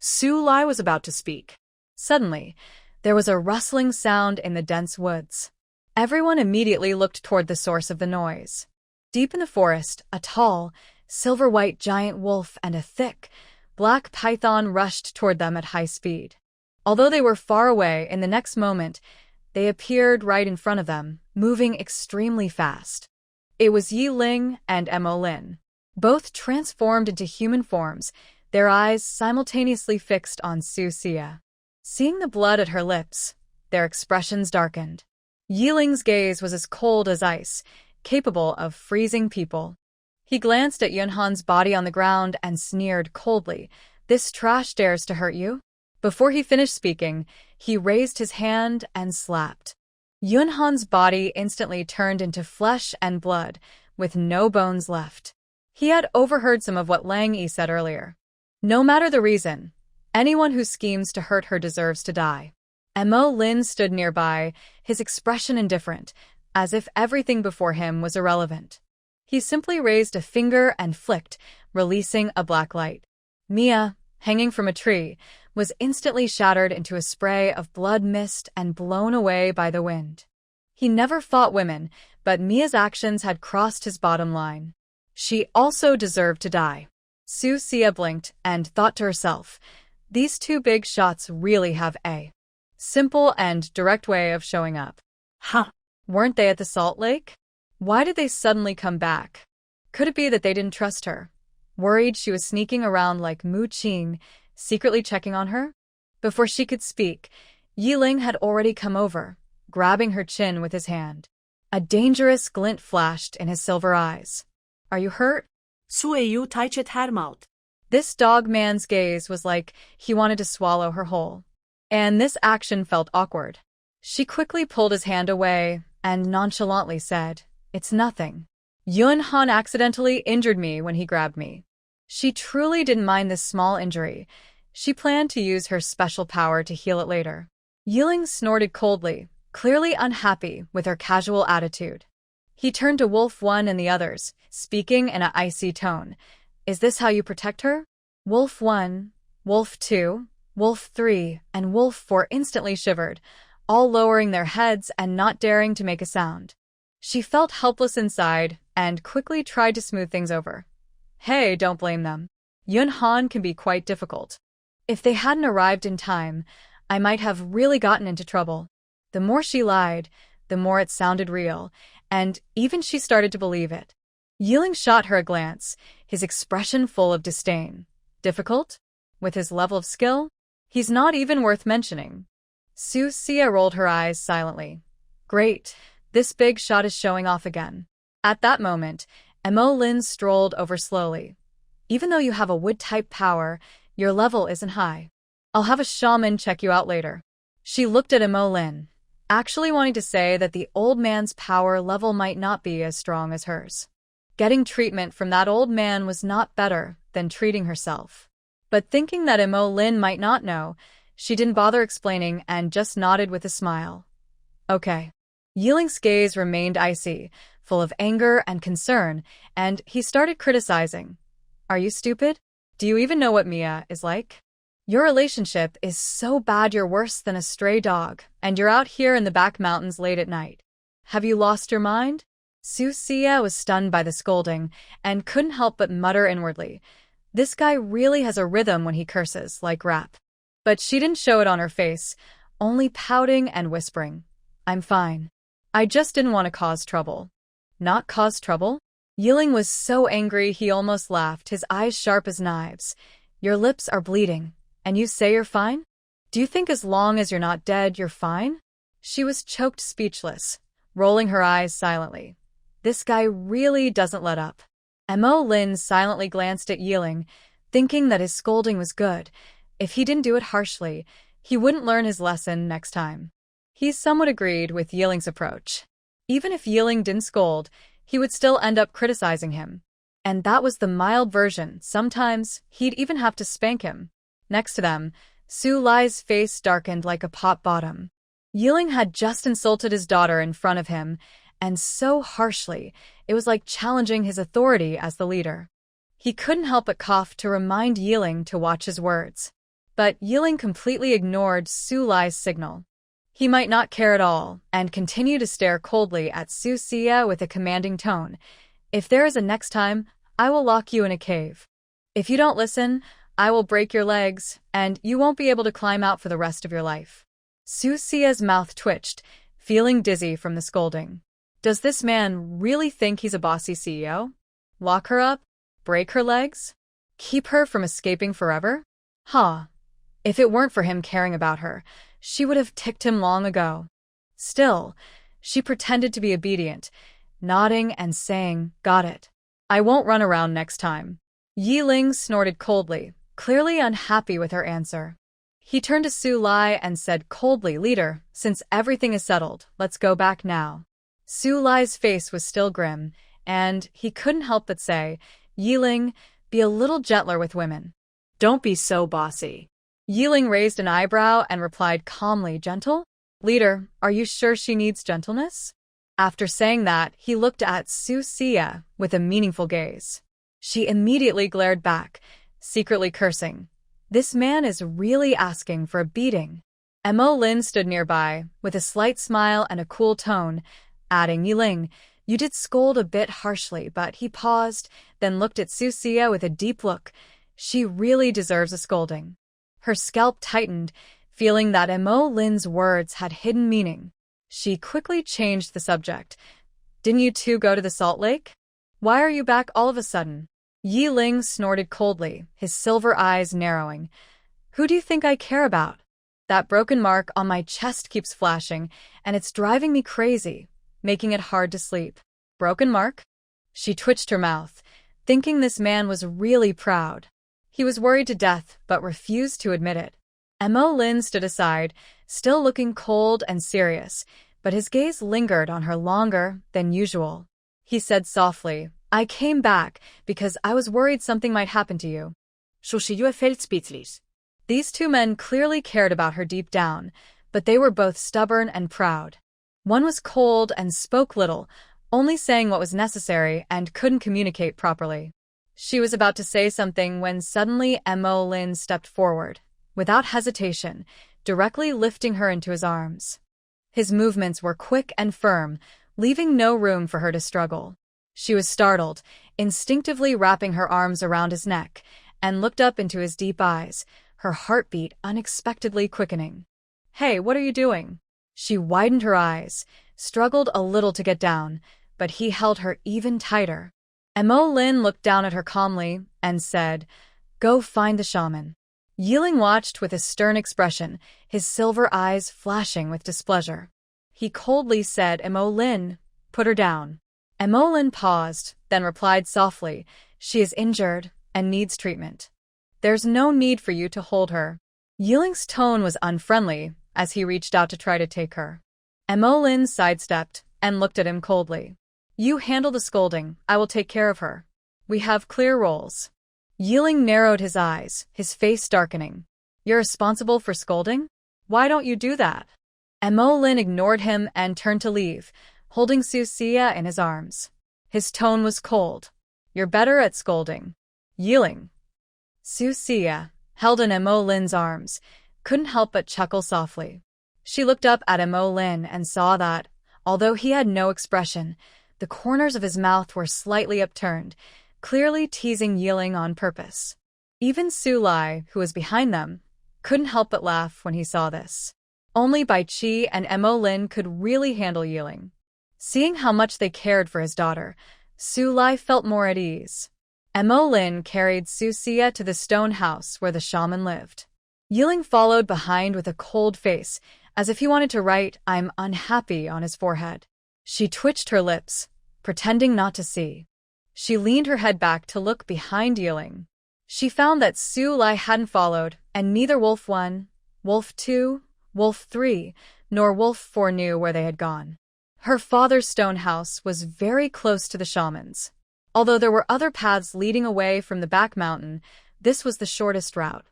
Su Lai was about to speak. Suddenly, there was a rustling sound in the dense woods. Everyone immediately looked toward the source of the noise. Deep in the forest, a tall, silver-white giant wolf and a thick, black python rushed toward them at high speed. Although they were far away, in the next moment, they appeared right in front of them, moving extremely fast. It was Yeling and Mo Lin. Both transformed into human forms, their eyes simultaneously fixed on Susia. Seeing the blood at her lips, their expressions darkened. Yiling's gaze was as cold as ice, capable of freezing people. He glanced at Yunhan's body on the ground and sneered coldly, "This trash dares to hurt you?" Before he finished speaking, he raised his hand and slapped. Yunhan's body instantly turned into flesh and blood, with no bones left. He had overheard some of what Lang Yi said earlier. No matter the reason, anyone who schemes to hurt her deserves to die. Mo Lin stood nearby, his expression indifferent, as if everything before him was irrelevant. He simply raised a finger and flicked, releasing a black light. Mia, hanging from a tree, was instantly shattered into a spray of blood mist and blown away by the wind. He never fought women, but Mia's actions had crossed his bottom line. She also deserved to die. Susia blinked and thought to herself, these two big shots really have a simple and direct way of showing up. Huh. Weren't they at the salt lake? Why did they suddenly come back? Could it be that they didn't trust her? Worried she was sneaking around like Mu Qing, secretly checking on her? Before she could speak, Yeling had already come over, grabbing her chin with his hand. A dangerous glint flashed in his silver eyes. Are you hurt? Chu Youyou her mouth. This dog man's gaze was like he wanted to swallow her whole. And this action felt awkward. She quickly pulled his hand away and nonchalantly said, "It's nothing. Yunhan accidentally injured me when he grabbed me." She truly didn't mind this small injury. She planned to use her special power to heal it later. Yeling snorted coldly, clearly unhappy with her casual attitude. He turned to Wolf 1 and the others, speaking in an icy tone. "Is this how you protect her?" Wolf 1, Wolf 2, Wolf 3, and Wolf 4 instantly shivered, all lowering their heads and not daring to make a sound. She felt helpless inside and quickly tried to smooth things over. Hey, don't blame them. Yunhan can be quite difficult. If they hadn't arrived in time, I might have really gotten into trouble. The more she lied, the more it sounded real, and even she started to believe it. Yeling shot her a glance, his expression full of disdain. Difficult? With his level of skill? He's not even worth mentioning. Susia rolled her eyes silently. Great, this big shot is showing off again. At that moment, Mo Lin strolled over slowly. Even though you have a wood-type power, your level isn't high. I'll have a shaman check you out later. She looked at Mo Lin, actually wanting to say that the old man's power level might not be as strong as hers. Getting treatment from that old man was not better than treating herself. But thinking that Mo Lin might not know, she didn't bother explaining and just nodded with a smile. Okay. Yiling's gaze remained icy, full of anger and concern, and he started criticizing. Are you stupid? Do you even know what Mia is like? Your relationship is so bad you're worse than a stray dog, and you're out here in the back mountains late at night. Have you lost your mind? Susia was stunned by the scolding and couldn't help but mutter inwardly. This guy really has a rhythm when he curses, like rap. But she didn't show it on her face, only pouting and whispering. I'm fine. I just didn't want to cause trouble. Not cause trouble? Yeling was so angry he almost laughed, his eyes sharp as knives. Your lips are bleeding, and you say you're fine? Do you think as long as you're not dead, you're fine? She was choked speechless, rolling her eyes silently. This guy really doesn't let up. Mo Lin silently glanced at Yeling, thinking that his scolding was good. If he didn't do it harshly, he wouldn't learn his lesson next time. He somewhat agreed with Yeling's approach. Even if Yeling didn't scold, he would still end up criticizing him. And that was the mild version. Sometimes, he'd even have to spank him. Next to them, Su Lai's face darkened like a pot bottom. Yeling had just insulted his daughter in front of him, and so harshly, it was like challenging his authority as the leader. He couldn't help but cough to remind Yeling to watch his words. But Yeling completely ignored Su Lai's signal. He might not care at all, and continued to stare coldly at Susia with a commanding tone. If there is a next time, I will lock you in a cave. If you don't listen, I will break your legs, and you won't be able to climb out for the rest of your life. Susia's mouth twitched, feeling dizzy from the scolding. Does this man really think he's a bossy CEO? Lock her up? Break her legs? Keep her from escaping forever? If it weren't for him caring about her, she would have ticked him long ago. Still, she pretended to be obedient, nodding and saying, "Got it. I won't run around next time." Yeling snorted coldly, clearly unhappy with her answer. He turned to Su Lai and said coldly, "Leader, since everything is settled, let's go back now." Su Lai's face was still grim, and he couldn't help but say, "Yeling, be a little gentler with women. Don't be so bossy." Yeling raised an eyebrow and replied calmly, "Gentle? Leader, are you sure she needs gentleness?" After saying that, he looked at Susia with a meaningful gaze. She immediately glared back, secretly cursing. This man is really asking for a beating. Mo Lin stood nearby, with a slight smile and a cool tone, adding, "Yeling, you did scold a bit harshly," but he paused, then looked at Susia with a deep look. She really deserves a scolding. Her scalp tightened, feeling that Mo Lin's words had hidden meaning. She quickly changed the subject. "Didn't you two go to the salt lake? Why are you back all of a sudden?" Yeling snorted coldly, his silver eyes narrowing. "Who do you think I care about? That broken mark on my chest keeps flashing, and it's driving me crazy, making it hard to sleep." "Broken mark?" She twitched her mouth, thinking this man was really proud. He was worried to death, but refused to admit it. Mo Lin stood aside, still looking cold and serious, but his gaze lingered on her longer than usual. He said softly, "I came back because I was worried something might happen to you." Chu Youyou felt speechless. These two men clearly cared about her deep down, but they were both stubborn and proud. One was cold and spoke little, only saying what was necessary and couldn't communicate properly. She was about to say something when suddenly Mo Lin stepped forward, without hesitation, directly lifting her into his arms. His movements were quick and firm, leaving no room for her to struggle. She was startled, instinctively wrapping her arms around his neck, and looked up into his deep eyes, her heartbeat unexpectedly quickening. "Hey, what are you doing?" She widened her eyes, struggled a little to get down, but he held her even tighter. Mo Lin looked down at her calmly and said, "Go find the shaman." Yeling watched with a stern expression, his silver eyes flashing with displeasure. He coldly said, "Mo Lin, put her down." Mo Lin paused, then replied softly, "She is injured and needs treatment. There's no need for you to hold her." Yeling's tone was unfriendly as he reached out to try to take her. Mo Lin sidestepped and looked at him coldly. "You handle the scolding, I will take care of her. We have clear roles." Yeling narrowed his eyes, his face darkening. "You're responsible for scolding? Why don't you do that?" Mo Lin ignored him and turned to leave, holding Susia in his arms. His tone was cold. "You're better at scolding, Yeling." Susia, held in Mo Lin's arms, couldn't help but chuckle softly. She looked up at Mo Lin and saw that, although he had no expression, the corners of his mouth were slightly upturned, clearly teasing Yeling on purpose. Even Su Lai, who was behind them, couldn't help but laugh when he saw this. Only Bai Qi and Mo Lin could really handle Yeling. Seeing how much they cared for his daughter, Su Lai felt more at ease. Mo Lin carried Susia to the stone house where the shaman lived. Yeling followed behind with a cold face, as if he wanted to write "I'm unhappy" on his forehead. She twitched her lips, pretending not to see. She leaned her head back to look behind Yeling. She found that Su Lai hadn't followed, and neither Wolf 1, Wolf 2, Wolf 3, nor Wolf 4 knew where they had gone. Her father's stone house was very close to the shaman's. Although there were other paths leading away from the back mountain, this was the shortest route.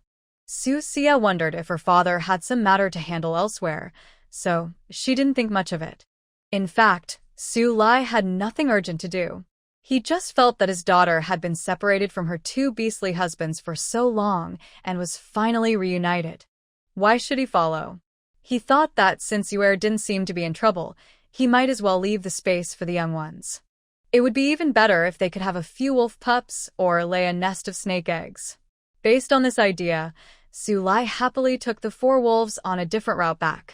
Susia wondered if her father had some matter to handle elsewhere, so she didn't think much of it. In fact, Su Lai had nothing urgent to do. He just felt that his daughter had been separated from her two beastly husbands for so long and was finally reunited. Why should he follow? He thought that since Yuer didn't seem to be in trouble, he might as well leave the space for the young ones. It would be even better if they could have a few wolf pups or lay a nest of snake eggs. Based on this idea, Su Lai happily took the 4 wolves on a different route back.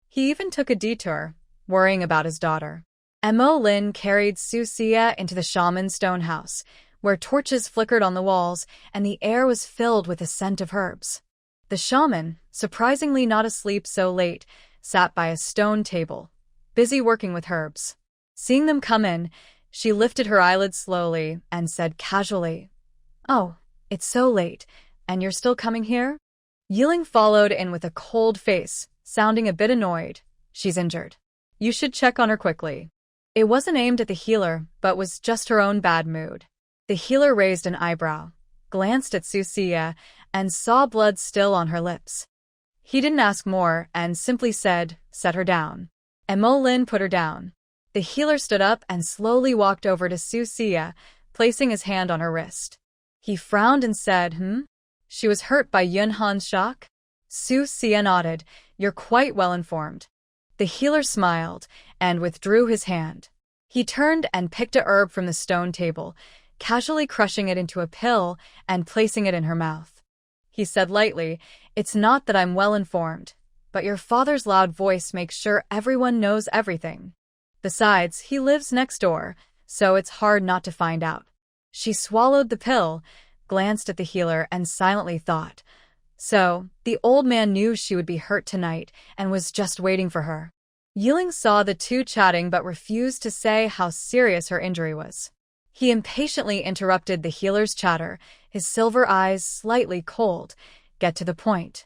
He even took a detour, worrying about his daughter. Mo Lin carried Susia into the shaman's stone house, where torches flickered on the walls and the air was filled with the scent of herbs. The shaman, surprisingly not asleep so late, sat by a stone table, busy working with herbs. Seeing them come in, she lifted her eyelids slowly and said casually, "Oh, it's so late, and you're still coming here?" Yeling followed in with a cold face, sounding a bit annoyed. "She's injured. You should check on her quickly." It wasn't aimed at the healer, but was just her own bad mood. The healer raised an eyebrow, glanced at Susia, and saw blood still on her lips. He didn't ask more and simply said, "Set her down." Mo Lin put her down. The healer stood up and slowly walked over to Susia, placing his hand on her wrist. He frowned and said, She was hurt by Yunhan's shock? Susia nodded. "You're quite well informed." The healer smiled and withdrew his hand. He turned and picked a herb from the stone table, casually crushing it into a pill and placing it in her mouth. He said lightly, "It's not that I'm well informed, but your father's loud voice makes sure everyone knows everything. Besides, he lives next door, so it's hard not to find out." She swallowed the pill, glanced at the healer, and silently thought, so the old man knew she would be hurt tonight and was just waiting for her. Yeling saw the two chatting but refused to say how serious her injury was. He impatiently interrupted the healer's chatter, his silver eyes slightly cold. "Get to the point.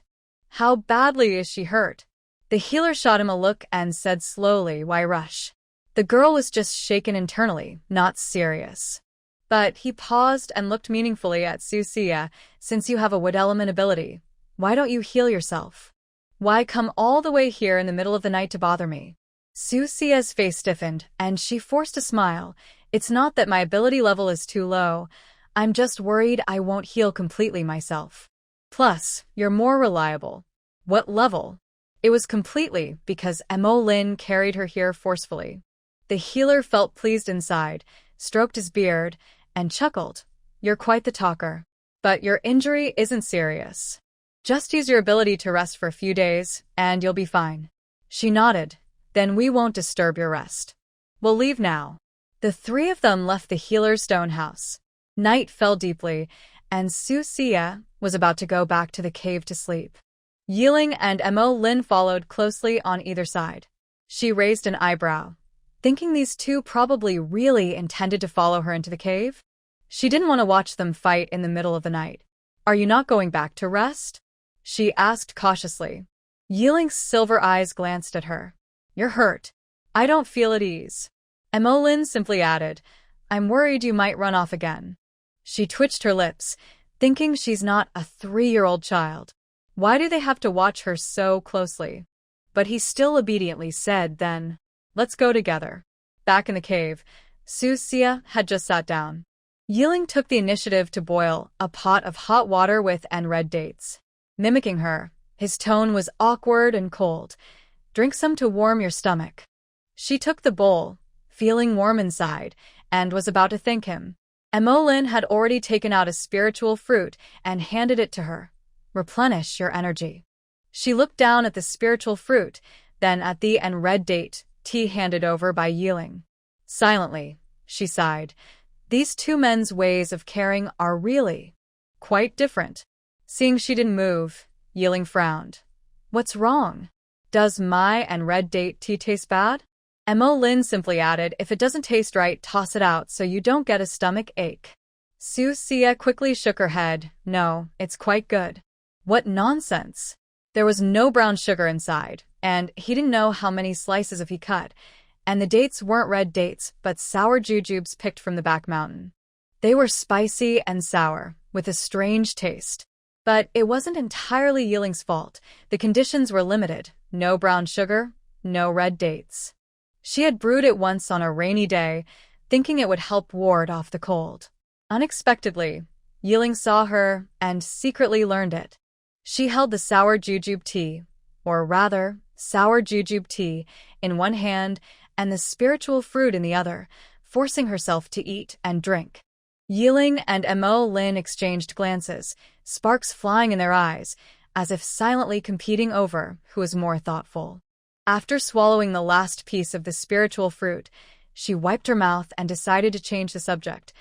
How badly is she hurt?" The healer shot him a look and said slowly, "Why rush? The girl was just shaken internally, not serious." But he paused and looked meaningfully at Susia. "Since you have a wood element ability, why don't you heal yourself? Why come all the way here in the middle of the night to bother me?" Susia's face stiffened, and she forced a smile. "It's not that my ability level is too low. I'm just worried I won't heal completely myself. Plus, you're more reliable." "What level?" It was completely because Mo Lin carried her here forcefully. The healer felt pleased inside, stroked his beard, and chuckled. "You're quite the talker. But your injury isn't serious. Just use your ability to rest for a few days, and you'll be fine." She nodded. "Then we won't disturb your rest. We'll leave now." The 3 of them left the healer's stone house. Night fell deeply, and Susia was about to go back to the cave to sleep. Yeling and Mo Lin followed closely on either side. She raised an eyebrow, thinking these 2 probably really intended to follow her into the cave. She didn't want to watch them fight in the middle of the night. "Are you not going back to rest?" she asked cautiously. Yeling's silver eyes glanced at her. "You're hurt. I don't feel at ease." Mo Lin simply added, "I'm worried you might run off again." She twitched her lips, thinking she's not a 3-year-old child. Why do they have to watch her so closely? But he still obediently said then, "Let's go together." Back in the cave, Susia had just sat down. Yeling took the initiative to boil a pot of hot water with red dates. Mimicking her, his tone was awkward and cold. "Drink some to warm your stomach." She took the bowl, feeling warm inside, and was about to thank him. Mo Lin had already taken out a spiritual fruit and handed it to her. "Replenish your energy." She looked down at the spiritual fruit, then at the red date tea handed over by Yeling. Silently, she sighed. These 2 men's ways of caring are really quite different. Seeing she didn't move, Yeling frowned. "What's wrong? Does my red date tea taste bad?" Mo Lin simply added, "If it doesn't taste right, toss it out so you don't get a stomach ache." Susia quickly shook her head. "No, it's quite good." What nonsense! There was no brown sugar inside, and he didn't know how many slices of he cut, and the dates weren't red dates but sour jujubes picked from the back mountain. They were spicy and sour, with a strange taste. But it wasn't entirely Yeling's fault. The conditions were limited. No brown sugar, no red dates. She had brewed it once on a rainy day, thinking it would help ward off the cold. Unexpectedly, Yeling saw her and secretly learned it. She held the sour jujube tea, or rather, sour jujube tea, in one hand and the spiritual fruit in the other, forcing herself to eat and drink. Yeling and Mo Lin exchanged glances, sparks flying in their eyes, as if silently competing over who was more thoughtful. After swallowing the last piece of the spiritual fruit, she wiped her mouth and decided to change the subject.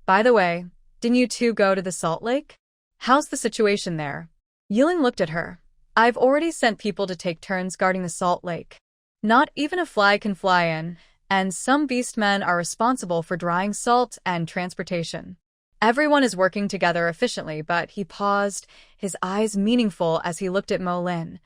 By the way, didn't you two go to the salt lake? How's the situation there? Yeling looked at her. I've already sent people to take turns guarding the salt lake. Not even a fly can fly in, and some beastmen are responsible for drying salt and transportation. Everyone is working together efficiently, but he paused, his eyes meaningful as he looked at Mo Lin.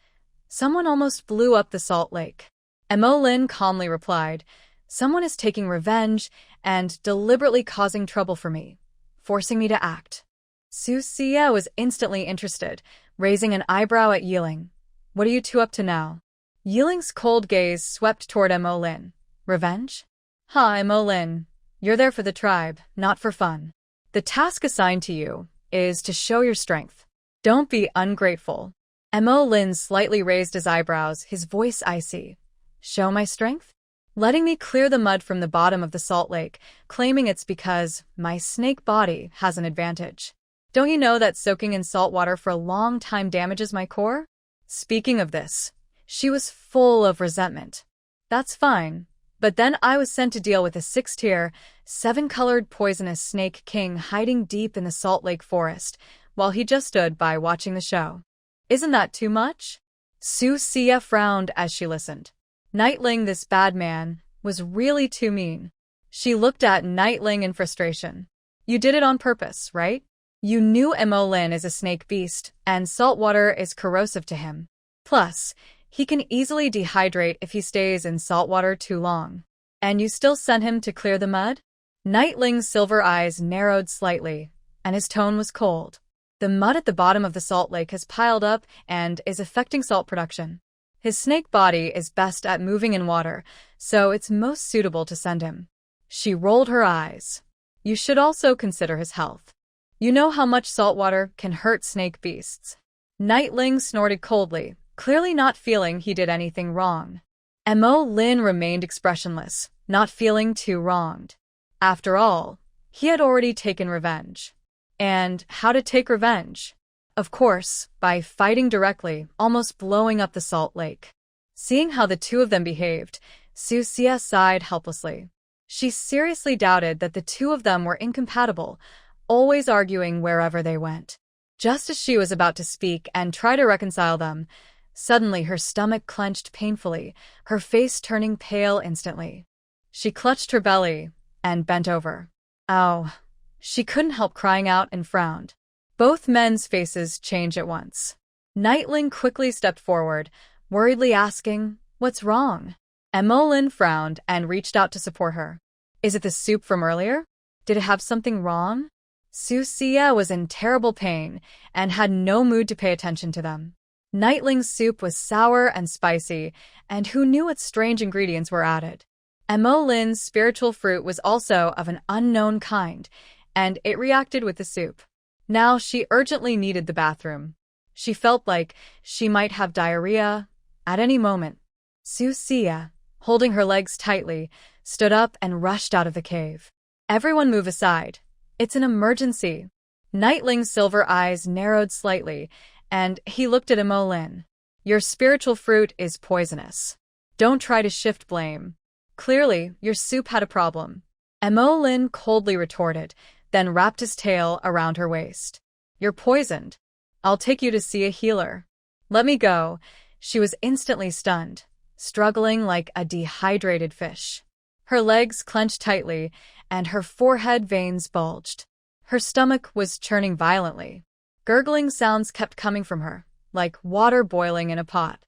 Someone almost blew up the salt lake. And Mo Lin calmly replied, someone is taking revenge and deliberately causing trouble for me, forcing me to act. Susia was instantly interested, raising an eyebrow at Yeling. What are you two up to now? Yeling's cold gaze swept toward Mo Lin. Revenge? Hi, Mo Lin. You're there for the tribe, not for fun. The task assigned to you is to show your strength. Don't be ungrateful. Mo Lin slightly raised his eyebrows, his voice icy. Show my strength? Letting me clear the mud from the bottom of the salt lake, claiming it's because my snake body has an advantage. Don't you know that soaking in salt water for a long time damages my core? Speaking of this, she was full of resentment. That's fine. But then I was sent to deal with a 6-tier, 7-colored poisonous snake king hiding deep in the Salt Lake forest, while he just stood by watching the show. Isn't that too much? Susia frowned as she listened. Nightling, this bad man, was really too mean. She looked at Nightling in frustration. You did it on purpose, right? You knew Mo Lin is a snake beast, and salt water is corrosive to him. Plus, he can easily dehydrate if he stays in salt water too long. And you still sent him to clear the mud? Nightling's silver eyes narrowed slightly, and his tone was cold. The mud at the bottom of the salt lake has piled up and is affecting salt production. His snake body is best at moving in water, so it's most suitable to send him. She rolled her eyes. You should also consider his health. You know how much salt water can hurt snake beasts. Nightling snorted coldly, clearly not feeling he did anything wrong. Mo Lin remained expressionless, not feeling too wronged. After all, he had already taken revenge. And how to take revenge? Of course, by fighting directly, almost blowing up the salt lake. Seeing how the two of them behaved, Susia sighed helplessly. She seriously doubted that the two of them were incompatible, always arguing wherever they went. Just as she was about to speak and try to reconcile them, suddenly her stomach clenched painfully, her face turning pale instantly. She clutched her belly and bent over. Ow. She couldn't help crying out and frowned. Both men's faces changed at once. Nightling quickly stepped forward, worriedly asking, "What's wrong?" Mo Lin frowned and reached out to support her. Is it the soup from earlier? Did it have something wrong? Susia was in terrible pain and had no mood to pay attention to them. Nightling's soup was sour and spicy, and who knew what strange ingredients were added? Mo Lin's spiritual fruit was also of an unknown kind, and it reacted with the soup. Now she urgently needed the bathroom. She felt like she might have diarrhea at any moment. Susia, holding her legs tightly, stood up and rushed out of the cave. Everyone move aside. It's an emergency. Nightling's silver eyes narrowed slightly, and he looked at Mo Lin. Your spiritual fruit is poisonous. Don't try to shift blame. Clearly, your soup had a problem. Mo Lin coldly retorted, then wrapped his tail around her waist. You're poisoned. I'll take you to see a healer. Let me go. She was instantly stunned, struggling like a dehydrated fish. Her legs clenched tightly, and her forehead veins bulged. Her stomach was churning violently. Gurgling sounds kept coming from her, like water boiling in a pot.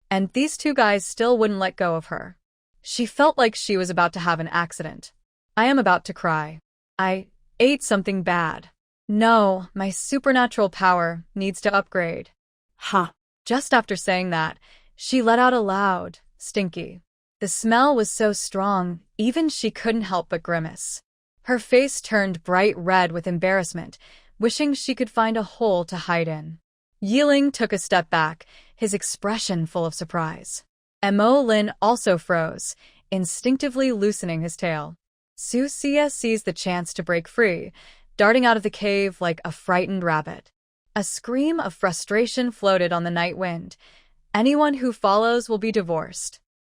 And these two guys still wouldn't let go of her. She felt like she was about to have an accident. I am about to cry. I ate something bad. No, my supernatural power needs to upgrade. Ha! Just after saying that, she let out a loud, stinky. The smell was so strong, even she couldn't help but grimace. Her face turned bright red with embarrassment, wishing she could find a hole to hide in. Yeling took a step back, his expression full of surprise. Lin also froze, instinctively loosening his tail. Susia seized the chance to break free, darting out of the cave like a frightened rabbit. A scream of frustration floated on the night wind. Anyone who follows will be divorced.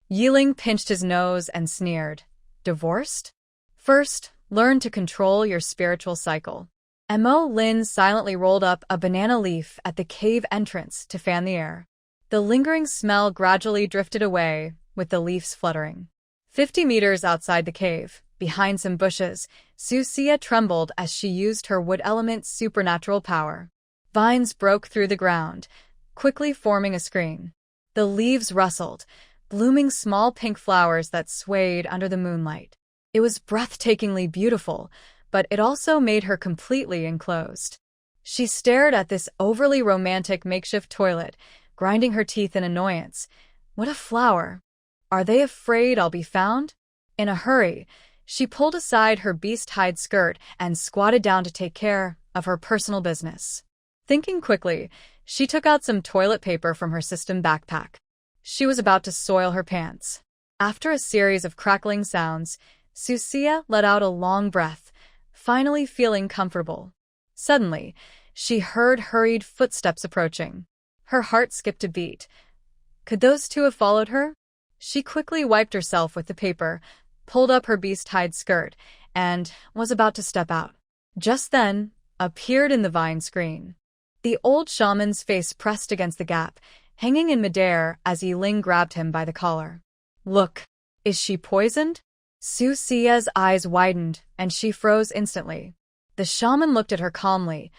Yeling pinched his nose and sneered. Divorced? First, learn to control your spiritual cycle. Lin silently rolled up a banana leaf at the cave entrance to fan the air. The lingering smell gradually drifted away, with the leaves fluttering. 50 meters outside the cave, behind some bushes, Susia trembled as she used her wood element's supernatural power. Vines broke through the ground, quickly forming a screen. The leaves rustled, blooming small pink flowers that swayed under the moonlight. It was breathtakingly beautiful, but it also made her completely enclosed. She stared at this overly romantic makeshift toilet, grinding her teeth in annoyance. What a flower! Are they afraid I'll be found? In a hurry, she pulled aside her beast-hide skirt and squatted down to take care of her personal business. Thinking quickly, she took out some toilet paper from her system backpack. She was about to soil her pants. After a series of crackling sounds, Susia let out a long breath, finally feeling comfortable. Suddenly, she heard hurried footsteps approaching. Her heart skipped a beat. Could those two have followed her? She quickly wiped herself with the paper, pulled up her beast-hide skirt, and was about to step out. Just then, appeared in the vine screen. The old shaman's face pressed against the gap, hanging in midair as Yeling grabbed him by the collar. Look, is she poisoned? Susia's eyes widened, and she froze instantly. The shaman looked at her calmly.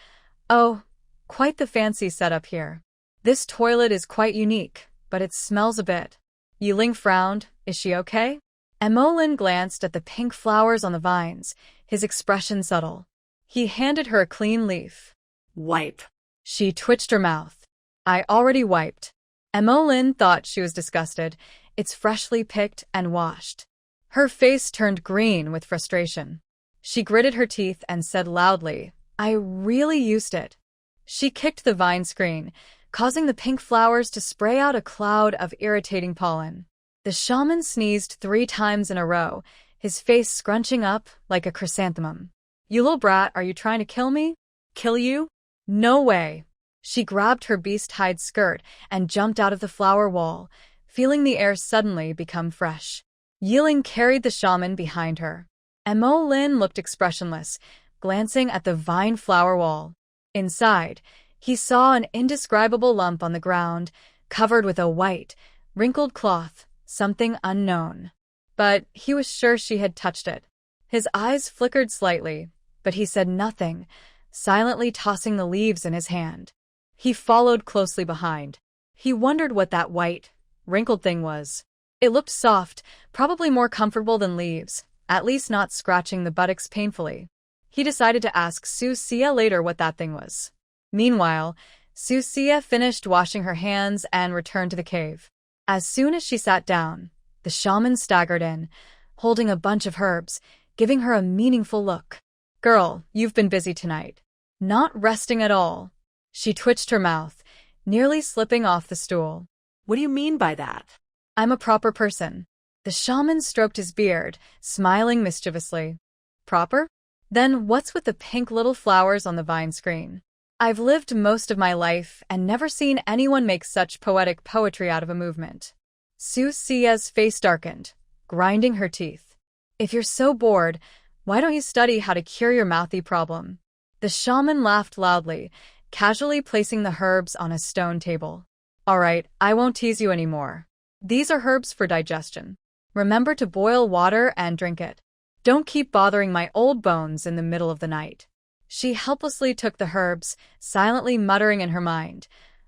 Oh, quite the fancy setup here. This toilet is quite unique, but it smells a bit. Yeling frowned. Is she okay? Lin glanced at the pink flowers on the vines, his expression subtle. He handed her a clean leaf. Wipe. She twitched her mouth. I already wiped. Lin thought she was disgusted. It's freshly picked and washed. Her face turned green with frustration. She gritted her teeth and said loudly, I really used it. She kicked the vine screen, causing the pink flowers to spray out a cloud of irritating pollen. The shaman sneezed 3 times in a row, his face scrunching up like a chrysanthemum. You little brat, are you trying to kill me? Kill you? No way. She grabbed her beast-hide skirt and jumped out of the flower wall, feeling the air suddenly become fresh. Yeling carried the shaman behind her. Lin looked expressionless, glancing at the vine flower wall. Inside, he saw an indescribable lump on the ground, covered with a white, wrinkled cloth, something unknown. But he was sure she had touched it. His eyes flickered slightly, but he said nothing, silently tossing the leaves in his hand. He followed closely behind. He wondered what that white, wrinkled thing was. It looked soft, probably more comfortable than leaves, at least not scratching the buttocks painfully. He decided to ask Susia later what that thing was. Meanwhile, Susia finished washing her hands and returned to the cave. As soon as she sat down, the shaman staggered in, holding a bunch of herbs, giving her a meaningful look. Girl, you've been busy tonight. Not resting at all. She twitched her mouth, nearly slipping off the stool. What do you mean by that? I'm a proper person. The shaman stroked his beard, smiling mischievously. Proper? Then what's with the pink little flowers on the vine screen? I've lived most of my life and never seen anyone make such poetic poetry out of a movement. Susia's face darkened, grinding her teeth. If you're so bored, why don't you study how to cure your mouthy problem? The shaman laughed loudly, casually placing the herbs on a stone table. All right, I won't tease you anymore. These are herbs for digestion. Remember to boil water and drink it. Don't keep bothering my old bones in the middle of the night. She helplessly took the herbs, silently muttering in her mind.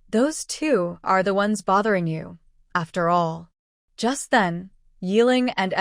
Those two are the ones bothering you, after all. Just then, Yeling and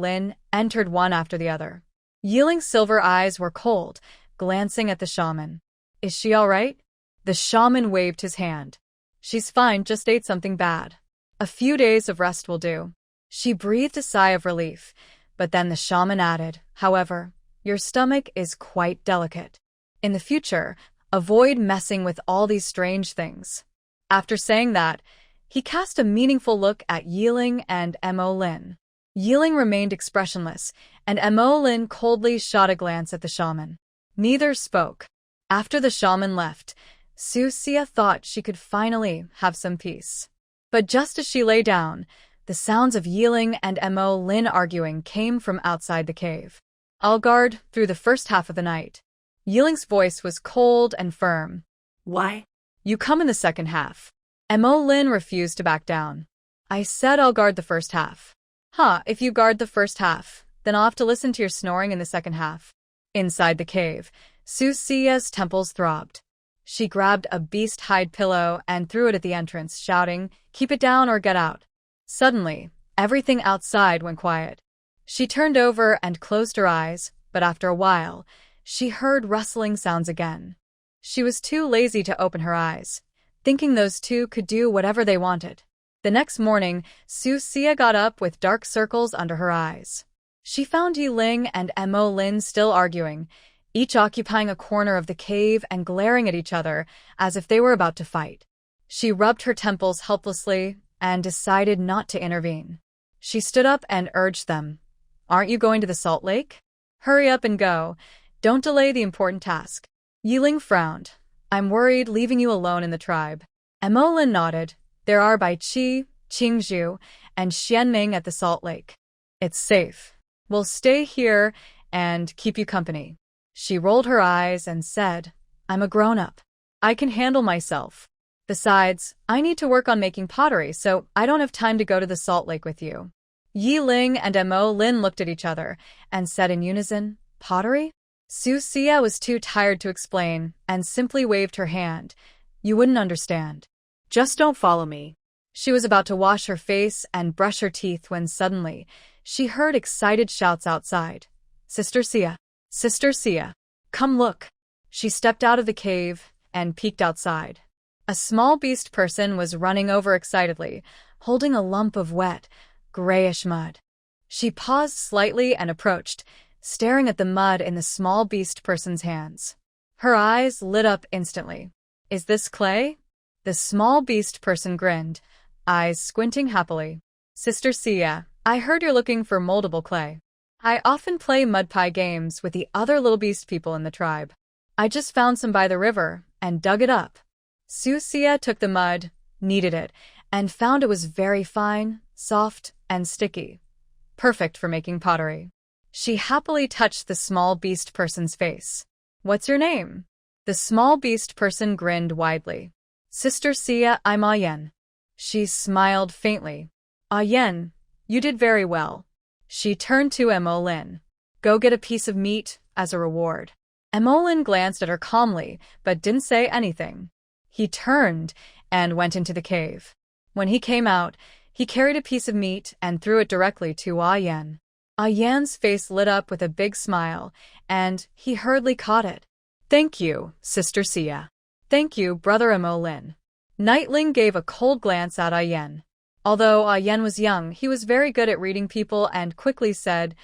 Lin entered one after the other. Yeling's silver eyes were cold, glancing at the shaman. Is she all right? The shaman waved his hand. She's fine, just ate something bad. A few days of rest will do. She breathed a sigh of relief, but then the shaman added, however, your stomach is quite delicate. In the future, avoid messing with all these strange things. After saying that, he cast a meaningful look at Yeling and Mo Lin. Yeling remained expressionless, and Mo Lin coldly shot a glance at the shaman. Neither spoke. After the shaman left, Susia thought she could finally have some peace. But just as she lay down, the sounds of Yeling and Mo Lin arguing came from outside the cave. I'll guard through the first half of the night. Yeling's voice was cold and firm. Why? You come in the second half. Mo Lin refused to back down. I said I'll guard the first half. If you guard the first half, then I'll have to listen to your snoring in the second half. Inside the cave, Susia's temples throbbed. She grabbed a beast hide pillow and threw it at the entrance, shouting, keep it down or get out. Suddenly, everything outside went quiet. She turned over and closed her eyes, but after a while, she heard rustling sounds again. She was too lazy to open her eyes, thinking those two could do whatever they wanted. The next morning, Susia got up with dark circles under her eyes. She found Yeling and Mo Lin still arguing, each occupying a corner of the cave and glaring at each other as if they were about to fight. She rubbed her temples helplessly and decided not to intervene. She stood up and urged them. Aren't you going to the salt lake? Hurry up and go. Don't delay the important task. Yeling frowned. I'm worried leaving you alone in the tribe. Mo Lin nodded. There are Bai Qi, Qing Zhu, and Shienming at the salt lake. It's safe. We'll stay here and keep you company. She rolled her eyes and said, I'm a grown-up. I can handle myself. Besides, I need to work on making pottery, so I don't have time to go to the salt lake with you. Yeling and Mo Lin looked at each other and said in unison, pottery? Susia was too tired to explain and simply waved her hand. You wouldn't understand. Just don't follow me. She was about to wash her face and brush her teeth when suddenly she heard excited shouts outside. Sister Sia! Sister Sia! Come look! She stepped out of the cave and peeked outside. A small beast person was running over excitedly, holding a lump of wet, grayish mud. She paused slightly and approached, staring at the mud in the small beast person's hands. Her eyes lit up instantly. Is this clay? The small beast person grinned, eyes squinting happily. Sister Sia, I heard you're looking for moldable clay. I often play mud pie games with the other little beast people in the tribe. I just found some by the river and dug it up. Susia took the mud, kneaded it, and found it was very fine, soft, and sticky. Perfect for making pottery. She happily touched the small beast person's face. What's your name? The small beast person grinned widely. Sister Sia, I'm Yen. She smiled faintly. Yen, you did very well. She turned to Mo Lin. Go get a piece of meat as a reward. Mo Lin glanced at her calmly, but didn't say anything. He turned and went into the cave. When he came out, he carried a piece of meat and threw it directly to Yen. Yen's face lit up with a big smile, and he hurriedly caught it. Thank you, Sister Sia. Thank you, Brother Mo Lin. Nightling gave a cold glance at Yen. Although Yen was young, he was very good at reading people and quickly said,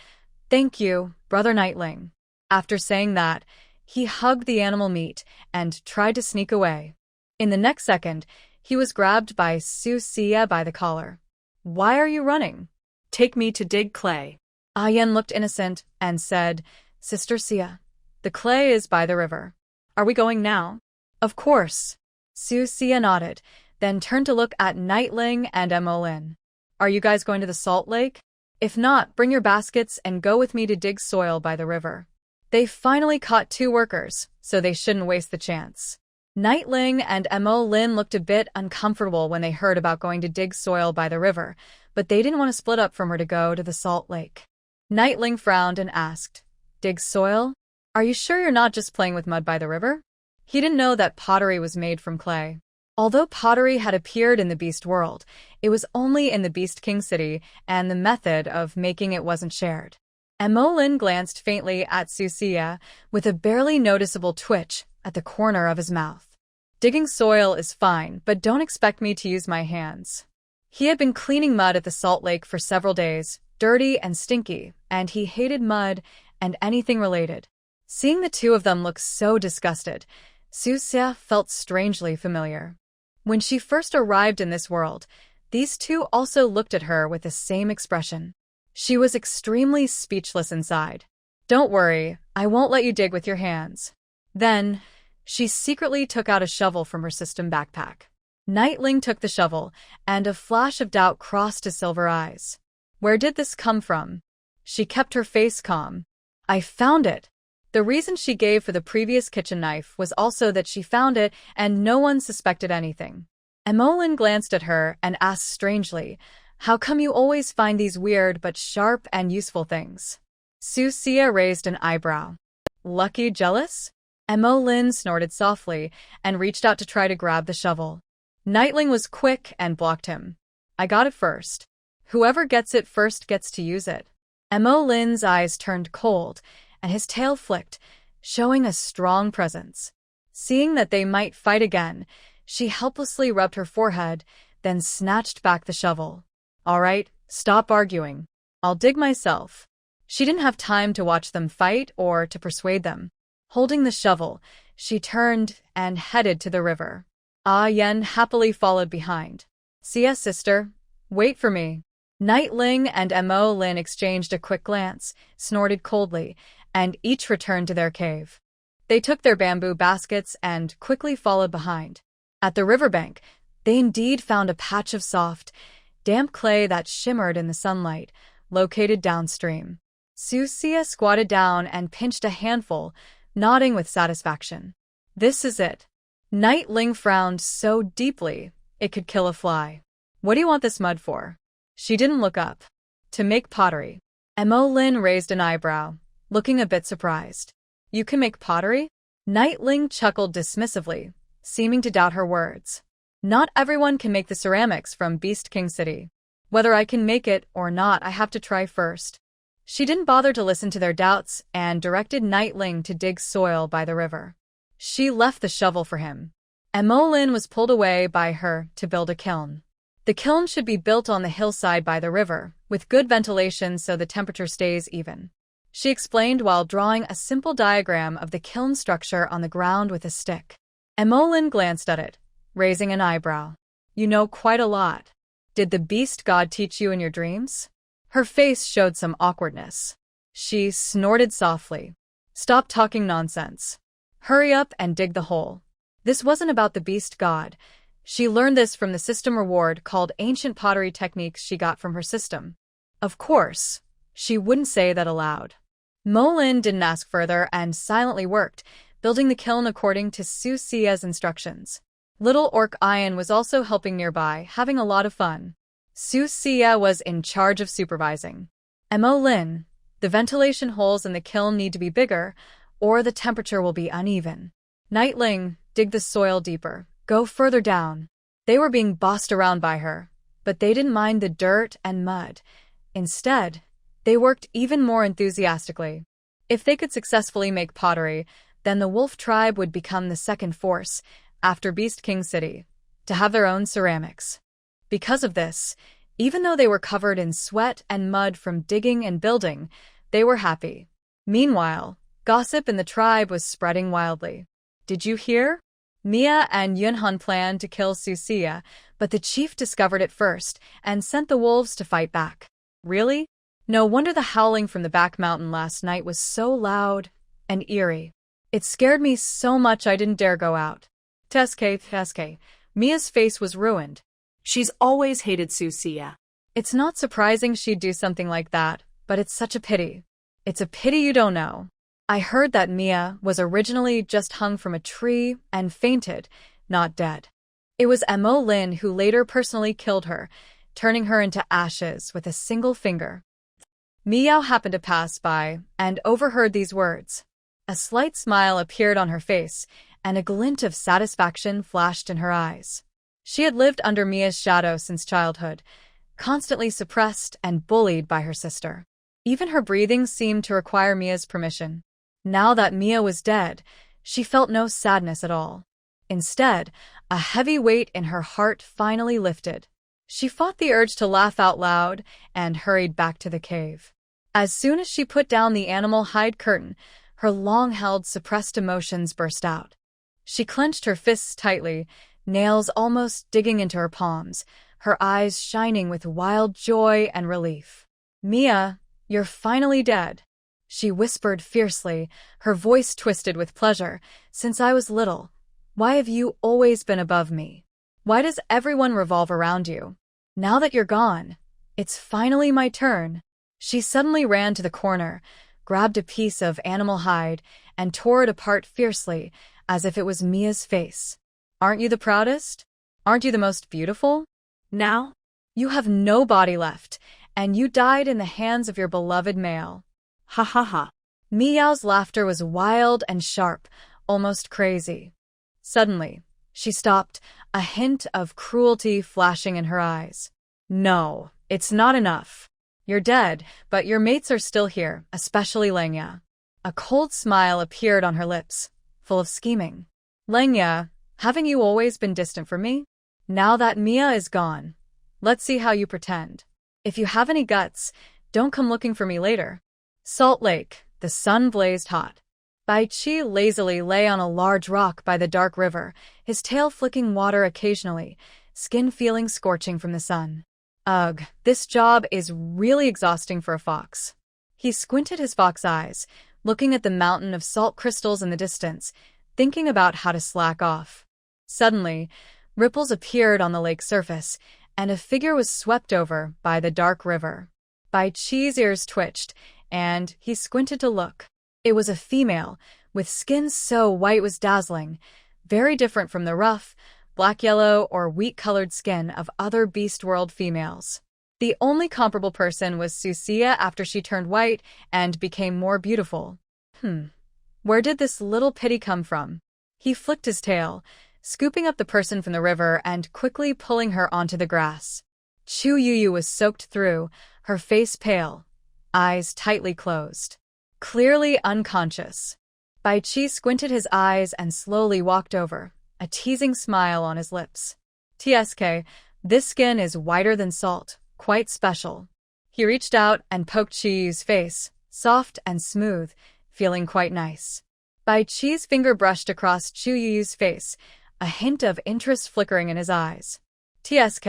Thank you, Brother Nightling. After saying that, he hugged the animal meat and tried to sneak away. In the next second, he was grabbed by Susia by the collar. Why are you running? Take me to dig clay. Yen looked innocent and said, Sister Sia, the clay is by the river. Are we going now? Of course. Susia nodded, then turned to look at Nightling and Mo Lin. Are you guys going to the salt lake? If not, bring your baskets and go with me to dig soil by the river. They finally caught 2 workers, so they shouldn't waste the chance. Nightling and Mo Lin looked a bit uncomfortable when they heard about going to dig soil by the river, but they didn't want to split up from her to go to the salt lake. Nightling frowned and asked, Dig soil? Are you sure you're not just playing with mud by the river? He didn't know that pottery was made from clay. Although pottery had appeared in the beast world, it was only in the Beast King city, and the method of making it wasn't shared. Mo Lin glanced faintly at Susia, with a barely noticeable twitch at the corner of his mouth. Digging soil is fine, but don't expect me to use my hands. He had been cleaning mud at the salt lake for several days, dirty and stinky, and he hated mud and anything related. Seeing the two of them look so disgusted, Susia felt strangely familiar. When she first arrived in this world, these two also looked at her with the same expression. She was extremely speechless inside. "Don't worry, I won't let you dig with your hands." Then, she secretly took out a shovel from her system backpack. Yeling took the shovel, and a flash of doubt crossed his silver eyes. Where did this come from? She kept her face calm. "I found it." The reason she gave for the previous kitchen knife was also that she found it and no one suspected anything. Emolyn glanced at her and asked strangely, "How come you always find these weird but sharp and useful things?" Susia raised an eyebrow. "Lucky jealous?" Emolyn snorted softly and reached out to try to grab the shovel. Yeling was quick and blocked him. "I got it first. Whoever gets it first gets to use it." Emolyn's eyes turned cold, and his tail flicked, showing a strong presence. Seeing that they might fight again, she helplessly rubbed her forehead, then snatched back the shovel. "All right, stop arguing. I'll dig myself." She didn't have time to watch them fight or to persuade them. Holding the shovel, she turned and headed to the river. Yen happily followed behind. "Sia, sister, wait for me." Yeling and Emolyn exchanged a quick glance, snorted coldly, and each returned to their cave. They took their bamboo baskets and quickly followed behind. At the riverbank, they indeed found a patch of soft, damp clay that shimmered in the sunlight, located downstream. Susia squatted down and pinched a handful, nodding with satisfaction. "This is it." Yeling frowned so deeply, it could kill a fly. "What do you want this mud for?" She didn't look up. "To make pottery." Emolyn raised an eyebrow, looking a bit surprised. "You can make pottery?" Yeling chuckled dismissively, seeming to doubt her words. "Not everyone can make the ceramics from Beast King City. Whether I can make it or not, I have to try first." She didn't bother to listen to their doubts and directed Yeling to dig soil by the river. She left the shovel for him. Emolyn was pulled away by her to build a kiln. The kiln should be built on the hillside by the river, with good ventilation so the temperature stays even. She explained while drawing a simple diagram of the kiln structure on the ground with a stick. Emolyn glanced at it, raising an eyebrow. "You know quite a lot. Did the beast god teach you in your dreams?" Her face showed some awkwardness. She snorted softly. "Stop talking nonsense. Hurry up and dig the hole." This wasn't about the beast god. She learned this from the system reward called ancient pottery techniques she got from her system. Of course, she wouldn't say that aloud. Molin didn't ask further and silently worked, building the kiln according to Susia's instructions. Little Orc Ian was also helping nearby, having a lot of fun. Susia was in charge of supervising. Molin, the ventilation holes in the kiln need to be bigger, or the temperature will be uneven. Yeling, dig the soil deeper. Go further down. They were being bossed around by her, but they didn't mind the dirt and mud. Instead, they worked even more enthusiastically. If they could successfully make pottery, then the wolf tribe would become the second force, after Beast King City, to have their own ceramics. Because of this, even though they were covered in sweat and mud from digging and building, they were happy. Meanwhile, gossip in the tribe was spreading wildly. Did you hear? Mia and Yunhan planned to kill Susia, but the chief discovered it first and sent the wolves to fight back. Really? No wonder the howling from the back mountain last night was so loud and eerie. It scared me so much I didn't dare go out. Teske. Mia's face was ruined. She's always hated Susia. It's not surprising she'd do something like that, but it's such a pity. It's a pity you don't know. I heard that Mia was originally just hung from a tree and fainted, not dead. It was Molin who later personally killed her, turning her into ashes with a single finger. Miao happened to pass by and overheard these words. A slight smile appeared on her face, and a glint of satisfaction flashed in her eyes. She had lived under Mia's shadow since childhood, constantly suppressed and bullied by her sister. Even her breathing seemed to require Mia's permission. Now that Mia was dead, she felt no sadness at all. Instead, a heavy weight in her heart finally lifted. She fought the urge to laugh out loud and hurried back to the cave. As soon as she put down the animal hide curtain, her long-held suppressed emotions burst out. She clenched her fists tightly, nails almost digging into her palms, her eyes shining with wild joy and relief. "Mia, you're finally dead," she whispered fiercely, her voice twisted with pleasure. "Since I was little, why have you always been above me? Why does everyone revolve around you? Now that you're gone, it's finally my turn." She suddenly ran to the corner, grabbed a piece of animal hide, and tore it apart fiercely, as if it was Mia's face. "Aren't you the proudest? Aren't you the most beautiful? Now? You have no body left, and you died in the hands of your beloved male." Ha ha ha. Miao's laughter was wild and sharp, almost crazy. Suddenly, she stopped, a hint of cruelty flashing in her eyes. "No, it's not enough. You're dead, but your mates are still here, especially Lengya." A cold smile appeared on her lips, full of scheming. "Lengya, haven't you always been distant from me? Now that Mia is gone, let's see how you pretend. If you have any guts, don't come looking for me later." Salt Lake, the sun blazed hot. Bai Qi lazily lay on a large rock by the dark river, his tail flicking water occasionally, skin feeling scorching from the sun. Ugh, this job is really exhausting for a fox. He squinted his fox eyes, looking at the mountain of salt crystals in the distance, thinking about how to slack off. Suddenly, ripples appeared on the lake's surface, and a figure was swept over by the dark river. Bai Qi's ears twitched, and he squinted to look. It was a female, with skin so white it was dazzling, very different from the rough, black-yellow or wheat-colored skin of other Beast World females. The only comparable person was Susia after she turned white and became more beautiful. Where did this little pity come from? He flicked his tail, scooping up the person from the river and quickly pulling her onto the grass. Chu Youyou was soaked through, her face pale, eyes tightly closed. Clearly unconscious. Bai Qi squinted his eyes and slowly walked over, a teasing smile on his lips. "Tsk, this skin is whiter than salt, quite special." He reached out and poked Chu Youyou's face, soft and smooth, feeling quite nice. Bai Qi's finger brushed across Chu Youyou's face, a hint of interest flickering in his eyes. "Tsk,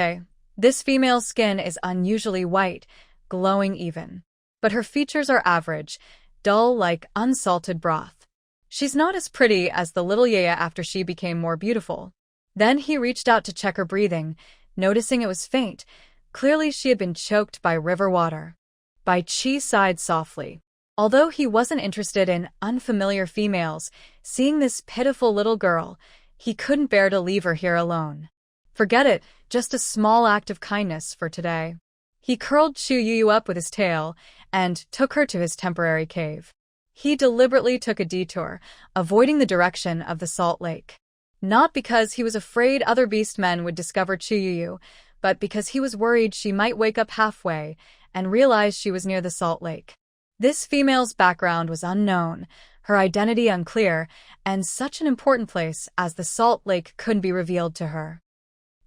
this female's skin is unusually white, glowing even. But her features are average, dull like unsalted broth. She's not as pretty as the little Yaya after she became more beautiful." Then he reached out to check her breathing, noticing it was faint. Clearly she had been choked by river water. Bai Qi sighed softly. Although he wasn't interested in unfamiliar females, seeing this pitiful little girl, he couldn't bear to leave her here alone. Forget it, just a small act of kindness for today. He curled Chu Youyou up with his tail and took her to his temporary cave. He deliberately took a detour, avoiding the direction of the salt lake. Not because he was afraid other beastmen would discover Chu Youyou, but because he was worried she might wake up halfway and realize she was near the salt lake. This female's background was unknown, her identity unclear, and such an important place as the salt lake couldn't be revealed to her.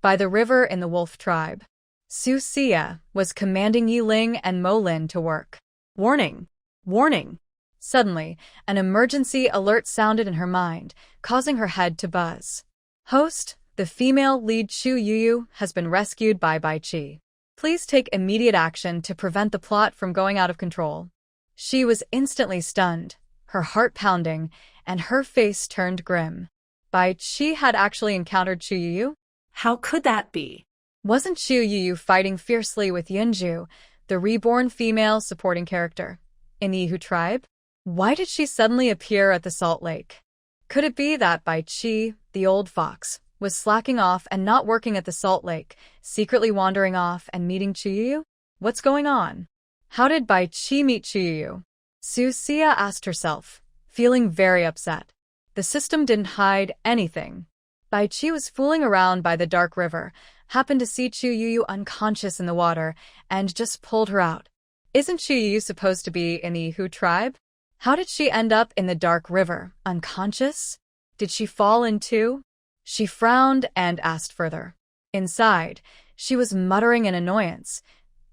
By the river in the wolf tribe, Susia was commanding Yeling and Molin to work. "Warning! Warning!" Suddenly, an emergency alert sounded in her mind, causing her head to buzz. "Host, the female lead Chu Youyou has been rescued by Bai Qi. Please take immediate action to prevent the plot from going out of control." She was instantly stunned, her heart pounding, and her face turned grim. Bai Qi had actually encountered Chu Youyou? How could that be? Wasn't Chu Youyou fighting fiercely with Zhu, the reborn female supporting character, in the Yehu tribe? Why did she suddenly appear at the salt lake? Could it be that Bai Qi, the old fox, was slacking off and not working at the salt lake, secretly wandering off and meeting Chu Youyou? What's going on? How did Bai Qi meet Chu Youyou? Susia asked herself, feeling very upset. The system didn't hide anything. Bai Qi was fooling around by the dark river, happened to see Chu Youyou unconscious in the water, and just pulled her out. Isn't Chu Youyou supposed to be in the Yehu tribe? How did she end up in the dark river, unconscious? Did she fall in too? She frowned and asked further. Inside, She was muttering in annoyance.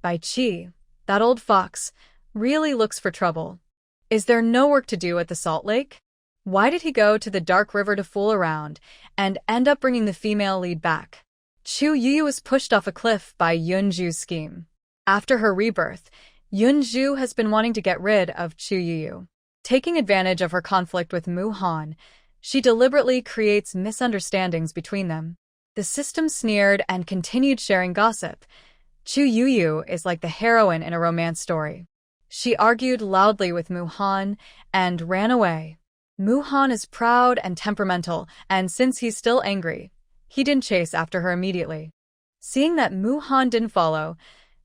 Bai Qi, that old fox, really looks for trouble. Is there no work to do at the salt lake? Why did he go to the dark river to fool around and end up bringing the female lead back? Chu Youyou was pushed off a cliff by Yunju's scheme. After her rebirth, Yunju has been wanting to get rid of Chu Youyou. Taking advantage of her conflict with Muhan, she deliberately creates misunderstandings between them. The system sneered and continued sharing gossip. Chu Youyou is like the heroine in a romance story. She argued loudly with Muhan and ran away. Muhan is proud and temperamental, and since he's still angry, he didn't chase after her immediately. Seeing that Muhan didn't follow,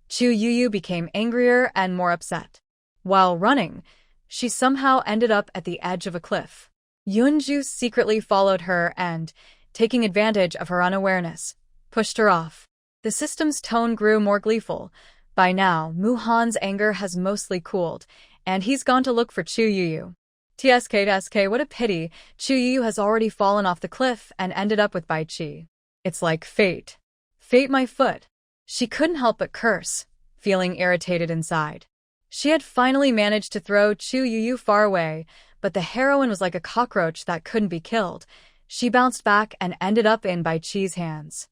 Chu Youyou became angrier and more upset. While running, she somehow ended up at the edge of a cliff. Yunju secretly followed her and, taking advantage of her unawareness, pushed her off. The system's tone grew more gleeful. By now, Muhan's anger has mostly cooled, and he's gone to look for Chu Youyou. TSK, what a pity, Chu Youyou has already fallen off the cliff and ended up with Bai Qi. It's like fate. Fate my foot. She couldn't help but curse, feeling irritated inside. She had finally managed to throw Chu Youyou far away, but the heroine was like a cockroach that couldn't be killed. She bounced back and ended up in Bai Qi's hands.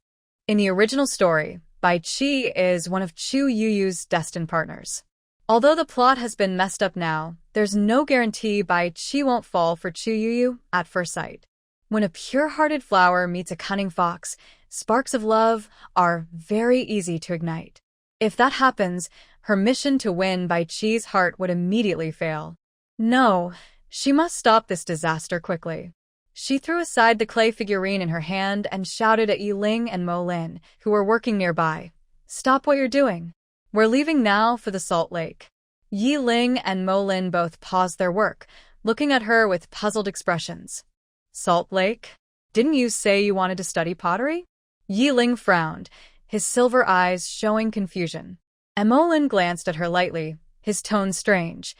In the original story, Bai Qi is one of Chu Youyou's destined partners. Although the plot has been messed up now, there's no guarantee Bai Qi won't fall for Chu Youyou at first sight. When a pure-hearted flower meets a cunning fox, sparks of love are very easy to ignite. If that happens, her mission to win Bai Qi's heart would immediately fail. No, she must stop this disaster quickly. She threw aside the clay figurine in her hand and shouted at Yeling and Molin, who were working nearby. Stop what you're doing. We're leaving now for the salt lake. Yeling and Molin both paused their work, looking at her with puzzled expressions. Salt lake? Didn't you say you wanted to study pottery? Yeling frowned, his silver eyes showing confusion. Molin glanced at her lightly, his tone strange.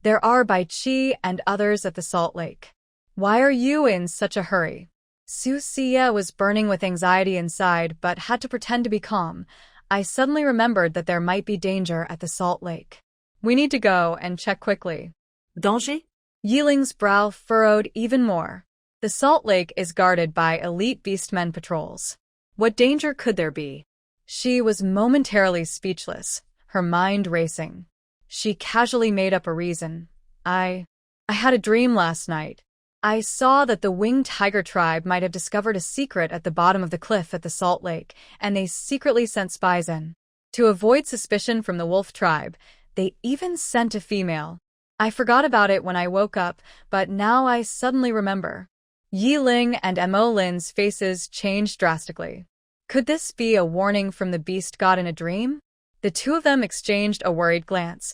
There are Bai Qi and others at the salt lake. Why are you in such a hurry? Susia was burning with anxiety inside but had to pretend to be calm. I suddenly remembered that there might be danger at the salt lake. We need to go and check quickly. Danger? Yeling's brow furrowed even more. The salt lake is guarded by elite beastmen patrols. What danger could there be? She was momentarily speechless, her mind racing. She casually made up a reason. I had a dream last night. I saw that the winged tiger tribe might have discovered a secret at the bottom of the cliff at the salt lake, and they secretly sent spies in. To avoid suspicion from the wolf tribe, they even sent a female. I forgot about it when I woke up, but now I suddenly remember. Yeling and Molin's faces changed drastically. Could this be a warning from the beast god in a dream? The two of them exchanged a worried glance,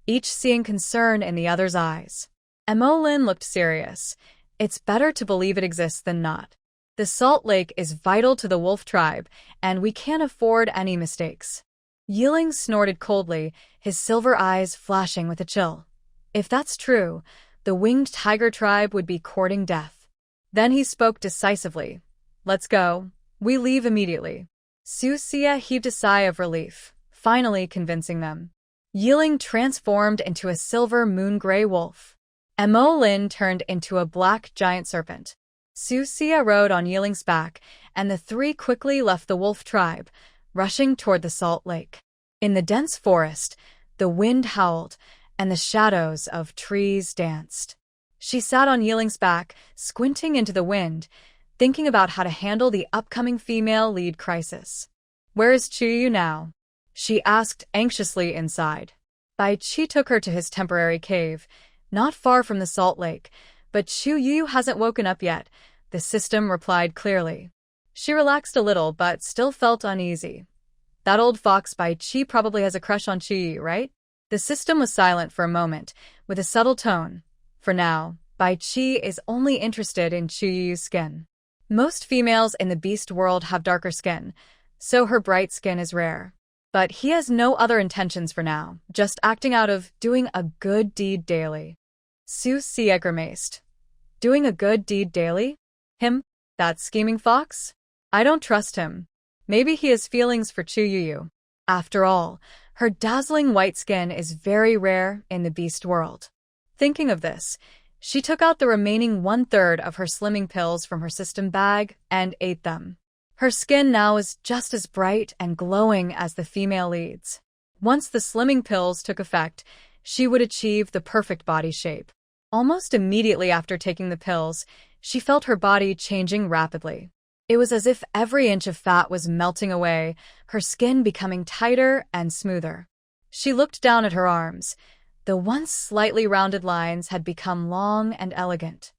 each seeing concern in the other's eyes. Molin looked serious. It's better to believe it exists than not. The salt lake is vital to the wolf tribe, and we can't afford any mistakes. Yeling snorted coldly, his silver eyes flashing with a chill. If that's true, the winged tiger tribe would be courting death. Then he spoke decisively. Let's go. We leave immediately. Susia heaved a sigh of relief, finally convincing them. Yeling transformed into a silver moon-gray wolf. Molin turned into a black giant serpent. Susia rode on Yeling's back, and the three quickly left the wolf tribe, rushing toward the salt lake. In the dense forest, the wind howled, and the shadows of trees danced. She sat on Yeling's back, squinting into the wind, thinking about how to handle the upcoming female lead crisis. Where is Chu Youyou now? She asked anxiously inside. Bai Qi took her to his temporary cave, not far from the salt lake, but Chu Youyou hasn't woken up yet, the system replied clearly. She relaxed a little but still felt uneasy. That old fox Bai Qi probably has a crush on Chu Youyou, right? The system was silent for a moment, with a subtle tone. For now, Bai Qi is only interested in Chu Youyou's skin. Most females in the beast world have darker skin, so her bright skin is rare. But he has no other intentions for now, just acting out of doing a good deed daily. Susia grimaced. Doing a good deed daily? Him? That scheming fox? I don't trust him. Maybe he has feelings for Chu Youyou. After all, her dazzling white skin is very rare in the beast world. Thinking of this, she took out the remaining 1/3 of her slimming pills from her system bag and ate them. Her skin now is just as bright and glowing as the female lead's. Once the slimming pills took effect, she would achieve the perfect body shape. Almost immediately after taking the pills, she felt her body changing rapidly. It was as if every inch of fat was melting away, her skin becoming tighter and smoother. She looked down at her arms. The once slightly rounded lines had become long and elegant.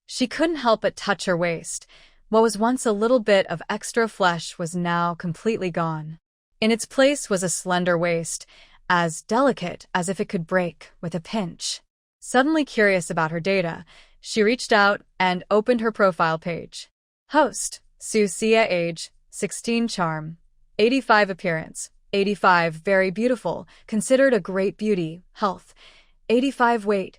She couldn't help but touch her waist. What was once a little bit of extra flesh was now completely gone. In its place was a slender waist, as delicate as if it could break with a pinch. Suddenly curious about her data, she reached out and opened her profile page. Host, Susia, age, 16, charm, 85 appearance, 85 very beautiful, considered a great beauty, health, 85 weight,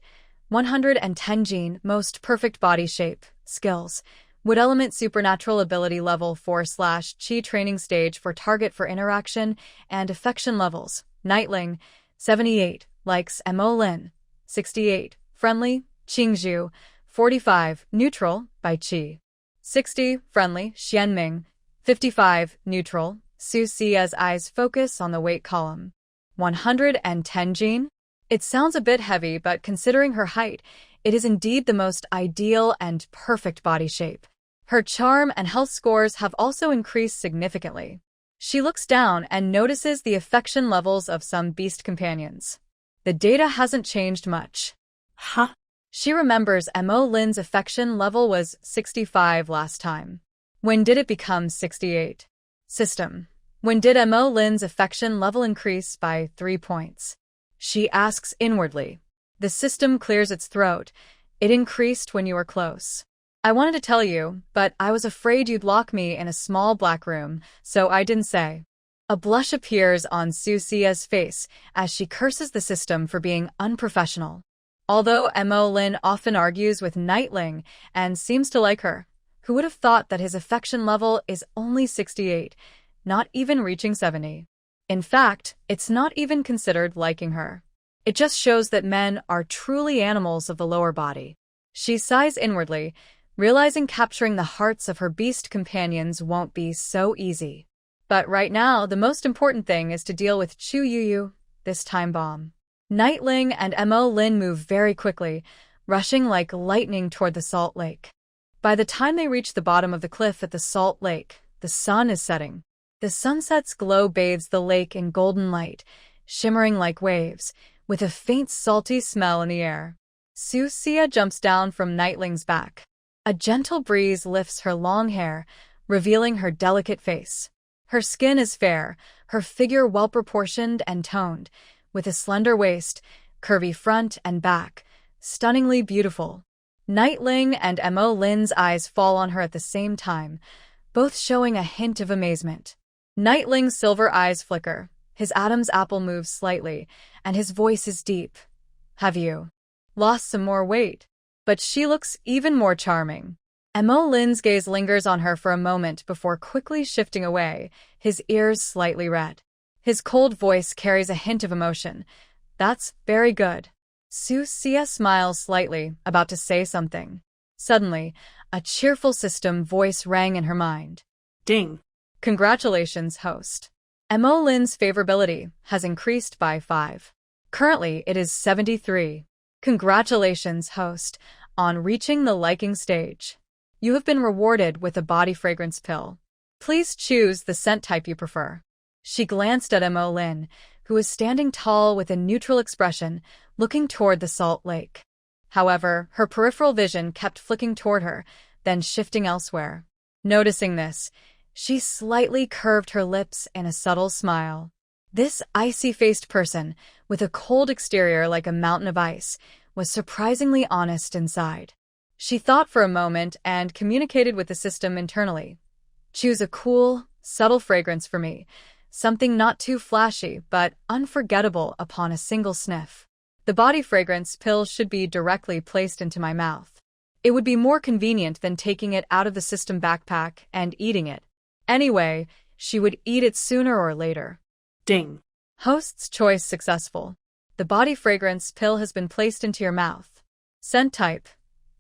110 gene, most perfect body shape, skills, wood element supernatural ability level 4/Qi training stage for target for interaction and affection levels, Nightling, 78, likes Mo Lin, 68, friendly, Qing Zhu, 45, neutral, Bai Qi, 60, friendly, Shienming, 55, neutral, Susia's eyes focus on the weight column. 110 gene? It sounds a bit heavy, but considering her height, it is indeed the most ideal and perfect body shape. Her charm and health scores have also increased significantly. She looks down and notices the affection levels of some beast companions. The data hasn't changed much. Huh? She remembers Mo Lin's affection level was 65 last time. When did it become 68? System. When did Mo Lin's affection level increase by 3 points? She asks inwardly. The system clears its throat. It increased when you were close. I wanted to tell you, but I was afraid you'd lock me in a small black room, so I didn't say. A blush appears on Susia's face as she curses the system for being unprofessional. Although Mo Lin often argues with Nightling and seems to like her, who would have thought that his affection level is only 68, not even reaching 70. In fact, it's not even considered liking her. It just shows that men are truly animals of the lower body. She sighs inwardly, realizing capturing the hearts of her beast companions won't be so easy. But right now, the most important thing is to deal with Chu Youyou, this time bomb. Nightling and Mo Lin move very quickly, rushing like lightning toward the salt lake. By the time they reach the bottom of the cliff at the salt lake, the sun is setting. The sunset's glow bathes the lake in golden light, shimmering like waves, with a faint salty smell in the air. Susia jumps down from Nightling's back. A gentle breeze lifts her long hair, revealing her delicate face. Her skin is fair, her figure well-proportioned and toned, with a slender waist, curvy front and back, stunningly beautiful. Nightling and Mo Lin's eyes fall on her at the same time, both showing a hint of amazement. Nightling's silver eyes flicker, his Adam's apple moves slightly, and his voice is deep. Have you lost some more weight? But she looks even more charming. Mo Lin's gaze lingers on her for a moment before quickly shifting away, his ears slightly red. His cold voice carries a hint of emotion. That's very good. Susia smiles slightly, about to say something. Suddenly, a cheerful system voice rang in her mind. Ding. Congratulations, host. Mo Lin's favorability has increased by 5. Currently, it is 73. Congratulations, host, on reaching the liking stage. You have been rewarded with a body fragrance pill. Please choose the scent type you prefer. She glanced at Mo Lin, who was standing tall with a neutral expression, looking toward the salt lake. However, her peripheral vision kept flicking toward her, then shifting elsewhere. Noticing this, she slightly curved her lips in a subtle smile. This icy-faced person, with a cold exterior like a mountain of ice, was surprisingly honest inside. She thought for a moment and communicated with the system internally. Choose a cool, subtle fragrance for me, something not too flashy but unforgettable upon a single sniff. The body fragrance pill should be directly placed into my mouth. It would be more convenient than taking it out of the system backpack and eating it. Anyway, She would eat it sooner or later. Ding. Host's choice successful. The body fragrance pill has been placed into your mouth. Scent type: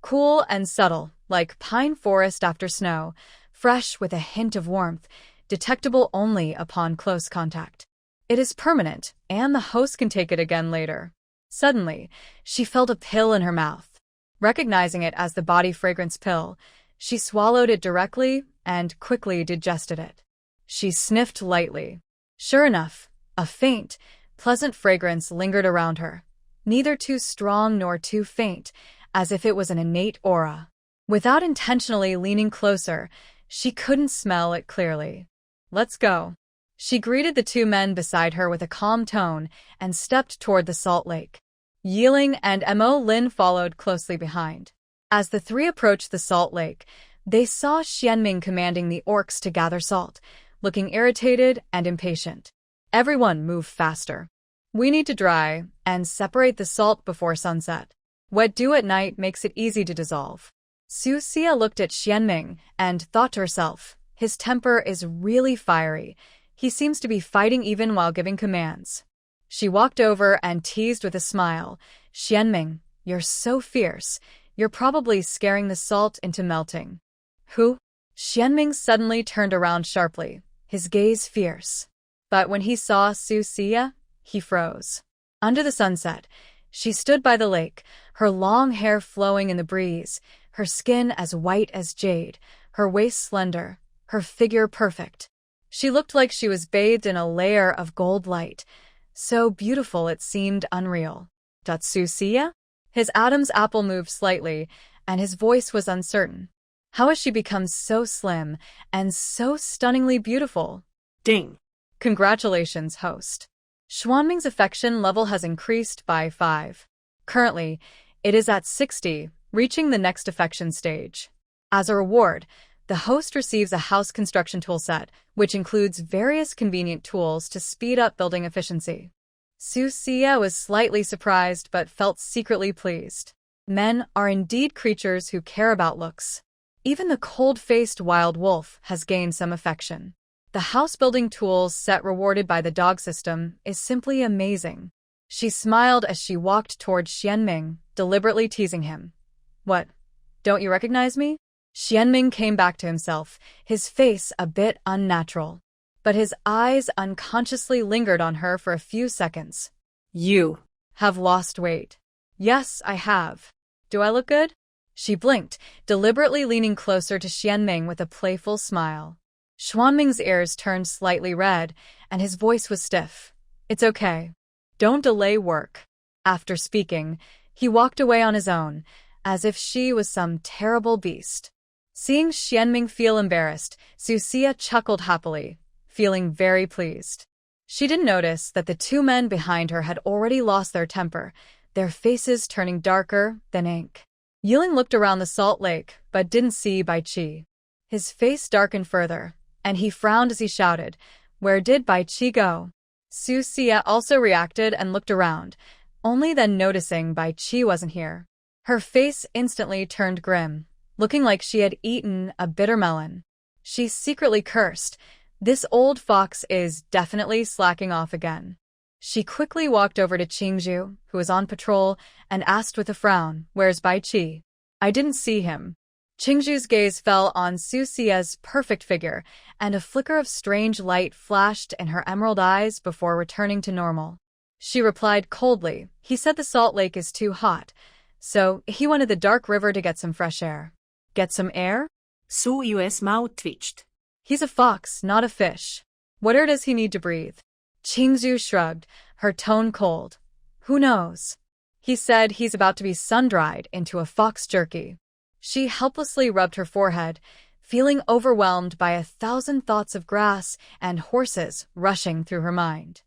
cool and subtle, like pine forest after snow, fresh with a hint of warmth, detectable only upon close contact. It is permanent, and the host can take it again later. Suddenly, she felt a pill in her mouth. Recognizing it as the body fragrance pill, she swallowed it directly and quickly digested it. She sniffed lightly. Sure enough, a faint, pleasant fragrance lingered around her, neither too strong nor too faint, as if it was an innate aura. Without intentionally leaning closer, she couldn't smell it clearly. "Let's go." She greeted the two men beside her with a calm tone and stepped toward the salt lake. Yeling and Mo Lin followed closely behind. As the three approached the salt lake, they saw Shienming commanding the orcs to gather salt, looking irritated and impatient. "Everyone move faster. We need to dry and separate the salt before sunset. Wet dew at night makes it easy to dissolve." Susia looked at Shienming and thought to herself, his temper is really fiery. He seems to be fighting even while giving commands. She walked over and teased with a smile, "Shienming, you're so fierce. You're probably scaring the salt into melting." "Who?" Shienming suddenly turned around sharply, his gaze fierce. But when he saw Susia, he froze. Under the sunset, she stood by the lake, her long hair flowing in the breeze, her skin as white as jade, her waist slender, her figure perfect. She looked like she was bathed in a layer of gold light, so beautiful it seemed unreal. "Susia?" His Adam's apple moved slightly, and his voice was uncertain. "How has she become so slim and so stunningly beautiful?" Ding. "Congratulations, host." Shienming's affection level has increased by 5. Currently, it is at 60, reaching the next affection stage. As a reward, the host receives a house construction tool set, which includes various convenient tools to speed up building efficiency. Susia was slightly surprised but felt secretly pleased. Men are indeed creatures who care about looks. Even the cold-faced wild wolf has gained some affection. The house-building tools set rewarded by the dog system is simply amazing. She smiled as she walked toward Shienming, deliberately teasing him. "What? Don't you recognize me?" Shienming came back to himself, his face a bit unnatural. But his eyes unconsciously lingered on her for a few seconds. "You have lost weight." "Yes, I have. Do I look good?" She blinked, deliberately leaning closer to Shienming with a playful smile. Shienming's ears turned slightly red, and his voice was stiff. "It's okay. Don't delay work." After speaking, he walked away on his own, as if she was some terrible beast. Seeing Shienming feel embarrassed, Susia chuckled happily, feeling very pleased. She didn't notice that the two men behind her had already lost their temper, their faces turning darker than ink. Yeling looked around the salt lake, but didn't see Bai Qi. His face darkened further, and he frowned as he shouted, "Where did Bai Qi go?" Susia also reacted and looked around, only then noticing Bai Qi wasn't here. Her face instantly turned grim, looking like she had eaten a bitter melon. She secretly cursed, "This old fox is definitely slacking off again." She quickly walked over to Qing Zhu, who was on patrol, and asked with a frown, "Where's Bai Qi?" "I didn't see him." Qing Zhu's gaze fell on Susia's perfect figure, and a flicker of strange light flashed in her emerald eyes before returning to normal. She replied coldly, "He said the salt lake is too hot, so he wanted the dark river to get some fresh air." "Get some air?" Su Yu's mouth twitched. "He's a fox, not a fish. What air does he need to breathe?" Qing Zhu shrugged, her tone cold. "Who knows? He said he's about to be sun-dried into a fox jerky." She helplessly rubbed her forehead, feeling overwhelmed by 1,000 thoughts of grass and horses rushing through her mind.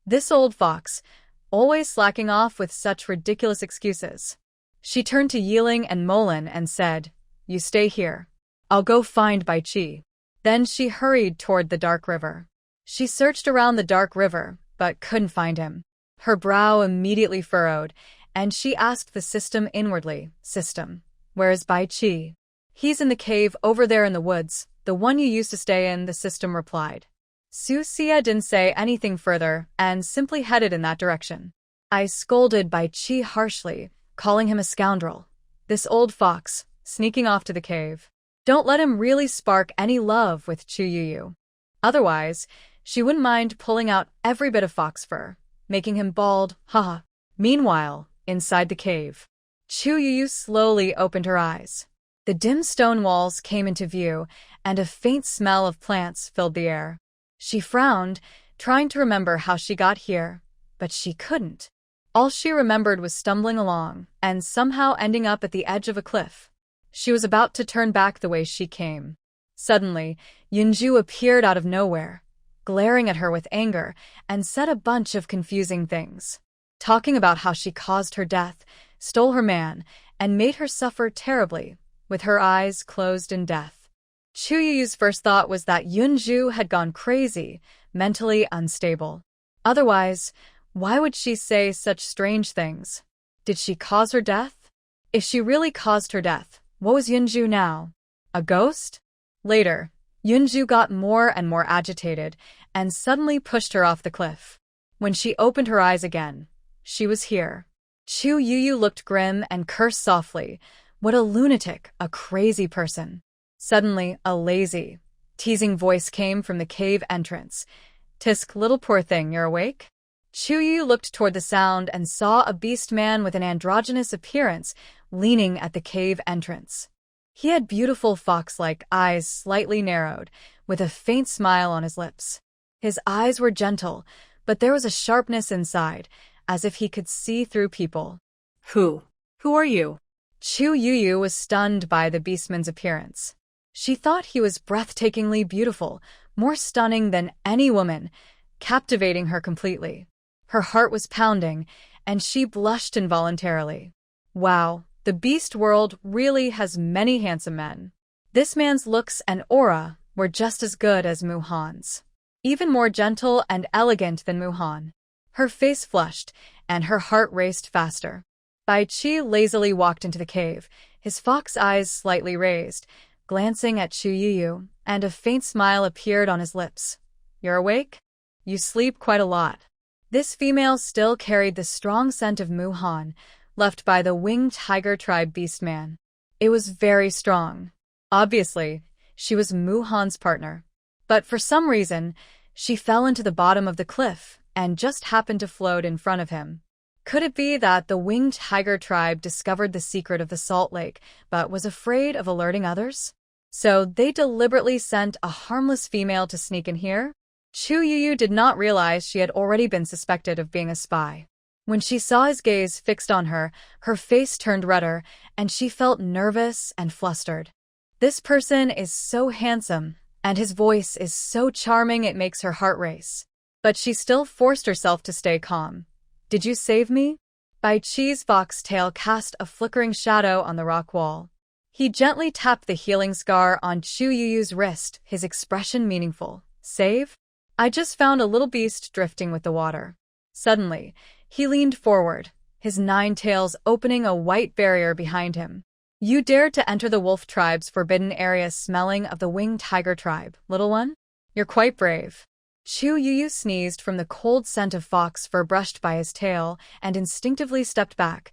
This old fox, always slacking off with such ridiculous excuses. She turned to Yeling and Molin and said, "You stay here. I'll go find Bai Qi." Then she hurried toward the dark river. She searched around the dark river, but couldn't find him. Her brow immediately furrowed, and she asked the system inwardly, "System, where is Bai Qi?" "He's in the cave over there in the woods, the one you used to stay in," the system replied. Susia didn't say anything further and simply headed in that direction. I scolded Bai Qi harshly, calling him a scoundrel. This old fox, sneaking off to the cave. Don't let him really spark any love with Chu Youyou. Otherwise, she wouldn't mind pulling out every bit of fox fur, making him bald, haha. Meanwhile, inside the cave, Chu Youyou slowly opened her eyes. The dim stone walls came into view, and a faint smell of plants filled the air. She frowned, trying to remember how she got here, but she couldn't. All she remembered was stumbling along and somehow ending up at the edge of a cliff. She was about to turn back the way she came. Suddenly, Yunju appeared out of nowhere, glaring at her with anger, and said a bunch of confusing things, talking about how she caused her death, stole her man, and made her suffer terribly, with her eyes closed in death. Chu Youyou's first thought was that Yunju had gone crazy, mentally unstable. Otherwise, why would she say such strange things? Did she cause her death? If she really caused her death, what was Yunju now? A ghost? Later, Yunju got more and more agitated and suddenly pushed her off the cliff. When she opened her eyes again, she was here. Chu Youyou looked grim and cursed softly. What a lunatic, a crazy person. Suddenly, a lazy, teasing voice came from the cave entrance. Tisk, little poor thing, you're awake? Chu Youyou looked toward the sound and saw a beast man with an androgynous appearance leaning at the cave entrance. He had beautiful fox-like eyes slightly narrowed, with a faint smile on his lips. His eyes were gentle, but there was a sharpness inside, as if he could see through people. Who are you? Chu Youyou was stunned by the beastman's appearance. She thought he was breathtakingly beautiful, more stunning than any woman, captivating her completely. Her heart was pounding, and she blushed involuntarily. Wow, the beast world really has many handsome men. This man's looks and aura were just as good as Muhan's. Even more gentle and elegant than Muhan. Her face flushed, and her heart raced faster. Bai Qi lazily walked into the cave, his fox eyes slightly raised, glancing at Chu Youyou, and a faint smile appeared on his lips. You're awake? You sleep quite a lot. This female still carried the strong scent of Muhan, left by the winged tiger tribe beastman. It was very strong. Obviously, she was Muhan's partner. But for some reason, she fell into the bottom of the cliff and just happened to float in front of him. Could it be that the winged tiger tribe discovered the secret of the salt lake, but was afraid of alerting others? So they deliberately sent a harmless female to sneak in here? Chu Youyou did not realize she had already been suspected of being a spy. When she saw his gaze fixed on her, her face turned redder, and she felt nervous and flustered. This person is so handsome, and his voice is so charming it makes her heart race. But she still forced herself to stay calm. Did you save me? Bai Qi's fox tail cast a flickering shadow on the rock wall. He gently tapped the healing scar on Chu Youyou's wrist, his expression meaningful. Save? I just found a little beast drifting with the water. Suddenly, he leaned forward, his 9 tails opening a white barrier behind him. You dared to enter the wolf tribe's forbidden area smelling of the winged tiger tribe, little one? You're quite brave. Chu Youyou sneezed from the cold scent of fox fur brushed by his tail and instinctively stepped back.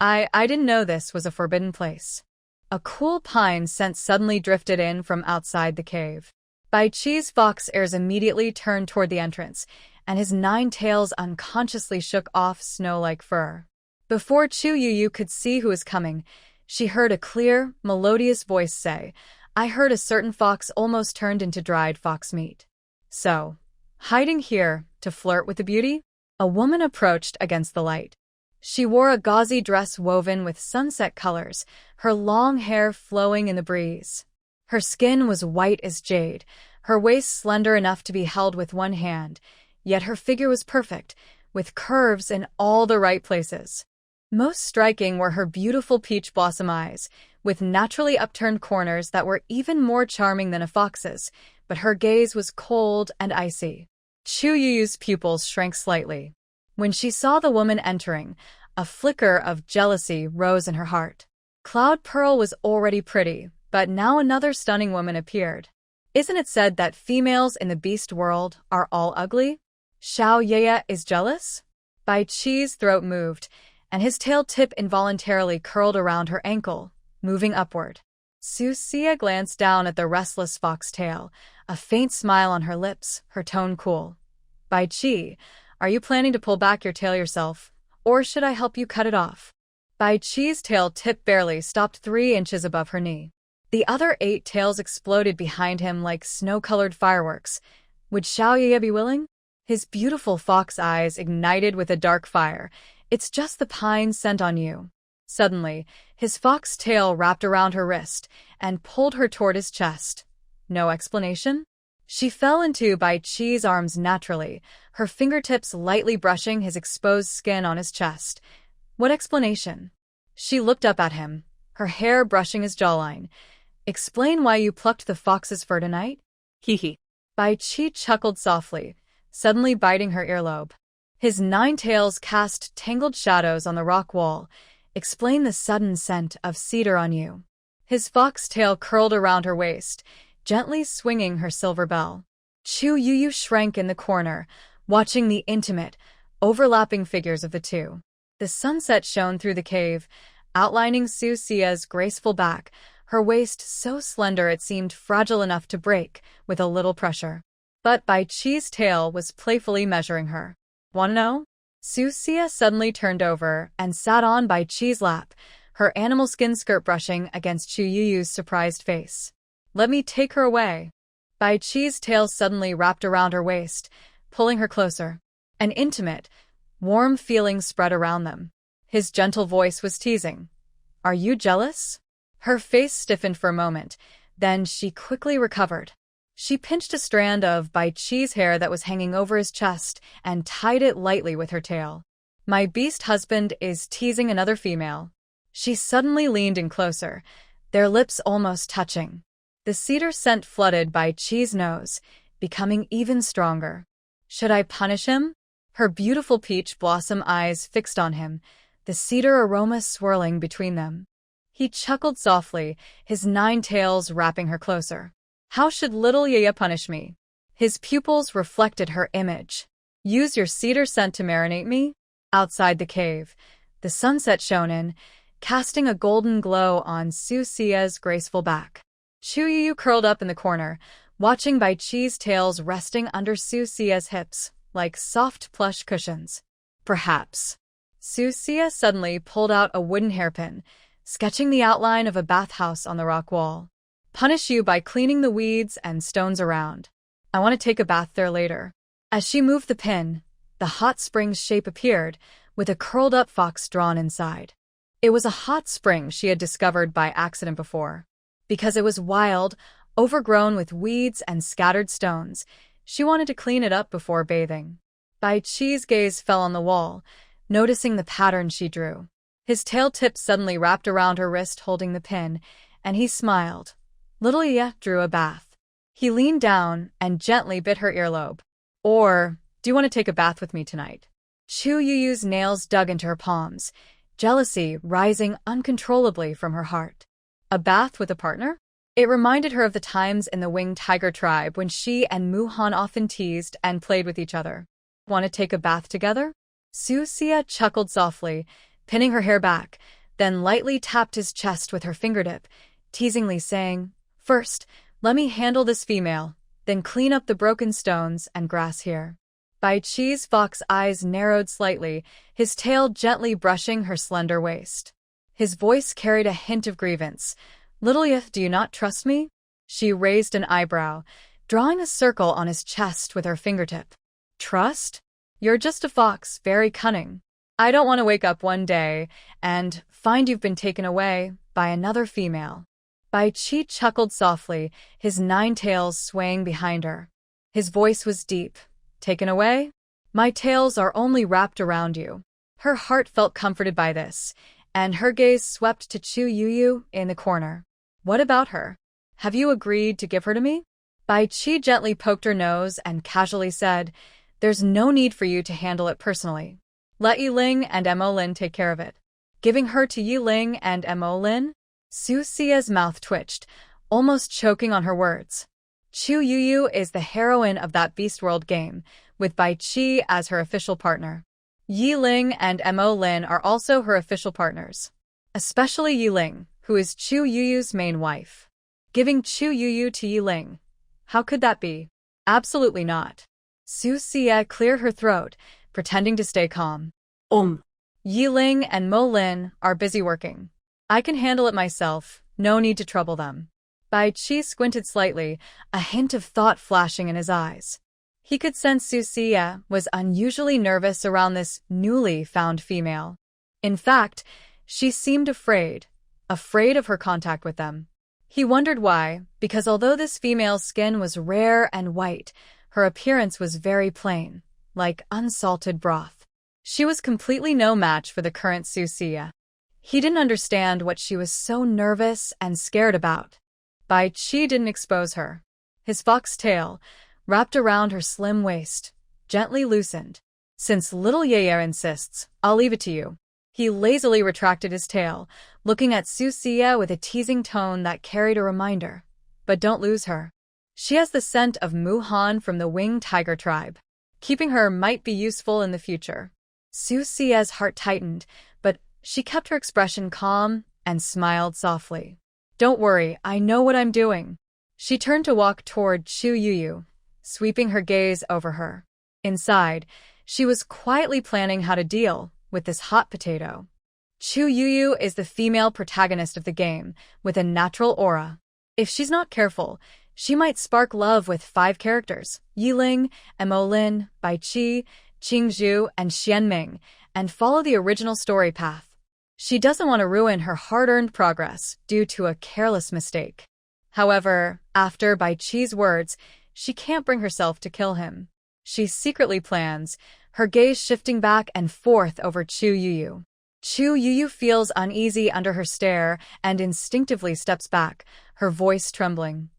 I didn't know this was a forbidden place. A cool pine scent suddenly drifted in from outside the cave. Bai Qi's fox ears immediately turned toward the entrance, and his 9 tails unconsciously shook off snow-like fur. Before Chu Youyou could see who was coming, she heard a clear, melodious voice say, I heard a certain fox almost turned into dried fox meat. So, hiding here to flirt with the beauty? A woman approached against the light. She wore a gauzy dress woven with sunset colors, her long hair flowing in the breeze. Her skin was white as jade, her waist slender enough to be held with one hand, yet her figure was perfect, with curves in all the right places. Most striking were her beautiful peach blossom eyes, with naturally upturned corners that were even more charming than a fox's, but her gaze was cold and icy. Chu Youyou's pupils shrank slightly. When she saw the woman entering, a flicker of jealousy rose in her heart. Cloud Pearl was already pretty, but now another stunning woman appeared. Isn't it said that females in the beast world are all ugly? Xiao Yeye is jealous? Bai Qi's throat moved, and his tail tip involuntarily curled around her ankle, moving upward. Susia glanced down at the restless fox tail, a faint smile on her lips, her tone cool. Bai Qi, are you planning to pull back your tail yourself, or should I help you cut it off? Bai Qi's tail tip barely stopped 3 inches above her knee. The other 8 tails exploded behind him like snow-colored fireworks. Would Xiao Yeye be willing? His beautiful fox eyes ignited with a dark fire. It's just the pine scent on you. Suddenly, his fox tail wrapped around her wrist and pulled her toward his chest. No explanation? She fell into Bai Qi's arms naturally, her fingertips lightly brushing his exposed skin on his chest. What explanation? She looked up at him, her hair brushing his jawline. Explain why you plucked the fox's fur tonight? Hee hee. Bai Qi chuckled softly, suddenly biting her earlobe. His 9 tails cast tangled shadows on the rock wall. Explain the sudden scent of cedar on you. His fox tail curled around her waist, gently swinging her silver bell. Chu Youyou shrank in the corner, watching the intimate, overlapping figures of the two. The sunset shone through the cave, outlining Susia's graceful back, her waist so slender it seemed fragile enough to break with a little pressure. But Bai Qi's tail was playfully measuring her. Wanna know? Susia suddenly turned over and sat on Bai Qi's lap, her animal skin skirt brushing against Chu Youyou's surprised face. Let me take her away. Bai Qi's tail suddenly wrapped around her waist, pulling her closer. An intimate, warm feeling spread around them. His gentle voice was teasing. Are you jealous? Her face stiffened for a moment, then she quickly recovered. She pinched a strand of Bai Qi's hair that was hanging over his chest and tied it lightly with her tail. My beast husband is teasing another female. She suddenly leaned in closer, their lips almost touching. The cedar scent flooded Bai Qi's nose, becoming even stronger. Should I punish him? Her beautiful peach blossom eyes fixed on him, the cedar aroma swirling between them. He chuckled softly, his 9 tails wrapping her closer. How should little Yeye punish me? His pupils reflected her image. Use your cedar scent to marinate me? Outside the cave, the sunset shone in, casting a golden glow on Susia's graceful back. Chu Youyou curled up in the corner, watching Bai Qi's tails resting under Susia's hips, like soft plush cushions. Perhaps. Susia suddenly pulled out a wooden hairpin, sketching the outline of a bathhouse on the rock wall. Punish you by cleaning the weeds and stones around. I want to take a bath there later. As she moved the pin, the hot spring's shape appeared, with a curled-up fox drawn inside. It was a hot spring she had discovered by accident before. Because it was wild, overgrown with weeds and scattered stones, she wanted to clean it up before bathing. Bai Qi's gaze fell on the wall, noticing the pattern she drew. His tail tip suddenly wrapped around her wrist holding the pin, and he smiled. Little Yeye drew a bath. He leaned down and gently bit her earlobe. Or, do you want to take a bath with me tonight? Chu Youyou's nails dug into her palms, jealousy rising uncontrollably from her heart. A bath with a partner? It reminded her of the times in the winged tiger tribe when she and Muhan often teased and played with each other. Want to take a bath together? Susia chuckled softly, pinning her hair back, then lightly tapped his chest with her fingertip, teasingly saying, First, let me handle this female, then clean up the broken stones and grass here. Bai Qi's fox eyes narrowed slightly, his tail gently brushing her slender waist. His voice carried a hint of grievance. Little Yeye, do you not trust me? She raised an eyebrow, drawing a circle on his chest with her fingertip. Trust? You're just a fox, very cunning. I don't want to wake up one day and find you've been taken away by another female. Bai Qi chuckled softly, his 9 tails swaying behind her. His voice was deep. Taken away? My tails are only wrapped around you. Her heart felt comforted by this, and her gaze swept to Chu Youyou in the corner. What about her? Have you agreed to give her to me? Bai Qi gently poked her nose and casually said, There's no need for you to handle it personally. Let Yeling and Mo Lin take care of it. Giving her to Yeling and Mo Lin? Susia's mouth twitched, almost choking on her words. Chu Youyou is the heroine of that Beast World game, with Bai Qi as her official partner. Yeling and Mo Lin are also her official partners. Especially Yeling, who is Chu Youyou's main wife. Giving Chu Youyou to Yeling. How could that be? Absolutely not. Susia cleared her throat, pretending to stay calm. Yeling and Mo Lin are busy working. I can handle it myself, no need to trouble them. Bai Qi squinted slightly, a hint of thought flashing in his eyes. He could sense Susia was unusually nervous around this newly found female. In fact, she seemed afraid of her contact with them. He wondered why, because although this female's skin was rare and white, her appearance was very plain, like unsalted broth. She was completely no match for the current Susia. He didn't understand what she was so nervous and scared about. Bai Qi didn't expose her. His fox tail, wrapped around her slim waist, gently loosened. Since little Yeyer insists, I'll leave it to you. He lazily retracted his tail, looking at Susia with a teasing tone that carried a reminder. But don't lose her. She has the scent of Muhan from the winged tiger tribe. Keeping her might be useful in the future. Susia's heart tightened, but she kept her expression calm and smiled softly. Don't worry, I know what I'm doing. She turned to walk toward Chu Youyou, sweeping her gaze over her. Inside, she was quietly planning how to deal with this hot potato. Chu Youyou is the female protagonist of the game, with a natural aura. If she's not careful, she might spark love with 5 characters, Yeling, Mo Lin, Bai Qi, Qing Zhu, and Shienming, and follow the original story path. She doesn't want to ruin her hard-earned progress due to a careless mistake. However, after Bai Qi's words, she can't bring herself to kill him. She secretly plans, her gaze shifting back and forth over Chu Youyou. Chu Youyou feels uneasy under her stare and instinctively steps back, her voice trembling.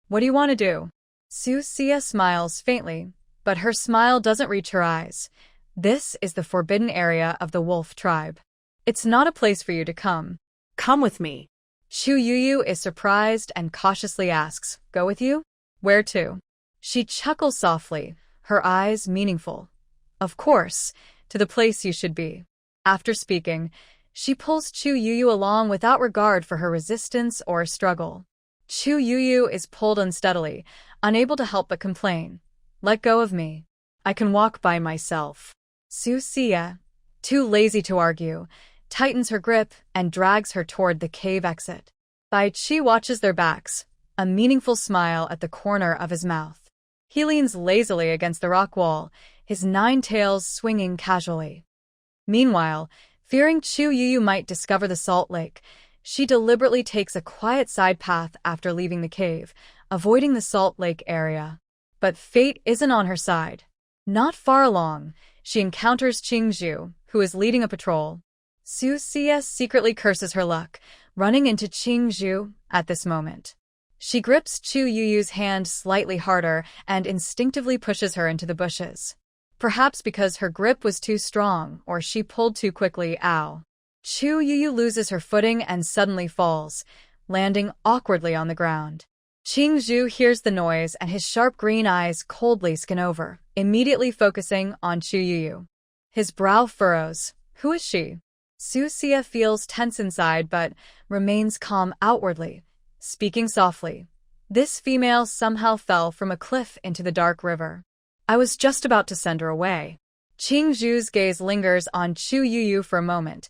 What do you want to do? Susia smiles faintly, but her smile doesn't reach her eyes. This is the forbidden area of the wolf tribe. It's not a place for you to come. Come with me. Chu Youyou is surprised and cautiously asks, Go with you? Where to? She chuckles softly, her eyes meaningful. Of course, to the place you should be. After speaking, she pulls Chu Youyou along without regard for her resistance or struggle. Chu Youyou is pulled unsteadily, unable to help but complain. Let go of me. I can walk by myself. Susia, too lazy to argue, tightens her grip and drags her toward the cave exit. Bai Qi watches their backs, a meaningful smile at the corner of his mouth. He leans lazily against the rock wall, his 9 tails swinging casually. Meanwhile, fearing Chu Youyou might discover the salt lake, she deliberately takes a quiet side path after leaving the cave, avoiding the salt lake area. But fate isn't on her side. Not far along, she encounters Qing Zhu, who is leading a patrol. Susia secretly curses her luck, running into Qing Zhu at this moment. She grips Chu Youyou's hand slightly harder and instinctively pushes her into the bushes. Perhaps because her grip was too strong or she pulled too quickly. Chu Youyou loses her footing and suddenly falls, landing awkwardly on the ground. Qing Zhu hears the noise and his sharp green eyes coldly scan over, immediately focusing on Chu Youyou. His brow furrows. Who is she? Susia feels tense inside but remains calm outwardly, speaking softly. This female somehow fell from a cliff into the dark river. I was just about to send her away. Qing Zhu's gaze lingers on Chu Youyou for a moment,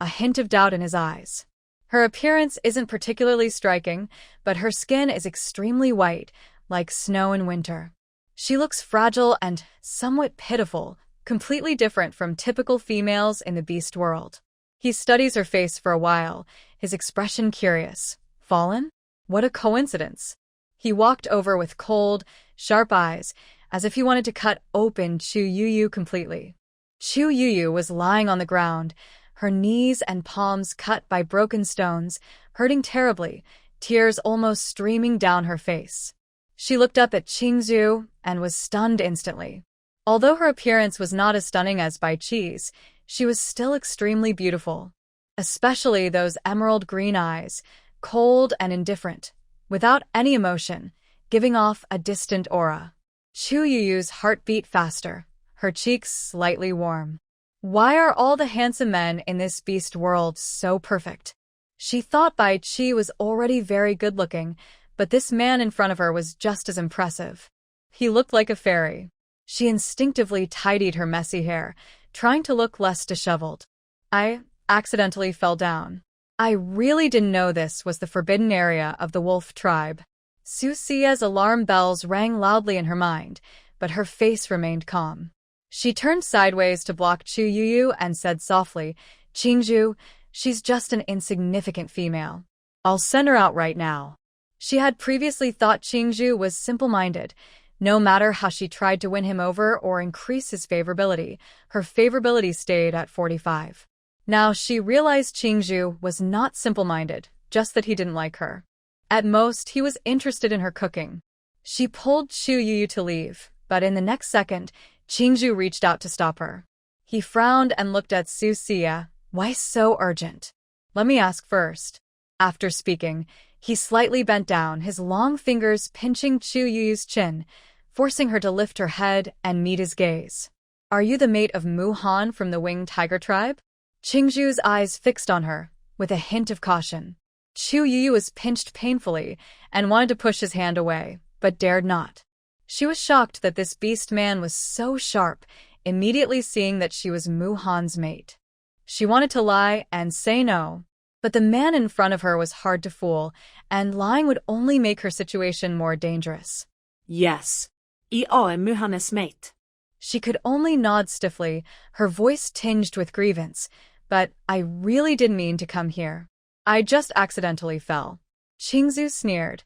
a hint of doubt in his eyes. Her appearance isn't particularly striking, but her skin is extremely white, like snow in winter. She looks fragile and somewhat pitiful, completely different from typical females in the beast world. He studies her face for a while, his expression curious. Fallen? What a coincidence. He walked over with cold, sharp eyes, as if he wanted to cut open Chu Youyou completely. Chu Youyou was lying on the ground, her knees and palms cut by broken stones, hurting terribly, tears almost streaming down her face. She looked up at Qing Zhu and was stunned instantly. Although her appearance was not as stunning as Bai Qi's, she was still extremely beautiful. Especially those emerald green eyes, cold and indifferent, without any emotion, giving off a distant aura. Chu Youyou's heart beat faster, her cheeks slightly warm. Why are all the handsome men in this beast world so perfect? She thought Bai Qi was already very good-looking, but this man in front of her was just as impressive. He looked like a fairy. She instinctively tidied her messy hair, trying to look less disheveled. I accidentally fell down. I really didn't know this was the forbidden area of the wolf tribe. Susia's alarm bells rang loudly in her mind, but her face remained calm. She turned sideways to block Chu Youyou and said softly, "Qing Zhu, she's just an insignificant female. I'll send her out right now." She had previously thought Qing Zhu was simple-minded. No matter how she tried to win him over or increase his favorability, her favorability stayed at 45. Now she realized Qing Zhu was not simple-minded, just that he didn't like her. At most, he was interested in her cooking. She pulled Chu Youyou to leave, but in the next second, Qing Zhu reached out to stop her. He frowned and looked at Susia. "Why so urgent? Let me ask first." After speaking, he slightly bent down, his long fingers pinching Chu Youyou's chin, forcing her to lift her head and meet his gaze. "Are you the mate of Muhan from the winged tiger tribe?" Qing Zhu's eyes fixed on her, with a hint of caution. Chu Youyou was pinched painfully and wanted to push his hand away, but dared not. She was shocked that this beast man was so sharp, immediately seeing that she was Muhan's mate. She wanted to lie and say no, but the man in front of her was hard to fool, and lying would only make her situation more dangerous. Yes. I am Muhan's mate. She could only nod stiffly, her voice tinged with grievance. "But I really didn't mean to come here. I just accidentally fell." Qing Zhu sneered,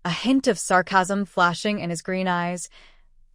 a hint of sarcasm flashing in his green eyes.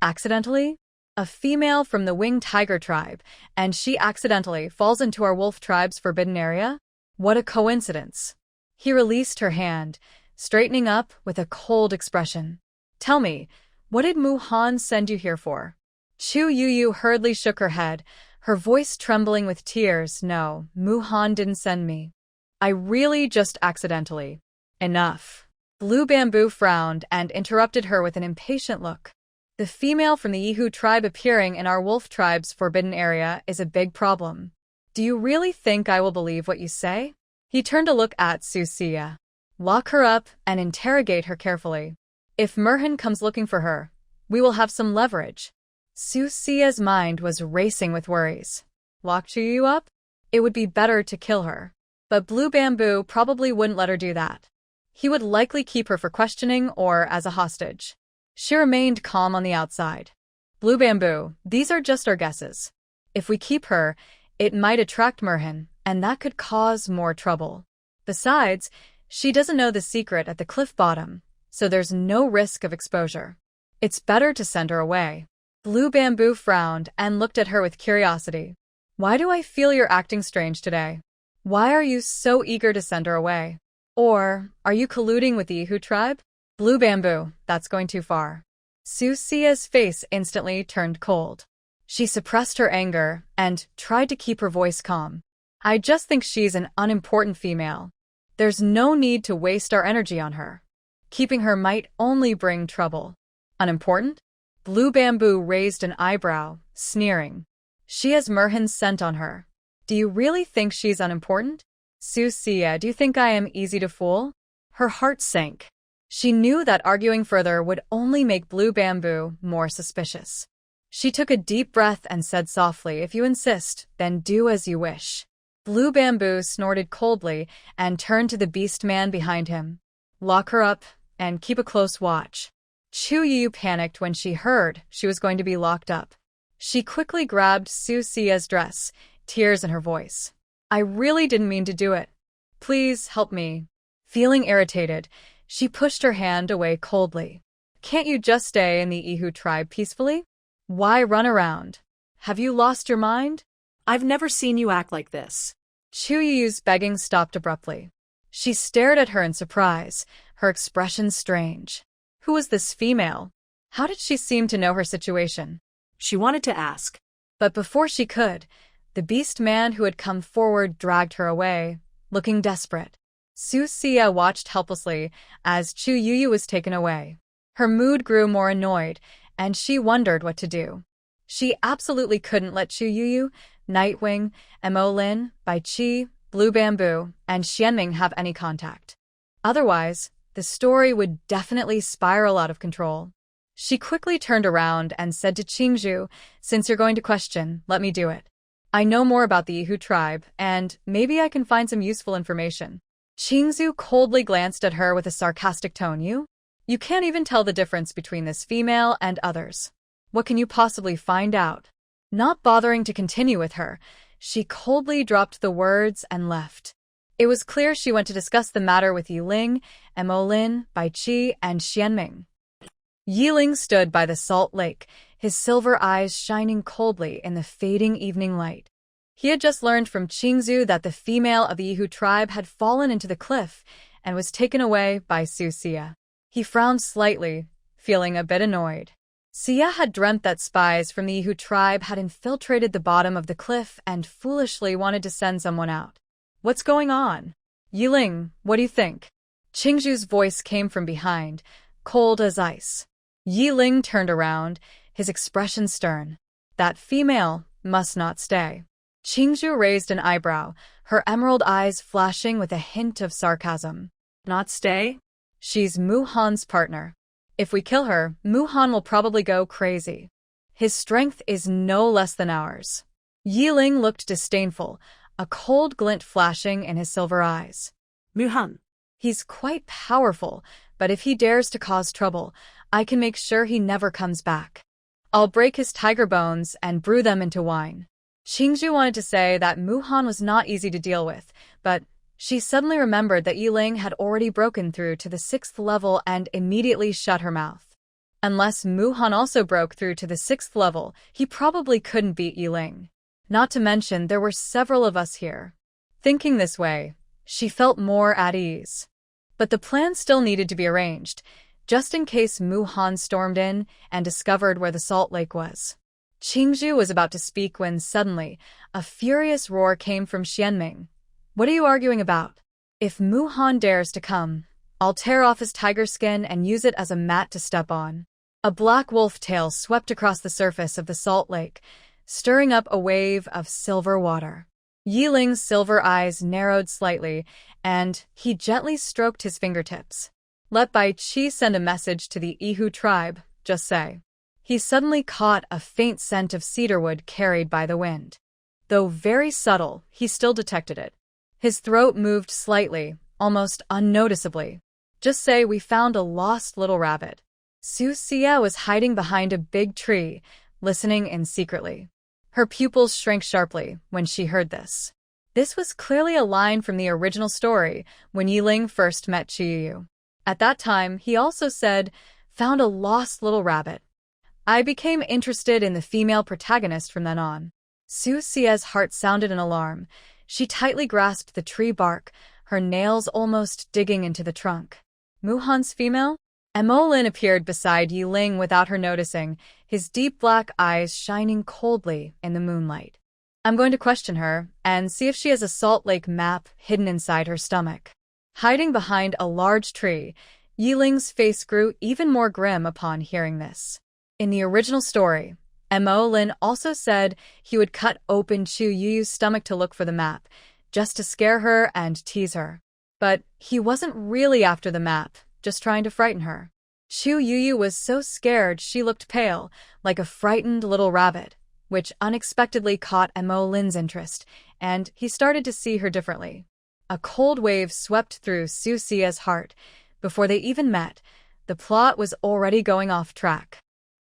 "Accidentally? A female from the winged tiger tribe, and she accidentally falls into our wolf tribe's forbidden area? What a coincidence." He released her hand, straightening up with a cold expression. "Tell me, what did Muhan send you here for?" Chu Youyou hurriedly shook her head, her voice trembling with tears. "No, Muhan didn't send me. I really just accidentally." "Enough." Blue Bamboo frowned and interrupted her with an impatient look. "The female from the Yehu tribe appearing in our wolf tribe's forbidden area is a big problem. Do you really think I will believe what you say?" He turned to look at Susia. "Lock her up and interrogate her carefully. If Muhan comes looking for her, we will have some leverage." Susia's mind was racing with worries. Lock Chu Youyou up? It would be better to kill her. But Blue Bamboo probably wouldn't let her do that. He would likely keep her for questioning or as a hostage. She remained calm on the outside. "Blue Bamboo, these are just our guesses. If we keep her, it might attract Muhan, and that could cause more trouble. Besides, she doesn't know the secret at the cliff bottom, so there's no risk of exposure. It's better to send her away." Blue Bamboo frowned and looked at her with curiosity. "Why do I feel you're acting strange today? Why are you so eager to send her away? Or are you colluding with the Yehu tribe?" "Blue Bamboo, that's going too far." Susia's face instantly turned cold. She suppressed her anger and tried to keep her voice calm. "I just think she's an unimportant female. There's no need to waste our energy on her. Keeping her might only bring trouble." "Unimportant?" Blue Bamboo raised an eyebrow, sneering. "She has Muhan's scent on her. Do you really think she's unimportant?" "Susia, do you think I am easy to fool?" Her heart sank. She knew that arguing further would only make Blue Bamboo more suspicious. She took a deep breath and said softly, "If you insist, then do as you wish." Blue Bamboo snorted coldly and turned to the beast man behind him. "Lock her up and keep a close watch." Chu Youyou panicked when she heard she was going to be locked up. She quickly grabbed Susia's dress, tears in her voice. "I really didn't mean to do it. Please help me." Feeling irritated, she pushed her hand away coldly. "Can't you just stay in the Yehu tribe peacefully? Why run around? Have you lost your mind?" "I've never seen you act like this." Chu Youyou's begging stopped abruptly. She stared at her in surprise, her expression strange. Who was this female? How did she seem to know her situation? She wanted to ask. But before she could, the beast man who had come forward dragged her away, looking desperate. Susia watched helplessly as Chu Youyou was taken away. Her mood grew more annoyed, and she wondered what to do. She absolutely couldn't let Chu Youyou, Nightwing, Mo Bai Qi, Blue Bamboo, and Shienming have any contact. Otherwise, the story would definitely spiral out of control. She quickly turned around and said to Qing Zhu, "Since you're going to question, let me do it. I know more about the Yehu tribe, and maybe I can find some useful information." Qing Zhu coldly glanced at her with a sarcastic tone. You can't even tell the difference between this female and others. What can you possibly find out?" Not bothering to continue with her, she coldly dropped the words and left. It was clear she went to discuss the matter with Yeling, Mo Bai Qi, and Shienming. Yeling stood by the salt lake, his silver eyes shining coldly in the fading evening light. He had just learned from Qing Zhu that the female of the Yehu tribe had fallen into the cliff and was taken away by Susia. He frowned slightly, feeling a bit annoyed. Sia had dreamt that spies from the Yehu tribe had infiltrated the bottom of the cliff and foolishly wanted to send someone out. "What's going on? Yeling, what do you think?" Qing Zhu's voice came from behind, cold as ice. Yeling turned around, his expression stern. "That female must not stay." Qing Zhu raised an eyebrow, her emerald eyes flashing with a hint of sarcasm. "Not stay? She's Muhan's partner. If we kill her, Muhan will probably go crazy. His strength is no less than ours." Yeling looked disdainful, a cold glint flashing in his silver eyes. Muhan. "He's quite powerful, but if he dares to cause trouble, I can make sure he never comes back. I'll break his tiger bones and brew them into wine." Qing Zhu wanted to say that Muhan was not easy to deal with, but she suddenly remembered that Yeling had already broken through to the 6th level and immediately shut her mouth. Unless Muhan also broke through to the 6th level, he probably couldn't beat Yeling. Not to mention there were several of us here. Thinking this way, she felt more at ease. But the plan still needed to be arranged, just in case Muhan stormed in and discovered where the salt lake was. Qing Zhu was about to speak when suddenly a furious roar came from Shienming. "What are you arguing about? If Muhan dares to come, I'll tear off his tiger skin and use it as a mat to step on." A black wolf tail swept across the surface of the salt lake, stirring up a wave of silver water. Yeling's silver eyes narrowed slightly, and he gently stroked his fingertips. "Let Bai Qi send a message to the Yehu tribe, just say." He suddenly caught a faint scent of cedarwood carried by the wind. Though very subtle, he still detected it. His throat moved slightly, almost unnoticeably. "Just say we found a lost little rabbit." Susia was hiding behind a big tree, listening in secretly. Her pupils shrank sharply when she heard this. This was clearly a line from the original story when Yeling first met Chu Youyou. At that time, he also said, "Found a lost little rabbit." I became interested in the female protagonist from then on. Susia's heart sounded an alarm. She tightly grasped the tree bark, her nails almost digging into the trunk. Muhan's female? Emolin appeared beside Yeling without her noticing, his deep black eyes shining coldly in the moonlight. "I'm going to question her and see if she has a Salt Lake map hidden inside her stomach." Hiding behind a large tree, Yeling's face grew even more grim upon hearing this. In the original story, Emolin also said he would cut open Chu Youyou's stomach to look for the map, just to scare her and tease her. But he wasn't really after the map, just trying to frighten her. Chu Youyou was so scared she looked pale, like a frightened little rabbit, which unexpectedly caught Emolin's interest, and he started to see her differently. A cold wave swept through Susia's heart. Before they even met, the plot was already going off track.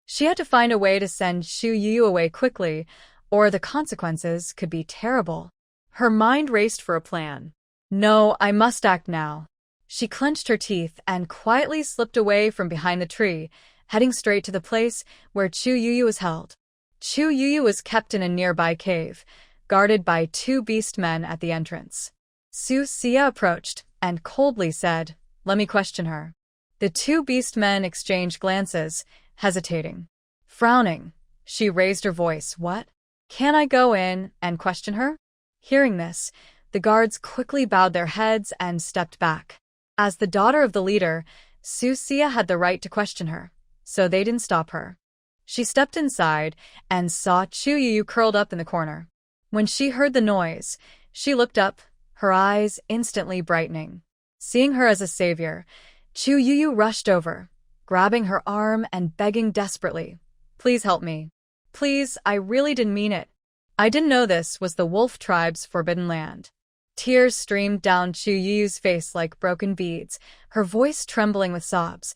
She had to find a way to send Chu Youyou away quickly, or the consequences could be terrible. Her mind raced for a plan. "No, I must act now." She clenched her teeth and quietly slipped away from behind the tree, heading straight to the place where Chu Youyou was held. Chu Youyou was kept in a nearby cave, guarded by 2 beastmen at the entrance. Susia approached and coldly said, "Let me question her." The 2 beastmen exchanged glances, hesitating. Frowning, she raised her voice. "What? Can I go in and question her?" Hearing this, the guards quickly bowed their heads and stepped back. As the daughter of the leader, Susia had the right to question her, so they didn't stop her. She stepped inside and saw Chu Youyou curled up in the corner. When she heard the noise, she looked up, her eyes instantly brightening. Seeing her as a savior, Chu Youyou rushed over, grabbing her arm and begging desperately, "Please help me. Please, I really didn't mean it. I didn't know this was the wolf tribe's forbidden land." Tears streamed down Chu Youyou's face like broken beads, her voice trembling with sobs.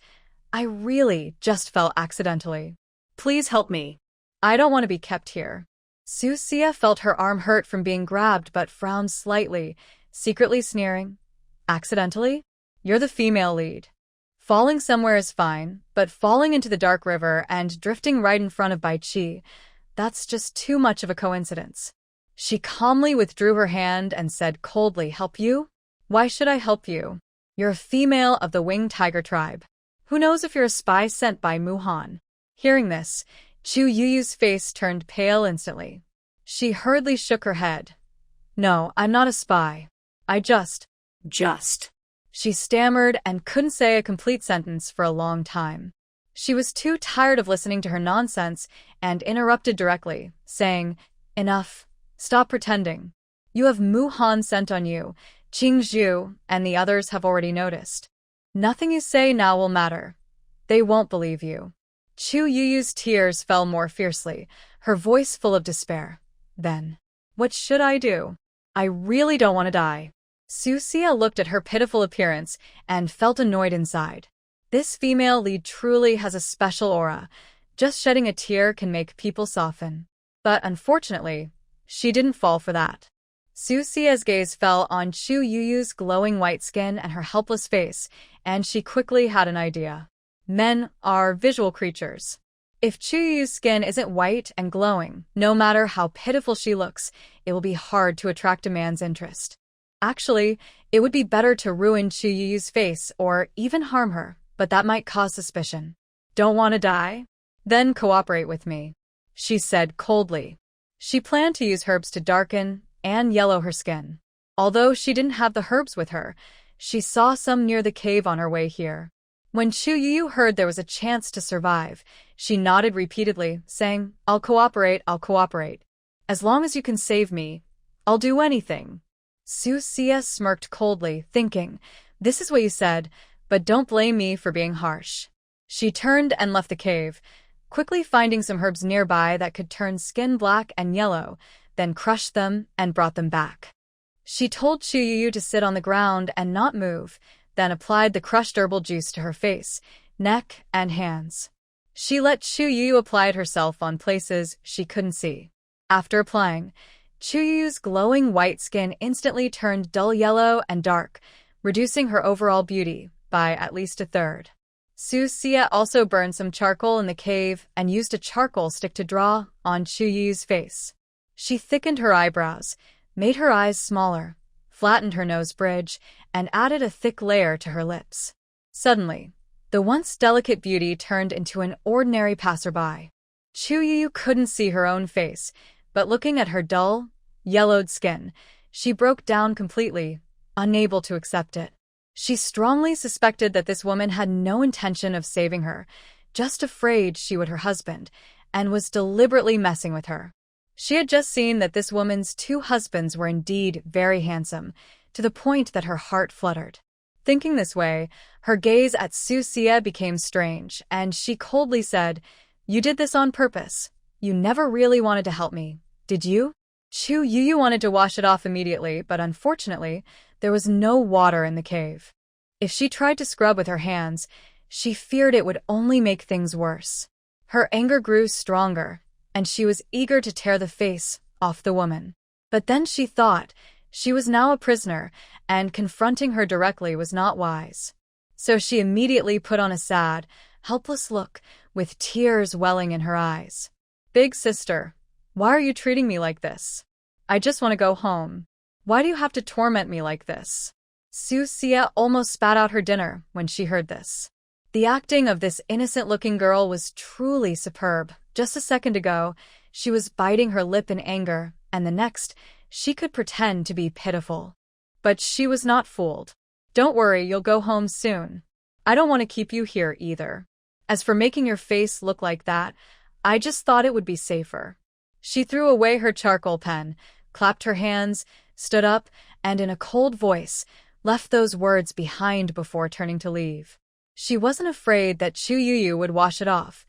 "I really just fell accidentally. Please help me. I don't want to be kept here." Susia felt her arm hurt from being grabbed but frowned slightly, secretly sneering. "Accidentally? You're the female lead. Falling somewhere is fine, but falling into the dark river and drifting right in front of Bai Qi, that's just too much of a coincidence." She calmly withdrew her hand and said coldly, "Help you? Why should I help you? You're a female of the winged tiger tribe. Who knows if you're a spy sent by Muhan?" Hearing this, Chu Youyou's face turned pale instantly. She hurriedly shook her head. "No, I'm not a spy. I just. She stammered and couldn't say a complete sentence for a long time. She was too tired of listening to her nonsense and interrupted directly, saying, "Enough. Stop pretending. You have Muhan sent on you. Qing Zhu and the others have already noticed. Nothing you say now will matter. They won't believe you." Chu Youyou's tears fell more fiercely, her voice full of despair. "Then, what should I do? I really don't want to die." Susia looked at her pitiful appearance and felt annoyed inside. This female lead truly has a special aura. Just shedding a tear can make people soften. But unfortunately, she didn't fall for that. Susia's gaze fell on Chu Youyou's glowing white skin and her helpless face, and she quickly had an idea. Men are visual creatures. If Chu Youyou's skin isn't white and glowing, no matter how pitiful she looks, it will be hard to attract a man's interest. Actually, it would be better to ruin Chu Youyou's face or even harm her, but that might cause suspicion. "Don't want to die? Then cooperate with me," she said coldly. She planned to use herbs to darken and yellow her skin. Although she didn't have the herbs with her, she saw some near the cave on her way here. When Chu Youyou heard there was a chance to survive, she nodded repeatedly, saying, I'll cooperate. As long as you can save me, I'll do anything." Susia smirked coldly, thinking, "This is what you said, but don't blame me for being harsh." She turned and left the cave, quickly finding some herbs nearby that could turn skin black and yellow, then crushed them and brought them back. She told Chu Youyou to sit on the ground and not move, then applied the crushed herbal juice to her face, neck, and hands. She let Chu Youyou apply it herself on places she couldn't see. After applying, Chu Youyou's glowing white skin instantly turned dull yellow and dark, reducing her overall beauty by at least a third. Susia also burned some charcoal in the cave and used a charcoal stick to draw on Chu Youyou's face. She thickened her eyebrows, made her eyes smaller, flattened her nose bridge, and added a thick layer to her lips. Suddenly, the once delicate beauty turned into an ordinary passerby. Chu Youyou couldn't see her own face, but looking at her dull, yellowed skin, she broke down completely, unable to accept it. She strongly suspected that this woman had no intention of saving her, just afraid she would hurt her husband, and was deliberately messing with her. She had just seen that this woman's two husbands were indeed very handsome, to the point that her heart fluttered. Thinking this way, her gaze at Susia became strange, and she coldly said, "You did this on purpose. You never really wanted to help me, did you?" Chu Youyou wanted to wash it off immediately, but unfortunately, there was no water in the cave. If she tried to scrub with her hands, she feared it would only make things worse. Her anger grew stronger, and she was eager to tear the face off the woman. But then she thought she was now a prisoner, and confronting her directly was not wise. So she immediately put on a sad, helpless look, with tears welling in her eyes. "Big sister, why are you treating me like this? I just want to go home. Why do you have to torment me like this?" Susia almost spat out her dinner when she heard this. The acting of this innocent-looking girl was truly superb. Just a second ago, she was biting her lip in anger, and the next, she could pretend to be pitiful. But she was not fooled. "Don't worry, you'll go home soon. I don't want to keep you here either. As for making your face look like that, I just thought it would be safer. She threw away her charcoal pen, clapped her hands, stood up, and in a cold voice, left those words behind before turning to leave. She wasn't afraid that Chu Youyou would wash it off.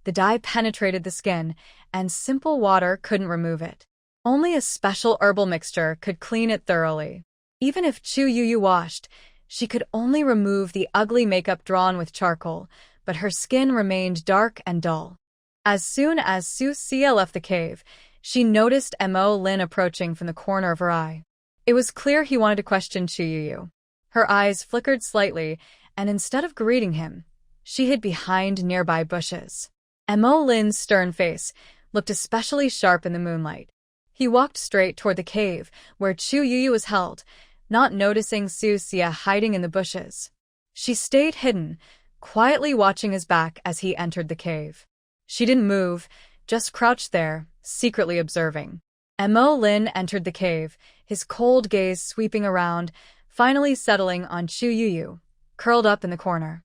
The dye penetrated the skin, and simple water couldn't remove it. Only a special herbal mixture could clean it thoroughly. Even if Chu Youyou washed, she could only remove the ugly makeup drawn with charcoal, but her skin remained dark and dull. As soon as Susia left the cave, she noticed Mo Lin approaching from the corner of her eye. It was clear he wanted to question Chu Youyou. Her eyes flickered slightly, and instead of greeting him, she hid behind nearby bushes. Mo Lin's stern face looked especially sharp in the moonlight. He walked straight toward the cave where Chu Youyou was held, not noticing Susia hiding in the bushes. She stayed hidden, quietly watching his back as he entered the cave. She didn't move, just crouched there, secretly observing. Mo Lin entered the cave, his cold gaze sweeping around, finally settling on Chu Youyou, curled up in the corner.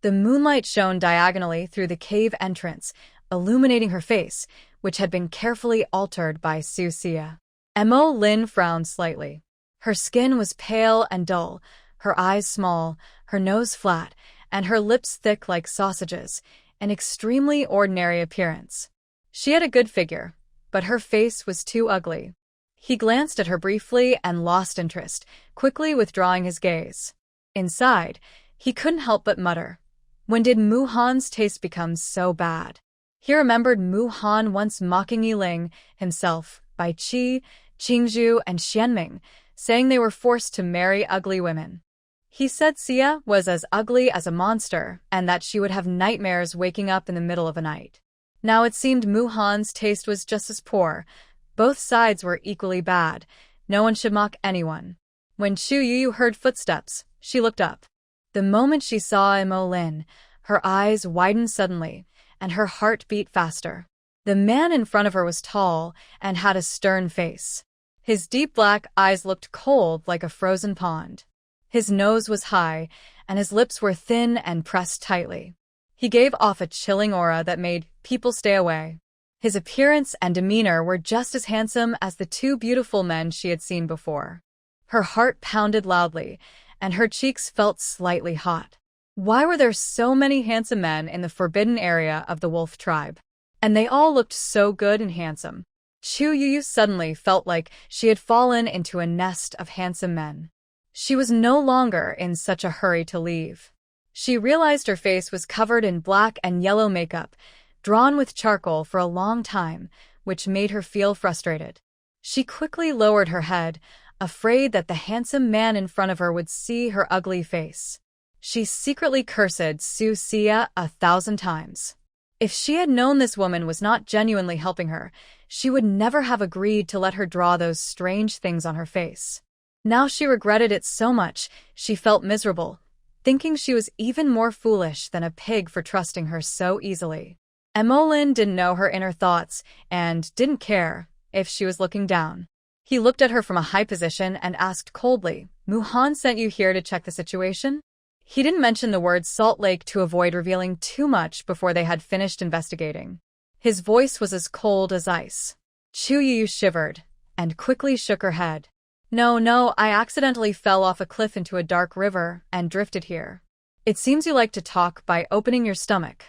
The moonlight shone diagonally through the cave entrance, illuminating her face, which had been carefully altered by Susia. Mo Lin frowned slightly. Her skin was pale and dull, her eyes small, her nose flat, and her lips thick like sausages, an extremely ordinary appearance. She had a good figure, but her face was too ugly. He glanced at her briefly and lost interest, quickly withdrawing his gaze. Inside, he couldn't help but mutter, when did Muhan's taste become so bad? He remembered Muhan once mocking Yeling, himself, Bai Qi, Qing Zhu, and Shienming, saying they were forced to marry ugly women. He said Sia was as ugly as a monster and that she would have nightmares waking up in the middle of a night. Now it seemed Muhan's taste was just as poor. Both sides were equally bad. No one should mock anyone. When Chu Youyou heard footsteps, she looked up. The moment she saw Mo Lin, her eyes widened suddenly, and her heart beat faster. The man in front of her was tall and had a stern face. His deep black eyes looked cold like a frozen pond. His nose was high, and his lips were thin and pressed tightly. He gave off a chilling aura that made people stay away. His appearance and demeanor were just as handsome as the two beautiful men she had seen before. Her heart pounded loudly, and her cheeks felt slightly hot. Why were there so many handsome men in the forbidden area of the wolf tribe? And they all looked so good and handsome. Chu Youyou suddenly felt like she had fallen into a nest of handsome men. She was no longer in such a hurry to leave. She realized her face was covered in black and yellow makeup, drawn with charcoal for a long time, which made her feel frustrated. She quickly lowered her head, afraid that the handsome man in front of her would see her ugly face. She secretly cursed Susia 1,000 times. If she had known this woman was not genuinely helping her, she would never have agreed to let her draw those strange things on her face. Now she regretted it so much, she felt miserable, thinking she was even more foolish than a pig for trusting her so easily. Mo Lin didn't know her inner thoughts and didn't care if she was looking down. He looked at her from a high position and asked coldly, "Muhan sent you here to check the situation?" He didn't mention the word Salt Lake to avoid revealing too much before they had finished investigating. His voice was as cold as ice. Chu Youyou shivered and quickly shook her head. No, I accidentally fell off a cliff into a dark river and drifted here. It seems you like to talk by opening your stomach.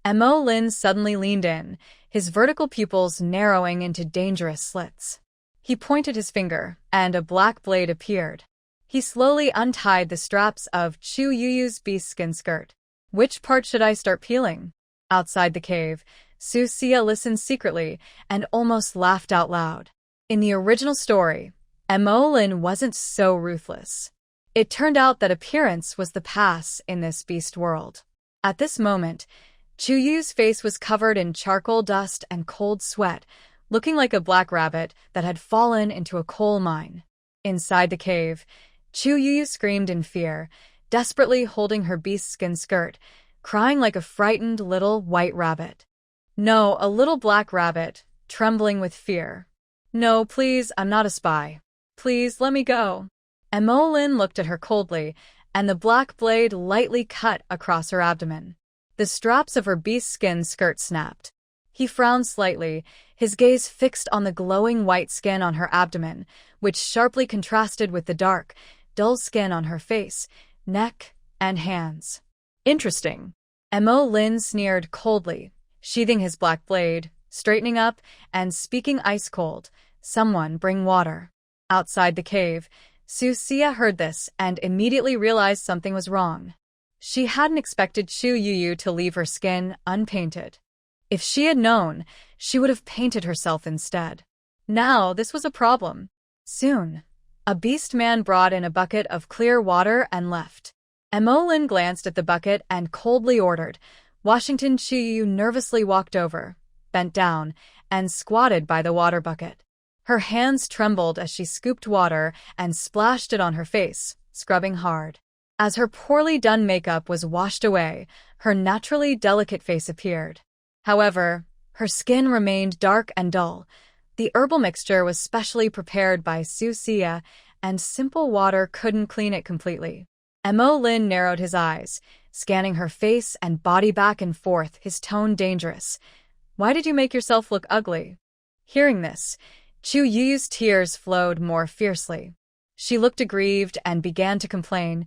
Mo Lin suddenly leaned in, his vertical pupils narrowing into dangerous slits. He pointed his finger, and a black blade appeared. He slowly untied the straps of Chu Youyou's beastskin skirt. Which part should I start peeling? Outside the cave, Susia listened secretly and almost laughed out loud. In the original story, Mo Lin wasn't so ruthless. It turned out that appearance was the pass in this beast world. At this moment, Chu Youyou's face was covered in charcoal dust and cold sweat, looking like a black rabbit that had fallen into a coal mine. Inside the cave, Chu Youyou screamed in fear, desperately holding her beastskin skirt, crying like a frightened little white rabbit. No, a little black rabbit, trembling with fear. No, please, I'm not a spy. Please, let me go. Mo Lin looked at her coldly and the black blade lightly cut across her abdomen. The straps of her beast skin skirt snapped. He frowned slightly, his gaze fixed on the glowing white skin on her abdomen, which sharply contrasted with the dark, dull skin on her face, neck, and hands. Interesting. Mo Lin sneered coldly, sheathing his black blade, straightening up, and speaking ice-cold. Someone bring water. Outside the cave, Susia heard this and immediately realized something was wrong. She hadn't expected Chu Youyou to leave her skin unpainted. If she had known, she would have painted herself instead. Now, this was a problem. Soon, a beast man brought in a bucket of clear water and left. Mo Lin glanced at the bucket and coldly ordered. Washington Chu Youyou nervously walked over, bent down, and squatted by the water bucket. Her hands trembled as she scooped water and splashed it on her face, scrubbing hard. As her poorly done makeup was washed away, her naturally delicate face appeared. However, her skin remained dark and dull. The herbal mixture was specially prepared by Susia, and simple water couldn't clean it completely. Mo Lin narrowed his eyes, scanning her face and body back and forth, his tone dangerous. Why did you make yourself look ugly? Hearing this, Chu Youyou's tears flowed more fiercely. She looked aggrieved and began to complain.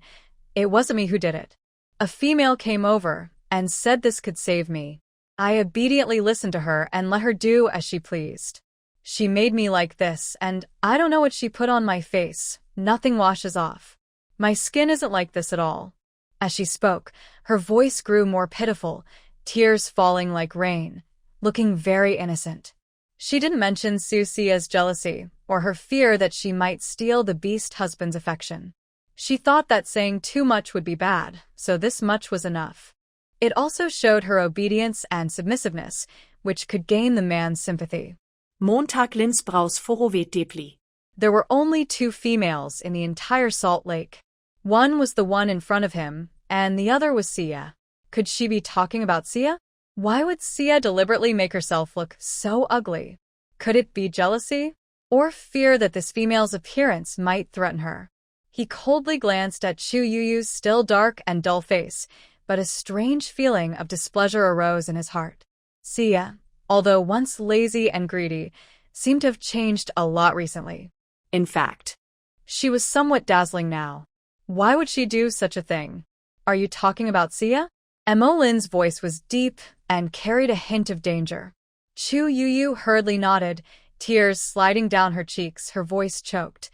It wasn't me who did it. A female came over and said this could save me. I obediently listened to her and let her do as she pleased. She made me like this, and I don't know what she put on my face. Nothing washes off. My skin isn't like this at all. As she spoke, her voice grew more pitiful, tears falling like rain, looking very innocent. She didn't mention Susia's jealousy or her fear that she might steal the beast husband's affection. She thought that saying too much would be bad, so this much was enough. It also showed her obedience and submissiveness, which could gain the man's sympathy. Montag Lins Braus Favorability. There were only 2 females in the entire Salt Lake. One was the one in front of him, and the other was Sia. Could she be talking about Sia? Why would Sia deliberately make herself look so ugly? Could it be jealousy? Or fear that this female's appearance might threaten her? He coldly glanced at Chu Youyou's still dark and dull face, but a strange feeling of displeasure arose in his heart. Sia, although once lazy and greedy, seemed to have changed a lot recently. In fact, she was somewhat dazzling now. Why would she do such a thing? Are you talking about Sia? Mo Lin's voice was deep and carried a hint of danger. Chu Youyou hurriedly nodded, tears sliding down her cheeks, her voice choked.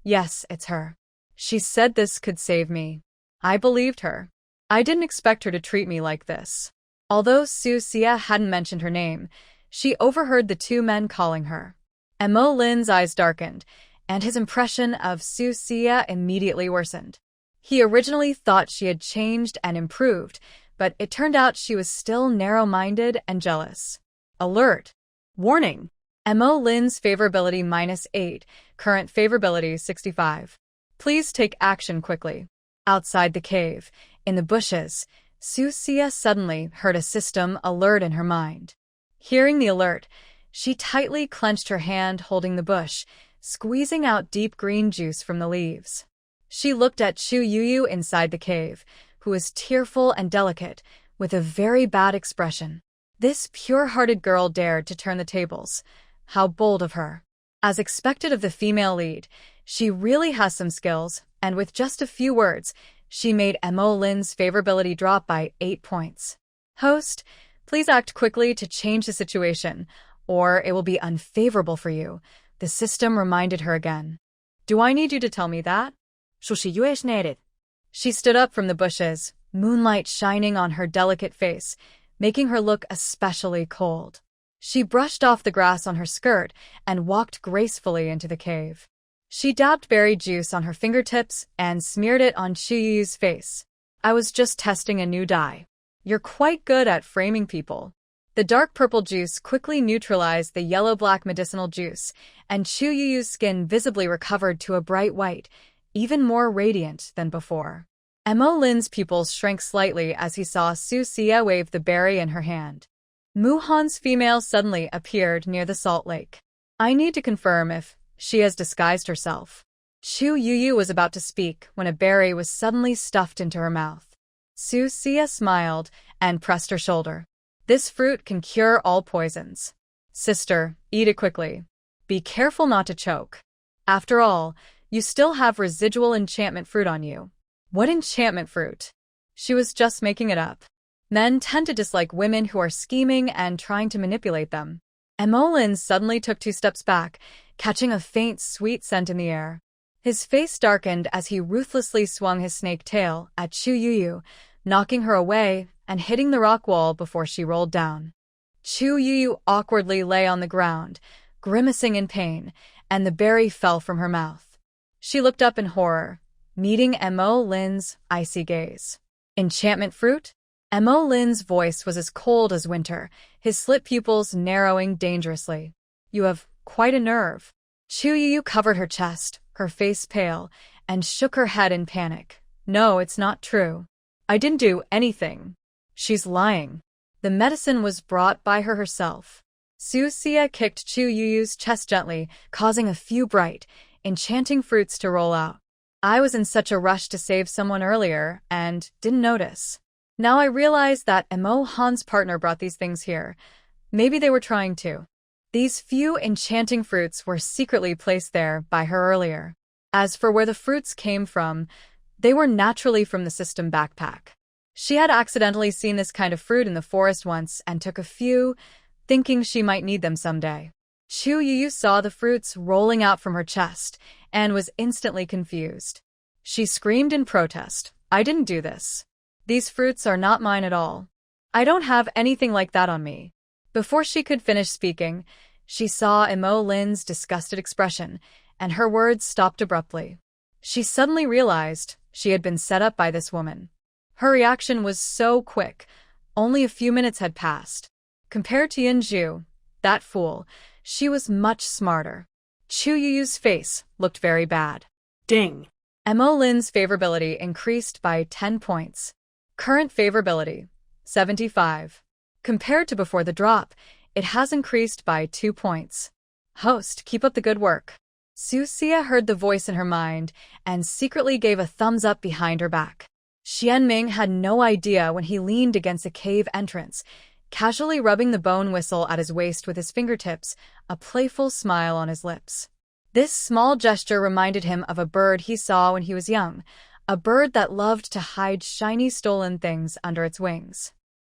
Yes, it's her. She said this could save me. I believed her. I didn't expect her to treat me like this. Although Susia hadn't mentioned her name, she overheard the 2 men calling her. Mo Lin's eyes darkened, and his impression of Susia immediately worsened. He originally thought she had changed and improved, but it turned out she was still narrow-minded and jealous. Alert! Warning! Mo Lin's favorability -8, current favorability 65. Please take action quickly. Outside the cave, in the bushes, Susia suddenly heard a system alert in her mind. Hearing the alert, she tightly clenched her hand holding the bush, squeezing out deep green juice from the leaves. She looked at Chu Youyou inside the cave, who was tearful and delicate, with a very bad expression. This pure-hearted girl dared to turn the tables. How bold of her. As expected of the female lead, she really has some skills, and with just a few words, she made Mo Lin's favorability drop by 8 points. Host, please act quickly to change the situation, or it will be unfavorable for you, the system reminded her again. Do I need you to tell me that? She stood up from the bushes, moonlight shining on her delicate face, making her look especially cold. She brushed off the grass on her skirt and walked gracefully into the cave. She dabbed berry juice on her fingertips and smeared it on Chu Youyou's face. I was just testing a new dye. You're quite good at framing people. The dark purple juice quickly neutralized the yellow-black medicinal juice, and Chu Youyou's skin visibly recovered to a bright white, even more radiant than before. Mo Lin's pupils shrank slightly as he saw Susia wave the berry in her hand. Muhan's female suddenly appeared near the salt lake. I need to confirm if she has disguised herself. Chu Youyou was about to speak when a berry was suddenly stuffed into her mouth. Susia smiled and pressed her shoulder. This fruit can cure all poisons. Sister, eat it quickly. Be careful not to choke. After all, you still have residual enchantment fruit on you. What enchantment fruit? She was just making it up. Men tend to dislike women who are scheming and trying to manipulate them. Lin suddenly took 2 steps back, catching a faint, sweet scent in the air. His face darkened as he ruthlessly swung his snake tail at Chu Youyou, knocking her away and hitting the rock wall before she rolled down. Chu Youyou awkwardly lay on the ground, grimacing in pain, and the berry fell from her mouth. She looked up in horror, meeting Lin's icy gaze. Enchantment fruit? Lin's voice was as cold as winter, his slit pupils narrowing dangerously. You have quite a nerve. Chu Youyou covered her chest, her face pale, and shook her head in panic. No, it's not true. I didn't do anything. She's lying. The medicine was brought by her herself. Susia kicked Chu Youyou's chest gently, causing a few bright, enchanting fruits to roll out. I was in such a rush to save someone earlier and didn't notice. Now I realize that Han's partner brought these things here. Maybe they were trying to. These few enchanting fruits were secretly placed there by her earlier. As for where the fruits came from, they were naturally from the system backpack. She had accidentally seen this kind of fruit in the forest once and took a few, thinking she might need them someday. Chu Youyou saw the fruits rolling out from her chest and was instantly confused. She screamed in protest. I didn't do this. These fruits are not mine at all. I don't have anything like that on me. Before she could finish speaking, she saw Lin's disgusted expression, and her words stopped abruptly. She suddenly realized she had been set up by this woman. Her reaction was so quick. Only a few minutes had passed. Compared to Zhu, that fool, she was much smarter. Chu Youyou's face looked very bad. Ding. Lin's favorability increased by 10 points. Current favorability, 75. Compared to before the drop, it has increased by 2 points. Host, keep up the good work. Susia heard the voice in her mind and secretly gave a thumbs up behind her back. Shienming had no idea when he leaned against a cave entrance, casually rubbing the bone whistle at his waist with his fingertips, a playful smile on his lips. This small gesture reminded him of a bird he saw when he was young, a bird that loved to hide shiny stolen things under its wings.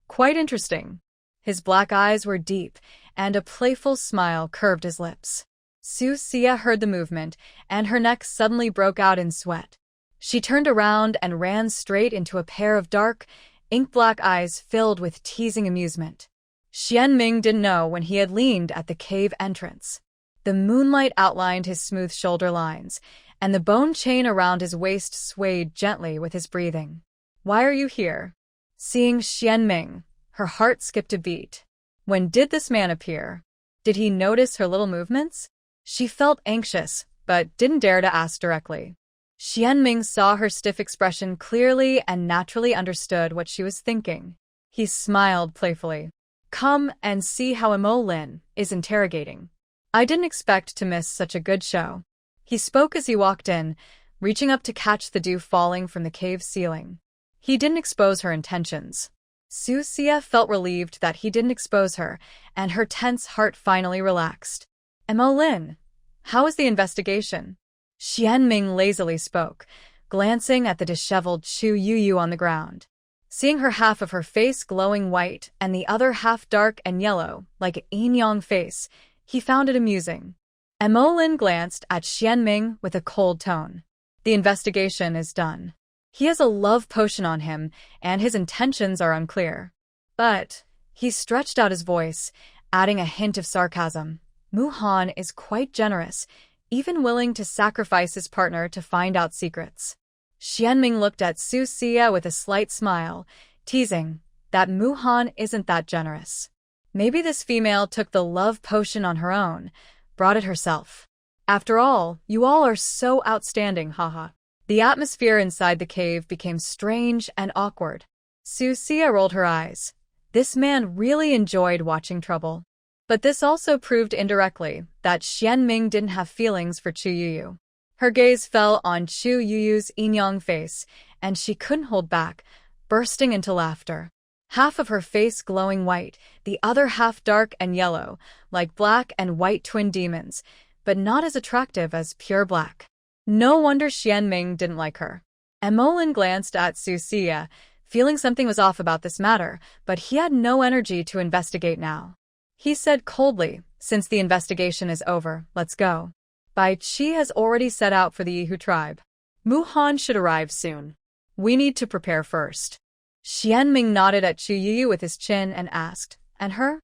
Quite interesting. His black eyes were deep, and a playful smile curved his lips. Susia heard the movement, and her neck suddenly broke out in sweat. She turned around and ran straight into a pair of dark, ink-black eyes filled with teasing amusement. Shienming didn't know when he had leaned at the cave entrance. The moonlight outlined his smooth shoulder lines, and the bone chain around his waist swayed gently with his breathing. Why are you here? Seeing Shienming, her heart skipped a beat. When did this man appear? Did he notice her little movements? She felt anxious, but didn't dare to ask directly. Shienming saw her stiff expression clearly and naturally understood what she was thinking. He smiled playfully. Come and see how Lin is interrogating. I didn't expect to miss such a good show. He spoke as he walked in, reaching up to catch the dew falling from the cave ceiling. He didn't expose her intentions. Susia felt relieved that he didn't expose her, and her tense heart finally relaxed. Lin, how is the investigation? Shienming lazily spoke, glancing at the disheveled Chu Youyou on the ground. Seeing her half of her face glowing white and the other half dark and yellow, like an yin-yang face, he found it amusing. Lin glanced at Shienming with a cold tone. The investigation is done. He has a love potion on him, and his intentions are unclear. But, he stretched out his voice, adding a hint of sarcasm. Muhan is quite generous, even willing to sacrifice his partner to find out secrets. Shienming looked at Susia with a slight smile, teasing that Muhan isn't that generous. Maybe this female took the love potion on her own, brought it herself. After all, you all are so outstanding, haha. The atmosphere inside the cave became strange and awkward. Susia rolled her eyes. This man really enjoyed watching trouble. But this also proved indirectly that Shienming didn't have feelings for Chu Youyou. Her gaze fell on Chu Youyou's yin-yang face, and she couldn't hold back, bursting into laughter. Half of her face glowing white, the other half dark and yellow, like black and white twin demons, but not as attractive as pure black. No wonder Shienming didn't like her. Emolin glanced at Susia, feeling something was off about this matter, but he had no energy to investigate now. He said coldly, "Since the investigation is over, let's go. Bai Qi has already set out for the Yehu tribe. Muhan should arrive soon. We need to prepare first." Shienming nodded at Chu Youyou with his chin and asked, "And her?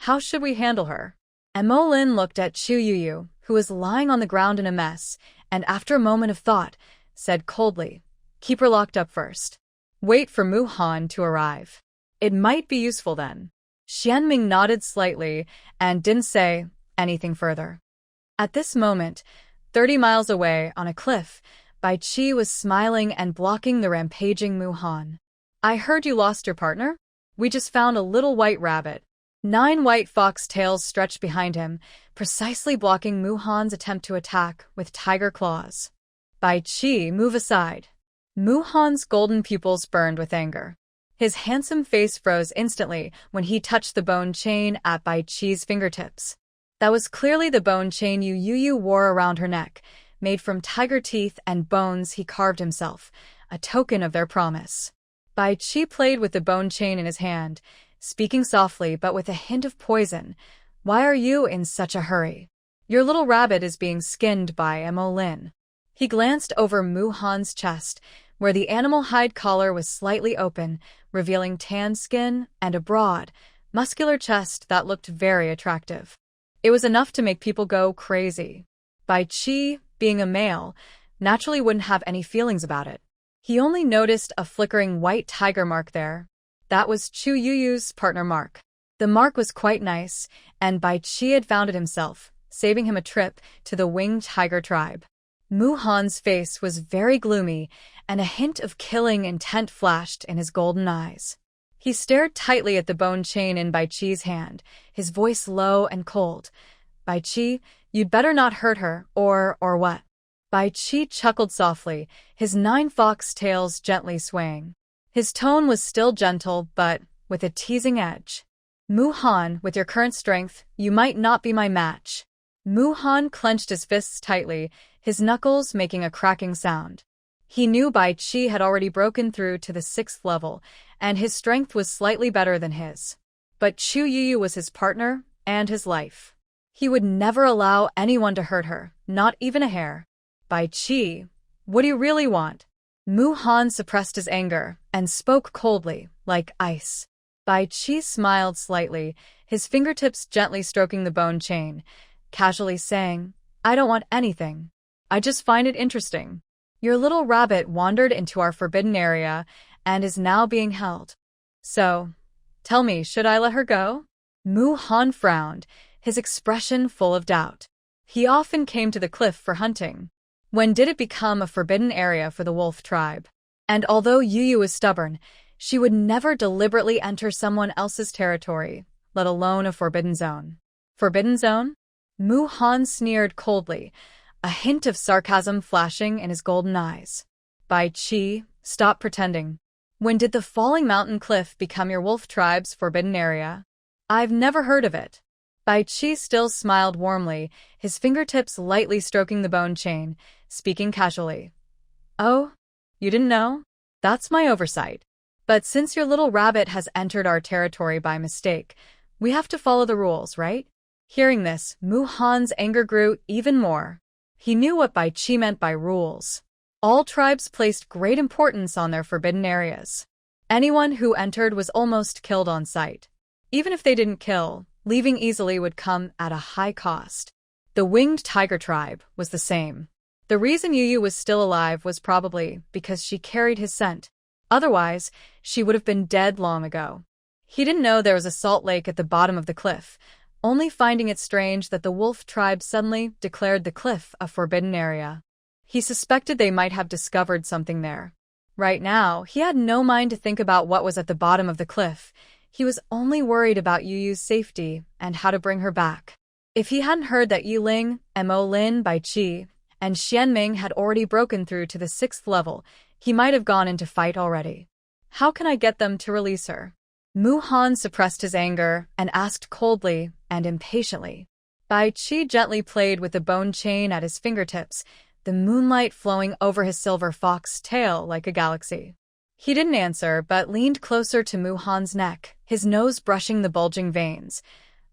How should we handle her?" Emolin looked at Chu Youyou, who was lying on the ground in a mess, and after a moment of thought, said coldly, "Keep her locked up first. Wait for Muhan to arrive. It might be useful then." Shienming nodded slightly and didn't say anything further. At this moment, 30 miles away on a cliff, Bai Qi was smiling and blocking the rampaging Muhan. "I heard you lost your partner? We just found a little white rabbit." 9 white fox tails stretched behind him, precisely blocking Muhan's attempt to attack with tiger claws. "Bai Qi, move aside." Muhan's golden pupils burned with anger. His handsome face froze instantly when he touched the bone chain at Bai Qi's fingertips. That was clearly the bone chain Chu Youyou wore around her neck, made from tiger teeth and bones he carved himself, a token of their promise. Bai Qi played with the bone chain in his hand, speaking softly but with a hint of poison. "Why are you in such a hurry? Your little rabbit is being skinned by Emolin." He glanced over Muhan's chest, where the animal hide collar was slightly open, revealing tan skin and a broad, muscular chest that looked very attractive. It was enough to make people go crazy. Bai Qi, being a male, naturally wouldn't have any feelings about it. He only noticed a flickering white tiger mark there. That was Chu Youyou's partner mark. The mark was quite nice, and Bai Qi had found it himself, saving him a trip to the winged tiger tribe. Muhan's face was very gloomy, and a hint of killing intent flashed in his golden eyes. He stared tightly at the bone chain in Bai Qi's hand, his voice low and cold. "Bai Qi, you'd better not hurt her, or what?" Bai Qi chuckled softly, his 9 fox tails gently swaying. His tone was still gentle, but with a teasing edge. "Muhan, with your current strength, you might not be my match." Muhan clenched his fists tightly, his knuckles making a cracking sound. He knew Bai Qi had already broken through to the 6th level, and his strength was slightly better than his. But Chu Youyou was his partner and his life. He would never allow anyone to hurt her, not even a hair. "Bai Qi, what do you really want?" Muhan suppressed his anger and spoke coldly, like ice. Bai Qi smiled slightly, his fingertips gently stroking the bone chain, casually saying, "I don't want anything. I just find it interesting. Your little rabbit wandered into our forbidden area and is now being held. So, tell me, should I let her go?" Muhan frowned, his expression full of doubt. He often came to the cliff for hunting. When did it become a forbidden area for the wolf tribe? And although Youyou was stubborn, she would never deliberately enter someone else's territory, let alone a forbidden zone. Forbidden zone? Muhan sneered coldly, a hint of sarcasm flashing in his golden eyes. "Bai Qi, stop pretending. When did the falling mountain cliff become your wolf tribe's forbidden area? I've never heard of it." Bai Qi still smiled warmly, his fingertips lightly stroking the bone chain, speaking casually. "Oh, you didn't know? That's my oversight. But since your little rabbit has entered our territory by mistake, we have to follow the rules, right?" Hearing this, Muhan's anger grew even more. He knew what Bai Qi meant by rules. All tribes placed great importance on their forbidden areas. Anyone who entered was almost killed on sight. Even if they didn't kill, leaving easily would come at a high cost. The winged tiger tribe was the same. The reason Youyou was still alive was probably because she carried his scent. Otherwise, she would have been dead long ago. He didn't know there was a salt lake at the bottom of the cliff, only finding it strange that the wolf tribe suddenly declared the cliff a forbidden area. He suspected they might have discovered something there. Right now, he had no mind to think about what was at the bottom of the cliff. He was only worried about Youyou's safety and how to bring her back. If he hadn't heard that Yeling, Emolin, Bai Qi, and Shienming had already broken through to the 6th level. He might have gone into fight already. How can I get them to release her? Muhan suppressed his anger and asked coldly and impatiently. Bai Qi gently played with the bone chain at his fingertips, the moonlight flowing over his silver fox tail like a galaxy. He didn't answer, but leaned closer to Muhan's neck, his nose brushing the bulging veins.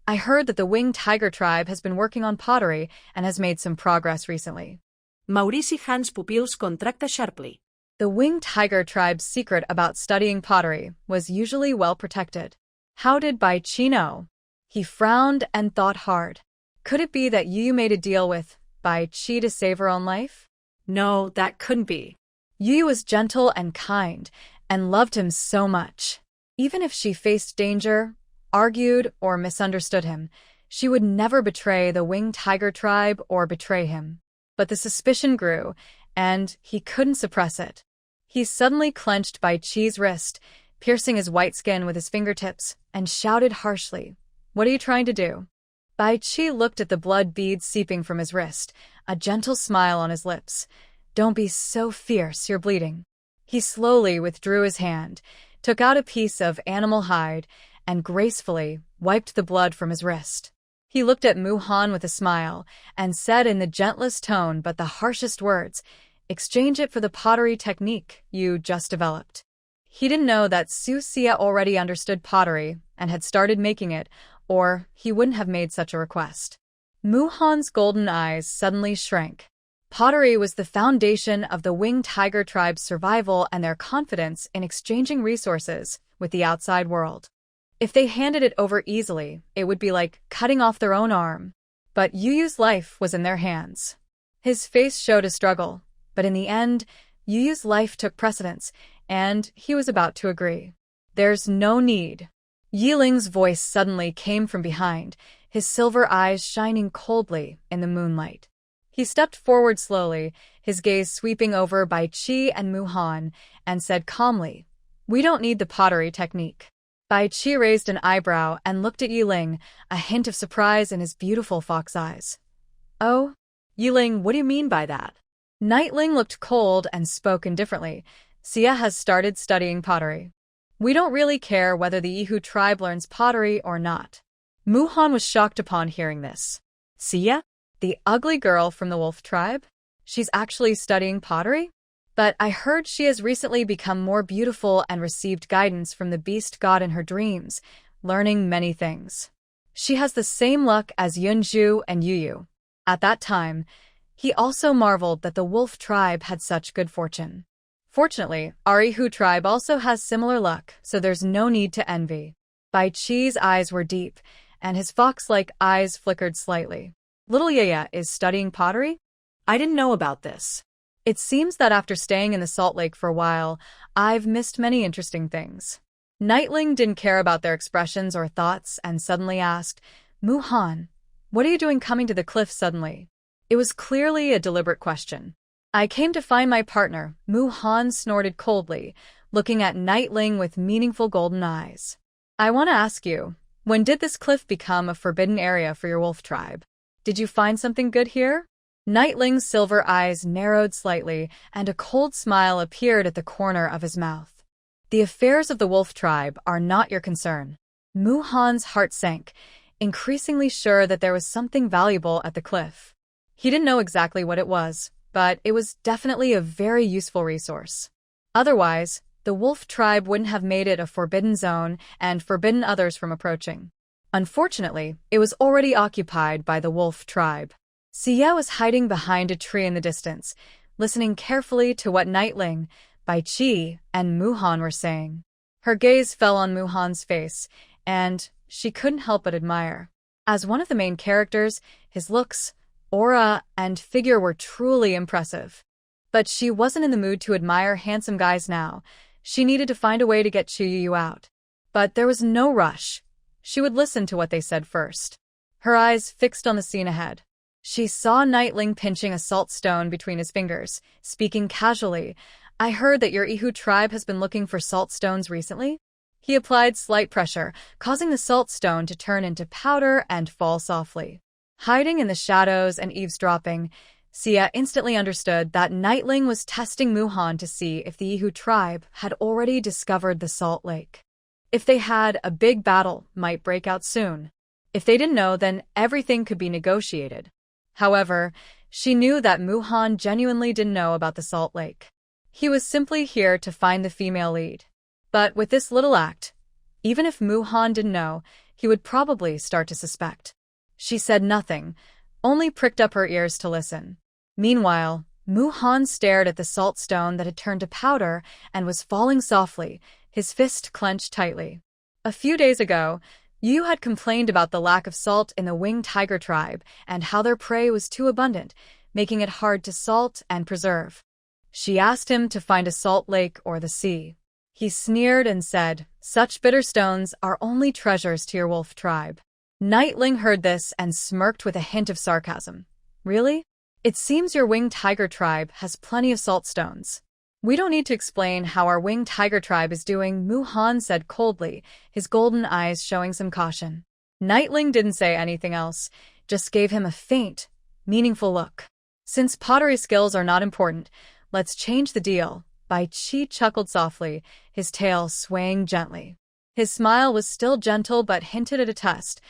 I heard that the winged tiger tribe has been working on pottery and has made some progress recently. Maurici Han's pupils contracta sharply. The winged tiger tribe's secret about studying pottery was usually well protected. How did Bai Qi know? He frowned and thought hard. Could it be that Youyou made a deal with Bai Qi to save her own life? No, that couldn't be. Youyou was gentle and kind, and loved him so much. Even if she faced danger, argued, or misunderstood him, she would never betray the winged tiger tribe or betray him. But the suspicion grew, and he couldn't suppress it. He suddenly clenched Bai Qi's wrist, piercing his white skin with his fingertips, and shouted harshly, "What are you trying to do?" Bai Qi looked at the blood beads seeping from his wrist, a gentle smile on his lips. "Don't be so fierce, you're bleeding." He slowly withdrew his hand, took out a piece of animal hide, and gracefully wiped the blood from his wrist. He looked at Muhan with a smile, and said in the gentlest tone but the harshest words, "Exchange it for the pottery technique you just developed." He didn't know that Susia already understood pottery and had started making it, or he wouldn't have made such a request. Muhan's golden eyes suddenly shrank. Pottery was the foundation of the winged tiger tribe's survival and their confidence in exchanging resources with the outside world. If they handed it over easily, it would be like cutting off their own arm. But Youyou's life was in their hands. His face showed a struggle, but in the end, Youyou's life took precedence, and he was about to agree. "There's no need." Yeling's voice suddenly came from behind, his silver eyes shining coldly in the moonlight. He stepped forward slowly, his gaze sweeping over Bai Qi and Muhan, and said calmly, "We don't need the pottery technique." Bai Qi raised an eyebrow and looked at Yeling, a hint of surprise in his beautiful fox eyes. "Oh? Yeling, what do you mean by that?" Nightling looked cold and spoke indifferently. "Sia has started studying pottery. We don't really care whether the Yehu tribe learns pottery or not." Muhan was shocked upon hearing this. Sia? The ugly girl from the wolf tribe? She's actually studying pottery? But I heard she has recently become more beautiful and received guidance from the beast god in her dreams, learning many things. She has the same luck as Qing Zhu and Youyou. At that time, he also marveled that the wolf tribe had such good fortune. Fortunately, our Yehu tribe also has similar luck, so there's no need to envy. Bai Qi's eyes were deep, and his fox-like eyes flickered slightly. "Little Yaya is studying pottery?" I didn't know about this. "It seems that after staying in the Salt Lake for a while, I've missed many interesting things." Nightling didn't care about their expressions or thoughts and suddenly asked, "Muhan, what are you doing coming to the cliff suddenly?" It was clearly a deliberate question. "I came to find my partner," Muhan snorted coldly, looking at Nightling with meaningful golden eyes. "I want to ask you, when did this cliff become a forbidden area for your wolf tribe? Did you find something good here?" Nightling's silver eyes narrowed slightly, and a cold smile appeared at the corner of his mouth. "The affairs of the wolf tribe are not your concern." Muhan's heart sank, increasingly sure that there was something valuable at the cliff. He didn't know exactly what it was, but it was definitely a very useful resource. Otherwise, the wolf tribe wouldn't have made it a forbidden zone and forbidden others from approaching. Unfortunately, it was already occupied by the wolf tribe. Sia was hiding behind a tree in the distance, listening carefully to what Nightling, Bai Qi, and Muhan were saying. Her gaze fell on Muhan's face, and she couldn't help but admire. As one of the main characters, his looks, aura, and figure were truly impressive. But she wasn't in the mood to admire handsome guys now. She needed to find a way to get Chu Youyou out. But there was no rush. She would listen to what they said first. Her eyes fixed on the scene ahead. She saw Nightling pinching a salt stone between his fingers, speaking casually. "I heard that your Yehu tribe has been looking for salt stones recently?" He applied slight pressure, causing the salt stone to turn into powder and fall softly. Hiding in the shadows and eavesdropping, Sia instantly understood that Nightling was testing Muhan to see if the Yehu tribe had already discovered the Salt Lake. If they had, a big battle might break out soon. If they didn't know, then everything could be negotiated. However, she knew that Muhan genuinely didn't know about the Salt Lake. He was simply here to find the female lead. But with this little act, even if Muhan didn't know, he would probably start to suspect. She said nothing, only pricked up her ears to listen. Meanwhile, Muhan stared at the salt stone that had turned to powder and was falling softly, his fist clenched tightly. A few days ago, Yu had complained about the lack of salt in the winged tiger tribe and how their prey was too abundant, making it hard to salt and preserve. She asked him to find a salt lake or the sea. He sneered and said, "Such bitter stones are only treasures to your wolf tribe." Nightling heard this and smirked with a hint of sarcasm. "Really? It seems your winged tiger tribe has plenty of salt stones. We don't need to explain how our winged tiger tribe is doing," Muhan said coldly, his golden eyes showing some caution. Nightling didn't say anything else, just gave him a faint, meaningful look. "Since pottery skills are not important, let's change the deal." Bai Qi chuckled softly, his tail swaying gently. His smile was still gentle but hinted at a test.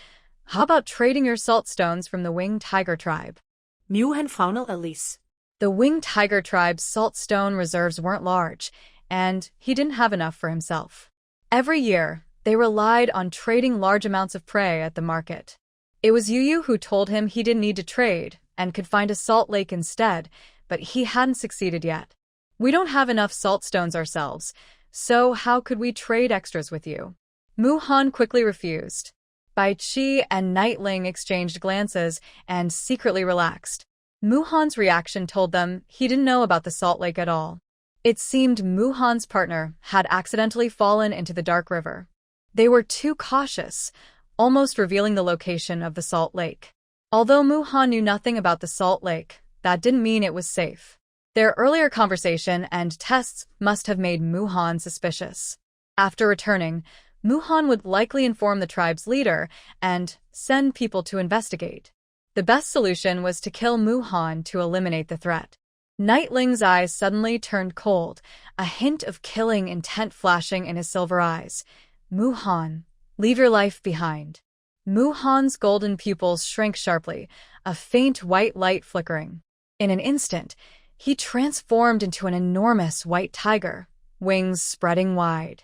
"How about trading your salt stones from the winged tiger tribe?" Muhan frowned at least. The winged tiger tribe's salt stone reserves weren't large, and he didn't have enough for himself. Every year, they relied on trading large amounts of prey at the market. It was Youyou who told him he didn't need to trade and could find a salt lake instead, but he hadn't succeeded yet. "We don't have enough salt stones ourselves, so how could we trade extras with you?" Muhan quickly refused. Bai Qi and Nightling exchanged glances and secretly relaxed. Muhan's reaction told them he didn't know about the Salt Lake at all. It seemed Muhan's partner had accidentally fallen into the dark river. They were too cautious, almost revealing the location of the Salt Lake. Although Muhan knew nothing about the Salt Lake, that didn't mean it was safe. Their earlier conversation and tests must have made Muhan suspicious. After returning, Muhan would likely inform the tribe's leader and send people to investigate. The best solution was to kill Muhan to eliminate the threat. Nightling's eyes suddenly turned cold, a hint of killing intent flashing in his silver eyes. "Muhan, leave your life behind." Muhan's golden pupils shrank sharply, a faint white light flickering. In an instant, he transformed into an enormous white tiger, wings spreading wide.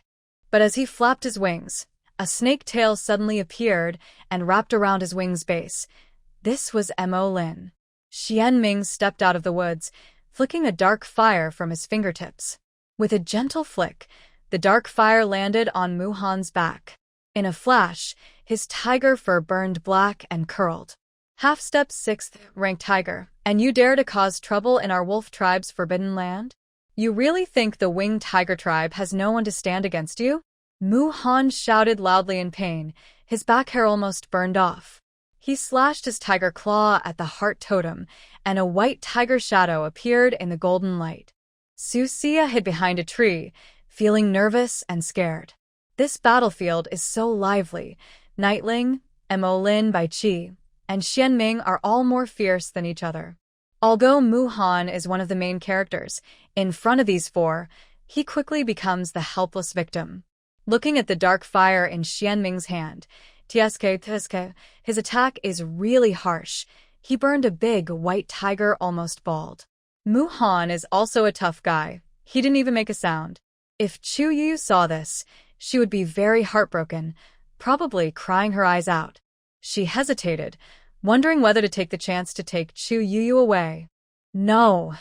But as he flapped his wings, a snake tail suddenly appeared and wrapped around his wing's base. This was Lin. Shienming stepped out of the woods, flicking a dark fire from his fingertips. With a gentle flick, the dark fire landed on Muhan's back. In a flash, his tiger fur burned black and curled. "Half-step 6th rank tiger, and you dare to cause trouble in our wolf tribe's forbidden land? You really think the winged tiger tribe has no one to stand against you?" Muhan shouted loudly in pain, his back hair almost burned off. He slashed his tiger claw at the heart totem, and a white tiger shadow appeared in the golden light. Susia hid behind a tree, feeling nervous and scared. This battlefield is so lively. Nightling, Lin, Bai Qi, and Shienming are all more fierce than each other. Although Muhan is one of the main characters, in front of these four, he quickly becomes the helpless victim. Looking at the dark fire in Shienming's hand, Tsk, his attack is really harsh. He burned a big white tiger almost bald. Muhan is also a tough guy. He didn't even make a sound. If Chu Youyou saw this, she would be very heartbroken, probably crying her eyes out. She hesitated, wondering whether to take the chance to take Chu Youyou away. No,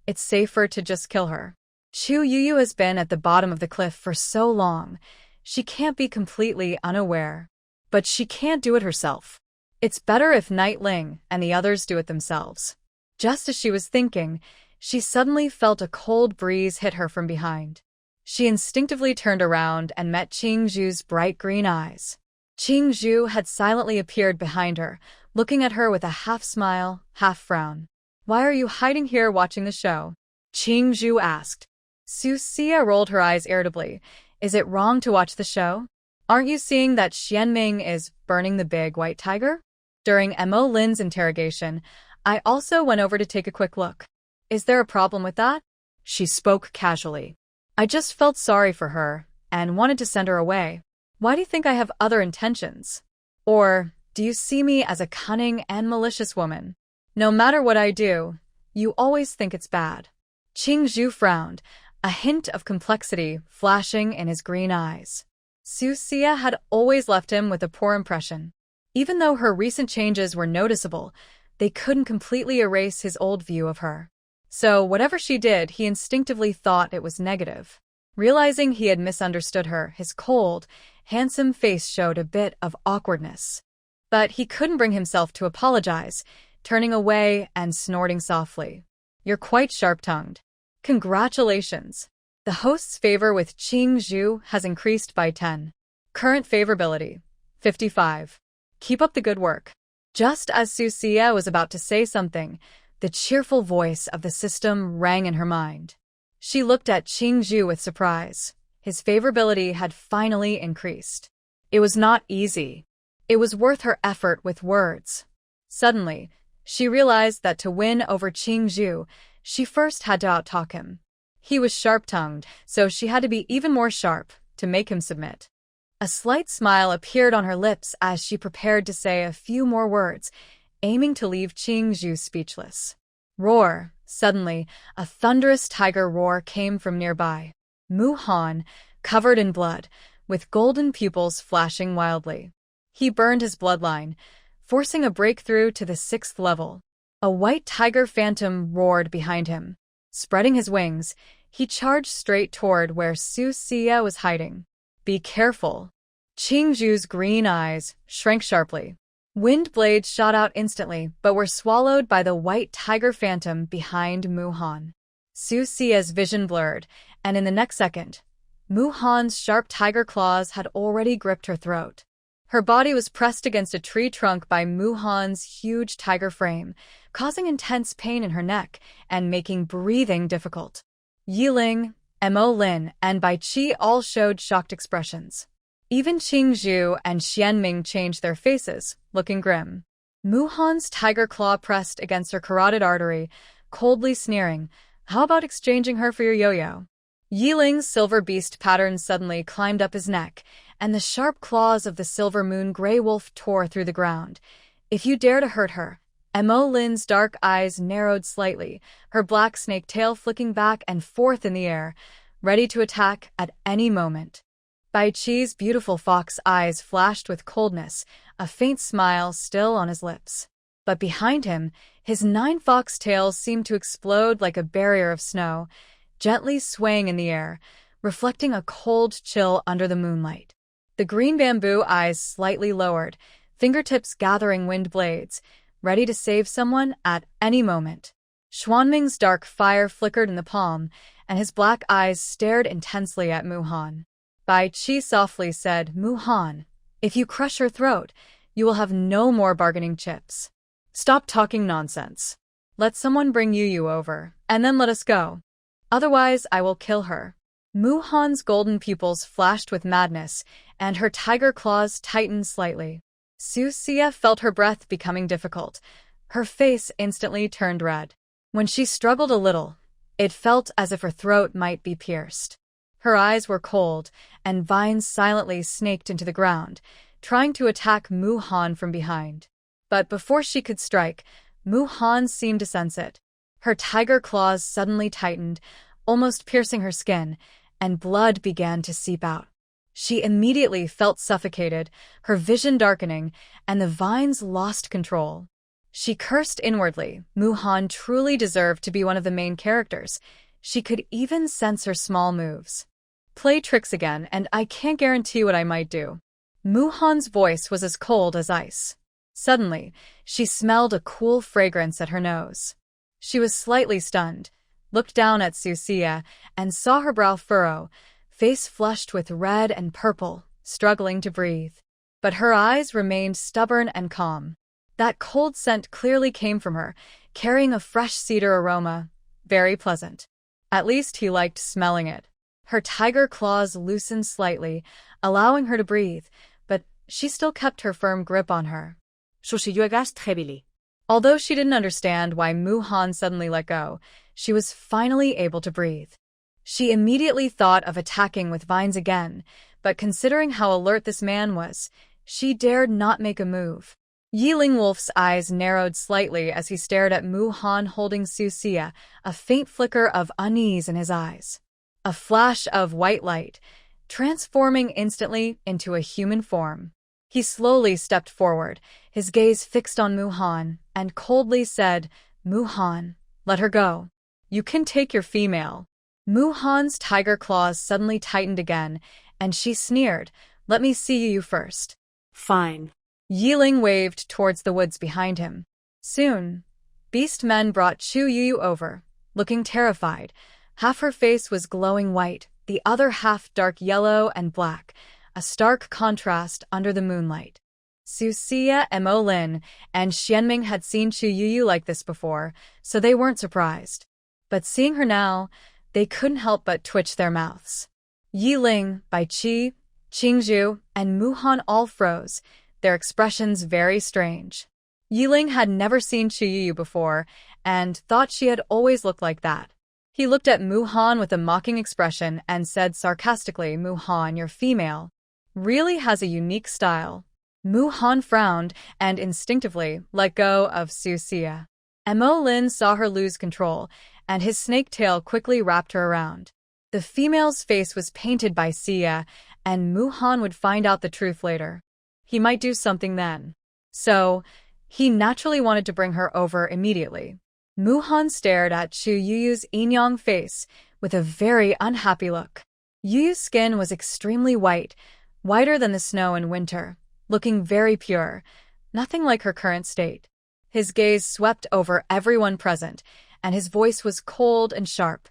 it's safer to just kill her. Chu Youyou has been at the bottom of the cliff for so long, she can't be completely unaware. But she can't do it herself. It's better if Nightling and the others do it themselves. Just as she was thinking, she suddenly felt a cold breeze hit her from behind. She instinctively turned around and met Qing Zhu's bright green eyes. Qing Zhu had silently appeared behind her, looking at her with a half-smile, half-frown. "Why are you hiding here watching the show?" Qing Zhu asked. Susia rolled her eyes irritably. "Is it wrong to watch the show? Aren't you seeing that Shienming is burning the big white tiger?" During Lin's interrogation, I also went over to take a quick look. Is there a problem with that? She spoke casually. I just felt sorry for her and wanted to send her away. Why do you think I have other intentions? Or do you see me as a cunning and malicious woman? No matter what I do, you always think it's bad. Qing Zhu frowned, a hint of complexity flashing in his green eyes. Susia had always left him with a poor impression. Even though her recent changes were noticeable, they couldn't completely erase his old view of her. So whatever she did, he instinctively thought it was negative. Realizing he had misunderstood her, his cold, handsome face showed a bit of awkwardness. But he couldn't bring himself to apologize, turning away and snorting softly. You're quite sharp-tongued. Congratulations. The host's favor with Qing Zhu has increased by 10. Current favorability, 55. Keep up the good work. Just as Susia was about to say something, the cheerful voice of the system rang in her mind. She looked at Qing Zhu with surprise. His favorability had finally increased. It was not easy. It was worth her effort with words. Suddenly, she realized that to win over Qing Zhu, she first had to outtalk him. He was sharp-tongued, so she had to be even more sharp to make him submit. A slight smile appeared on her lips as she prepared to say a few more words, aiming to leave Qing Zhu speechless. Roar! Suddenly, a thunderous tiger roar came from nearby. Muhan, covered in blood, with golden pupils flashing wildly. He burned his bloodline, forcing a breakthrough to the 6th level. A white tiger phantom roared behind him. Spreading his wings, he charged straight toward where Susia was hiding. Be careful. Qing Zhu's green eyes shrank sharply. Wind blades shot out instantly, but were swallowed by the white tiger phantom behind Muhan. Susia's vision blurred, and in the next second, Muhan's sharp tiger claws had already gripped her throat. Her body was pressed against a tree trunk by Muhan's huge tiger frame, causing intense pain in her neck and making breathing difficult. Yeling, Lin, and Bai Qi all showed shocked expressions. Even Qing Zhu and Shienming changed their faces, looking grim. Muhan's tiger claw pressed against her carotid artery, coldly sneering, "How about exchanging her for your yo-yo?" Yeling's silver beast pattern suddenly climbed up his neck, and the sharp claws of the silver moon grey wolf tore through the ground. If you dare to hurt her. Lin's dark eyes narrowed slightly, her black snake tail flicking back and forth in the air, ready to attack at any moment. Bai Qi's beautiful fox eyes flashed with coldness, a faint smile still on his lips. But behind him, his 9 fox tails seemed to explode like a barrier of snow, gently swaying in the air, reflecting a cold chill under the moonlight. The green bamboo eyes slightly lowered, fingertips gathering wind blades, ready to save someone at any moment. Shienming's dark fire flickered in the palm, and his black eyes stared intensely at Muhan. Bai Qi softly said, "Muhan, if you crush her throat, you will have no more bargaining chips. Stop talking nonsense. Let someone bring Youyou over, and then let us go. Otherwise, I will kill her." Muhan's golden pupils flashed with madness, and her tiger claws tightened slightly. Susia felt her breath becoming difficult. Her face instantly turned red. When she struggled a little, it felt as if her throat might be pierced. Her eyes were cold, and vines silently snaked into the ground, trying to attack Muhan from behind. But before she could strike, Muhan seemed to sense it. Her tiger claws suddenly tightened, almost piercing her skin, and blood began to seep out. She immediately felt suffocated, her vision darkening, and the vines lost control. She cursed inwardly. Muhan truly deserved to be one of the main characters. She could even sense her small moves. Play tricks again, and I can't guarantee what I might do. Muhan's voice was as cold as ice. Suddenly, she smelled a cool fragrance at her nose. She was slightly stunned, looked down at Susia, and saw her brow furrow, face flushed with red and purple, struggling to breathe. But her eyes remained stubborn and calm. That cold scent clearly came from her, carrying a fresh cedar aroma, very pleasant. At least he liked smelling it. Her tiger claws loosened slightly, allowing her to breathe, but she still kept her firm grip on her. Susia gasped heavily. Although she didn't understand why Muhan suddenly let go, she was finally able to breathe. She immediately thought of attacking with vines again, but considering how alert this man was, she dared not make a move. Yeling Wolf's eyes narrowed slightly as he stared at Muhan holding Susia, a faint flicker of unease in his eyes. A flash of white light, transforming instantly into a human form. He slowly stepped forward, his gaze fixed on Muhan, and coldly said, "Muhan, let her go. You can take your female." Muhan's tiger claws suddenly tightened again, and she sneered, "Let me see you first." Fine. Yeling waved towards the woods behind him. Soon, beastmen brought Chu Youyou over, looking terrified. Half her face was glowing white, the other half dark yellow and black, a stark contrast under the moonlight. Susia, Lin, and Shienming had seen Chu Youyou like this before, so they weren't surprised. But seeing her now, they couldn't help but twitch their mouths. Yeling, Bai Qi, Qing Zhu, and Muhan all froze, their expressions very strange. Yeling had never seen Chu Youyou before, and thought she had always looked like that. He looked at Muhan with a mocking expression and said sarcastically, "Muhan, your female really has a unique style." Muhan frowned and instinctively let go of Susia. Lin saw her lose control, and his snake tail quickly wrapped her around. The female's face was painted by Sia, and Muhan would find out the truth later. He might do something then. So, he naturally wanted to bring her over immediately. Muhan stared at Chu Youyou's yin-yang face with a very unhappy look. Youyou's skin was extremely white, whiter than the snow in winter, looking very pure, nothing like her current state. His gaze swept over everyone present, and his voice was cold and sharp.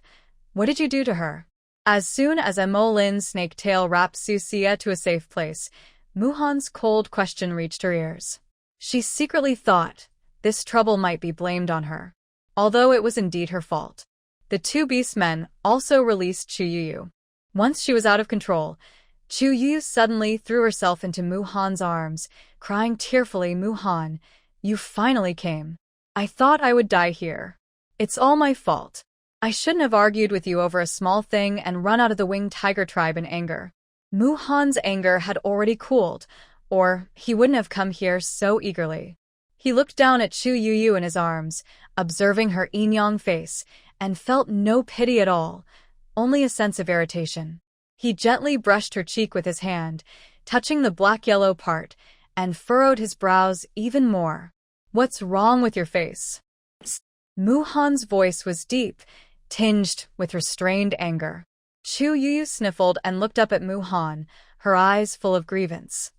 "What did you do to her?" As soon as Lin's snake tail wrapped Susia to a safe place, Muhan's cold question reached her ears. She secretly thought this trouble might be blamed on her, although it was indeed her fault. The two beastmen also released Chu Youyou. Once she was out of control, Chu Youyou suddenly threw herself into Muhan's arms, crying tearfully, "Muhan, you finally came. I thought I would die here. It's all my fault. I shouldn't have argued with you over a small thing and run out of the winged tiger tribe in anger." Muhan's anger had already cooled, or he wouldn't have come here so eagerly. He looked down at Chu Youyou in his arms, observing her yin-yang face, and felt no pity at all, only a sense of irritation. He gently brushed her cheek with his hand, touching the black-yellow part, and furrowed his brows even more. "What's wrong with your face?" Muhan's voice was deep, tinged with restrained anger. Chu Youyou sniffled and looked up at Muhan, her eyes full of grievance.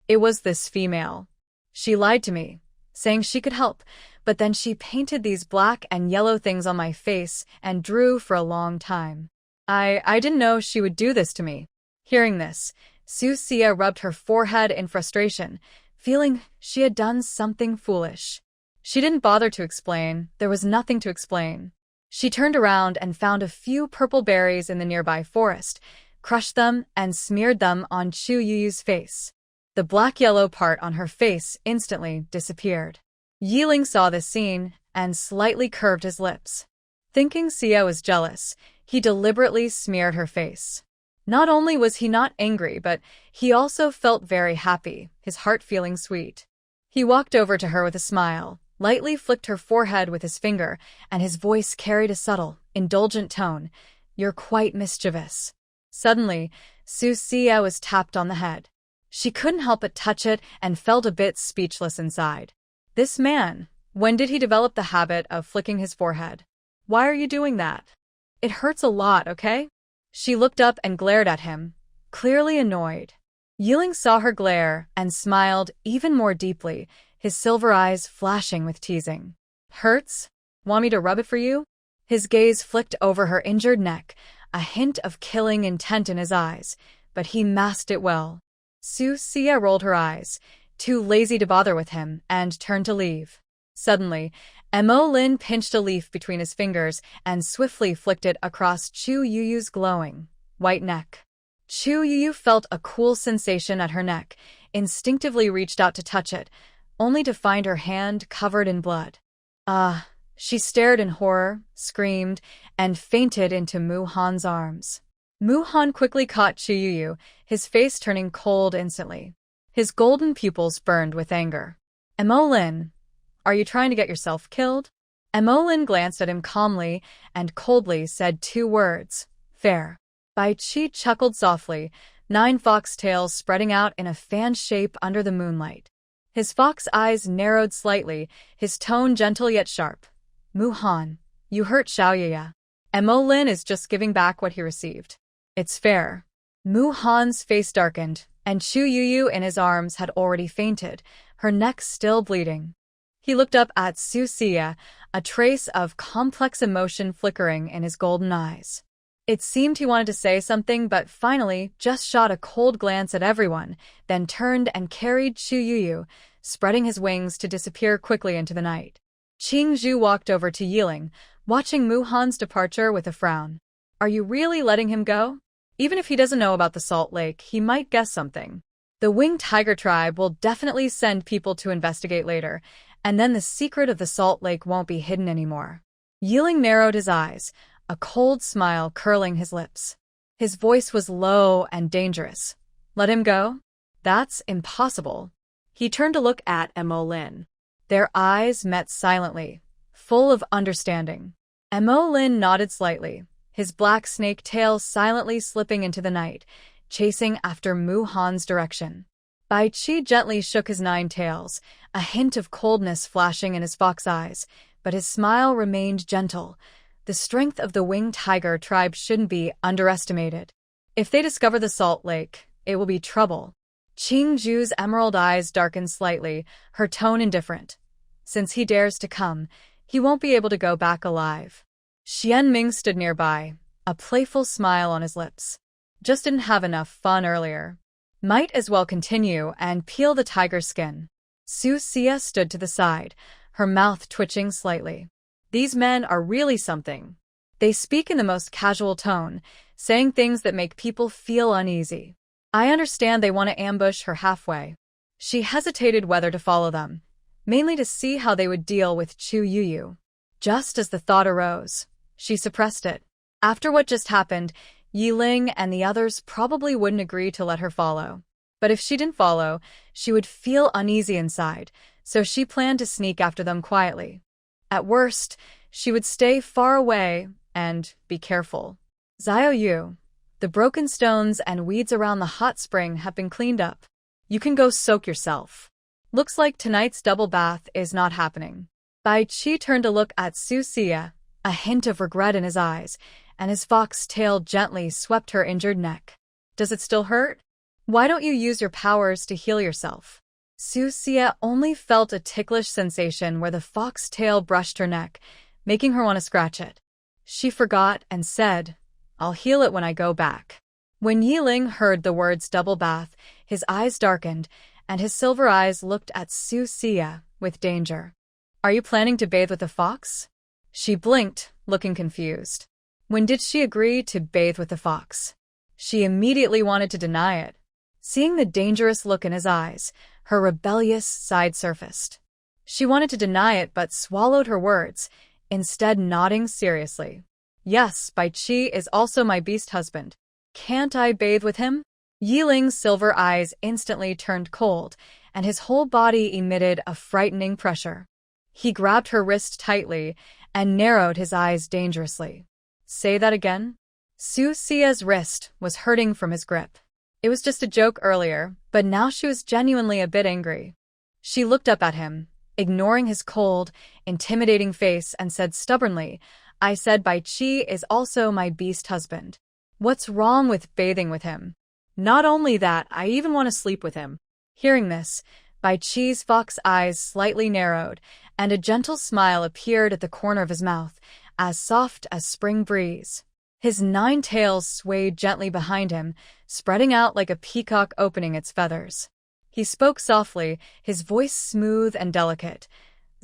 It was this female. She lied to me, saying she could help, but then she painted these black and yellow things on my face and drew for a long time. I didn't know she would do this to me." Hearing this, Susia rubbed her forehead in frustration, feeling she had done something foolish. She didn't bother to explain. There was nothing to explain. She turned around and found a few purple berries in the nearby forest, crushed them, and smeared them on Chu Youyou's face. The black-yellow part on her face instantly disappeared. Yeling saw this scene and slightly curved his lips. Thinking Sia was jealous, he deliberately smeared her face. Not only was he not angry, but he also felt very happy, his heart feeling sweet. He walked over to her with a smile, lightly flicked her forehead with his finger, and his voice carried a subtle, indulgent tone. "You're quite mischievous." Suddenly, Susia was tapped on the head. She couldn't help but touch it and felt a bit speechless inside. This man, when did he develop the habit of flicking his forehead? Why are you doing that? It hurts a lot, okay? She looked up and glared at him, clearly annoyed. Yeling saw her glare and smiled even more deeply, his silver eyes flashing with teasing. "Hurts? Want me to rub it for you?" His gaze flicked over her injured neck, a hint of killing intent in his eyes, but he masked it well. Susia rolled her eyes, too lazy to bother with him, and turned to leave. Suddenly, Lin pinched a leaf between his fingers and swiftly flicked it across Chu Youyou's glowing, white neck. Chu Youyou felt a cool sensation at her neck, instinctively reached out to touch it, only to find her hand covered in blood. Ah! She stared in horror, screamed, and fainted into Muhan's arms. Muhan quickly caught Chu Youyou, his face turning cold instantly. His golden pupils burned with anger. Emolin, are you trying to get yourself killed? Emolin glanced at him calmly and coldly said 2 words, fair. Bai Qi chuckled softly, 9 fox tails spreading out in a fan shape under the moonlight. His fox eyes narrowed slightly, his tone gentle yet sharp. Muhan, you hurt Xiaoyaya. Emolin is just giving back what he received. It's fair. Muhan's face darkened, and Chu Youyou in his arms had already fainted, her neck still bleeding. He looked up at Susia, a trace of complex emotion flickering in his golden eyes. It seemed he wanted to say something but finally just shot a cold glance at everyone, then turned and carried Chu Youyou, spreading his wings to disappear quickly into the night. Qing Zhu walked over to Yeling, watching Muhan's departure with a frown. Are you really letting him go? Even if he doesn't know about the Salt Lake, he might guess something. The Winged Tiger tribe will definitely send people to investigate later, and then the secret of the Salt Lake won't be hidden anymore. Yeling narrowed his eyes, a cold smile curling his lips. His voice was low and dangerous. Let him go? That's impossible. He turned to look at Emolin. Their eyes met silently, full of understanding. Emolin nodded slightly, his black snake tail silently slipping into the night, chasing after Muhan's direction. Bai Qi gently shook his 9 tails, a hint of coldness flashing in his fox eyes, but his smile remained gentle. The strength of the Winged Tiger tribe shouldn't be underestimated. If they discover the Salt Lake, it will be trouble. Qing Zhu's emerald eyes darkened slightly, her tone indifferent. Since he dares to come, he won't be able to go back alive. Shienming stood nearby, a playful smile on his lips. Just didn't have enough fun earlier. Might as well continue and peel the tiger's skin. Susia stood to the side, her mouth twitching slightly. These men are really something. They speak in the most casual tone, saying things that make people feel uneasy. I understand they want to ambush her halfway. She hesitated whether to follow them, mainly to see how they would deal with Chu Youyou. Just as the thought arose, she suppressed it. After what just happened, Yeling and the others probably wouldn't agree to let her follow. But if she didn't follow, she would feel uneasy inside, so she planned to sneak after them quietly. At worst, she would stay far away and be careful. Xiaoyu, the broken stones and weeds around the hot spring have been cleaned up. You can go soak yourself. Looks like tonight's double bath is not happening. Bai Qi turned to look at Susia, a hint of regret in his eyes, and his fox tail gently swept her injured neck. Does it still hurt? Why don't you use your powers to heal yourself? Susia only felt a ticklish sensation where the fox tail brushed her neck, making her want to scratch it. She forgot and said, I'll heal it when I go back. When Yeling heard the words double bath, his eyes darkened, and his silver eyes looked at Susia with danger. Are you planning to bathe with a fox? She blinked, looking confused. When did she agree to bathe with the fox? She immediately wanted to deny it. Seeing the dangerous look in his eyes, her rebellious side surfaced. She wanted to deny it but swallowed her words, instead nodding seriously. Yes, Bai Qi is also my beast husband. Can't I bathe with him? Yiling's silver eyes instantly turned cold, and his whole body emitted a frightening pressure. He grabbed her wrist tightly and narrowed his eyes dangerously. Say that again? Susia's wrist was hurting from his grip. It was just a joke earlier, but now she was genuinely a bit angry. She looked up at him, ignoring his cold, intimidating face, and said stubbornly, I said Bai Qi is also my beast husband. What's wrong with bathing with him? Not only that, I even want to sleep with him. Hearing this, Bai Qi's fox eyes slightly narrowed, and a gentle smile appeared at the corner of his mouth, as soft as spring breeze. His 9 tails swayed gently behind him, spreading out like a peacock opening its feathers. He spoke softly, his voice smooth and delicate.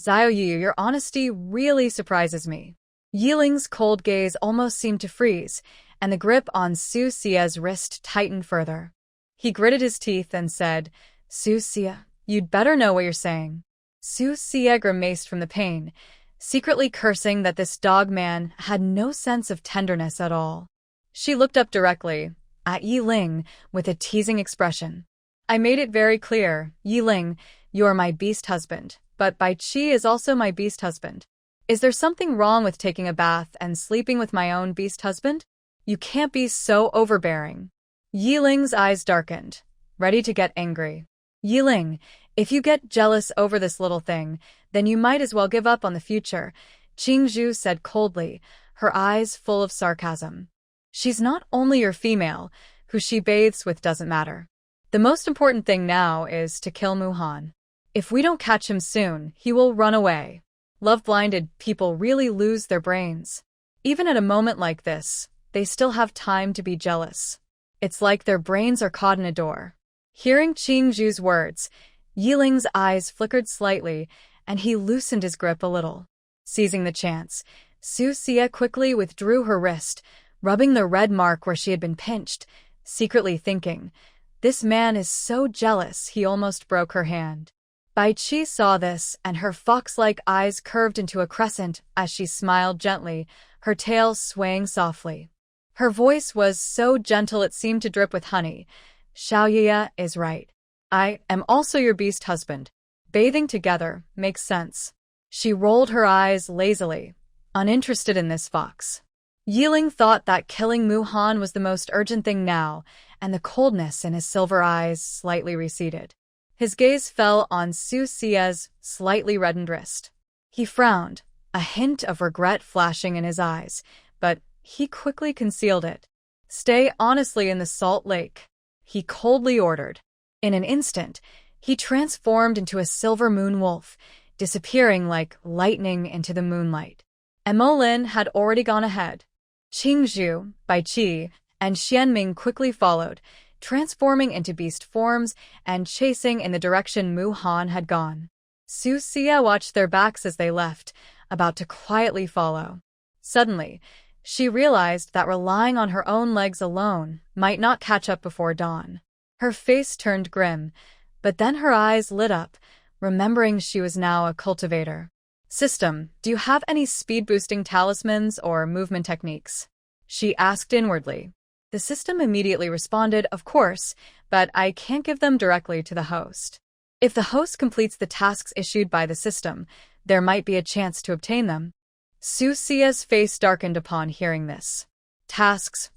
Xiaoyu, your honesty really surprises me. Yiling's cold gaze almost seemed to freeze, and the grip on Susia's wrist tightened further. He gritted his teeth and said, Susia, you'd better know what you're saying. Susia grimaced from the pain, secretly cursing that this dog man had no sense of tenderness at all. She looked up directly at Yeling with a teasing expression. I made it very clear, Yeling, you are my beast husband, but Bai Qi is also my beast husband. Is there something wrong with taking a bath and sleeping with my own beast husband? You can't be so overbearing. Yiling's eyes darkened, ready to get angry. Yeling, if you get jealous over this little thing, then you might as well give up on the future, Qing Zhu said coldly, her eyes full of sarcasm. She's not only your female, who she bathes with doesn't matter. The most important thing now is to kill Muhan. If we don't catch him soon, he will run away. Love-blinded people really lose their brains. Even at a moment like this, they still have time to be jealous. It's like their brains are caught in a door. Hearing Qing Zhu's words, Yiling's eyes flickered slightly, and he loosened his grip a little. Seizing the chance, Susia quickly withdrew her wrist, rubbing the red mark where she had been pinched, secretly thinking, this man is so jealous he almost broke her hand. Bai Qi saw this, and her fox-like eyes curved into a crescent as she smiled gently, her tail swaying softly. Her voice was so gentle it seemed to drip with honey. Xiaoyaya is right. I am also your beast husband. Bathing together makes sense. She rolled her eyes lazily, uninterested in this fox. Yeling thought that killing Muhan was the most urgent thing now, and the coldness in his silver eyes slightly receded. His gaze fell on Susia's slightly reddened wrist. He frowned, a hint of regret flashing in his eyes, but he quickly concealed it. Stay honestly in the salt lake, he coldly ordered. In an instant, he transformed into a silver moon wolf, disappearing like lightning into the moonlight. Emolin had already gone ahead. Qing Zhu, Bai Qi, and Shienming quickly followed, transforming into beast forms and chasing in the direction Muhan had gone. Susia watched their backs as they left, about to quietly follow. Suddenly, she realized that relying on her own legs alone might not catch up before dawn. Her face turned grim, but then her eyes lit up, remembering she was now a cultivator. System, do you have any speed-boosting talismans or movement techniques? She asked inwardly. The system immediately responded, of course, but I can't give them directly to the host. If the host completes the tasks issued by the system, there might be a chance to obtain them. Susia's face darkened upon hearing this. Tasks,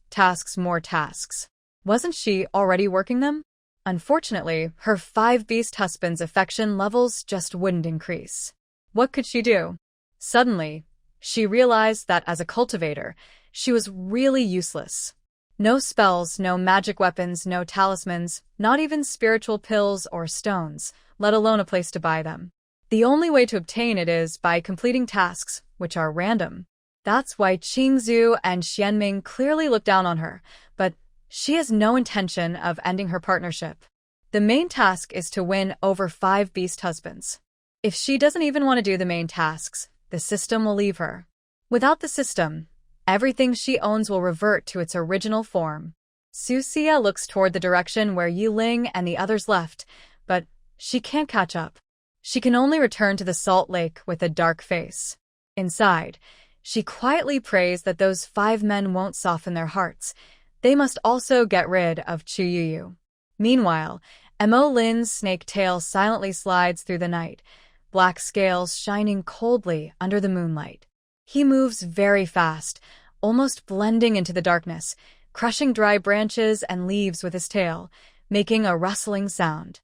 more tasks. Wasn't she already working them? Unfortunately, her 5 beast husbands' affection levels just wouldn't increase. What could she do? Suddenly, she realized that as a cultivator, she was really useless. No spells, no magic weapons, no talismans, not even spiritual pills or stones, let alone a place to buy them. The only way to obtain it is by completing tasks, which are random. That's why Qing Zhu and Shienming clearly look down on her, but she has no intention of ending her partnership. The main task is to win over 5 beast husbands. If she doesn't even want to do the main tasks, the system will leave her. Without the system, everything she owns will revert to its original form. Susia looks toward the direction where Yeling and the others left, but she can't catch up. She can only return to the salt lake with a dark face. Inside, she quietly prays that those 5 men won't soften their hearts. They must also get rid of Chu Youyou. Meanwhile, Emolin's snake tail silently slides through the night, black scales shining coldly under the moonlight. He moves very fast, almost blending into the darkness, crushing dry branches and leaves with his tail, making a rustling sound.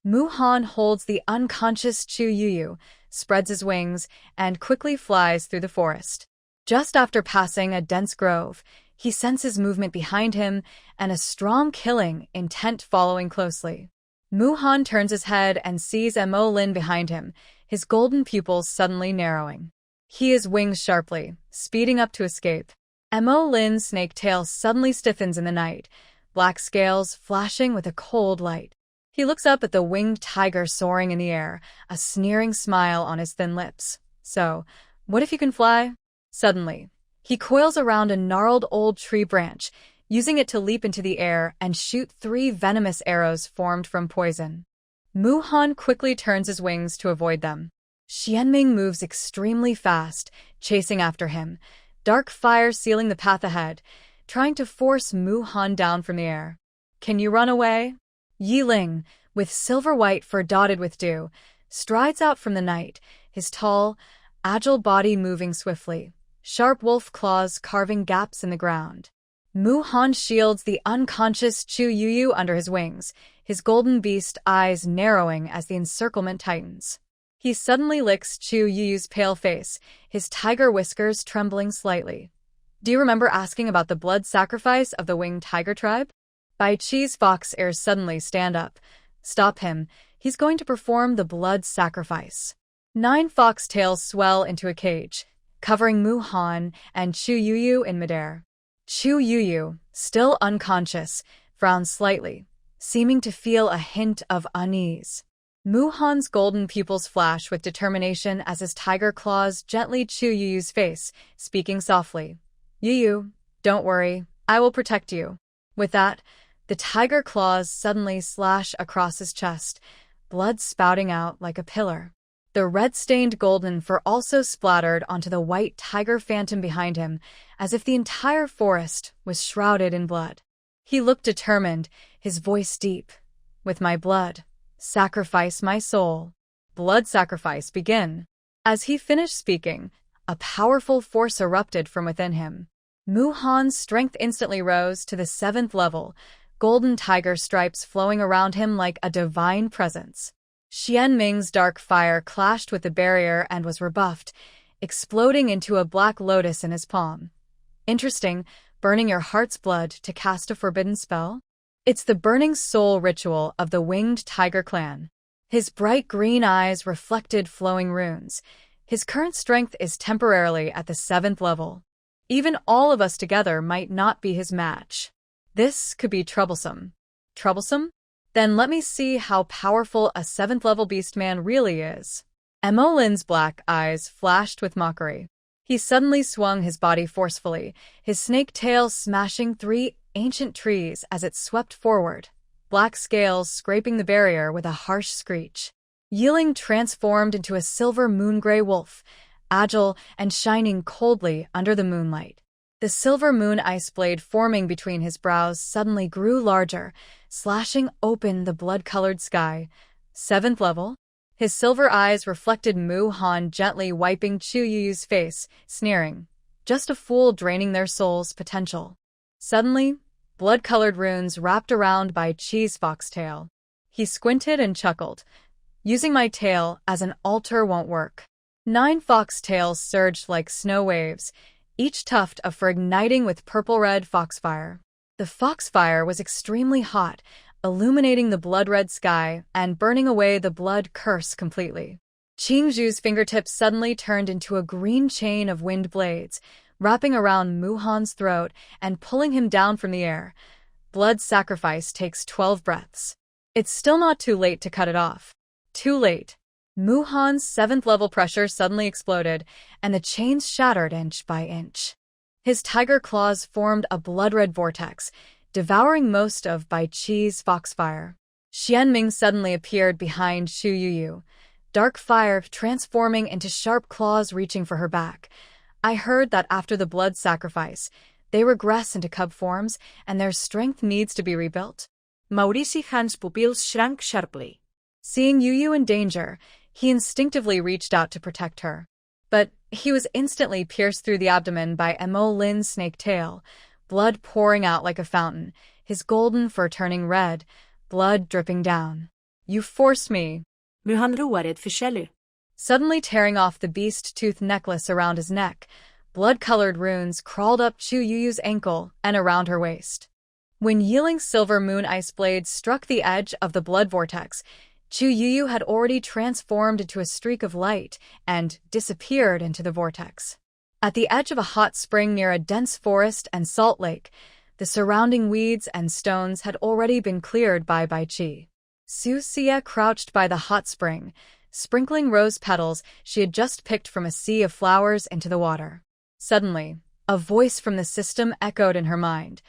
Muhan holds the unconscious Chu Youyou, spreads his wings, and quickly flies through the forest. Just after passing a dense grove, he senses movement behind him and a strong killing intent following closely. Muhan turns his head and sees Emolin behind him, his golden pupils suddenly narrowing. He wings sharply, speeding up to escape. Emolin's snake tail suddenly stiffens in the night, black scales flashing with a cold light. He looks up at the winged tiger soaring in the air, a sneering smile on his thin lips. So, what if you can fly? Suddenly, he coils around a gnarled old tree branch, using it to leap into the air and shoot 3 venomous arrows formed from poison. Muhan quickly turns his wings to avoid them. Shienming moves extremely fast, chasing after him, dark fire sealing the path ahead, trying to force Muhan down from the air. Can you run away? Yeling, with silver-white fur dotted with dew, strides out from the night, his tall, agile body moving swiftly, sharp wolf claws carving gaps in the ground. Muhan shields the unconscious Chu Youyou under his wings, his golden beast eyes narrowing as the encirclement tightens. He suddenly licks Chu Youyou's pale face, his tiger whiskers trembling slightly. Do you remember asking about the blood sacrifice of the winged tiger tribe? Bai Qi's fox ears suddenly stand up. Stop him, he's going to perform the blood sacrifice. 9 foxtails swell into a cage, covering Muhan and Chu Youyou in midair. Chu Youyou, still unconscious, frowns slightly, seeming to feel a hint of unease. Muhan's golden pupils flash with determination as his tiger claws gently Chu Youyou's face, speaking softly. Youyou, don't worry, I will protect you. With that, the tiger claws suddenly slash across his chest, blood spouting out like a pillar. The red-stained golden fur also splattered onto the white tiger phantom behind him, as if the entire forest was shrouded in blood. He looked determined, his voice deep. With my blood, sacrifice my soul. Blood sacrifice, begin. As he finished speaking, a powerful force erupted from within him. Muhan's strength instantly rose to the 7th level, golden tiger stripes flowing around him like a divine presence. Shienming's dark fire clashed with the barrier and was rebuffed, exploding into a black lotus in his palm. Interesting, burning your heart's blood to cast a forbidden spell? It's the burning soul ritual of the winged tiger clan. His bright green eyes reflected flowing runes. His current strength is temporarily at the 7th level. Even all of us together might not be his match. This could be troublesome. Troublesome? Then let me see how powerful a 7th level beastman really is. Emolin's black eyes flashed with mockery. He suddenly swung his body forcefully, his snake tail smashing 3 ancient trees as it swept forward, black scales scraping the barrier with a harsh screech. Yeling transformed into a silver moon-gray wolf, agile and shining coldly under the moonlight. The silver moon ice blade forming between his brows suddenly grew larger, slashing open the blood-colored sky. 7th level? His silver eyes reflected Muhan gently wiping Chu Youyou's face, sneering. Just a fool draining their soul's potential. Suddenly, blood-colored runes wrapped around Bai Qi's foxtail. He squinted and chuckled. Using my tail as an altar won't work. 9 foxtails surged like snow waves, each tuft of fur igniting with purple-red foxfire. The foxfire was extremely hot, illuminating the blood-red sky and burning away the blood curse completely. Qing Zhu's fingertips suddenly turned into a green chain of wind blades, wrapping around Muhan's throat and pulling him down from the air. Blood sacrifice takes 12 breaths. It's still not too late to cut it off. Too late. Muhan's 7th level pressure suddenly exploded, and the chains shattered inch by inch. His tiger claws formed a blood-red vortex, devouring most of Bai Qi's foxfire. Shienming suddenly appeared behind Chu Youyou, dark fire transforming into sharp claws reaching for her back. I heard that after the blood sacrifice, they regress into cub forms, and their strength needs to be rebuilt. Maurician's pupils shrank sharply. Seeing Youyou in danger, he instinctively reached out to protect her. But he was instantly pierced through the abdomen by Emolin's snake tail, blood pouring out like a fountain, his golden fur turning red, blood dripping down. You forced me. Muhan roared försäljare. Suddenly tearing off the beast tooth necklace around his neck, blood-colored runes crawled up Chu Youyou's ankle and around her waist. When Yeling's silver moon ice blade struck the edge of the blood vortex, Chu Youyou had already transformed into a streak of light and disappeared into the vortex. At the edge of a hot spring near a dense forest and salt lake, the surrounding weeds and stones had already been cleared by Bai Qi. Susia crouched by the hot spring, sprinkling rose petals she had just picked from a sea of flowers into the water. Suddenly, a voice from the system echoed in her mind.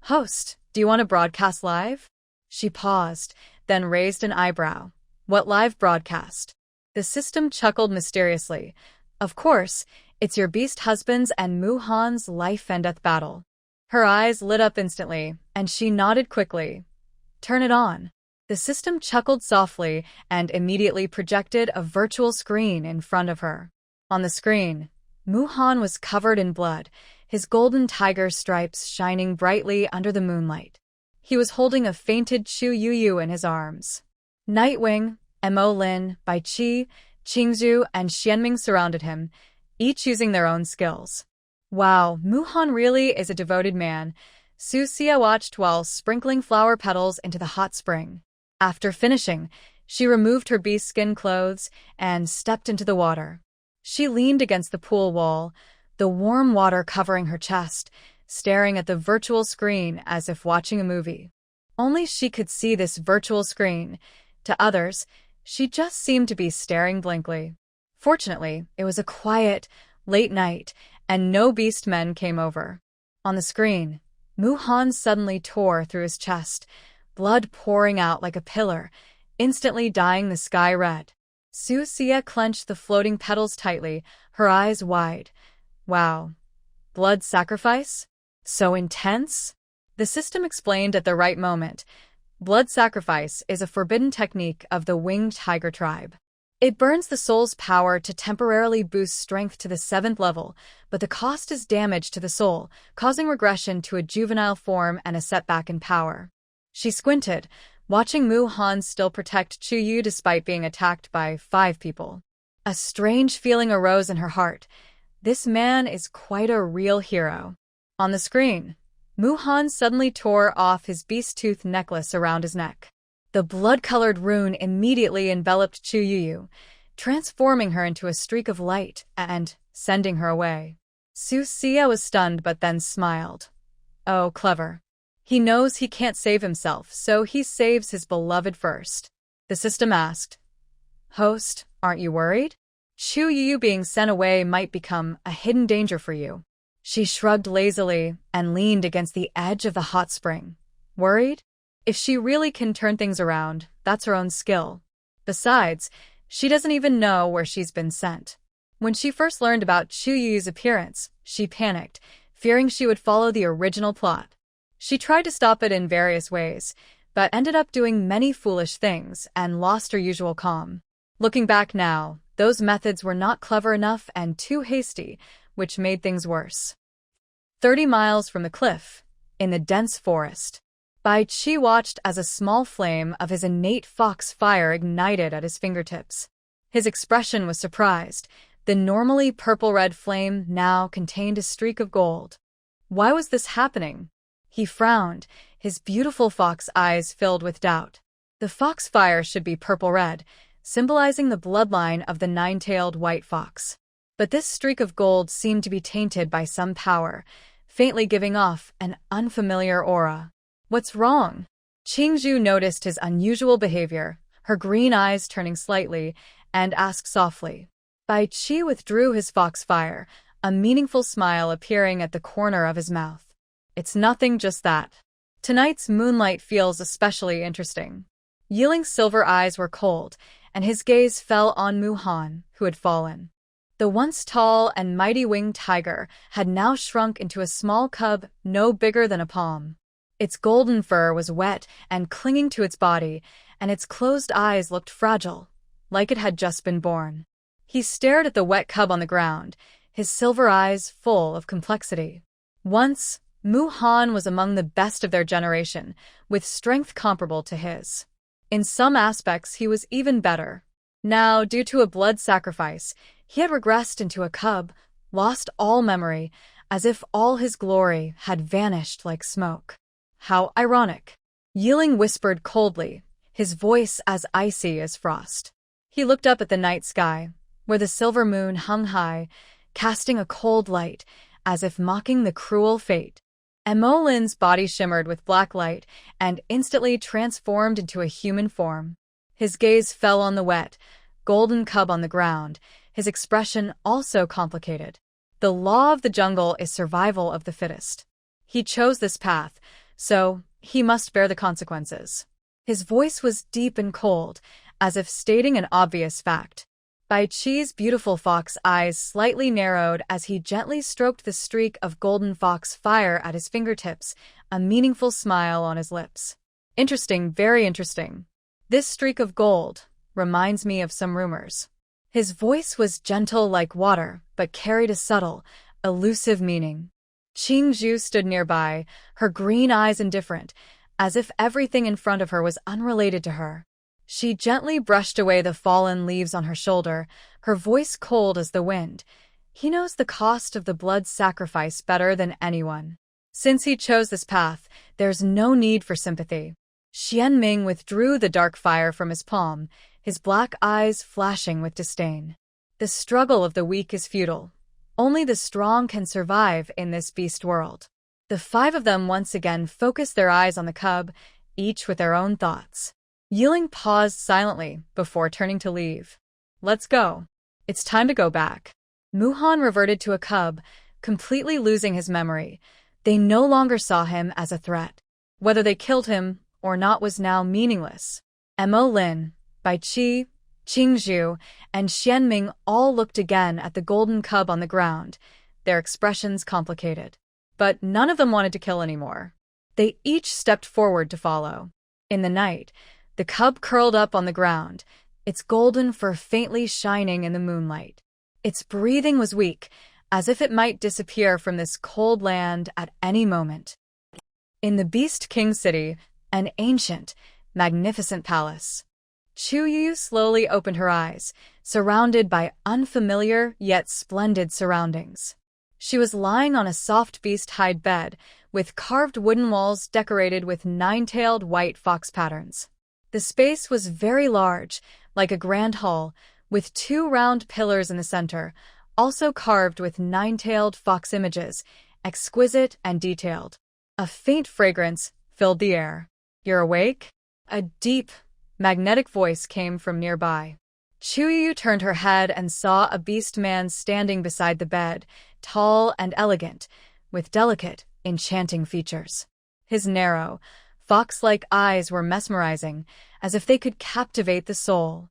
"Host, do you want to broadcast live?" She paused, then raised an eyebrow. "What live broadcast?" The system chuckled mysteriously. Of course, it's your beast husband's and Muhan's life and death battle. Her eyes lit up instantly, and she nodded quickly. Turn it on. The system chuckled softly and immediately projected a virtual screen in front of her. On the screen, Muhan was covered in blood, his golden tiger stripes shining brightly under the moonlight. He was holding a fainted Chu Youyou in his arms. Nightwing, Mo, Bai Qi, Qing Zhu, and Shienming surrounded him, each using their own skills. Wow, Muhan really is a devoted man. Susia watched while sprinkling flower petals into the hot spring. After finishing, she removed her beast skin clothes and stepped into the water. She leaned against the pool wall, the warm water covering her chest, staring at the virtual screen as if watching a movie. Only she could see this virtual screen. To others, she just seemed to be staring blankly. Fortunately, it was a quiet, late night, and no beastmen came over. On the screen, Muhan suddenly tore through his chest, blood pouring out like a pillar, instantly dyeing the sky red. Susia clenched the floating petals tightly, her eyes wide. Wow. Blood sacrifice? So intense? The system explained at the right moment. Blood sacrifice is a forbidden technique of the winged tiger tribe. It burns the soul's power to temporarily boost strength to the 7th level, but the cost is damage to the soul, causing regression to a juvenile form and a setback in power. She squinted, watching Muhan still protect Chu Youyou despite being attacked by 5 people. A strange feeling arose in her heart. This man is quite a real hero. On the screen, Muhan suddenly tore off his beast tooth necklace around his neck. The blood-colored rune immediately enveloped Chu Youyou, transforming her into a streak of light and sending her away. Susia was stunned but then smiled. Oh, clever. He knows he can't save himself, so he saves his beloved first. The system asked, Host, aren't you worried? Chu Youyou being sent away might become a hidden danger for you. She shrugged lazily and leaned against the edge of the hot spring. Worried? If she really can turn things around, that's her own skill. Besides, she doesn't even know where she's been sent. When she first learned about Chu Youyou's appearance, she panicked, fearing she would follow the original plot. She tried to stop it in various ways, but ended up doing many foolish things and lost her usual calm. Looking back now, those methods were not clever enough and too hasty, which made things worse. 30 miles from the cliff, in the dense forest, Bai Qi watched as a small flame of his innate fox fire ignited at his fingertips. His expression was surprised. The normally purple-red flame now contained a streak of gold. Why was this happening? He frowned, his beautiful fox eyes filled with doubt. The fox fire should be purple-red, symbolizing the bloodline of the 9-tailed white fox. But this streak of gold seemed to be tainted by some power, faintly giving off an unfamiliar aura. What's wrong? Qing Zhu noticed his unusual behavior, her green eyes turning slightly, and asked softly. Bai Qi withdrew his fox fire, a meaningful smile appearing at the corner of his mouth. It's nothing, just that. Tonight's moonlight feels especially interesting. Yeling's silver eyes were cold, and his gaze fell on Muhan, who had fallen. The once tall and mighty winged tiger had now shrunk into a small cub no bigger than a palm. Its golden fur was wet and clinging to its body, and its closed eyes looked fragile, like it had just been born. He stared at the wet cub on the ground, his silver eyes full of complexity. Once, Muhan was among the best of their generation, with strength comparable to his. In some aspects, he was even better. Now, due to a blood sacrifice, he had regressed into a cub, lost all memory, as if all his glory had vanished like smoke. How ironic. Yeling whispered coldly, his voice as icy as frost. He looked up at the night sky, where the silver moon hung high, casting a cold light, as if mocking the cruel fate. Molin's body shimmered with black light and instantly transformed into a human form. His gaze fell on the wet, golden cub on the ground, his expression also complicated. The law of the jungle is survival of the fittest. He chose this path, so he must bear the consequences. His voice was deep and cold, as if stating an obvious fact. Bai Qi's beautiful fox eyes slightly narrowed as he gently stroked the streak of golden fox fire at his fingertips, a meaningful smile on his lips. Interesting, very interesting. This streak of gold reminds me of some rumors. His voice was gentle like water, but carried a subtle, elusive meaning. Qing Zhu stood nearby, her green eyes indifferent, as if everything in front of her was unrelated to her. She gently brushed away the fallen leaves on her shoulder, her voice cold as the wind. He knows the cost of the blood sacrifice better than anyone. Since he chose this path, there's no need for sympathy. Shienming withdrew the dark fire from his palm, his black eyes flashing with disdain. The struggle of the weak is futile. Only the strong can survive in this beast world. The five of them once again focused their eyes on the cub, each with their own thoughts. Yeling paused silently before turning to leave. Let's go. It's time to go back. Muhan reverted to a cub, completely losing his memory. They no longer saw him as a threat. Whether they killed him or not was now meaningless. Mo Lin, Bai Qi, Qing Zhu, and Shienming all looked again at the golden cub on the ground, their expressions complicated. But none of them wanted to kill anymore. They each stepped forward to follow. In the night, the cub curled up on the ground, its golden fur faintly shining in the moonlight. Its breathing was weak, as if it might disappear from this cold land at any moment. In the Beast King City, an ancient, magnificent palace. Chu Youyou slowly opened her eyes, surrounded by unfamiliar yet splendid surroundings. She was lying on a soft beast hide bed, with carved wooden walls decorated with nine-tailed white fox patterns. The space was very large, like a grand hall, with two round pillars in the center, also carved with nine-tailed fox images, exquisite and detailed. A faint fragrance filled the air. You're awake? A deep, magnetic voice came from nearby. Chu Youyou turned her head and saw a beast man standing beside the bed, tall and elegant, with delicate, enchanting features. His narrow, fox-like eyes were mesmerizing, as if they could captivate the soul.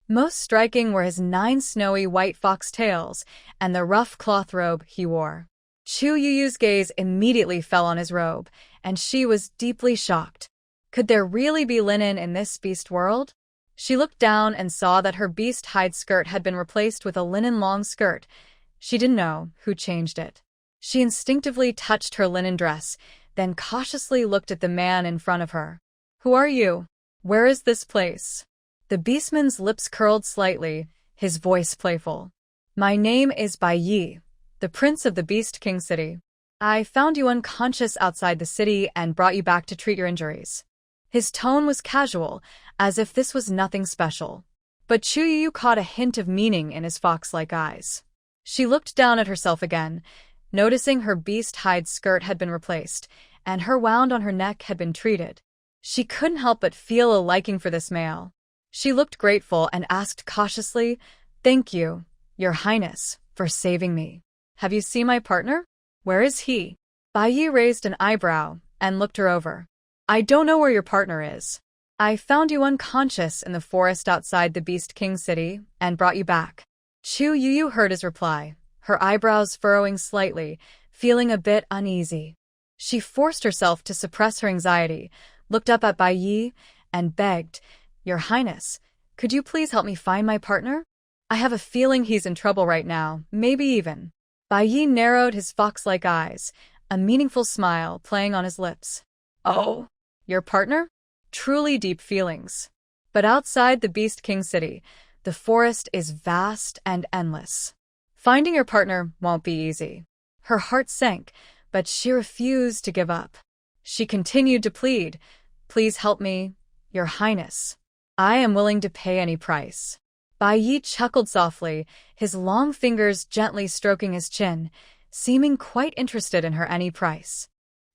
Most striking were his 9 snowy white fox tails and the rough cloth robe he wore. Chu Youyou's gaze immediately fell on his robe, and she was deeply shocked. Could there really be linen in this beast world? She looked down and saw that her beast hide skirt had been replaced with a linen long skirt. She didn't know who changed it. She instinctively touched her linen dress, then cautiously looked at the man in front of her. Who are you? Where is this place? The beastman's lips curled slightly, his voice playful. My name is Bayi, the prince of the Beast King City. I found you unconscious outside the city and brought you back to treat your injuries. His tone was casual, as if this was nothing special. But Chu Youyou caught a hint of meaning in his fox-like eyes. She looked down at herself again, noticing her beast hide skirt had been replaced, and her wound on her neck had been treated. She couldn't help but feel a liking for this male. She looked grateful and asked cautiously, Thank you, Your Highness, for saving me. Have you seen my partner? Where is he? Bayi raised an eyebrow and looked her over. I don't know where your partner is. I found you unconscious in the forest outside the Beast King City and brought you back. Chu Youyou heard his reply, her eyebrows furrowing slightly, feeling a bit uneasy. She forced herself to suppress her anxiety, looked up at Bayi, and begged, Your Highness, could you please help me find my partner? I have a feeling he's in trouble right now, maybe even. Bayi narrowed his fox-like eyes, a meaningful smile playing on his lips. Oh, your partner? Truly deep feelings. But outside the Beast King City, the forest is vast and endless. Finding your partner won't be easy. Her heart sank, but she refused to give up. She continued to plead, Please help me, Your Highness. I am willing to pay any price. Bayi chuckled softly, his long fingers gently stroking his chin, seeming quite interested in her any price.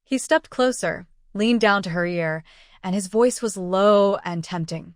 He stepped closer, leaned down to her ear, and his voice was low and tempting.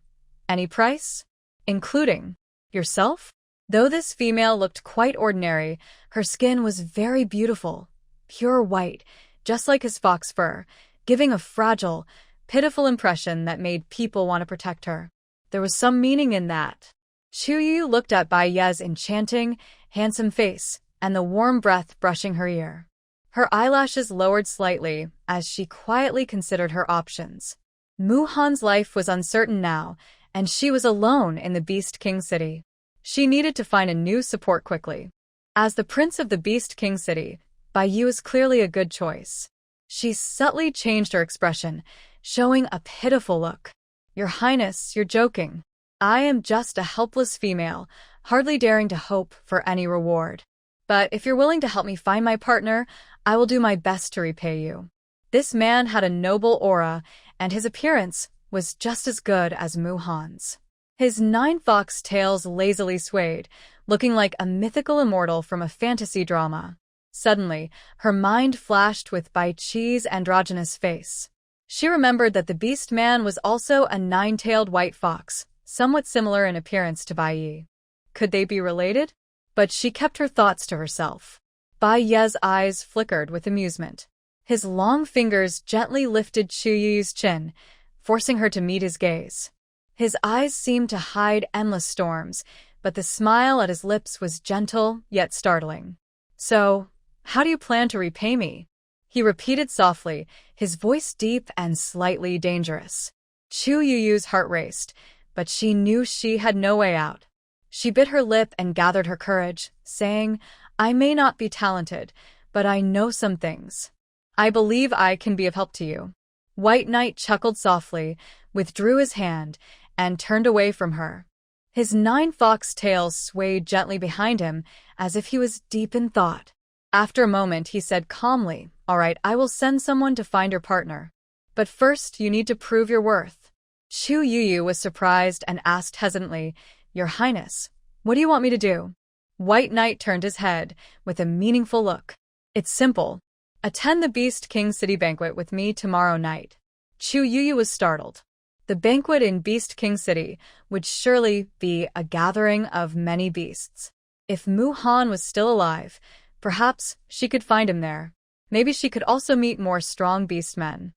Any price? Including yourself? Though this female looked quite ordinary, her skin was very beautiful, pure white, just like his fox fur, giving a fragile, pitiful impression that made people want to protect her. There was some meaning in that. Chu Youyou looked at Bai Yi's enchanting, handsome face and the warm breath brushing her ear. Her eyelashes lowered slightly as she quietly considered her options. Muhan's life was uncertain now, and she was alone in the Beast King City. She needed to find a new support quickly. As the prince of the Beast King City, Bayi was clearly a good choice. She subtly changed her expression, showing a pitiful look. "Your Highness, you're joking. I am just a helpless female, hardly daring to hope for any reward. But if you're willing to help me find my partner, I will do my best to repay you." This man had a noble aura, and his appearance was just as good as Muhan's. His 9 fox tails lazily swayed, looking like a mythical immortal from a fantasy drama. Suddenly, her mind flashed with Bai Qi's androgynous face. She remembered that the beast man was also a 9-tailed white fox, somewhat similar in appearance to Bayi. Could they be related? But she kept her thoughts to herself. Bai Yi's eyes flickered with amusement. His long fingers gently lifted Chu Youyou's chin, forcing her to meet his gaze. His eyes seemed to hide endless storms, but the smile at his lips was gentle yet startling. "So, how do you plan to repay me?" he repeated softly, his voice deep and slightly dangerous. Chu Youyou's heart raced, but she knew she had no way out. She bit her lip and gathered her courage, saying, "I may not be talented, but I know some things. I believe I can be of help to you." White Knight chuckled softly, withdrew his hand, and turned away from her. His 9 fox tails swayed gently behind him, as if he was deep in thought. After a moment, he said calmly, "All right, I will send someone to find your partner. But first, you need to prove your worth." Chu Youyou was surprised and asked hesitantly, "Your Highness, what do you want me to do?" White Knight turned his head, with a meaningful look. "It's simple. Attend the Beast King City banquet with me tomorrow night." Chu Youyou was startled. The banquet in Beast King City would surely be a gathering of many beasts. If Muhan was still alive, perhaps she could find him there. Maybe she could also meet more strong beastmen.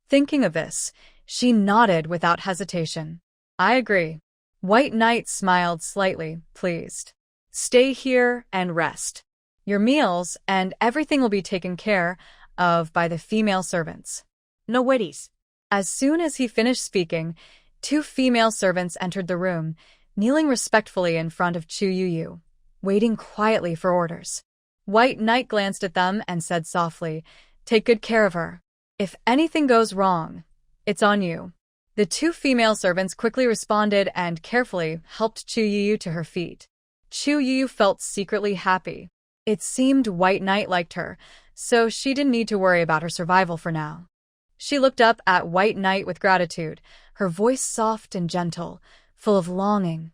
Thinking of this, she nodded without hesitation. "I agree." White Knight smiled slightly, pleased. "Stay here and rest. Your meals and everything will be taken care of by the female servants." No worries. As soon as he finished speaking, 2 female servants entered the room, kneeling respectfully in front of Chu Youyou, waiting quietly for orders. White Knight glanced at them and said softly, "Take good care of her. If anything goes wrong, it's on you." The 2 female servants quickly responded and carefully helped Chu Youyou to her feet. Chu Youyou felt secretly happy. It seemed White Knight liked her, so she didn't need to worry about her survival for now. She looked up at White Knight with gratitude, her voice soft and gentle, full of longing.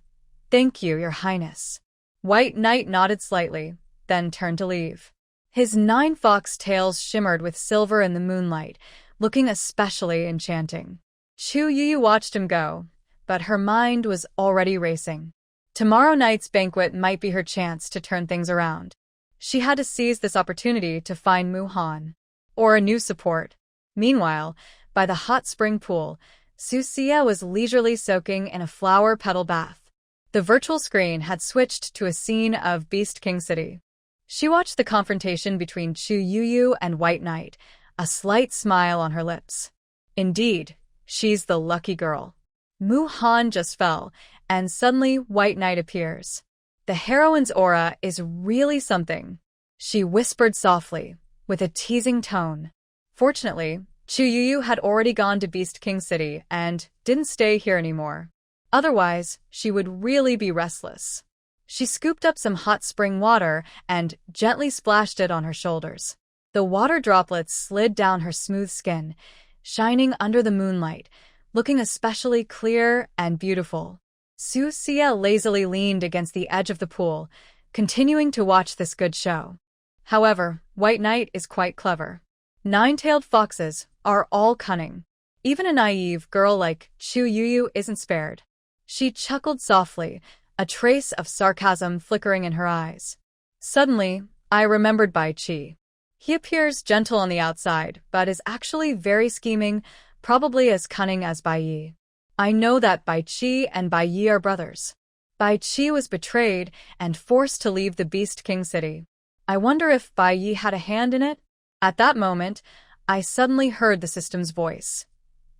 "Thank you, Your Highness." White Knight nodded slightly, then turned to leave. His 9 fox tails shimmered with silver in the moonlight, looking especially enchanting. Chu Youyou watched him go, but her mind was already racing. Tomorrow night's banquet might be her chance to turn things around. She had to seize this opportunity to find Muhan, or a new support. Meanwhile, by the hot spring pool, Susia was leisurely soaking in a flower petal bath. The virtual screen had switched to a scene of Beast King City. She watched the confrontation between Chu Youyou and White Knight, a slight smile on her lips. Indeed, she's the lucky girl. Muhan just fell, and suddenly White Knight appears. The heroine's aura is really something, she whispered softly, with a teasing tone. Fortunately, Chu Youyou had already gone to Beast King City and didn't stay here anymore. Otherwise, she would really be restless. She scooped up some hot spring water and gently splashed it on her shoulders. The water droplets slid down her smooth skin, shining under the moonlight, looking especially clear and beautiful. Susia lazily leaned against the edge of the pool, continuing to watch this good show. However, White Knight is quite clever. 9-tailed foxes are all cunning. Even a naive girl like Chu Youyou isn't spared. She chuckled softly, a trace of sarcasm flickering in her eyes. Suddenly, I remembered Bai Qi. He appears gentle on the outside, but is actually very scheming, probably as cunning as Bayi. I know that Bai Qi and Bayi are brothers. Bai Qi was betrayed and forced to leave the Beast King city. I wonder if Bayi had a hand in it? At that moment, I suddenly heard the system's voice.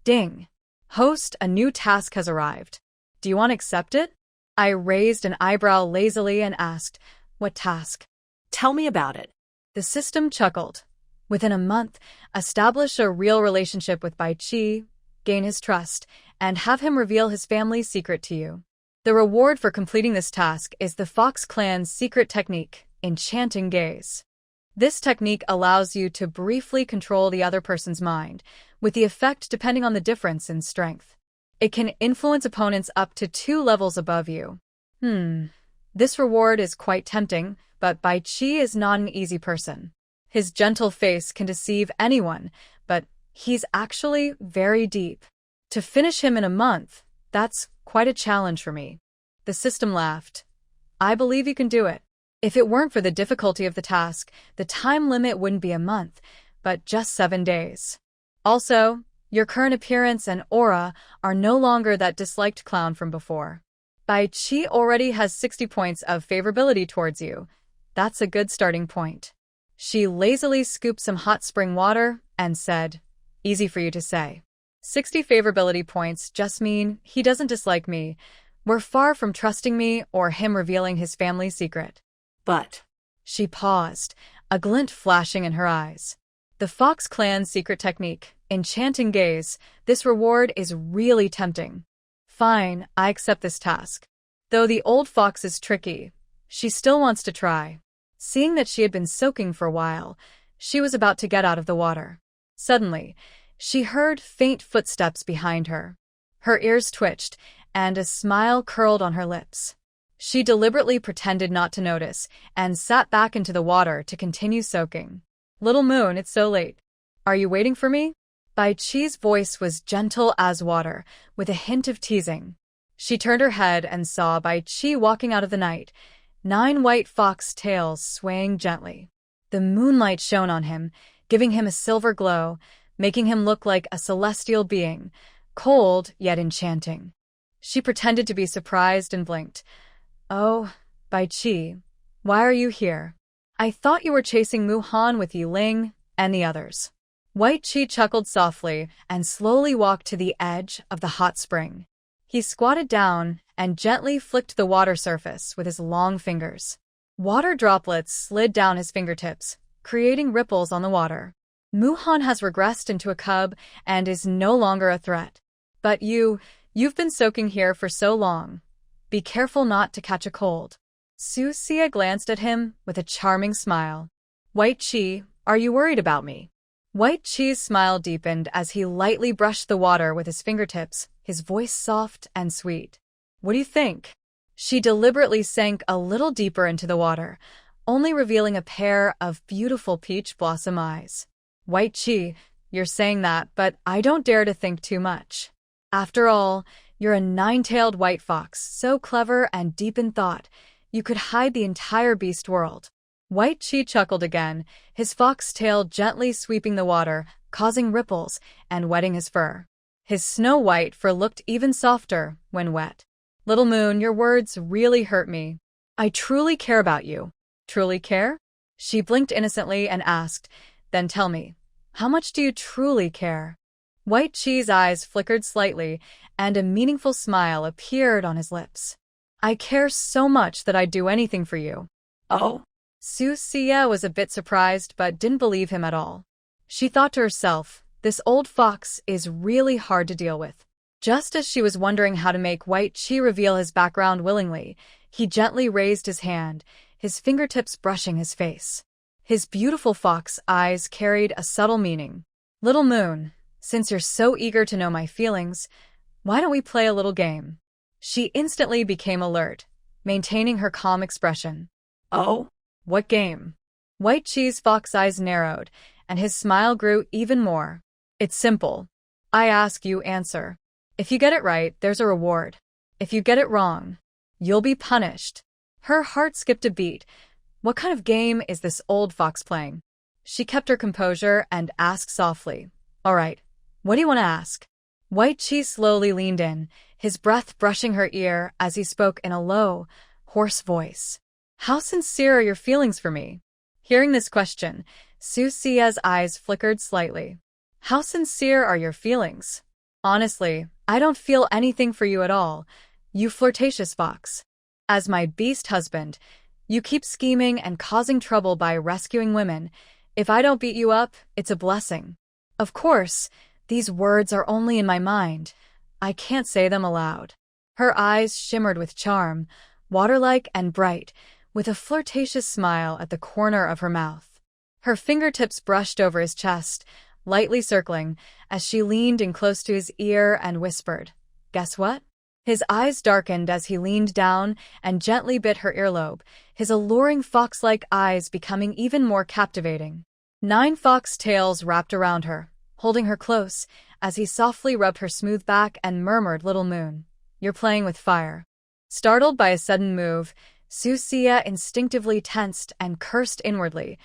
Ding. Host, a new task has arrived. Do you want to accept it? I raised an eyebrow lazily and asked, what task? Tell me about it. The system chuckled. Within a month, establish a real relationship with Bai Qi, gain his trust, and have him reveal his family's secret to you. The reward for completing this task is the Fox Clan's secret technique, Enchanting Gaze. This technique allows you to briefly control the other person's mind, with the effect depending on the difference in strength. It can influence opponents up to 2 levels above you. This reward is quite tempting, but Bai Qi is not an easy person. His gentle face can deceive anyone, but he's actually very deep. To finish him in a month, that's quite a challenge for me. The system laughed. I believe you can do it. If it weren't for the difficulty of the task, the time limit wouldn't be a month, but just 7 days. Also, your current appearance and aura are no longer that disliked clown from before. Bai Qi already has 60 points of favorability towards you. That's a good starting point. She lazily scooped some hot spring water and said, easy for you to say. 60 favorability points just mean he doesn't dislike me. We're far from trusting me or him revealing his family secret. But she paused, a glint flashing in her eyes. The Fox Clan's secret technique, Enchanting Gaze, this reward is really tempting. Fine, I accept this task. Though the old fox is tricky, she still wants to try. Seeing that she had been soaking for a while, she was about to get out of the water. Suddenly, she heard faint footsteps behind her. Her ears twitched, and a smile curled on her lips. She deliberately pretended not to notice and sat back into the water to continue soaking. Little Moon, it's so late. Are you waiting for me? Bai Qi's voice was gentle as water, with a hint of teasing. She turned her head and saw Bai Qi walking out of the night, 9 white fox tails swaying gently. The moonlight shone on him, giving him a silver glow, making him look like a celestial being, cold yet enchanting. She pretended to be surprised and blinked. Oh, Bai Qi, why are you here? I thought you were chasing Muhan with Yeling and the others. White Qi chuckled softly and slowly walked to the edge of the hot spring. He squatted down and gently flicked the water surface with his long fingers. Water droplets slid down his fingertips, creating ripples on the water. Muhan has regressed into a cub and is no longer a threat. But you've been soaking here for so long. Be careful not to catch a cold. Susia glanced at him with a charming smile. White Qi, are you worried about me? White Qi's smile deepened as he lightly brushed the water with his fingertips, his voice soft and sweet. What do you think? She deliberately sank a little deeper into the water, only revealing a pair of beautiful peach blossom eyes. White Qi, you're saying that, but I don't dare to think too much. After all, you're a 9-tailed white fox, so clever and deep in thought, you could hide the entire beast world. White Qi chuckled again, his fox tail gently sweeping the water, causing ripples and wetting his fur. His snow-white fur looked even softer when wet. Little Moon, your words really hurt me. I truly care about you. Truly care? She blinked innocently and asked, then tell me, how much do you truly care? White Qi's eyes flickered slightly, and a meaningful smile appeared on his lips. I care so much that I'd do anything for you. Oh? Susia was a bit surprised but didn't believe him at all. She thought to herself, this old fox is really hard to deal with. Just as she was wondering how to make White Qi reveal his background willingly, he gently raised his hand, his fingertips brushing his face. His beautiful fox eyes carried a subtle meaning. Little Moon, since you're so eager to know my feelings, why don't we play a little game? She instantly became alert, maintaining her calm expression. Oh? What game? White Qi's fox eyes narrowed, and his smile grew even more. It's simple. I ask, you answer. If you get it right, there's a reward. If you get it wrong, you'll be punished. Her heart skipped a beat. What kind of game is this old fox playing? She kept her composure and asked softly, all right, what do you want to ask? Bai Qi slowly leaned in, his breath brushing her ear as he spoke in a low, hoarse voice. How sincere are your feelings for me? Hearing this question, Susia's eyes flickered slightly. How sincere are your feelings? Honestly, I don't feel anything for you at all, you flirtatious fox. As my beast husband, you keep scheming and causing trouble by rescuing women. If I don't beat you up, it's a blessing. Of course, these words are only in my mind. I can't say them aloud. Her eyes shimmered with charm, water-like and bright, with a flirtatious smile at the corner of her mouth. Her fingertips brushed over his chest, lightly circling, as she leaned in close to his ear and whispered, "Guess what?" His eyes darkened as he leaned down and gently bit her earlobe, his alluring fox-like eyes becoming even more captivating. 9 fox tails wrapped around her, holding her close, as he softly rubbed her smooth back and murmured, "Little moon, you're playing with fire." Startled by a sudden move, Susia instinctively tensed and cursed inwardly.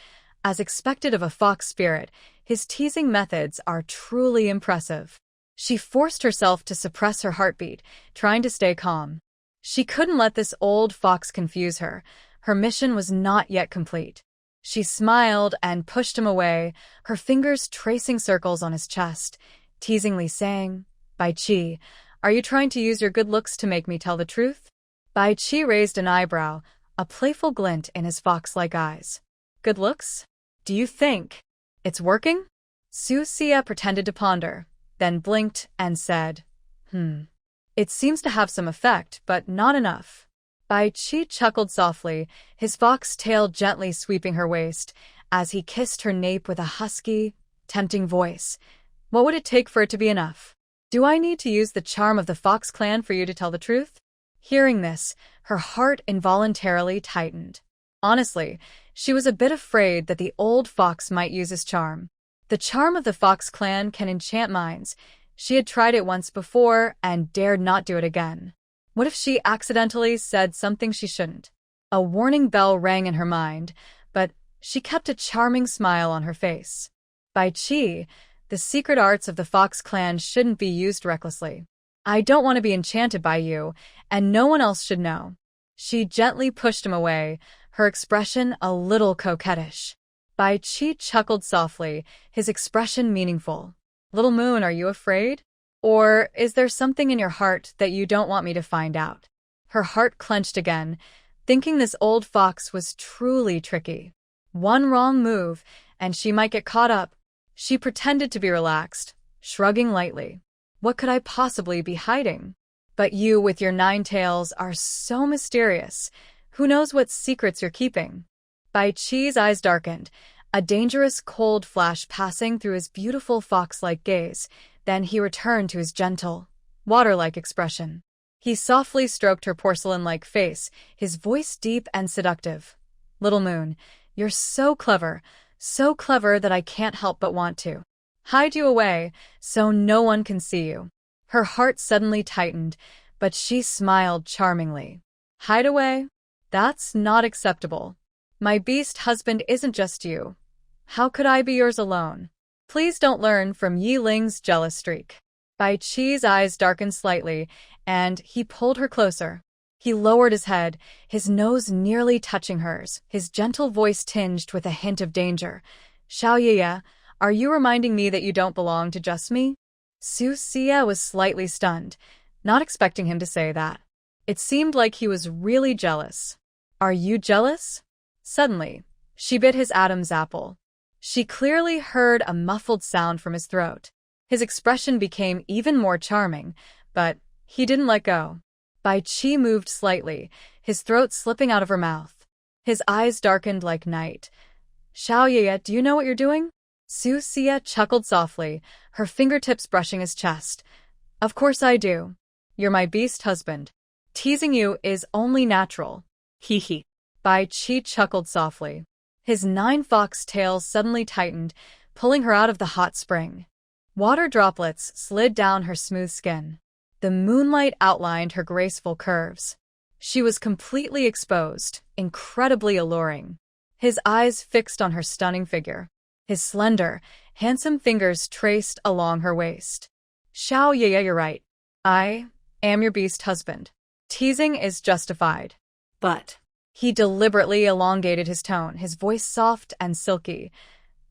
As expected of a fox spirit, his teasing methods are truly impressive. She forced herself to suppress her heartbeat, trying to stay calm. She couldn't let this old fox confuse her. Her mission was not yet complete. She smiled and pushed him away, her fingers tracing circles on his chest, teasingly saying, "Bai Qi, are you trying to use your good looks to make me tell the truth?" Bai Qi raised an eyebrow, a playful glint in his fox-like eyes. "Good looks? Do you think it's working?" Susia pretended to ponder, then blinked and said, It seems to have some effect, but not enough." Bai Qi chuckled softly, his fox tail gently sweeping her waist, as he kissed her nape with a husky, tempting voice. "What would it take for it to be enough? Do I need to use the charm of the Fox clan for you to tell the truth?" Hearing this, her heart involuntarily tightened. Honestly, she was a bit afraid that the old fox might use his charm. The charm of the Fox clan can enchant minds. She had tried it once before and dared not do it again. What if she accidentally said something she shouldn't? A warning bell rang in her mind, but she kept a charming smile on her face. Bai Qi, the secret arts of the Fox clan shouldn't be used recklessly. I don't want to be enchanted by you, and no one else should know. She gently pushed him away, her expression a little coquettish. Bai Qi chuckled softly, his expression meaningful. "Little moon, are you afraid? Or is there something in your heart that you don't want me to find out?" Her heart clenched again, thinking this old fox was truly tricky. One wrong move, and she might get caught up. She pretended to be relaxed, shrugging lightly. What could I possibly be hiding? But you with your 9 tails are so mysterious. Who knows what secrets you're keeping? Bai Qi's eyes darkened, a dangerous cold flash passing through his beautiful fox-like gaze. Then he returned to his gentle, water-like expression. He softly stroked her porcelain-like face, his voice deep and seductive. "Little moon, you're so clever that I can't help but want to hide you away so no one can see you." Her heart suddenly tightened, but she smiled charmingly. "Hide away? That's not acceptable. My beast husband isn't just you. How could I be yours alone? Please don't learn from Yeling's jealous streak." Bai Qi's eyes darkened slightly, and he pulled her closer. He lowered his head, his nose nearly touching hers, his gentle voice tinged with a hint of danger. "Xiaoyaya, are you reminding me that you don't belong to just me?" Susia was slightly stunned, not expecting him to say that. It seemed like he was really jealous. "Are you jealous?" Suddenly, she bit his Adam's apple. She clearly heard a muffled sound from his throat. His expression became even more charming, but he didn't let go. Bai Qi moved slightly, his throat slipping out of her mouth. His eyes darkened like night. "Xiaoyaya, do you know what you're doing?" Susia chuckled softly, her fingertips brushing his chest. "Of course I do. You're my beast husband. Teasing you is only natural." "Hee hee." Bai Qi chuckled softly. His 9 fox tails suddenly tightened, pulling her out of the hot spring. Water droplets slid down her smooth skin. The moonlight outlined her graceful curves. She was completely exposed, incredibly alluring. His eyes fixed on her stunning figure. His slender, handsome fingers traced along her waist. Youyou, you're right. I am your beast husband. Teasing is justified. But, He deliberately elongated his tone, his voice soft and silky.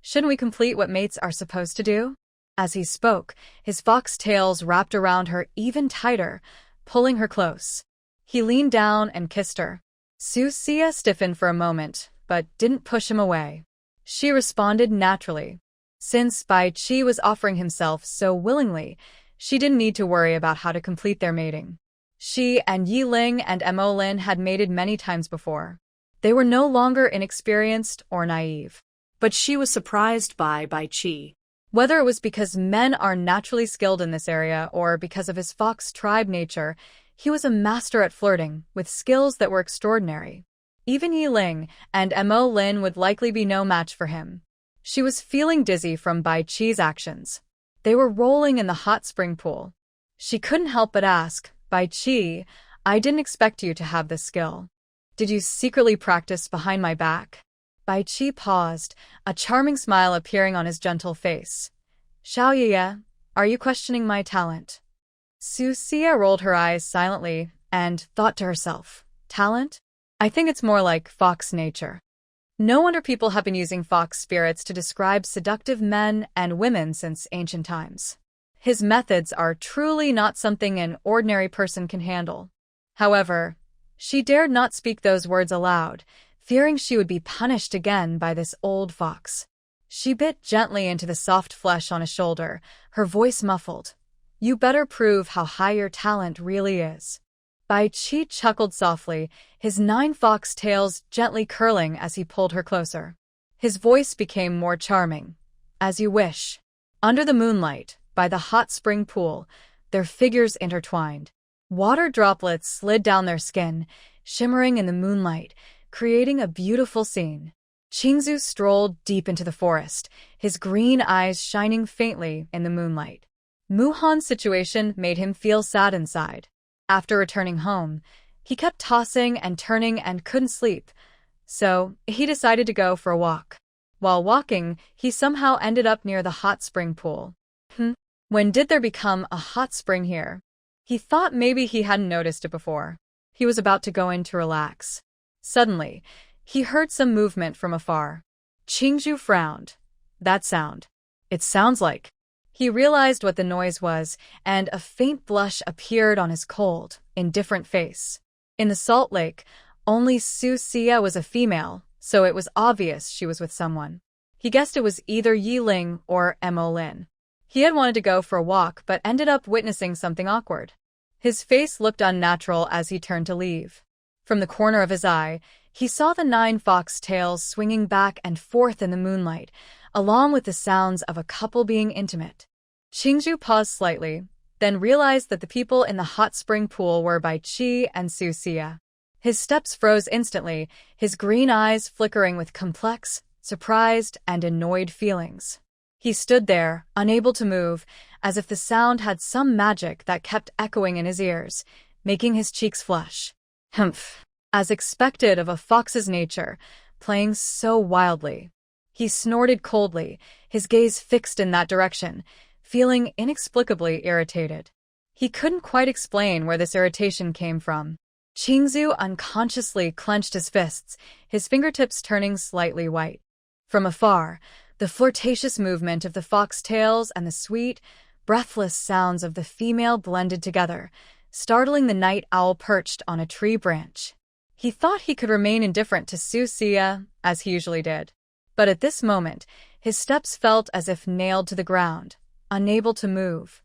Shouldn't we complete what mates are supposed to do? As he spoke, his foxtails wrapped around her even tighter, pulling her close. He leaned down and kissed her. Susia stiffened for a moment, but didn't push him away. She responded naturally. Since Bai Qi was offering himself so willingly, she didn't need to worry about how to complete their mating. She and Yeling and Lin had mated many times before. They were no longer inexperienced or naive. but she was surprised by Bai Qi. Whether it was because men are naturally skilled in this area or because of his fox tribe nature, he was a master at flirting, with skills that were extraordinary. Even Yeling and Lin would likely be no match for him. She was feeling dizzy from Bai Qi's actions. They were rolling in the hot spring pool. She couldn't help but ask, Bai Qi, I didn't expect you to have this skill. Did you secretly practice behind my back? Bai Qi paused, a charming smile appearing on his gentle face. Youyou, are you questioning my talent? Susia rolled her eyes silently and thought to herself, talent? I think it's more like fox nature. No wonder people have been using fox spirits to describe seductive men and women since ancient times. His methods are truly not something an ordinary person can handle. However, she dared not speak those words aloud, fearing she would be punished again by this old fox. She bit gently into the soft flesh on his shoulder, her voice muffled. You better prove how high your talent really is. Bai Qi chuckled softly, his 9 fox tails gently curling as he pulled her closer. His voice became more charming. As you wish. Under the moonlight, by the hot spring pool, their figures intertwined. Water droplets slid down their skin, shimmering in the moonlight, creating a beautiful scene. Qing Zhu strolled deep into the forest, his green eyes shining faintly in the moonlight. Muhan's situation made him feel sad inside. After returning home, he kept tossing and turning and couldn't sleep, so he decided to go for a walk. While walking, he somehow ended up near the hot spring pool. When did there become a hot spring here? He thought maybe he hadn't noticed it before. He was about to go in to relax. Suddenly, he heard some movement from afar. Qing Zhu frowned. That sound. It sounds like... He realized what the noise was, and a faint blush appeared on his cold, indifferent face. In the salt lake, only Susia was a female, so it was obvious she was with someone. He guessed it was either Yeling or Lin. He had wanted to go for a walk but ended up witnessing something awkward. His face looked unnatural as he turned to leave. From the corner of his eye, he saw the 9 fox tails swinging back and forth in the moonlight, along with the sounds of a couple being intimate. Qing Zhu paused slightly, then realized that the people in the hot spring pool were Bai Qi and Susia. His steps froze instantly, his green eyes flickering with complex, surprised, and annoyed feelings. He stood there, unable to move, as if the sound had some magic that kept echoing in his ears, making his cheeks flush. Humph. As expected of a fox's nature, playing so wildly. He snorted coldly, his gaze fixed in that direction, feeling inexplicably irritated. He couldn't quite explain where this irritation came from. Qing Zhu unconsciously clenched his fists, his fingertips turning slightly white. From afar, the flirtatious movement of the foxtails and the sweet, breathless sounds of the female blended together, startling the night owl perched on a tree branch. He thought he could remain indifferent to Susia, as he usually did. But at this moment, his steps felt as if nailed to the ground, unable to move.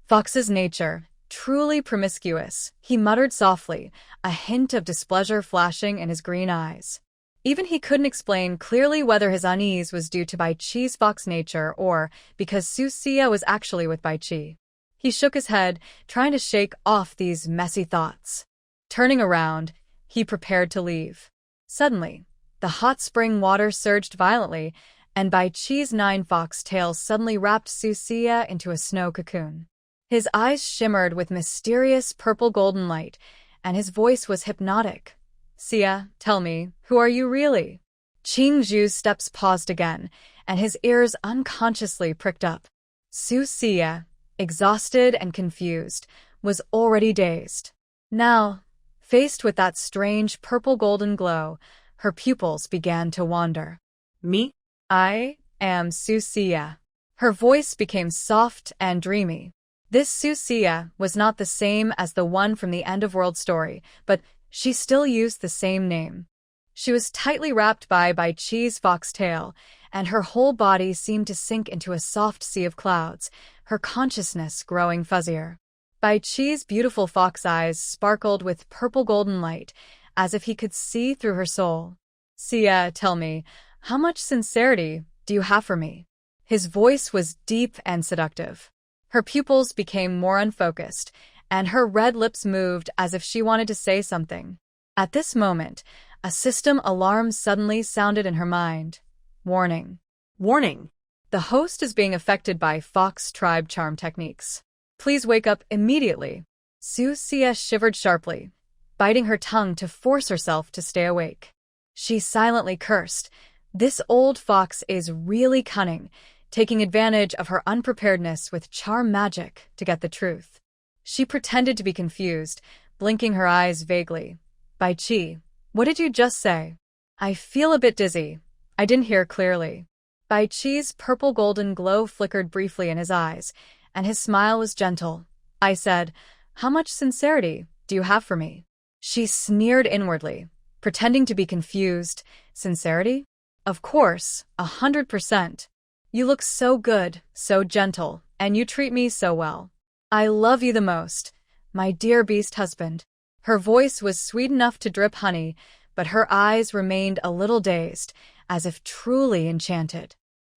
Fox's nature, truly promiscuous, he muttered softly, a hint of displeasure flashing in his green eyes. Even he couldn't explain clearly whether his unease was due to Bai Qi's fox nature or because Susia was actually with Bai Qi. He shook his head, trying to shake off these messy thoughts. Turning around, he prepared to leave. Suddenly, the hot spring water surged violently, and Bai Qi's 9 fox tails suddenly wrapped Susia into a snow cocoon. His eyes shimmered with mysterious purple-golden light, and his voice was hypnotic. Sia, tell me, who are you really? Qing Zhu's steps paused again, and his ears unconsciously pricked up. Susia, exhausted and confused, was already dazed. Now, faced with that strange purple-golden glow, her pupils began to wander. Me? I am Susia. Her voice became soft and dreamy. This Susia was not the same as the one from the end-of-world story, but she still used the same name. She was tightly wrapped by Bai Qi's foxtail, and her whole body seemed to sink into a soft sea of clouds, her consciousness growing fuzzier. Bai Qi's beautiful fox eyes sparkled with purple-golden light, as if he could see through her soul. "Sia, tell me, how much sincerity do you have for me?" His voice was deep and seductive. Her pupils became more unfocused, and her red lips moved as if she wanted to say something. At this moment, a system alarm suddenly sounded in her mind. Warning. Warning. The host is being affected by fox tribe charm techniques. Please wake up immediately. Susia shivered sharply, biting her tongue to force herself to stay awake. She silently cursed. This old fox is really cunning, taking advantage of her unpreparedness with charm magic to get the truth. She pretended to be confused, blinking her eyes vaguely. "Bai Qi, what did you just say?" "I feel a bit dizzy. I didn't hear clearly." Bai Qi's purple-golden glow flickered briefly in his eyes, and his smile was gentle. "I said, how much sincerity do you have for me?" She sneered inwardly, pretending to be confused. "Sincerity? Of course, 100%. You look so good, so gentle, and you treat me so well. I love you the most, my dear beast husband." Her voice was sweet enough to drip honey, but her eyes remained a little dazed, as if truly enchanted.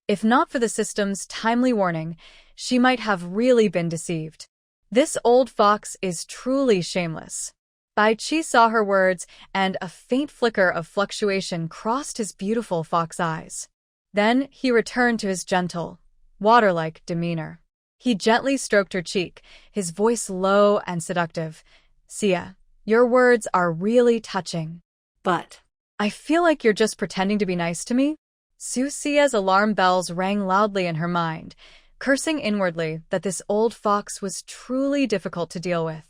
If not for the system's timely warning, she might have really been deceived. This old fox is truly shameless. Bai Qi saw her words, and a faint flicker of fluctuation crossed his beautiful fox eyes. Then he returned to his gentle, water-like demeanor. He gently stroked her cheek, his voice low and seductive. "Sia, your words are really touching. But I feel like you're just pretending to be nice to me?" Susia's alarm bells rang loudly in her mind, cursing inwardly that this old fox was truly difficult to deal with.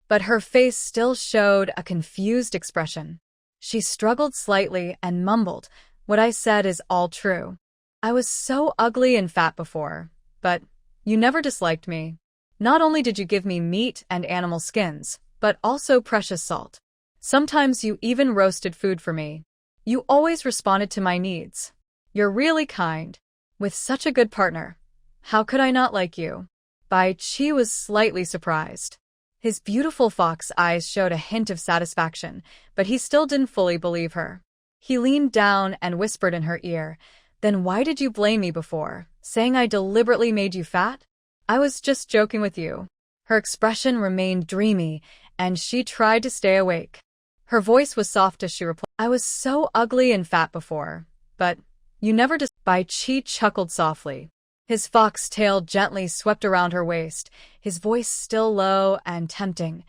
But her face still showed a confused expression. She struggled slightly and mumbled, "What I said is all true. I was so ugly and fat before, but you never disliked me. Not only did you give me meat and animal skins, but also precious salt. Sometimes you even roasted food for me. You always responded to my needs. You're really kind. With such a good partner, how could I not like you?" Bai Qi was slightly surprised. His beautiful fox eyes showed a hint of satisfaction, but he still didn't fully believe her. He leaned down and whispered in her ear, "Then why did you blame me before, saying I deliberately made you fat? I was just joking with you." Her expression remained dreamy, and she tried to stay awake. Her voice was soft as she replied, "I was so ugly and fat before, but you never dis—" Bai Qi chuckled softly. His fox tail gently swept around her waist, his voice still low and tempting.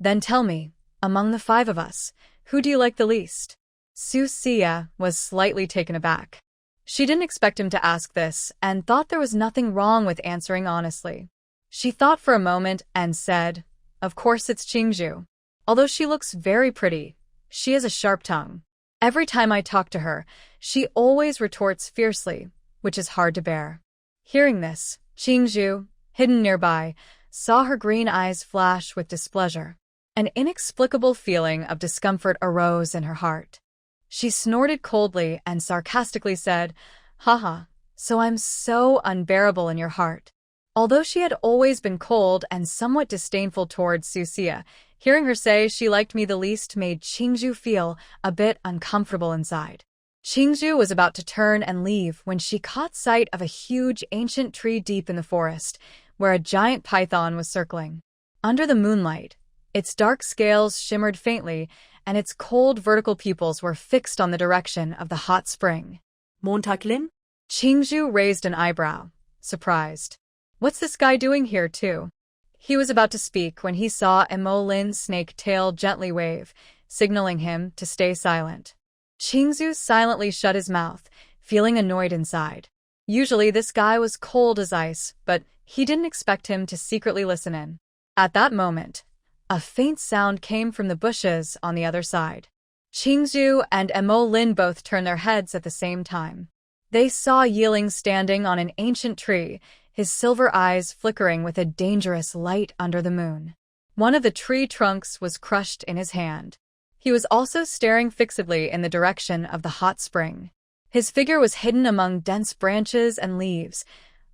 "Then tell me, among the 5 of us, who do you like the least?" Susia was slightly taken aback. She didn't expect him to ask this and thought there was nothing wrong with answering honestly. She thought for a moment and said, "Of course it's Qing Zhu. Although she looks very pretty, she has a sharp tongue. Every time I talk to her, she always retorts fiercely, which is hard to bear." Hearing this, Qing Zhu, hidden nearby, saw her green eyes flash with displeasure. An inexplicable feeling of discomfort arose in her heart. She snorted coldly and sarcastically said, "Haha, so I'm so unbearable in your heart." Although she had always been cold and somewhat disdainful towards Susia, hearing her say she liked me the least made Qing Zhu feel a bit uncomfortable inside. Qing Zhu was about to turn and leave when she caught sight of a huge ancient tree deep in the forest, where a giant python was circling. Under the moonlight, its dark scales shimmered faintly, and its cold vertical pupils were fixed on the direction of the hot spring. Montaklin? Qing Zhu raised an eyebrow, surprised. "What's this guy doing here, too?" He was about to speak when he saw Emolin's snake tail gently wave, signaling him to stay silent. Qing Zhu silently shut his mouth, feeling annoyed inside. Usually this guy was cold as ice, but he didn't expect him to secretly listen in. At that moment, a faint sound came from the bushes on the other side. Qing Zhu and Lin both turned their heads at the same time. They saw Yeling standing on an ancient tree, his silver eyes flickering with a dangerous light under the moon. One of the tree trunks was crushed in his hand. He was also staring fixedly in the direction of the hot spring. His figure was hidden among dense branches and leaves,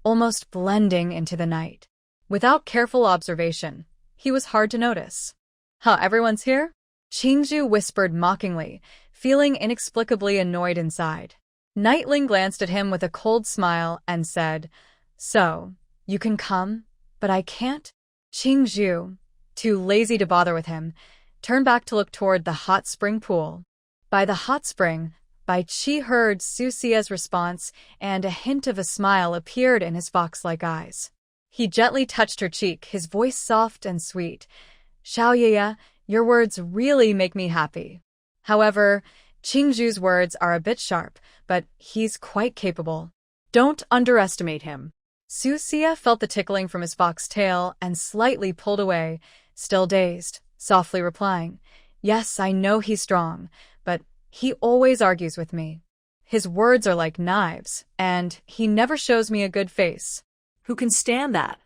almost blending into the night. Without careful observation, he was hard to notice. Everyone's here? Qing Zhu whispered mockingly, feeling inexplicably annoyed inside. Yeling glanced at him with a cold smile and said, "So, you can come, but I can't?" Qing Zhu, too lazy to bother with him, turned back to look toward the hot spring pool. By the hot spring, Bai Qi heard Susia's response, and a hint of a smile appeared in his fox-like eyes. He gently touched her cheek, his voice soft and sweet. "Xiaoyaya, your words really make me happy." However, Qing Zhu's words are a bit sharp, but he's quite capable. Don't underestimate him. Susia felt the tickling from his fox tail and slightly pulled away, still dazed, softly replying, "Yes, I know he's strong, but he always argues with me. His words are like knives, and he never shows me a good face." Who can stand that?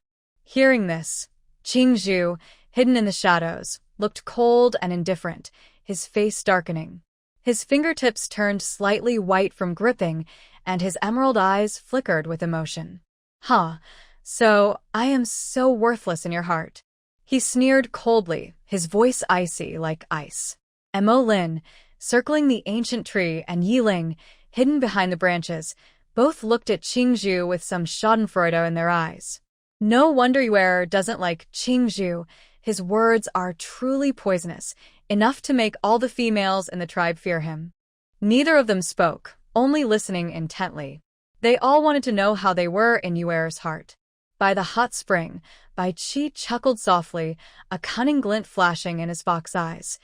Hearing this, Qing Zhu, hidden in the shadows, looked cold and indifferent, his face darkening. His fingertips turned slightly white from gripping, and his emerald eyes flickered with emotion. So I am so worthless in your heart." He sneered coldly, his voice icy like ice. Lin, circling the ancient tree, and Yeling, hidden behind the branches, both looked at Qing Zhu with some schadenfreude in their eyes. No wonder Yuer doesn't like Qing Zhu. His words are truly poisonous, enough to make all the females in the tribe fear him. Neither of them spoke, only listening intently. They all wanted to know how they were in Yuer's heart. By the hot spring, Bai Qi chuckled softly, a cunning glint flashing in his fox eyes.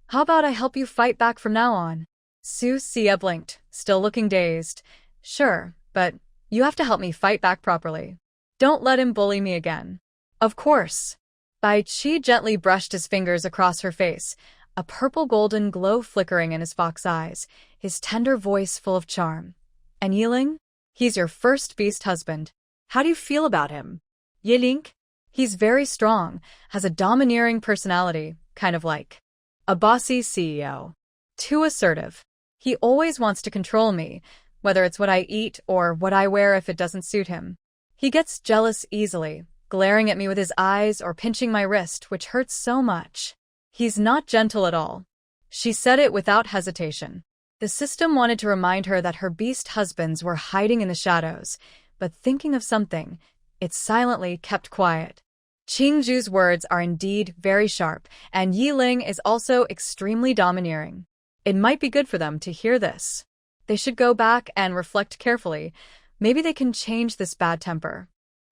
"How about I help you fight back from now on?" Susia blinked, still looking dazed. "Sure, but you have to help me fight back properly. Don't let him bully me again." "Of course." Bai Qi gently brushed his fingers across her face, a purple-golden glow flickering in his fox eyes, his tender voice full of charm. "And Yeling? He's your first beast husband. How do you feel about him?" Yeling? He's very strong, has a domineering personality, kind of like a bossy CEO. Too assertive. He always wants to control me, whether it's what I eat or what I wear if it doesn't suit him. He gets jealous easily, glaring at me with his eyes or pinching my wrist, which hurts so much. He's not gentle at all." She said it without hesitation. The system wanted to remind her that her beast husbands were hiding in the shadows, but thinking of something, it silently kept quiet. Qing Zhu's words are indeed very sharp, and Yeling is also extremely domineering. It might be good for them to hear this. They should go back and reflect carefully. Maybe they can change this bad temper.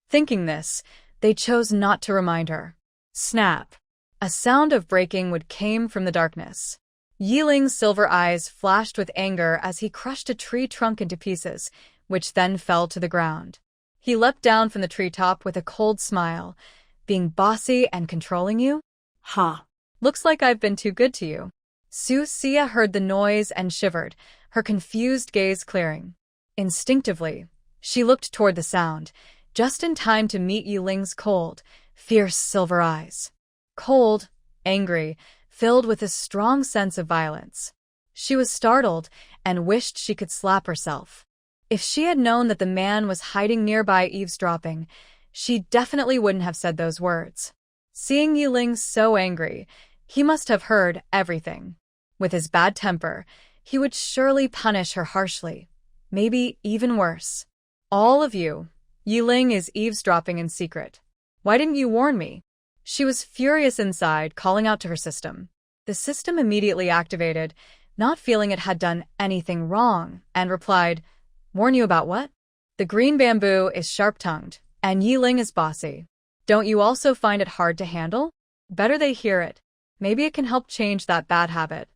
Thinking this, they chose not to remind her. Snap! A sound of breaking wood came from the darkness. Yeling's silver eyes flashed with anger as he crushed a tree trunk into pieces, which then fell to the ground. He leapt down from the treetop with a cold smile. "Being bossy and controlling you? Looks like I've been too good to you." Susia heard the noise and shivered, her confused gaze clearing. Instinctively, she looked toward the sound, just in time to meet Yeling's cold, fierce silver eyes. Cold, angry, filled with a strong sense of violence. She was startled and wished she could slap herself. If she had known that the man was hiding nearby eavesdropping, she definitely wouldn't have said those words. Seeing Yeling so angry, he must have heard everything. With his bad temper, he would surely punish her harshly, maybe even worse. "All of you, Yeling is eavesdropping in secret. Why didn't you warn me?" She was furious inside, calling out to her system. The system immediately activated, not feeling it had done anything wrong, and replied, "Warn you about what?" "The green bamboo is sharp-tongued, and Yeling is bossy. Don't you also find it hard to handle? Better they hear it. Maybe it can help change that bad habit."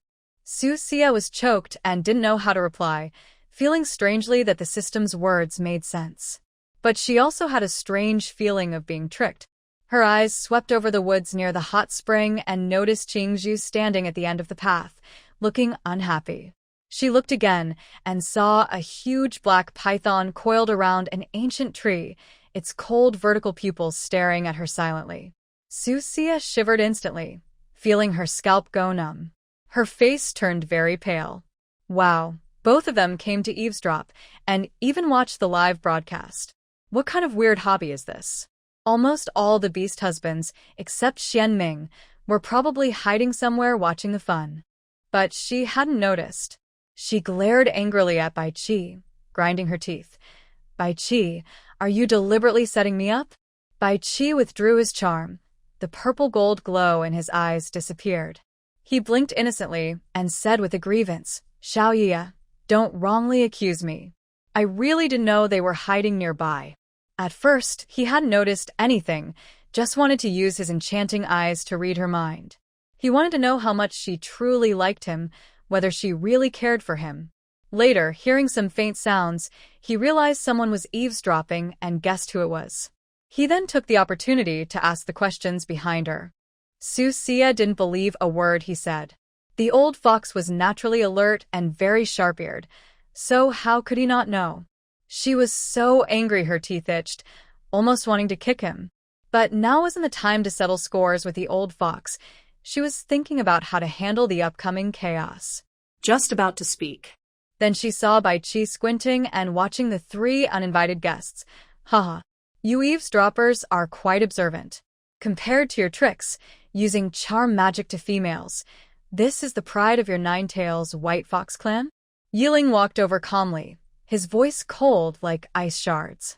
Susia was choked and didn't know how to reply, feeling strangely that the system's words made sense. But she also had a strange feeling of being tricked. Her eyes swept over the woods near the hot spring and noticed Qing Zhu standing at the end of the path, looking unhappy. She looked again and saw a huge black python coiled around an ancient tree, its cold vertical pupils staring at her silently. Susia shivered instantly, feeling her scalp go numb. Her face turned very pale. Wow, both of them came to eavesdrop and even watched the live broadcast. What kind of weird hobby is this? Almost all the beast husbands, except Shienming, were probably hiding somewhere watching the fun. But she hadn't noticed. She glared angrily at Bai Qi, grinding her teeth. Bai Qi, are you deliberately setting me up? Bai Qi withdrew his charm. The purple gold glow in his eyes disappeared. He blinked innocently and said with a grievance, Xiaoya, don't wrongly accuse me. I really didn't know they were hiding nearby. At first, he hadn't noticed anything, just wanted to use his enchanting eyes to read her mind. He wanted to know how much she truly liked him, whether she really cared for him. Later, hearing some faint sounds, he realized someone was eavesdropping and guessed who it was. He then took the opportunity to ask the questions behind her. Susia didn't believe a word he said. The old fox was naturally alert and very sharp-eared, so how could he not know? She was so angry her teeth itched, almost wanting to kick him. But now wasn't the time to settle scores with the old fox. She was thinking about how to handle the upcoming chaos. Just about to speak. Then she saw Bai Qi squinting and watching the three uninvited guests. Haha, you eavesdroppers are quite observant. Compared to your tricks, using charm magic to females, this is the pride of your Nine-Tails White Fox clan? Yeling walked over calmly, his voice cold like ice shards.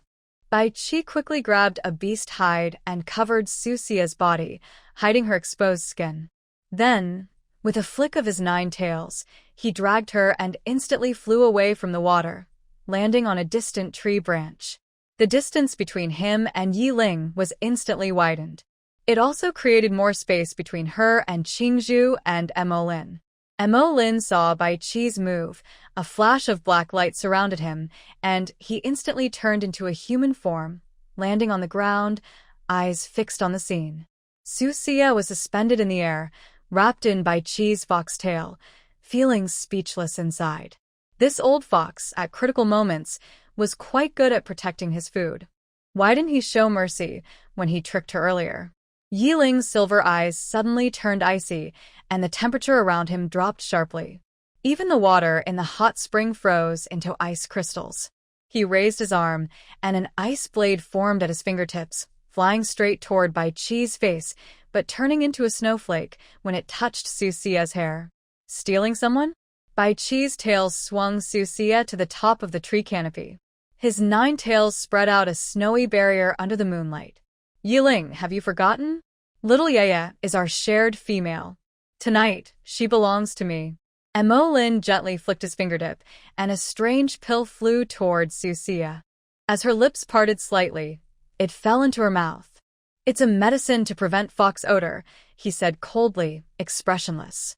Bai Qi quickly grabbed a beast hide and covered Susia's body, hiding her exposed skin. Then, with a flick of his 9 tails, he dragged her and instantly flew away from the water, landing on a distant tree branch. The distance between him and Yeling was instantly widened. It also created more space between her and Qing Zhu and Mo. Mo saw Bai Qi's move, a flash of black light surrounded him, and he instantly turned into a human form, landing on the ground, eyes fixed on the scene. Susia was suspended in the air, wrapped in Bai Qi's foxtail, feeling speechless inside. This old fox, at critical moments, was quite good at protecting his food. Why didn't he show mercy when he tricked her earlier? Yeling's silver eyes suddenly turned icy, and the temperature around him dropped sharply. Even the water in the hot spring froze into ice crystals. He raised his arm, and an ice blade formed at his fingertips, flying straight toward Bai Qi's face, but turning into a snowflake when it touched Susia's hair. Stealing someone? Bai Qi's tail swung Susia to the top of the tree canopy. His 9 tails spread out a snowy barrier under the moonlight. Yeling, have you forgotten? Little Yaya is our shared female. Tonight, she belongs to me. Mo gently flicked his fingertip, and a strange pill flew toward Susia. As her lips parted slightly, it fell into her mouth. It's a medicine to prevent fox odor, he said coldly, expressionless.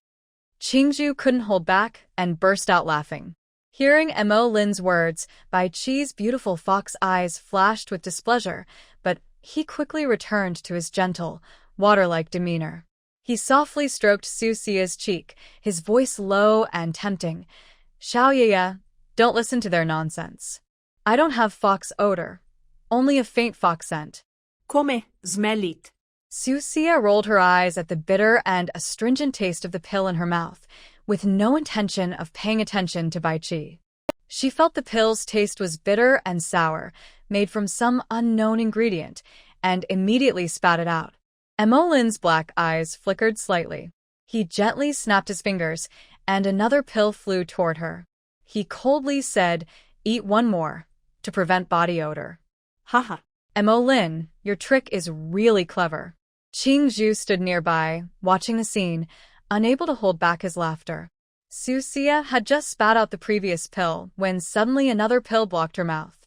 Qing Zhu couldn't hold back and burst out laughing. Hearing Mo's words, Bai Qi's beautiful fox eyes flashed with displeasure, but he quickly returned to his gentle, water-like demeanor. He softly stroked Susia's cheek, his voice low and tempting. Xiaoya, don't listen to their nonsense. I don't have fox odor, only a faint fox scent. Come smellit. Susia rolled her eyes at the bitter and astringent taste of the pill in her mouth, with no intention of paying attention to Bai Qi. She felt the pill's taste was bitter and sour, made from some unknown ingredient, and immediately spat it out. Mo's black eyes flickered slightly. He gently snapped his fingers, and another pill flew toward her. He coldly said, "Eat one more, to prevent body odor." Haha. Mo, your trick is really clever. Qing Zhu stood nearby, watching the scene, unable to hold back his laughter. Susia had just spat out the previous pill when suddenly another pill blocked her mouth.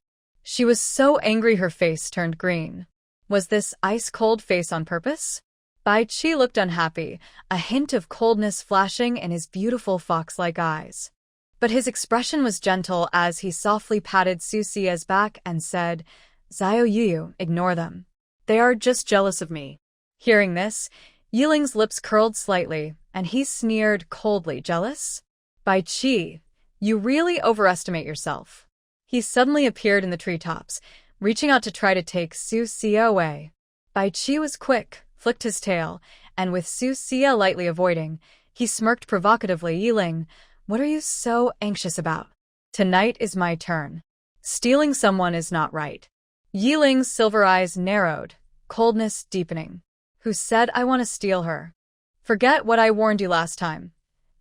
She was so angry her face turned green. Was this ice-cold face on purpose? Bai Qi looked unhappy, a hint of coldness flashing in his beautiful fox-like eyes. But his expression was gentle as he softly patted Susia's back and said, Chu Youyou, ignore them. They are just jealous of me. Hearing this, Yeling's lips curled slightly, and he sneered coldly. Jealous? Bai Qi, you really overestimate yourself. He suddenly appeared in the treetops, reaching out to try to take Susia away. Bai Qi was quick, flicked his tail, and with Susia lightly avoiding, he smirked provocatively. Yeling, what are you so anxious about? Tonight is my turn. Stealing someone is not right. Yeling's silver eyes narrowed, coldness deepening. Who said I want to steal her? Forget what I warned you last time.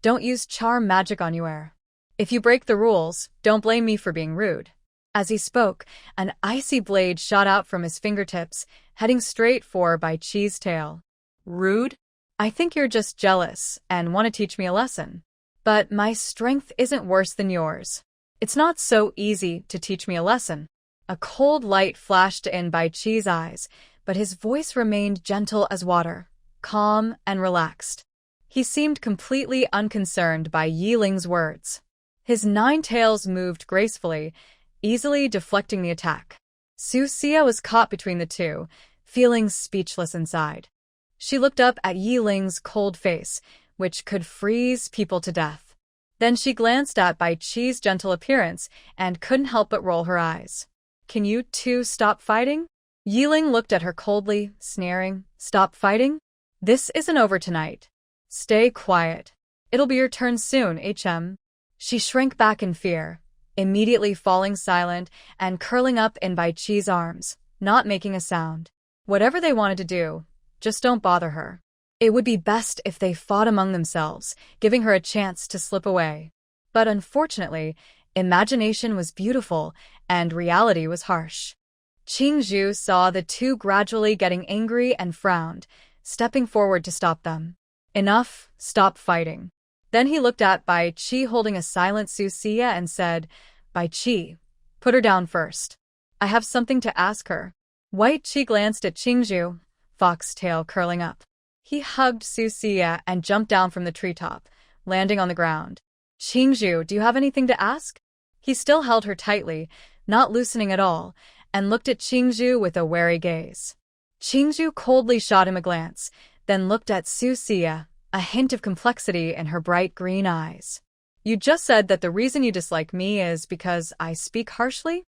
Don't use charm magic on Yuer. If you break the rules, don't blame me for being rude. As he spoke, an icy blade shot out from his fingertips, heading straight for Bai Qi's tail. Rude? I think you're just jealous and want to teach me a lesson. But my strength isn't worse than yours. It's not so easy to teach me a lesson. A cold light flashed in Bai Qi's eyes, but his voice remained gentle as water, calm and relaxed. He seemed completely unconcerned by Yeling's words. His 9 tails moved gracefully, easily deflecting the attack. Susia was caught between the two, feeling speechless inside. She looked up at Yeling's cold face, which could freeze people to death. Then she glanced at Bai Qi's gentle appearance and couldn't help but roll her eyes. Can you two stop fighting? Yeling looked at her coldly, sneering. Stop fighting? This isn't over tonight. Stay quiet. It'll be your turn soon, HM. She shrank back in fear, immediately falling silent and curling up in Bai Qi's arms, not making a sound. Whatever they wanted to do, just don't bother her. It would be best if they fought among themselves, giving her a chance to slip away. But unfortunately, imagination was beautiful and reality was harsh. Qing Zhu saw the two gradually getting angry and frowned, stepping forward to stop them. Enough, stop fighting. Then he looked at Bai Qi holding a silent Susia and said, Bai Qi, put her down first. I have something to ask her. White Qi glanced at Qing Zhu, fox tail curling up. He hugged Susia and jumped down from the treetop, landing on the ground. Qing Zhu, do you have anything to ask? He still held her tightly, not loosening at all, and looked at Qing Zhu with a wary gaze. Qing Zhu coldly shot him a glance, then looked at Susia, a hint of complexity in her bright green eyes. You just said that the reason you dislike me is because I speak harshly?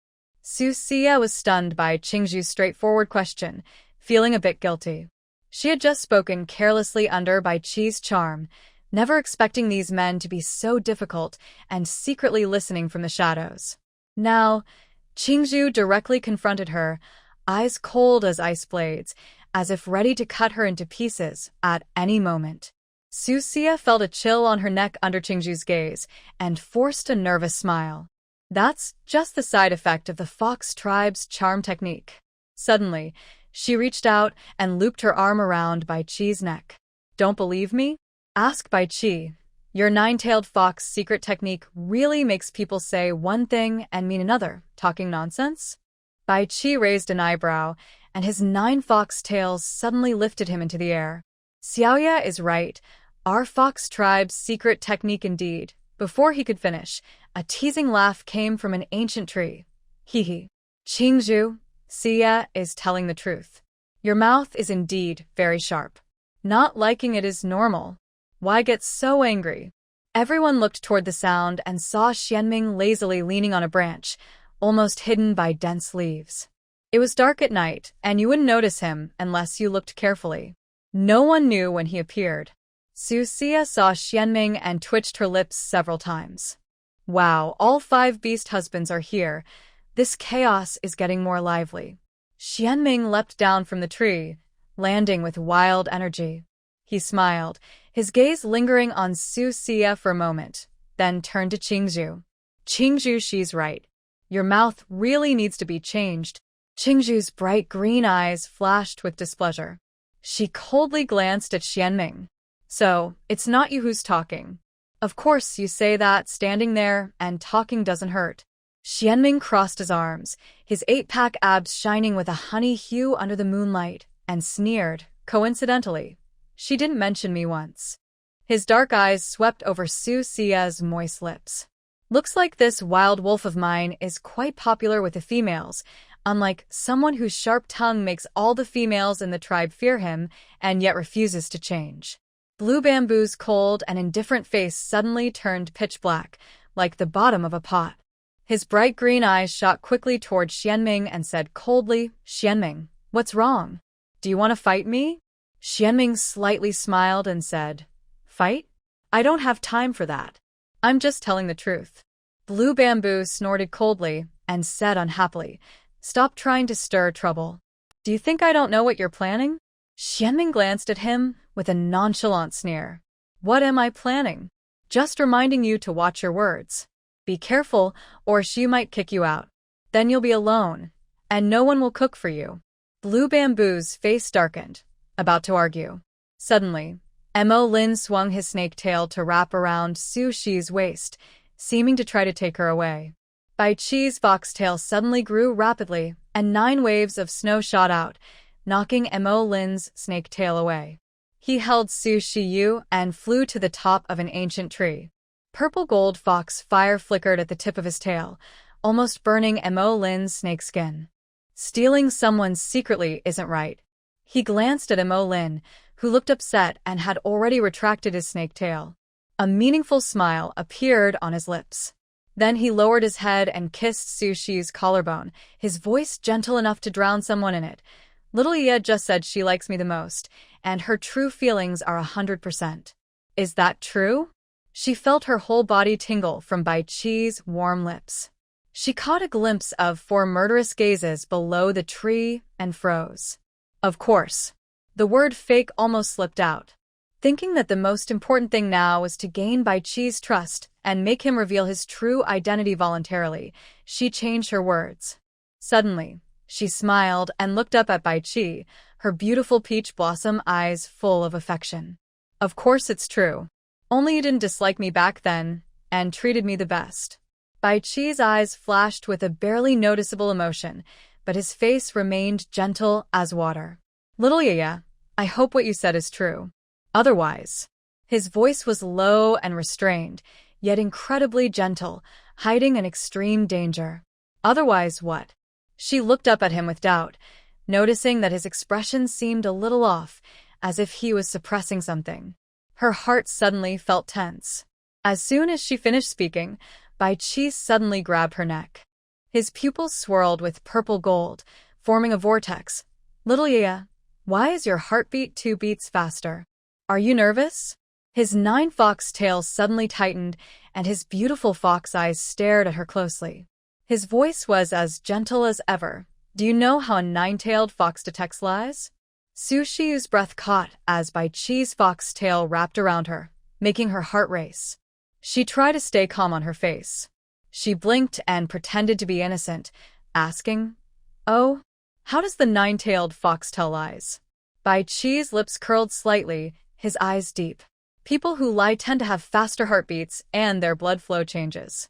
Susia was stunned by Qing Zhu's straightforward question, feeling a bit guilty. She had just spoken carelessly under Bai Qi's charm, never expecting these men to be so difficult and secretly listening from the shadows. Now, Qing Zhu directly confronted her, eyes cold as ice blades, as if ready to cut her into pieces at any moment. Susia felt a chill on her neck under Qing Zhu's gaze and forced a nervous smile. That's just the side effect of the fox tribe's charm technique. Suddenly, she reached out and looped her arm around Bai Qi's neck. Don't believe me? Ask Bai Qi. Your 9-tailed fox secret technique really makes people say one thing and mean another, talking nonsense? Bai Qi raised an eyebrow, and his 9 fox tails suddenly lifted him into the air. Xiaoya is right. Our fox tribe's secret technique indeed. Before he could finish, a teasing laugh came from an ancient tree. Hee hee. Qing Zhu, Xia is telling the truth. Your mouth is indeed very sharp. Not liking it is normal. Why get so angry? Everyone looked toward the sound and saw Shienming lazily leaning on a branch, almost hidden by dense leaves. It was dark at night, and you wouldn't notice him unless you looked carefully. No one knew when he appeared. Susia saw Shienming and twitched her lips several times. Wow, all 5 beast husbands are here. This chaos is getting more lively. Shienming leapt down from the tree, landing with wild energy. He smiled, his gaze lingering on Susia for a moment, then turned to Qing Zhu. Qing Zhu, she's right. Your mouth really needs to be changed. Qing Zhu's bright green eyes flashed with displeasure. She coldly glanced at Shienming. So, it's not you who's talking. Of course you say that standing there and talking doesn't hurt. Shienming crossed his arms, his 8-pack abs shining with a honey hue under the moonlight, and sneered, coincidentally. She didn't mention me once. His dark eyes swept over Susia's moist lips. Looks like this wild wolf of mine is quite popular with the females, unlike someone whose sharp tongue makes all the females in the tribe fear him and yet refuses to change. Blue Bamboo's cold and indifferent face suddenly turned pitch black, like the bottom of a pot. His bright green eyes shot quickly toward Shienming and said coldly, "Shienming, what's wrong? Do you want to fight me?" Shienming slightly smiled and said, "Fight? I don't have time for that. I'm just telling the truth." Blue Bamboo snorted coldly and said unhappily, "Stop trying to stir trouble. Do you think I don't know what you're planning?" Shienming glanced at him with a nonchalant sneer. "What am I planning? Just reminding you to watch your words. Be careful, or she might kick you out. Then you'll be alone, and no one will cook for you." Blue Bamboo's face darkened, about to argue. Suddenly, Mo Lin swung his snake tail to wrap around Su Shi's waist, seeming to try to take her away. Bai Qi's foxtail suddenly grew rapidly, and 9 waves of snow shot out, knocking Mo Lin's snake tail away. He held Su Youyou and flew to the top of an ancient tree. Purple gold fox fire flickered at the tip of his tail, almost burning Mo Lin's snake skin. Stealing someone's secretly isn't right. He glanced at Mo Lin, who looked upset and had already retracted his snake tail. A meaningful smile appeared on his lips. Then he lowered his head and kissed Su Shi's collarbone, his voice gentle enough to drown someone in it. "Little Ye just said she likes me the most, and her true feelings are 100%. Is that true?" She felt her whole body tingle from Bai Qi's warm lips. She caught a glimpse of 4 murderous gazes below the tree and froze. Of course. The word fake almost slipped out. Thinking that the most important thing now was to gain Bai Qi's trust and make him reveal his true identity voluntarily, she changed her words. Suddenly, she smiled and looked up at Bai Qi, her beautiful peach blossom eyes full of affection. "Of course it's true. Only you didn't dislike me back then, and treated me the best." Bai Qi's eyes flashed with a barely noticeable emotion, but his face remained gentle as water. "Little Yaya, I hope what you said is true. Otherwise." His voice was low and restrained, yet incredibly gentle, hiding an extreme danger. "Otherwise what?" She looked up at him with doubt, noticing that his expression seemed a little off, as if he was suppressing something. Her heart suddenly felt tense. As soon as she finished speaking, Bai Qi suddenly grabbed her neck. His pupils swirled with purple gold, forming a vortex. "Little Yaya, why is your heartbeat 2 beats faster? Are you nervous?" His 9 fox tails suddenly tightened, and his beautiful fox eyes stared at her closely. His voice was as gentle as ever. "Do you know how a 9-tailed fox detects lies?" Su Shiyu's breath caught as Bai Qi's fox tail wrapped around her, making her heart race. She tried to stay calm on her face. She blinked and pretended to be innocent, asking, "Oh, how does the 9-tailed fox tell lies?" Bai Qi's lips curled slightly, his eyes deep. "People who lie tend to have faster heartbeats and their blood flow changes.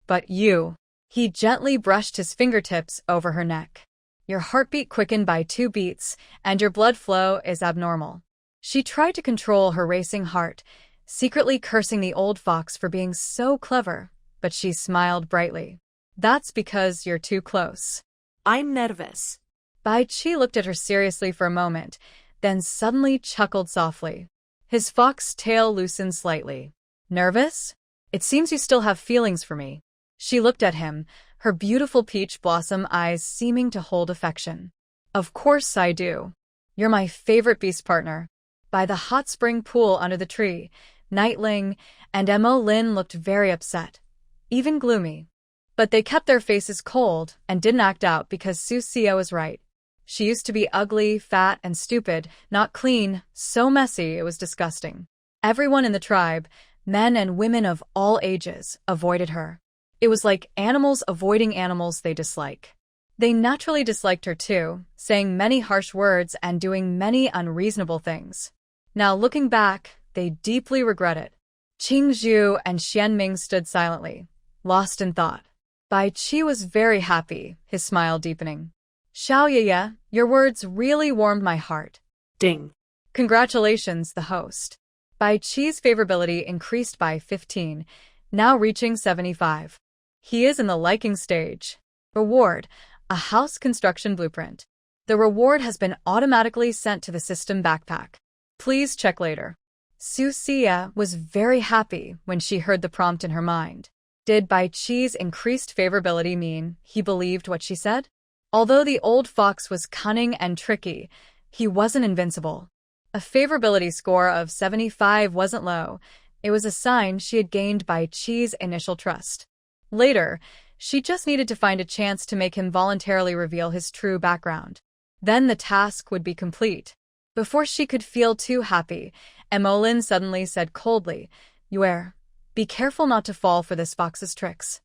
But you..." He gently brushed his fingertips over her neck. "Your heartbeat quickened by 2 beats, and your blood flow is abnormal." She tried to control her racing heart, secretly cursing the old fox for being so clever, but she smiled brightly. "That's because you're too close." I'm nervous. Bai Qi looked at her seriously for a moment, then suddenly chuckled softly. His fox tail loosened slightly. "Nervous? It seems you still have feelings for me." She looked at him, her beautiful peach blossom eyes seeming to hold affection. "Of course I do. You're my favorite beast partner." By the hot spring pool under the tree, Yeling and Mo Lin looked very upset, even gloomy. But they kept their faces cold and didn't act out because Susia was right. She used to be ugly, fat, and stupid, not clean, so messy it was disgusting. Everyone in the tribe, men and women of all ages, avoided her. It was like animals avoiding animals they dislike. They naturally disliked her too, saying many harsh words and doing many unreasonable things. Now looking back, they deeply regret it. Qing Zhu and Shienming stood silently, lost in thought. Bai Qi was very happy, his smile deepening. "Xiao Yaya, your words really warmed my heart." Ding. "Congratulations," the host. Bai Qi's favorability increased by 15, now reaching 75. He is in the liking stage. Reward: a house construction blueprint. The reward has been automatically sent to the system backpack. Please check later. Susia was very happy when she heard the prompt in her mind. Did Bai Qi's increased favorability mean he believed what she said? Although the old fox was cunning and tricky, he wasn't invincible. A favorability score of 75 wasn't low. It was a sign she had gained Bai Qi's initial trust. Later, she just needed to find a chance to make him voluntarily reveal his true background. Then the task would be complete. Before she could feel too happy, Emolin suddenly said coldly, "Yuer, be careful not to fall for this fox's tricks.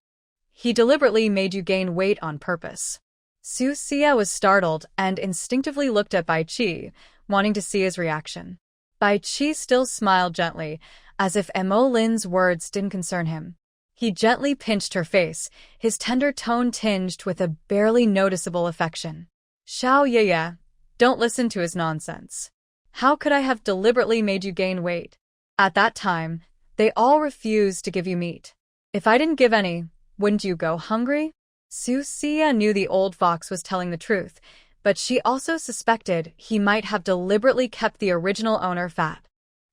He deliberately made you gain weight on purpose." Susia was startled and instinctively looked at Bai Qi, wanting to see his reaction. Bai Qi still smiled gently, as if Emolin's words didn't concern him. He gently pinched her face, his tender tone tinged with a barely noticeable affection. "Chu Youyou, don't listen to his nonsense. How could I have deliberately made you gain weight? At that time, they all refused to give you meat. If I didn't give any, wouldn't you go hungry?" Susia knew the old fox was telling the truth, but she also suspected he might have deliberately kept the original owner fat.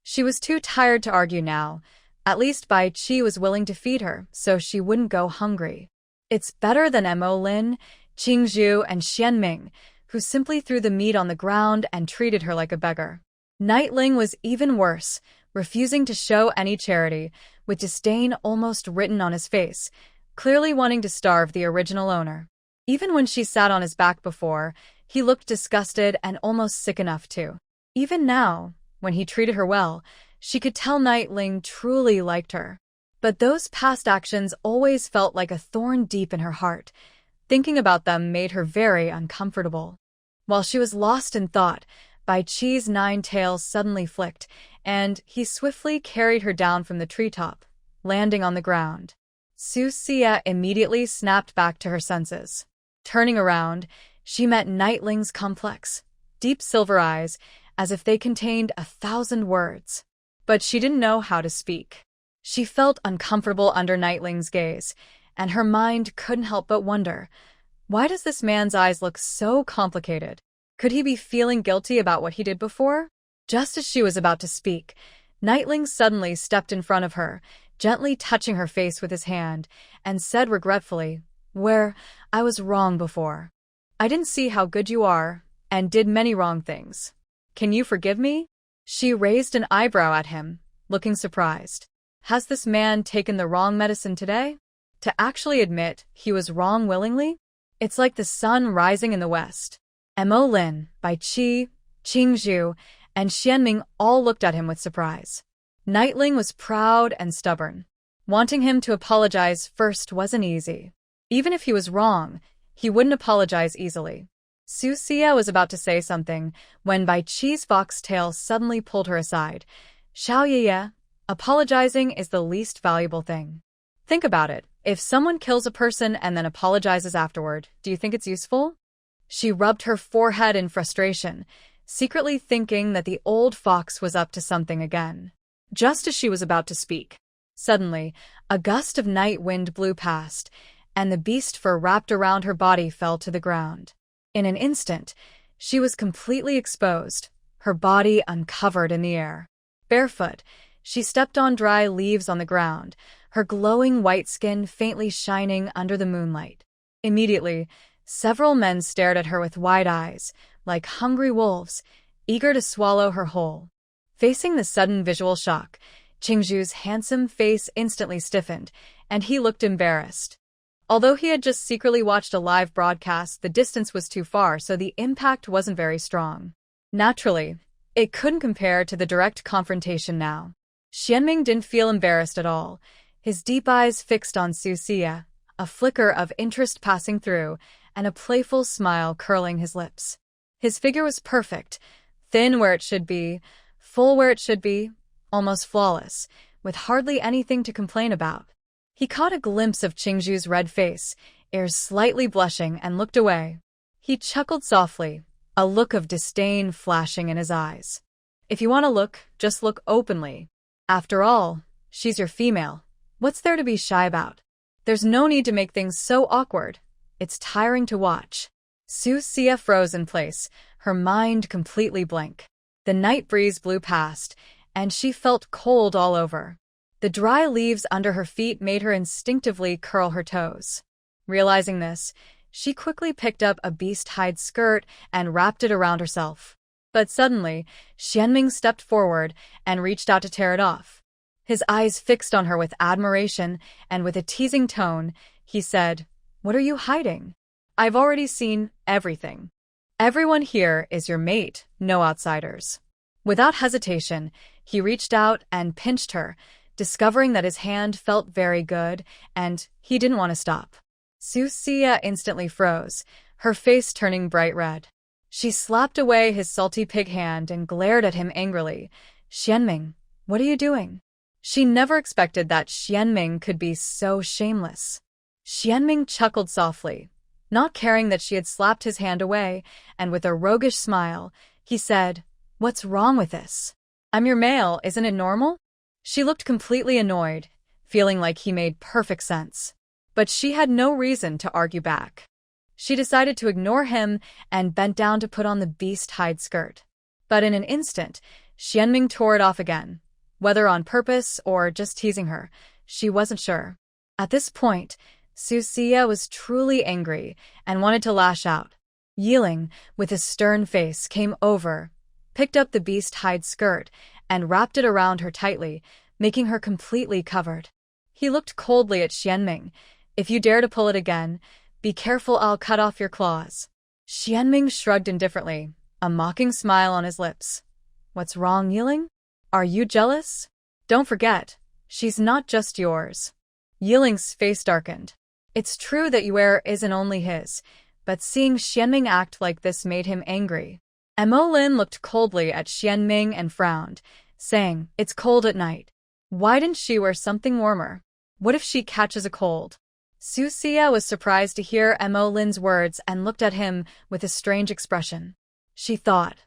She was too tired to argue now. At least Bai Qi was willing to feed her, so she wouldn't go hungry. It's better than Yeling, Qing Zhu, and Shienming, who simply threw the meat on the ground and treated her like a beggar. Yeling was even worse, refusing to show any charity, with disdain almost written on his face, clearly wanting to starve the original owner. Even when she sat on his back before, he looked disgusted and almost sick enough to. Even now, when he treated her well, she could tell Yeling truly liked her. But those past actions always felt like a thorn deep in her heart. Thinking about them made her very uncomfortable. While she was lost in thought, Bai Qi's 9 tails suddenly flicked, and he swiftly carried her down from the treetop, landing on the ground. Susia immediately snapped back to her senses. Turning around, she met Yeling's complex, deep silver eyes, as if they contained 1,000 words. But she didn't know how to speak. She felt uncomfortable under Yeling's gaze, and her mind couldn't help but wonder, why does this man's eyes look so complicated? Could he be feeling guilty about what he did before? Just as she was about to speak, Yeling suddenly stepped in front of her, gently touching her face with his hand, and said regretfully, I was wrong before. I didn't see how good you are, and did many wrong things. Can you forgive me?" She raised an eyebrow at him, looking surprised. Has this man taken the wrong medicine today? To actually admit he was wrong willingly? It's like the sun rising in the west. Emolin, Bai Qi, Qing Zhu, and Shienming all looked at him with surprise. Yeling was proud and stubborn. Wanting him to apologize first wasn't easy. Even if he was wrong, he wouldn't apologize easily. Susia was about to say something when Bai Qi's foxtail suddenly pulled her aside. "Chu Youyou, apologizing is the least valuable thing. Think about it. If someone kills a person and then apologizes afterward, do you think it's useful?" She rubbed her forehead in frustration, secretly thinking that the old fox was up to something again. Just as she was about to speak, suddenly, a gust of night wind blew past, and the beast fur wrapped around her body fell to the ground. In an instant, she was completely exposed, her body uncovered in the air. Barefoot, she stepped on dry leaves on the ground, her glowing white skin faintly shining under the moonlight. Immediately, several men stared at her with wide eyes, like hungry wolves, eager to swallow her whole. Facing the sudden visual shock, Qing Zhu's handsome face instantly stiffened, and he looked embarrassed. Although he had just secretly watched a live broadcast, the distance was too far, so the impact wasn't very strong. Naturally, it couldn't compare to the direct confrontation now. Shienming didn't feel embarrassed at all, his deep eyes fixed on Susia, a flicker of interest passing through, and a playful smile curling his lips. His figure was perfect, thin where it should be, full where it should be, almost flawless, with hardly anything to complain about. He caught a glimpse of Qing Zhu's red face, ears slightly blushing, and looked away. He chuckled softly, a look of disdain flashing in his eyes. "If you want to look, just look openly. After all, she's your female, What's there to be shy about? There's no need to make things so awkward. It's tiring to watch. Susia froze in place, her mind completely blank. The night breeze blew past, and she felt cold all over. The dry leaves under her feet made her instinctively curl her toes. Realizing this, she quickly picked up a beast-hide skirt and wrapped it around herself. But suddenly, Shienming stepped forward and reached out to tear it off. His eyes fixed on her with admiration, and with a teasing tone, he said, "What are you hiding? I've already seen everything. Everyone here is your mate, no outsiders." Without hesitation, he reached out and pinched her, discovering that his hand felt very good, and he didn't want to stop. Susia instantly froze, her face turning bright red. She slapped away his salty pig hand and glared at him angrily. "Shienming, what are you doing?" She never expected that Shienming could be so shameless. Shienming chuckled softly, not caring that she had slapped his hand away, and with a roguish smile, he said, "What's wrong with this? I'm your male, isn't it normal?" She looked completely annoyed, feeling like he made perfect sense. But she had no reason to argue back. She decided to ignore him and bent down to put on the beast-hide skirt. But in an instant, Shienming tore it off again. Whether on purpose or just teasing her, she wasn't sure. At this point, Susia was truly angry and wanted to lash out. Yeling, with a stern face, came over, picked up the beast-hide skirt, and wrapped it around her tightly, making her completely covered. He looked coldly at Shienming. "If you dare to pull it again, be careful, I'll cut off your claws." Shienming shrugged indifferently, a mocking smile on his lips. "What's wrong, Yeling? Are you jealous? Don't forget, she's not just yours." Yeling's face darkened. It's true that Yuer isn't only his, but seeing Shienming act like this made him angry. Lin looked coldly at Shienming and frowned, saying, "It's cold at night. Why didn't she wear something warmer? What if she catches a cold?" Susia was surprised to hear Lin's words and looked at him with a strange expression. She thought,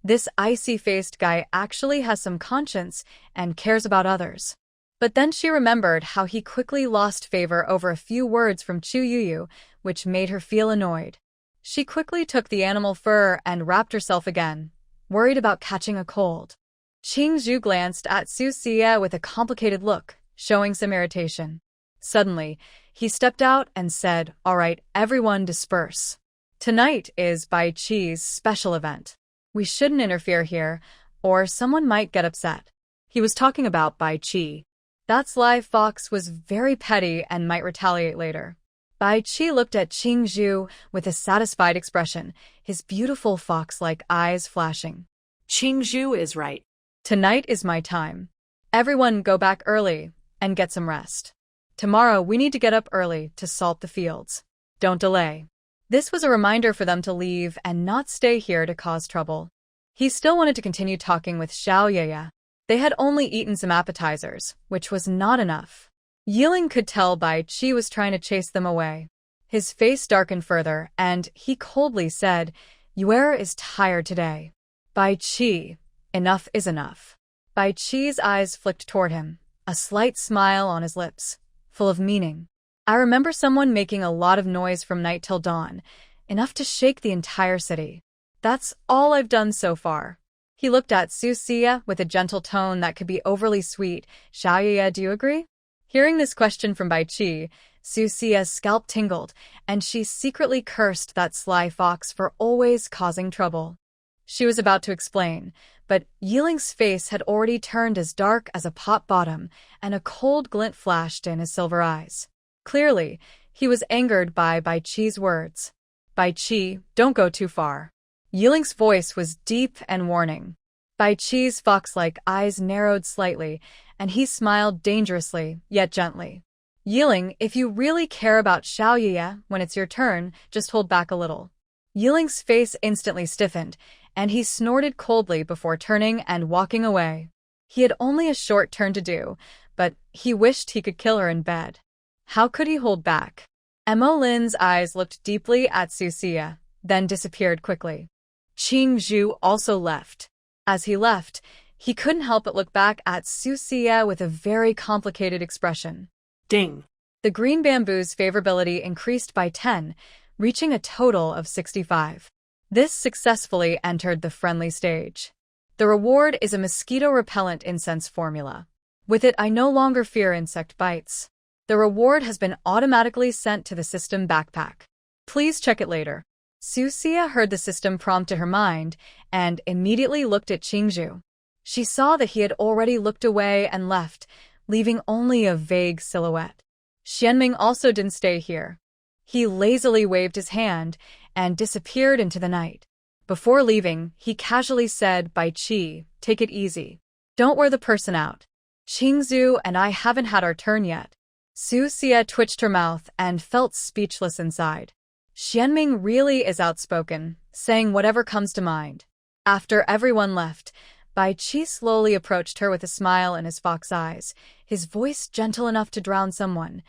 this icy-faced guy actually has some conscience and cares about others. But then she remembered how he quickly lost favor over a few words from Chu Youyou, which made her feel annoyed. She quickly took the animal fur and wrapped herself again, worried about catching a cold. Qing Zhu glanced at Susia with a complicated look, showing some irritation. Suddenly, he stepped out and said, "All right, everyone disperse. Tonight is Bai Qi's special event. We shouldn't interfere here, or someone might get upset." He was talking about Bai Qi. That sly fox was very petty and might retaliate later. Bai Qi looked at Qing Zhu with a satisfied expression, his beautiful fox-like eyes flashing. Qing Zhu is right. "Tonight is my time. Everyone go back early and get some rest. Tomorrow we need to get up early to salt the fields. Don't delay." This was a reminder for them to leave and not stay here to cause trouble. He still wanted to continue talking with Xiao Yaya. They had only eaten some appetizers, which was not enough. Yeling could tell Bai Qi was trying to chase them away. His face darkened further, and he coldly said, "Yuer is tired today." "Bai Qi, enough is enough." Bai Qi's eyes flicked toward him, a slight smile on his lips, full of meaning. "I remember someone making a lot of noise from night till dawn, enough to shake the entire city. That's all I've done so far." He looked at Susia with a gentle tone that could be overly sweet. "Xiaoyaya, do you agree?" Hearing this question from Bai Qi, Susia's scalp tingled, and she secretly cursed that sly fox for always causing trouble. She was about to explain, but Yeling's face had already turned as dark as a pot bottom, and a cold glint flashed in his silver eyes. Clearly, he was angered by Bai Qi's words. "Bai Qi, don't go too far." Yeling's voice was deep and warning. Bai Qi's fox-like eyes narrowed slightly, and he smiled dangerously, yet gently. "Yeling, if you really care about Xiaoyaya, when it's your turn, just hold back a little." Yeling's face instantly stiffened, and he snorted coldly before turning and walking away. He had only a short turn to do, but he wished he could kill her in bed. How could he hold back? Lin's eyes looked deeply at Susia, then disappeared quickly. Qing Zhu also left. As he left, he couldn't help but look back at Susia with a very complicated expression. Ding. The green bamboo's favorability increased by 10, reaching a total of 65. This successfully entered the friendly stage. The reward is a mosquito-repellent incense formula. With it, I no longer fear insect bites. The reward has been automatically sent to the system backpack. Please check it later. Susia heard the system prompt to her mind and immediately looked at Qing Zhu. She saw that he had already looked away and left, leaving only a vague silhouette. Shienming also didn't stay here. He lazily waved his hand and disappeared into the night. Before leaving, he casually said, "Bai Qi, take it easy. Don't wear the person out. Qing Zhu and I haven't had our turn yet." Susia twitched her mouth and felt speechless inside. Shienming really is outspoken, saying whatever comes to mind. After everyone left, Bai Qi slowly approached her with a smile in his fox eyes, his voice gentle enough to drown someone.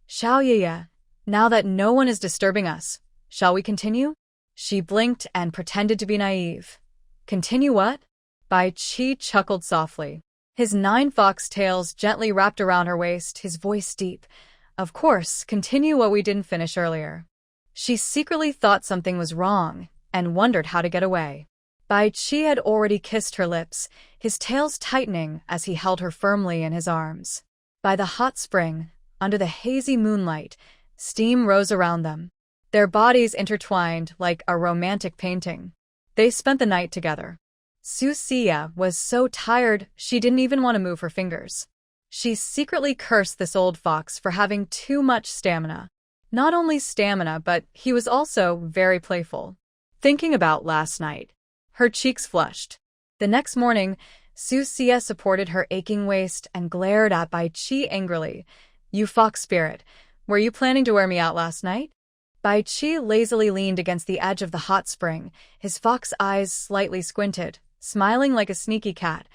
"Youyou, now that no one is disturbing us, shall we continue?" She blinked and pretended to be naive. "Continue what?" Bai Qi chuckled softly. His 9 fox tails gently wrapped around her waist, his voice deep. "Of course, continue what we didn't finish earlier." She secretly thought something was wrong and wondered how to get away. Bai Qi had already kissed her lips, his tails tightening as he held her firmly in his arms. By the hot spring, under the hazy moonlight, steam rose around them. Their bodies intertwined like a romantic painting. They spent the night together. Susia was so tired she didn't even want to move her fingers. She secretly cursed this old fox for having too much stamina. Not only stamina, but he was also very playful. Thinking about last night, her cheeks flushed. The next morning, Susia supported her aching waist and glared at Bai Qi angrily. "You fox spirit, were you planning to wear me out last night?" Bai Qi lazily leaned against the edge of the hot spring, his fox eyes slightly squinted, smiling like a sneaky cat.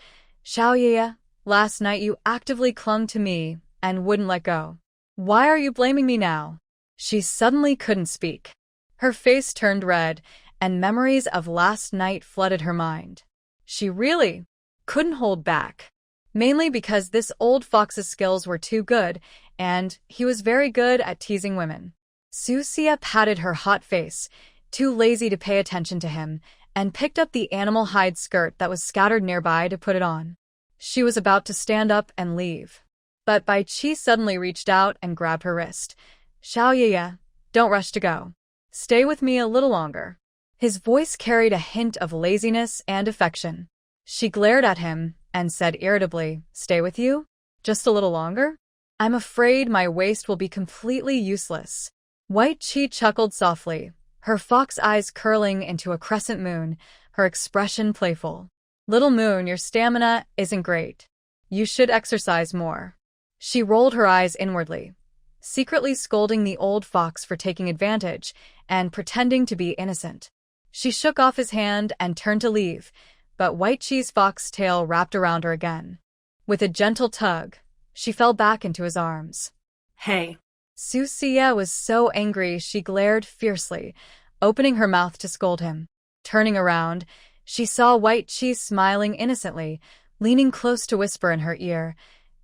"Youyou, last night you actively clung to me and wouldn't let go. Why are you blaming me now?" She suddenly couldn't speak. Her face turned red, and memories of last night flooded her mind. She really couldn't hold back, mainly because this old fox's skills were too good, and he was very good at teasing women. Susia patted her hot face, too lazy to pay attention to him, and picked up the animal hide skirt that was scattered nearby to put it on. She was about to stand up and leave. But Bai Qi suddenly reached out and grabbed her wrist. "Youyou, don't rush to go. Stay with me a little longer." His voice carried a hint of laziness and affection. She glared at him and said irritably, "Stay with you? Just a little longer? I'm afraid my waist will be completely useless." Bai Qi chuckled softly, her fox eyes curling into a crescent moon, her expression playful. "Little moon, your stamina isn't great. You should exercise more." She rolled her eyes inwardly, secretly scolding the old fox for taking advantage and pretending to be innocent. She shook off his hand and turned to leave, but Bai Qi's fox tail wrapped around her again. With a gentle tug, she fell back into his arms. "Hey." Susia was so angry she glared fiercely, opening her mouth to scold him. Turning around, she saw Bai Qi smiling innocently, leaning close to whisper in her ear,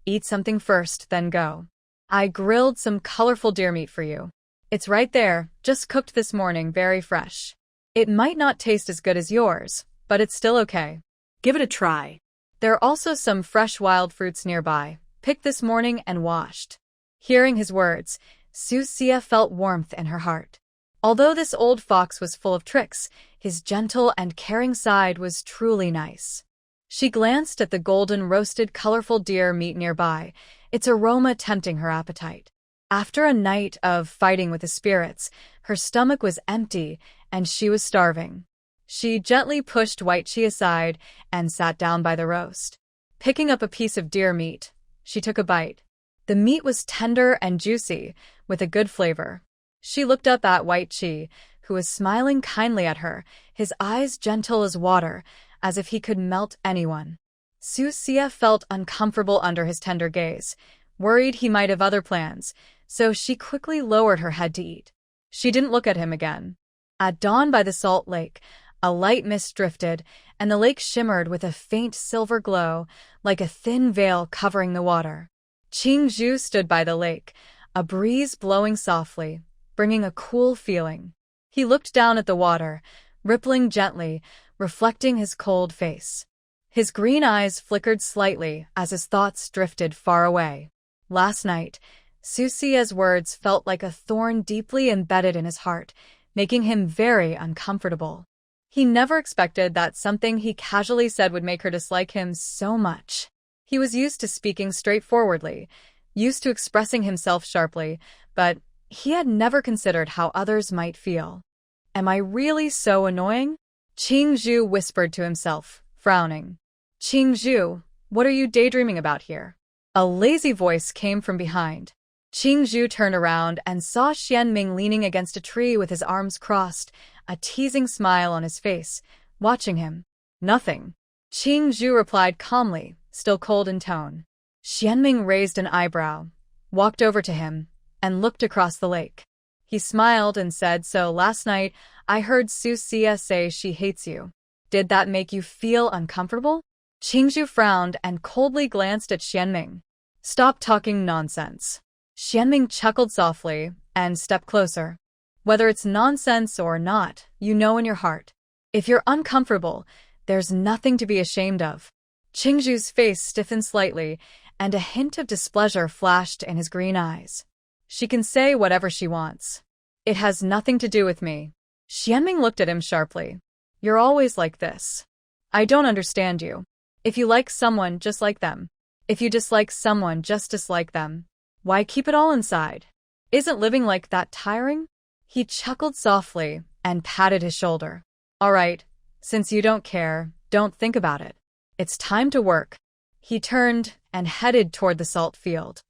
"Eat something first, then go. I grilled some colorful deer meat for you. It's right there, just cooked this morning, very fresh. It might not taste as good as yours, but it's still okay. Give it a try." There are also some fresh wild fruits nearby, picked this morning and washed. Hearing his words, Susia felt warmth in her heart. Although this old fox was full of tricks, his gentle and caring side was truly nice. She glanced at the golden roasted colorful deer meat nearby, its aroma tempting her appetite. After a night of fighting with the spirits, her stomach was empty and she was starving. She gently pushed Bai Qi aside and sat down by the roast. Picking up a piece of deer meat, she took a bite. The meat was tender and juicy, with a good flavor. She looked up at Bai Qi, who was smiling kindly at her, his eyes gentle as water, as if he could melt anyone. Susia felt uncomfortable under his tender gaze, worried he might have other plans, so she quickly lowered her head to eat. She didn't look at him again. At dawn by the salt lake, a light mist drifted, and the lake shimmered with a faint silver glow, like a thin veil covering the water. Qing Zhu stood by the lake, a breeze blowing softly, bringing a cool feeling. He looked down at the water, rippling gently, reflecting his cold face. His green eyes flickered slightly as his thoughts drifted far away. Last night, Susia's words felt like a thorn deeply embedded in his heart, making him very uncomfortable. He never expected that something he casually said would make her dislike him so much. He was used to speaking straightforwardly, used to expressing himself sharply, but he had never considered how others might feel. Am I really so annoying? Qing Zhu whispered to himself, frowning. Qing Zhu, what are you daydreaming about here? A lazy voice came from behind. Qing Zhu turned around and saw Shienming leaning against a tree with his arms crossed, a teasing smile on his face, watching him. Nothing. Qing Zhu replied calmly, still cold in tone. Shienming raised an eyebrow, walked over to him, and looked across the lake. He smiled and said, "So last night, I heard Susia say she hates you. Did that make you feel uncomfortable?" Qing Zhu frowned and coldly glanced at Shienming. "Stop talking nonsense." Shienming chuckled softly and stepped closer. "Whether it's nonsense or not, you know in your heart. If you're uncomfortable, there's nothing to be ashamed of." Qing Zhu's face stiffened slightly, and a hint of displeasure flashed in his green eyes. "She can say whatever she wants. It has nothing to do with me." Shienming looked at him sharply. "You're always like this. I don't understand you. If you like someone, just like them. If you dislike someone, just dislike them. Why keep it all inside? Isn't living like that tiring?" He chuckled softly and patted his shoulder. "All right, since you don't care, don't think about it. It's time to work." He turned and headed toward the salt field.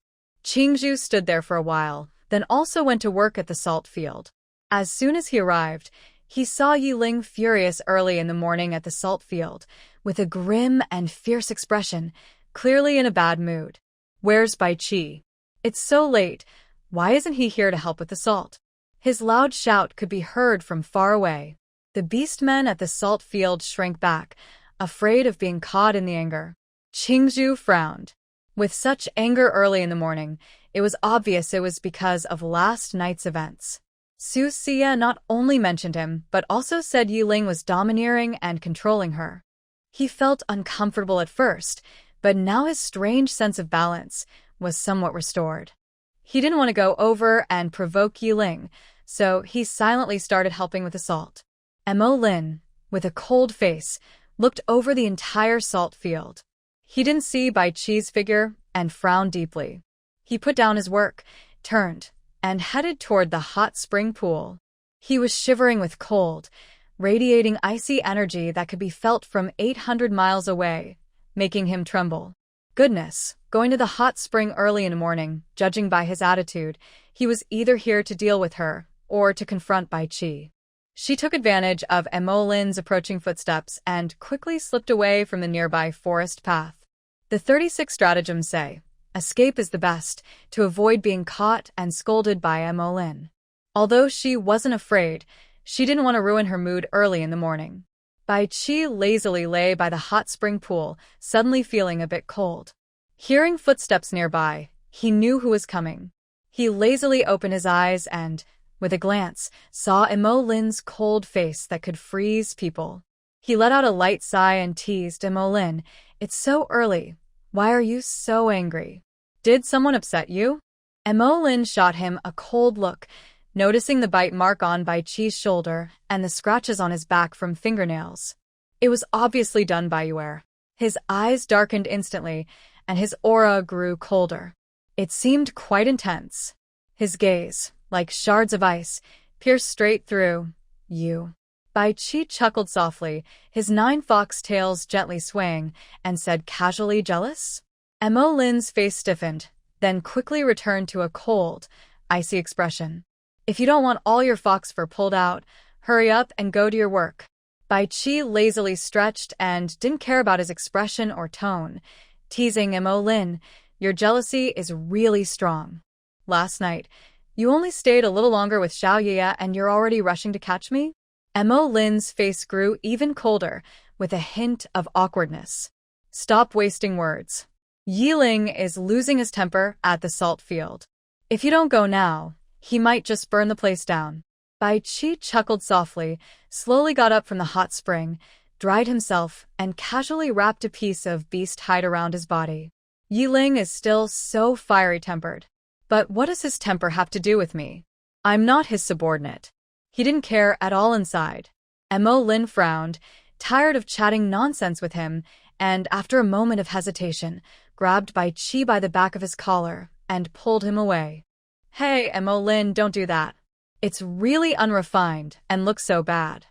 Qing Zhu stood there for a while, then also went to work at the salt field. As soon as he arrived, he saw Yeling furious early in the morning at the salt field, with a grim and fierce expression, clearly in a bad mood. "Where's Bai Qi? It's so late. Why isn't he here to help with the salt?" His loud shout could be heard from far away. The beastmen at the salt field shrank back, afraid of being caught in the anger. Qing Zhu frowned. With such anger early in the morning, it was obvious it was because of last night's events. Susia not only mentioned him, but also said Yeling was domineering and controlling her. He felt uncomfortable at first, but now his strange sense of balance was somewhat restored. He didn't want to go over and provoke Yeling, so he silently started helping with the salt. Mo Lin, with a cold face, looked over the entire salt field. He didn't see Bai Qi's figure and frowned deeply. He put down his work, turned, and headed toward the hot spring pool. He was shivering with cold, radiating icy energy that could be felt from 800 miles away, making him tremble. Goodness, going to the hot spring early in the morning, judging by his attitude, he was either here to deal with her or to confront Bai Qi. She took advantage of Mo Lin's approaching footsteps and quickly slipped away from the nearby forest path. The 36 stratagems say, escape is the best, to avoid being caught and scolded by Mo Lin. Although she wasn't afraid, she didn't want to ruin her mood early in the morning. Bai Qi lazily lay by the hot spring pool, suddenly feeling a bit cold. Hearing footsteps nearby, he knew who was coming. He lazily opened his eyes and, with a glance, saw Mo Lin's cold face that could freeze people. He let out a light sigh and teased Mo Lin, "It's so early. Why are you so angry? Did someone upset you?" Mo Lin shot him a cold look, noticing the bite mark on Bai Qi's shoulder and the scratches on his back from fingernails. It was obviously done by Yuer. His eyes darkened instantly, and his aura grew colder. It seemed quite intense. His gaze, like shards of ice, pierced straight through you. Bai Qi chuckled softly, his 9 fox tails gently swaying, and said casually, "Jealous?" Mo Lin's face stiffened, then quickly returned to a cold, icy expression. "If you don't want all your fox fur pulled out, hurry up and go to your work." Bai Qi lazily stretched and didn't care about his expression or tone, teasing Mo Lin, "Your jealousy is really strong. Last night, you only stayed a little longer with Xiaoye and you're already rushing to catch me?" Mo Lin's face grew even colder, with a hint of awkwardness. "Stop wasting words. Yeling is losing his temper at the salt field. If you don't go now, he might just burn the place down. Bai Qi chuckled softly, slowly got up from the hot spring, dried himself, and casually wrapped a piece of beast hide around his body. Yeling is still so fiery-tempered. But what does his temper have to do with me? I'm not his subordinate. He didn't care at all inside. Mo Lin frowned, tired of chatting nonsense with him, and after a moment of hesitation, grabbed Bai Qi by the back of his collar and pulled him away. Hey, Mo Lin, don't do that. It's really unrefined and looks so bad.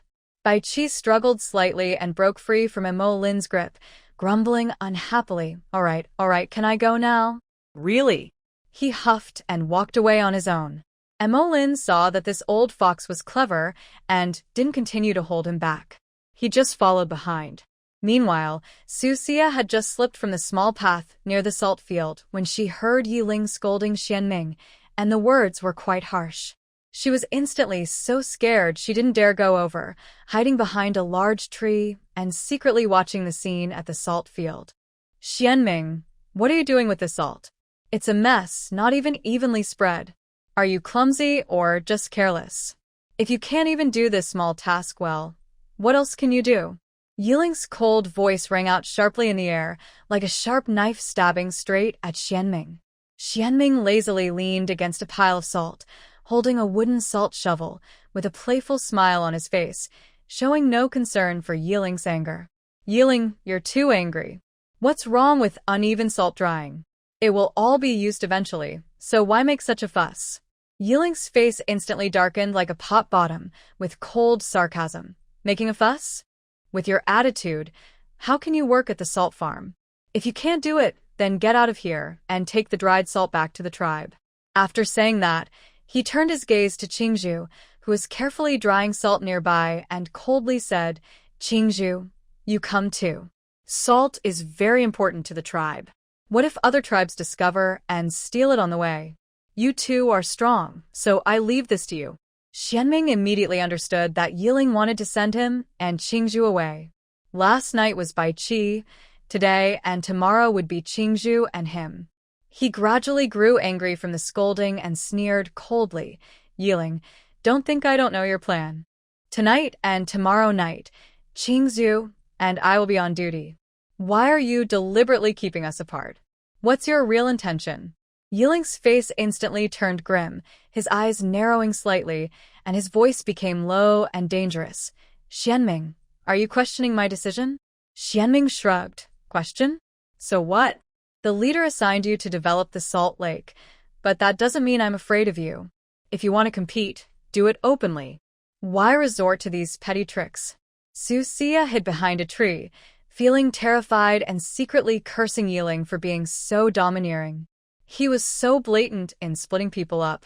Bai Qi struggled slightly and broke free from Mo Lin's grip, grumbling unhappily. All right, can I go now? Really? He huffed and walked away on his own. Mo Lin saw that this old fox was clever and didn't continue to hold him back. He just followed behind. Meanwhile, Susia had just slipped from the small path near the salt field when she heard Yeling scolding Shienming, and the words were quite harsh. She was instantly so scared she didn't dare go over, hiding behind a large tree and secretly watching the scene at the salt field. Shienming, what are you doing with the salt? It's a mess, not even evenly spread. Are you clumsy or just careless? If you can't even do this small task well, what else can you do? Yeling's cold voice rang out sharply in the air, like a sharp knife stabbing straight at Shienming. Shienming lazily leaned against a pile of salt, holding a wooden salt shovel, with a playful smile on his face, showing no concern for Yeling's anger. Yeling, you're too angry. What's wrong with uneven salt drying? It will all be used eventually, so why make such a fuss? Yeling's face instantly darkened like a pot bottom, with cold sarcasm. Making a fuss? With your attitude, how can you work at the salt farm? If you can't do it, then get out of here and take the dried salt back to the tribe. After saying that, he turned his gaze to Qing Zhu, who was carefully drying salt nearby, and coldly said, Qing Zhu, you come too. Salt is very important to the tribe. What if other tribes discover and steal it on the way? You two are strong, so I leave this to you. Shienming immediately understood that Yeling wanted to send him and Qing Zhu away. Last night was Bai Qi, today and tomorrow would be Qing Zhu and him. He gradually grew angry from the scolding and sneered coldly, Yeling, don't think I don't know your plan. Tonight and tomorrow night, Qing Zhu and I will be on duty. Why are you deliberately keeping us apart? What's your real intention? Yeling's face instantly turned grim, his eyes narrowing slightly, and his voice became low and dangerous. Shienming, are you questioning my decision? Shienming shrugged. Question? So what? The leader assigned you to develop the salt lake, but that doesn't mean I'm afraid of you. If you want to compete, do it openly. Why resort to these petty tricks? Susia hid behind a tree, feeling terrified and secretly cursing Yeling for being so domineering. He was so blatant in splitting people up.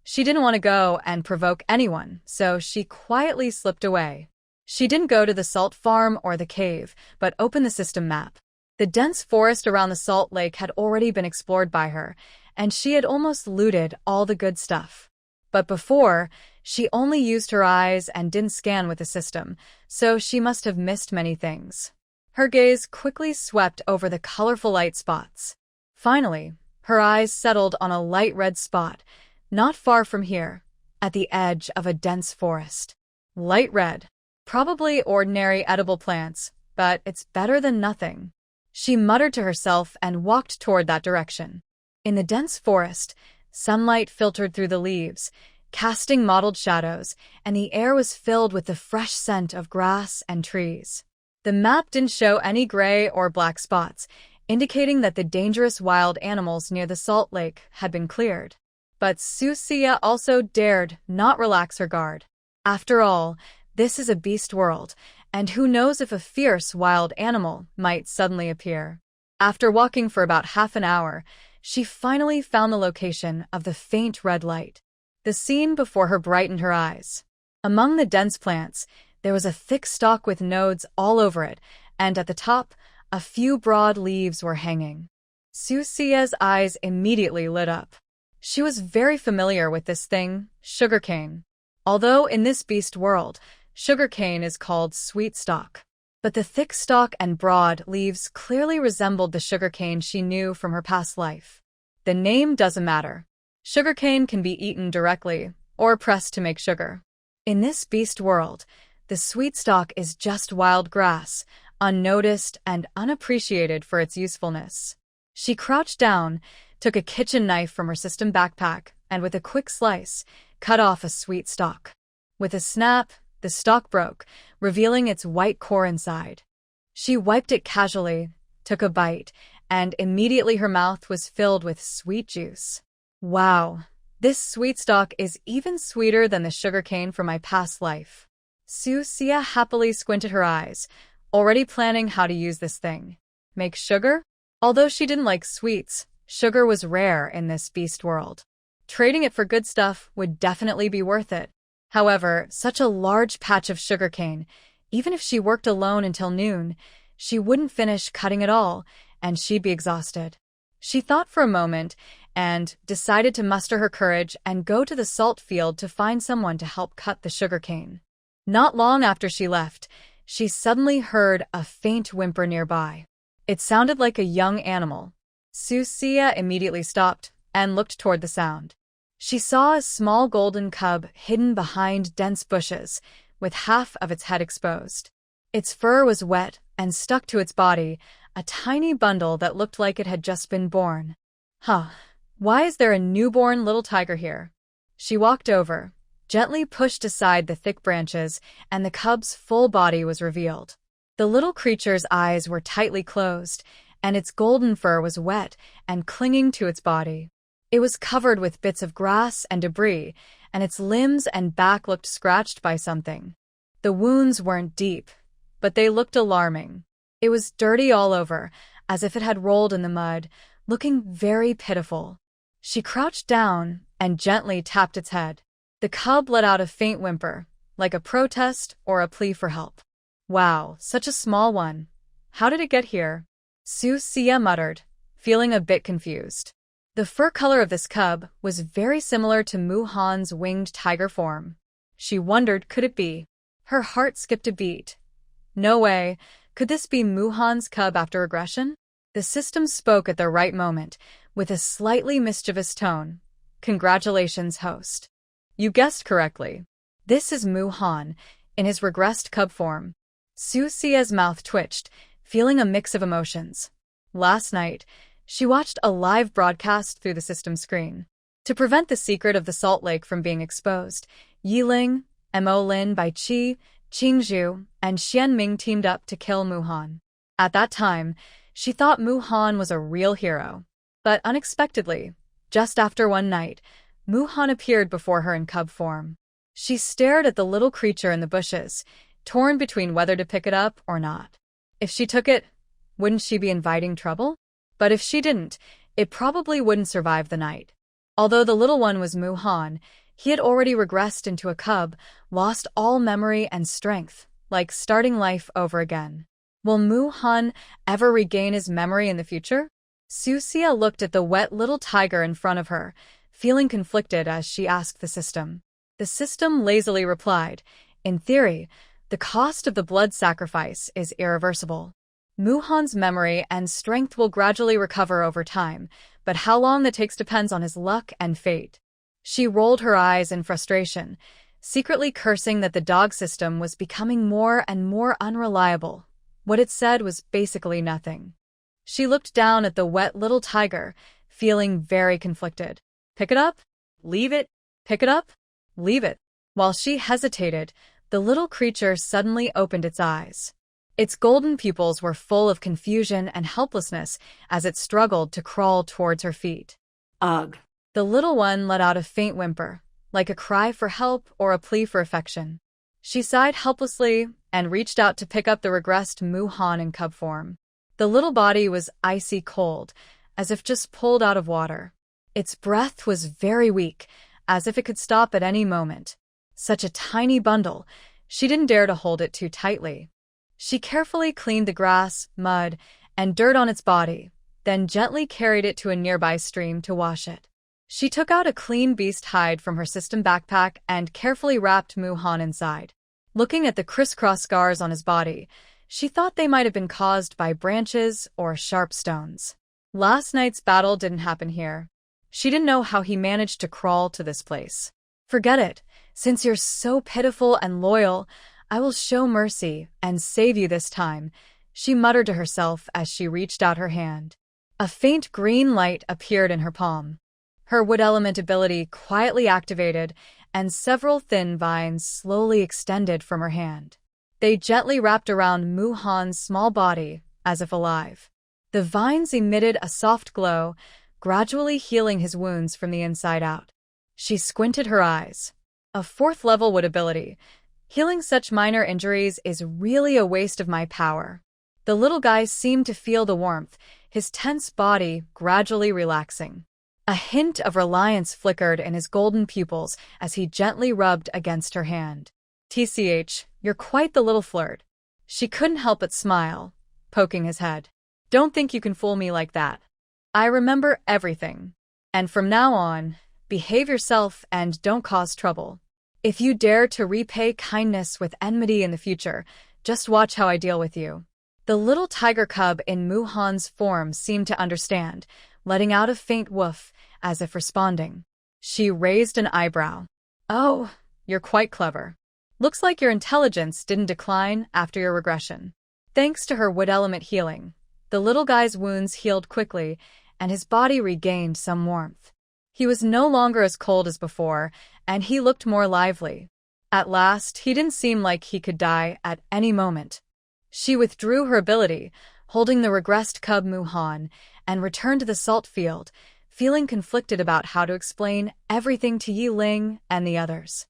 She didn't want to go and provoke anyone, so she quietly slipped away. She didn't go to the salt farm or the cave, but opened the system map. The dense forest around the salt lake had already been explored by her, and she had almost looted all the good stuff. But before, she only used her eyes and didn't scan with the system, so she must have missed many things. Her gaze quickly swept over the colorful light spots. Finally, her eyes settled on a light red spot, not far from here, at the edge of a dense forest. Light red. Probably ordinary edible plants, but it's better than nothing. She muttered to herself and walked toward that direction. In the dense forest, sunlight filtered through the leaves, casting mottled shadows, and the air was filled with the fresh scent of grass and trees. The map didn't show any gray or black spots, indicating that the dangerous wild animals near the salt lake had been cleared. But Susia also dared not relax her guard. After all, this is a beast world, and who knows if a fierce wild animal might suddenly appear. After walking for about half an hour, she finally found the location of the faint red light. The scene before her brightened her eyes. Among the dense plants, there was a thick stalk with nodes all over it, and at the top, a few broad leaves were hanging. Susia's eyes immediately lit up. She was very familiar with this thing, sugarcane. Although in this beast world, sugarcane is called sweet stock. but the thick stalk and broad leaves clearly resembled the sugarcane she knew from her past life. The name doesn't matter. Sugarcane can be eaten directly or pressed to make sugar. In this beast world, the sweet stalk is just wild grass, unnoticed and unappreciated for its usefulness. She crouched down, took a kitchen knife from her system backpack, and with a quick slice, cut off a sweet stalk. With a snap, the stalk broke, revealing its white core inside. She wiped it casually, took a bite, and immediately her mouth was filled with sweet juice. Wow, this sweet stalk is even sweeter than the sugarcane from my past life. Susia happily squinted her eyes, already planning how to use this thing. Make sugar? Although she didn't like sweets, sugar was rare in this beast world. Trading it for good stuff would definitely be worth it. However, such a large patch of sugarcane, even if she worked alone until noon, she wouldn't finish cutting it all, and she'd be exhausted. She thought for a moment and decided to muster her courage and go to the salt field to find someone to help cut the sugarcane. Not long after she left, she suddenly heard a faint whimper nearby. It sounded like a young animal. Susia immediately stopped and looked toward the sound. She saw a small golden cub hidden behind dense bushes, with half of its head exposed. Its fur was wet and stuck to its body, a tiny bundle that looked like it had just been born. Why is there a newborn little tiger here? She walked over, gently pushed aside the thick branches, and the cub's full body was revealed. The little creature's eyes were tightly closed, and its golden fur was wet and clinging to its body. It was covered with bits of grass and debris, and its limbs and back looked scratched by something. The wounds weren't deep, but they looked alarming. It was dirty all over, as if it had rolled in the mud, looking very pitiful. She crouched down and gently tapped its head. The cub let out a faint whimper, like a protest or a plea for help. Wow, such a small one. How did it get here? Susia muttered, feeling a bit confused. The fur color of this cub was very similar to Muhan's winged tiger form. She wondered, could it be? Her heart skipped a beat. No way. Could this be Muhan's cub after regression? The system spoke at the right moment, with a slightly mischievous tone. Congratulations, host. You guessed correctly. This is Muhan, in his regressed cub form. Susia's mouth twitched, feeling a mix of emotions. Last night, she watched a live broadcast through the system screen. To prevent the secret of the salt lake from being exposed, Yeling, Bai Qi, Qing Zhu, and Shienming teamed up to kill Muhan. At that time, she thought Muhan was a real hero. But unexpectedly, just after one night, Muhan appeared before her in cub form. She stared at the little creature in the bushes, torn between whether to pick it up or not. If she took it, wouldn't she be inviting trouble? But if she didn't, it probably wouldn't survive the night. Although the little one was Muhan, he had already regressed into a cub, lost all memory and strength, like starting life over again. Will Muhan ever regain his memory in the future? Susia looked at the wet little tiger in front of her, feeling conflicted as she asked the system. The system lazily replied, in theory, the cost of the blood sacrifice is irreversible. Muhan's memory and strength will gradually recover over time, but how long that takes depends on his luck and fate. She rolled her eyes in frustration, secretly cursing that the dog system was becoming more and more unreliable. What it said was basically nothing. She looked down at the wet little tiger, feeling very conflicted. Pick it up? Leave it? Pick it up? Leave it. While she hesitated, the little creature suddenly opened its eyes. Its golden pupils were full of confusion and helplessness as it struggled to crawl towards her feet. Ugh. The little one let out a faint whimper, like a cry for help or a plea for affection. She sighed helplessly and reached out to pick up the regressed Muhan in cub form. The little body was icy cold, as if just pulled out of water. Its breath was very weak, as if it could stop at any moment. Such a tiny bundle, she didn't dare to hold it too tightly. She carefully cleaned the grass, mud, and dirt on its body, then gently carried it to a nearby stream to wash it. She took out a clean beast hide from her system backpack and carefully wrapped Muhan inside. Looking at the crisscross scars on his body, She thought they might have been caused by branches or sharp stones. Last night's battle didn't happen here. She didn't know how he managed to crawl to this place. Forget it. Since you're so pitiful and loyal, I will show mercy and save you this time, she muttered to herself as she reached out her hand. A faint green light appeared in her palm. Her wood element ability quietly activated, and several thin vines slowly extended from her hand. They gently wrapped around Muhan's small body, as if alive. The vines emitted a soft glow, gradually healing his wounds from the inside out. She squinted her eyes. A 4th-level wood ability. Healing such minor injuries is really a waste of my power. The little guy seemed to feel the warmth, his tense body gradually relaxing. A hint of reliance flickered in his golden pupils as he gently rubbed against her hand. TCH, you're quite the little flirt. She couldn't help but smile, poking his head. Don't think you can fool me like that. I remember everything. And from now on, behave yourself and don't cause trouble. If you dare to repay kindness with enmity in the future, just watch how I deal with you. The little tiger cub in Muhan's form seemed to understand, letting out a faint woof, as if responding. She raised an eyebrow. Oh, you're quite clever. Looks like your intelligence didn't decline after your regression. Thanks to her wood element healing, the little guy's wounds healed quickly, and his body regained some warmth. He was no longer as cold as before, and he looked more lively. At last, he didn't seem like he could die at any moment. She withdrew her ability, holding the regressed cub Muhan, and returned to the salt field, feeling conflicted about how to explain everything to Yeling and the others.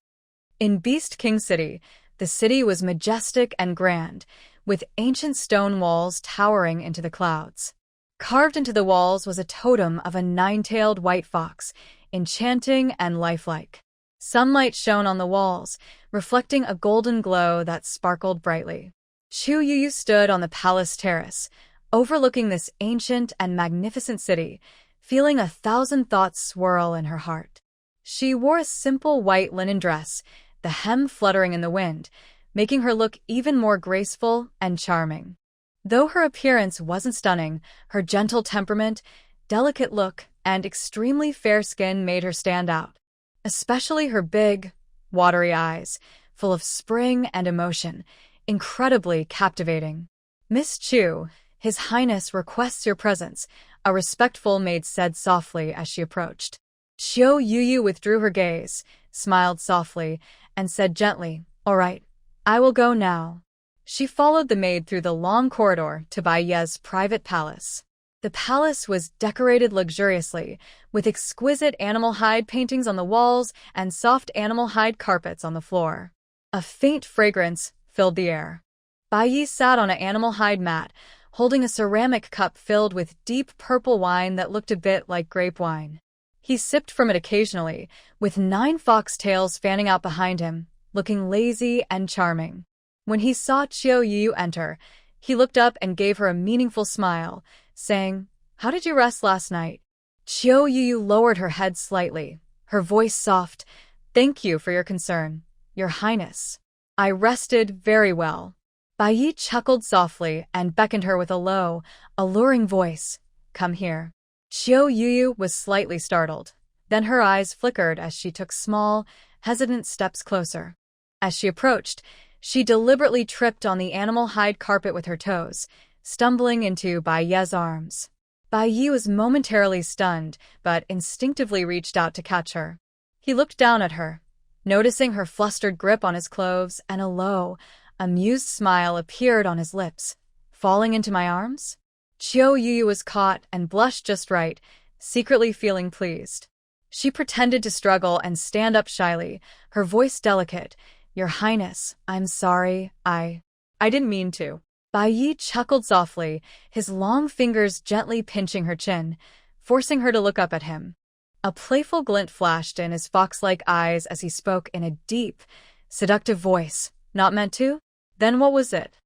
In Beast King City, the city was majestic and grand, with ancient stone walls towering into the clouds. Carved into the walls was a totem of a 9-tailed white fox, enchanting and lifelike. Sunlight shone on the walls, reflecting a golden glow that sparkled brightly. Chu Youyou stood on the palace terrace, overlooking this ancient and magnificent city, feeling 1,000 thoughts swirl in her heart. She wore a simple white linen dress, the hem fluttering in the wind, making her look even more graceful and charming. Though her appearance wasn't stunning, her gentle temperament, delicate look, and extremely fair skin made her stand out. Especially her big, watery eyes, full of spring and emotion, incredibly captivating. Miss Chu, His Highness requests your presence, a respectful maid said softly as she approached. Chu Youyou withdrew her gaze, smiled softly, and said gently, "All right, I will go now." She followed the maid through the long corridor to Bayi's private palace. The palace was decorated luxuriously, with exquisite animal hide paintings on the walls and soft animal hide carpets on the floor. A faint fragrance filled the air. Bayi sat on an animal hide mat, holding a ceramic cup filled with deep purple wine that looked a bit like grape wine. He sipped from it occasionally, with 9 foxtails fanning out behind him, looking lazy and charming. When he saw Chu Youyou enter, he looked up and gave her a meaningful smile, saying, "How did you rest last night?" Chu Youyou lowered her head slightly, her voice soft. "Thank you for your concern, Your Highness. I rested very well." Bayi chuckled softly and beckoned her with a low, alluring voice. "Come here." Chu Youyou was slightly startled. Then her eyes flickered as she took small, hesitant steps closer. As she approached, she deliberately tripped on the animal hide carpet with her toes, stumbling into Bayi's arms. Bayi was momentarily stunned, but instinctively reached out to catch her. He looked down at her, noticing her flustered grip on his clothes, and a low, amused smile appeared on his lips. "Falling into my arms?" Chu Youyou was caught and blushed just right, secretly feeling pleased. She pretended to struggle and stand up shyly, her voice delicate. "Your Highness, I'm sorry, I didn't mean to." Bayi chuckled softly, his long fingers gently pinching her chin, forcing her to look up at him. A playful glint flashed in his fox-like eyes as he spoke in a deep, seductive voice. "Not meant to? Then what was it?"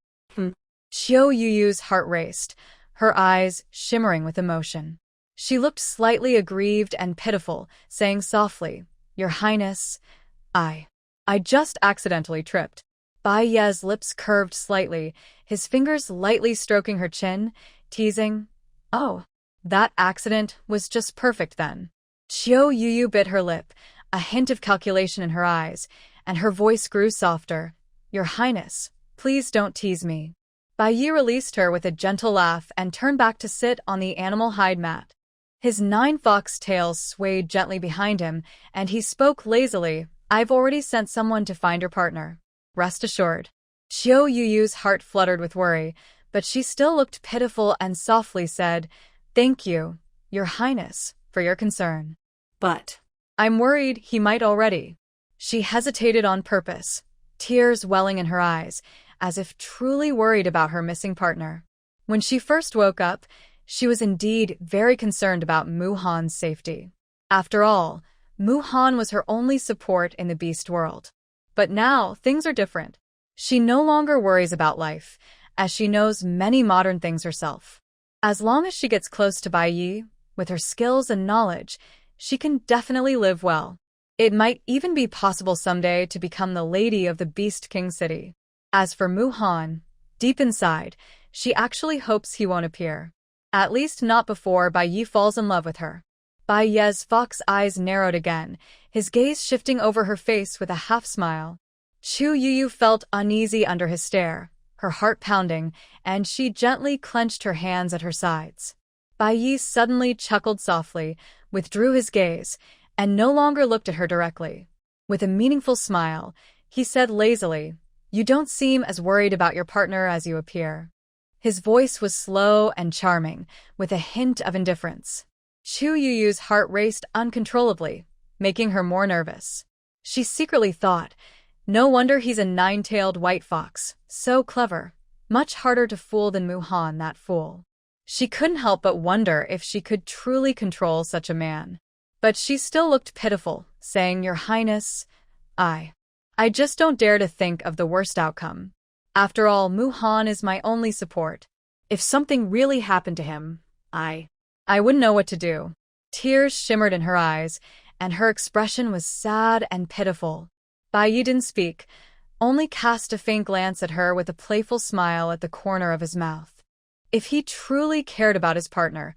Chu Youyou's heart raced, her eyes shimmering with emotion. She looked slightly aggrieved and pitiful, saying softly, "Your Highness, I just accidentally tripped." Bai's lips curved slightly, his fingers lightly stroking her chin, teasing, "Oh, that accident was just perfect then." Chu Youyou bit her lip, a hint of calculation in her eyes, and her voice grew softer. "Your Highness, please don't tease me." Bayi released her with a gentle laugh and turned back to sit on the animal hide mat. His 9-fox tails swayed gently behind him, and he spoke lazily, "I've already sent someone to find your partner. Rest assured." Chu Youyou's heart fluttered with worry, but she still looked pitiful and softly said, "Thank you, Your Highness, for your concern. But I'm worried he might already." She hesitated on purpose, tears welling in her eyes, as if truly worried about her missing partner. When she first woke up, she was indeed very concerned about Muhan's safety. After all, Muhan was her only support in the beast world. But now, things are different. She no longer worries about life, as she knows many modern things herself. As long as she gets close to Bayi, with her skills and knowledge, she can definitely live well. It might even be possible someday to become the lady of the Beast King City. As for Muhan, deep inside, she actually hopes he won't appear. At least not before Bayi falls in love with her. Bai's fox eyes narrowed again, his gaze shifting over her face with a half-smile. Chu Youyou felt uneasy under his stare, her heart pounding, and she gently clenched her hands at her sides. Bayi suddenly chuckled softly, withdrew his gaze, and no longer looked at her directly. With a meaningful smile, he said lazily, "You don't seem as worried about your partner as you appear." His voice was slow and charming, with a hint of indifference. Chu Youyou's heart raced uncontrollably, making her more nervous. She secretly thought, no wonder he's a 9-tailed white fox, so clever, much harder to fool than Muhan, that fool. She couldn't help but wonder if she could truly control such a man. But she still looked pitiful, saying, "Your Highness, I just don't dare to think of the worst outcome. After all, Muhan is my only support. If something really happened to him, I wouldn't know what to do." Tears shimmered in her eyes, and her expression was sad and pitiful. Bayi didn't speak, only cast a faint glance at her with a playful smile at the corner of his mouth. If he truly cared about his partner,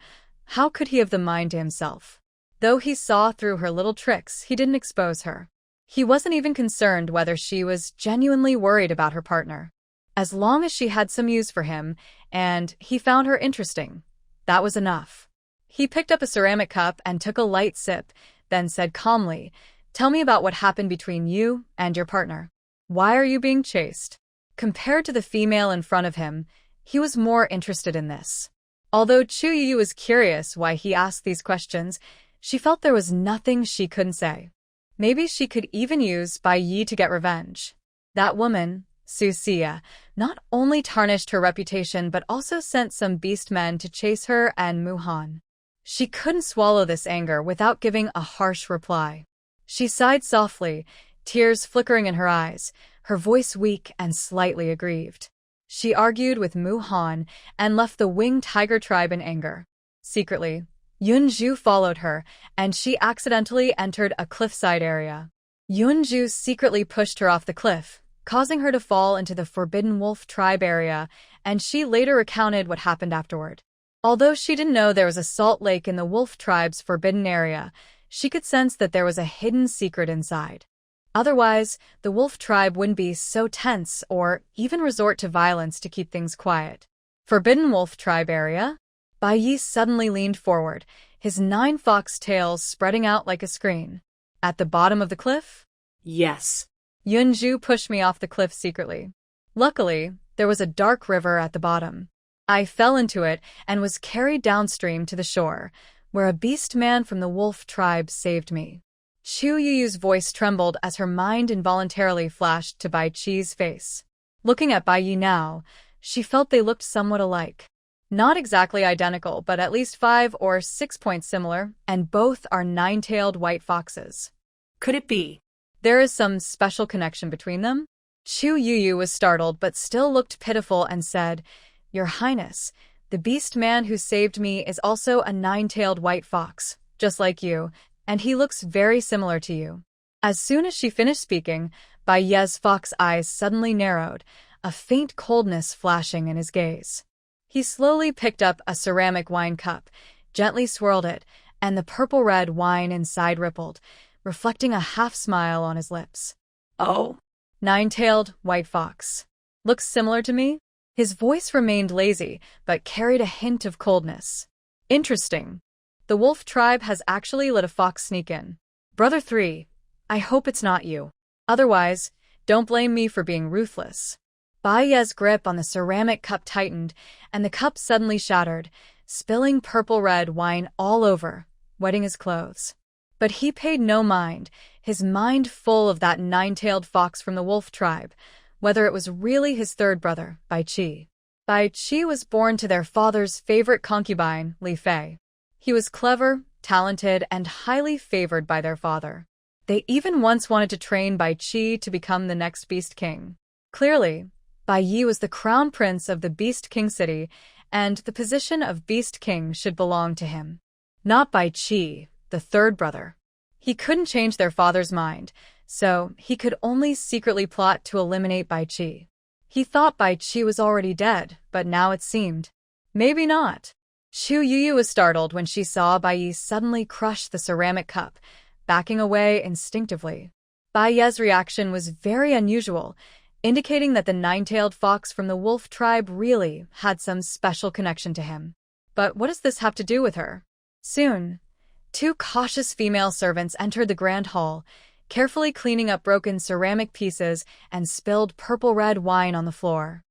how could he have the mind to himself? Though he saw through her little tricks, he didn't expose her. He wasn't even concerned whether she was genuinely worried about her partner. As long as she had some use for him, and he found her interesting, that was enough. He picked up a ceramic cup and took a light sip, then said calmly, "Tell me about what happened between you and your partner. Why are you being chased?" Compared to the female in front of him, he was more interested in this. Although Chu Youyou was curious why he asked these questions, she felt there was nothing she couldn't say. Maybe she could even use Bayi to get revenge. That woman, Susia, not only tarnished her reputation but also sent some beastmen to chase her and Muhan. She couldn't swallow this anger without giving a harsh reply. She sighed softly, tears flickering in her eyes, her voice weak and slightly aggrieved. She argued with Muhan and left the winged tiger tribe in anger. Secretly, Yunju followed her, and she accidentally entered a cliffside area. Yunju secretly pushed her off the cliff, causing her to fall into the Forbidden Wolf tribe area, and she later recounted what happened afterward. Although she didn't know there was a salt lake in the wolf tribe's forbidden area, she could sense that there was a hidden secret inside. Otherwise, the wolf tribe wouldn't be so tense or even resort to violence to keep things quiet. Forbidden Wolf tribe area? Bayi suddenly leaned forward, his 9-fox tails spreading out like a screen. At the bottom of the cliff? Yes. Yunju pushed me off the cliff secretly. Luckily, there was a dark river at the bottom. I fell into it and was carried downstream to the shore, where a beast man from the wolf tribe saved me. Chu Youyou's voice trembled as her mind involuntarily flashed to Bai Qi's face. Looking at Bayi now, she felt they looked somewhat alike. Not exactly identical, but at least 5 or 6 points similar, and both are 9-tailed white foxes. Could it be? There is some special connection between them? Chu Youyou was startled but still looked pitiful and said, "Your Highness, the beast man who saved me is also a 9-tailed white fox, just like you, and he looks very similar to you." As soon as she finished speaking, Bai Yi's fox eyes suddenly narrowed, a faint coldness flashing in his gaze. He slowly picked up a ceramic wine cup, gently swirled it, and the purple-red wine inside rippled, reflecting a half-smile on his lips. Oh, Nine-tailed white fox. Looks similar to me? His voice remained lazy, but carried a hint of coldness. Interesting. The wolf tribe has actually let a fox sneak in. Brother 3, I hope it's not you. Otherwise, don't blame me for being ruthless. Bai Yi's grip on the ceramic cup tightened, and the cup suddenly shattered, spilling purple-red wine all over, wetting his clothes. But he paid no mind, his mind full of that nine-tailed fox from the wolf tribe, whether it was really his third brother, Bai Qi. Bai Qi was born to their father's favorite concubine, Li Fei. He was clever, talented, and highly favored by their father. They even once wanted to train Bai Qi to become the next Beast King. Clearly, Bai Yi was the crown prince of the Beast King city, and the position of Beast King should belong to him. Not Bai Qi, the third brother. He couldn't change their father's mind, so he could only secretly plot to eliminate Bai Qi. He thought Bai Qi was already dead, but now it seemed. Maybe not. Chu Youyou was startled when she saw Bai Yi suddenly crush the ceramic cup, backing away instinctively. Bai Yi's reaction was very unusual, indicating that the nine-tailed fox from the wolf tribe really had some special connection to him. But what does this have to do with her? Soon, two cautious female servants entered the grand hall, carefully cleaning up broken ceramic pieces and spilled purple-red wine on the floor.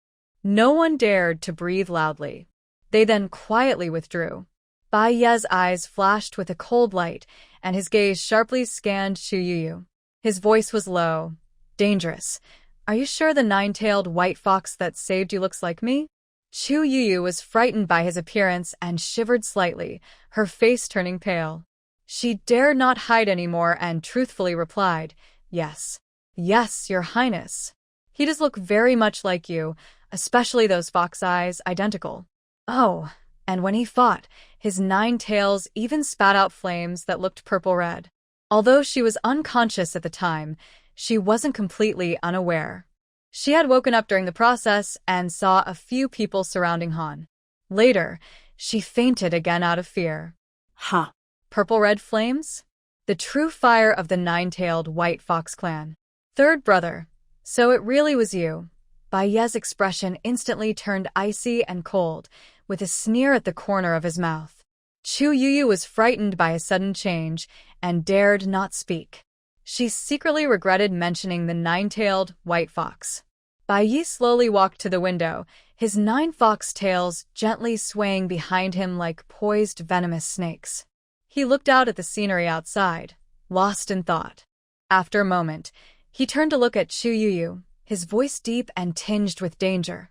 No one dared to breathe loudly. They then quietly withdrew. Bai Yi's eyes flashed with a cold light, and his gaze sharply scanned Chu Youyou. His voice was low, dangerous. Are you sure the nine-tailed white fox that saved you looks like me? Chu Youyou was frightened by his appearance and shivered slightly, her face turning pale. She dared not hide anymore and truthfully replied, Yes. Yes, Your Highness. He does look very much like you, especially those fox eyes, identical. Oh, and when he fought, his 9 tails even spat out flames that looked purple-red. Although she was unconscious at the time, she wasn't completely unaware. She had woken up during the process and saw a few people surrounding Han. Later, she fainted again out of fear. Ha! Purple-red flames? The true fire of the 9-tailed white fox clan. Third brother. So it really was you. Bai Yi's expression instantly turned icy and cold, with a sneer at the corner of his mouth. Chu Youyou was frightened by a sudden change and dared not speak. She secretly regretted mentioning the 9-tailed white fox. Bai Yi slowly walked to the window, his 9 fox tails gently swaying behind him like poised venomous snakes. He looked out at the scenery outside, lost in thought. After a moment, he turned to look at Chu Youyou, his voice deep and tinged with danger.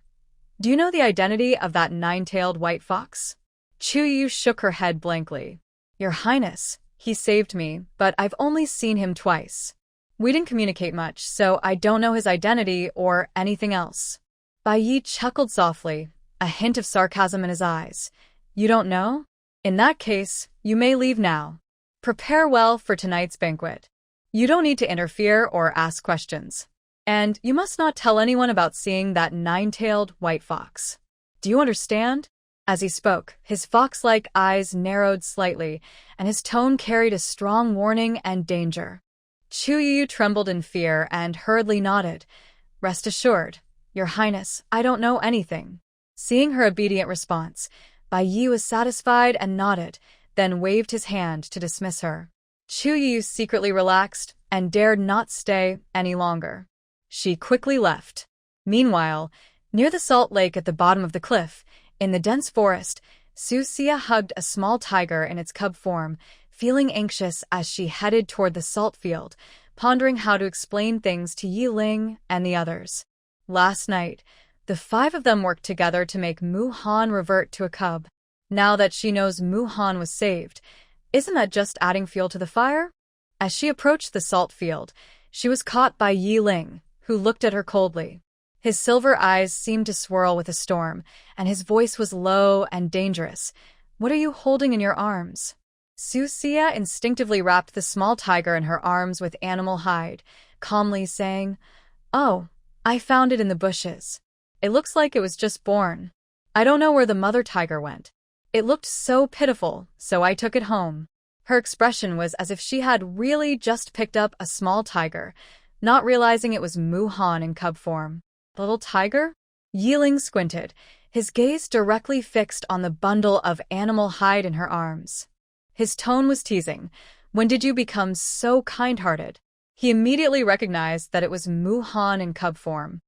Do you know the identity of that 9-tailed white fox? Chu Youyou shook her head blankly. Your Highness, he saved me, but I've only seen him twice. We didn't communicate much, so I don't know his identity or anything else. Bai Yi chuckled softly, a hint of sarcasm in his eyes. You don't know? In that case, you may leave now. Prepare well for tonight's banquet. You don't need to interfere or ask questions. And you must not tell anyone about seeing that 9-tailed white fox. Do you understand? As he spoke, his fox-like eyes narrowed slightly, and his tone carried a strong warning and danger. Chu Youyou trembled in fear and hurriedly nodded. Rest assured, Your Highness, I don't know anything. Seeing her obedient response, Bai Yi was satisfied and nodded, then waved his hand to dismiss her. Chu Youyou secretly relaxed and dared not stay any longer. She quickly left. Meanwhile, near the salt lake at the bottom of the cliff, in the dense forest, Susia hugged a small tiger in its cub form, feeling anxious as she headed toward the salt field, pondering how to explain things to Yeling and the others. Last night, the 5 of them worked together to make Muhan revert to a cub. Now that she knows Muhan was saved, isn't that just adding fuel to the fire? As she approached the salt field, she was caught by Yeling, who looked at her coldly. His silver eyes seemed to swirl with a storm, and his voice was low and dangerous. What are you holding in your arms? Susia instinctively wrapped the small tiger in her arms with animal hide, calmly saying, "Oh, I found it in the bushes. It looks like it was just born. I don't know where the mother tiger went. It looked so pitiful, so I took it home." Her expression was as if she had really just picked up a small tiger, not realizing it was Muhan in cub form. The little tiger? Yeling squinted, his gaze directly fixed on the bundle of animal hide in her arms. His tone was teasing. "When did you become so kind-hearted?" He immediately recognized that it was Muhan in cub form.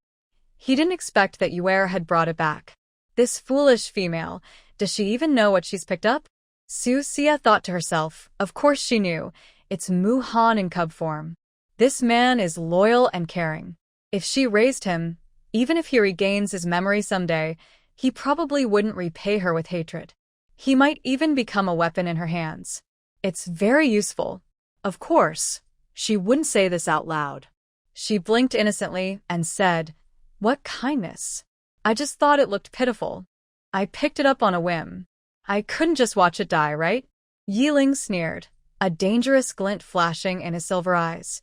He didn't expect that Yuer had brought it back. This foolish female, does she even know what she's picked up? Susia thought to herself, of course she knew, it's Muhan in cub form. This man is loyal and caring. If she raised him, even if he regains his memory someday, he probably wouldn't repay her with hatred. He might even become a weapon in her hands. It's very useful. Of course, she wouldn't say this out loud. She blinked innocently and said, "What kindness. I just thought it looked pitiful. I picked it up on a whim. I couldn't just watch it die, right?" Yeling sneered, a dangerous glint flashing in his silver eyes.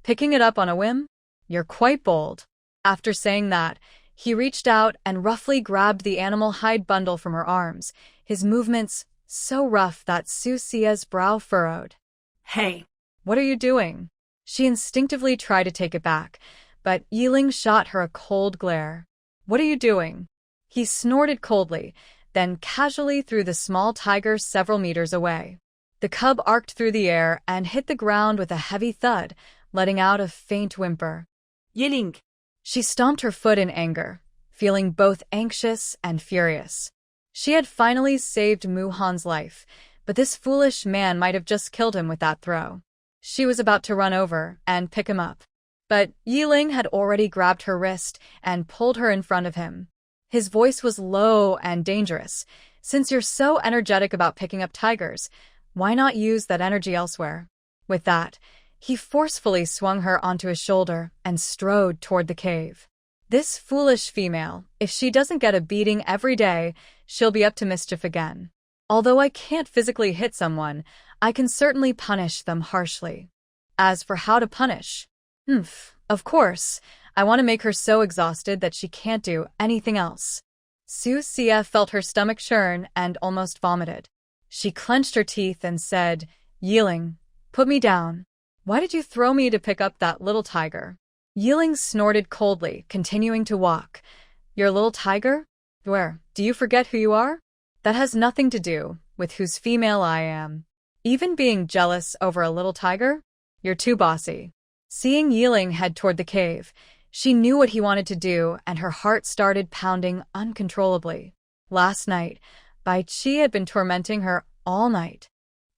"Picking it up on a whim? You're quite bold." After saying that, he reached out and roughly grabbed the animal hide bundle from her arms, his movements so rough that Susia's brow furrowed. "Hey. What are you doing?" She instinctively tried to take it back, but Yeling shot her a cold glare. "What are you doing?" He snorted coldly, then casually threw the small tiger several meters away. The cub arced through the air and hit the ground with a heavy thud, letting out a faint whimper. Yeling. She stomped her foot in anger, feeling both anxious and furious. She had finally saved Muhan's life, but this foolish man might have just killed him with that throw. She was about to run over and pick him up, but Yeling had already grabbed her wrist and pulled her in front of him. His voice was low and dangerous. "Since you're so energetic about picking up tigers, why not use that energy elsewhere?" With that, he forcefully swung her onto his shoulder and strode toward the cave. This foolish female, if she doesn't get a beating every day, she'll be up to mischief again. Although I can't physically hit someone, I can certainly punish them harshly. As for how to punish, of course, I want to make her so exhausted that she can't do anything else. Susia felt her stomach churn and almost vomited. She clenched her teeth and said, "Yeling, put me down. Why did you throw me to pick up that little tiger?" Yeling snorted coldly, continuing to walk. "Your little tiger? Where? Do you forget who you are? That has nothing to do with whose female I am. Even being jealous over a little tiger? You're too bossy." Seeing Yeling head toward the cave, she knew what he wanted to do, and her heart started pounding uncontrollably. Last night, Bai Qi had been tormenting her all night.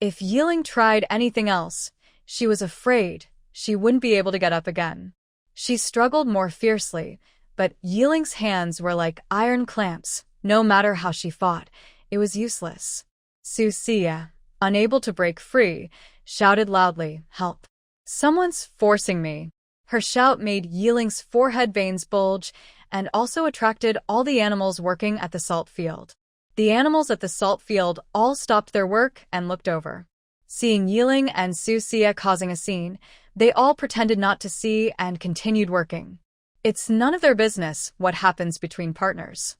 If Yeling tried anything else, she was afraid she wouldn't be able to get up again. She struggled more fiercely, but Yeling's hands were like iron clamps. No matter how she fought, it was useless. Susia, unable to break free, shouted loudly, "Help! Someone's forcing me." Her shout made Yeling's forehead veins bulge and also attracted all the animals working at the salt field. The animals at the salt field all stopped their work and looked over. Seeing Yeling and Susia causing a scene, they all pretended not to see and continued working. It's none of their business what happens between partners.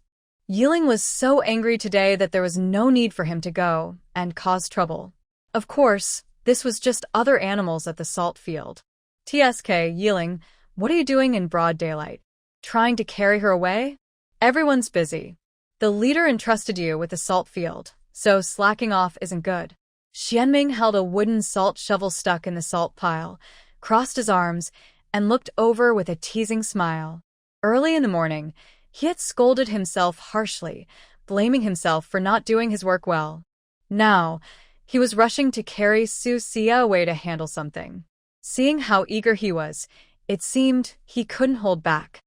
Yeling was so angry today that there was no need for him to go and cause trouble. Of course, this was just other animals at the salt field. "TSK, Yeling, what are you doing in broad daylight? Trying to carry her away? Everyone's busy. The leader entrusted you with the salt field, so slacking off isn't good." Shienming held a wooden salt shovel stuck in the salt pile, crossed his arms, and looked over with a teasing smile. Early in the morning, he had scolded himself harshly, blaming himself for not doing his work well. Now, he was rushing to carry Susia away to handle something. Seeing how eager he was, it seemed he couldn't hold back.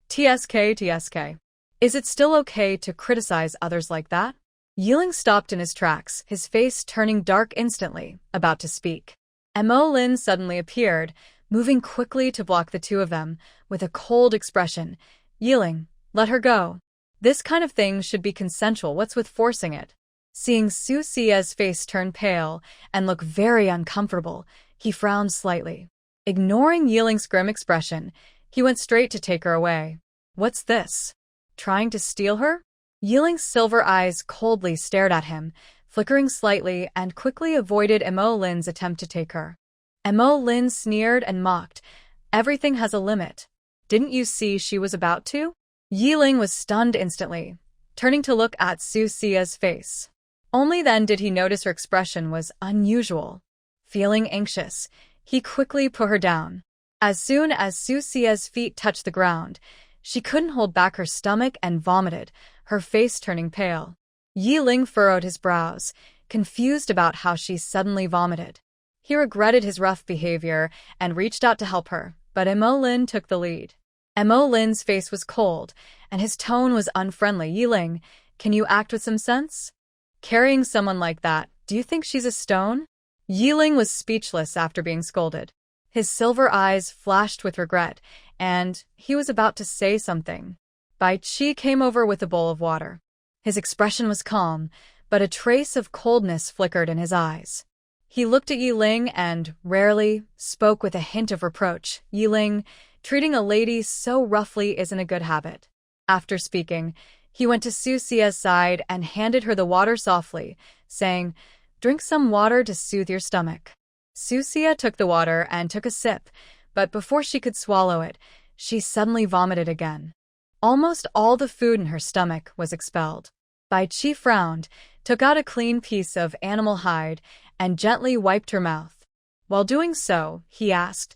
TSK. Is it still okay to criticize others like that?" Yeling stopped in his tracks, his face turning dark instantly, about to speak. Mo Lin suddenly appeared, moving quickly to block the two of them, with a cold expression. "Yeling, let her go. This kind of thing should be consensual. What's with forcing it?" Seeing Susia's face turn pale and look very uncomfortable, he frowned slightly. Ignoring Yeling's grim expression, he went straight to take her away. What's this? Trying to steal her? Yeling's silver eyes coldly stared at him, flickering slightly, and quickly avoided Emo Lin's attempt to take her. Emo Lin sneered and mocked. Everything has a limit. Didn't you see she was about to? Yeling was stunned instantly, turning to look at Susia's face. Only then did he notice her expression was unusual. Feeling anxious, he quickly put her down. As soon as Susia's feet touched the ground, she couldn't hold back her stomach and vomited, her face turning pale. Yeling furrowed his brows, confused about how she suddenly vomited. He regretted his rough behavior and reached out to help her, but Emo Lin took the lead. Emo Lin's face was cold, and his tone was unfriendly. Yeling, can you act with some sense? Carrying someone like that, do you think she's a stone? Yeling was speechless after being scolded. His silver eyes flashed with regret, and he was about to say something. Bai Qi came over with a bowl of water. His expression was calm, but a trace of coldness flickered in his eyes. He looked at Yeling and, rarely, spoke with a hint of reproach. Yeling, treating a lady so roughly isn't a good habit. After speaking, he went to Susia's side and handed her the water softly, saying, drink some water to soothe your stomach. Susia took the water and took a sip, but before she could swallow it, she suddenly vomited again. Almost all the food in her stomach was expelled. Bai Qi frowned, took out a clean piece of animal hide, and gently wiped her mouth. While doing so, he asked,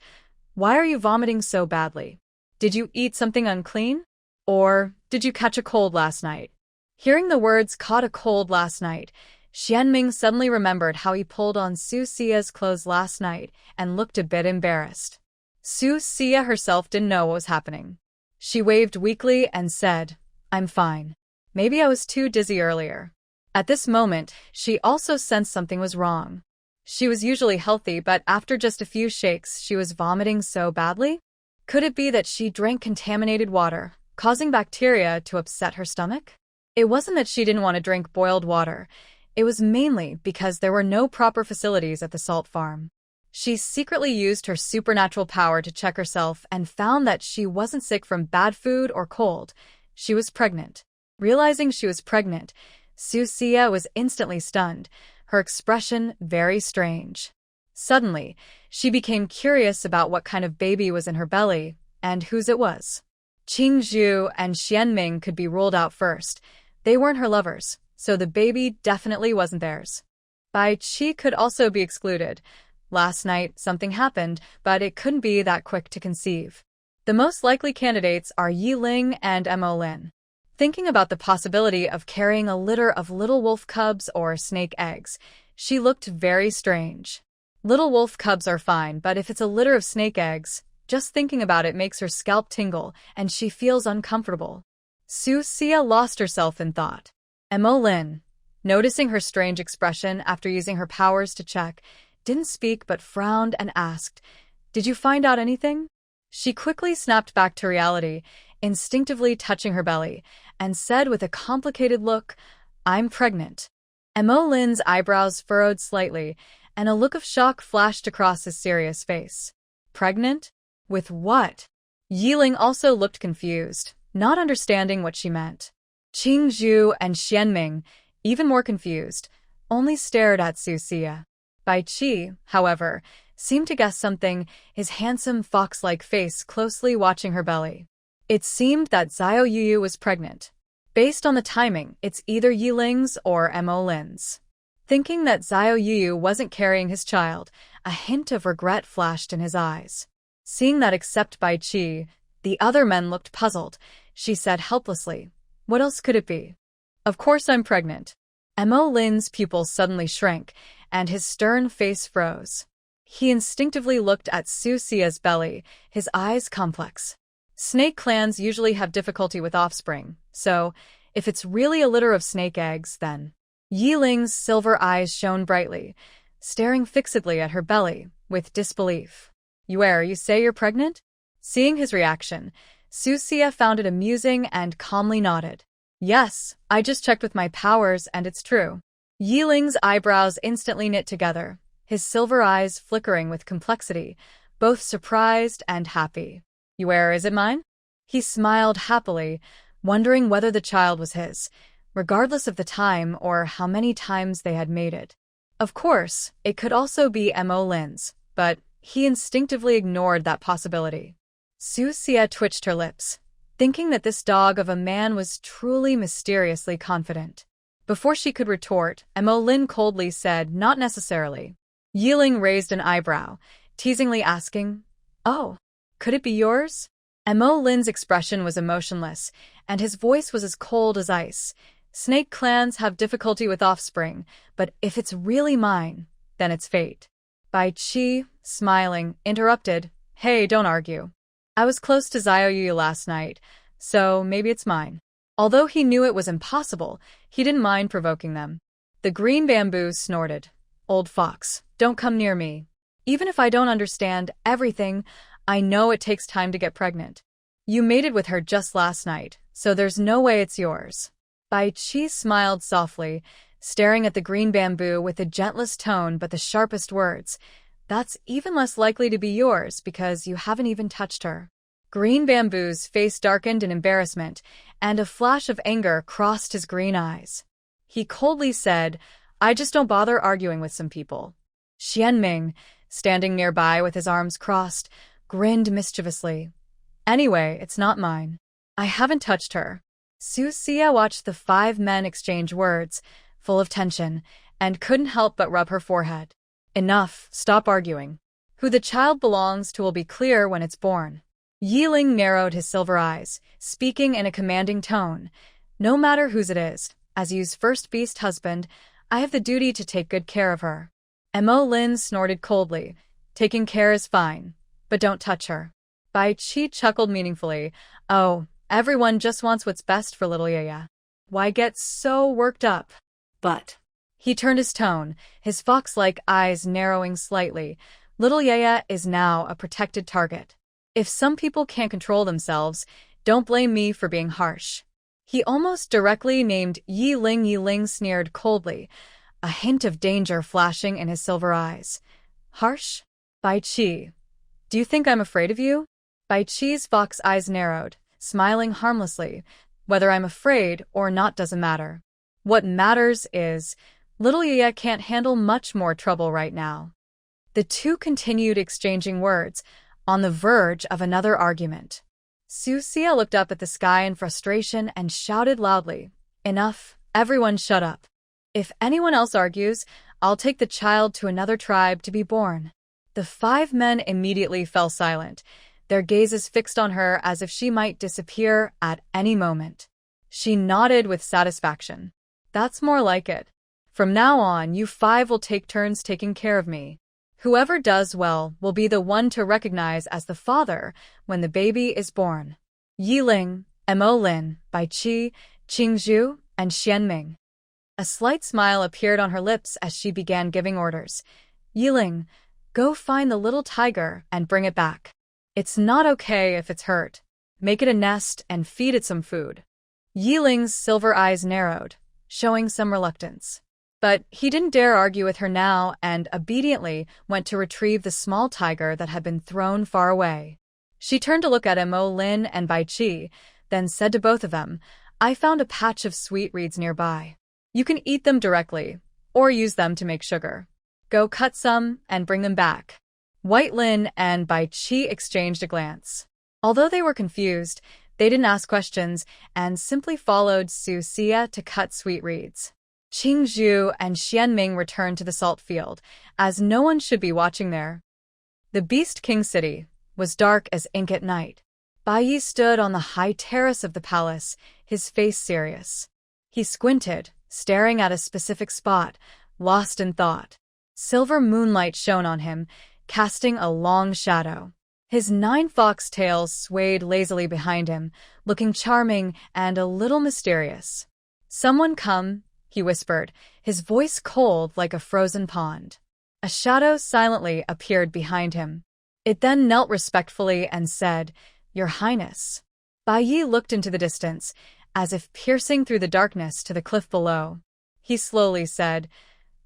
why are you vomiting so badly? Did you eat something unclean? Or did you catch a cold last night? Hearing the words caught a cold last night, Shienming suddenly remembered how he pulled on Susia's clothes last night and looked a bit embarrassed. Susia herself didn't know what was happening. She waved weakly and said, I'm fine. Maybe I was too dizzy earlier. At this moment, she also sensed something was wrong. She was usually healthy, but after just a few shakes, she was vomiting so badly? Could it be that she drank contaminated water, causing bacteria to upset her stomach? It wasn't that she didn't want to drink boiled water. It was mainly because there were no proper facilities at the salt farm. She secretly used her supernatural power to check herself and found that she wasn't sick from bad food or cold. She was pregnant. Realizing she was pregnant, Susia was instantly stunned, her expression very strange. Suddenly, she became curious about what kind of baby was in her belly and whose it was. Qing Zhu and Shienming could be ruled out first. They weren't her lovers, so the baby definitely wasn't theirs. Bai Qi could also be excluded. Last night, something happened, but it couldn't be that quick to conceive. The most likely candidates are Yeling and Emo Lin. Thinking about the possibility of carrying a litter of little wolf cubs or snake eggs, she looked very strange. Little wolf cubs are fine, but if it's a litter of snake eggs, just thinking about it makes her scalp tingle, and she feels uncomfortable. Susia lost herself in thought. Emo Lin, noticing her strange expression after using her powers to check, didn't speak but frowned and asked, did you find out anything? She quickly snapped back to reality, instinctively touching her belly, and said with a complicated look, I'm pregnant. Emo Lin's eyebrows furrowed slightly, and a look of shock flashed across his serious face. Pregnant? With what? Yeling also looked confused, not understanding what she meant. Qing Zhu and Shienming, even more confused, only stared at Susia. Bai Qi, however, seemed to guess something, his handsome fox-like face closely watching her belly. It seemed that Chu Youyou was pregnant. Based on the timing, it's either Yeling's or Emo Lin's. Thinking that Chu Youyou wasn't carrying his child, a hint of regret flashed in his eyes. Seeing that except Bai Qi, the other men looked puzzled, she said helplessly, what else could it be? Of course I'm pregnant. Emo Lin's pupils suddenly shrank, and his stern face froze. He instinctively looked at Susia's belly, his eyes complex. Snake clans usually have difficulty with offspring, so if it's really a litter of snake eggs, then... Yeling's silver eyes shone brightly, staring fixedly at her belly, with disbelief. You say you're pregnant? Seeing his reaction, Susia found it amusing and calmly nodded. Yes, I just checked with my powers and it's true. Yeling's eyebrows instantly knit together, his silver eyes flickering with complexity, both surprised and happy. "Where is it mine?" He smiled happily, wondering whether the child was his, regardless of the time or how many times they had made it. Of course, it could also be Mo Lin's, but he instinctively ignored that possibility. Susia twitched her lips, thinking that this dog of a man was truly mysteriously confident. Before she could retort, Mo Lin coldly said, "Not necessarily." Yeling raised an eyebrow, teasingly asking, "Oh, could it be yours?" Mo Lin's expression was emotionless, and his voice was as cold as ice. "Snake clans have difficulty with offspring, but if it's really mine, then it's fate." Bai Qi, smiling, interrupted, "Hey, don't argue. I was close to Youyou last night, so maybe it's mine." Although he knew it was impossible, he didn't mind provoking them. The green bamboo snorted, "Old fox, don't come near me. Even if I don't understand everything, I know it takes time to get pregnant. You mated with her just last night, so there's no way it's yours." Bai Qi smiled softly, staring at the green bamboo with the gentlest tone but the sharpest words. "That's even less likely to be yours because you haven't even touched her." Green bamboo's face darkened in embarrassment, and a flash of anger crossed his green eyes. He coldly said, "I just don't bother arguing with some people." Shienming, standing nearby with his arms crossed, grinned mischievously. "Anyway, it's not mine. I haven't touched her." Susia watched the 5 men exchange words, full of tension, and couldn't help but rub her forehead. "Enough, stop arguing. Who the child belongs to will be clear when it's born." Yeling narrowed his silver eyes, speaking in a commanding tone. "No matter whose it is, as Yu's first beast husband, I have the duty to take good care of her." Mo Lin snorted coldly. "Taking care is fine, but don't touch her." Bai Qi chuckled meaningfully. "Oh, everyone just wants what's best for little Yaya. Why get so worked up?" But He turned his tone, his fox-like eyes narrowing slightly. "Little Yaya is now a protected target. If some people can't control themselves, don't blame me for being harsh." He almost directly named Yeling. Yeling sneered coldly, a hint of danger flashing in his silver eyes. "Harsh? Bai Qi, do you think I'm afraid of you?" Bai Qi's fox eyes narrowed, smiling harmlessly. "Whether I'm afraid or not doesn't matter. What matters is, little Yaya can't handle much more trouble right now." The two continued exchanging words, on the verge of another argument. Susia looked up at the sky in frustration and shouted loudly, "Enough, everyone shut up. If anyone else argues, I'll take the child to another tribe to be born." The 5 men immediately fell silent, their gazes fixed on her as if she might disappear at any moment. She nodded with satisfaction. "That's more like it. From now on, you 5 will take turns taking care of me. Whoever does well will be the one to recognize as the father when the baby is born." Yeling, Mo Lin, Bai Qi, Qing Zhu, and Shienming. A slight smile appeared on her lips as she began giving orders. "Yeling, go find the little tiger and bring it back. It's not okay if it's hurt. Make it a nest and feed it some food." Yeling's silver eyes narrowed, showing some reluctance. But he didn't dare argue with her now and obediently went to retrieve the small tiger that had been thrown far away. She turned to look at Mo Lin and Bai Qi, then said to both of them, "I found a patch of sweet reeds nearby. You can eat them directly, or use them to make sugar. Go cut some and bring them back." White Lin and Bai Qi exchanged a glance. Although they were confused, they didn't ask questions and simply followed Susia to cut sweet reeds. Qing Zhu and Shienming returned to the salt field, as no one should be watching there. The Beast King city was dark as ink at night. Bayi stood on the high terrace of the palace, his face serious. He squinted, staring at a specific spot, lost in thought. Silver moonlight shone on him, casting a long shadow. His 9 fox tails swayed lazily behind him, looking charming and a little mysterious. "Someone come," he whispered, his voice cold like a frozen pond. A shadow silently appeared behind him. It then knelt respectfully and said, "Your Highness." Bayi looked into the distance, as if piercing through the darkness to the cliff below. He slowly said,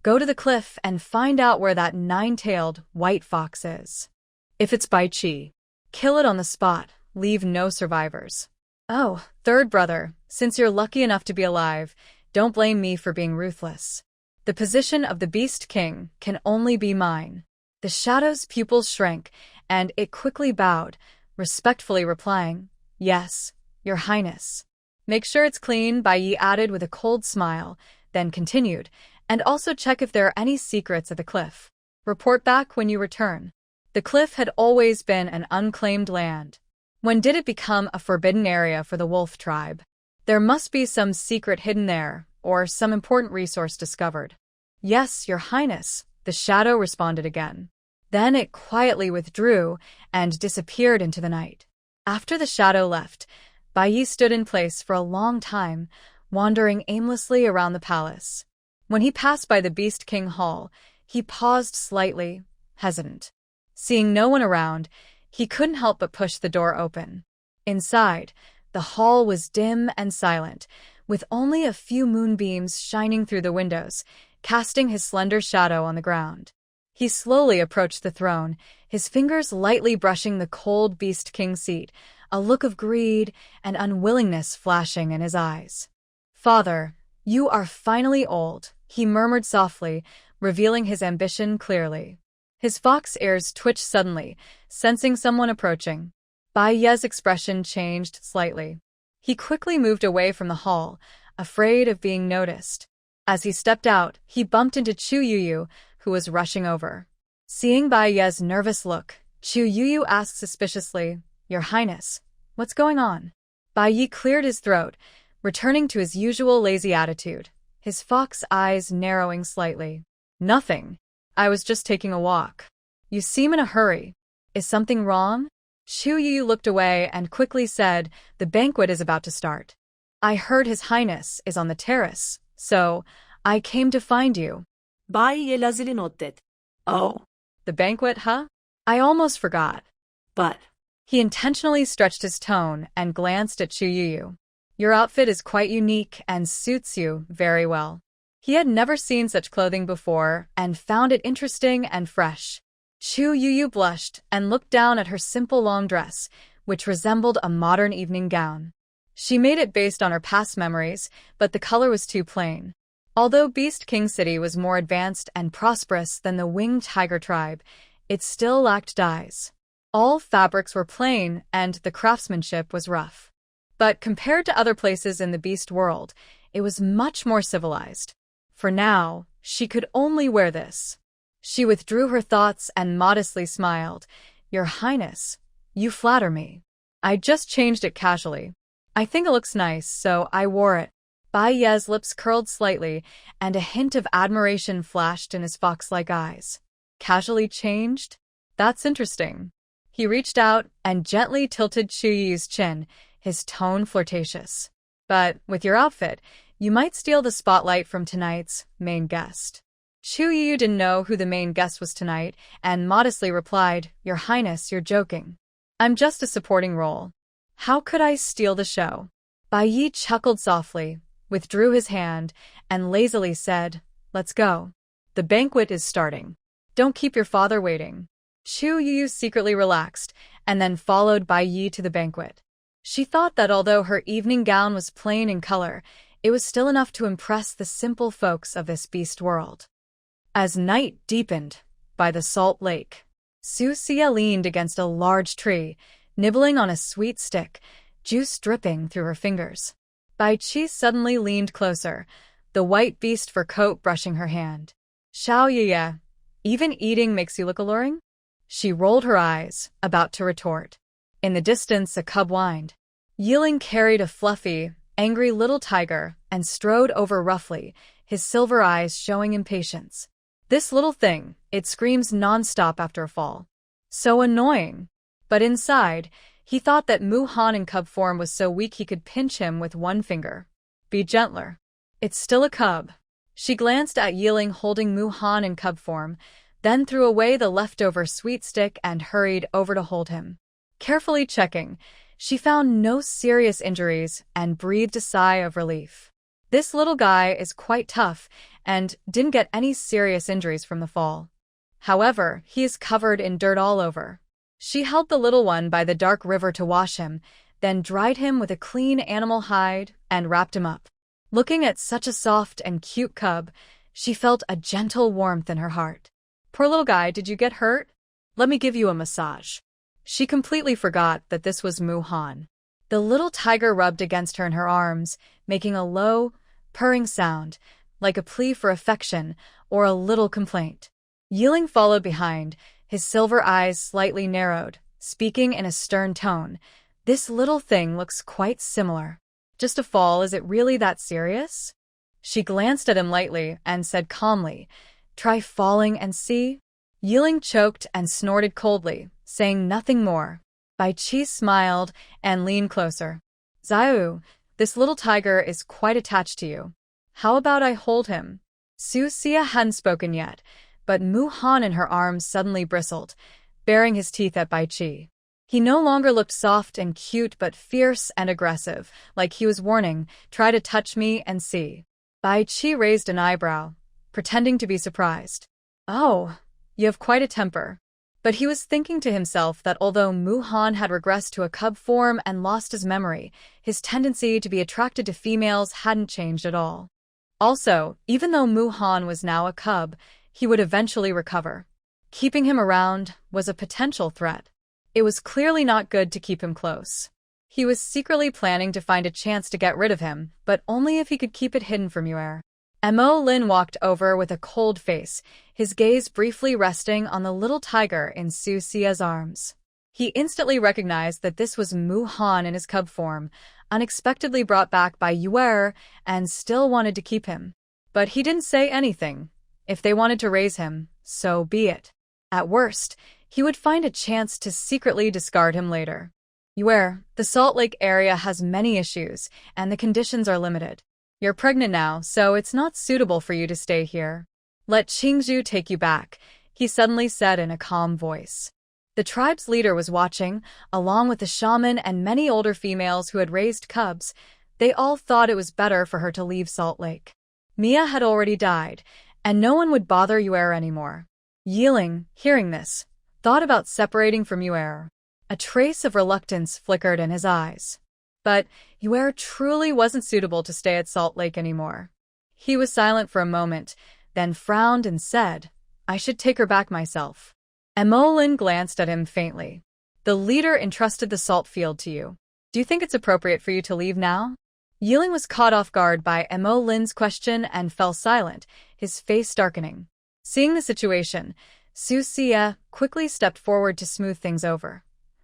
"Go to the cliff and find out where that 9-tailed white fox is." If it's Bai Qi, Kill it on the spot, leave no survivors. Oh, third brother, since you're lucky enough to be alive, don't blame me for being ruthless. The position of the Beast King can only be mine. The shadow's pupils shrank, and it quickly bowed, respectfully replying, Yes, Your Highness. Make sure it's clean, Bayi added with a cold smile, then continued, and also check if there are any secrets at the cliff. Report back when you return. The cliff had always been an unclaimed land. When did it become a forbidden area for the wolf tribe? There must be some secret hidden there, or some important resource discovered. Yes, Your Highness, the shadow responded again. Then it quietly withdrew and disappeared into the night. After the shadow left, Bayi stood in place for a long time, wandering aimlessly around the palace. When he passed by the Beast King Hall, he paused slightly, hesitant. Seeing no one around, he couldn't help but push the door open. Inside, the hall was dim and silent, with only a few moonbeams shining through the windows, casting his slender shadow on the ground. He slowly approached the throne, his fingers lightly brushing the cold Beast King seat, a look of greed and unwillingness flashing in his eyes. Father, you are finally old, he murmured softly, revealing his ambition clearly. His fox ears twitched suddenly, sensing someone approaching. Bai's expression changed slightly. He quickly moved away from the hall, afraid of being noticed. As he stepped out, he bumped into Chu Youyou, who was rushing over. Seeing Bai's nervous look, Chu Youyou asked suspiciously, Your Highness, what's going on? Bayi cleared his throat, returning to his usual lazy attitude, his fox eyes narrowing slightly. Nothing. I was just taking a walk. You seem in a hurry. Is something wrong? Chu Youyou looked away and quickly said, The banquet is about to start. I heard His Highness is on the terrace, so I came to find you. Bayi lazily nodded. Oh. The banquet, huh? I almost forgot. But. He intentionally stretched his tone and glanced at Chu Youyou. Your outfit is quite unique and suits you very well. He had never seen such clothing before and found it interesting and fresh. Chu Youyou blushed and looked down at her simple long dress, which resembled a modern evening gown. She made it based on her past memories, but the color was too plain. Although Beast King City was more advanced and prosperous than the winged tiger tribe, it still lacked dyes. All fabrics were plain and the craftsmanship was rough. But compared to other places in the beast world, it was much more civilized. For now, she could only wear this. She withdrew her thoughts and modestly smiled. Your Highness, you flatter me. I just changed it casually. I think it looks nice, so I wore it. Bai's lips curled slightly, and a hint of admiration flashed in his fox-like eyes. Casually changed? That's interesting. He reached out and gently tilted Chu Youyou's chin, his tone flirtatious. But with your outfit, you might steal the spotlight from tonight's main guest. Chu Youyou didn't know who the main guest was tonight, and modestly replied, Your Highness, you're joking. I'm just a supporting role. How could I steal the show? Bayi chuckled softly, withdrew his hand, and lazily said, Let's go. The banquet is starting. Don't keep your father waiting. Chu Youyou secretly relaxed, and then followed Bayi to the banquet. She thought that although her evening gown was plain in color, it was still enough to impress the simple folks of this beast world. As night deepened by the salt lake, Susia leaned against a large tree, nibbling on a sweet stick, juice dripping through her fingers. Bai Qi suddenly leaned closer, the white beast fur coat brushing her hand. Xiaoyaya, even eating makes you look alluring? She rolled her eyes, about to retort. In the distance, a cub whined. Yeling carried a fluffy, angry little tiger and strode over roughly, his silver eyes showing impatience. This little thing, it screams non-stop after a fall. So annoying. But inside, he thought that Muhan in cub form was so weak he could pinch him with one finger. Be gentler. It's still a cub. She glanced at Yeling holding Muhan in cub form, then threw away the leftover sweet stick and hurried over to hold him. Carefully checking, she found no serious injuries and breathed a sigh of relief. This little guy is quite tough and didn't get any serious injuries from the fall. However, he is covered in dirt all over. She held the little one by the dark river to wash him, then dried him with a clean animal hide and wrapped him up. Looking at such a soft and cute cub, she felt a gentle warmth in her heart. Poor little guy, did you get hurt? Let me give you a massage. She completely forgot that this was Muhan. The little tiger rubbed against her in her arms, making a low, purring sound, like a plea for affection or a little complaint. Yeling followed behind, his silver eyes slightly narrowed, speaking in a stern tone. This little thing looks quite similar. Just a fall, is it really that serious? She glanced at him lightly and said calmly, try falling and see. Yeling choked and snorted coldly, saying nothing more. Bai Qi smiled and leaned closer. Xiao, this little tiger is quite attached to you. How about I hold him? Susia hadn't spoken yet, but Muhan in her arms suddenly bristled, baring his teeth at Bai Qi. He no longer looked soft and cute but fierce and aggressive, like he was warning, try to touch me and see. Bai Qi raised an eyebrow, pretending to be surprised. Oh, you have quite a temper. But he was thinking to himself that although Muhan had regressed to a cub form and lost his memory, his tendency to be attracted to females hadn't changed at all. Also, even though Muhan was now a cub, he would eventually recover. Keeping him around was a potential threat. It was clearly not good to keep him close. He was secretly planning to find a chance to get rid of him, but only if he could keep it hidden from Yuer. Mo Lin walked over with a cold face, his gaze briefly resting on the little tiger in Susia's arms. He instantly recognized that this was Muhan in his cub form, unexpectedly brought back by Yuer, and still wanted to keep him. But he didn't say anything. If they wanted to raise him, so be it. At worst, he would find a chance to secretly discard him later. Yuer, the Salt Lake area has many issues, and the conditions are limited. You're pregnant now, so it's not suitable for you to stay here. Let Qing Zhu take you back, he suddenly said in a calm voice. The tribe's leader was watching, along with the shaman and many older females who had raised cubs. They all thought it was better for her to leave Salt Lake. Mia had already died, and no one would bother Yuer anymore. Yeling, hearing this, thought about separating from Yuer. A trace of reluctance flickered in his eyes. But Yuer truly wasn't suitable to stay at Salt Lake anymore. He was silent for a moment, then frowned and said, I should take her back myself. Mo Lin glanced at him faintly. The leader entrusted the salt field to you. Do you think it's appropriate for you to leave now? Yeling was caught off guard by Mo Lin's question and fell silent, his face darkening. Seeing the situation, Susia quickly stepped forward to smooth things over.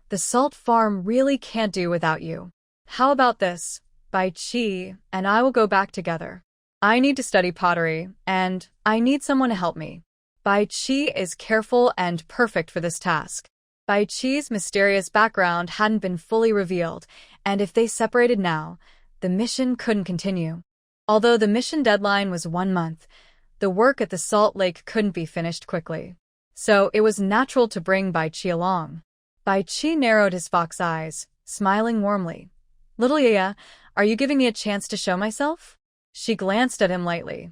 The salt farm really can't do without you. How about this? Bai Qi and I will go back together. I need to study pottery, and I need someone to help me. Bai Qi is careful and perfect for this task. Bai Qi's mysterious background hadn't been fully revealed, and if they separated now, the mission couldn't continue. Although the mission deadline was 1 month, the work at the Salt Lake couldn't be finished quickly. So it was natural to bring Bai Qi along. Bai Qi narrowed his fox eyes, smiling warmly. Little Yaya, are you giving me a chance to show myself? She glanced at him lightly.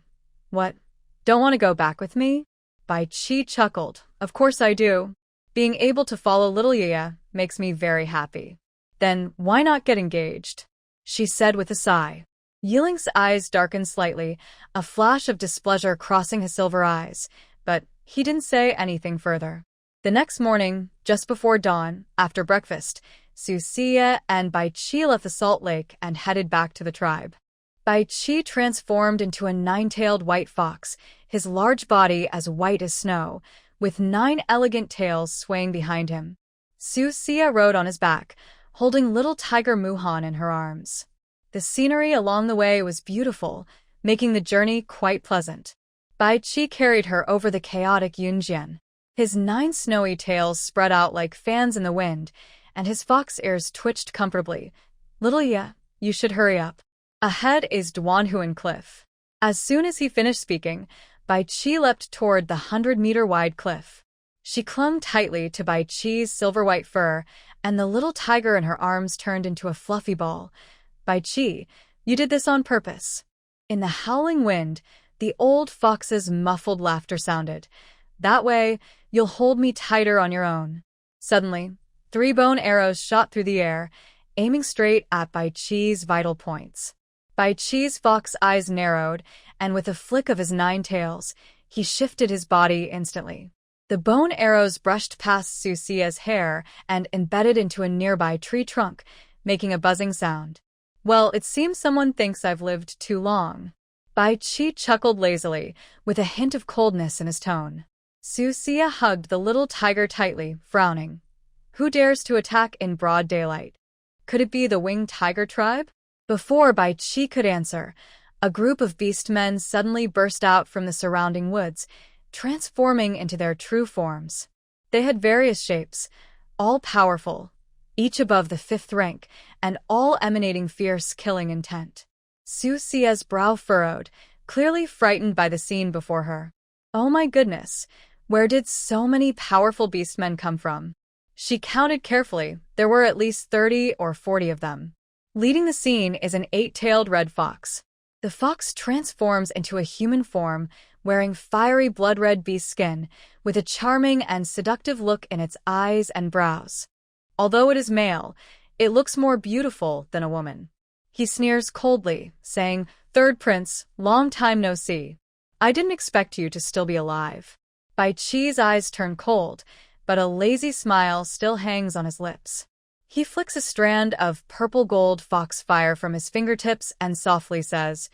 What? Don't want to go back with me? Bai Qi chuckled. Of course I do. Being able to follow little Yaya makes me very happy. Then why not get engaged? She said with a sigh. Yeling's eyes darkened slightly, a flash of displeasure crossing his silver eyes, but he didn't say anything further. The next morning, just before dawn, after breakfast, Susia and Bai Qi left the Salt Lake and headed back to the tribe. Bai Qi transformed into a 9-tailed white fox, his large body as white as snow, with 9 elegant tails swaying behind him. Susia rode on his back, holding little tiger Muhan in her arms. The scenery along the way was beautiful, making the journey quite pleasant. Bai Qi carried her over the chaotic Yunjian. His 9 snowy tails spread out like fans in the wind, and his fox ears twitched comfortably. Little Ya, you should hurry up. Ahead is Duanhuan Cliff. As soon as he finished speaking, Bai Qi leapt toward the 100-meter-wide cliff. She clung tightly to Bai Qi's silver-white fur, and the little tiger in her arms turned into a fluffy ball. Bai Qi, you did this on purpose. In the howling wind, the old fox's muffled laughter sounded. That way, you'll hold me tighter on your own. Suddenly, 3 bone arrows shot through the air, aiming straight at Bai Qi's vital points. Bai Qi's fox eyes narrowed, and with a flick of his 9 tails, he shifted his body instantly. The bone arrows brushed past Susia's hair and embedded into a nearby tree trunk, making a buzzing sound. Well, it seems someone thinks I've lived too long. Bai Qi chuckled lazily, with a hint of coldness in his tone. Susia hugged the little tiger tightly, frowning. Who dares to attack in broad daylight? Could it be the winged tiger tribe? Before Bai Qi could answer, a group of beastmen suddenly burst out from the surrounding woods, transforming into their true forms. They had various shapes, all powerful, each above the 5th rank, and all emanating fierce killing intent. Susia's brow furrowed, clearly frightened by the scene before her. Oh my goodness, where did so many powerful beastmen come from? She counted carefully, there were at least 30 or 40 of them. Leading the scene is an 8-tailed red fox. The fox transforms into a human form, wearing fiery blood-red beast skin, with a charming and seductive look in its eyes and brows. Although it is male, it looks more beautiful than a woman. He sneers coldly, saying, "Third prince, long time no see. I didn't expect you to still be alive." Bai Qi's eyes turn cold, but a lazy smile still hangs on his lips. He flicks a strand of purple gold foxfire from his fingertips and softly says,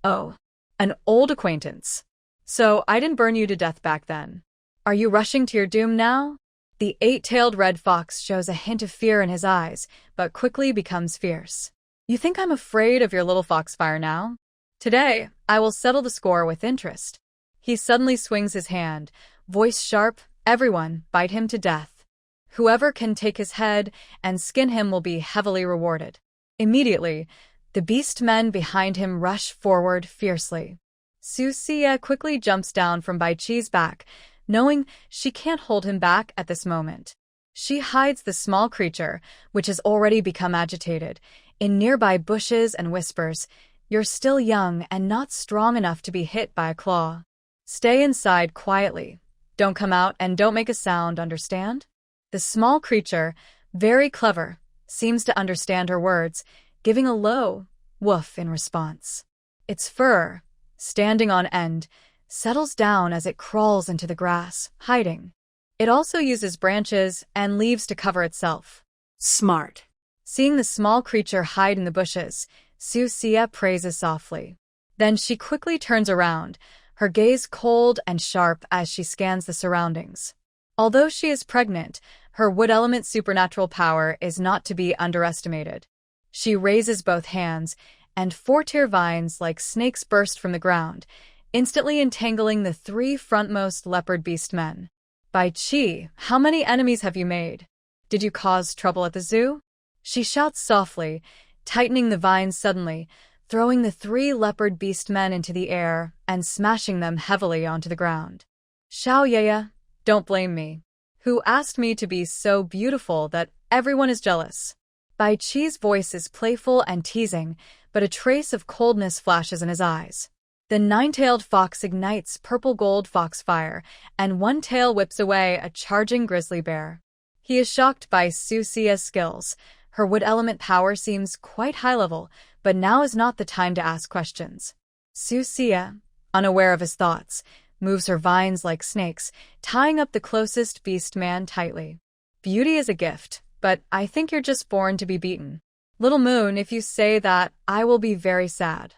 "Oh, an old acquaintance. So I didn't burn you to death back then. Are you rushing to your doom now?" The 8-tailed red fox shows a hint of fear in his eyes, but quickly becomes fierce. "You think I'm afraid of your little foxfire now? Today, I will settle the score with interest." He suddenly swings his hand, voice sharp, "Everyone, bite him to death. Whoever can take his head and skin him will be heavily rewarded." Immediately, the beast men behind him rush forward fiercely. Susia quickly jumps down from Bai Qi's back, knowing she can't hold him back at this moment. She hides the small creature, which has already become agitated, in nearby bushes and whispers, "You're still young and not strong enough to be hit by a claw. Stay inside quietly. Don't come out and don't make a sound, understand?" The small creature, very clever, seems to understand her words, giving a low woof in response. Its fur, standing on end, settles down as it crawls into the grass, hiding. It also uses branches and leaves to cover itself. Smart. Seeing the small creature hide in the bushes, Susia praises softly. Then she quickly turns around, her gaze cold and sharp as she scans the surroundings. Although she is pregnant, her wood element supernatural power is not to be underestimated. She raises both hands, and 4-tier vines like snakes burst from the ground, instantly entangling the 3 frontmost leopard beast men. "Bai Qi, how many enemies have you made? Did you cause trouble at the zoo?" She shouts softly, tightening the vines suddenly, throwing the 3 leopard beast men into the air and smashing them heavily onto the ground. "Xiao, don't blame me. Who asked me to be so beautiful that everyone is jealous?" Bai Qi's voice is playful and teasing, but a trace of coldness flashes in his eyes. The 9-tailed fox ignites purple gold foxfire, and one tail whips away a charging grizzly bear. He is shocked by Susia's skills. Her wood element power seems quite high level, but now is not the time to ask questions. Susia, unaware of his thoughts, moves her vines like snakes, tying up the closest beast man tightly. "Beauty is a gift, but I think you're just born to be beaten. Little moon, if you say that, I will be very sad,"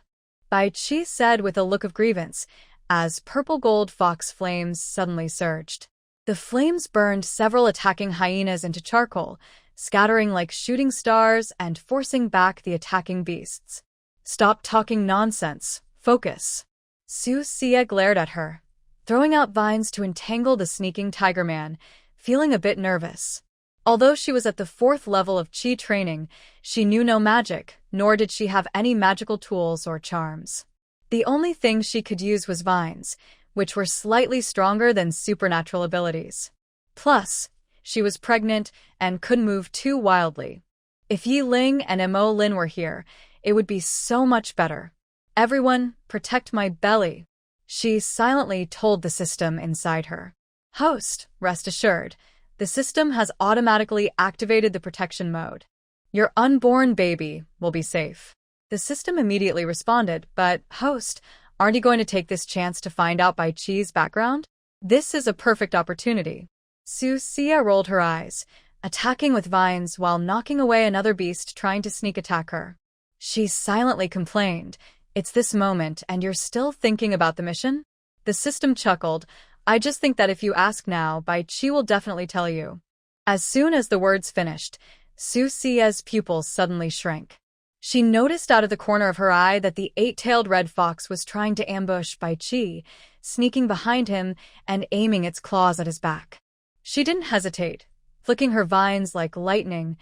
Bai Qi said with a look of grievance, as purple gold fox flames suddenly surged. The flames burned several attacking hyenas into charcoal, scattering like shooting stars and forcing back the attacking beasts. "Stop talking nonsense. Focus." Susia glared at her, throwing out vines to entangle the sneaking tiger man, feeling a bit nervous. Although she was at the 4th level of Qi training, she knew no magic, nor did she have any magical tools or charms. The only thing she could use was vines, which were slightly stronger than supernatural abilities. Plus, she was pregnant and couldn't move too wildly. If Yeling and Mo Lin were here, it would be so much better. "Everyone, protect my belly," she silently told the system inside her. "Host, rest assured, The system has automatically activated the protection mode. Your unborn baby will be safe. The system immediately responded, but, host, aren't you going to take this chance to find out Bai Qi's background? This is a perfect opportunity. Susia rolled her eyes, attacking with vines while knocking away another beast trying to sneak attack her. She silently complained, "It's this moment and you're still thinking about the mission?" The system chuckled, "I just think that if you ask now, Bai Qi will definitely tell you." As soon as the words finished, Susia's pupils suddenly shrank. She noticed out of the corner of her eye that the 8-tailed red fox was trying to ambush Bai Qi, sneaking behind him and aiming its claws at his back. She didn't hesitate, flicking her vines like lightning,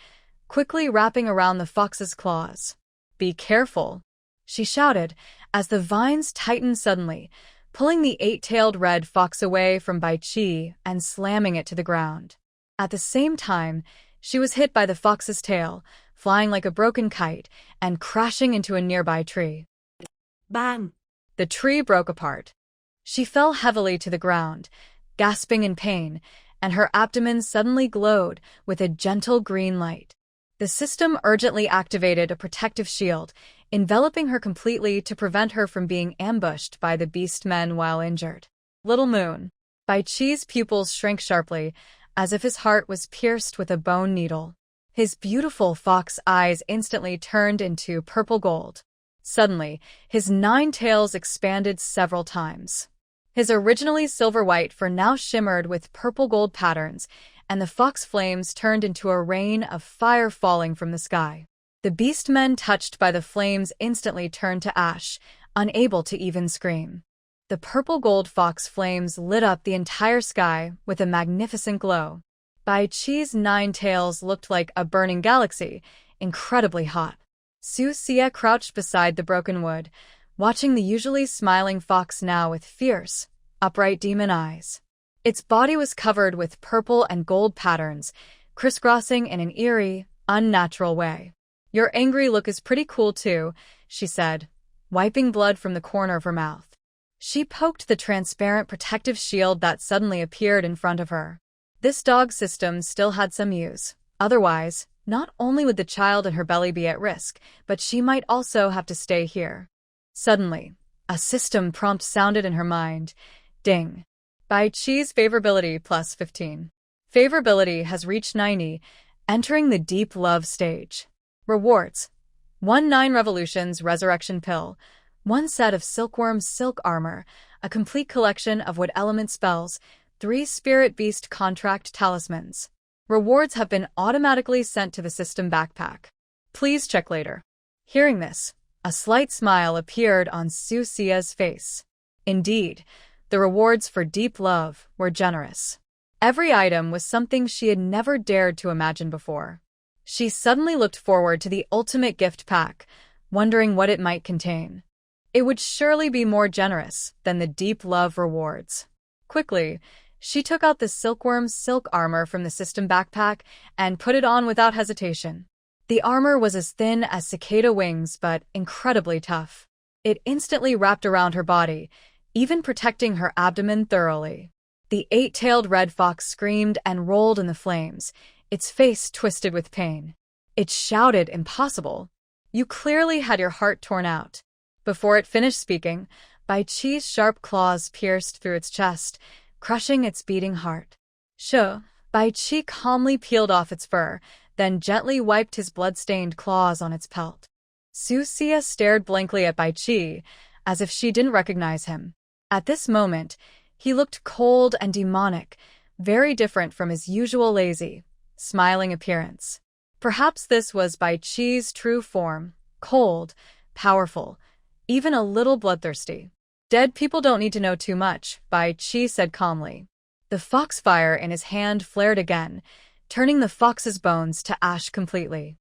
quickly wrapping around the fox's claws. "Be careful," she shouted as the vines tightened suddenly, pulling the 8-tailed red fox away from Bai Qi and slamming it to the ground. At the same time, she was hit by the fox's tail, flying like a broken kite and crashing into a nearby tree. Bang! The tree broke apart. She fell heavily to the ground, gasping in pain, and her abdomen suddenly glowed with a gentle green light. The system urgently activated a protective shield, enveloping her completely to prevent her from being ambushed by the beastmen while injured. Little Moon. Bai Qi's pupils shrank sharply, as if his heart was pierced with a bone needle. His beautiful fox eyes instantly turned into purple gold. Suddenly, his 9 tails expanded several times. His originally silver-white fur now shimmered with purple-gold patterns, and the fox flames turned into a rain of fire falling from the sky. The beastmen touched by the flames instantly turned to ash, unable to even scream. The purple-gold fox flames lit up the entire sky with a magnificent glow. Bai Qi's 9 tails looked like a burning galaxy, incredibly hot. Susia crouched beside the broken wood, watching the usually smiling fox now with fierce, upright demon eyes. Its body was covered with purple and gold patterns, crisscrossing in an eerie, unnatural way. "Your angry look is pretty cool too," she said, wiping blood from the corner of her mouth. She poked the transparent protective shield that suddenly appeared in front of her. This dog system still had some use. Otherwise, not only would the child in her belly be at risk, but she might also have to stay here. Suddenly, a system prompt sounded in her mind. Ding. Bai Qi's favorability plus 15. Favorability has reached 90, entering the deep love stage. Rewards. 9 revolutions resurrection pill, 1 set of silkworm silk armor, a complete collection of wood element spells, 3 spirit beast contract talismans. Rewards have been automatically sent to the system backpack. Please check later. Hearing this, a slight smile appeared on Susia's face. Indeed, the rewards for deep love were generous. Every item was something she had never dared to imagine before. She suddenly looked forward to the ultimate gift pack, wondering what it might contain. It would surely be more generous than the deep love rewards. Quickly, she took out the silkworm silk armor from the system backpack and put it on without hesitation. The armor was as thin as cicada wings but incredibly tough. It instantly wrapped around her body, even protecting her abdomen thoroughly. The 8-tailed red fox screamed and rolled in the flames, its face twisted with pain. It shouted impossible. "You clearly had your heart torn out." Before it finished speaking, Bai Qi's sharp claws pierced through its chest, crushing its beating heart. Bai Qi calmly peeled off its fur, then gently wiped his blood-stained claws on its pelt. Susia stared blankly at Bai Qi, as if she didn't recognize him. At this moment, he looked cold and demonic, very different from his usual lazy, smiling appearance. Perhaps this was Bai Qi's true form, cold, powerful, even a little bloodthirsty. "Dead people don't need to know too much," Bai Qi said calmly. The foxfire in his hand flared again, turning the fox's bones to ash completely.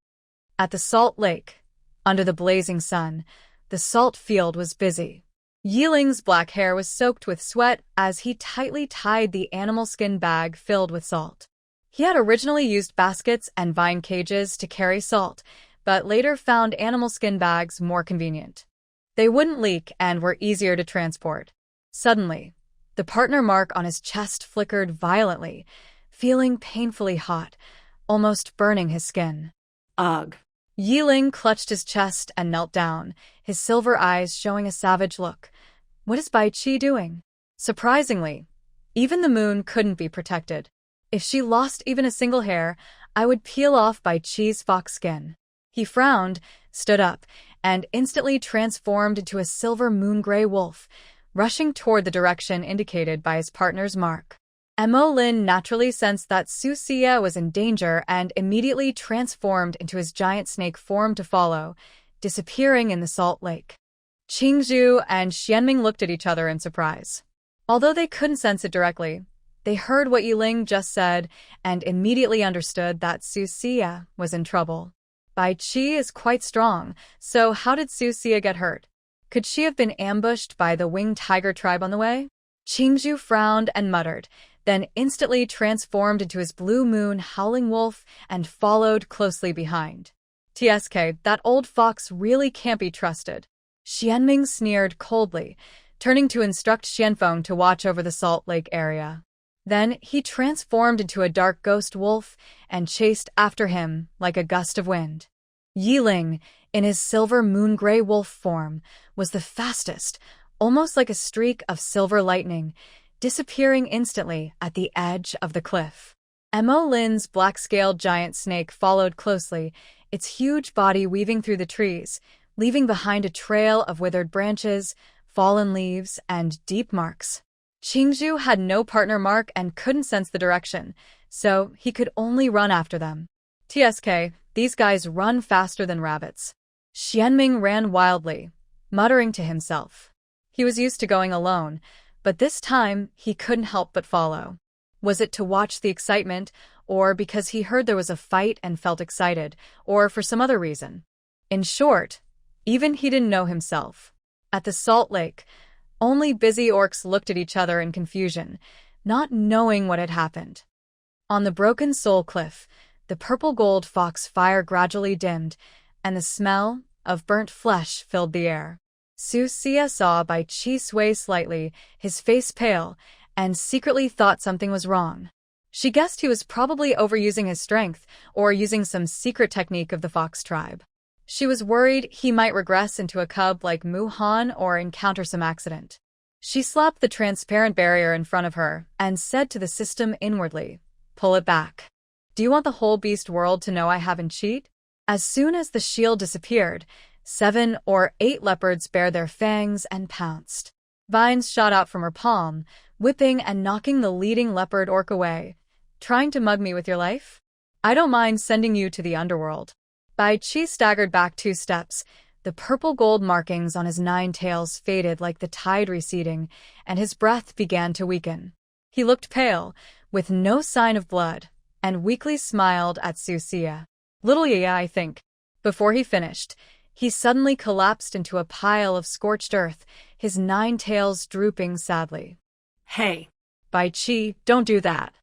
At the salt lake, under the blazing sun, the salt field was busy. Yeling's black hair was soaked with sweat as he tightly tied the animal skin bag filled with salt. He had originally used baskets and vine cages to carry salt, but later found animal skin bags more convenient. They wouldn't leak and were easier to transport. Suddenly, the partner mark on his chest flickered violently, feeling painfully hot, almost burning his skin. Ugh. Yeling clutched his chest and knelt down, his silver eyes showing a savage look. What is Bai Qi doing? Surprisingly, even the moon couldn't be protected. If she lost even a single hair, I would peel off Bai Qi's fox skin. He frowned, stood up, and instantly transformed into a silver moon-gray wolf, rushing toward the direction indicated by his partner's mark. Mo Lin naturally sensed that Susia was in danger and immediately transformed into his giant snake form to follow, disappearing in the salt lake. Qing Zhu and Shienming looked at each other in surprise. Although they couldn't sense it directly, they heard what Yeling just said and immediately understood that Susia was in trouble. Bai Qi is quite strong, so how did Susia get hurt? Could she have been ambushed by the winged tiger tribe on the way? Qing Zhu frowned and muttered, then instantly transformed into his blue moon howling wolf and followed closely behind. TSK, that old fox really can't be trusted. Shienming sneered coldly, turning to instruct Xianfeng to watch over the Salt Lake area. Then he transformed into a dark ghost wolf and chased after him like a gust of wind. Yeling, in his silver moon-gray wolf form, was the fastest, almost like a streak of silver lightning, disappearing instantly at the edge of the cliff. Mo Lin's black-scaled giant snake followed closely, its huge body weaving through the trees, leaving behind a trail of withered branches, fallen leaves, and deep marks. Qing Zhu had no partner mark and couldn't sense the direction, so he could only run after them. TSK, these guys run faster than rabbits. Shienming ran wildly, muttering to himself. He was used to going alone, but this time he couldn't help but follow. Was it to watch the excitement, or because he heard there was a fight and felt excited, or for some other reason? In short, even he didn't know himself. At the Salt Lake, only busy orcs looked at each other in confusion, not knowing what had happened. On the broken soul cliff, the purple-gold fox fire gradually dimmed, and the smell of burnt flesh filled the air. Susia saw Bai Qi sway slightly, his face pale, and secretly thought something was wrong. She guessed he was probably overusing his strength or using some secret technique of the fox tribe. She was worried he might regress into a cub like Muhan or encounter some accident. She slapped the transparent barrier in front of her and said to the system inwardly, "Pull it back. Do you want the whole beast world to know I haven't cheated?" As soon as the shield disappeared, 7 or 8 leopards bared their fangs and pounced. Vines shot out from her palm, whipping and knocking the leading leopard orc away. "Trying to mug me with your life? I don't mind sending you to the underworld." Bai Qi staggered back 2 steps. The purple-gold markings on his 9 tails faded like the tide receding, and his breath began to weaken. He looked pale, with no sign of blood, and weakly smiled at Susia. "Little yeah, I think." Before he finished, he suddenly collapsed into a pile of scorched earth, his 9 tails drooping sadly. Hey, Bai Qi, don't do that.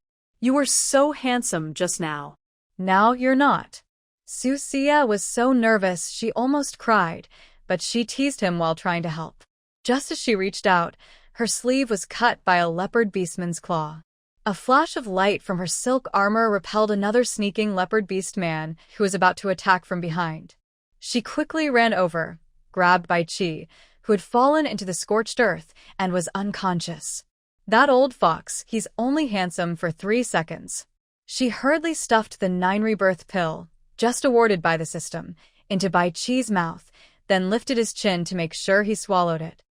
you were so handsome just now. Now you're not. Susia was so nervous she almost cried, but she teased him while trying to help. Just as she reached out, her sleeve was cut by a leopard beastman's claw. A flash of light from her silk armor repelled another sneaking leopard beast man who was about to attack from behind. She quickly ran over, grabbed Bai Qi, who had fallen into the scorched earth and was unconscious. "That old fox, he's only handsome for 3 seconds." She hurriedly stuffed the 9 rebirth pill, just awarded by the system, into Bai Qi's mouth, then lifted his chin to make sure he swallowed it.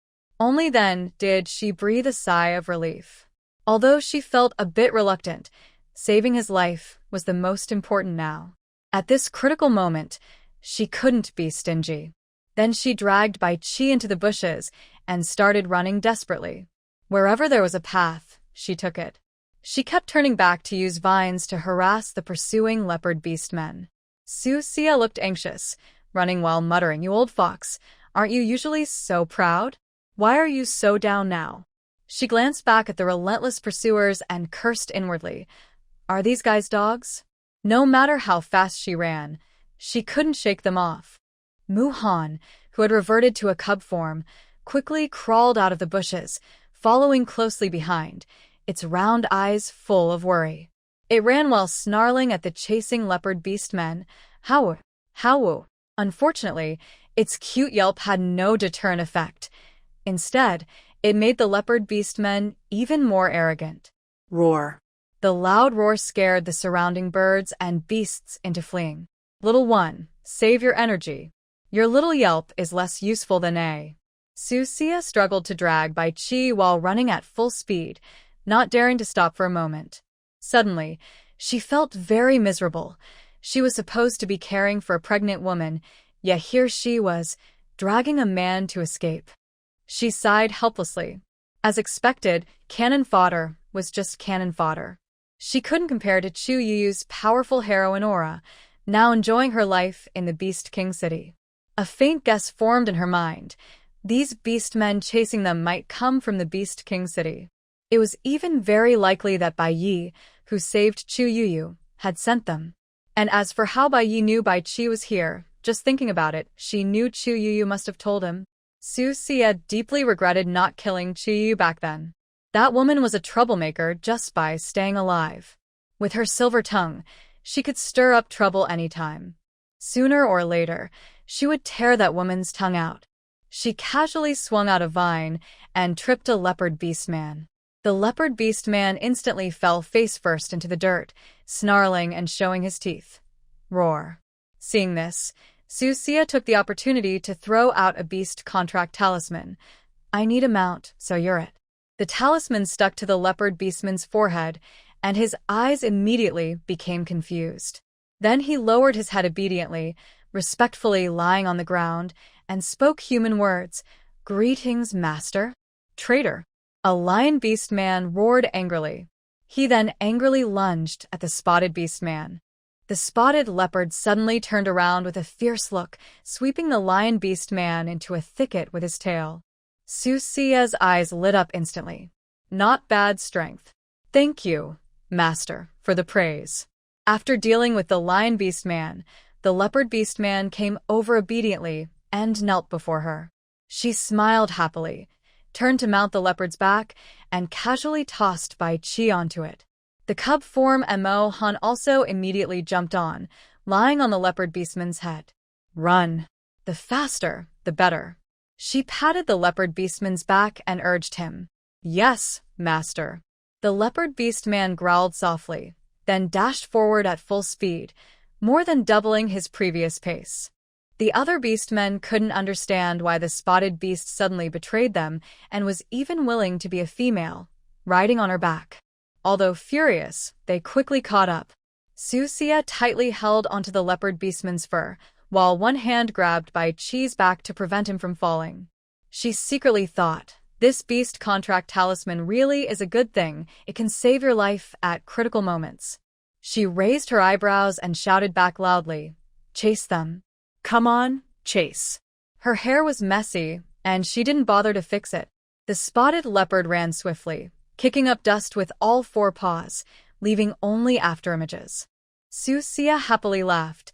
Only then did she breathe a sigh of relief. Although she felt a bit reluctant, saving his life was the most important now. At this critical moment, she couldn't be stingy. Then she dragged Bai Qi into the bushes and started running desperately. Wherever there was a path, she took it. She kept turning back to use vines to harass the pursuing leopard beastmen. Susia looked anxious, running while muttering, "You old fox, aren't you usually so proud? Why are you so down now?" She glanced back at the relentless pursuers and cursed inwardly. Are these guys dogs? No matter how fast she ran, she couldn't shake them off. Muhan, who had reverted to a cub form, quickly crawled out of the bushes, following closely behind, its round eyes full of worry. It ran while snarling at the chasing leopard beastmen. How? How? Unfortunately, its cute yelp had no deterrent effect. Instead, it made the leopard beastmen even more arrogant. Roar. The loud roar scared the surrounding birds and beasts into fleeing. Little one, save your energy. Your little yelp is less useful than a. Susia struggled to drag Bai Qi while running at full speed, not daring to stop for a moment. Suddenly, she felt very miserable. She was supposed to be caring for a pregnant woman, yet here she was, dragging a man to escape. She sighed helplessly. As expected, cannon fodder was just cannon fodder. She couldn't compare to Chu Youyou's powerful heroine aura, now enjoying her life in the Beast King city. A faint guess formed in her mind. These beastmen chasing them might come from the Beast King city. It was even very likely that Bayi, who saved Chu Youyou, had sent them. And as for how Bayi knew Bai Qi was here, just thinking about it, she knew Chu Youyou must have told him. Susia deeply regretted not killing Chu Youyou back then. That woman was a troublemaker just by staying alive. With her silver tongue, she could stir up trouble anytime. Sooner or later, she would tear that woman's tongue out. She casually swung out a vine and tripped a leopard beastman. The leopard beastman instantly fell face first into the dirt, snarling and showing his teeth. Roar. Seeing this, Susia took the opportunity to throw out a beast contract talisman. I need a mount, so you're it. The talisman stuck to the leopard beastman's forehead, and his eyes immediately became confused. Then he lowered his head obediently, respectfully lying on the ground, and spoke human words. Greetings, master. Traitor. A lion beastman roared angrily. He then angrily lunged at the spotted beastman. The spotted leopard suddenly turned around with a fierce look, sweeping the lion beastman into a thicket with his tail. Susia's eyes lit up instantly. Not bad strength. Thank you, master, for the praise. After dealing with the lion beastman, the leopard beastman came over obediently and knelt before her. She smiled happily, turned to mount the leopard's back, and casually tossed Bai Qi onto it. The cub form Muhan also immediately jumped on, lying on the leopard beastman's head. Run. The faster, the better. She patted the leopard beastman's back and urged him. Yes, master. The leopard beastman growled softly, then dashed forward at full speed, more than doubling his previous pace. The other beastmen couldn't understand why the spotted beast suddenly betrayed them and was even willing to be a female, riding on her back. Although furious, they quickly caught up. Susia tightly held onto the leopard beastman's fur, while one hand grabbed Bai Qi's back to prevent him from falling. She secretly thought, this beast contract talisman really is a good thing. It can save your life at critical moments. She raised her eyebrows and shouted back loudly, chase them. Come on, chase. Her hair was messy, and she didn't bother to fix it. The spotted leopard ran swiftly, kicking up dust with all four paws, leaving only afterimages. Susia happily laughed,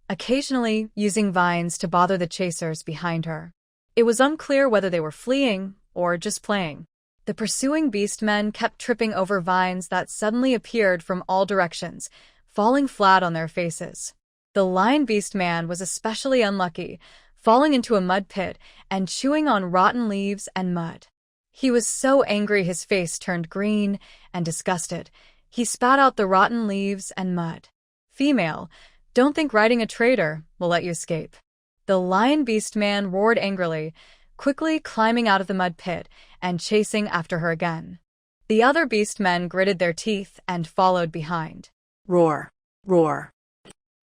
occasionally using vines to bother the chasers behind her. It was unclear whether they were fleeing or just playing. The pursuing beastmen kept tripping over vines that suddenly appeared from all directions, falling flat on their faces. The lion beastman was especially unlucky, falling into a mud pit and chewing on rotten leaves and mud. He was so angry his face turned green and disgusted. He spat out the rotten leaves and mud. Female, don't think riding a traitor will let you escape. The lion beastman roared angrily, quickly climbing out of the mud pit and chasing after her again. The other beastmen gritted their teeth and followed behind. Roar, roar.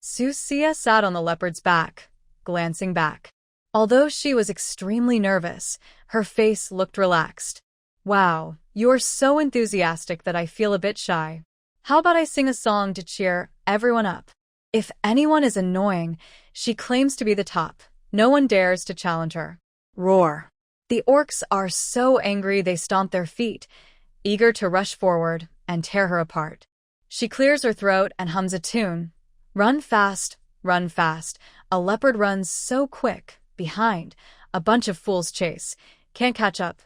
Susia sat on the leopard's back, glancing back. Although she was extremely nervous, her face looked relaxed. Wow, you're so enthusiastic that I feel a bit shy. How about I sing a song to cheer everyone up? If anyone is annoying, she claims to be the top. No one dares to challenge her. Roar. The orcs are so angry they stomp their feet, eager to rush forward and tear her apart. She clears her throat and hums a tune. Run fast, a leopard runs so quick, behind, a bunch of fools chase. Can't catch up.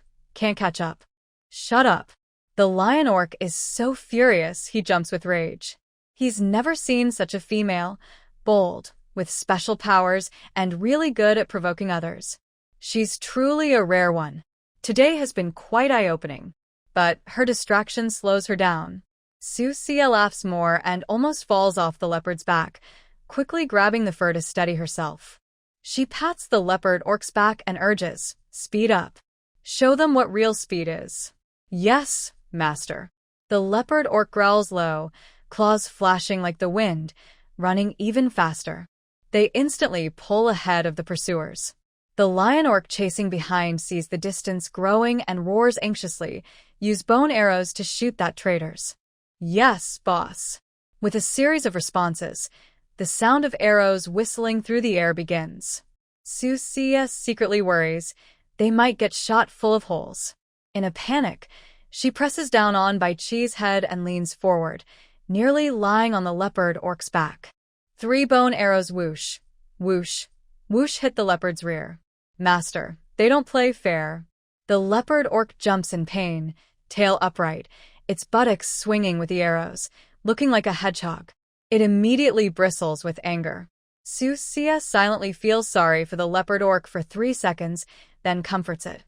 Shut up. The lion orc is so furious he jumps with rage. He's never seen such a female, bold, with special powers, and really good at provoking others. She's truly a rare one. Today has been quite eye-opening, but her distraction slows her down. Susia laughs more and almost falls off the leopard's back, quickly grabbing the fur to steady herself. She pats the leopard orc's back and urges, "Speed up. Show them what real speed is." "Yes, master." The leopard orc growls low, claws flashing like the wind, running even faster. They instantly pull ahead of the pursuers. The lion orc chasing behind sees the distance growing and roars anxiously, "Use bone arrows to shoot that traitors." "Yes, boss." With a series of responses, the sound of arrows whistling through the air begins. Susia secretly worries they might get shot full of holes. In a panic, she presses down on Bai Qi's head and leans forward, nearly lying on the leopard orc's back. 3 bone arrows whoosh, whoosh, whoosh hit the leopard's rear. "Master, they don't play fair." The leopard orc jumps in pain, tail upright, its buttocks swinging with the arrows, looking like a hedgehog. It immediately bristles with anger. Susia silently feels sorry for the leopard orc for 3 seconds, then comforts it.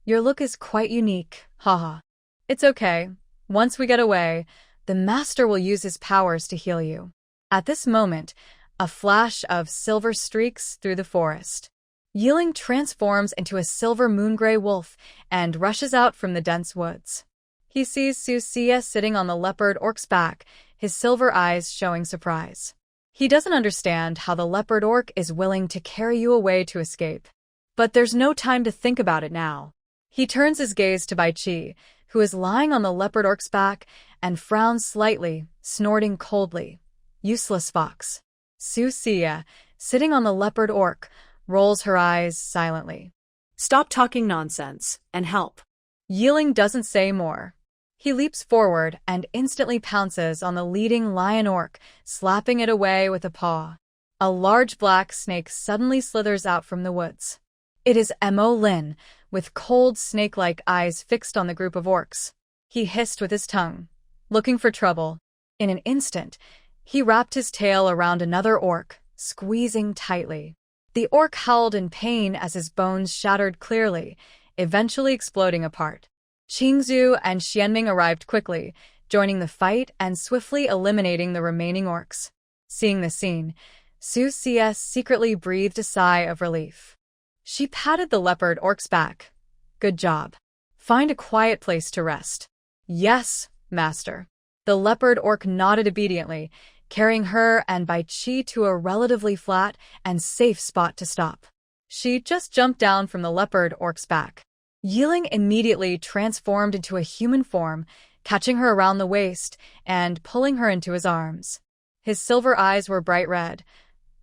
"Your look is quite unique, haha. It's okay. Once we get away, the master will use his powers to heal you." At this moment, a flash of silver streaks through the forest. Yeling transforms into a silver moon-gray wolf and rushes out from the dense woods. He sees Susia sitting on the leopard orc's back, his silver eyes showing surprise. He doesn't understand how the leopard orc is willing to carry you away to escape. But there's no time to think about it now. He turns his gaze to Bai Qi, who is lying on the leopard orc's back, and frowns slightly, snorting coldly. "Useless fox." Susia, sitting on the leopard orc, rolls her eyes silently. "Stop talking nonsense, and help." Yeling doesn't say more. He leaps forward and instantly pounces on the leading lion orc, slapping it away with a paw. A large black snake suddenly slithers out from the woods. It is Mo Lin, with cold snake-like eyes fixed on the group of orcs. He hissed with his tongue, looking for trouble. In an instant, he wrapped his tail around another orc, squeezing tightly. The orc howled in pain as his bones shattered clearly, eventually exploding apart. Qing Zhu and Shienming arrived quickly, joining the fight and swiftly eliminating the remaining orcs. Seeing the scene, Susia secretly breathed a sigh of relief. She patted the leopard orc's back. "Good job. Find a quiet place to rest." "Yes, master." The leopard orc nodded obediently, carrying her and Bai Qi to a relatively flat and safe spot to stop. She just jumped down from the leopard orc's back. Yeling immediately transformed into a human form, catching her around the waist and pulling her into his arms. His silver eyes were bright red.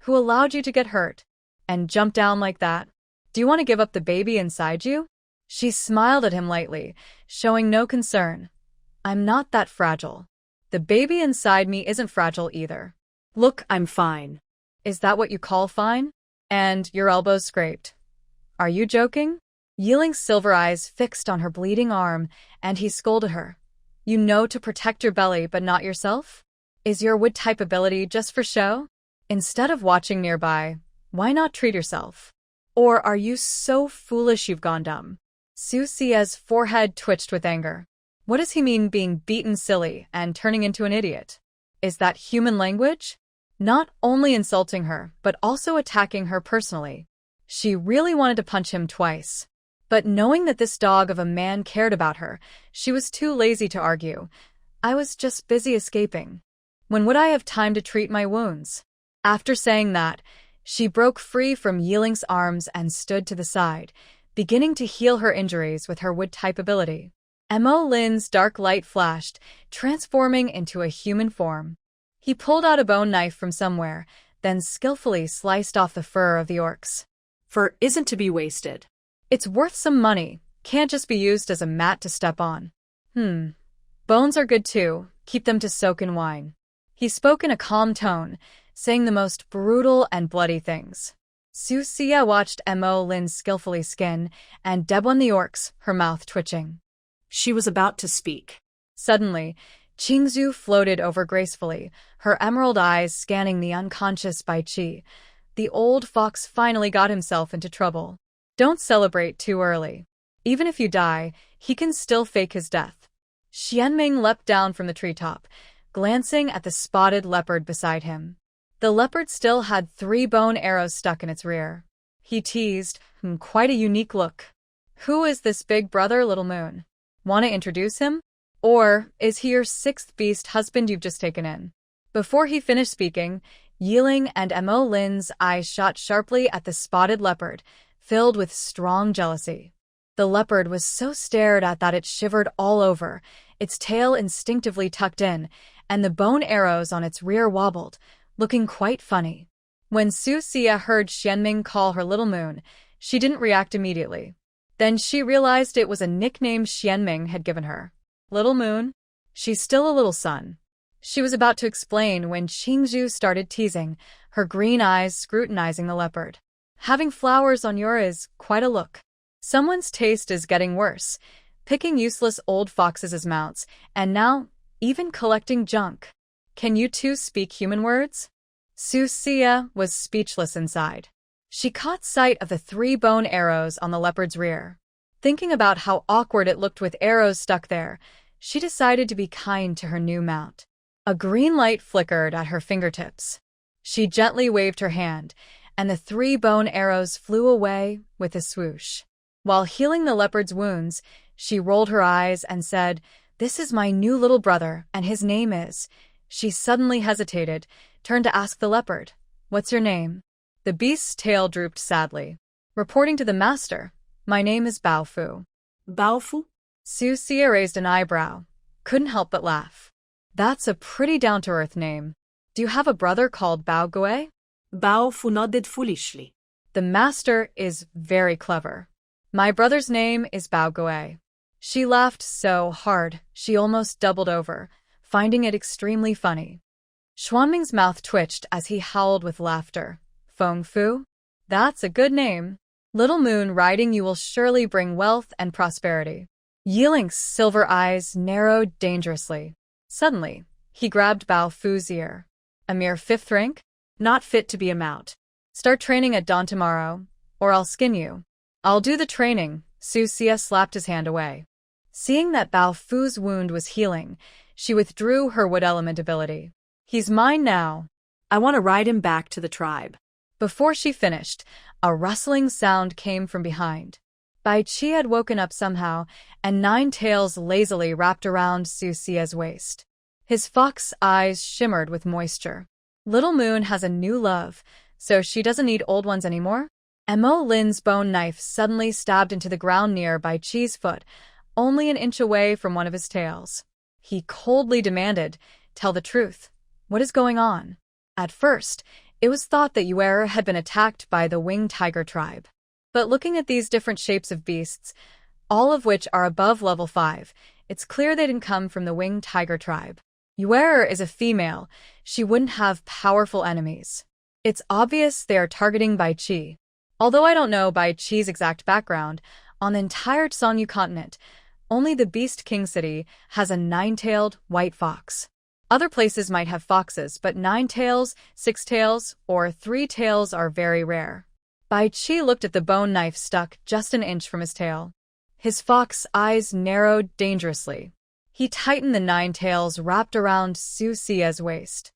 "Who allowed you to get hurt? And jump down like that? Do you want to give up the baby inside you?" She smiled at him lightly, showing no concern. "I'm not that fragile. The baby inside me isn't fragile either." "Look, I'm fine." "Is that what you call fine? And your elbows scraped. Are you joking?" Yeling's silver eyes fixed on her bleeding arm, and he scolded her. "You know to protect your belly but not yourself? Is your wood-type ability just for show? Instead of watching nearby, why not treat yourself? Or are you so foolish you've gone dumb?" Susia's forehead twitched with anger. What does he mean being beaten silly and turning into an idiot? Is that human language? Not only insulting her, but also attacking her personally. She really wanted to punch him twice. But knowing that this dog of a man cared about her, she was too lazy to argue. "I was just busy escaping. When would I have time to treat my wounds?" After saying that, she broke free from Yeling's arms and stood to the side, beginning to heal her injuries with her wood-type ability. Mo Lin's dark light flashed, transforming into a human form. He pulled out a bone knife from somewhere, then skillfully sliced off the fur of the orcs. "Fur isn't to be wasted." "It's worth some money. Can't just be used as a mat to step on." Bones are good too. Keep them to soak in wine." He spoke in a calm tone, saying the most brutal and bloody things. Susia watched Mo Lin skillfully skin and deb on the orcs, her mouth twitching. She was about to speak. Suddenly, Qing Zhu floated over gracefully, her emerald eyes scanning the unconscious Bai Qi. The old fox finally got himself into trouble. Don't celebrate too early. Even if you die, he can still fake his death. Shienming leapt down from the treetop, glancing at the spotted leopard beside him. The leopard still had 3 bone arrows stuck in its rear. He teased, quite a unique look. Who is this big brother, little moon? Want to introduce him? Or is he your 6th beast husband you've just taken in? Before he finished speaking, Yeling and Mo Lin's eyes shot sharply at the spotted leopard, filled with strong jealousy. The leopard was so stared at that it shivered all over, its tail instinctively tucked in, and the bone arrows on its rear wobbled, looking quite funny. When Susia heard Shienming call her Little Moon, she didn't react immediately. Then she realized it was a nickname Shienming had given her. Little Moon? She's still a little sun. She was about to explain when Qing Zhu started teasing, her green eyes scrutinizing the leopard. Having flowers on your is quite a look. Someone's taste is getting worse, picking useless old foxes as mounts, and now even collecting junk. Can you two speak human words? Susia was speechless inside. She caught sight of the 3 bone arrows on the leopard's rear. Thinking about how awkward it looked with arrows stuck there, she decided to be kind to her new mount. A green light flickered at her fingertips. She gently waved her hand, and the 3 bone arrows flew away with a swoosh. While healing the leopard's wounds, she rolled her eyes and said, "This is my new little brother, and his name is..." She suddenly hesitated, turned to ask the leopard, "What's your name?" The beast's tail drooped sadly. Reporting to the master, "My name is Bao Fu." Bao Fu? Susia raised an eyebrow, couldn't help but laugh. That's a pretty down-to-earth name. Do you have a brother called Bao Gui? Bao Fu nodded foolishly. The master is very clever. My brother's name is Bao Gui. She laughed so hard, she almost doubled over, finding it extremely funny. Xuanming's mouth twitched as he howled with laughter. Feng Fu? That's a good name. Little Moon riding you will surely bring wealth and prosperity. Yeling's silver eyes narrowed dangerously. Suddenly, he grabbed Bao Fu's ear. A mere 5th rank? Not fit to be a mount. Start training at dawn tomorrow, or I'll skin you. I'll do the training. Susia slapped his hand away. Seeing that Bao Fu's wound was healing, she withdrew her wood element ability. He's mine now. I want to ride him back to the tribe. Before she finished, a rustling sound came from behind. Bai Qi had woken up somehow, and 9 tails lazily wrapped around Susia's waist. His fox eyes shimmered with moisture. Little Moon has a new love, so she doesn't need old ones anymore? Mo Lin's bone knife suddenly stabbed into the ground near Bai Qi's foot, only an inch away from one of his tails. He coldly demanded, "Tell the truth. What is going on?" At first, it was thought that Yuer had been attacked by the winged tiger tribe. But looking at these different shapes of beasts, all of which are above level 5, it's clear they didn't come from the winged tiger tribe. Yuer is a female. She wouldn't have powerful enemies. It's obvious they are targeting Bai Qi. Although I don't know Bai Qi's exact background, on the entire Zhongyu continent, only the Beast King City has a 9-tailed white fox. Other places might have foxes, but 9 tails, 6 tails, or 3 tails are very rare. Bai Qi looked at the bone knife stuck just an inch from his tail. His fox eyes narrowed dangerously. He tightened the 9 tails wrapped around Susia's waist.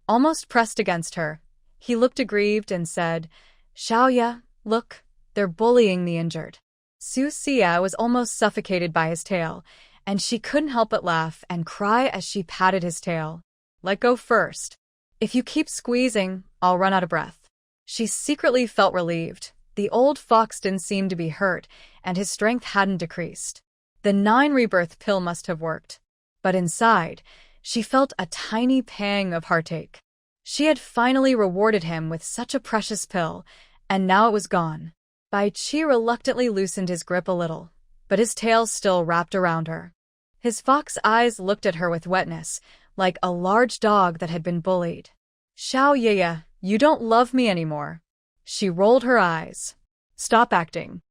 Almost pressed against her, he looked aggrieved and said, "Xiaoya, look, they're bullying the injured." Susia was almost suffocated by his tail, and she couldn't help but laugh and cry as she patted his tail. "Let go first. If you keep squeezing, I'll run out of breath." She secretly felt relieved. The old fox didn't seem to be hurt, and his strength hadn't decreased. The 9 rebirth pill must have worked. But inside, she felt a tiny pang of heartache. She had finally rewarded him with such a precious pill, and now it was gone. Bai Qi reluctantly loosened his grip a little, but his tail still wrapped around her. His fox eyes looked at her with wetness, like a large dog that had been bullied. "Xiaoya, you don't love me anymore." She rolled her eyes. "Stop acting.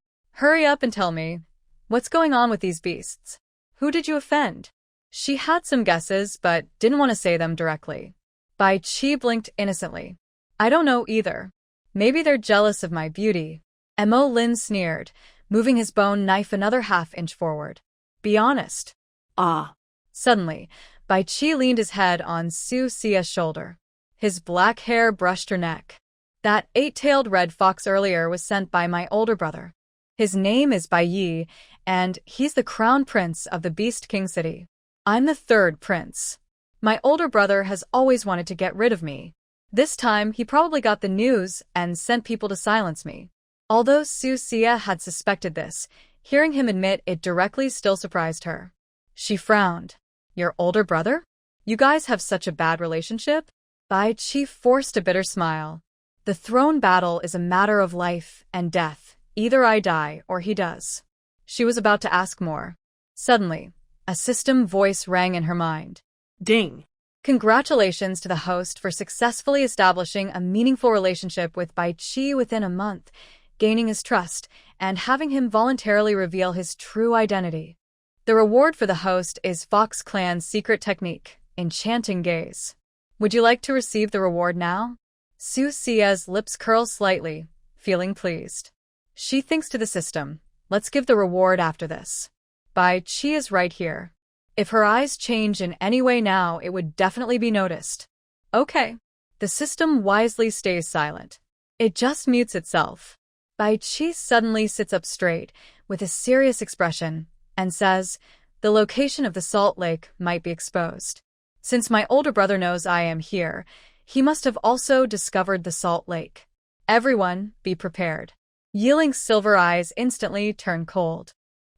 Hurry up and tell me, what's going on with these beasts? Who did you offend?" She had some guesses, but didn't want to say them directly. Bai Qi blinked innocently. I don't know either. Maybe they're jealous of my beauty. Mo Lin sneered, moving his bone knife another half-inch forward. Be honest. Ah. Suddenly, Bai Qi leaned his head on Susia's shoulder. His black hair brushed her neck. That 8-tailed red fox earlier was sent by my older brother. His name is Bayi, and he's the crown prince of the Beast King City. I'm the third prince. My older brother has always wanted to get rid of me. This time, he probably got the news and sent people to silence me. Although Susia had suspected this, hearing him admit it directly still surprised her. She frowned. Your older brother? You guys have such a bad relationship? Bai Qi forced a bitter smile. The throne battle is a matter of life and death. Either I die or he does. She was about to ask more. Suddenly, a system voice rang in her mind. Ding. Congratulations to the host for successfully establishing a meaningful relationship with Bai Qi within a month, gaining his trust, and having him voluntarily reveal his true identity. The reward for the host is Fox Clan's secret technique, Enchanting Gaze. Would you like to receive the reward now? Susia's lips curl slightly, feeling pleased. She thinks to the system, let's give the reward after this. Bai Qi is right here. If her eyes change in any way now, it would definitely be noticed. Okay. The system wisely stays silent. It just mutes itself. Bai Qi suddenly sits up straight, with a serious expression, and says, the location of the salt lake might be exposed. Since my older brother knows I am here, he must have also discovered the salt lake. Everyone, be prepared. Yeling's silver eyes instantly turn cold.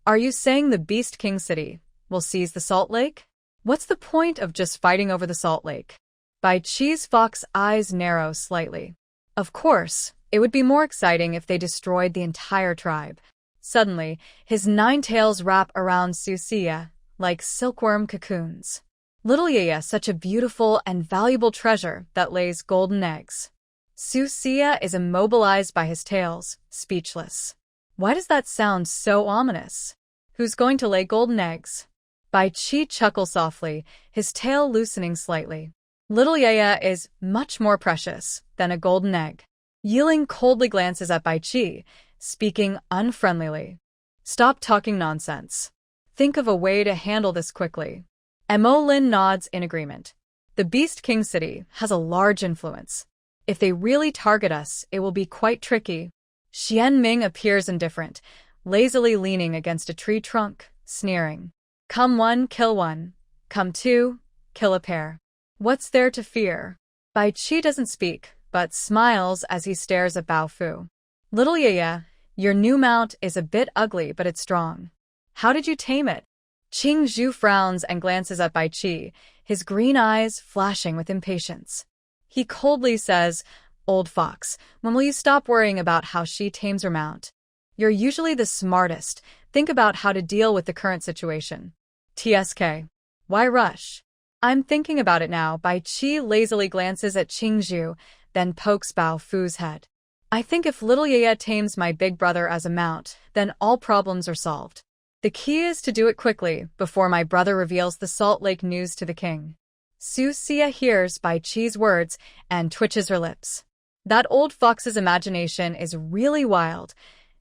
Are you saying the Beast King City will seize the salt lake? What's the point of just fighting over the salt lake? Bai Qi's fox eyes narrow slightly. Of course, it would be more exciting if they destroyed the entire tribe. Suddenly, his 9 tails wrap around Susia, like silkworm cocoons. Little Yaya, such a beautiful and valuable treasure that lays golden eggs. Susia is immobilized by his tails, speechless. Why does that sound so ominous? Who's going to lay golden eggs? Bai Qi chuckles softly, his tail loosening slightly. Little Yaya is much more precious than a golden egg. Yeling coldly glances at Bai Qi, speaking unfriendlily. Stop talking nonsense. Think of a way to handle this quickly. Mo Lin nods in agreement. The Beast King City has a large influence. If they really target us, it will be quite tricky. Shienming appears indifferent, lazily leaning against a tree trunk, sneering. Come one, kill one. Come two, kill a pair. What's there to fear? Bai Qi doesn't speak, but smiles as he stares at Bao Fu. Little Yaya, your new mount is a bit ugly, but it's strong. How did you tame it? Qing Zhu frowns and glances at Bai Qi, his green eyes flashing with impatience. He coldly says, Old fox, when will you stop worrying about how she tames her mount? You're usually the smartest. Think about how to deal with the current situation. TSK. Why rush? I'm thinking about it now. Bai Qi lazily glances at Qing Zhu, then pokes Bao Fu's head. I think if little Yaya tames my big brother as a mount, then all problems are solved. The key is to do it quickly, before my brother reveals the Salt Lake news to the king. Susia hears Bai Qi's words and twitches her lips. That old fox's imagination is really wild.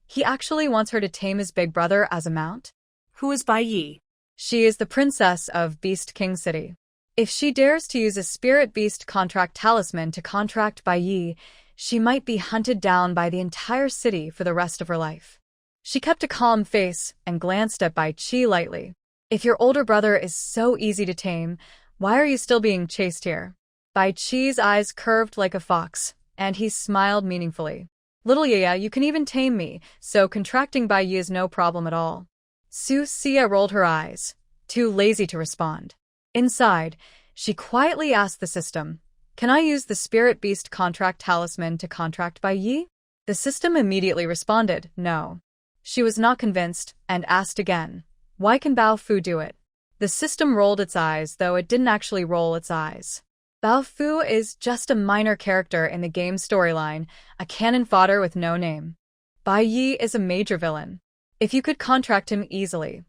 He actually wants her to tame his big brother as a mount? Who is Bayi? She is the princess of Beast King City. If she dares to use a spirit beast contract talisman to contract Bayi, she might be hunted down by the entire city for the rest of her life. She kept a calm face and glanced at Bai Qi lightly. If your older brother is so easy to tame, why are you still being chased here? Bai Qi's eyes curved like a fox, and he smiled meaningfully. Little Yaya, you can even tame me, so contracting Bayi is no problem at all. Susia rolled her eyes, too lazy to respond. Inside, she quietly asked the system, Can I use the spirit beast contract talisman to contract Bayi? The system immediately responded, no. She was not convinced, and asked again, Why can Bao Fu do it? The system rolled its eyes, though it didn't actually roll its eyes. Bao Fu is just a minor character in the game's storyline, a cannon fodder with no name. Bayi is a major villain. If you could contract him easily,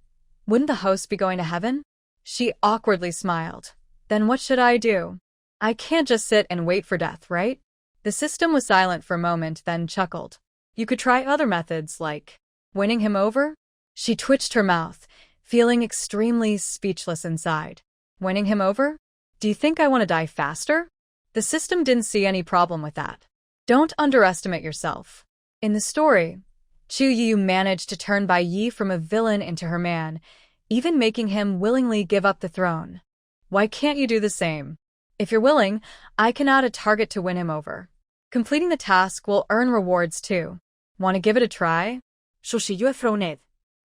wouldn't the host be going to heaven? She awkwardly smiled. Then what should I do? I can't just sit and wait for death, right? The system was silent for a moment, then chuckled. You could try other methods, like winning him over? She twitched her mouth, feeling extremely speechless inside. Winning him over? Do you think I want to die faster? The system didn't see any problem with that. Don't underestimate yourself. In the story, Chu Youyou managed to turn Bai Yi from a villain into her man, even making him willingly give up the throne. Why can't you do the same? If you're willing, I can add a target to win him over. Completing the task will earn rewards too. Want to give it a try?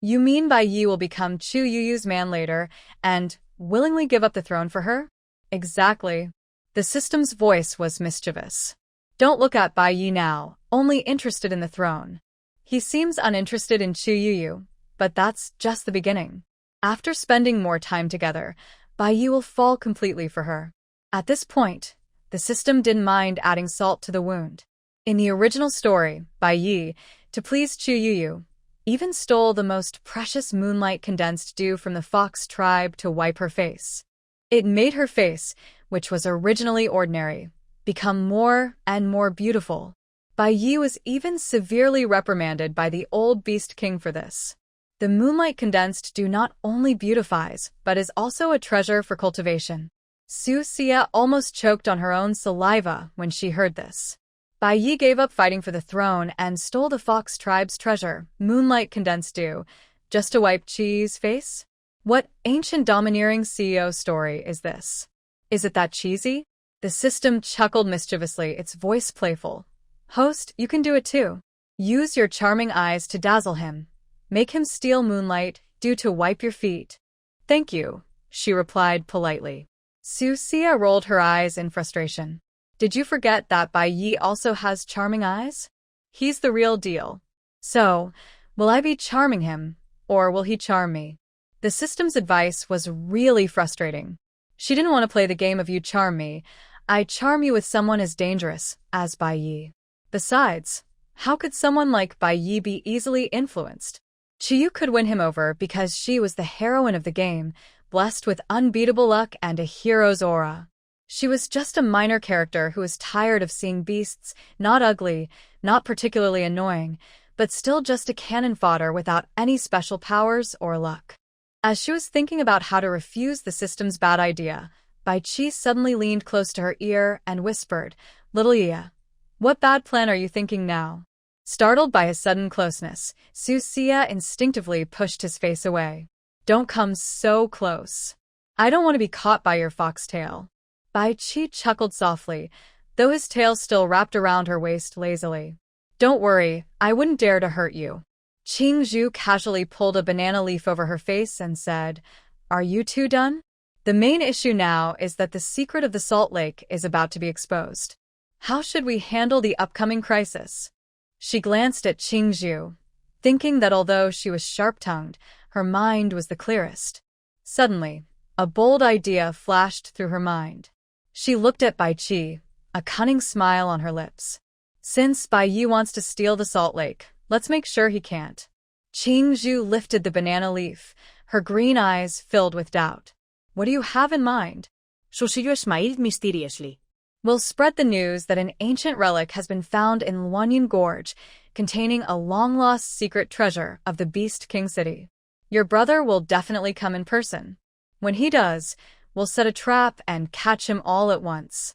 You mean Bai Yi will become Chu Youyou's man later and willingly give up the throne for her? Exactly. The system's voice was mischievous. Don't look at Bai Yi now, only interested in the throne. He seems uninterested in Chu Youyou, but that's just the beginning. After spending more time together, Bai Yi will fall completely for her. At this point, the system didn't mind adding salt to the wound. In the original story, Bai Yi, to please Chu Youyou, even stole the most precious moonlight condensed dew from the fox tribe to wipe her face. It made her face, which was originally ordinary, become more and more beautiful. Bai Yi was even severely reprimanded by the old beast king for this. The moonlight condensed dew not only beautifies, but is also a treasure for cultivation. Susia almost choked on her own saliva when she heard this. Bai Yi gave up fighting for the throne and stole the fox tribe's treasure, moonlight condensed dew, just to wipe Qi's face? What ancient domineering CEO story is this? Is it that cheesy? The system chuckled mischievously, its voice playful. Host, you can do it too. Use your charming eyes to dazzle him. Make him steal moonlight dew to wipe your feet. Thank you, she replied politely. Susia rolled her eyes in frustration. Did you forget that Bai Yi also has charming eyes? He's the real deal. So, will I be charming him, or will he charm me? The system's advice was really frustrating. She didn't want to play the game of you charm me. I charm you with someone as dangerous as Bai Yi. Besides, how could someone like Bai Yi be easily influenced? Chu Youyou could win him over because she was the heroine of the game, blessed with unbeatable luck and a hero's aura. She was just a minor character who was tired of seeing beasts, not ugly, not particularly annoying, but still just a cannon fodder without any special powers or luck. As she was thinking about how to refuse the system's bad idea, Bai Qi suddenly leaned close to her ear and whispered, "Little Yi, what bad plan are you thinking now?" Startled by his sudden closeness, Susia instinctively pushed his face away. "Don't come so close. I don't want to be caught by your foxtail." Bai Qi chuckled softly, though his tail still wrapped around her waist lazily. "Don't worry, I wouldn't dare to hurt you." Qing Zhu casually pulled a banana leaf over her face and said, "Are you two done? The main issue now is that the secret of the salt lake is about to be exposed. How should we handle the upcoming crisis?" She glanced at Qing Zhu, thinking that although she was sharp-tongued, her mind was the clearest. Suddenly, a bold idea flashed through her mind. She looked at Bai Qi, a cunning smile on her lips. "Since Bai Yi wants to steal the salt lake, let's make sure he can't." Qing Zhu lifted the banana leaf, her green eyes filled with doubt. "What do you have in mind?" Chu Youyou smiled mysteriously. "We'll spread the news that an ancient relic has been found in Luanyin Gorge, containing a long-lost secret treasure of the Beast King City. Your brother will definitely come in person. When he does, we'll set a trap and catch him all at once."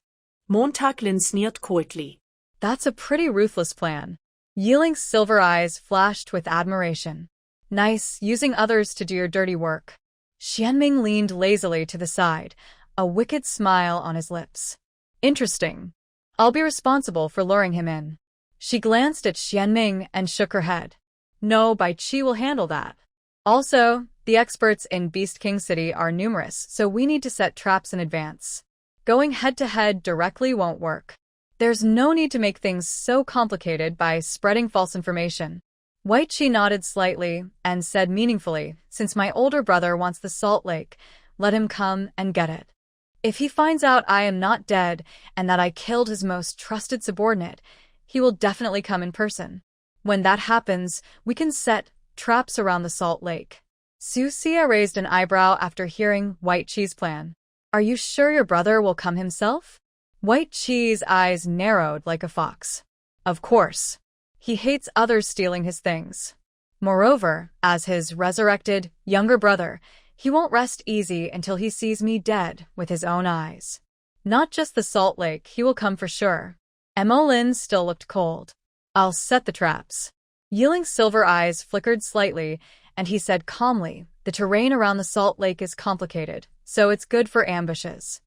Montaglin sneered coldly. "That's a pretty ruthless plan." Yeling's silver eyes flashed with admiration. "Nice, using others to do your dirty work." Shienming leaned lazily to the side, a wicked smile on his lips. "Interesting. I'll be responsible for luring him in." She glanced at Shienming and shook her head. "No, Bai Qi will handle that. Also, the experts in Beast King City are numerous, so we need to set traps in advance. Going head-to-head directly won't work. There's no need to make things so complicated by spreading false information." Bai Qi nodded slightly and said meaningfully, "Since my older brother wants the salt lake, let him come and get it. If he finds out I am not dead and that I killed his most trusted subordinate, he will definitely come in person. When that happens, we can set traps around the salt lake. Susia raised an eyebrow after hearing Bai Qi's plan. Are you sure your brother will come himself? Bai Qi's eyes narrowed like a fox. Of course. He hates others stealing his things. Moreover, as his resurrected, younger brother, he won't rest easy until he sees me dead with his own eyes. Not just the salt lake, he will come for sure. Emolin still looked cold. I'll set the traps. Yeling's silver eyes flickered slightly, and he said calmly, the terrain around the salt lake is complicated, so it's good for ambushes.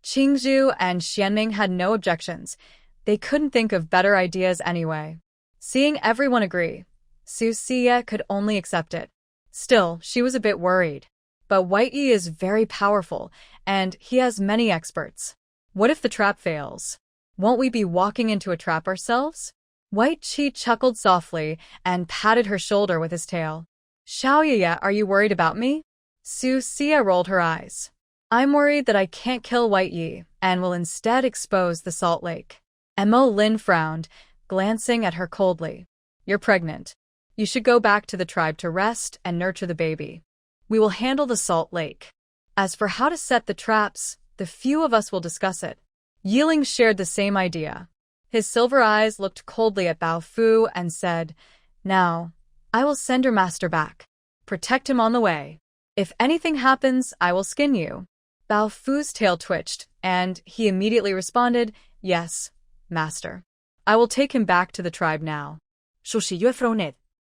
Qing Zhu and Shienming had no objections. They couldn't think of better ideas anyway. Seeing everyone agree, Susia could only accept it. Still, she was a bit worried. But Bai Qi is very powerful, and he has many experts. What if the trap fails? Won't we be walking into a trap ourselves? Bai Qi chuckled softly and patted her shoulder with his tail. Chu Youyou, are you worried about me? Susia rolled her eyes. I'm worried that I can't kill Bai Qi and will instead expose the salt lake. Emolin frowned, glancing at her coldly. You're pregnant. You should go back to the tribe to rest and nurture the baby. We will handle the salt lake. As for how to set the traps, the few of us will discuss it. Yeling shared the same idea. His silver eyes looked coldly at Bao Fu and said, Now, I will send your master back. Protect him on the way. If anything happens, I will skin you. Bao Fu's tail twitched, and he immediately responded, Yes, master. I will take him back to the tribe now.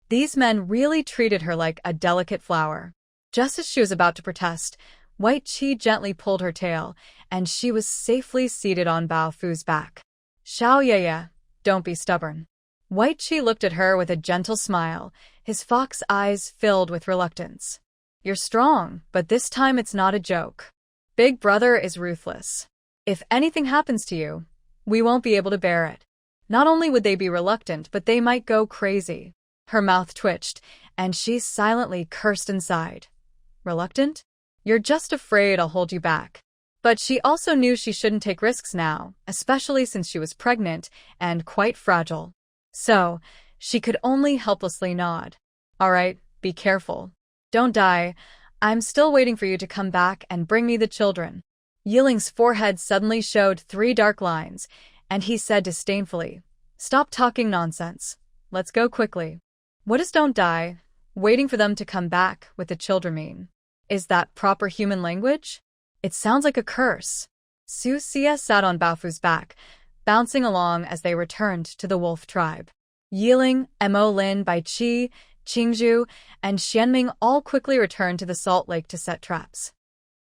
These men really treated her like a delicate flower. Just as she was about to protest, Bai Qi gently pulled her tail, and she was safely seated on Bao Fu's back. Chu Youyou, don't be stubborn. Bai Qi looked at her with a gentle smile, his fox eyes filled with reluctance. You're strong, but this time it's not a joke. Big brother is ruthless. If anything happens to you, we won't be able to bear it. Not only would they be reluctant, but they might go crazy. Her mouth twitched, and she silently cursed inside. Reluctant? You're just afraid I'll hold you back. But she also knew she shouldn't take risks now, especially since she was pregnant and quite fragile. So, she could only helplessly nod. All right, be careful. Don't die. I'm still waiting for you to come back and bring me the children. Yeling's forehead suddenly showed 3 dark lines, and he said disdainfully, Stop talking nonsense. Let's go quickly. What does don't die, waiting for them to come back with the children mean? Is that proper human language? It sounds like a curse. Susia sat on Baofu's back, bouncing along as they returned to the wolf tribe. Yeling, Emolin, Bai Qi, Qing Zhu, and Shienming all quickly returned to the salt lake to set traps.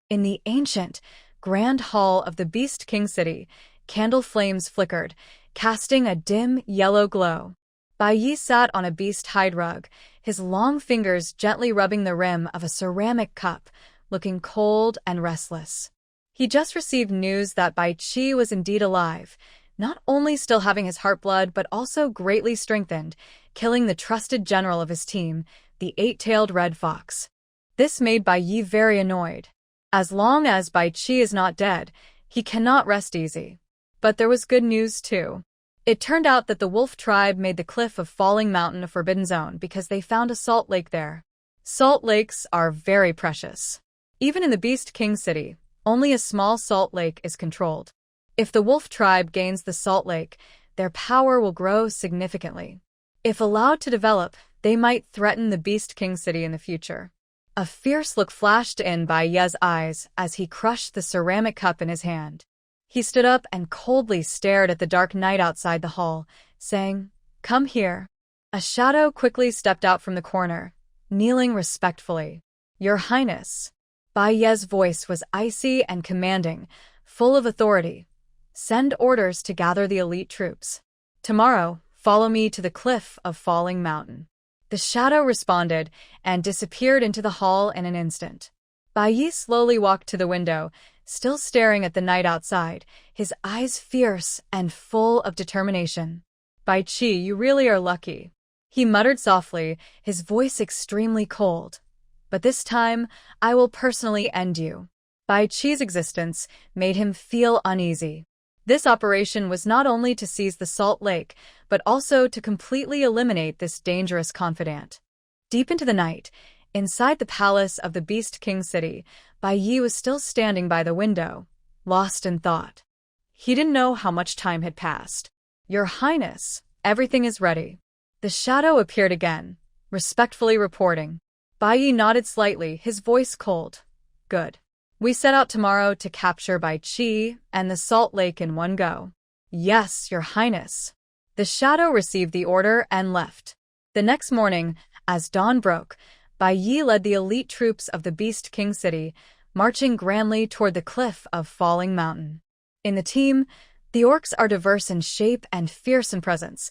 In the ancient, grand hall of the Beast King city, candle flames flickered, casting a dim, yellow glow. Bayi sat on a beast hide rug, his long fingers gently rubbing the rim of a ceramic cup, looking cold and restless. He just received news that Bai Qi was indeed alive, not only still having his heart blood but also greatly strengthened, killing the trusted general of his team, the 8-tailed red fox. This made Bayi very annoyed. As long as Bai Qi is not dead, he cannot rest easy. But there was good news too. It turned out that the wolf tribe made the cliff of Falling Mountain a forbidden zone because they found a salt lake there. Salt lakes are very precious. Even in the Beast King city, only a small salt lake is controlled. If the wolf tribe gains the salt lake, their power will grow significantly. If allowed to develop, they might threaten the Beast King city in the future. A fierce look flashed in Baiyi's eyes as he crushed the ceramic cup in his hand. He stood up and coldly stared at the dark night outside the hall, saying, Come here. A shadow quickly stepped out from the corner, kneeling respectfully. Your Highness. Baiyi's voice was icy and commanding, full of authority. Send orders to gather the elite troops. Tomorrow, follow me to the cliff of Falling Mountain. The shadow responded and disappeared into the hall in an instant. Bayi slowly walked to the window, still staring at the night outside, his eyes fierce and full of determination. Bai Qi, you really are lucky. He muttered softly, his voice extremely cold. But this time, I will personally end you. Bai Qi's existence made him feel uneasy. This operation was not only to seize the salt lake, but also to completely eliminate this dangerous confidant. Deep into the night, Inside the palace of the Beast King city, Bayi was still standing by the window, lost in thought. He didn't know how much time had passed. "Your Highness, everything is ready." The shadow appeared again, respectfully reporting. Bayi nodded slightly, his voice cold. "Good. We set out tomorrow to capture Bai Qi and the Salt Lake in one go." "Yes, Your Highness." The shadow received the order and left. The next morning, as dawn broke, Bayi led the elite troops of the Beast King city, marching grandly toward the cliff of Falling Mountain. In the team, the orcs are diverse in shape and fierce in presence.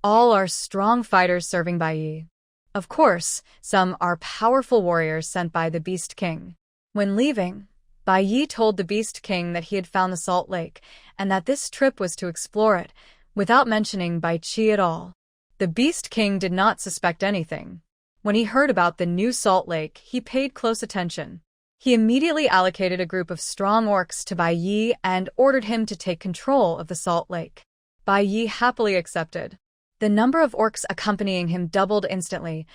All are strong fighters serving Bayi. Of course, some are powerful warriors sent by the Beast King. When leaving, Bayi told the Beast King that he had found the Salt Lake and that this trip was to explore it, without mentioning Bai Qi at all. The Beast King did not suspect anything. When he heard about the new Salt Lake, he paid close attention. He immediately allocated a group of strong orcs to Bayi and ordered him to take control of the Salt Lake. Bayi happily accepted. The number of orcs accompanying him doubled instantly,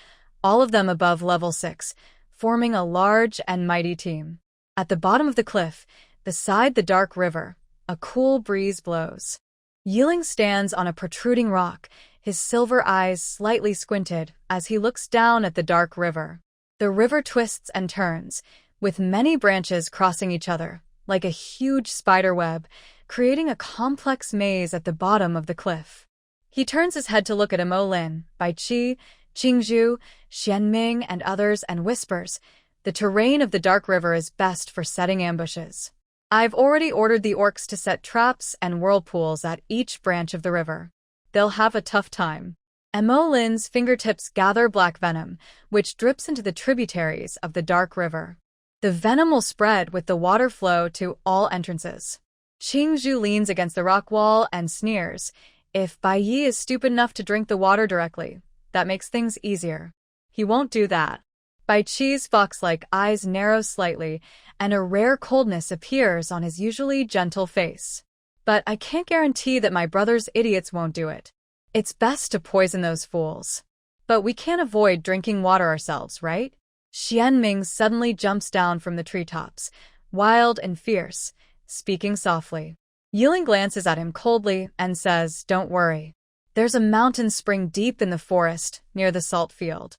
all of them above level 6, forming a large and mighty team. At the bottom of the cliff, beside the dark river, a cool breeze blows. Yeling stands on a protruding rock, his silver eyes slightly squinted as he looks down at the dark river. The river twists and turns, with many branches crossing each other, like a huge spider web, creating a complex maze at the bottom of the cliff. He turns his head to look at Lin, Bai Qi, Qing Zhu, Shienming, and others and whispers, "The terrain of the dark river is best for setting ambushes. I've already ordered the orcs to set traps and whirlpools at each branch of the river. They'll have a tough time." Lin's fingertips gather black venom, which drips into the tributaries of the dark river. The venom will spread with the water flow to all entrances. Qing Zhu leans against the rock wall and sneers. "If Bayi is stupid enough to drink the water directly, that makes things easier. He won't do that." Bai Qi's fox-like eyes narrow slightly, and a rare coldness appears on his usually gentle face. "But I can't guarantee that my brother's idiots won't do it. It's best to poison those fools. But we can't avoid drinking water ourselves, right?" Shienming suddenly jumps down from the treetops, wild and fierce, speaking softly. Yeling glances at him coldly and says, "Don't worry. There's a mountain spring deep in the forest near the salt field.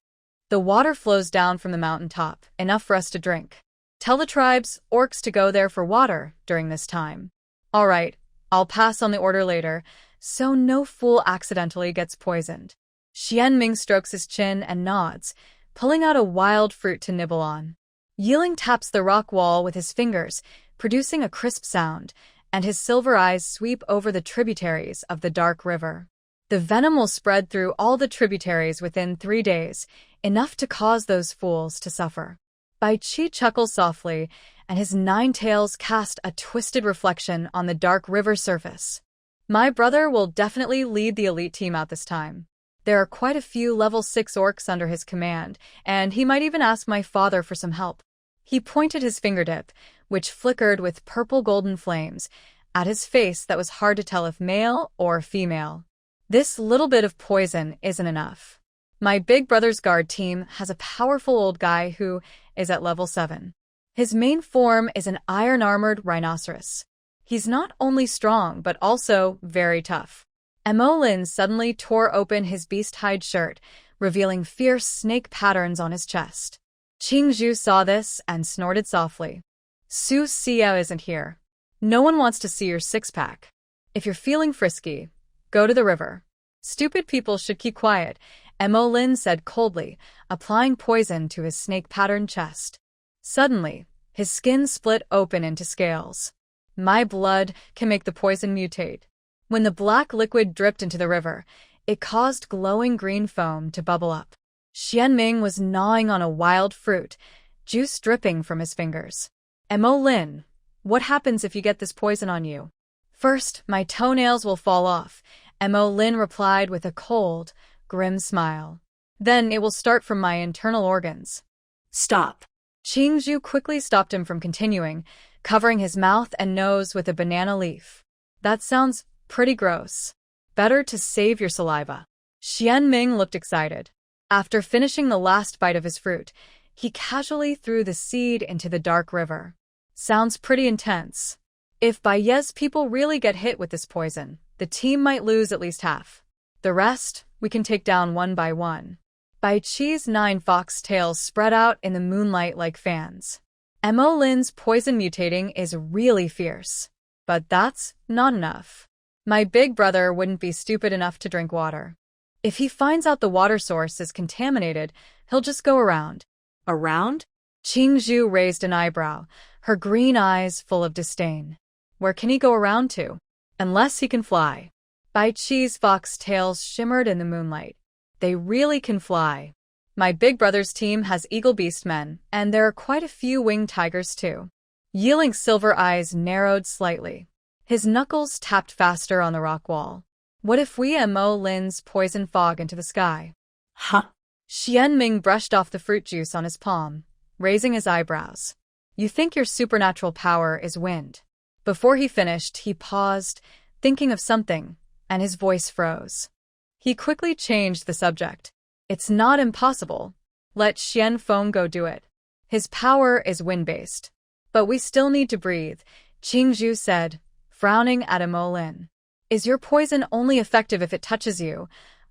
The water flows down from the mountain top, enough for us to drink. Tell the tribe's orcs to go there for water during this time." "All right, I'll pass on the order later, so no fool accidentally gets poisoned." Shienming strokes his chin and nods, pulling out a wild fruit to nibble on. Yeling taps the rock wall with his fingers, producing a crisp sound, and his silver eyes sweep over the tributaries of the dark river. The venom will spread through all the tributaries within 3 days, enough to cause those fools to suffer. Bai Qi chuckles softly, and his 9 tails cast a twisted reflection on the dark river surface. "My brother will definitely lead the elite team out this time. There are quite a few level 6 orcs under his command, and he might even ask my father for some help." He pointed his fingertip, which flickered with purple-golden flames, at his face that was hard to tell if male or female. "This little bit of poison isn't enough. My big brother's guard team has a powerful old guy who is at level 7. His main form is an iron-armored rhinoceros. He's not only strong but also very tough." Lin suddenly tore open his beast-hide shirt, revealing fierce snake patterns on his chest. Qing Zhu saw this and snorted softly. "Susia isn't here. No one wants to see your six-pack. If you're feeling frisky, go to the river. Stupid people should keep quiet," Lin said coldly, applying poison to his snake-patterned chest. Suddenly, his skin split open into scales. "My blood can make the poison mutate." When the black liquid dripped into the river, it caused glowing green foam to bubble up. Shienming was gnawing on a wild fruit, juice dripping from his fingers. "Lin, what happens if you get this poison on you?" "First, my toenails will fall off," Lin replied with a cold, grim smile. "Then it will start from my internal organs." "Stop." Qing Zhu quickly stopped him from continuing, covering his mouth and nose with a banana leaf. "That sounds pretty gross. Better to save your saliva." Shienming looked excited. After finishing the last bite of his fruit, He casually threw the seed into the dark river. Sounds pretty intense. If Bayi's people really get hit with this poison, the team might lose at least half. The rest, we can take down one by one. Bai Qi's 9 fox tails spread out in the moonlight like fans. Mo Lin's poison mutating is really fierce. But that's not enough. My big brother wouldn't be stupid enough to drink water. If he finds out the water source is contaminated, he'll just go around. Around? Qing Zhu raised an eyebrow, her green eyes full of disdain. Where can he go around to? Unless he can fly. Bai Qi's fox tails shimmered in the moonlight. They really can fly. My big brother's team has eagle beastmen, and there are quite a few winged tigers too. Yeling's silver eyes narrowed slightly. His knuckles tapped faster on the rock wall. What if we Mo Lin's poison fog into the sky? Huh? Shienming brushed off the fruit juice on his palm, raising his eyebrows. You think your supernatural power is wind? Before he finished, he paused, thinking of something, and his voice froze. He quickly changed the subject. It's not impossible. Let Xianfeng go do it. His power is wind-based. But we still need to breathe, Qing Zhu said, frowning at Mo Lin. Is your poison only effective if it touches you,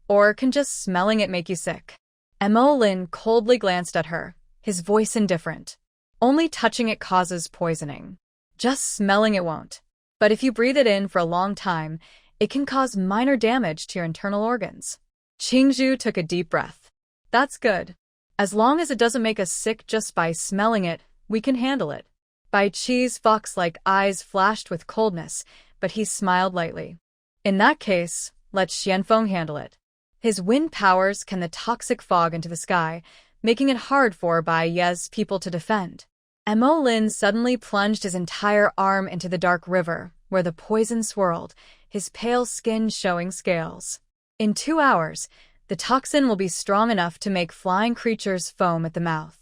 or can just smelling it make you sick? Mo Lin coldly glanced at her, his voice indifferent. Only touching it causes poisoning. Just smelling it won't. But if you breathe it in for a long time, it can cause minor damage to your internal organs. Qing Zhu took a deep breath. That's good. As long as it doesn't make us sick just by smelling it, we can handle it. Bai Qi's fox-like eyes flashed with coldness, but he smiled lightly. In that case, let Xianfeng handle it. His wind powers can the toxic fog into the sky, making it hard for Bayi's people to defend. Mo Lin suddenly plunged his entire arm into the dark river, where the poison swirled, his pale skin showing scales. In 2 hours, the toxin will be strong enough to make flying creatures foam at the mouth.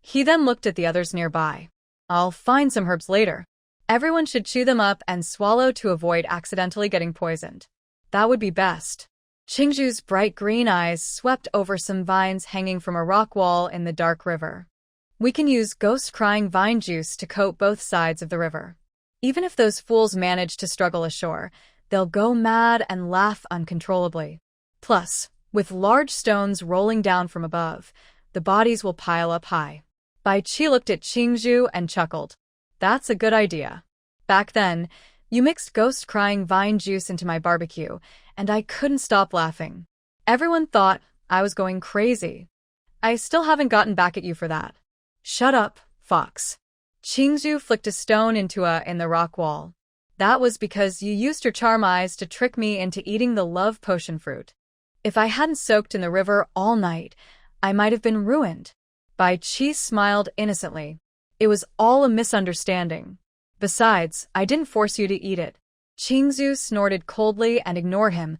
He then looked at the others nearby. I'll find some herbs later. Everyone should chew them up and swallow to avoid accidentally getting poisoned. That would be best. Qing Zhu's bright green eyes swept over some vines hanging from a rock wall in the dark river. We can use ghost-crying vine juice to coat both sides of the river. Even if those fools manage to struggle ashore, they'll go mad and laugh uncontrollably. Plus, with large stones rolling down from above, the bodies will pile up high. Bai Qi looked at Qing Zhu and chuckled. That's a good idea. Back then, you mixed ghost-crying vine juice into my barbecue, and I couldn't stop laughing. Everyone thought I was going crazy. I still haven't gotten back at you for that. Shut up, fox. Qing Zhu flicked a stone into in the rock wall. That was because you used your charm eyes to trick me into eating the love potion fruit. If I hadn't soaked in the river all night, I might have been ruined. Bai Qi smiled innocently. It was all a misunderstanding. Besides, I didn't force you to eat it. Qing Zhu snorted coldly and ignored him,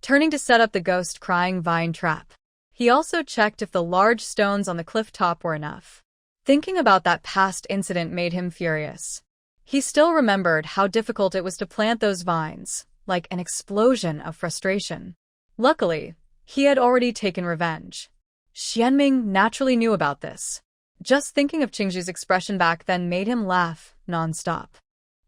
turning to set up the ghost-crying vine trap. He also checked if the large stones on the cliff top were enough. Thinking about that past incident made him furious. He still remembered how difficult it was to plant those vines, like an explosion of frustration. Luckily, he had already taken revenge. Shienming naturally knew about this. Just thinking of Qing Zhu's expression back then made him laugh non-stop.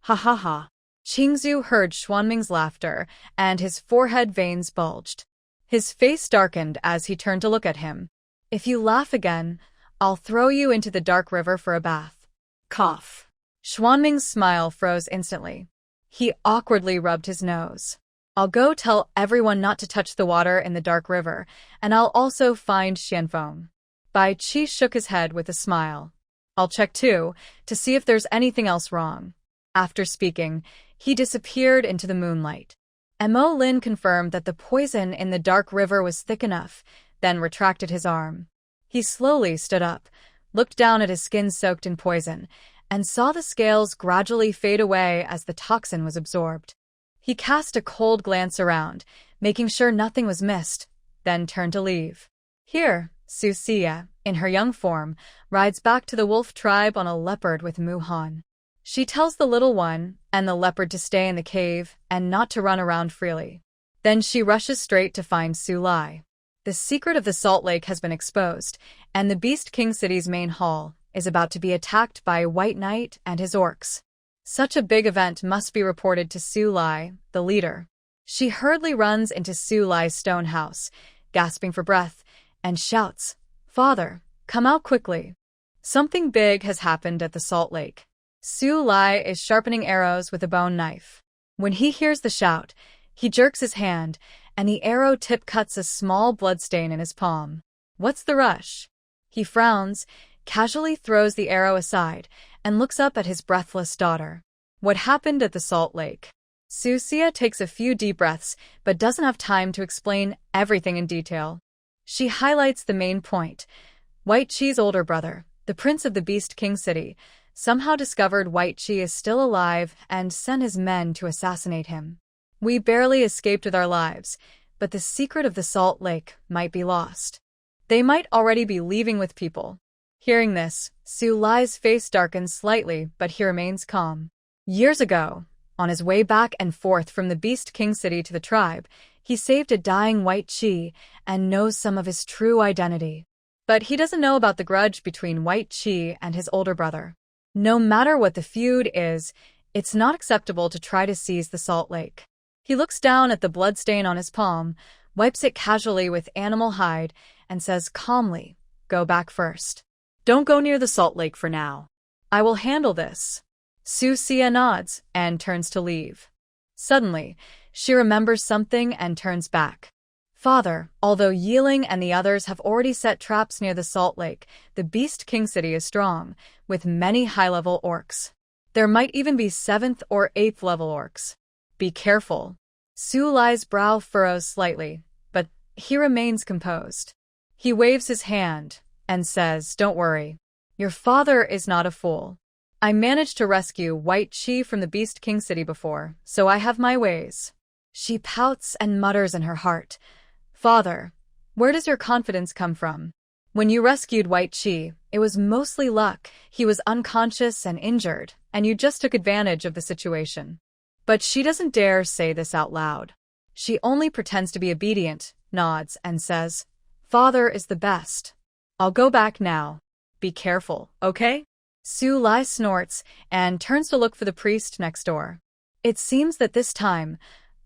Ha ha ha. Qing Zhu heard Shienming's laughter, and his forehead veins bulged. His face darkened as he turned to look at him. If you laugh again, I'll throw you into the dark river for a bath. Cough. Shienming's smile froze instantly. He awkwardly rubbed his nose. I'll go tell everyone not to touch the water in the dark river, and I'll also find Xianfeng. Bai Qi shook his head with a smile. I'll check too, to see if there's anything else wrong. After speaking, he disappeared into the moonlight. Mo Lin confirmed that the poison in the dark river was thick enough, then retracted his arm. He slowly stood up, looked down at his skin soaked in poison, and saw the scales gradually fade away as the toxin was absorbed. He cast a cold glance around, making sure nothing was missed, then turned to leave. Here, Susia, in her young form, rides back to the wolf tribe on a leopard with Muhan. She tells the little one and the leopard to stay in the cave and not to run around freely. Then she rushes straight to find Su Lai. The secret of the salt lake has been exposed, and the Beast King City's main hall is about to be attacked by White Knight and his orcs. Such a big event must be reported to Su Lai, the leader. She hurriedly runs into Su Lai's stone house, gasping for breath, and shouts, "Father, come out quickly." Something big has happened at the Salt Lake. Su Lai is sharpening arrows with a bone knife. When he hears the shout, he jerks his hand, and the arrow tip cuts a small bloodstain in his palm. What's the rush? He frowns, casually throws the arrow aside, and looks up at his breathless daughter. What happened at the Salt Lake? Susia takes a few deep breaths, but doesn't have time to explain everything in detail. She highlights the main point. White Qi's older brother, the prince of the Beast King City, somehow discovered White Qi is still alive and sent his men to assassinate him. We barely escaped with our lives, but the secret of the Salt Lake might be lost. They might already be leaving with people. Hearing this, Su Lai's face darkens slightly, but he remains calm. Years ago, on his way back and forth from the Beast King City to the tribe, he saved a dying White Qi and knows some of his true identity. But he doesn't know about the grudge between White Qi and his older brother. No matter what the feud is, it's not acceptable to try to seize the Salt Lake. He looks down at the bloodstain on his palm, wipes it casually with animal hide, and says calmly, "Go back first. Don't go near the Salt Lake for now. I will handle this." Susia nods and turns to leave. Suddenly, she remembers something and turns back. "Father, although Yeling and the others have already set traps near the Salt Lake, the Beast King City is strong, with many high-level orcs. There might even be 7th or 8th level orcs. Be careful." Su Lai's brow furrows slightly, but he remains composed. He waves his hand and says, "Don't worry. Your father is not a fool. I managed to rescue White Qi from the Beast King City before, so I have my ways." She pouts and mutters in her heart, "Father, where does your confidence come from? When you rescued White Qi, it was mostly luck. He was unconscious and injured, and you just took advantage of the situation." But she doesn't dare say this out loud. She only pretends to be obedient, nods, and says, "Father is the best. I'll go back now. Be careful, okay?" Su Lai snorts and turns to look for the priest next door. It seems that this time,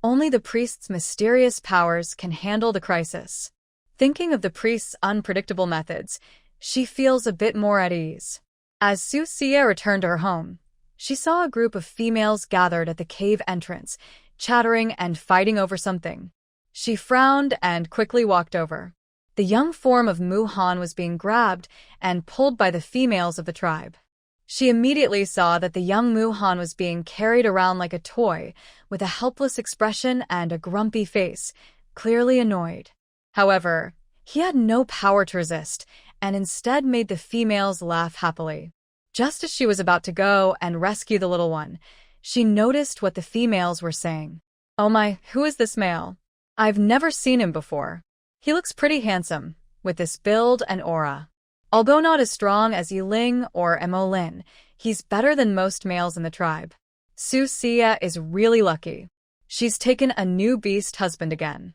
only the priest's mysterious powers can handle the crisis. Thinking of the priest's unpredictable methods, she feels a bit more at ease. As Susia returned to her home, she saw a group of females gathered at the cave entrance, chattering and fighting over something. She frowned and quickly walked over. The young form of Muhan was being grabbed and pulled by the females of the tribe. She immediately saw that the young Muhan was being carried around like a toy, with a helpless expression and a grumpy face, clearly annoyed. However, he had no power to resist, and instead made the females laugh happily. Just as she was about to go and rescue the little one, she noticed what the females were saying. "Oh my, who is this male? I've never seen him before. He looks pretty handsome, with this build and aura. Although not as strong as Yeling or Lin, he's better than most males in the tribe. Susia is really lucky. She's taken a new beast husband again."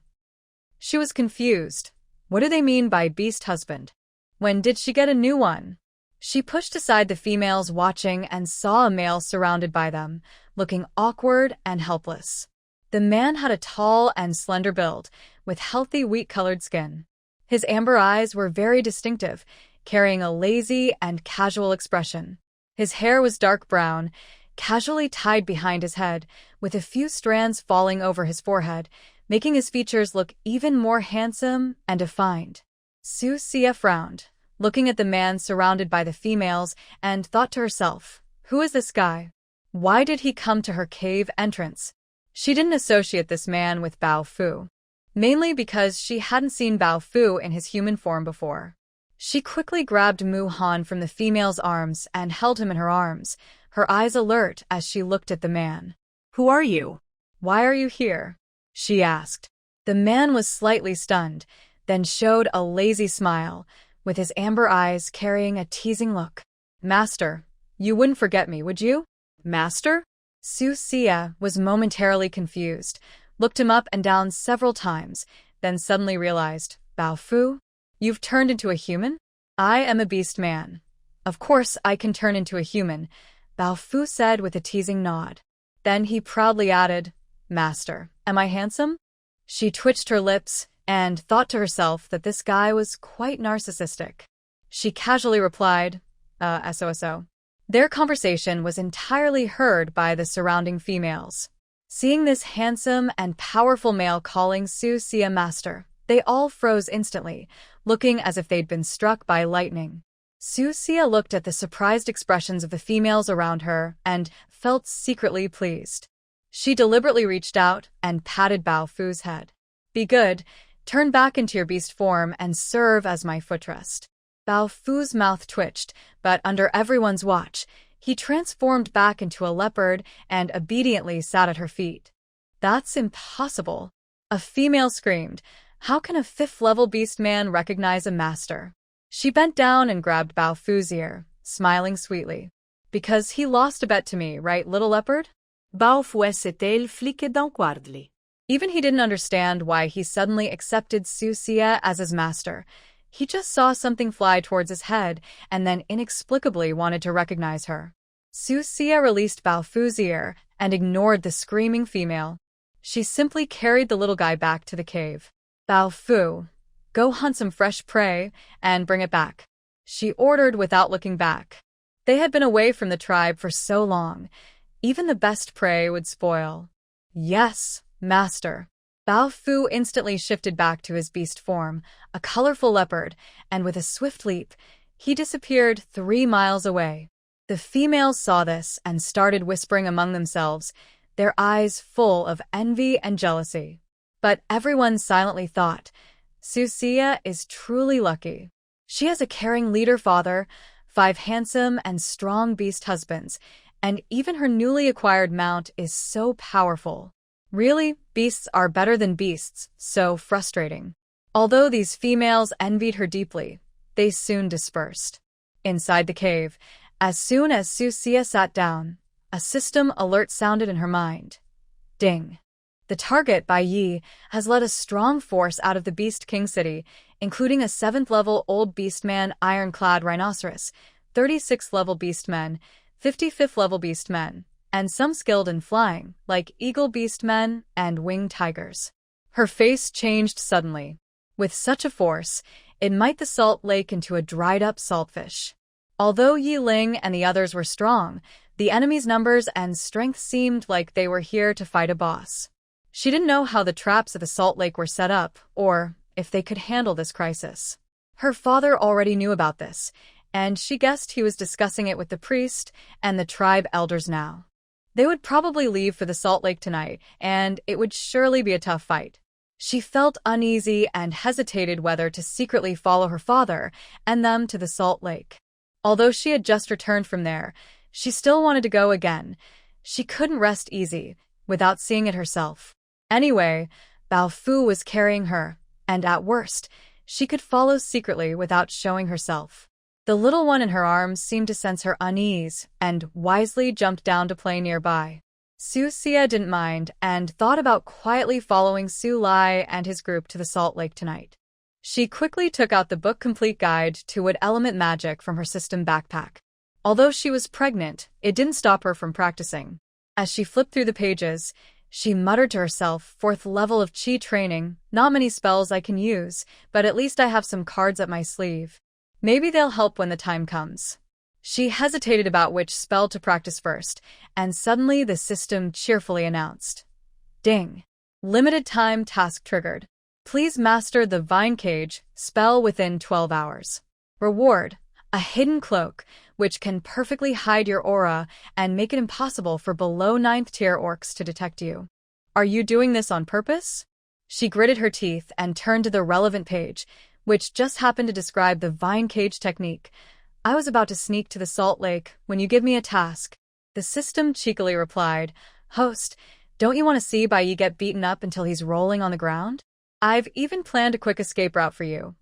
She was confused. What do they mean by beast husband? When did she get a new one? She pushed aside the females watching and saw a male surrounded by them, looking awkward and helpless. The man had a tall and slender build, with healthy wheat-colored skin. His amber eyes were very distinctive, carrying a lazy and casual expression. His hair was dark brown, casually tied behind his head, with a few strands falling over his forehead, making his features look even more handsome and defined. Susia frowned, looking at the man surrounded by the females, and thought to herself, "Who is this guy? Why did he come to her cave entrance?" She didn't associate this man with Bao Fu, mainly because she hadn't seen Bao Fu in his human form before. She quickly grabbed Muhan from the female's arms and held him in her arms, her eyes alert as she looked at the man. "Who are you?" "Why are you here?" she asked. The man was slightly stunned, then showed a lazy smile, with his amber eyes carrying a teasing look. "Master, you wouldn't forget me, would you?" "Master?" Susia was momentarily confused, looked him up and down several times, then suddenly realized, "Bao Fu? You've turned into a human?" I am a beast man. Of course I can turn into a human, Bao Fu said with a teasing nod. Then he proudly added, Master, am I handsome? She twitched her lips and thought to herself that this guy was quite narcissistic. She casually replied, SOSO. Their conversation was entirely heard by the surrounding females. Seeing this handsome and powerful male calling Susia master, they all froze instantly, looking as if they'd been struck by lightning. Susia looked at the surprised expressions of the females around her and felt secretly pleased. She deliberately reached out and patted Bao Fu's head. Be good, turn back into your beast form and serve as my footrest. Bao Fu's mouth twitched, but under everyone's watch, he transformed back into a leopard and obediently sat at her feet. That's impossible. A female screamed, how can a 5th-level beast man recognize a master? She bent down and grabbed Bao Fu's ear, smiling sweetly. Because he lost a bet to me, right, little leopard? Bao Fu s'était fliqué d'enquardly. Even he didn't understand why he suddenly accepted Susia as his master. He just saw something fly towards his head and then inexplicably wanted to recognize her. Susia released Bao Fu's ear and ignored the screaming female. She simply carried the little guy back to the cave. Bao Fu, go hunt some fresh prey and bring it back, she ordered without looking back. They had been away from the tribe for so long, even the best prey would spoil. Yes, master. Bao Fu instantly shifted back to his beast form, a colorful leopard, and with a swift leap, he disappeared 3 miles away. The females saw this and started whispering among themselves, their eyes full of envy and jealousy. But everyone silently thought, Susia is truly lucky. She has a caring leader father, 5 handsome and strong beast husbands, and even her newly acquired mount is so powerful. Really, beasts are better than beasts, so frustrating. Although these females envied her deeply, they soon dispersed. Inside the cave, as soon as Susia sat down, a system alert sounded in her mind. Ding. The target, Bayi, has led a strong force out of the Beast King City, including a 7th-level old beastman ironclad rhinoceros, 36th-level beastmen, 55th-level beastmen, and some skilled in flying, like eagle beastmen and winged tigers. Her face changed suddenly. With such a force, it might the salt lake into a dried-up saltfish. Although Yeling and the others were strong, the enemy's numbers and strength seemed like they were here to fight a boss. She didn't know how the traps at the salt lake were set up, or if they could handle this crisis. Her father already knew about this, and she guessed he was discussing it with the priest and the tribe elders now. They would probably leave for the salt lake tonight, and it would surely be a tough fight. She felt uneasy and hesitated whether to secretly follow her father and them to the salt lake. Although she had just returned from there, she still wanted to go again. She couldn't rest easy without seeing it herself. Anyway, Bao Fu was carrying her, and at worst, she could follow secretly without showing herself. The little one in her arms seemed to sense her unease and wisely jumped down to play nearby. Susia didn't mind and thought about quietly following Su Lai and his group to the salt lake tonight. She quickly took out the book complete guide to wood element magic from her system backpack. Although she was pregnant, it didn't stop her from practicing. As she flipped through the pages, she muttered to herself, 4th level of Qi training, not many spells I can use, but at least I have some cards up my sleeve. Maybe they'll help when the time comes. She hesitated about which spell to practice first, and suddenly the system cheerfully announced. Ding. Limited time task triggered. Please master the Vine Cage spell within 12 hours. Reward. A hidden cloak, which can perfectly hide your aura and make it impossible for below 9th tier orcs to detect you. Are you doing this on purpose? She gritted her teeth and turned to the relevant page, which just happened to describe the Vine Cage technique. I was about to sneak to the salt lake when you give me a task. The system cheekily replied, Host, don't you want to see Bayi get beaten up until he's rolling on the ground? I've even planned a quick escape route for you.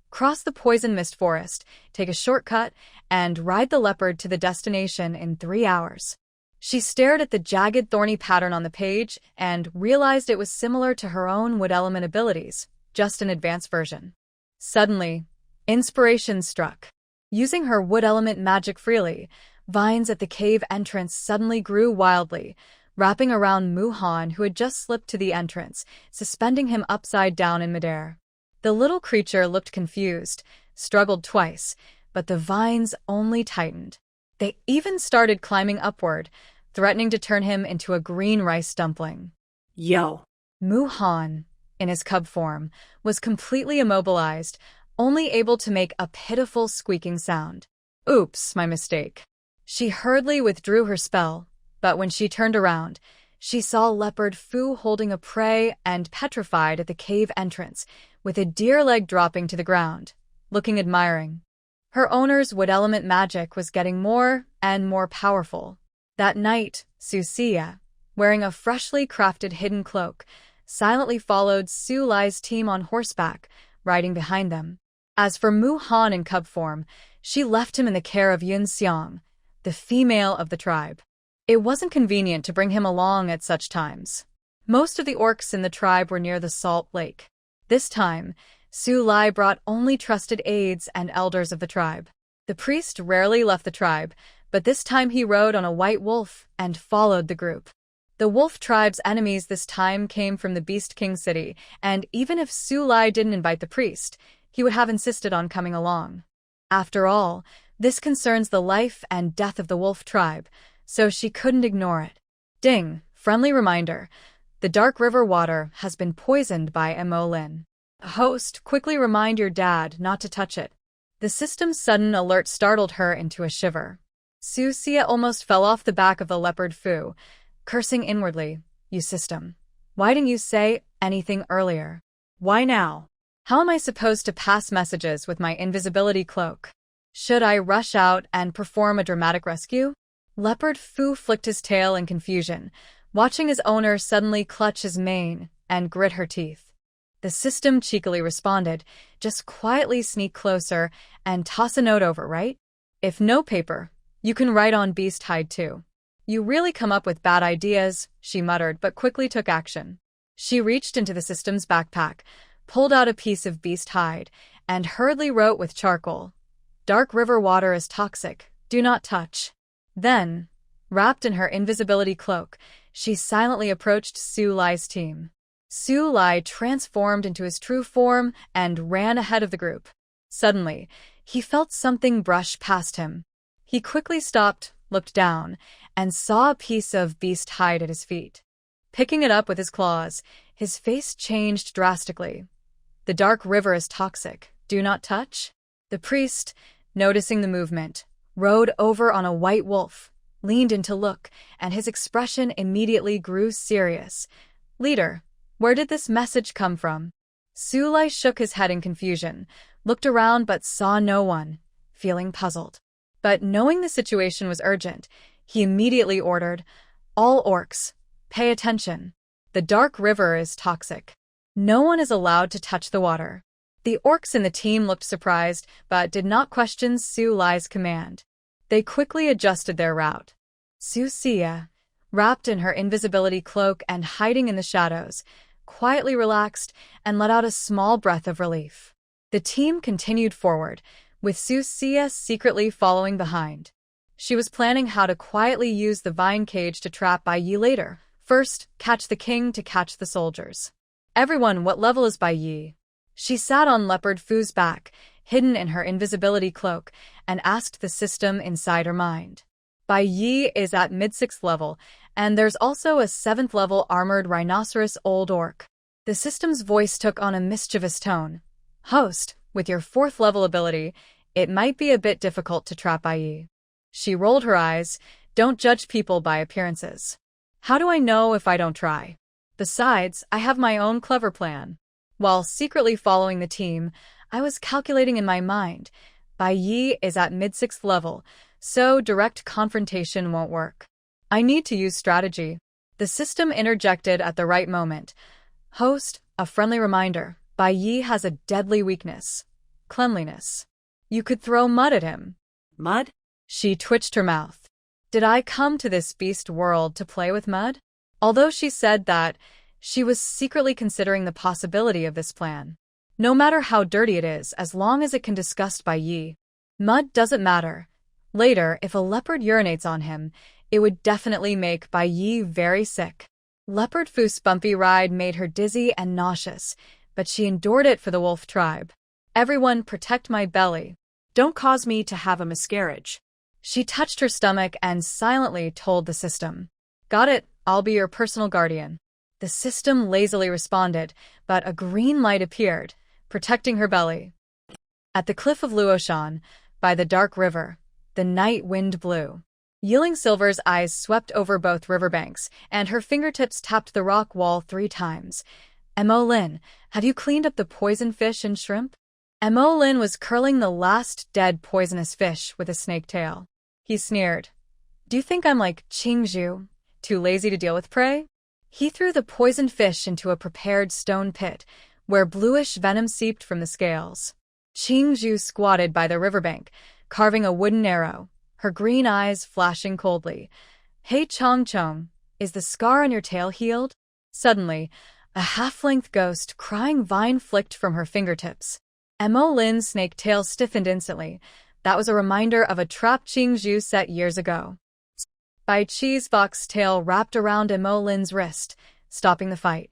Cross the poison mist forest, take a shortcut, and ride the leopard to the destination in 3 hours. She stared at the jagged, thorny pattern on the page and realized it was similar to her own wood element abilities, just an advanced version. Suddenly, inspiration struck. Using her wood element magic freely, vines at the cave entrance suddenly grew wildly, wrapping around Muhan, who had just slipped to the entrance, suspending him upside down in midair. The little creature looked confused, struggled twice, but the vines only tightened. They even started climbing upward, threatening to turn him into a green rice dumpling. Yo. Muhan, in his cub form, was completely immobilized, only able to make a pitiful squeaking sound. Oops, my mistake. She hurriedly withdrew her spell, but when she turned around, she saw Leopard Fu holding a prey and petrified at the cave entrance, with a deer leg dropping to the ground, looking admiring. Her owner's wood element magic was getting more and more powerful. That night, Susia, wearing a freshly crafted hidden cloak, silently followed Su Lai's team on horseback, riding behind them. As for Muhan in cub form, she left him in the care of Yun Xiang, the female of the tribe. It wasn't convenient to bring him along at such times. Most of the orcs in the tribe were near the salt lake. This time, Su Lai brought only trusted aides and elders of the tribe. The priest rarely left the tribe, but this time he rode on a white wolf and followed the group. The wolf tribe's enemies this time came from the Beast King city, and even if Su Lai didn't invite the priest, he would have insisted on coming along. After all, this concerns the life and death of the wolf tribe, so she couldn't ignore it. Ding, friendly reminder. The dark river water has been poisoned by Mo Lin. Host, quickly remind your dad not to touch it. The system's sudden alert startled her into a shiver. Susia almost fell off the back of the leopard Fu, cursing inwardly. You system. Why didn't you say anything earlier? Why now? How am I supposed to pass messages with my invisibility cloak? Should I rush out and perform a dramatic rescue? Leopard Fu flicked his tail in confusion, watching his owner suddenly clutch his mane and grit her teeth. The system cheekily responded, just quietly sneak closer and toss a note over, right? If no paper, you can write on beast hide too. You really come up with bad ideas, she muttered, but quickly took action. She reached into the system's backpack, pulled out a piece of beast hide, and hurriedly wrote with charcoal. Dark river water is toxic. Do not touch. Then, wrapped in her invisibility cloak, she silently approached Su Lai's team. Su Lai transformed into his true form and ran ahead of the group. Suddenly, he felt something brush past him. He quickly stopped, looked down, and saw a piece of beast hide at his feet. Picking it up with his claws, his face changed drastically. The dark river is toxic. Do not touch. The priest, noticing the movement, rode over on a white wolf, leaned in to look, and his expression immediately grew serious. Leader, where did this message come from? Su Lai shook his head in confusion, looked around but saw no one, feeling puzzled. But knowing the situation was urgent, he immediately ordered, all orcs, pay attention. The dark river is toxic. No one is allowed to touch the water. The orcs in the team looked surprised, but did not question Su Lai's command. They quickly adjusted their route. Susia, wrapped in her invisibility cloak and hiding in the shadows, quietly relaxed and let out a small breath of relief. The team continued forward, with Susia secretly following behind. She was planning how to quietly use the vine cage to trap Bayi later. First, catch the king to catch the soldiers. Everyone, what level is Bayi? She sat on Leopard Fu's back, hidden in her invisibility cloak, and asked the system inside her mind. Bayi is at mid-6th level, and there's also a 7th level armored rhinoceros old orc. The system's voice took on a mischievous tone. Host, with your 4th level ability, it might be a bit difficult to trap Bayi. She rolled her eyes. Don't judge people by appearances. How do I know if I don't try? Besides, I have my own clever plan. While secretly following the team, I was calculating in my mind. Bayi is at mid-6th level, so direct confrontation won't work. I need to use strategy. The system interjected at the right moment. Host, a friendly reminder. Bayi has a deadly weakness. Cleanliness. You could throw mud at him. Mud? She twitched her mouth. Did I come to this beast world to play with mud? Although she said that, she was secretly considering the possibility of this plan. No matter how dirty it is, as long as it can disgust Bayi. Mud doesn't matter. Later, if a leopard urinates on him, it would definitely make Bai Yi very sick. Leopard Fu's bumpy ride made her dizzy and nauseous, but she endured it for the wolf tribe. Everyone protect my belly. Don't cause me to have a miscarriage. She touched her stomach and silently told the system. Got it, I'll be your personal guardian. The system lazily responded, but a green light appeared, protecting her belly. At the cliff of Luoshan, by the dark river, the night wind blew. Yeling Silver's eyes swept over both riverbanks, and her fingertips tapped the rock wall 3 times. Mo Lin, have you cleaned up the poison fish and shrimp? Mo Lin was curling the last dead poisonous fish with a snake tail. He sneered. Do you think I'm like Qing Zhu, too lazy to deal with prey? He threw the poisoned fish into a prepared stone pit, where bluish venom seeped from the scales. Qing Zhu squatted by the riverbank, carving a wooden arrow, her green eyes flashing coldly. Hey Chong Chong, is the scar on your tail healed? Suddenly, a half-length ghost crying vine flicked from her fingertips. Mo Lin's snake tail stiffened instantly. That was a reminder of a trap Qing Zhu set years ago. Bai Qi's fox tail wrapped around Mo Lin's wrist, stopping the fight.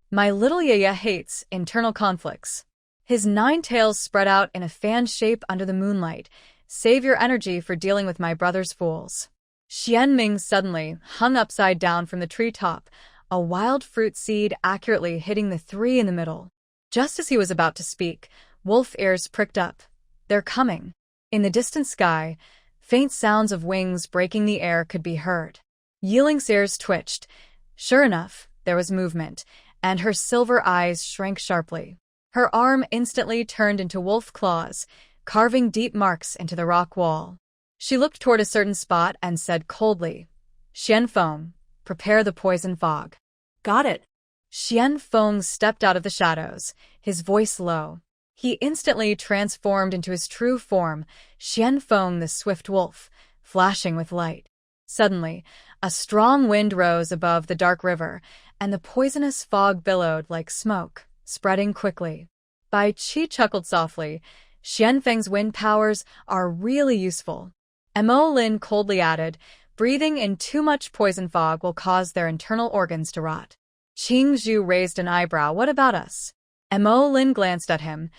My little Yaya hates internal conflicts. His 9 tails spread out in a fan shape under the moonlight. Save your energy for dealing with my brother's fools. Shienming suddenly hung upside down from the treetop, a wild fruit seed accurately hitting the 3 in the middle. Just as he was about to speak, wolf ears pricked up. They're coming. In the distant sky, faint sounds of wings breaking the air could be heard. Yeling's ears twitched. Sure enough, there was movement, and her silver eyes shrank sharply. Her arm instantly turned into wolf claws, carving deep marks into the rock wall. She looked toward a certain spot and said coldly, Xianfeng, prepare the poison fog. Got it. Xianfeng stepped out of the shadows, his voice low. He instantly transformed into his true form, Xianfeng the swift wolf, flashing with light. Suddenly, a strong wind rose above the dark river, and the poisonous fog billowed like smoke, spreading quickly. Bai Qi chuckled softly. Xianfeng's wind powers are really useful. Mo Lin coldly added, breathing in too much poison fog will cause their internal organs to rot. Qing Zhu raised an eyebrow. What about us? Mo Lin glanced at him.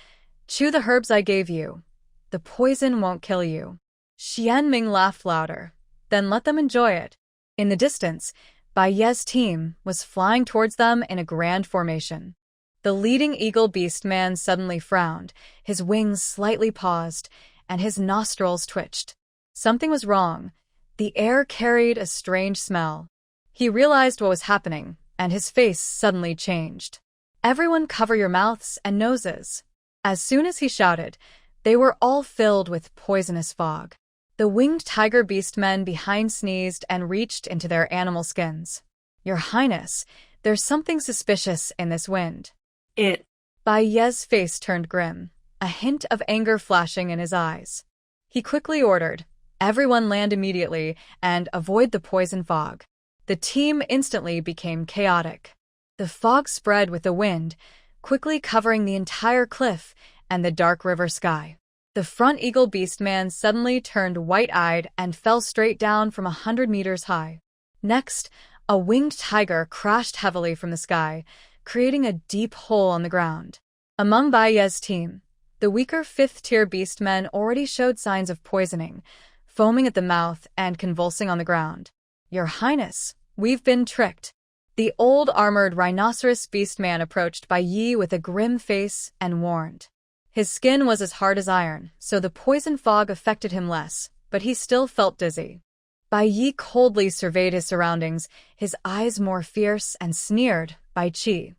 Chew the herbs I gave you. The poison won't kill you. Shienming laughed louder. Then let them enjoy it. In the distance, Bai Ye's team was flying towards them in a grand formation. The leading eagle beastman suddenly frowned, his wings slightly paused, and his nostrils twitched. Something was wrong. The air carried a strange smell. He realized what was happening, and his face suddenly changed. Everyone cover your mouths and noses. As soon as he shouted, they were all filled with poisonous fog. The winged tiger beastmen behind sneezed and reached into their animal skins. Your Highness, there's something suspicious in this wind. Bai Ye's face turned grim, a hint of anger flashing in his eyes. He quickly ordered, everyone land immediately and avoid the poison fog. The team instantly became chaotic. The fog spread with the wind, quickly covering the entire cliff and the dark river sky. The front eagle beastman suddenly turned white-eyed and fell straight down from 100 meters high. Next, a winged tiger crashed heavily from the sky, creating a deep hole on the ground. Among Bai Ye's team, the weaker 5th-tier beastmen already showed signs of poisoning, foaming at the mouth and convulsing on the ground. Your Highness, we've been tricked. The old armored rhinoceros beastman approached Bai Yi with a grim face and warned. His skin was as hard as iron, so the poison fog affected him less, but he still felt dizzy. Bai Yi coldly surveyed his surroundings, his eyes more fierce, and sneered, Bai Qi,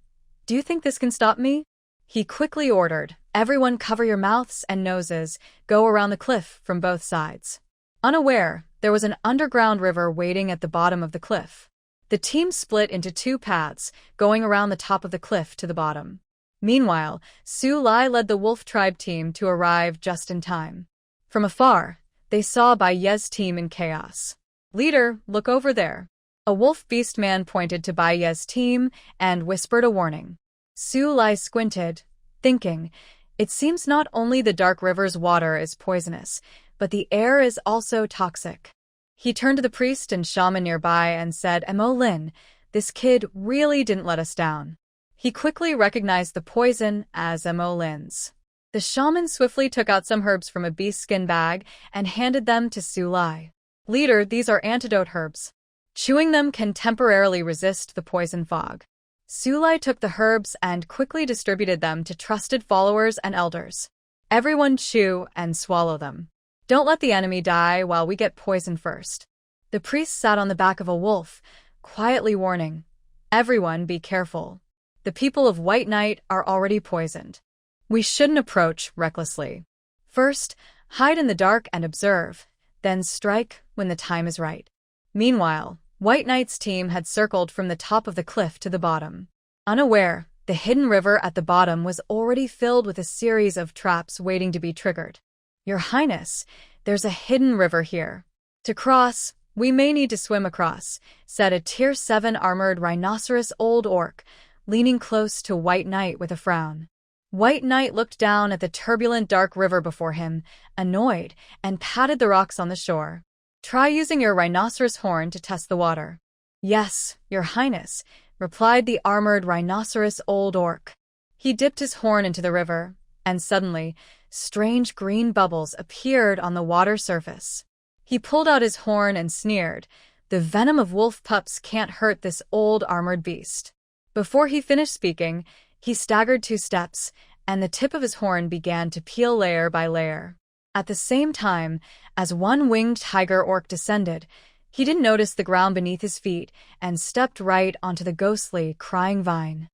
do you think this can stop me? He quickly ordered, everyone cover your mouths and noses, go around the cliff from both sides. Unaware, there was an underground river waiting at the bottom of the cliff. The team split into 2 paths, going around the top of the cliff to the bottom. Meanwhile, Su Lai led the wolf tribe team to arrive just in time. From afar, they saw Bai Ye's team in chaos. Leader, look over there. A wolf beastman pointed to Bai Ye's team and whispered a warning. Su Lai squinted, thinking, it seems not only the dark river's water is poisonous, but the air is also toxic. He turned to the priest and shaman nearby and said, Mo Lin, this kid really didn't let us down. He quickly recognized the poison as Mo Lin's. The shaman swiftly took out some herbs from a beast skin bag and handed them to Su Lai. Leader, these are antidote herbs. Chewing them can temporarily resist the poison fog. Su Lai took the herbs and quickly distributed them to trusted followers and elders. Everyone chew and swallow them. Don't let the enemy die while we get poisoned first. The priest sat on the back of a wolf, quietly warning, everyone be careful. The people of White Night are already poisoned. We shouldn't approach recklessly. First, hide in the dark and observe, then strike when the time is right. Meanwhile, White Knight's team had circled from the top of the cliff to the bottom. Unaware, the hidden river at the bottom was already filled with a series of traps waiting to be triggered. Your Highness, there's a hidden river here. To cross, we may need to swim across, said a Tier 7 armored rhinoceros old orc, leaning close to White Knight with a frown. White Knight looked down at the turbulent dark river before him, annoyed, and patted the rocks on the shore. Try using your rhinoceros horn to test the water. Yes, Your Highness, replied the armored rhinoceros old orc. He dipped his horn into the river, and suddenly, strange green bubbles appeared on the water surface. He pulled out his horn and sneered, the venom of wolf pups can't hurt this old armored beast. Before he finished speaking, he staggered 2 steps, and the tip of his horn began to peel layer by layer. At the same time, as one winged tiger orc descended, he didn't notice the ground beneath his feet and stepped right onto the ghostly, crying vine.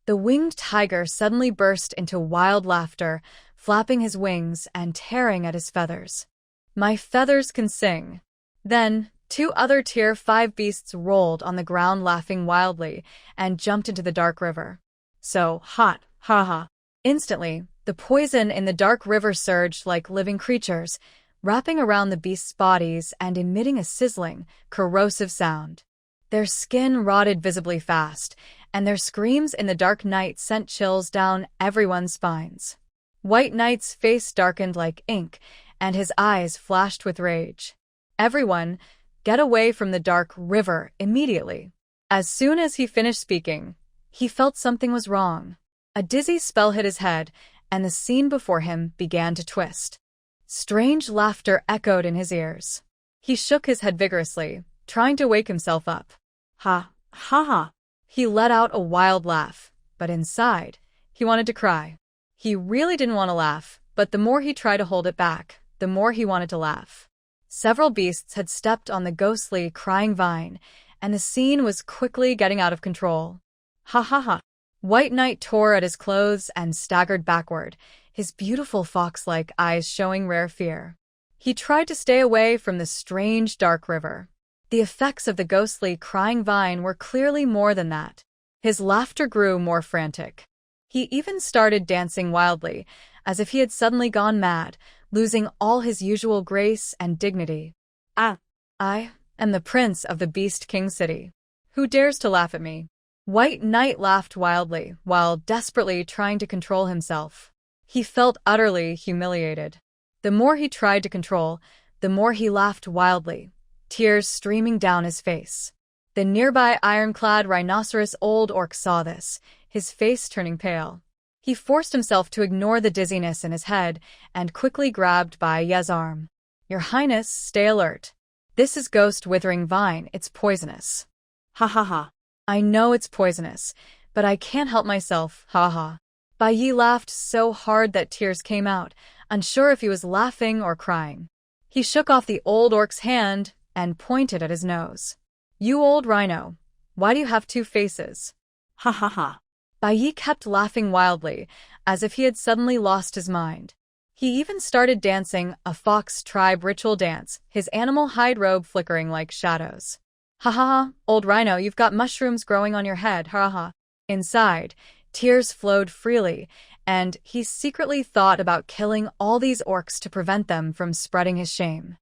The winged tiger suddenly burst into wild laughter, flapping his wings and tearing at his feathers. My feathers can sing. Then, 2 other Tier 5 beasts rolled on the ground laughing wildly and jumped into the dark river. So hot, haha. Instantly, the poison in the dark river surged like living creatures, wrapping around the beasts' bodies and emitting a sizzling, corrosive sound. Their skin rotted visibly fast, and their screams in the dark night sent chills down everyone's spines. White Knight's face darkened like ink, and his eyes flashed with rage. Everyone, get away from the dark river immediately. As soon as he finished speaking, he felt something was wrong. A dizzy spell hit his head, and the scene before him began to twist. Strange laughter echoed in his ears. He shook his head vigorously, trying to wake himself up. Ha, ha ha. He let out a wild laugh, but inside, he wanted to cry. He really didn't want to laugh, but the more he tried to hold it back, the more he wanted to laugh. Several beasts had stepped on the ghostly, crying vine, and the scene was quickly getting out of control. Ha ha ha. White Knight tore at his clothes and staggered backward, his beautiful fox-like eyes showing rare fear. He tried to stay away from the strange dark river. The effects of the ghostly, crying vine were clearly more than that. His laughter grew more frantic. He even started dancing wildly, as if he had suddenly gone mad, losing all his usual grace and dignity. I am the prince of the Beast King City. Who dares to laugh at me? White Knight laughed wildly, while desperately trying to control himself. He felt utterly humiliated. The more he tried to control, the more he laughed wildly, tears streaming down his face. The nearby ironclad rhinoceros old orc saw this, his face turning pale. He forced himself to ignore the dizziness in his head and quickly grabbed Bai Ye's arm. Your Highness, stay alert. This is Ghost Withering Vine, it's poisonous. Ha ha ha. I know it's poisonous, but I can't help myself, ha ha. Bayi laughed so hard that tears came out, unsure if he was laughing or crying. He shook off the old orc's hand and pointed at his nose. You old rhino, why do you have 2 faces? Ha ha ha. Bayi kept laughing wildly, as if he had suddenly lost his mind. He even started dancing a fox tribe ritual dance, his animal hide robe flickering like shadows. Ha ha ha, old rhino, you've got mushrooms growing on your head, ha ha. Inside, tears flowed freely, and he secretly thought about killing all these orcs to prevent them from spreading his shame.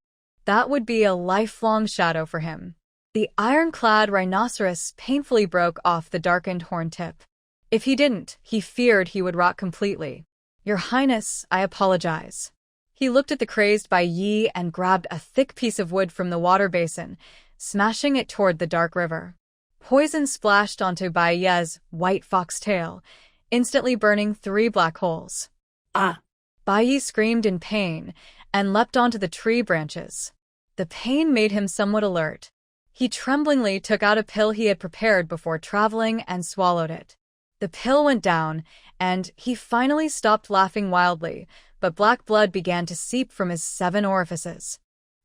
That would be a lifelong shadow for him. The ironclad rhinoceros painfully broke off the darkened horn tip. If he didn't, he feared he would rot completely. Your Highness, I apologize. He looked at the crazed Bai Yi and grabbed a thick piece of wood from the water basin, smashing it toward the dark river. Poison splashed onto Bai Yi's white fox tail, instantly burning 3 black holes. Ah! Bai Yi screamed in pain and leapt onto the tree branches. The pain made him somewhat alert. He tremblingly took out a pill he had prepared before traveling and swallowed it. The pill went down, and he finally stopped laughing wildly, but black blood began to seep from his 7 orifices.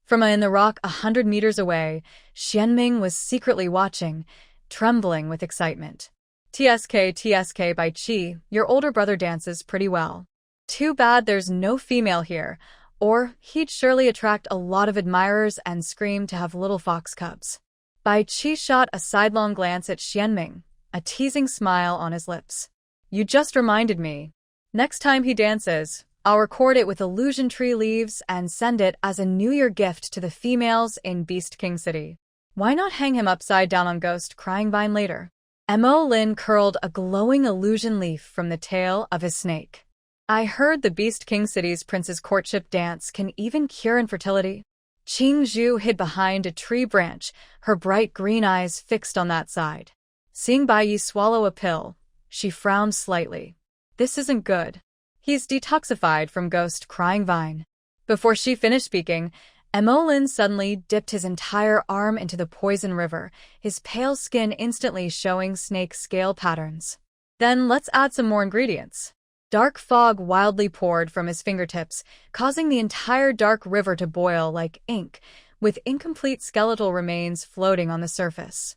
From in the rock 100 meters away, Shienming was secretly watching, trembling with excitement. TSK Bai Qi, your older brother dances pretty well. Too bad there's no female here, or he'd surely attract a lot of admirers and scream to have little fox cubs. Bai Qi shot a sidelong glance at Shienming, a teasing smile on his lips. You just reminded me. Next time he dances, I'll record it with illusion tree leaves and send it as a New Year gift to the females in Beast King City. Why not hang him upside down on Ghost Crying Vine later? Mo Lin curled a glowing illusion leaf from the tail of his snake. I heard the Beast King City's prince's courtship dance can even cure infertility. Qing Zhu hid behind a tree branch, her bright green eyes fixed on that side. Seeing Bayi swallow a pill, she frowned slightly. This isn't good. He's detoxified from Ghost Crying Vine. Before she finished speaking, Mo Lin suddenly dipped his entire arm into the poison river, his pale skin instantly showing snake scale patterns. Then let's add some more ingredients. Dark fog wildly poured from his fingertips, causing the entire dark river to boil like ink, with incomplete skeletal remains floating on the surface.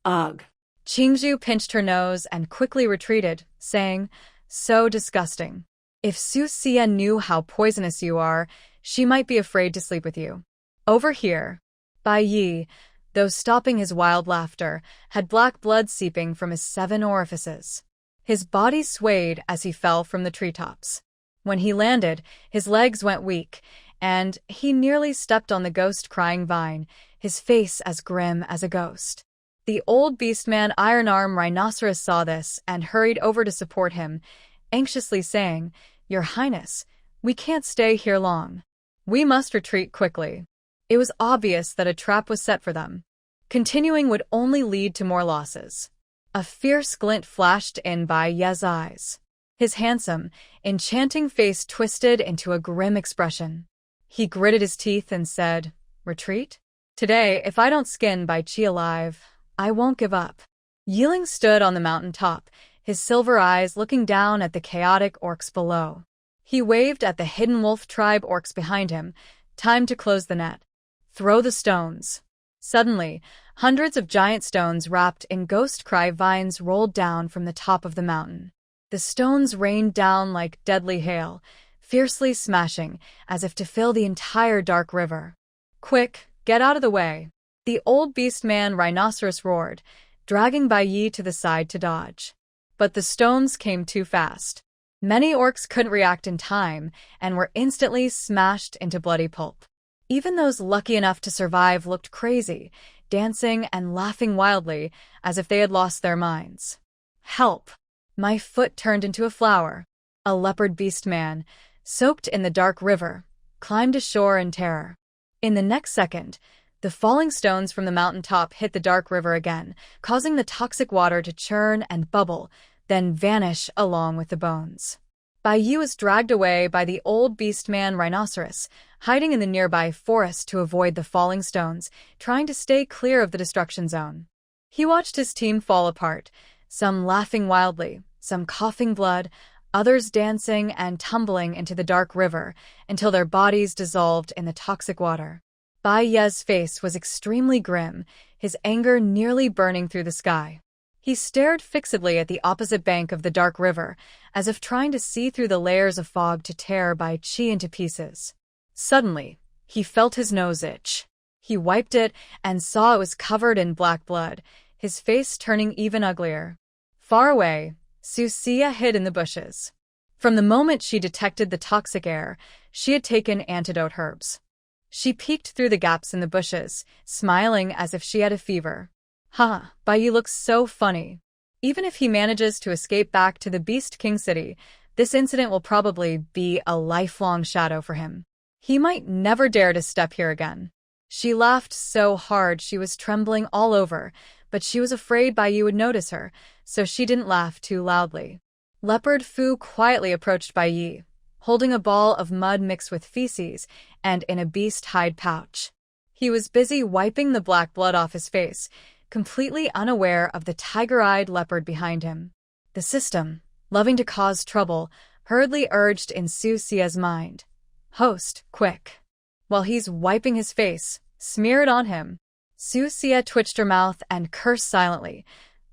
Ugh. Qing Zhu pinched her nose and quickly retreated, saying, So disgusting. If Susia knew how poisonous you are, she might be afraid to sleep with you. Over here. Bai Yi, though stopping his wild laughter, had black blood seeping from his 7 orifices. His body swayed as he fell from the treetops. When he landed, his legs went weak, and he nearly stepped on the Ghost Crying Vine, his face as grim as a ghost. The old beastman Iron Arm Rhinoceros saw this and hurried over to support him, anxiously saying, Your Highness, we can't stay here long. We must retreat quickly. It was obvious that a trap was set for them. Continuing would only lead to more losses. A fierce glint flashed in Bai Yi's eyes. His handsome, enchanting face twisted into a grim expression. He gritted his teeth and said, Retreat? Today, if I don't skin Bai Qi alive, I won't give up. Yeling stood on the mountain top, his silver eyes looking down at the chaotic orcs below. He waved at the hidden wolf tribe orcs behind him. Time to close the net. Throw the stones. Suddenly, hundreds of giant stones wrapped in ghost cry vines rolled down from the top of the mountain. The stones rained down like deadly hail, fiercely smashing, as if to fill the entire dark river. Quick, get out of the way. The old beastman Rhinoceros roared, dragging Bai Yi to the side to dodge. But the stones came too fast. Many orcs couldn't react in time and were instantly smashed into bloody pulp. Even those lucky enough to survive looked crazy, dancing and laughing wildly as if they had lost their minds. Help! My foot turned into a flower. A leopard beastman, soaked in the dark river, climbed ashore in terror. In the next second, the falling stones from the mountain top hit the dark river again, causing the toxic water to churn and bubble, then vanish along with the bones. Bai Yi was dragged away by the old beastman Rhinoceros, hiding in the nearby forest to avoid the falling stones, trying to stay clear of the destruction zone. He watched his team fall apart, some laughing wildly, some coughing blood, others dancing and tumbling into the dark river until their bodies dissolved in the toxic water. Bai Yi's face was extremely grim, his anger nearly burning through the sky. He stared fixedly at the opposite bank of the dark river, as if trying to see through the layers of fog to tear Bai Qi into pieces. Suddenly, he felt his nose itch. He wiped it and saw it was covered in black blood, his face turning even uglier. Far away, Susia hid in the bushes. From the moment she detected the toxic air, she had taken antidote herbs. She peeked through the gaps in the bushes, smiling as if she had a fever. Bayi looks so funny. Even if he manages to escape back to the Beast King City, this incident will probably be a lifelong shadow for him. He might never dare to step here again. She laughed so hard she was trembling all over, but she was afraid Bayi would notice her, so she didn't laugh too loudly. Leopard Fu quietly approached Bayi, holding a ball of mud mixed with feces and in a beast hide pouch. He was busy wiping the black blood off his face, completely unaware of the tiger-eyed leopard behind him. The system, loving to cause trouble, hurriedly urged in Susia's mind. Host, quick. While he's wiping his face, smear it on him. Susia twitched her mouth and cursed silently.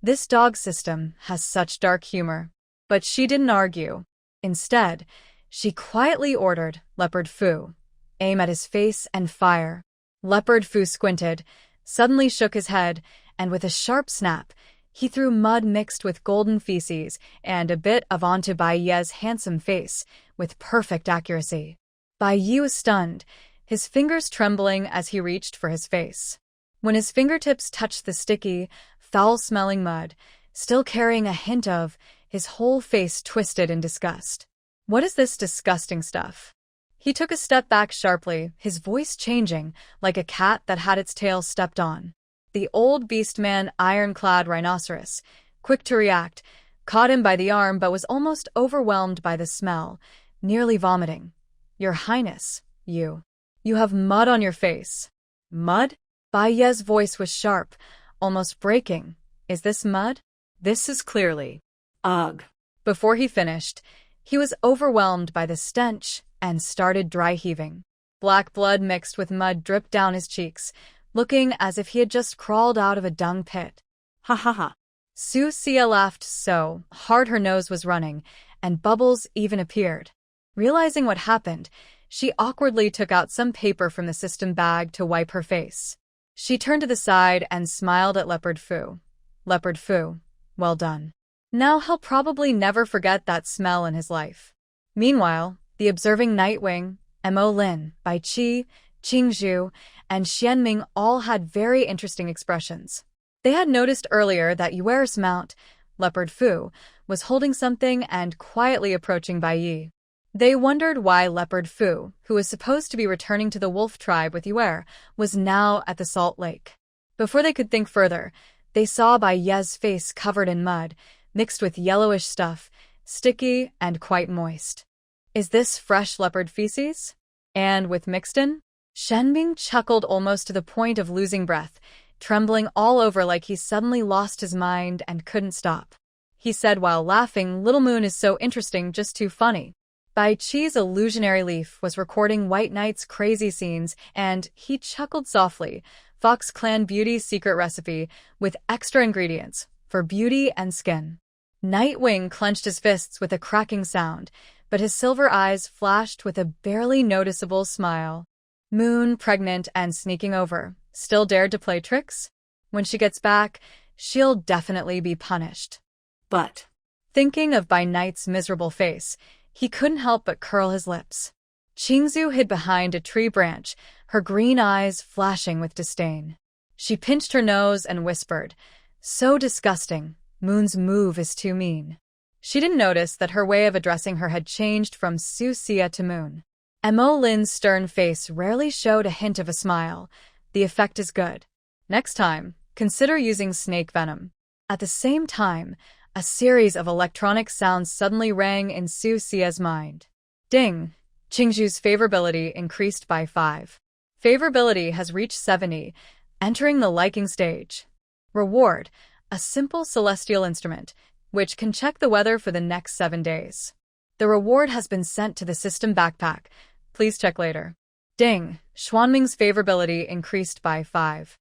This dog system has such dark humor. But she didn't argue. Instead, she quietly ordered Leopard Fu, aim at his face and fire. Leopard Fu squinted, suddenly shook his head, and with a sharp snap, he threw mud mixed with golden feces and a bit of onto Baiyi's handsome face, with perfect accuracy. Bayi was stunned, his fingers trembling as he reached for his face. When his fingertips touched the sticky, foul-smelling mud, still carrying a hint of, his whole face twisted in disgust. What is this disgusting stuff? He took a step back sharply, his voice changing, like a cat that had its tail stepped on. The old beastman iron-clad rhinoceros, quick to react, caught him by the arm but was almost overwhelmed by the smell, nearly vomiting. Your Highness, you have mud on your face. Mud? Baiyi's voice was sharp, almost breaking. Is this mud? This is clearly. Ugh. Before he finished, he was overwhelmed by the stench and started dry heaving. Black blood mixed with mud dripped down his cheeks, looking as if he had just crawled out of a dung pit. Ha ha ha. Susia laughed so hard her nose was running, and bubbles even appeared. Realizing what happened, she awkwardly took out some paper from the system bag to wipe her face. She turned to the side and smiled at Leopard Fu. Leopard Fu, well done. Now he'll probably never forget that smell in his life. Meanwhile, the observing Nightwing, Mo Lin, Bai Qi, Qing Zhu, and Shienming all had very interesting expressions. They had noticed earlier that Yuer's mount, Leopard Fu, was holding something and quietly approaching Bayi. They wondered why Leopard Fu, who was supposed to be returning to the wolf tribe with Yuer, was now at the salt lake. Before they could think further, they saw Baiyi's face covered in mud, mixed with yellowish stuff, sticky and quite moist. Is this fresh leopard feces? And with mixed in? Shienming chuckled almost to the point of losing breath, trembling all over like he suddenly lost his mind and couldn't stop. He said while laughing, Little Moon is so interesting, just too funny. Bai Qi's illusionary leaf was recording White Knight's crazy scenes, and he chuckled softly. Fox Clan Beauty's secret recipe, with extra ingredients, for beauty and skin. Nightwing clenched his fists with a cracking sound, but his silver eyes flashed with a barely noticeable smile. Moon, pregnant and sneaking over, still dared to play tricks? When she gets back, she'll definitely be punished. But, thinking of Bai Knight's miserable face, he couldn't help but curl his lips. Qing Zhu hid behind a tree branch, her green eyes flashing with disdain. She pinched her nose and whispered, "So disgusting, Moon's move is too mean." She didn't notice that her way of addressing her had changed from Susia to Moon. Mo Lin's stern face rarely showed a hint of a smile. The effect is good. Next time, consider using snake venom. At the same time, a series of electronic sounds suddenly rang in Susia's mind. Ding! Qingzhu's favorability increased by 5. Favorability has reached 70, entering the liking stage. Reward: a simple celestial instrument, which can check the weather for the next 7 days. The reward has been sent to the system backpack. Please check later. Ding! Shienming's favorability increased by 5.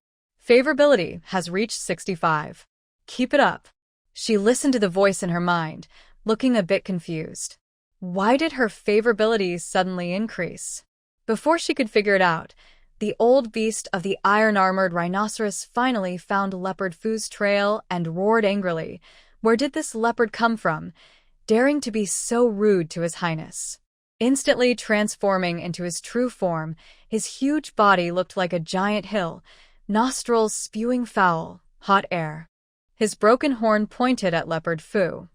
Favorability has reached 65. Keep it up. She listened to the voice in her mind, looking a bit confused. Why did her favorability suddenly increase? Before she could figure it out, the old beast of the iron-armored rhinoceros finally found Leopard Fu's trail and roared angrily. Where did this leopard come from, daring to be so rude to His Highness? Instantly transforming into his true form, his huge body looked like a giant hill, nostrils spewing foul, hot air. His broken horn pointed at Leopard Fu.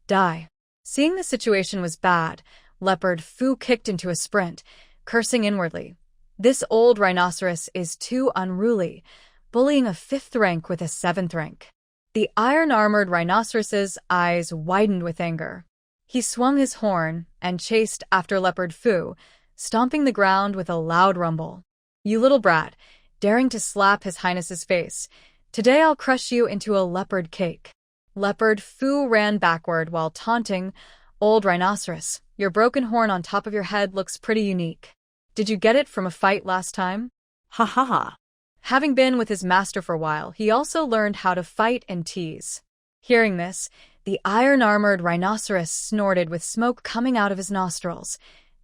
Die. Seeing the situation was bad, Leopard Fu kicked into a sprint, cursing inwardly. This old rhinoceros is too unruly, bullying a 5th rank with a 7th rank. The iron-armored rhinoceros's eyes widened with anger. He swung his horn and chased after Leopard Fu, stomping the ground with a loud rumble. "You little brat, daring to slap His Highness's face. Today I'll crush you into a leopard cake." Leopard Fu ran backward while taunting, "Old rhinoceros, your broken horn on top of your head looks pretty unique. Did you get it from a fight last time?" Ha ha ha. Having been with his master for a while, he also learned how to fight and tease. Hearing this, the iron-armored rhinoceros snorted with smoke coming out of his nostrils.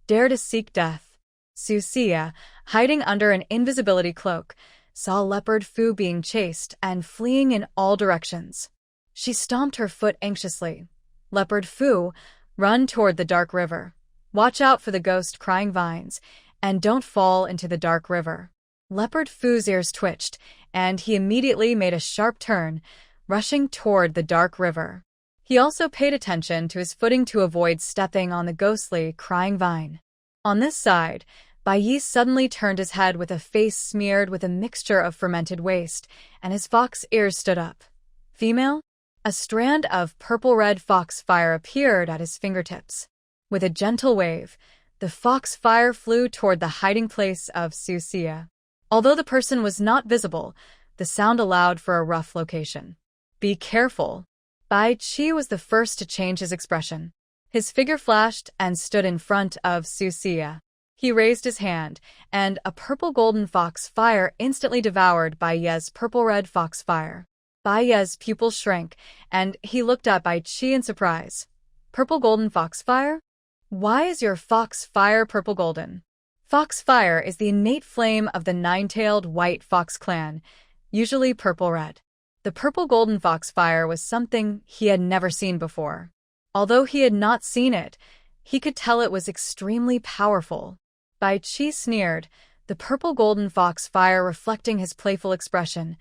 "Dare to seek death." Susia, hiding under an invisibility cloak, saw Leopard Fu being chased and fleeing in all directions. She stomped her foot anxiously. "Leopard Fu, run toward the dark river. Watch out for the ghost-crying vines, and don't fall into the dark river." Leopard Fu's ears twitched, and he immediately made a sharp turn, rushing toward the dark river. He also paid attention to his footing to avoid stepping on the ghostly, crying vine. On this side, Bayi suddenly turned his head with a face smeared with a mixture of fermented waste, and his fox ears stood up. "Female?" A strand of purple-red foxfire appeared at his fingertips. With a gentle wave, the foxfire flew toward the hiding place of Susia. Although the person was not visible, the sound allowed for a rough location. "Be careful." Bai Qi was the first to change his expression. His figure flashed and stood in front of Susia. He raised his hand, and a purple-golden foxfire instantly devoured Baiyi's purple-red foxfire. Baiyi's pupils shrank, and he looked at Bai Qi in surprise. "Purple-golden foxfire? Why is your foxfire purple-golden?" Foxfire is the innate flame of the nine-tailed white fox clan, usually purple-red. The purple-golden foxfire was something he had never seen before. Although he had not seen it, he could tell it was extremely powerful. Bai Qi sneered, the purple-golden foxfire reflecting his playful expression.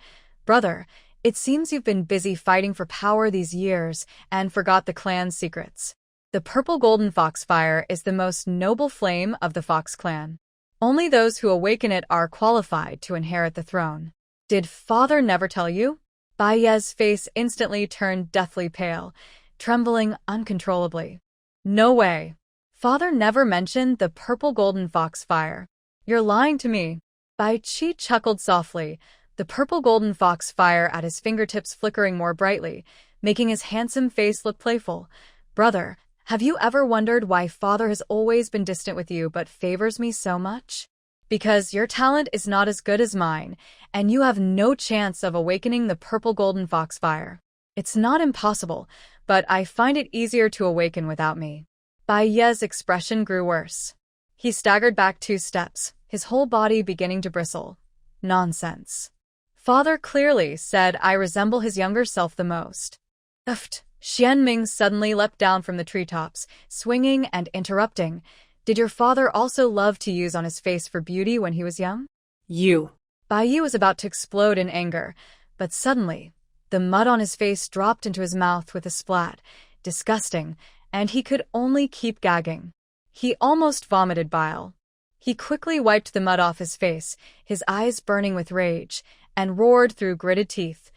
"Brother, it seems you've been busy fighting for power these years and forgot the clan's secrets. The purple-golden foxfire is the most noble flame of the Fox clan. Only those who awaken it are qualified to inherit the throne. Did father never tell you?" Baiyi's face instantly turned deathly pale, trembling uncontrollably. "No way. Father never mentioned the purple-golden foxfire. You're lying to me." Bai Qi chuckled softly, the purple-golden foxfire at his fingertips flickering more brightly, making his handsome face look playful. "Brother, have you ever wondered why father has always been distant with you but favors me so much? Because your talent is not as good as mine, and you have no chance of awakening the purple-golden foxfire. It's not impossible, but I find it easier to awaken without me." Baiyi's expression grew worse. He staggered back 2 steps, his whole body beginning to bristle. "Nonsense. Father clearly said I resemble his younger self the most." "Uft." Shienming suddenly leapt down from the treetops, swinging and interrupting. "Did your father also love to use on his face for beauty when he was young?" "You." Bayi was about to explode in anger, but suddenly, the mud on his face dropped into his mouth with a splat, disgusting, and he could only keep gagging. He almost vomited bile. He quickly wiped the mud off his face, his eyes burning with rage, and roared through gritted teeth.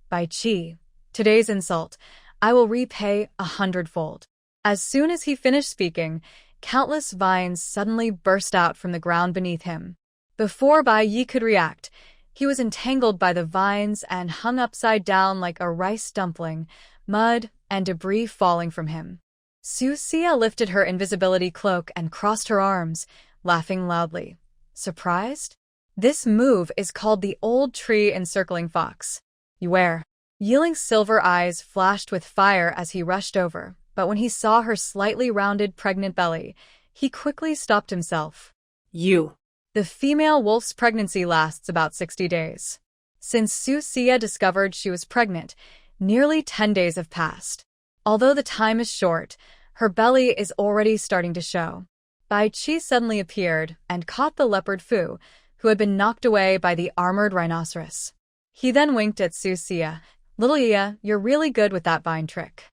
"Bai Qi, today's insult, I will repay 100-fold." As soon as he finished speaking, countless vines suddenly burst out from the ground beneath him. Before Bayi could react, he was entangled by the vines and hung upside down like a rice dumpling, mud and debris falling from him. Susia lifted her invisibility cloak and crossed her arms, laughing loudly. "Surprised? This move is called the Old Tree Encircling Fox. Beware." Yeling's silver eyes flashed with fire as he rushed over, but when he saw her slightly rounded pregnant belly, he quickly stopped himself. "You." The female wolf's pregnancy lasts about 60 days. Since Susia discovered she was pregnant, nearly 10 days have passed. Although the time is short, her belly is already starting to show. Bai Qi suddenly appeared and caught the leopard Fu, who had been knocked away by the armored rhinoceros. He then winked at Susia. "Little Iya, you're really good with that vine trick."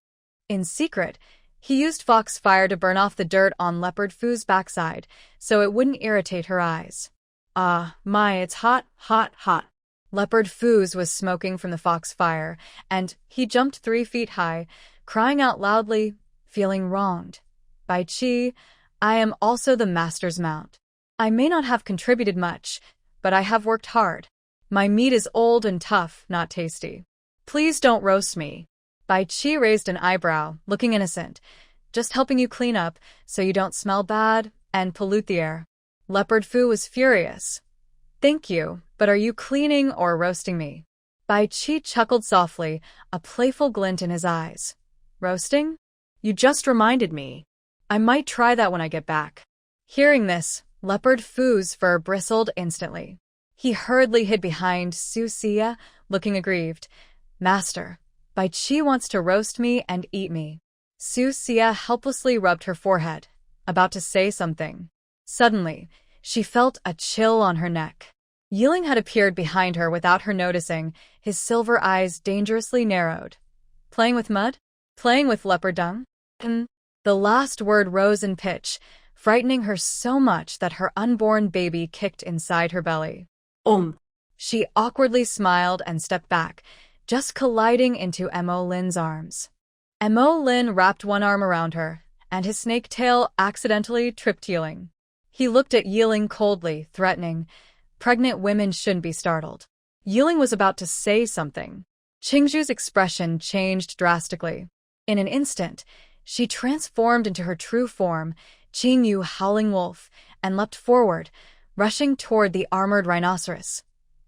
In secret, He used fox fire to burn off the dirt on Leopard Fu's backside, so it wouldn't irritate her eyes. Ah, my, it's hot, hot, hot. Leopard Fu's was smoking from the fox fire, and he jumped 3 feet high, crying out loudly, feeling wronged. Bai Qi, I am also the master's mount. I may not have contributed much, but I have worked hard. My meat is old and tough, not tasty. Please don't roast me. Bai Qi raised an eyebrow, looking innocent. Just helping you clean up, so you don't smell bad and pollute the air. Leopard Fu was furious. Thank you, but are you cleaning or roasting me? Bai Qi chuckled softly, a playful glint in his eyes. Roasting? You just reminded me. I might try that when I get back. Hearing this, Leopard Fu's fur bristled instantly. He hurriedly hid behind Susia, looking aggrieved. Master, Bai Qi wants to roast me and eat me. Susia helplessly rubbed her forehead, about to say something. Suddenly, she felt a chill on her neck. Yeling had appeared behind her without her noticing, his silver eyes dangerously narrowed. Playing with mud? Playing with leopard dung? The last word rose in pitch, frightening her so much that her unborn baby kicked inside her belly. She awkwardly smiled and stepped back, just colliding into Mo Lin's arms. Mo Lin wrapped one arm around her, and his snake tail accidentally tripped Yeling. He looked at Yeling coldly, threatening. Pregnant women shouldn't be startled. Yeling was about to say something. Qing Zhu's expression changed drastically. In an instant, she transformed into her true form, Qing Yu howling wolf, and leapt forward, rushing toward the armored rhinoceros.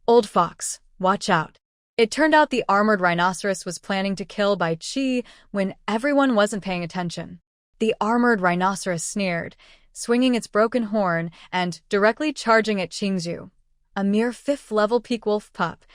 Old fox, watch out. It turned out the armored rhinoceros was planning to kill Bai Qi when everyone wasn't paying attention. The armored rhinoceros sneered, swinging its broken horn and directly charging at Qing Zhu. A mere 5th-level peak wolf pup.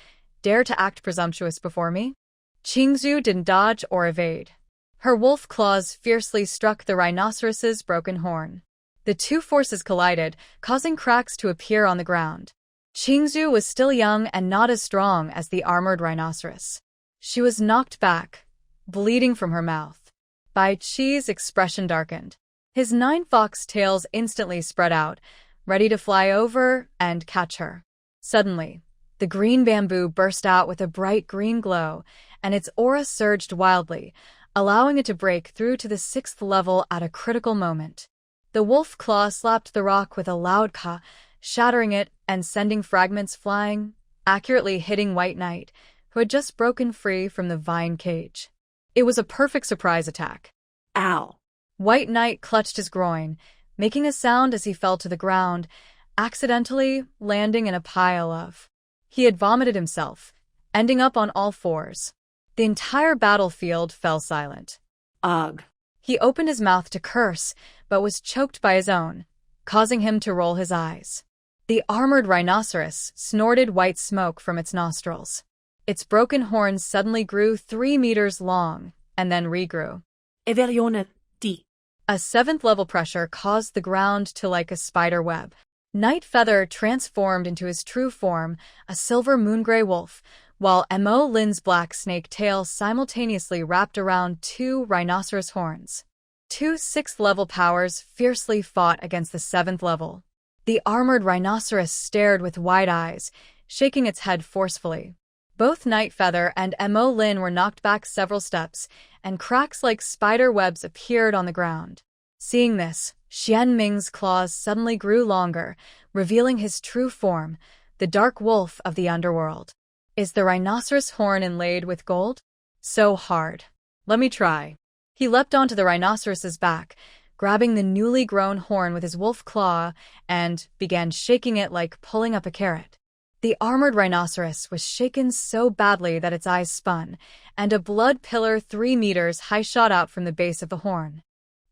Dare to act presumptuous before me? Qing Zhu didn't dodge or evade. Her wolf claws fiercely struck the rhinoceros's broken horn. The two forces collided, causing cracks to appear on the ground. Qing Zhu was still young and not as strong as the armored rhinoceros. She was knocked back, bleeding from her mouth. Bai Qi's expression darkened. His 9 fox tails instantly spread out, ready to fly over and catch her. Suddenly, the green bamboo burst out with a bright green glow, and its aura surged wildly, allowing it to break through to the 6th level at a critical moment. The wolf claw slapped the rock with a loud caw, shattering it and sending fragments flying, accurately hitting White Knight, who had just broken free from the vine cage. It was a perfect surprise attack. Ow! White Knight clutched his groin, making a sound as he fell to the ground, accidentally landing in a pile of. He had vomited himself, ending up on all fours. The entire battlefield fell silent. Ugh. He opened his mouth to curse, but was choked by his own, causing him to roll his eyes. The armored rhinoceros snorted white smoke from its nostrils. Its broken horns suddenly grew 3 meters long, and then regrew. Favorability. A 7th-level pressure caused the ground to like a spider web. Night Feather transformed into his true form, a silver moon-gray wolf, while Mo Lin's black snake tail simultaneously wrapped around 2 rhinoceros horns. 2 6th-level powers fiercely fought against the 7th level. The armored rhinoceros stared with wide eyes, shaking its head forcefully. Both Night Feather and Mo Lin were knocked back several steps, and cracks like spider webs appeared on the ground. Seeing this, Shienming's claws suddenly grew longer, revealing his true form, the dark wolf of the underworld. Is the rhinoceros horn inlaid with gold? So hard. Let me try. He leapt onto the rhinoceros's back, grabbing the newly grown horn with his wolf claw, and began shaking it like pulling up a carrot. The armored rhinoceros was shaken so badly that its eyes spun, and a blood pillar 3 meters high shot out from the base of the horn.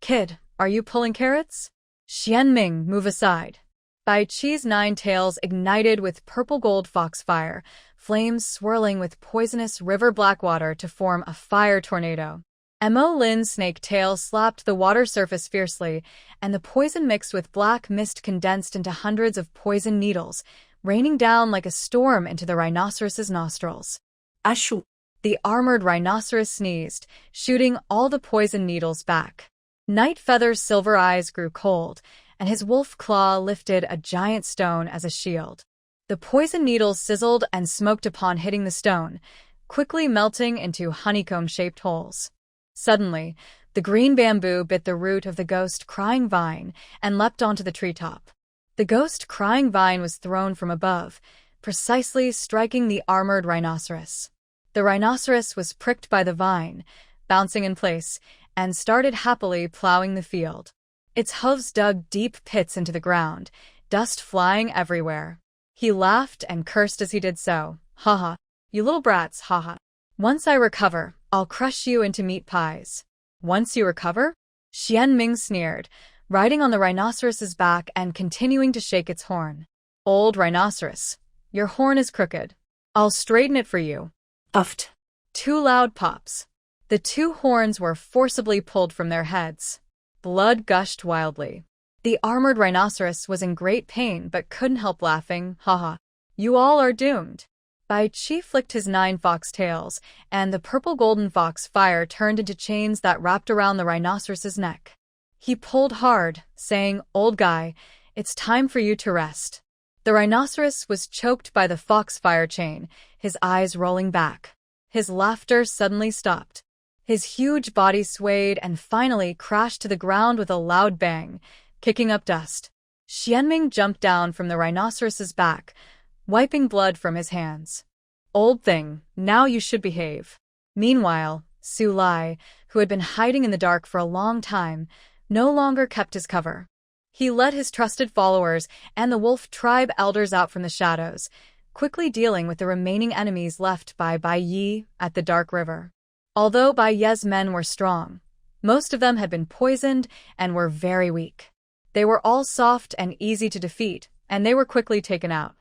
Kid, are you pulling carrots? Shienming, move aside. Bai Qi's 9 tails ignited with purple-gold foxfire, flames swirling with poisonous river blackwater to form a fire tornado. Mo Lin's snake tail slapped the water surface fiercely, and the poison mixed with black mist condensed into hundreds of poison needles, raining down like a storm into the rhinoceros's nostrils. Ashu. The armored rhinoceros sneezed, shooting all the poison needles back. Night Feather's silver eyes grew cold, and his wolf claw lifted a giant stone as a shield. The poison needles sizzled and smoked upon hitting the stone, quickly melting into honeycomb-shaped holes. Suddenly, the green bamboo bit the root of the ghost-crying vine and leapt onto the treetop. The ghost-crying vine was thrown from above, precisely striking the armored rhinoceros. The rhinoceros was pricked by the vine, bouncing in place, and started happily plowing the field. Its hooves dug deep pits into the ground, dust flying everywhere. He laughed and cursed as he did so. "Ha-ha, you little brats, ha-ha. Once I recover, I'll crush you into meat pies." "Once you recover?" Shienming sneered, riding on the rhinoceros's back and continuing to shake its horn. "Old rhinoceros, your horn is crooked. I'll straighten it for you." Uffed. 2 loud pops. The 2 horns were forcibly pulled from their heads. Blood gushed wildly. The armored rhinoceros was in great pain but couldn't help laughing. "Haha, you all are doomed." Bai Qi flicked his 9 fox tails, and the purple-golden fox fire turned into chains that wrapped around the rhinoceros's neck. He pulled hard, saying, "Old guy, it's time for you to rest." The rhinoceros was choked by the fox fire chain, his eyes rolling back. His laughter suddenly stopped. His huge body swayed and finally crashed to the ground with a loud bang, kicking up dust. Shienming jumped down from the rhinoceros's back, wiping blood from his hands. "Old thing, now you should behave." Meanwhile, Su Lai, who had been hiding in the dark for a long time, no longer kept his cover. He led his trusted followers and the wolf tribe elders out from the shadows, quickly dealing with the remaining enemies left by Bayi at the Dark River. Although Bai's men were strong, most of them had been poisoned and were very weak. They were all soft and easy to defeat, and they were quickly taken out.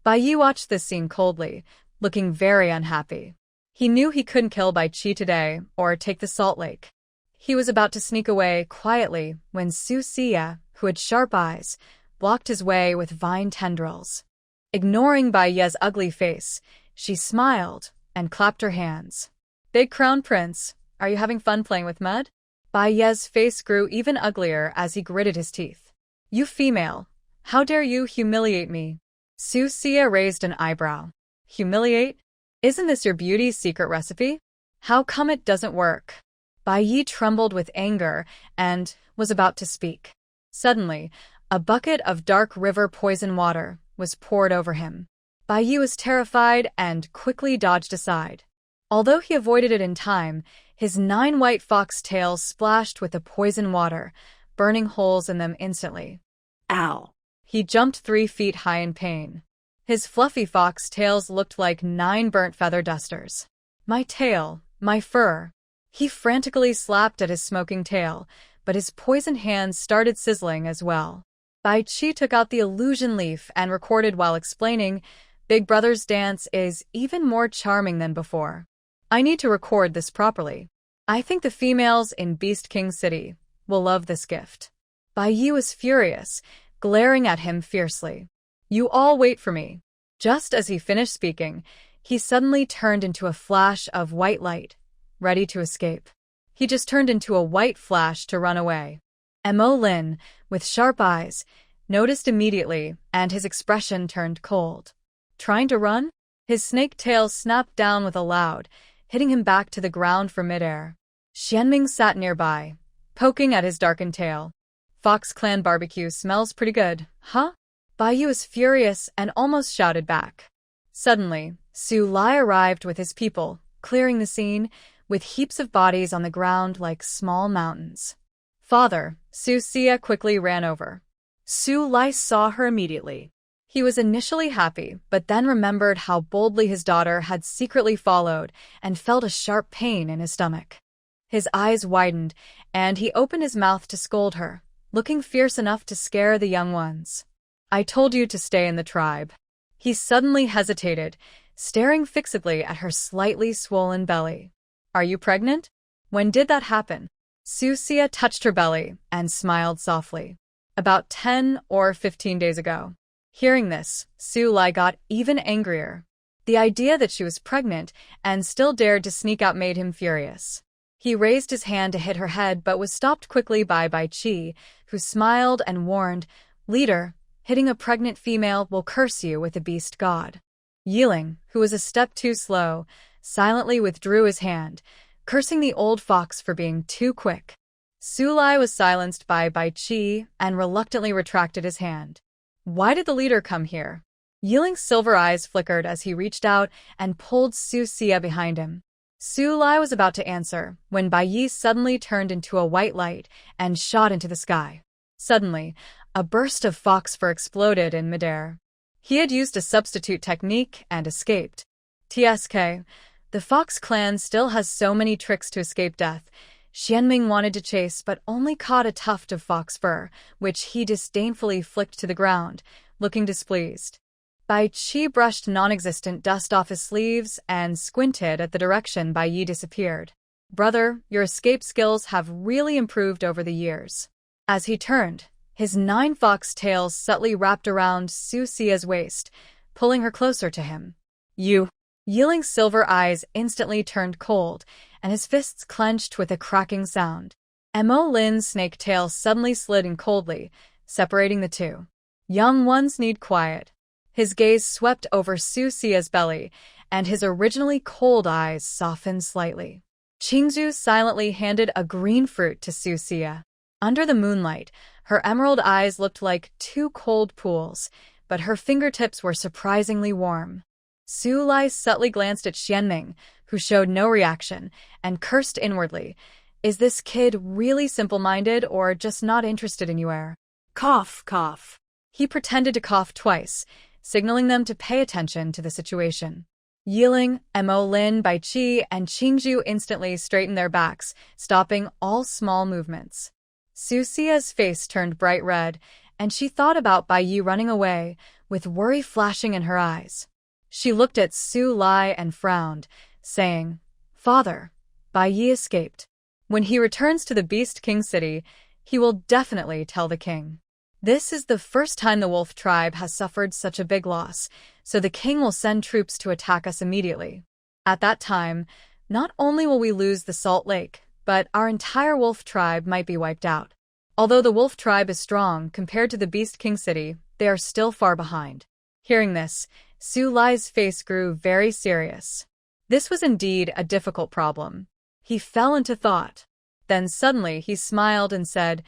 Bayi watched this scene coldly, looking very unhappy. He knew he couldn't kill Bai Qi today or take the salt lake. He was about to sneak away quietly when Susia, who had sharp eyes, blocked his way with vine tendrils. Ignoring Bai's ugly face, she smiled and clapped her hands. "Big Crown Prince, are you having fun playing with mud?" Bai's face grew even uglier as he gritted his teeth. "You female, how dare you humiliate me?" Susia raised an eyebrow. "Humiliate? Isn't this your beauty's secret recipe? How come it doesn't work?" Bayi trembled with anger and was about to speak. Suddenly, a bucket of dark river poison water was poured over him. Bayi was terrified and quickly dodged aside. Although he avoided it in time, his 9 white fox tails splashed with the poison water, burning holes in them instantly. Ow. He jumped 3 feet high in pain. His fluffy fox tails looked like 9 burnt feather dusters. "My tail, my fur." He frantically slapped at his smoking tail, but his poisoned hands started sizzling as well. Bai Qi took out the illusion leaf and recorded while explaining, "Big Brother's dance is even more charming than before. I need to record this properly. I think the females in Beast King City will love this gift." Bayi was furious, glaring at him fiercely. "You all wait for me." Just as he finished speaking, he suddenly turned into a flash of white light, ready to escape. He just turned into a white flash to run away. Mo Lin, with sharp eyes, noticed immediately, and his expression turned cold. Trying to run? His snake tail snapped down with a loud, hitting him back to the ground for midair. Shienming sat nearby, poking at his darkened tail. "Fox Clan barbecue smells pretty good, huh?" Bayi was furious and almost shouted back. Suddenly, Su Lai arrived with his people, clearing the scene, with heaps of bodies on the ground like small mountains. "Father," Susia quickly ran over. Su Lai saw her immediately. He was initially happy, but then remembered how boldly his daughter had secretly followed and felt a sharp pain in his stomach. His eyes widened, and he opened his mouth to scold her, looking fierce enough to scare the young ones. "I told you to stay in the tribe." He suddenly hesitated, staring fixedly at her slightly swollen belly. "Are you pregnant? When did that happen?" Susia touched her belly and smiled softly. "About 10 or 15 days ago." Hearing this, Su Lai got even angrier. The idea that she was pregnant and still dared to sneak out made him furious. He raised his hand to hit her head but was stopped quickly by Bai Qi, who smiled and warned, "Leader, hitting a pregnant female will curse you with the beast god." Yeling, who was a step too slow, silently withdrew his hand, cursing the old fox for being too quick. Sulai was silenced by Bai Qi and reluctantly retracted his hand. Why did the leader come here? Yeling's silver eyes flickered as he reached out and pulled Susia behind him. Sulai was about to answer when Bayi suddenly turned into a white light and shot into the sky. Suddenly, a burst of fox fur exploded in midair. He had used a substitute technique and escaped. TSK, the Fox clan still has so many tricks to escape death. Shienming wanted to chase but only caught a tuft of fox fur, which he disdainfully flicked to the ground, looking displeased. Bai Qi brushed non-existent dust off his sleeves and squinted at the direction Bayi disappeared. "Brother, your escape skills have really improved over the years." As he turned, his 9 fox tails subtly wrapped around Susia's waist, pulling her closer to him. "You." Yeling's silver eyes instantly turned cold, and his fists clenched with a cracking sound. Mo Lin's snake tail suddenly slid in coldly, separating the two. "Young ones need quiet." His gaze swept over Susia's belly, and his originally cold eyes softened slightly. Qing Zhu silently handed a green fruit to Susia. Under the moonlight, her emerald eyes looked like 2 cold pools, but her fingertips were surprisingly warm. Sulai subtly glanced at Shienming, who showed no reaction, and cursed inwardly. Is this kid really simple-minded or just not interested in Yuer? Cough, cough. He pretended to cough twice, signaling them to pay attention to the situation. Yeling, Mo Lin, Bai Qi, and Qing Zhu instantly straightened their backs, stopping all small movements. Susia's face turned bright red, and she thought about Bayi running away, with worry flashing in her eyes. She looked at Sulai and frowned, saying, "Father, Bayi escaped. When he returns to the Beast King city, he will definitely tell the king. This is the first time the wolf tribe has suffered such a big loss, so the king will send troops to attack us immediately. At that time, not only will we lose the Salt Lake, but our entire wolf tribe might be wiped out. Although the wolf tribe is strong compared to the Beast King city, they are still far behind." Hearing this, Sulai's face grew very serious. This was indeed a difficult problem. He fell into thought. Then suddenly he smiled and said,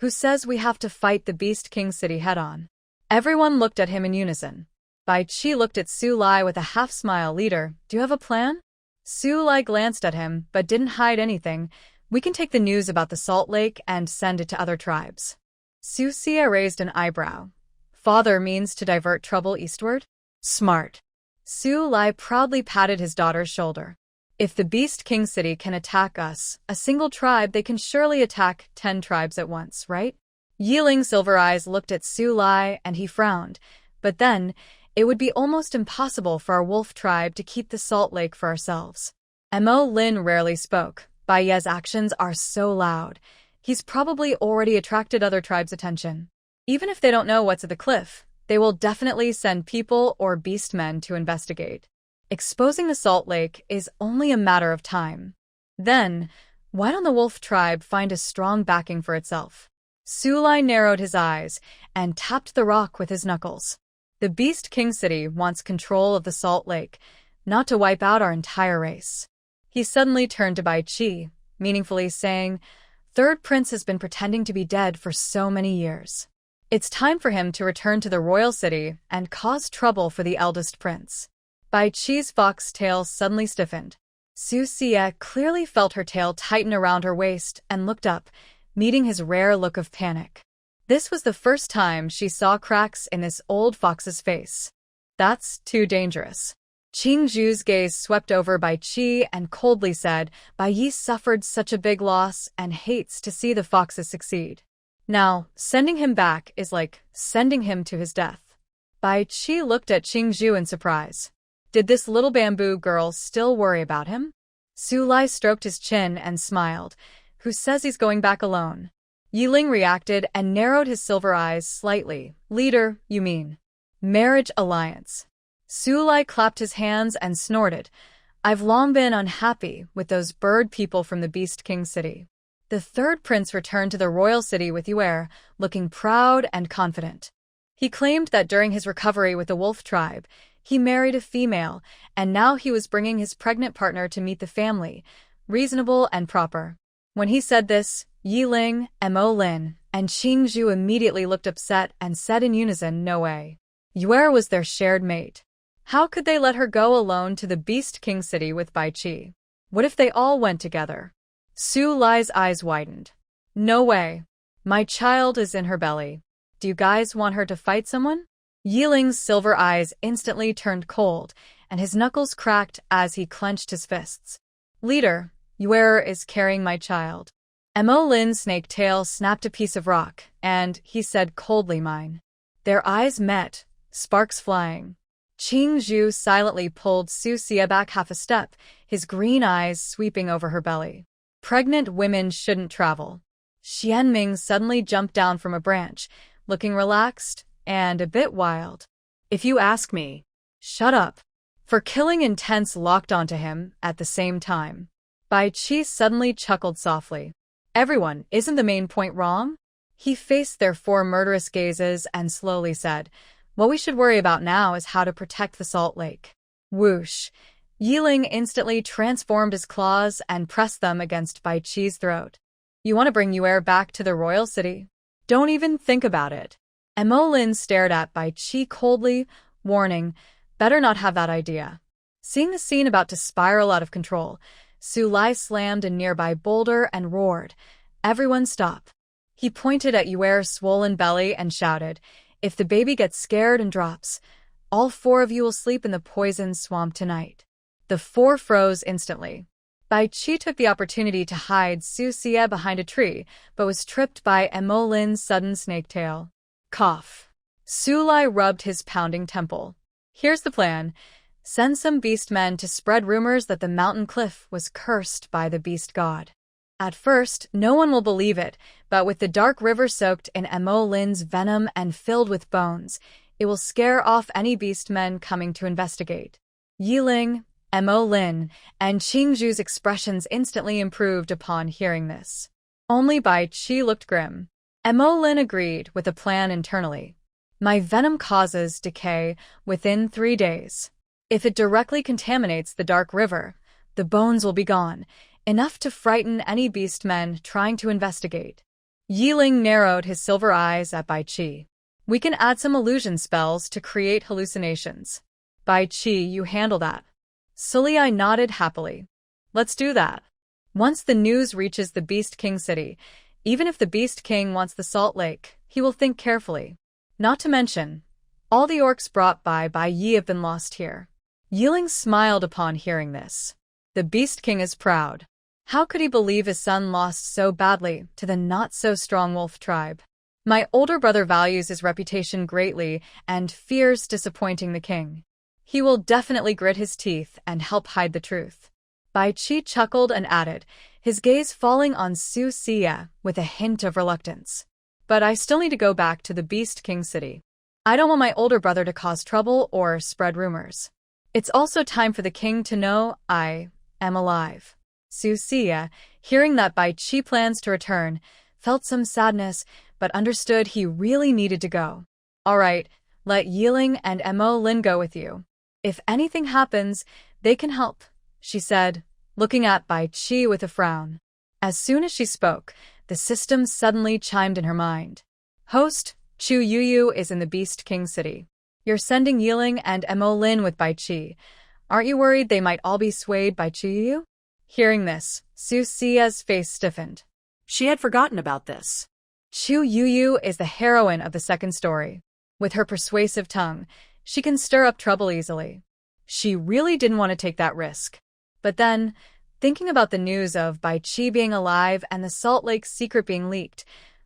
"Who says we have to fight the Beast King city head-on?" Everyone looked at him in unison. Bai Qi looked at Sulai with a half-smile. "Leader, do you have a plan?" Sulai glanced at him, but didn't hide anything. "We can take the news about the Salt Lake and send it to other tribes." Susia raised an eyebrow. "Father means to divert trouble eastward?" "Smart." Sulai proudly patted his daughter's shoulder. "If the Beast King city can attack us, a single tribe, they can surely attack 10 tribes at once, right?" Yeling's silver eyes looked at Sulai and he frowned. "But then, it would be almost impossible for our wolf tribe to keep the Salt Lake for ourselves." Mo Lin rarely spoke. Bayi's actions are so loud. He's probably already attracted other tribes' attention. Even if they don't know what's at the cliff, they will definitely send people or beastmen to investigate. Exposing the Salt Lake is only a matter of time. Then, why don't the wolf tribe find a strong backing for itself? Sulai narrowed his eyes and tapped the rock with his knuckles. The Beast King city wants control of the Salt Lake, not to wipe out our entire race. He suddenly turned to Bai Qi, meaningfully saying, "Third Prince has been pretending to be dead for so many years. It's time for him to return to the royal city and cause trouble for the eldest prince." Bai Qi's fox tail suddenly stiffened. Susia clearly felt her tail tighten around her waist and looked up, meeting his rare look of panic. This was the first time she saw cracks in this old fox's face. "That's too dangerous." Qing Zhu's gaze swept over Bai Qi and coldly said, "Bayi suffered such a big loss and hates to see the foxes succeed. Now, sending him back is like sending him to his death." Bai Qi looked at Qing Zhu in surprise. Did this little bamboo girl still worry about him? Sulai stroked his chin and smiled. "Who says he's going back alone?" Yeling reacted and narrowed his silver eyes slightly. "Leader, you mean? Marriage alliance." Sulai clapped his hands and snorted. I've long been unhappy with those bird people from the Beast King city. The third prince returned to the royal city with Yuer, looking proud and confident. He claimed that during his recovery with the wolf tribe, he married a female, and now he was bringing his pregnant partner to meet the family, reasonable and proper. When he said this, Yeling, Mo Lin, and Qing Zhu immediately looked upset and said in unison, no way. Yuer was their shared mate. How could they let her go alone to the Beast King city with Bai Qi? What if they all went together? Su Lai's eyes widened. No way. My child is in her belly. Do you guys want her to fight someone? Yiling's silver eyes instantly turned cold, and his knuckles cracked as he clenched his fists. Leader, Yuer is carrying my child. Mo Lin's snake tail snapped a piece of rock, and he said coldly mine. Their eyes met, sparks flying. Qing Zhu silently pulled Susia back half a step, his green eyes sweeping over her belly. Pregnant women shouldn't travel. Shienming suddenly jumped down from a branch, looking relaxed and a bit wild. If you ask me, shut up. For killing intense locked onto him at the same time. Bai Qi suddenly chuckled softly. Everyone, isn't the main point wrong? He faced their four murderous gazes and slowly said, what we should worry about now is how to protect the Salt Lake. Whoosh! Yeling instantly transformed his claws and pressed them against Bai Qi's throat. You want to bring Yuer back to the royal city? Don't even think about it. Mo Lin stared at Bai Qi coldly, warning, better not have that idea. Seeing the scene about to spiral out of control, Su Lai slammed a nearby boulder and roared, everyone stop. He pointed at Yuer's swollen belly and shouted, if the baby gets scared and drops, all four of you will sleep in the poison swamp tonight. The four froze instantly. Bai Qi took the opportunity to hide Susia behind a tree, but was tripped by Mo Lin's sudden snake tail. Cough. Su Lai rubbed his pounding temple. Here's the plan. Send some beastmen to spread rumors that the mountain cliff was cursed by the beast god. At first, no one will believe it, but with the dark river soaked in Mo Lin's venom and filled with bones, it will scare off any beastmen coming to investigate. Yeling, Mo Lin, and Qing Zhu's expressions instantly improved upon hearing this. Only Bai Qi looked grim. Mo Lin agreed with the plan internally. My venom causes decay within 3 days. If it directly contaminates the dark river, the bones will be gone, enough to frighten any beastmen trying to investigate. Yeling narrowed his silver eyes at Bai Qi. We can add some illusion spells to create hallucinations. Bai Qi, you handle that. Sulai nodded happily. Let's do that. Once the news reaches the Beast King city, even if the Beast King wants the Salt Lake, he will think carefully. Not to mention, all the orcs brought by Bayi have been lost here. Yeling smiled upon hearing this. The Beast King is proud. How could he believe his son lost so badly to the not-so-strong wolf tribe? My older brother values his reputation greatly and fears disappointing the king. He will definitely grit his teeth and help hide the truth. Bai Qi chuckled and added, his gaze falling on Susia with a hint of reluctance. But I still need to go back to the Beast King city. I don't want my older brother to cause trouble or spread rumors. It's also time for the king to know I am alive. Susia, hearing that Bai Qi plans to return, felt some sadness, but understood he really needed to go. All right, let Yeling and Mo Lin go with you. If anything happens, they can help, she said, looking at Bai Qi with a frown. As soon as she spoke, the system suddenly chimed in her mind. Host, Chu Youyou is in the Beast King city. You're sending Yeling and Mo Lin with Bai Qi. Aren't you worried they might all be swayed by Chu Youyou? Hearing this, Susia's face stiffened. She had forgotten about this. Chu Youyou is the heroine of the second story. With her persuasive tongue, she can stir up trouble easily. She really didn't want to take that risk. But then, thinking about the news of Bai Qi being alive and the Salt Lake secret being leaked,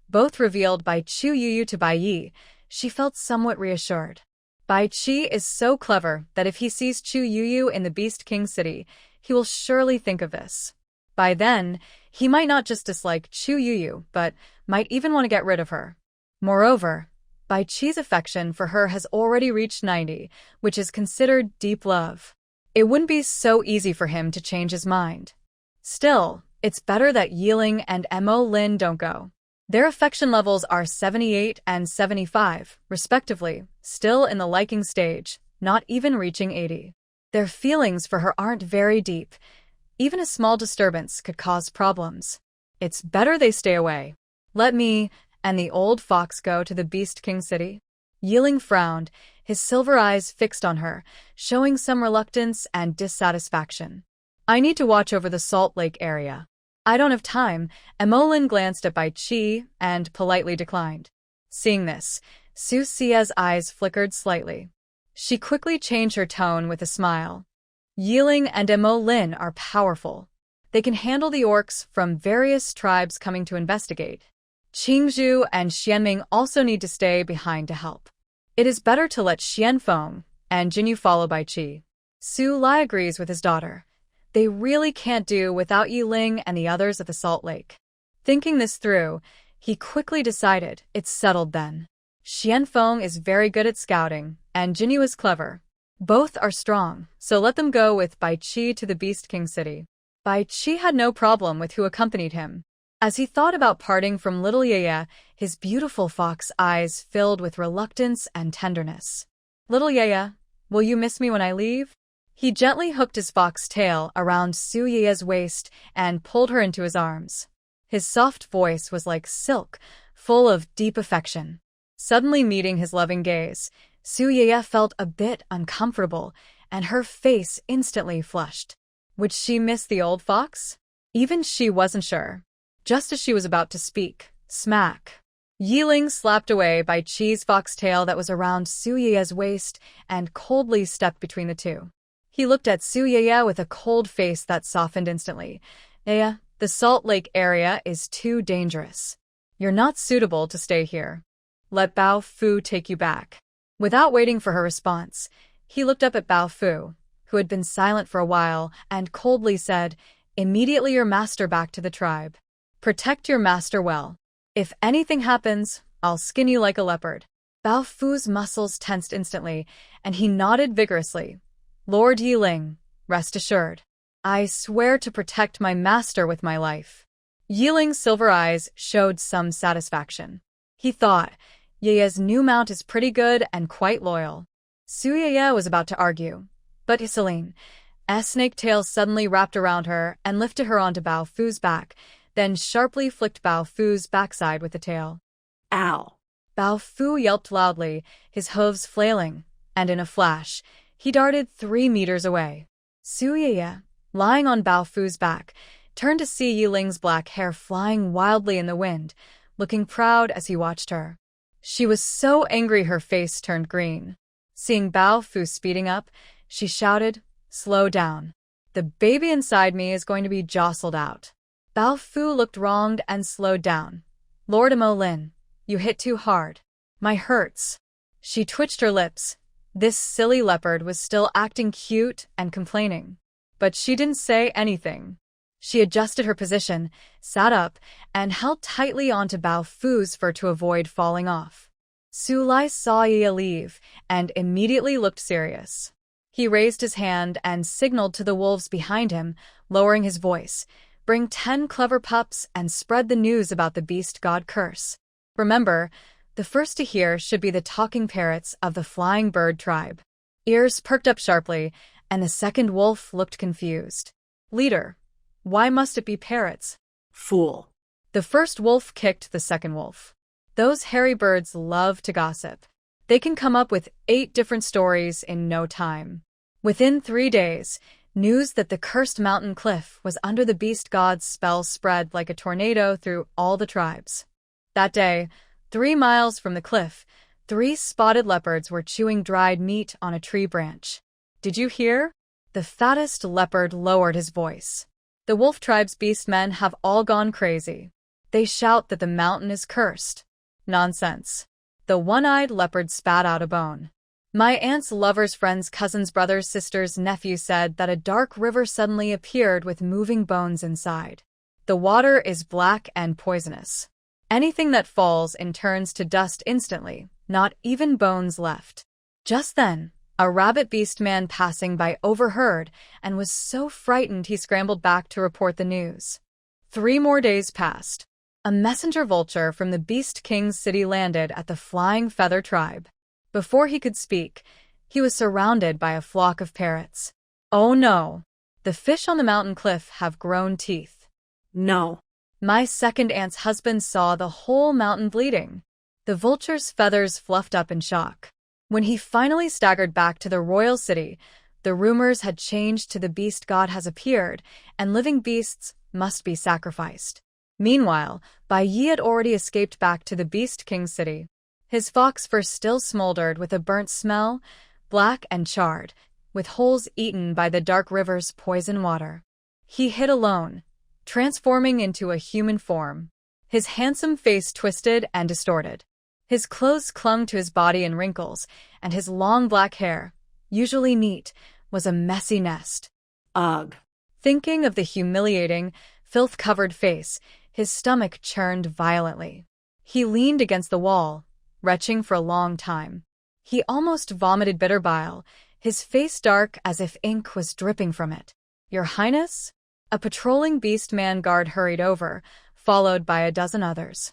both revealed by Chu Youyou to Bayi, she felt somewhat reassured. Bai Qi is so clever that if he sees Chu Youyou in the Beast King city, he will surely think of this. By then, he might not just dislike Chu Youyou, but might even want to get rid of her. Moreover, Bai Qi's affection for her has already reached 90, which is considered deep love. It wouldn't be so easy for him to change his mind. Still, it's better that Yeling and Mo Lin don't go. Their affection levels are 78 and 75, respectively, still in the liking stage, not even reaching 80. Their feelings for her aren't very deep. Even a small disturbance could cause problems. It's better they stay away. Let me and the old fox go to the Beast King city. Yeling frowned, his silver eyes fixed on her, showing some reluctance and dissatisfaction. I need to watch over the Salt Lake area. I don't have time. Emolin glanced at Bai Qi and politely declined. Seeing this, Susia's eyes flickered slightly. She quickly changed her tone with a smile. Yeling and Emolin are powerful. They can handle the orcs from various tribes coming to investigate. Qing Zhu and Shienming also need to stay behind to help. It is better to let Xianfeng and Jinyu follow Bai Qi. Su Lai agrees with his daughter. They really can't do without Yeling and the others at the Salt Lake. Thinking this through, he quickly decided it's settled then. Xianfeng is very good at scouting, and Jinyu is clever. Both are strong, so let them go with Bai Qi to the Beast King city. Bai Qi had no problem with who accompanied him. As he thought about parting from little Yaya, his beautiful fox eyes filled with reluctance and tenderness. Little Yaya, will you miss me when I leave? He gently hooked his fox tail around Su Yaya's waist and pulled her into his arms. His soft voice was like silk, full of deep affection. Suddenly meeting his loving gaze, Su Yaya felt a bit uncomfortable, and her face instantly flushed. Would she miss the old fox? Even she wasn't sure. Just as she was about to speak, smack! Yeling slapped away Bai Qi's foxtail that was around Su Yaya's waist and coldly stepped between the two. He looked at Su Yaya with a cold face that softened instantly. Yaya, the Salt Lake area is too dangerous. You're not suitable to stay here. Let Bao Fu take you back. Without waiting for her response, he looked up at Bao Fu, who had been silent for a while, and coldly said, Immediately your master back to the tribe. Protect your master well. If anything happens, I'll skin you like a leopard. Bao Fu's muscles tensed instantly, and he nodded vigorously. Lord Yeling, rest assured. I swear to protect my master with my life. Yeling's silver eyes showed some satisfaction. He thought, Yaya's new mount is pretty good and quite loyal. Su Yaya was about to argue, but Yeling, snake tail suddenly wrapped around her and lifted her onto Bao Fu's back, then sharply flicked Bao Fu's backside with the tail. Ow! Bao Fu yelped loudly, his hooves flailing, and in a flash, he darted 3 meters away. Su Yaya, lying on Bao Fu's back, turned to see Yiling's black hair flying wildly in the wind, looking proud as he watched her. She was so angry her face turned green. Seeing Bao Fu speeding up, she shouted, Slow down. The baby inside me is going to be jostled out. Bao Fu looked wronged and slowed down. Lord Mo Lin, you hit too hard. My hurts. She twitched her lips. This silly leopard was still acting cute and complaining. But she didn't say anything. She adjusted her position, sat up, and held tightly onto Bao Fu's fur to avoid falling off. Su Lai saw Yaya leave and immediately looked serious. He raised his hand and signaled to the wolves behind him, lowering his voice. Bring 10 clever pups and spread the news about the beast god curse. Remember, the first to hear should be the talking parrots of the flying bird tribe. Ears perked up sharply, and the second wolf looked confused. Leader, why must it be parrots? Fool. The first wolf kicked the second wolf. Those hairy birds love to gossip. They can come up with 8 different stories in no time. Within 3 days, news that the cursed mountain cliff was under the beast god's spell spread like a tornado through all the tribes. That day, 3 miles from the cliff, 3 spotted leopards were chewing dried meat on a tree branch. Did you hear? The fattest leopard lowered his voice. The wolf tribe's beastmen have all gone crazy. They shout that the mountain is cursed. Nonsense. The one-eyed leopard spat out a bone. My aunt's lover's friend's cousin's brother's sister's nephew said that a dark river suddenly appeared with moving bones inside. The water is black and poisonous. Anything that falls in turns to dust instantly, not even bones left. Just then, A rabbit beastman passing by overheard and was so frightened he scrambled back to report the news. 3 more days passed. A messenger vulture from the Beast King's city landed at the Flying Feather tribe. Before he could speak, he was surrounded by a flock of parrots. Oh no! The fish on the mountain cliff have grown teeth. No. My second aunt's husband saw the whole mountain bleeding. The vulture's feathers fluffed up in shock. When he finally staggered back to the royal city, the rumors had changed to the beast god has appeared, and living beasts must be sacrificed. Meanwhile, Bayi had already escaped back to the Beast King's city. His fox fur still smoldered with a burnt smell, black and charred, with holes eaten by the dark river's poison water. He hid alone, transforming into a human form. His handsome face twisted and distorted. His clothes clung to his body in wrinkles, and his long black hair, usually neat, was a messy nest. Ugh. Thinking of the humiliating, filth-covered face, his stomach churned violently. He leaned against the wall, retching for a long time. He almost vomited bitter bile, his face dark as if ink was dripping from it. "Your Highness?" A patrolling beastman guard hurried over, followed by a dozen others.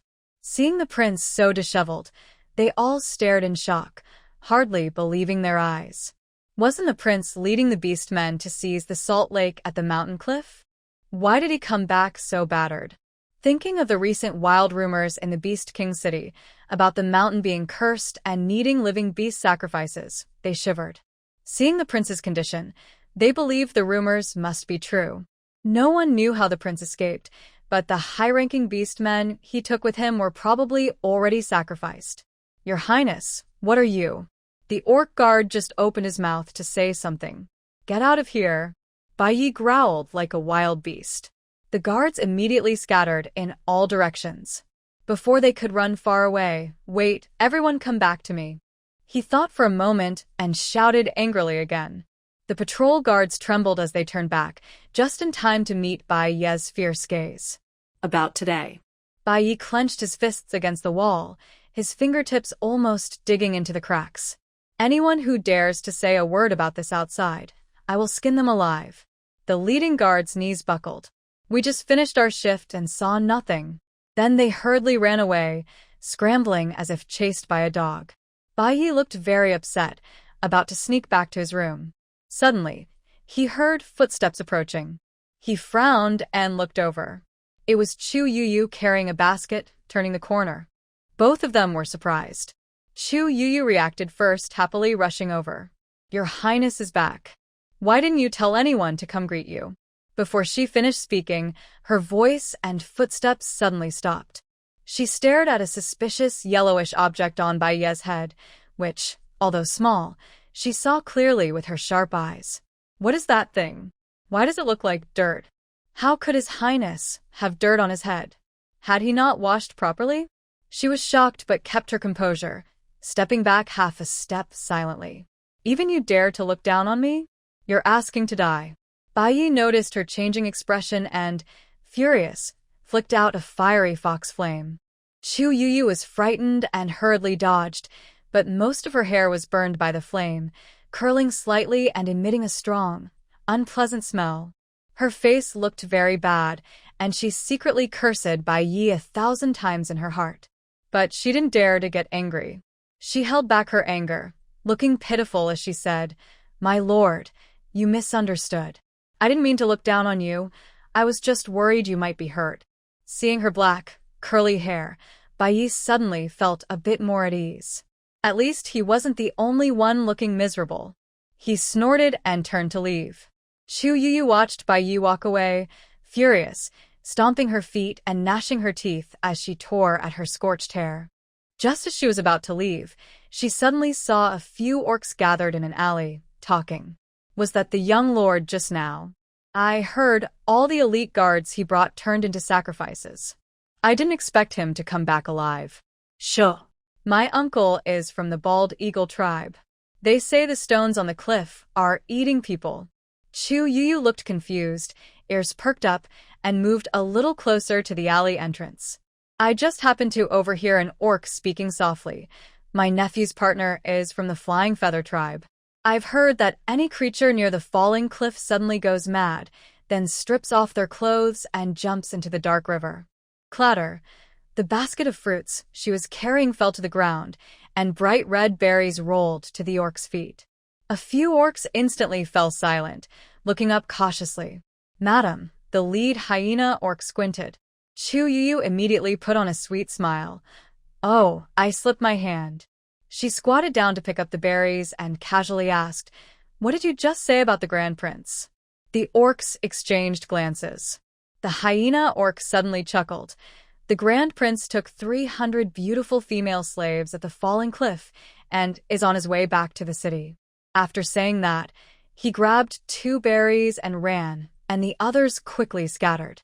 Seeing the prince so disheveled, they all stared in shock, hardly believing their eyes. Wasn't the prince leading the beastmen to seize the salt lake at the mountain cliff? Why did he come back so battered? Thinking of the recent wild rumors in the Beast King city about the mountain being cursed and needing living beast sacrifices, they shivered. Seeing the prince's condition, they believed the rumors must be true. No one knew how the prince escaped, but the high-ranking beastmen he took with him were probably already sacrificed. "Your Highness, what are you?" The orc guard just opened his mouth to say something. "Get out of here." Bayi growled like a wild beast. The guards immediately scattered in all directions. Before they could run far away, "Wait, everyone come back to me." He thought for a moment and shouted angrily again. The patrol guards trembled as they turned back, just in time to meet Bayi's fierce gaze. About today. Bayi clenched his fists against the wall, his fingertips almost digging into the cracks. "Anyone who dares to say a word about this outside, I will skin them alive." The leading guard's knees buckled. "We just finished our shift and saw nothing." Then they hurriedly ran away, scrambling as if chased by a dog. Bayi looked very upset, about to sneak back to his room. Suddenly, he heard footsteps approaching. He frowned and looked over. It was Chu Youyou carrying a basket, turning the corner. Both of them were surprised. Chu Youyou reacted first, happily rushing over. "Your Highness is back. Why didn't you tell anyone to come greet you?" Before she finished speaking, her voice and footsteps suddenly stopped. She stared at a suspicious yellowish object on Bayi's head, which, although small, she saw clearly with her sharp eyes. "What is that thing? Why does it look like dirt? How could His Highness have dirt on his head? Had he not washed properly?" She was shocked but kept her composure, stepping back half a step silently. "Even you dare to look down on me? You're asking to die." Bayi noticed her changing expression and, furious, flicked out a fiery fox flame. Chu Youyou was frightened and hurriedly dodged, but most of her hair was burned by the flame, curling slightly and emitting a strong, unpleasant smell. Her face looked very bad, and she secretly cursed Bayi 1,000 times in her heart. But she didn't dare to get angry. She held back her anger, looking pitiful as she said, "My lord, you misunderstood. I didn't mean to look down on you. I was just worried you might be hurt." Seeing her black, curly hair, Bayi suddenly felt a bit more at ease. At least he wasn't the only one looking miserable. He snorted and turned to leave. Chu Youyou watched Bayi walk away, furious, stomping her feet and gnashing her teeth as she tore at her scorched hair. Just as she was about to leave, she suddenly saw a few orcs gathered in an alley, talking. "Was that the young lord just now? I heard all the elite guards he brought turned into sacrifices. I didn't expect him to come back alive." "Sure. "My uncle is from the Bald Eagle tribe. They say the stones on the cliff are eating people." Chu Youyou looked confused, ears perked up, and moved a little closer to the alley entrance. "I just happened to overhear an orc speaking softly. My nephew's partner is from the Flying Feather tribe. I've heard that any creature near the falling cliff suddenly goes mad, then strips off their clothes and jumps into the dark river. Clatter. The basket of fruits she was carrying fell to the ground, and bright red berries rolled to the orc's feet. A few orcs instantly fell silent, looking up cautiously. Madam, the lead hyena orc squinted. Chu Youyou immediately put on a sweet smile. Oh, I slipped my hand. She squatted down to pick up the berries and casually asked, "What did you just say about the Grand Prince?" The orcs exchanged glances. The hyena orc suddenly chuckled. The Grand Prince took 300 beautiful female slaves at the falling cliff and is on his way back to the city. After saying that, he grabbed 2 berries and ran, and the others quickly scattered.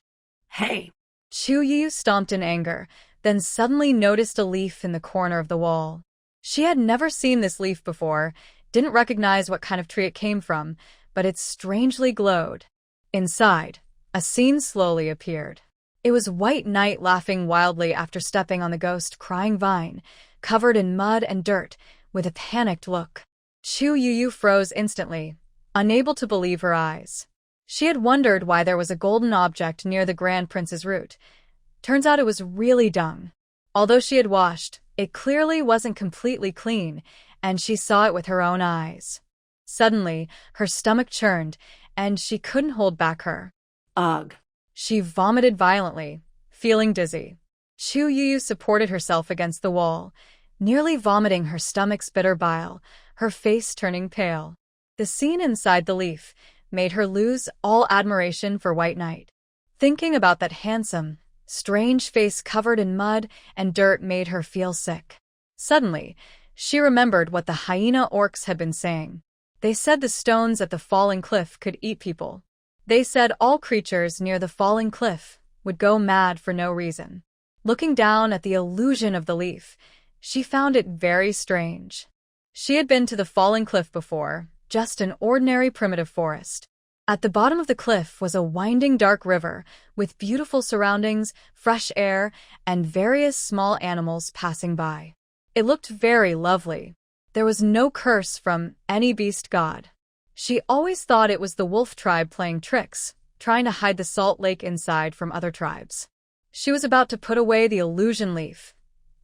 Hey! Chu Youyou stomped in anger, then suddenly noticed a leaf in the corner of the wall. She had never seen this leaf before, didn't recognize what kind of tree it came from, but it strangely glowed. Inside, a scene slowly appeared. It was White Knight laughing wildly after stepping on the ghost-crying vine, covered in mud and dirt, with a panicked look. Chu Youyou froze instantly, unable to believe her eyes. She had wondered why there was a golden object near the Grand Prince's root. Turns out it was really dung. Although she had washed, it clearly wasn't completely clean, and she saw it with her own eyes. Suddenly, her stomach churned, and she couldn't hold back her. Ugh. She vomited violently, feeling dizzy. Chu Youyou supported herself against the wall, nearly vomiting her stomach's bitter bile, her face turning pale. The scene inside the leaf made her lose all admiration for White Knight. Thinking about that handsome, strange face covered in mud and dirt made her feel sick. Suddenly, she remembered what the hyena orcs had been saying. They said the stones at the falling cliff could eat people. They said all creatures near the falling cliff would go mad for no reason. Looking down at the illusion of the leaf, she found it very strange. She had been to the falling cliff before, just an ordinary primitive forest. At the bottom of the cliff was a winding dark river with beautiful surroundings, fresh air, and various small animals passing by. It looked very lovely. There was no curse from any beast god. She always thought it was the wolf tribe playing tricks, trying to hide the salt lake inside from other tribes. She was about to put away the illusion leaf,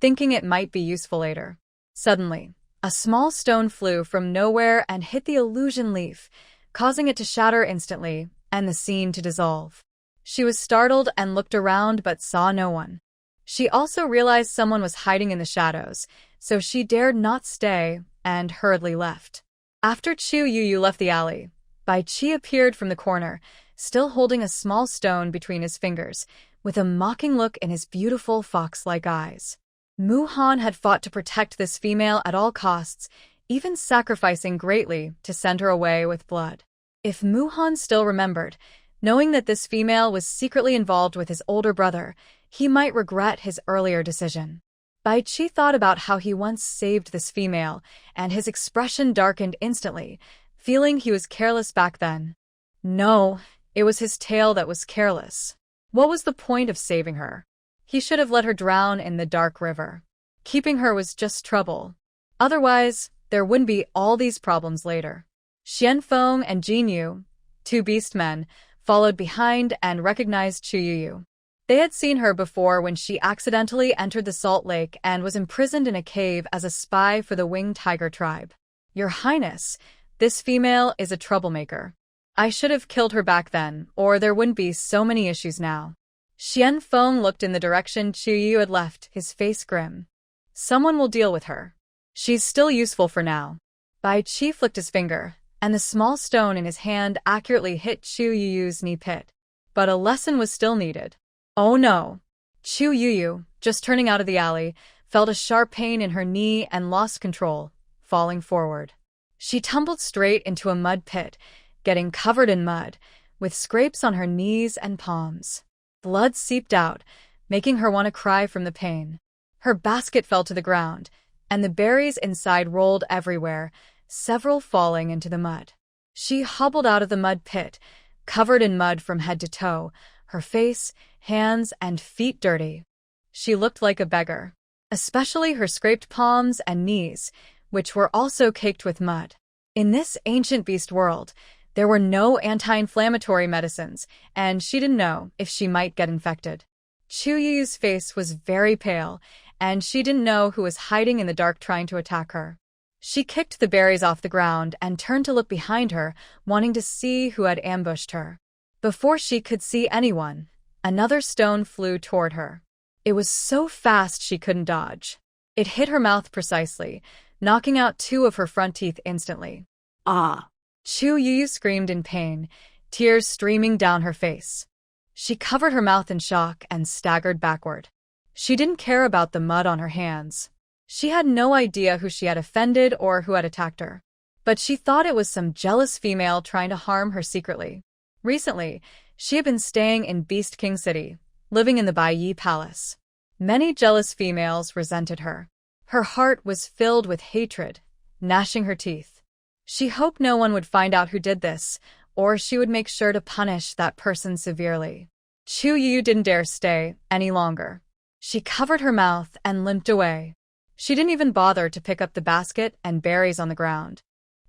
thinking it might be useful later. Suddenly, a small stone flew from nowhere and hit the illusion leaf, causing it to shatter instantly and the scene to dissolve. She was startled and looked around but saw no one. She also realized someone was hiding in the shadows, so she dared not stay and hurriedly left. After Chu Youyou left the alley, Bai Qi appeared from the corner, still holding a small stone between his fingers, with a mocking look in his beautiful fox-like eyes. Muhan had fought to protect this female at all costs, even sacrificing greatly to send her away with blood. If Muhan still remembered, knowing that this female was secretly involved with his older brother, he might regret his earlier decision. Bai Qi thought about how he once saved this female, and his expression darkened instantly, feeling he was careless back then. No, it was his tale that was careless. What was the point of saving her? He should have let her drown in the dark river. Keeping her was just trouble. Otherwise, there wouldn't be all these problems later. Shienming and Jinyu, 2 beastmen, followed behind and recognized Chu Youyou. They had seen her before when she accidentally entered the Salt Lake and was imprisoned in a cave as a spy for the Winged Tiger tribe. Your Highness, this female is a troublemaker. I should have killed her back then, or there wouldn't be so many issues now. Shienming looked in the direction Chu Youyou had left, his face grim. Someone will deal with her. She's still useful for now. Bai Qi flicked his finger, and the small stone in his hand accurately hit Chu Youyou's knee pit. But a lesson was still needed. Oh no! Chu Youyou, just turning out of the alley, felt a sharp pain in her knee and lost control, falling forward. She tumbled straight into a mud pit, getting covered in mud, with scrapes on her knees and palms. Blood seeped out, making her want to cry from the pain. Her basket fell to the ground, and the berries inside rolled everywhere, several falling into the mud. She hobbled out of the mud pit, covered in mud from head to toe, her face, hands, and feet dirty. She looked like a beggar, especially her scraped palms and knees, which were also caked with mud. In this ancient beast world, there were no anti-inflammatory medicines, and she didn't know if she might get infected. Chu Youyou's face was very pale, and she didn't know who was hiding in the dark trying to attack her. She kicked the berries off the ground and turned to look behind her, wanting to see who had ambushed her. Before she could see anyone, another stone flew toward her. It was so fast she couldn't dodge. It hit her mouth precisely, knocking out 2 of her front teeth instantly. Ah! Chu Youyou screamed in pain, tears streaming down her face. She covered her mouth in shock and staggered backward. She didn't care about the mud on her hands. She had no idea who she had offended or who had attacked her. But she thought it was some jealous female trying to harm her secretly. Recently, she had been staying in Beast King City, living in the Bayi palace. Many jealous females resented her. Her heart was filled with hatred, gnashing her teeth. She hoped no one would find out who did this, or she would make sure to punish that person severely. Chu Youyou didn't dare stay any longer. She covered her mouth and limped away. She didn't even bother to pick up the basket and berries on the ground.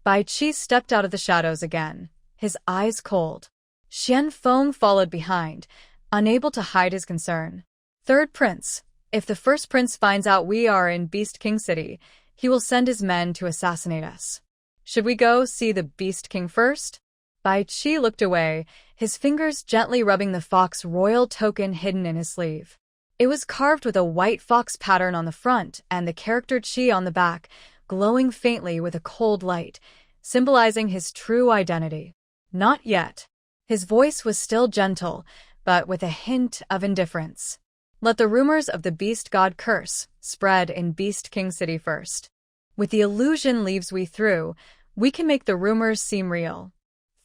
Bai Qi stepped out of the shadows again, his eyes cold. Shienming followed behind, unable to hide his concern. Third Prince, if the first prince finds out we are in Beast King City, he will send his men to assassinate us. Should we go see the Beast King first? Bai Qi looked away, his fingers gently rubbing the fox royal token hidden in his sleeve. It was carved with a white fox pattern on the front and the character Qi on the back, glowing faintly with a cold light, symbolizing his true identity. Not yet. His voice was still gentle, but with a hint of indifference. Let the rumors of the beast god curse spread in Beast King City first. With the illusion leaves we through, we can make the rumors seem real.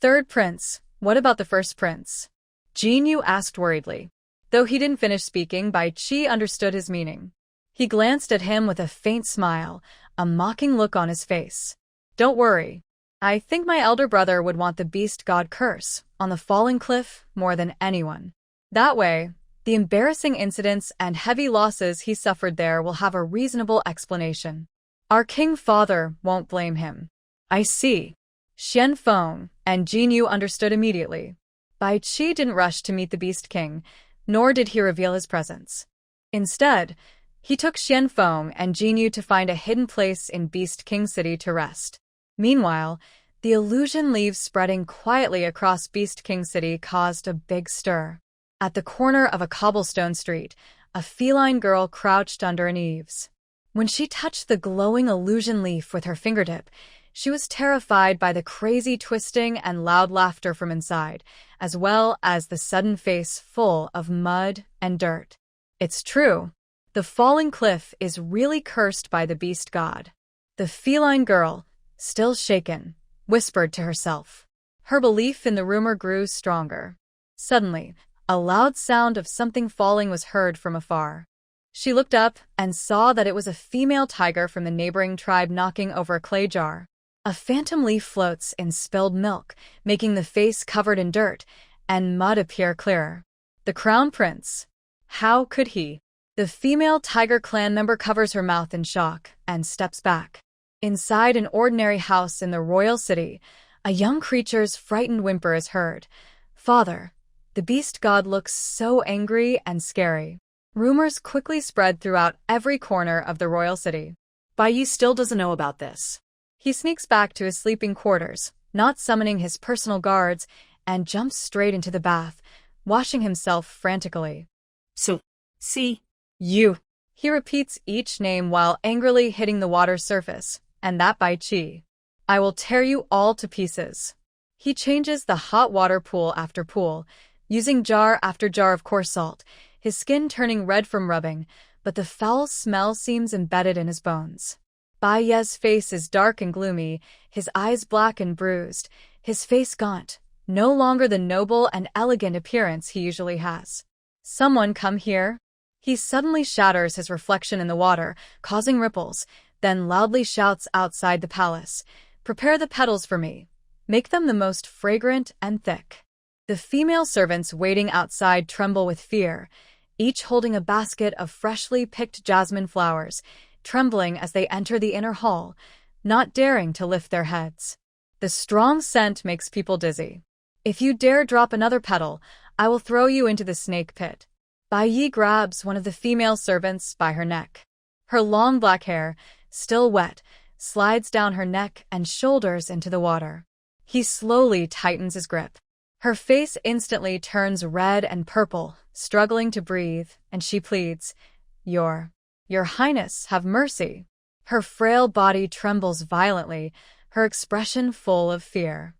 Third Prince, what about the first prince? Jinyu asked worriedly. Though he didn't finish speaking, Bai Qi understood his meaning. He glanced at him with a faint smile, a mocking look on his face. Don't worry. I think my elder brother would want the beast god curse on the falling cliff more than anyone. That way, the embarrassing incidents and heavy losses he suffered there will have a reasonable explanation. Our king father won't blame him. I see. Shienming and Jinyu understood immediately. Bai Qi didn't rush to meet the Beast King, nor did he reveal his presence. Instead, he took Shienming and Jinyu to find a hidden place in Beast King City to rest. Meanwhile, the illusion leaves spreading quietly across Beast King City caused a big stir. At the corner of a cobblestone street, a feline girl crouched under an eaves. When she touched the glowing illusion leaf with her fingertip, she was terrified by the crazy twisting and loud laughter from inside, as well as the sudden face full of mud and dirt. It's true. The falling cliff is really cursed by the beast god. The feline girl, still shaken, whispered to herself. Her belief in the rumor grew stronger. Suddenly, a loud sound of something falling was heard from afar. She looked up and saw that it was a female tiger from the neighboring tribe knocking over a clay jar. A phantom leaf floats in spilled milk, making the face covered in dirt and mud appear clearer. The crown prince. How could he? The female tiger clan member covers her mouth in shock and steps back. Inside an ordinary house in the royal city, a young creature's frightened whimper is heard. Father, the beast god looks so angry and scary. Rumors quickly spread throughout every corner of the royal city. Bayi still doesn't know about this. He sneaks back to his sleeping quarters, not summoning his personal guards, and jumps straight into the bath, washing himself frantically. So, see? You. He repeats each name while angrily hitting the water's surface, and that Bai Qi. I will tear you all to pieces. He changes the hot water pool after pool, using jar after jar of coarse salt, his skin turning red from rubbing, but the foul smell seems embedded in his bones. Bai's face is dark and gloomy, his eyes black and bruised, his face gaunt, no longer the noble and elegant appearance he usually has. Someone come here? He suddenly shatters his reflection in the water, causing ripples, then loudly shouts outside the palace, "Prepare the petals for me. Make them the most fragrant and thick." The female servants waiting outside tremble with fear, each holding a basket of freshly picked jasmine flowers, trembling as they enter the inner hall, not daring to lift their heads. The strong scent makes people dizzy. If you dare drop another petal, I will throw you into the snake pit. Bayi grabs one of the female servants by her neck. Her long black hair, still wet, slides down her neck and shoulders into the water. He slowly tightens his grip. Her face instantly turns red and purple, struggling to breathe, and she pleads, Your Highness, have mercy. Her frail body trembles violently, her expression full of fear.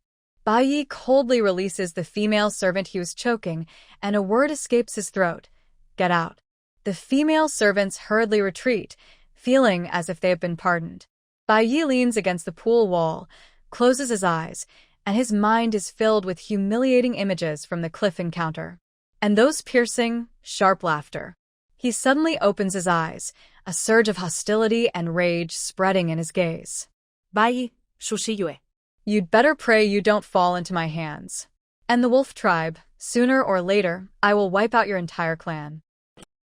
Bayi coldly releases the female servant he was choking, and a word escapes his throat. Get out. The female servants hurriedly retreat, feeling as if they have been pardoned. Bayi leans against the pool wall, closes his eyes, and his mind is filled with humiliating images from the cliff encounter. And those piercing, sharp laughter. He suddenly opens his eyes, a surge of hostility and rage spreading in his gaze. Bayi, Shushiyue. You'd better pray you don't fall into my hands. And the wolf tribe, sooner or later, I will wipe out your entire clan.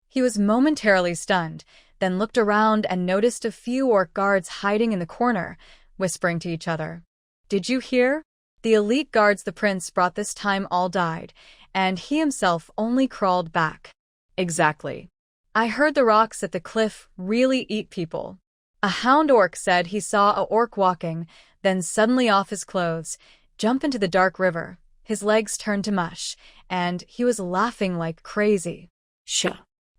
He was momentarily stunned, then looked around and noticed a few orc guards hiding in the corner, whispering to each other. Did you hear? The elite guards the prince brought this time all died, and he himself only crawled back. Exactly. I heard the rocks at the cliff really eat people. A hound orc said he saw a orc walking, then suddenly off his clothes, jump into the dark river. His legs turned to mush, and he was laughing like crazy. Shh.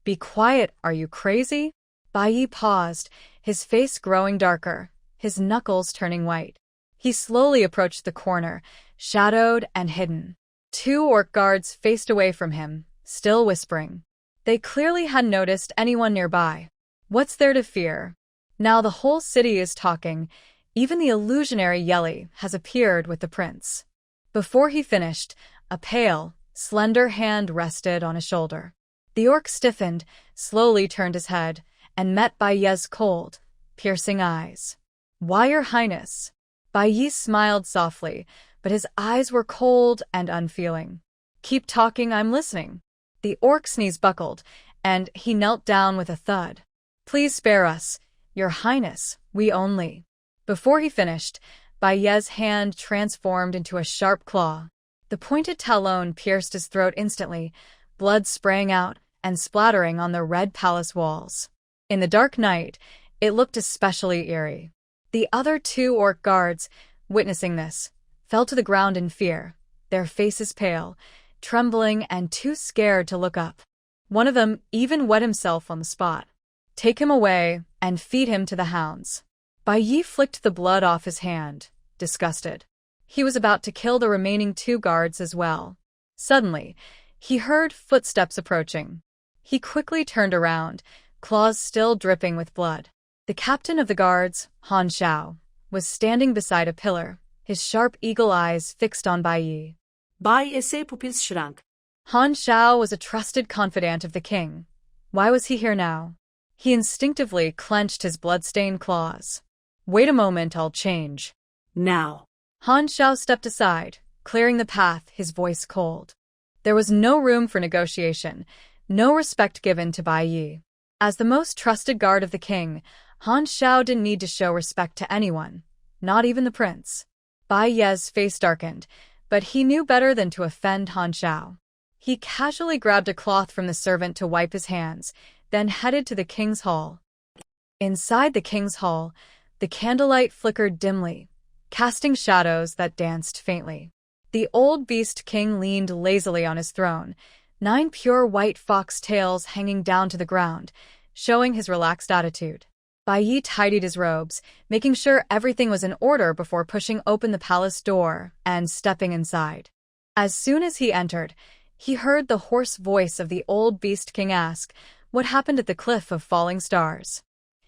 Be quiet, are you crazy? Bayi paused, his face growing darker, his knuckles turning white. He slowly approached the corner, shadowed and hidden. 2 orc guards faced away from him, still whispering. They clearly hadn't noticed anyone nearby. What's there to fear? Now the whole city is talking. Even the illusionary Yeling has appeared with the prince. Before he finished, a pale, slender hand rested on his shoulder. The orc stiffened, slowly turned his head, and met Bayi's cold, piercing eyes. Why, Your Highness? Bayi smiled softly, but his eyes were cold and unfeeling. Keep talking, I'm listening. The orc's knees buckled, and he knelt down with a thud. Please spare us, Your Highness, we only. Before he finished, Bayi's hand transformed into a sharp claw. The pointed talon pierced his throat instantly, blood spraying out and splattering on the red palace walls. In the dark night, it looked especially eerie. The other 2 orc guards, witnessing this, fell to the ground in fear, their faces pale, trembling and too scared to look up. One of them even wet himself on the spot. Take him away and feed him to the hounds. Bayi flicked the blood off his hand, disgusted. He was about to kill the remaining 2 guards as well. Suddenly, he heard footsteps approaching. He quickly turned around, claws still dripping with blood. The captain of the guards, Han Xiao, was standing beside a pillar, his sharp eagle eyes fixed on Bayi. Bayi ese pupils shrank. Han Xiao was a trusted confidant of the king. Why was he here now? He instinctively clenched his blood-stained claws. Wait a moment, I'll change. Now. Han Xiao stepped aside, clearing the path, his voice cold. There was no room for negotiation, no respect given to Bayi. As the most trusted guard of the king, Han Xiao didn't need to show respect to anyone, not even the prince. Bayi's face darkened, but he knew better than to offend Han Xiao. He casually grabbed a cloth from the servant to wipe his hands, then headed to the king's hall. Inside the king's hall, the candlelight flickered dimly, casting shadows that danced faintly. The old beast king leaned lazily on his throne, 9 pure white fox tails hanging down to the ground, showing his relaxed attitude. Bayi tidied his robes, making sure everything was in order before pushing open the palace door and stepping inside. As soon as he entered, he heard the hoarse voice of the old beast king ask, "What happened at the Cliff of Falling Stars?"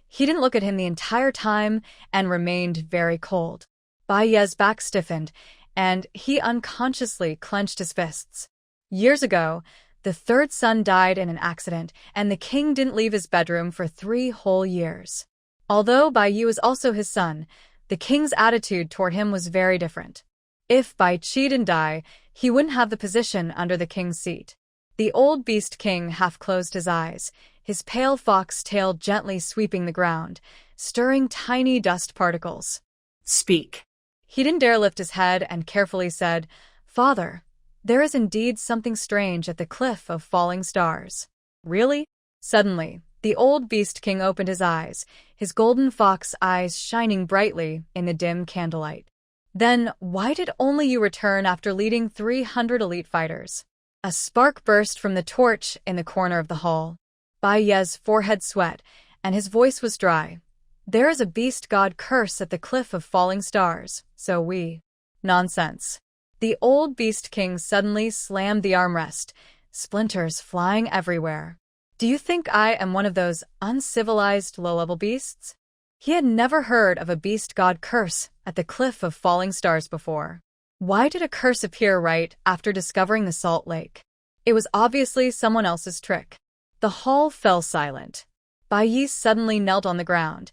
He didn't look at him the entire time and remained very cold. Bayi's back stiffened, and he unconsciously clenched his fists. Years ago, the 3rd son died in an accident, and the king didn't leave his bedroom for 3 whole years. Although Bayi was also his son, the king's attitude toward him was very different. If Bai Qi didn't die, he wouldn't have the position under the king's seat. The old beast king half closed his eyes, his pale fox tail gently sweeping the ground, stirring tiny dust particles. Speak. He didn't dare lift his head and carefully said, "Father, there is indeed something strange at the cliff of falling stars." "Really?" Suddenly, the old beast king opened his eyes, his golden fox eyes shining brightly in the dim candlelight. "Then why did only you return after leading 300 elite fighters?" A spark burst from the torch in the corner of the hall. Bai's forehead sweat, and his voice was dry. "There is a beast god curse at the cliff of falling stars, so we—" "Nonsense." The old beast king suddenly slammed the armrest, splinters flying everywhere. "Do you think I am one of those uncivilized low-level beasts?" He had never heard of a beast god curse at the cliff of falling stars before. Why did a curse appear right after discovering the salt lake? It was obviously someone else's trick. The hall fell silent. Bayi suddenly knelt on the ground.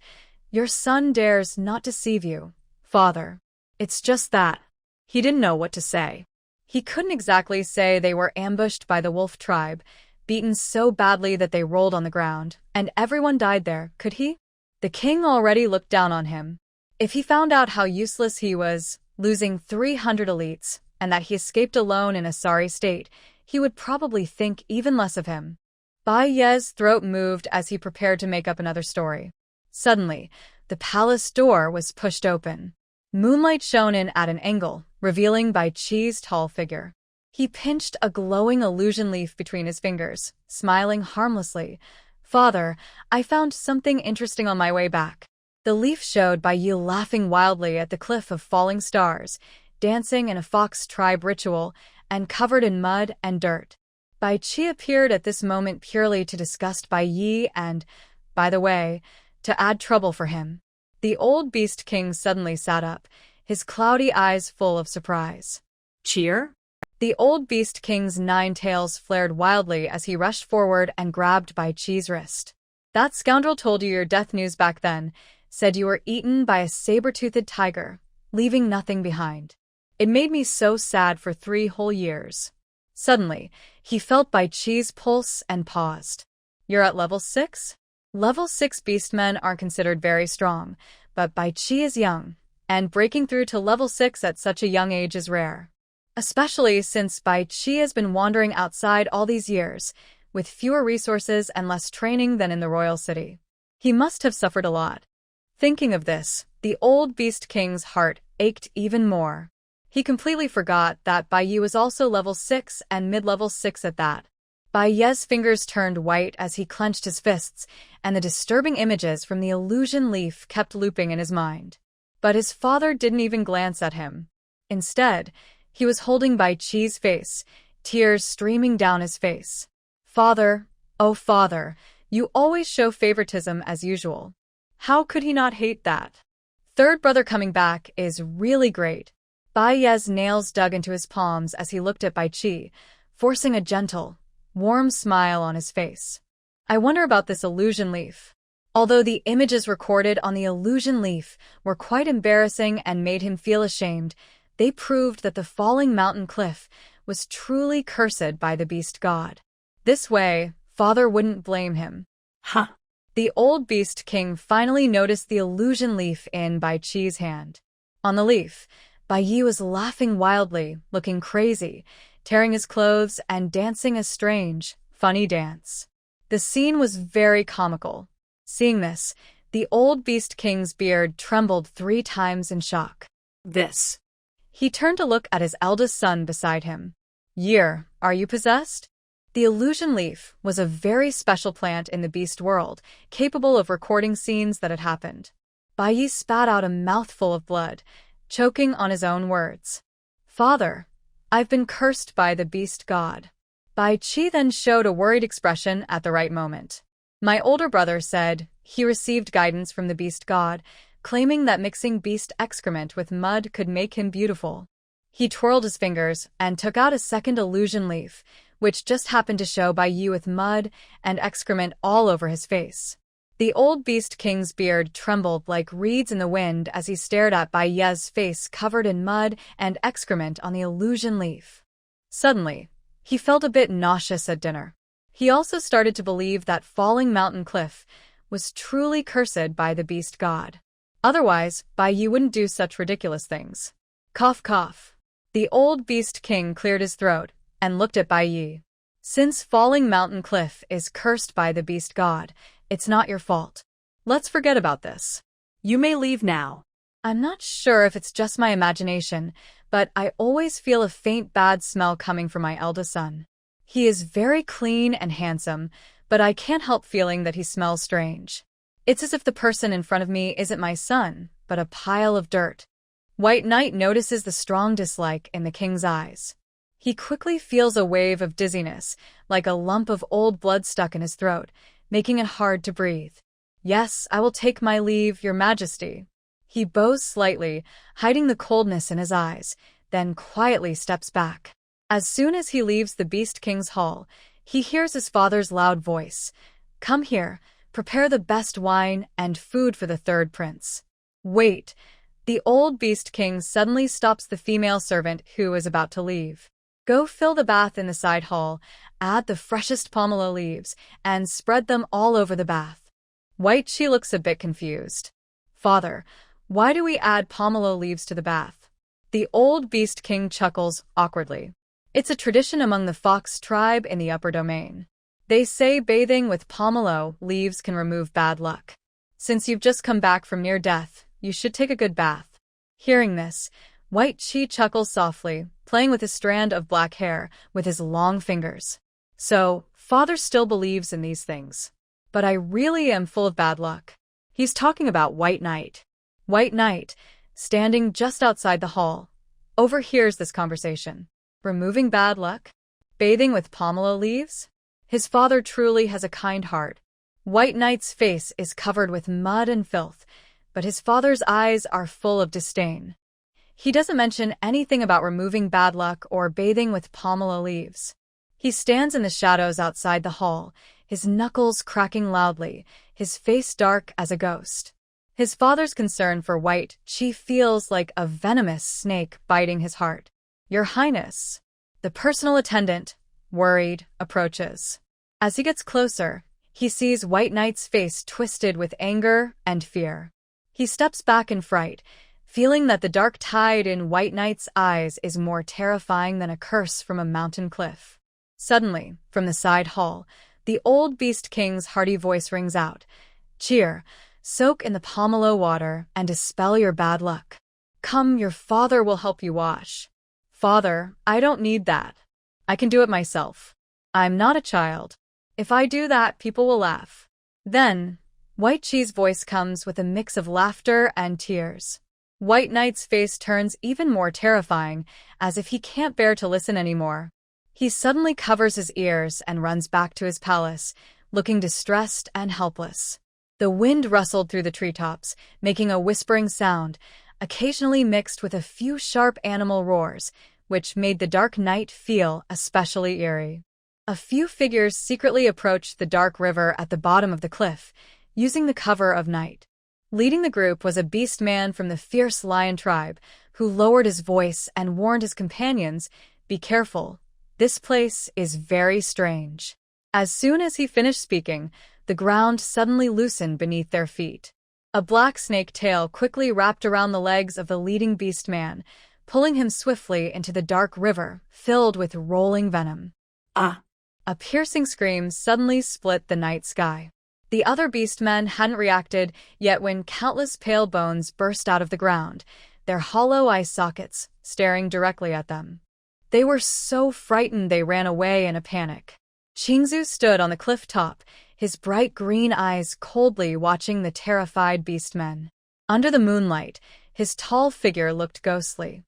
"Your son dares not deceive you, father." "It's just that." He didn't know what to say. He couldn't exactly say they were ambushed by the wolf tribe, beaten so badly that they rolled on the ground, and everyone died there, could he? The king already looked down on him. If he found out how useless he was, losing 300 elites, and that he escaped alone in a sorry state, he would probably think even less of him. Bai's throat moved as he prepared to make up another story. Suddenly, the palace door was pushed open. Moonlight shone in at an angle, revealing Bai Qi's tall figure. He pinched a glowing illusion leaf between his fingers, smiling harmlessly. "Father, I found something interesting on my way back." The leaf showed Bayi laughing wildly at the cliff of falling stars, dancing in a fox tribe ritual, and covered in mud and dirt. Bai Qi appeared at this moment purely to disgust Bayi and, by the way, to add trouble for him. The old beast king suddenly sat up, his cloudy eyes full of surprise. Cheer? The old beast king's 9 tails flared wildly as he rushed forward and grabbed Bai Qi's wrist. "That scoundrel told you your death news back then, said you were eaten by a saber-toothed tiger, leaving nothing behind. It made me so sad for 3 whole years." Suddenly, he felt Bai Qi's pulse and paused. "You're at level 6? Level 6 beastmen aren't considered very strong, but Bai Qi is young, and breaking through to level 6 at such a young age is rare. Especially since Bai Qi has been wandering outside all these years, with fewer resources and less training than in the royal city. He must have suffered a lot." Thinking of this, the old beast king's heart ached even more. He completely forgot that Bayi was also level 6 and mid-level 6 at that. Bai's fingers turned white as he clenched his fists, and the disturbing images from the illusion leaf kept looping in his mind. But his father didn't even glance at him. Instead, he was holding Bai Qi's face, tears streaming down his face. "Father, oh father, you always show favoritism as usual." How could he not hate that? Third brother coming back is really great. Bai's nails dug into his palms as he looked at Bai Qi, forcing a gentle, warm smile on his face. "I wonder about this illusion leaf." Although the images recorded on the illusion leaf were quite embarrassing and made him feel ashamed, they proved that the falling mountain cliff was truly cursed by the beast god. This way, father wouldn't blame him. Huh. The old beast king finally noticed the illusion leaf in Bai Qi's hand. On the leaf, Bayi was laughing wildly, looking crazy, tearing his clothes and dancing a strange, funny dance. The scene was very comical. Seeing this, the old beast king's beard trembled 3 times in shock. This. He turned to look at his eldest son beside him. "Year, are you possessed?" The illusion leaf was a very special plant in the beast world, capable of recording scenes that had happened. Bayi spat out a mouthful of blood, choking on his own words. "Father, I've been cursed by the beast god." Bai Qi then showed a worried expression at the right moment. "My older brother said he received guidance from the beast god, claiming that mixing beast excrement with mud could make him beautiful." He twirled his fingers and took out a second illusion leaf, which just happened to show Bayi with mud and excrement all over his face. The old beast king's beard trembled like reeds in the wind as he stared at Bai's face covered in mud and excrement on the illusion leaf. Suddenly, he felt a bit nauseous at dinner. He also started to believe that falling mountain cliff was truly cursed by the beast god. Otherwise, Bayi wouldn't do such ridiculous things. Cough cough. The old beast king cleared his throat and looked at Bayi. Since falling mountain cliff is cursed by the beast god, it's not your fault. Let's forget about this. You may leave now. I'm not sure if it's just my imagination, but I always feel a faint bad smell coming from my eldest son. He is very clean and handsome, but I can't help feeling that he smells strange. It's as if the person in front of me isn't my son, but a pile of dirt. White Knight notices the strong dislike in the king's eyes. He quickly feels a wave of dizziness, like a lump of old blood stuck in his throat, making it hard to breathe. Yes, I will take my leave, your majesty. He bows slightly, hiding the coldness in his eyes, then quietly steps back. As soon as he leaves the Beast King's hall, he hears his father's loud voice. Come here, prepare the best wine and food for the third prince. Wait. The old Beast King suddenly stops the female servant who is about to leave. Go fill the bath in the side hall, add the freshest pomelo leaves, and spread them all over the bath. White Qi looks a bit confused. Father, why do we add pomelo leaves to the bath? The old Beast King chuckles awkwardly. It's a tradition among the fox tribe in the upper domain. They say bathing with pomelo leaves can remove bad luck. Since you've just come back from near death, you should take a good bath. Hearing this, White Qi chuckles softly, playing with a strand of black hair with his long fingers. So, father still believes in these things. But I really am full of bad luck. He's talking about White Knight. White Knight, standing just outside the hall, overhears this conversation. Removing bad luck? Bathing with pomelo leaves? His father truly has a kind heart. White Knight's face is covered with mud and filth, but his father's eyes are full of disdain. He doesn't mention anything about removing bad luck or bathing with pomelo leaves. He stands in the shadows outside the hall, his knuckles cracking loudly, his face dark as a ghost. His father's concern for White Qi feels like a venomous snake biting his heart. Your Highness. The personal attendant, worried, approaches. As he gets closer, he sees White Knight's face twisted with anger and fear. He steps back in fright, feeling that the dark tide in White Knight's eyes is more terrifying than a curse from a mountain cliff. Suddenly, from the side hall, the old Beast King's hearty voice rings out. Cheer, soak in the pomelo water and dispel your bad luck. Come, your father will help you wash. Father, I don't need that. I can do it myself. I'm not a child. If I do that, people will laugh. Then, White Qi's voice comes with a mix of laughter and tears. White Knight's face turns even more terrifying, as if he can't bear to listen anymore. He suddenly covers his ears and runs back to his palace, looking distressed and helpless. The wind rustled through the treetops, making a whispering sound, occasionally mixed with a few sharp animal roars, which made the dark night feel especially eerie. A few figures secretly approached the dark river at the bottom of the cliff, using the cover of night. Leading the group was a beast man from the fierce lion tribe, who lowered his voice and warned his companions, "Be careful. This place is very strange." As soon as he finished speaking, the ground suddenly loosened beneath their feet. A black snake tail quickly wrapped around the legs of the leading beast man, pulling him swiftly into the dark river, filled with rolling venom. Ah! A piercing scream suddenly split the night sky. The other beastmen hadn't reacted yet when countless pale bones burst out of the ground, their hollow eye sockets staring directly at them. They were so frightened they ran away in a panic. Qing Zhu stood on the cliff top, his bright green eyes coldly watching the terrified beastmen. Under the moonlight, his tall figure looked ghostly.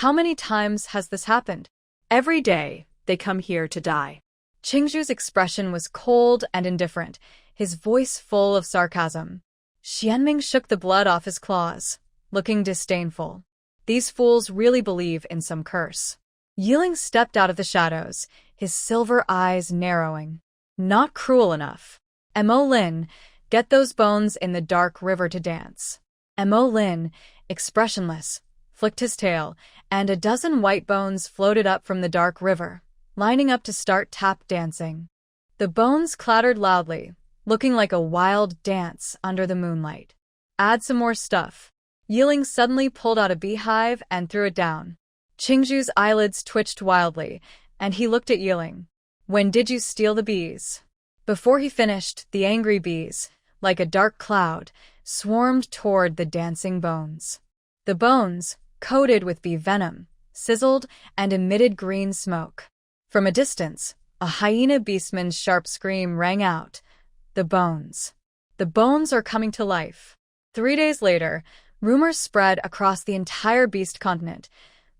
How many times has this happened? Every day, they come here to die. Qing Zhu's expression was cold and indifferent, his voice full of sarcasm. Shienming shook the blood off his claws, looking disdainful. These fools really believe in some curse. Yeling stepped out of the shadows, his silver eyes narrowing. Not cruel enough. Mo Lin, get those bones in the dark river to dance. Mo Lin, expressionless, flicked his tail, and a dozen white bones floated up from the dark river, lining up to start tap dancing. The bones clattered loudly, looking like a wild dance under the moonlight. Add some more stuff. Yeling suddenly pulled out a beehive and threw it down. Qing Zhu's eyelids twitched wildly, and he looked at Yeling. When did you steal the bees? Before he finished, the angry bees, like a dark cloud, swarmed toward the dancing bones. The bones, coated with bee venom, sizzled and emitted green smoke. From a distance, a hyena beastman's sharp scream rang out. The bones. The bones are coming to life. 3 days later, rumors spread across the entire beast continent.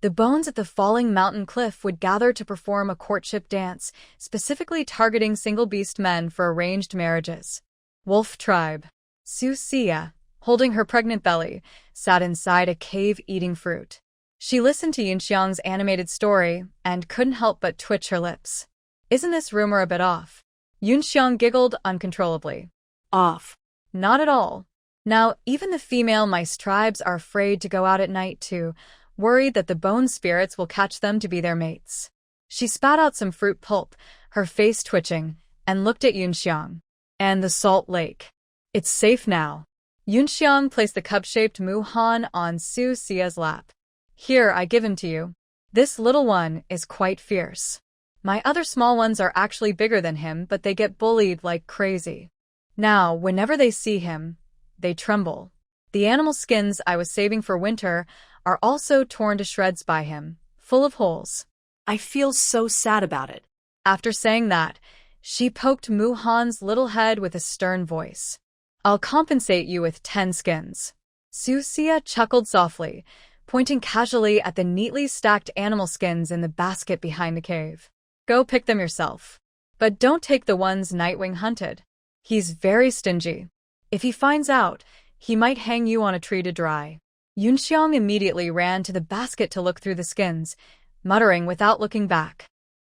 The bones at the falling mountain cliff would gather to perform a courtship dance, specifically targeting single beast men for arranged marriages. Wolf tribe. Susia, holding her pregnant belly, sat inside a cave eating fruit. She listened to Yunxiang's animated story and couldn't help but twitch her lips. Isn't this rumor a bit off? Yunxiang giggled uncontrollably. Off. Not at all. Now, even the female mice tribes are afraid to go out at night too, worried that the bone spirits will catch them to be their mates. She spat out some fruit pulp, her face twitching, and looked at Yunxiang. And the salt lake. It's safe now. Yunxiang placed the cup-shaped Muhan on Susia's lap. Here, I give him to you. This little one is quite fierce. My other small ones are actually bigger than him, but they get bullied like crazy. Now, whenever they see him, they tremble. The animal skins I was saving for winter are also torn to shreds by him, full of holes. I feel so sad about it. After saying that, she poked Muhan's little head with a stern voice. I'll compensate you with 10 skins. Susia chuckled softly, pointing casually at the neatly stacked animal skins in the basket behind the cave. Go pick them yourself. But don't take the ones Nightwing hunted. He's very stingy. If he finds out, he might hang you on a tree to dry. Yunxiang immediately ran to the basket to look through the skins, muttering without looking back.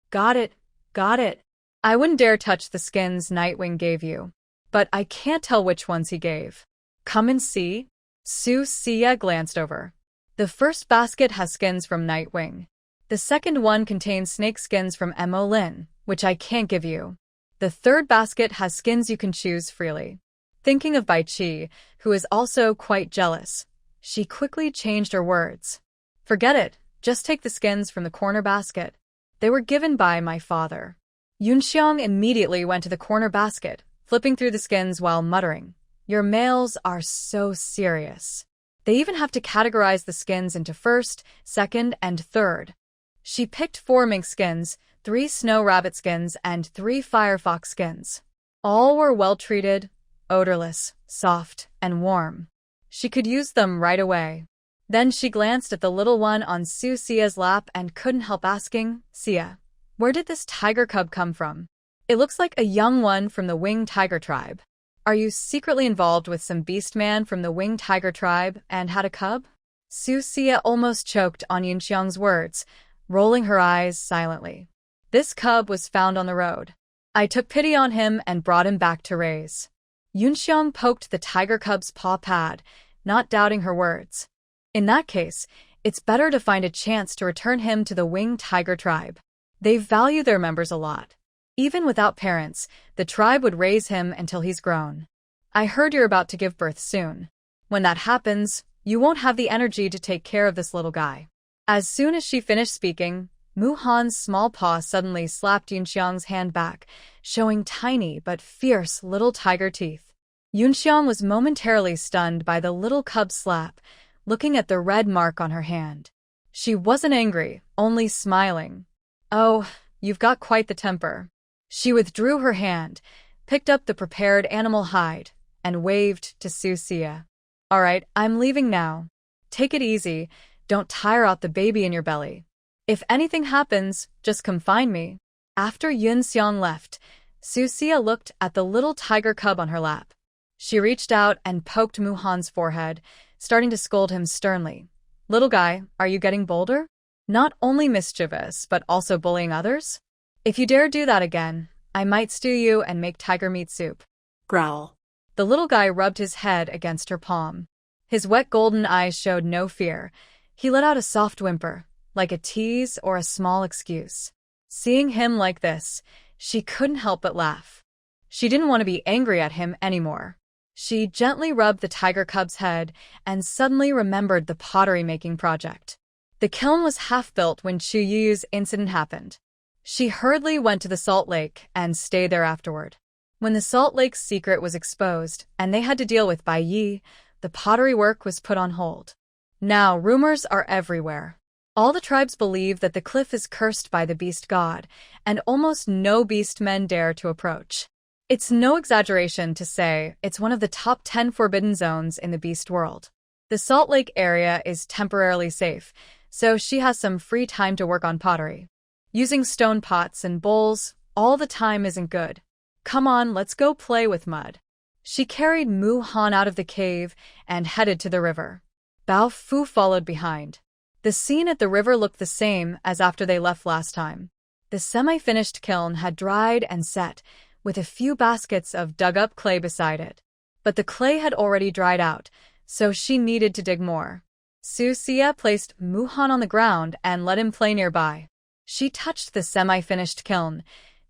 Got it, got it. I wouldn't dare touch the skins Nightwing gave you. But I can't tell which ones he gave. Come and see. Susia glanced over. The first basket has skins from Nightwing. The second one contains snake skins from Mo Lin, which I can't give you. The third basket has skins you can choose freely. Thinking of Bai Qi, who is also quite jealous, she quickly changed her words. Forget it, just take the skins from the corner basket. They were given by my father. Yunxiang immediately went to the corner basket, flipping through the skins while muttering, Your males are so serious. They even have to categorize the skins into first, second, and third. She picked 4 mink skins, 3 snow rabbit skins, and 3 firefox skins. All were well-treated, odorless, soft, and warm. She could use them right away. Then she glanced at the little one on Susia's lap and couldn't help asking, Sia, where did this tiger cub come from? It looks like a young one from the winged tiger tribe. Are you secretly involved with some beastman from the winged tiger tribe and had a cub? Susia almost choked on Yunxiang's words, rolling her eyes silently. This cub was found on the road. I took pity on him and brought him back to raise. Yunxiang poked the tiger cub's paw pad, not doubting her words. In that case, it's better to find a chance to return him to the winged tiger tribe. They value their members a lot. Even without parents, the tribe would raise him until he's grown. I heard you're about to give birth soon. When that happens, you won't have the energy to take care of this little guy. As soon as she finished speaking, Muhan's small paw suddenly slapped Yunxiang's hand back, showing tiny but fierce little tiger teeth. Yunxiang was momentarily stunned by the little cub's slap, looking at the red mark on her hand. She wasn't angry, only smiling. Oh, you've got quite the temper. She withdrew her hand, picked up the prepared animal hide, and waved to Susia. All right, I'm leaving now. Take it easy, don't tire out the baby in your belly. If anything happens, just come find me. After Yunxiang left, Susia looked at the little tiger cub on her lap. She reached out and poked Muhan's forehead, starting to scold him sternly. Little guy, are you getting bolder? Not only mischievous, but also bullying others? If you dare do that again, I might stew you and make tiger meat soup. Growl. The little guy rubbed his head against her palm. His wet golden eyes showed no fear. He let out a soft whimper, like a tease or a small excuse. Seeing him like this, she couldn't help but laugh. She didn't want to be angry at him anymore. She gently rubbed the tiger cub's head and suddenly remembered the pottery-making project. The kiln was half-built when Chu Youyou's incident happened. She hurriedly went to the salt lake and stayed there afterward. When the salt lake's secret was exposed and they had to deal with Bayi, the pottery work was put on hold. Now, rumors are everywhere. All the tribes believe that the cliff is cursed by the beast god, and almost no beastmen dare to approach. It's no exaggeration to say it's one of the top 10 forbidden zones in the beast world. The Salt Lake area is temporarily safe, so she has some free time to work on pottery. Using stone pots and bowls all the time isn't good. Come on, let's go play with mud. She carried Muhan out of the cave and headed to the river. Bao Fu followed behind. The scene at the river looked the same as after they left last time. The semi-finished kiln had dried and set, with a few baskets of dug-up clay beside it. But the clay had already dried out, so she needed to dig more. Susia placed Muhan on the ground and let him play nearby. She touched the semi-finished kiln,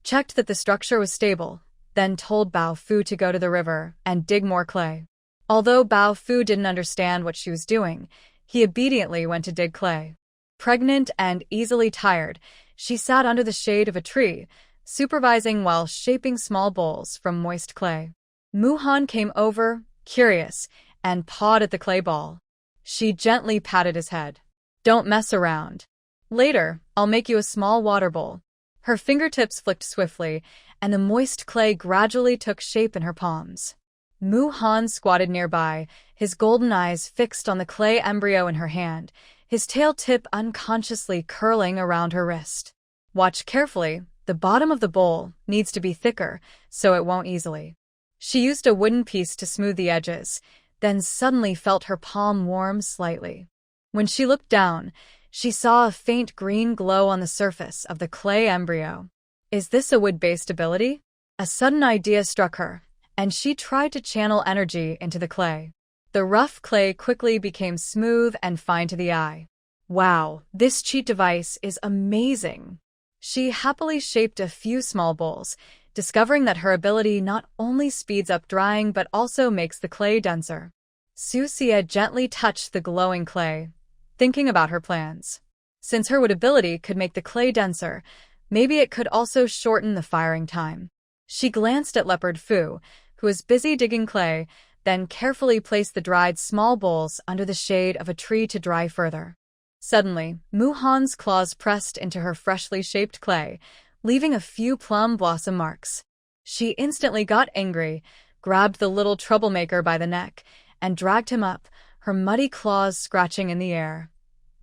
checked that the structure was stable, then told Bao Fu to go to the river and dig more clay. Although Bao Fu didn't understand what she was doing, he obediently went to dig clay. Pregnant and easily tired, she sat under the shade of a tree, supervising while shaping small bowls from moist clay. Muhan came over, curious, and pawed at the clay ball. She gently patted his head. Don't mess around. Later, I'll make you a small water bowl. Her fingertips flicked swiftly, and the moist clay gradually took shape in her palms. Muhan squatted nearby, his golden eyes fixed on the clay embryo in her hand, his tail tip unconsciously curling around her wrist. Watch carefully, the bottom of the bowl needs to be thicker, so it won't easily. She used a wooden piece to smooth the edges, then suddenly felt her palm warm slightly. When she looked down, she saw a faint green glow on the surface of the clay embryo. Is this a wood-based ability? A sudden idea struck her, and she tried to channel energy into the clay. The rough clay quickly became smooth and fine to the eye. Wow, this cheat device is amazing. She happily shaped a few small bowls, discovering that her ability not only speeds up drying but also makes the clay denser. Susia gently touched the glowing clay, thinking about her plans. Since her wood ability could make the clay denser, maybe it could also shorten the firing time. She glanced at Leopard Fu, who was busy digging clay, then carefully placed the dried small bowls under the shade of a tree to dry further. Suddenly, Muhan's claws pressed into her freshly shaped clay, leaving a few plum blossom marks. She instantly got angry, grabbed the little troublemaker by the neck, and dragged him up, her muddy claws scratching in the air.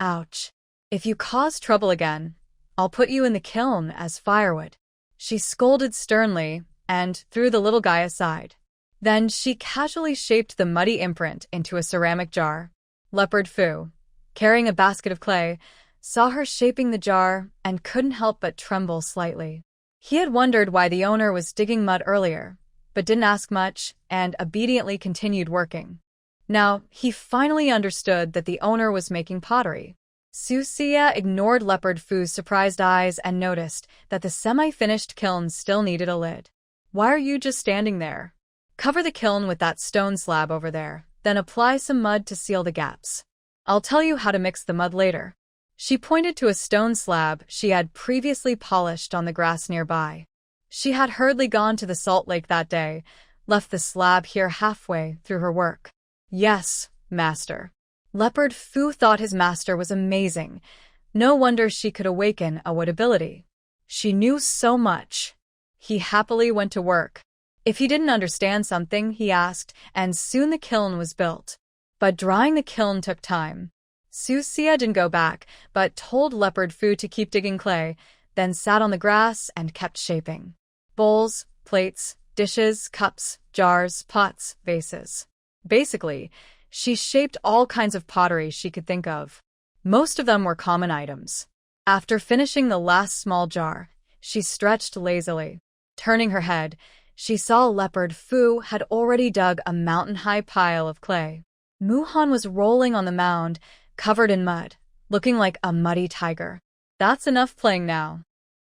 Ouch. If you cause trouble again, I'll put you in the kiln as firewood. She scolded sternly and threw the little guy aside. Then she casually shaped the muddy imprint into a ceramic jar. Leopard Fu, carrying a basket of clay, saw her shaping the jar and couldn't help but tremble slightly. He had wondered why the owner was digging mud earlier, but didn't ask much and obediently continued working. Now, he finally understood that the owner was making pottery. Susia ignored Leopard Fu's surprised eyes and noticed that the semi-finished kiln still needed a lid. Why are you just standing there? Cover the kiln with that stone slab over there, then apply some mud to seal the gaps. I'll tell you how to mix the mud later. She pointed to a stone slab she had previously polished on the grass nearby. She had hurriedly gone to the salt lake that day, left the slab here halfway through her work. Yes, master. Leopard Fu thought his master was amazing. No wonder she could awaken a wood ability. She knew so much. He happily went to work. If he didn't understand something, he asked, and soon the kiln was built. But drying the kiln took time. Susia didn't go back, but told Leopard Fu to keep digging clay, then sat on the grass and kept shaping. Bowls, plates, dishes, cups, jars, pots, vases. Basically, she shaped all kinds of pottery she could think of. Most of them were common items. After finishing the last small jar, she stretched lazily. Turning her head, she saw Leopard Fu had already dug a mountain-high pile of clay. Muhan was rolling on the mound, covered in mud, looking like a muddy tiger. That's enough playing now.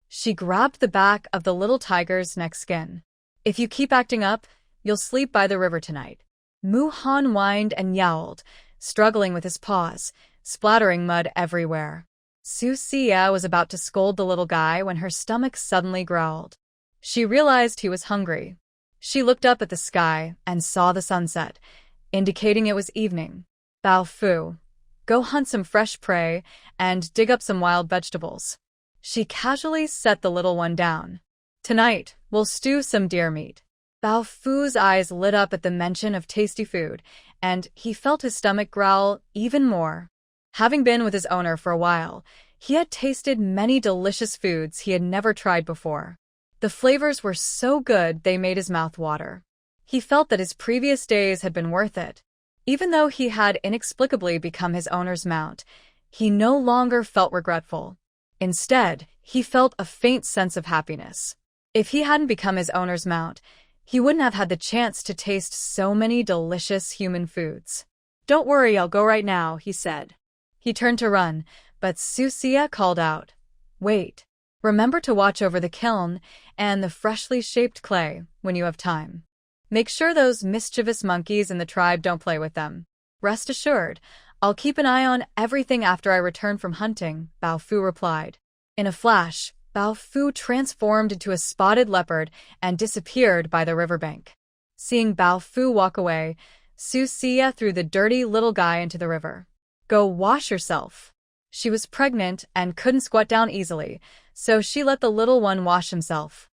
She grabbed the back of the little tiger's neck skin. If you keep acting up, you'll sleep by the river tonight. Muhan whined and yowled, struggling with his paws, splattering mud everywhere. Susia was about to scold the little guy when her stomach suddenly growled. She realized he was hungry. She looked up at the sky and saw the sunset, indicating it was evening. Bao Fu, go hunt some fresh prey and dig up some wild vegetables. She casually set the little one down. Tonight, we'll stew some deer meat. Bao Fu's eyes lit up at the mention of tasty food, and he felt his stomach growl even more. Having been with his owner for a while, he had tasted many delicious foods he had never tried before. The flavors were so good they made his mouth water. He felt that his previous days had been worth it. Even though he had inexplicably become his owner's mount, he no longer felt regretful. Instead, he felt a faint sense of happiness. If he hadn't become his owner's mount, he wouldn't have had the chance to taste so many delicious human foods. Don't worry, I'll go right now, he said. He turned to run, but Susia called out, "Wait. Remember to watch over the kiln and the freshly shaped clay when you have time. Make sure those mischievous monkeys in the tribe don't play with them. Rest assured, I'll keep an eye on everything after I return from hunting," Bao Fu replied. In a flash, Bao Fu transformed into a spotted leopard and disappeared by the riverbank. Seeing Bao Fu walk away, Susia threw the dirty little guy into the river. "Go wash yourself." She was pregnant and couldn't squat down easily, so she let the little one wash himself.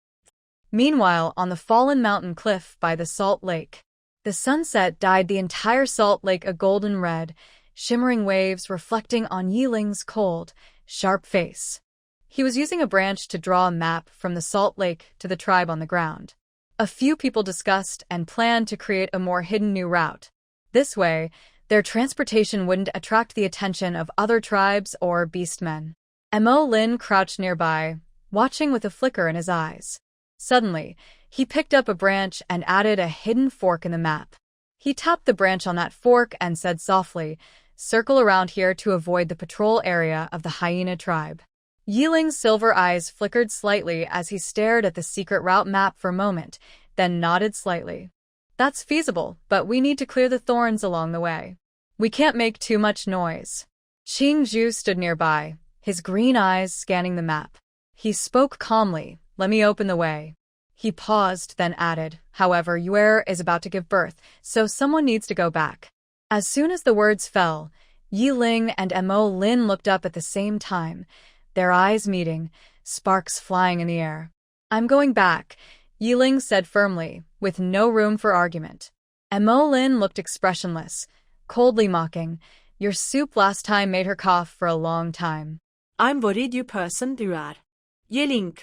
Meanwhile, on the fallen mountain cliff by the salt lake, the sunset dyed the entire salt lake a golden red, shimmering waves reflecting on Yeling's cold, sharp face. He was using a branch to draw a map from the salt lake to the tribe on the ground. A few people discussed and planned to create a more hidden new route. This way, their transportation wouldn't attract the attention of other tribes or beastmen. Mo Lin crouched nearby, watching with a flicker in his eyes. Suddenly, he picked up a branch and added a hidden fork in the map. He tapped the branch on that fork and said softly, "Circle around here to avoid the patrol area of the hyena tribe." Yeling's silver eyes flickered slightly as he stared at the secret route map for a moment, then nodded slightly. "That's feasible, but we need to clear the thorns along the way. We can't make too much noise." Qing Zhu stood nearby, his green eyes scanning the map. He spoke calmly, "Let me open the way." He paused, then added, "However, Yuer is about to give birth, so someone needs to go back." As soon as the words fell, Yeling and Mo Lin looked up at the same time, their eyes meeting, sparks flying in the air. "I'm going back," Yeling said firmly, with no room for argument. Mo Lin looked expressionless, coldly mocking, "Your soup last time made her cough for a long time." I'm worried you person, Durad. Yeling.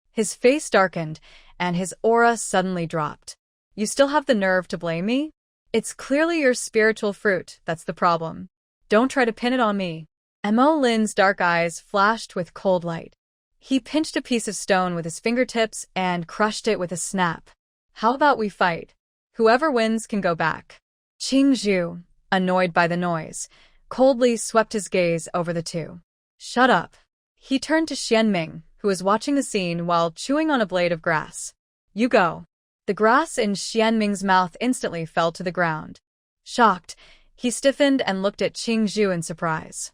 His face darkened, and his aura suddenly dropped. "You still have the nerve to blame me? It's clearly your spiritual fruit that's the problem. Don't try to pin it on me." Mo Lin's dark eyes flashed with cold light. He pinched a piece of stone with his fingertips and crushed it with a snap. "How about we fight? Whoever wins can go back." Qing Zhu, annoyed by the noise, coldly swept his gaze over the two. "Shut up." He turned to Shienming, who was watching the scene while chewing on a blade of grass. "You go." The grass in Shienming's mouth instantly fell to the ground. Shocked, he stiffened and looked at Qing Zhu in surprise.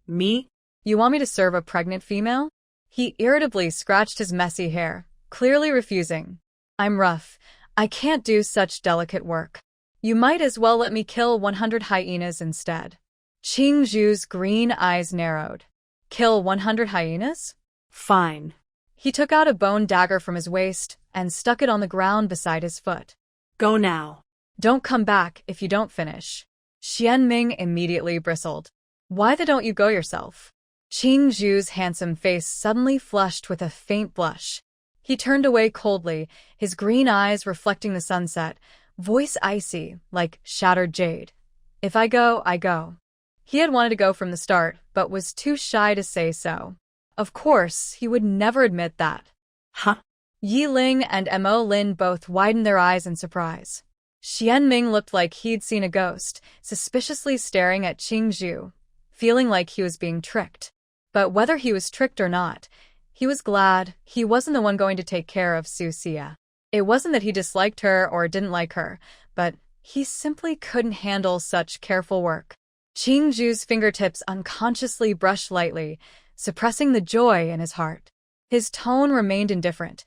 Me? "You want me to serve a pregnant female?" He irritably scratched his messy hair, clearly refusing. "I'm rough. I can't do such delicate work. You might as well let me kill 100 hyenas instead." Qing Zhu's green eyes narrowed. "Kill 100 hyenas?" Fine. He took out a bone dagger from his waist and stuck it on the ground beside his foot. Go now. "Don't come back if you don't finish." Shienming immediately bristled. "Why the don't you go yourself?" Qing Zhu's handsome face suddenly flushed with a faint blush. He turned away coldly, his green eyes reflecting the sunset, voice icy, like shattered jade. "If I go, I go." He had wanted to go from the start, but was too shy to say so. Of course, he would never admit that. Huh? Yeling and Mo Lin both widened their eyes in surprise. Shienming looked like he'd seen a ghost, suspiciously staring at Qing Zhu, feeling like he was being tricked. But whether he was tricked or not, he was glad he wasn't the one going to take care of Susia. It wasn't that he disliked her or didn't like her, but He simply couldn't handle such careful work. Qing Zhu's fingertips unconsciously brushed lightly, suppressing the joy in his heart. His tone remained indifferent.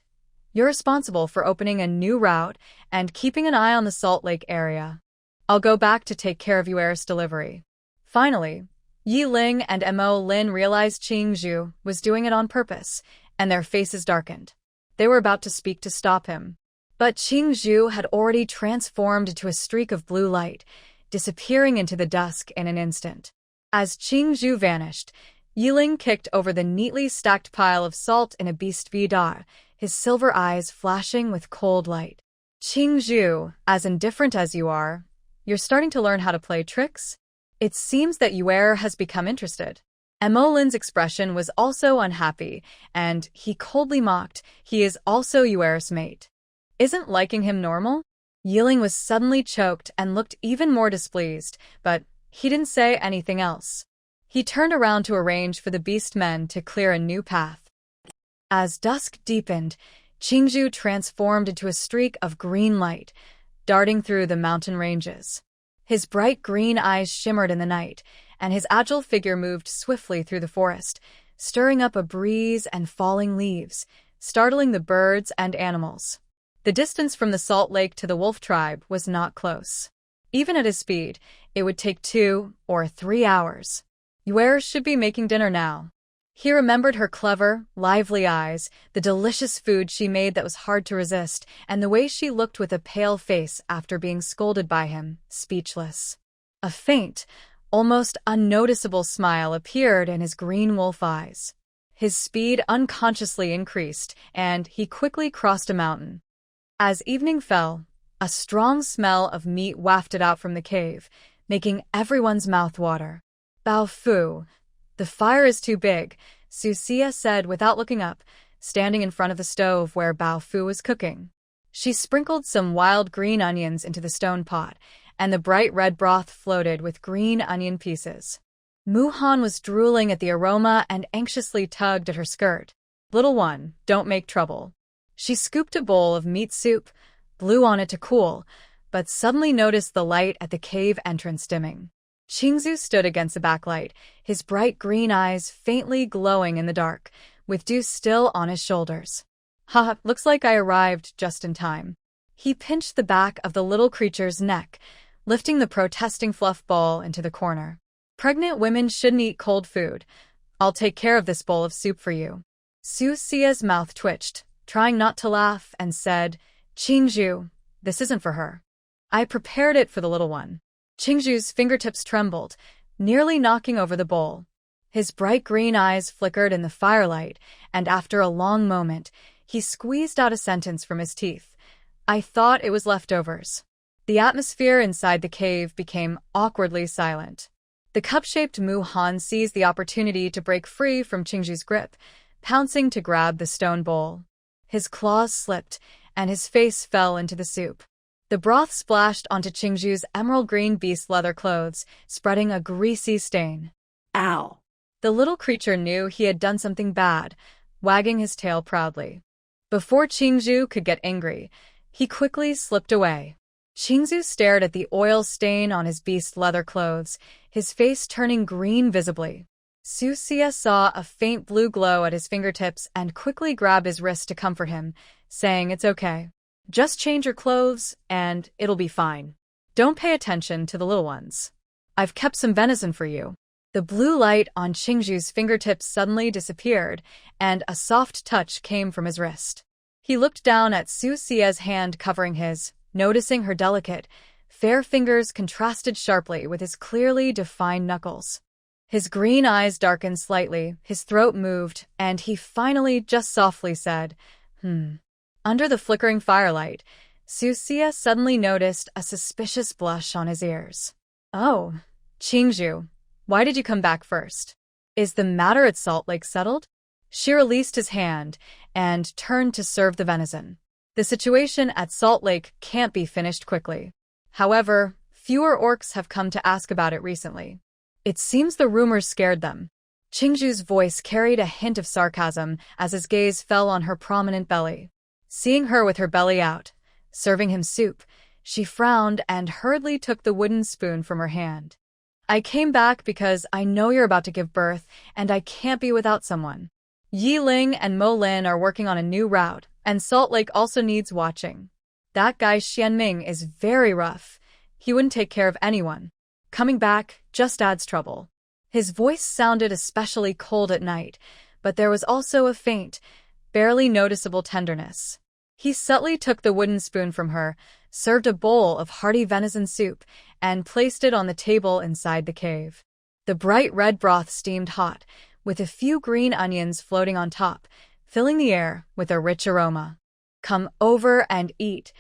You're responsible for opening a new route and keeping an eye on the Salt Lake area. I'll go back to take care of Yuer's delivery. Finally, Yeling and Mo Lin realized Qing Zhu was doing it on purpose, and their faces darkened. They were about to speak to stop him. But Qing Zhu had already transformed into a streak of blue light, disappearing into the dusk in an instant. As Qing Zhu vanished, Yeling kicked over the neatly stacked pile of salt in a beast vidar, his silver eyes flashing with cold light. Qing Zhu, as indifferent as you are, you're starting to learn how to play tricks? It seems that Yuer has become interested. Mo Lin's expression was also unhappy, and he coldly mocked, he is also Yuer's mate. Isn't liking him normal? Yeling was suddenly choked and looked even more displeased, but he didn't say anything else. He turned around to arrange for the beastmen to clear a new path. As dusk deepened, Qing Zhu transformed into a streak of green light, darting through the mountain ranges. His bright green eyes shimmered in the night, and his agile figure moved swiftly through the forest, stirring up a breeze and falling leaves, startling the birds and animals. The distance from the Salt Lake to the wolf tribe was not close. Even at his speed, it would take 2 or 3 hours. Yuer should be making dinner now. He remembered her clever, lively eyes, the delicious food she made that was hard to resist, and the way she looked with a pale face after being scolded by him, speechless. A faint, almost unnoticeable smile appeared in his green wolf eyes. His speed unconsciously increased, and he quickly crossed a mountain. As evening fell, a strong smell of meat wafted out from the cave, making everyone's mouth water. Bao Fu, the fire is too big, Susia said without looking up, standing in front of the stove where Bao Fu was cooking. She sprinkled some wild green onions into the stone pot, and the bright red broth floated with green onion pieces. Muhan was drooling at the aroma and anxiously tugged at her skirt. Little one, don't make trouble. She scooped a bowl of meat soup, blew on it to cool, but suddenly noticed the light at the cave entrance dimming. Qing Zhu stood against the backlight, his bright green eyes faintly glowing in the dark, with dew still on his shoulders. Ha, looks like I arrived just in time. He pinched the back of the little creature's neck, lifting the protesting fluff ball into the corner. Pregnant women shouldn't eat cold food. I'll take care of this bowl of soup for you. Susia's mouth twitched, trying not to laugh, and said, Qing Zhu, this isn't for her. I prepared it for the little one. Qing Zhu's fingertips trembled, nearly knocking over the bowl. His bright green eyes flickered in the firelight, and after a long moment, he squeezed out a sentence from his teeth. I thought it was leftovers. The atmosphere inside the cave became awkwardly silent. The cup-shaped Muhan seized the opportunity to break free from Qing Zhu's grip, pouncing to grab the stone bowl. His claws slipped, and his face fell into the soup. The broth splashed onto Qing Zhu's emerald green beast leather clothes, spreading a greasy stain. Ow! The little creature knew he had done something bad, wagging his tail proudly. Before Qing Zhu could get angry, he quickly slipped away. Qing Zhu stared at the oil stain on his beast leather clothes, his face turning green visibly. Susia saw a faint blue glow at his fingertips and quickly grabbed his wrist to comfort him, saying, It's okay. Just change your clothes, and it'll be fine. Don't pay attention to the little ones. I've kept some venison for you. The blue light on Qing Zhu's fingertips suddenly disappeared, and a soft touch came from his wrist. He looked down at Susia's hand covering his, noticing her delicate, fair fingers contrasted sharply with his clearly defined knuckles. His green eyes darkened slightly, his throat moved, and he finally just softly said, Under the flickering firelight, Susia suddenly noticed a suspicious blush on his ears. Oh, Qing Zhu, why did you come back first? Is the matter at Salt Lake settled? She released his hand and turned to serve the venison. The situation at Salt Lake can't be finished quickly. However, fewer orcs have come to ask about it recently. It seems the rumors scared them. Qing Zhu's voice carried a hint of sarcasm as his gaze fell on her prominent belly. Seeing her with her belly out, serving him soup, She frowned and hurriedly took the wooden spoon from her hand. I came back because I know you're about to give birth, and I can't be without someone. Yeling and Mo Lin are working on a new route, and Salt Lake also needs watching. That guy Shienming is very rough. He wouldn't take care of anyone. Coming back just adds trouble. His voice sounded especially cold at night, but there was also a faint, barely noticeable tenderness. He subtly took the wooden spoon from her, served a bowl of hearty venison soup, and placed it on the table inside the cave. The bright red broth steamed hot, with a few green onions floating on top, filling the air with a rich aroma. Come over and eat.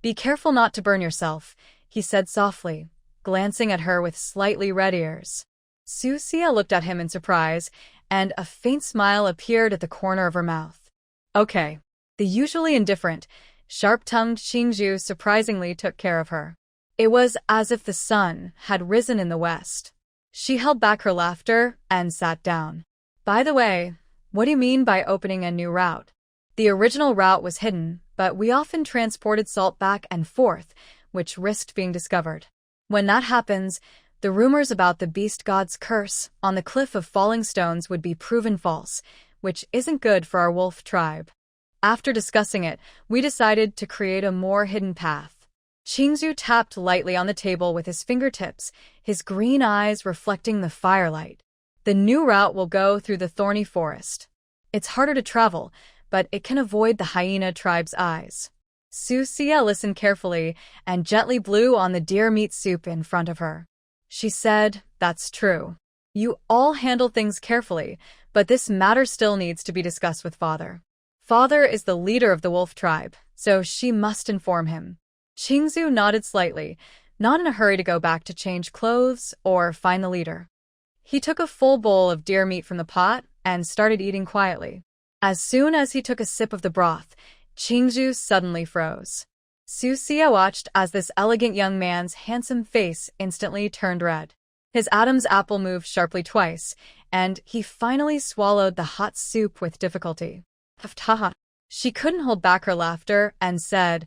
Be careful not to burn yourself, he said softly, glancing at her with slightly red ears. Susia looked at him in surprise, and a faint smile appeared at the corner of her mouth. Okay. The usually indifferent, sharp-tongued Qing Zhu surprisingly took care of her. It was as if the sun had risen in the west. She held back her laughter and sat down. By the way, what do you mean by opening a new route? The original route was hidden, but we often transported salt back and forth, which risked being discovered. When that happens, the rumors about the beast god's curse on the cliff of falling stones would be proven false, which isn't good for our wolf tribe. After discussing it, we decided to create a more hidden path. Qing Zhu tapped lightly on the table with his fingertips, his green eyes reflecting the firelight. The new route will go through the thorny forest. It's harder to travel, but it can avoid the hyena tribe's eyes. Susia listened carefully and gently blew on the deer meat soup in front of her. She said, "That's true. You all handle things carefully, but this matter still needs to be discussed with Father. Father is the leader of the wolf tribe, so she must inform him." Qing Zhu nodded slightly, not in a hurry to go back to change clothes or find the leader. He took a full bowl of deer meat from the pot and started eating quietly. As soon as he took a sip of the broth, Qing Zhu suddenly froze. Susia watched as this elegant young man's handsome face instantly turned red. His Adam's apple moved sharply twice, and he finally swallowed the hot soup with difficulty. Haftaha. She couldn't hold back her laughter and said,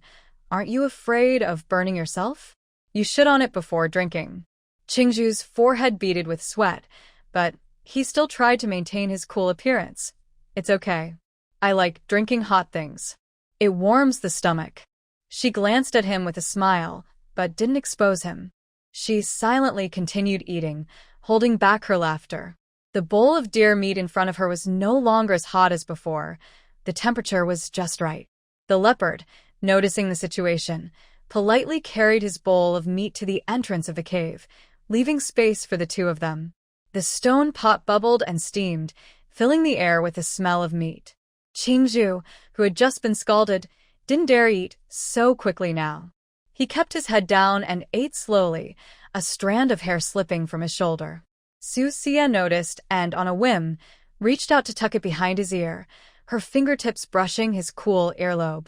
"Aren't you afraid of burning yourself? You should on it before drinking." Qing Zhu's forehead beaded with sweat, but he still tried to maintain his cool appearance. "It's okay. I like drinking hot things. It warms the stomach." She glanced at him with a smile, but didn't expose him. She silently continued eating, holding back her laughter. The bowl of deer meat in front of her was no longer as hot as before. The temperature was just right. The leopard, noticing the situation, politely carried his bowl of meat to the entrance of the cave, leaving space for the two of them. The stone pot bubbled and steamed, filling the air with the smell of meat. Qing Zhu, who had just been scalded, didn't dare eat so quickly now. He kept his head down and ate slowly, a strand of hair slipping from his shoulder. Susia noticed and, on a whim, reached out to tuck it behind his ear, her fingertips brushing his cool earlobe.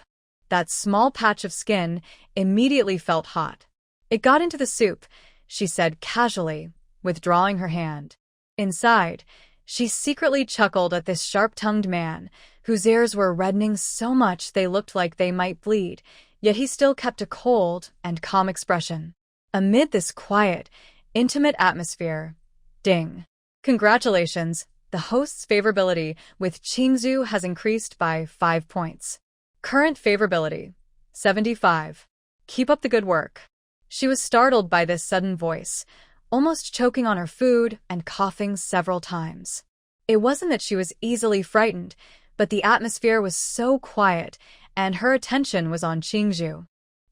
That small patch of skin immediately felt hot. "It got into the soup," she said casually, withdrawing her hand. Inside, she secretly chuckled at this sharp-tongued man, whose ears were reddening so much they looked like they might bleed, yet he still kept a cold and calm expression. Amid this quiet, intimate atmosphere, ding. Congratulations, the host's favorability with Qing Zhu has increased by 5 points. Current favorability, 75. Keep up the good work. She was startled by this sudden voice, almost choking on her food and coughing several times. It wasn't that she was easily frightened, but the atmosphere was so quiet, and her attention was on Qing Zhu.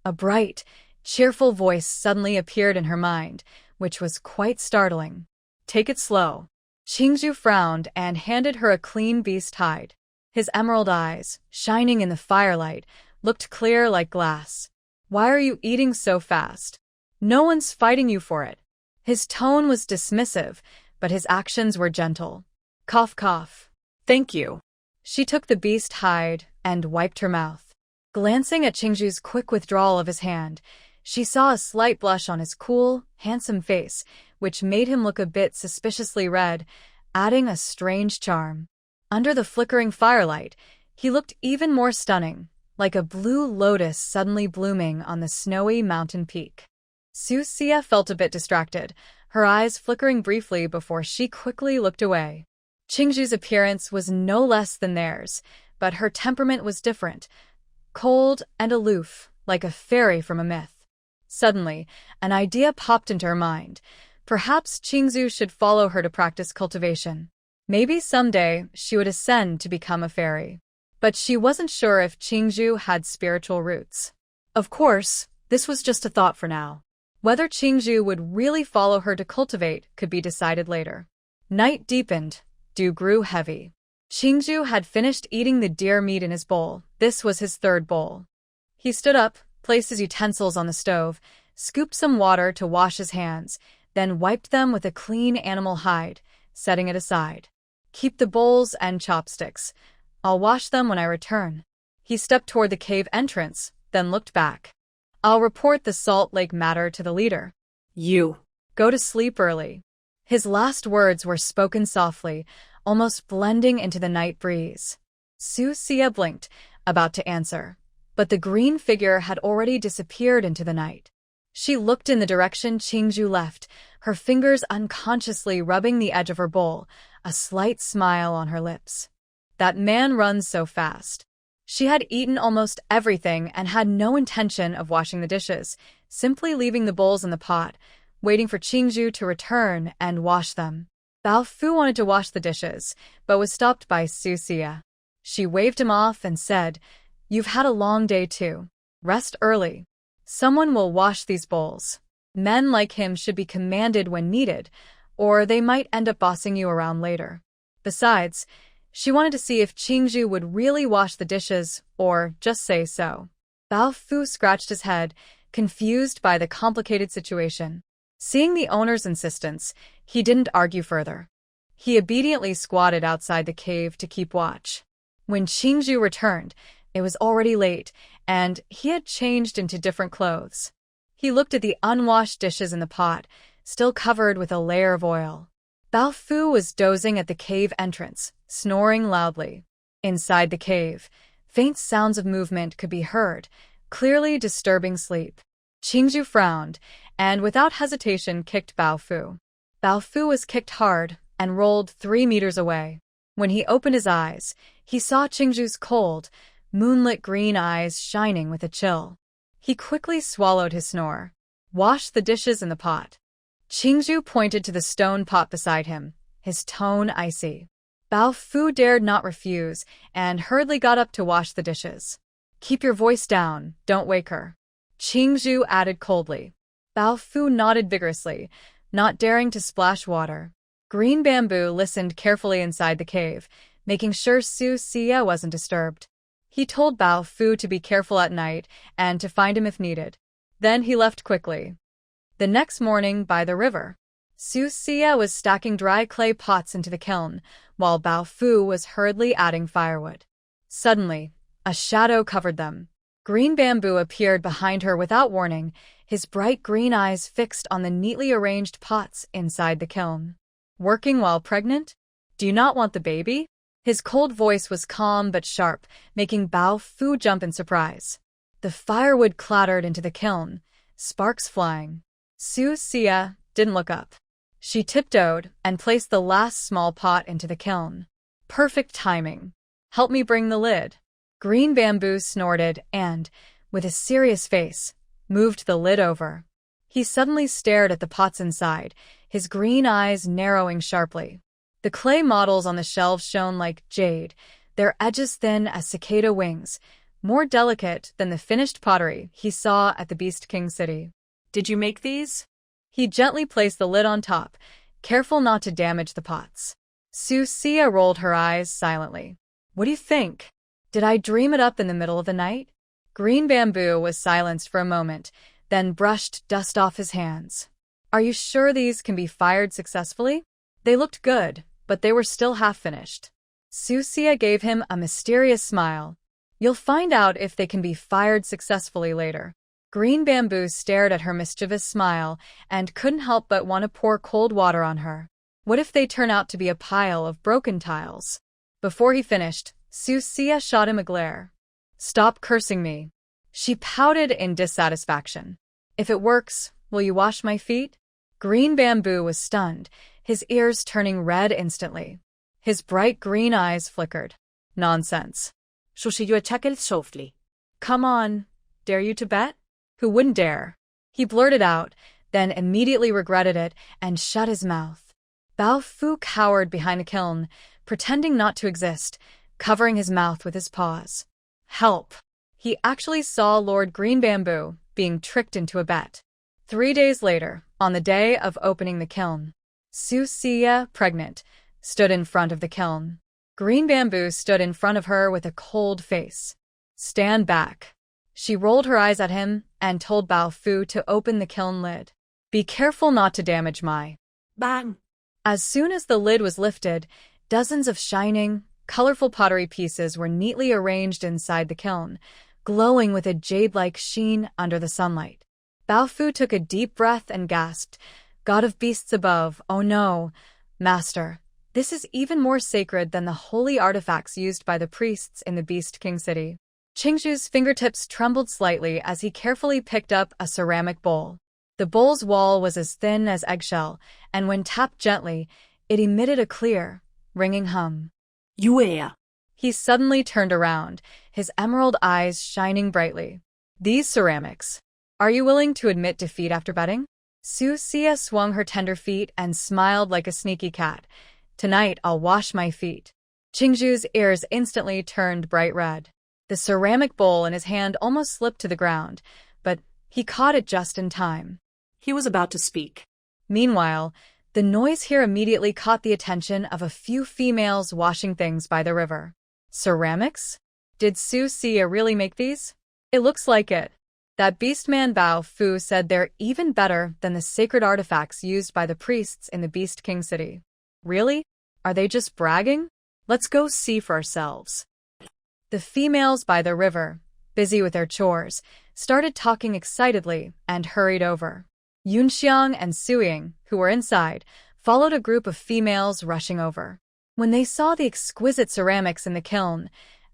A bright, cheerful voice suddenly appeared in her mind, which was quite startling. "Take it slow." Qing Zhu frowned and handed her a clean beast hide. His emerald eyes, shining in the firelight, looked clear like glass. "Why are you eating so fast? No one's fighting you for it." His tone was dismissive, but his actions were gentle. Cough, cough. "Thank you." She took the beast hide and wiped her mouth. Glancing at Qing Zhu's quick withdrawal of his hand, she saw a slight blush on his cool, handsome face, which made him look a bit suspiciously red, adding a strange charm. Under the flickering firelight, he looked even more stunning, like a blue lotus suddenly blooming on the snowy mountain peak. Susia felt a bit distracted, her eyes flickering briefly before she quickly looked away. Qing Zhu's appearance was no less than theirs, but her temperament was different, cold and aloof, like a fairy from a myth. Suddenly, an idea popped into her mind. Perhaps Qing Zhu should follow her to practice cultivation. Maybe someday she would ascend to become a fairy. But she wasn't sure if Qing Zhu had spiritual roots. Of course, this was just a thought for now. Whether Qing Zhu would really follow her to cultivate could be decided later. Night deepened. Dew grew heavy. Qing Zhu had finished eating the deer meat in his bowl. This was his third bowl. He stood up, placed his utensils on the stove, scooped some water to wash his hands, then wiped them with a clean animal hide, setting it aside. Keep the bowls and chopsticks. I'll wash them when I return. He stepped toward the cave entrance, then looked back. I'll report the Salt Lake matter to the leader. You. Go to sleep early. His last words were spoken softly, almost blending into the night breeze. Susia blinked, about to answer, but the green figure had already disappeared into the night. She looked in the direction Qing Zhu left, her fingers unconsciously rubbing the edge of her bowl, a slight smile on her lips. That man runs so fast. She had eaten almost everything and had no intention of washing the dishes, simply leaving the bowls in the pot, waiting for Qing Zhu to return and wash them. Bao Fu wanted to wash the dishes, but was stopped by Susia. She waved him off and said, "You've had a long day too. Rest early. Someone will wash these bowls. Men like him should be commanded when needed, or they might end up bossing you around later." Besides, she wanted to see if Qing Zhu would really wash the dishes or just say so. Bao Fu scratched his head, confused by the complicated situation. Seeing the owner's insistence, he didn't argue further. He obediently squatted outside the cave to keep watch. When Qing Zhu returned, it was already late, and he had changed into different clothes. He looked at the unwashed dishes in the pot, still covered with a layer of oil. Bao Fu was dozing at the cave entrance, snoring loudly. Inside the cave, faint sounds of movement could be heard, clearly disturbing sleep. Qing Zhu frowned, and without hesitation kicked Bao Fu. Bao Fu was kicked hard and rolled 3 meters away. When he opened his eyes, he saw Qing Zhu's cold, moonlit green eyes shining with a chill. He quickly swallowed his snore. Wash the dishes in the pot. Qing Zhu pointed to the stone pot beside him, his tone icy. Bao Fu dared not refuse and hurriedly got up to wash the dishes. Keep your voice down, don't wake her. Qing Zhu added coldly. Bao Fu nodded vigorously, not daring to splash water. Green Bamboo listened carefully inside the cave, making sure Susia wasn't disturbed. He told Bao Fu to be careful at night and to find him if needed. Then he left quickly. The next morning, by the river, Susia was stacking dry clay pots into the kiln, while Bao Fu was hurriedly adding firewood. Suddenly, a shadow covered them. Green Bamboo appeared behind her without warning, his bright green eyes fixed on the neatly arranged pots inside the kiln. Working while pregnant? Do you not want the baby? His cold voice was calm but sharp, making Bao Fu jump in surprise. The firewood clattered into the kiln, sparks flying. Susia didn't look up. She tiptoed and placed the last small pot into the kiln. Perfect timing. Help me bring the lid. Green Bamboo snorted and, with a serious face, moved the lid over. He suddenly stared at the pots inside, his green eyes narrowing sharply. The clay models on the shelves shone like jade, their edges thin as cicada wings, more delicate than the finished pottery he saw at the Beast King city. Did you make these? He gently placed the lid on top, careful not to damage the pots. Susia rolled her eyes silently. What do you think? Did I dream it up in the middle of the night? Green Bamboo was silenced for a moment, then brushed dust off his hands. Are you sure these can be fired successfully? They looked good, but they were still half-finished. Susia gave him a mysterious smile. You'll find out if they can be fired successfully later. Green Bamboo stared at her mischievous smile and couldn't help but want to pour cold water on her. What if they turn out to be a pile of broken tiles? Before he finished, Susia shot him a glare. Stop cursing me. She pouted in dissatisfaction. If it works, will you wash my feet? Green Bamboo was stunned, his ears turning red instantly. His bright green eyes flickered. Nonsense. Susia chuckled softly. Come on, dare you to bet? Who wouldn't dare? He blurted out, then immediately regretted it and shut his mouth. Bao Fu cowered behind a kiln, pretending not to exist, covering his mouth with his paws. Help! He actually saw Lord Green Bamboo being tricked into a bet. 3 days later, on the day of opening the kiln, Susia, pregnant, stood in front of the kiln. Green Bamboo stood in front of her with a cold face. Stand back. She rolled her eyes at him and told Bao Fu to open the kiln lid. Be careful not to damage my... Bang! As soon as the lid was lifted, dozens of shining, colorful pottery pieces were neatly arranged inside the kiln, glowing with a jade-like sheen under the sunlight. Bao Fu took a deep breath and gasped, God of beasts above, oh no, Master, this is even more sacred than the holy artifacts used by the priests in the Beast King city. Qing Zhu's fingertips trembled slightly as he carefully picked up a ceramic bowl. The bowl's wall was as thin as eggshell, and when tapped gently, it emitted a clear, ringing hum. Yuya. He suddenly turned around, his emerald eyes shining brightly. These ceramics. Are you willing to admit defeat after betting? Susia swung her tender feet and smiled like a sneaky cat. Tonight I'll wash my feet. Qing Zhu's ears instantly turned bright red. The ceramic bowl in his hand almost slipped to the ground, but he caught it just in time. He was about to speak. Meanwhile, the noise here immediately caught the attention of a few females washing things by the river. Ceramics? Did Susia really make these? It looks like it. That beastman Bao Fu said they're even better than the sacred artifacts used by the priests in the Beast King city. Really? Are they just bragging? Let's go see for ourselves. The females by the river, busy with their chores, started talking excitedly and hurried over. Yunxiang and Suying, who were inside, followed a group of females rushing over. When they saw the exquisite ceramics in the kiln,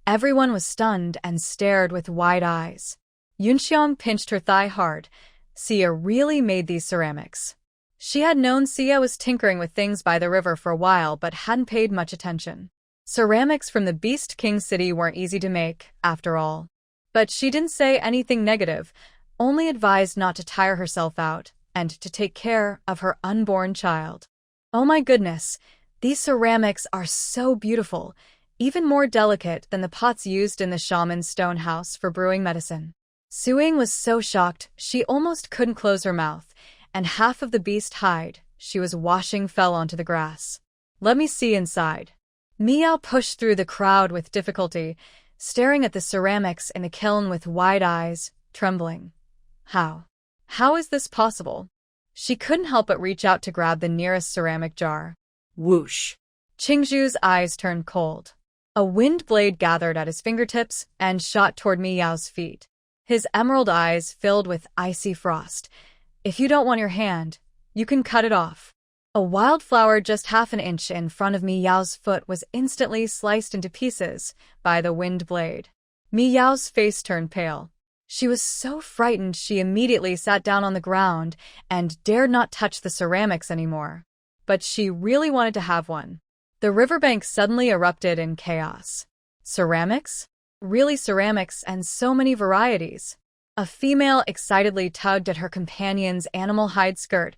everyone was stunned and stared with wide eyes. Yunxiang pinched her thigh hard. Sia really made these ceramics. She had known Sia was tinkering with things by the river for a while but hadn't paid much attention. Ceramics from the Beast King city weren't easy to make, after all. But she didn't say anything negative, only advised not to tire herself out and to take care of her unborn child. Oh my goodness, these ceramics are so beautiful, even more delicate than the pots used in the Shaman's stone house for brewing medicine. Suying was so shocked she almost couldn't close her mouth, and half of the beast hide she was washing fell onto the grass. Let me see inside. Miao pushed through the crowd with difficulty, staring at the ceramics in the kiln with wide eyes, trembling. How is this possible? She couldn't help but reach out to grab the nearest ceramic jar. Whoosh. Qing Zhu's eyes turned cold. A wind blade gathered at his fingertips and shot toward Miao's feet. His emerald eyes filled with icy frost. If you don't want your hand, you can cut it off. A wildflower just half an inch in front of Miao's foot was instantly sliced into pieces by the wind blade. Miao's face turned pale. She was so frightened she immediately sat down on the ground and dared not touch the ceramics anymore. But she really wanted to have one. The riverbank suddenly erupted in chaos. Ceramics? Really ceramics, and so many varieties. A female excitedly tugged at her companion's animal hide skirt,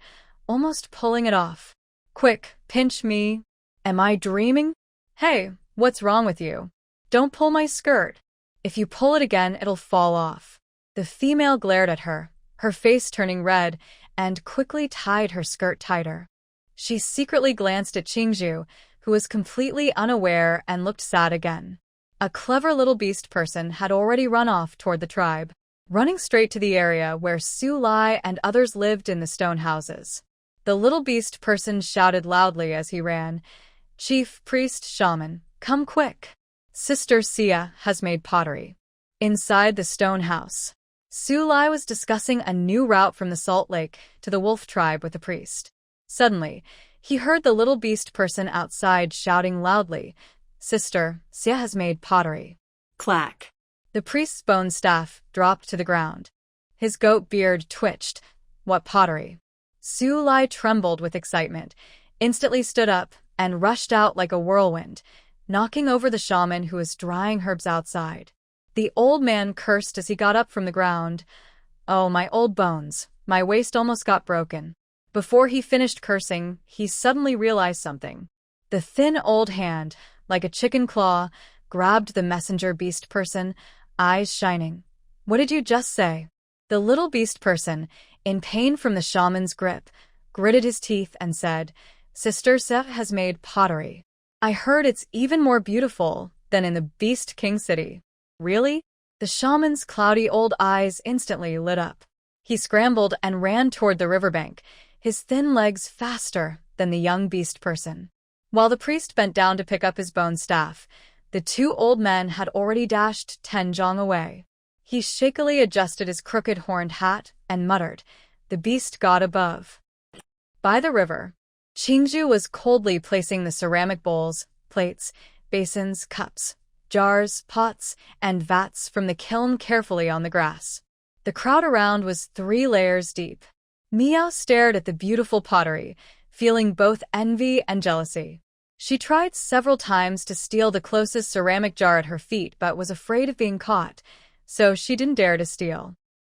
almost pulling it off. Quick, pinch me. Am I dreaming? Hey, what's wrong with you? Don't pull my skirt. If you pull it again, it'll fall off. The female glared at her, her face turning red, and quickly tied her skirt tighter. She secretly glanced at Qing Zhu, who was completely unaware and looked sad again. A clever little beast person had already run off toward the tribe, running straight to the area where Su Lai and others lived in the stone houses. The little beast person shouted loudly as he ran, "Chief Priest Shaman, come quick! Sister Sia has made pottery." Inside the stone house, Su Lai was discussing a new route from the Salt Lake to the wolf tribe with the priest. Suddenly, he heard the little beast person outside shouting loudly, "Sister, Sia has made pottery." Clack. The priest's bone staff dropped to the ground. His goat beard twitched. What pottery? Su Lai trembled with excitement, instantly stood up, and rushed out like a whirlwind, knocking over the shaman who was drying herbs outside. The old man cursed as he got up from the ground. Oh, my old bones, my waist almost got broken. Before he finished cursing, he suddenly realized something. The thin old hand, like a chicken claw, grabbed the messenger beast person, eyes shining. What did you just say? The little beast person, in pain from the shaman's grip, gritted his teeth and said, Sister Seth has made pottery. I heard it's even more beautiful than in the Beast King city. Really? The shaman's cloudy old eyes instantly lit up. He scrambled and ran toward the riverbank, his thin legs faster than the young beast person. While the priest bent down to pick up his bone staff, the two old men had already dashed 10 zhang away. He shakily adjusted his crooked horned hat and muttered, The beast god above. By the river, Qing Zhu was coldly placing the ceramic bowls, plates, basins, cups, jars, pots, and vats from the kiln carefully on the grass. The crowd around was 3 layers deep. Miao stared at the beautiful pottery, feeling both envy and jealousy. She tried several times to steal the closest ceramic jar at her feet but was afraid of being caught, so she didn't dare to steal.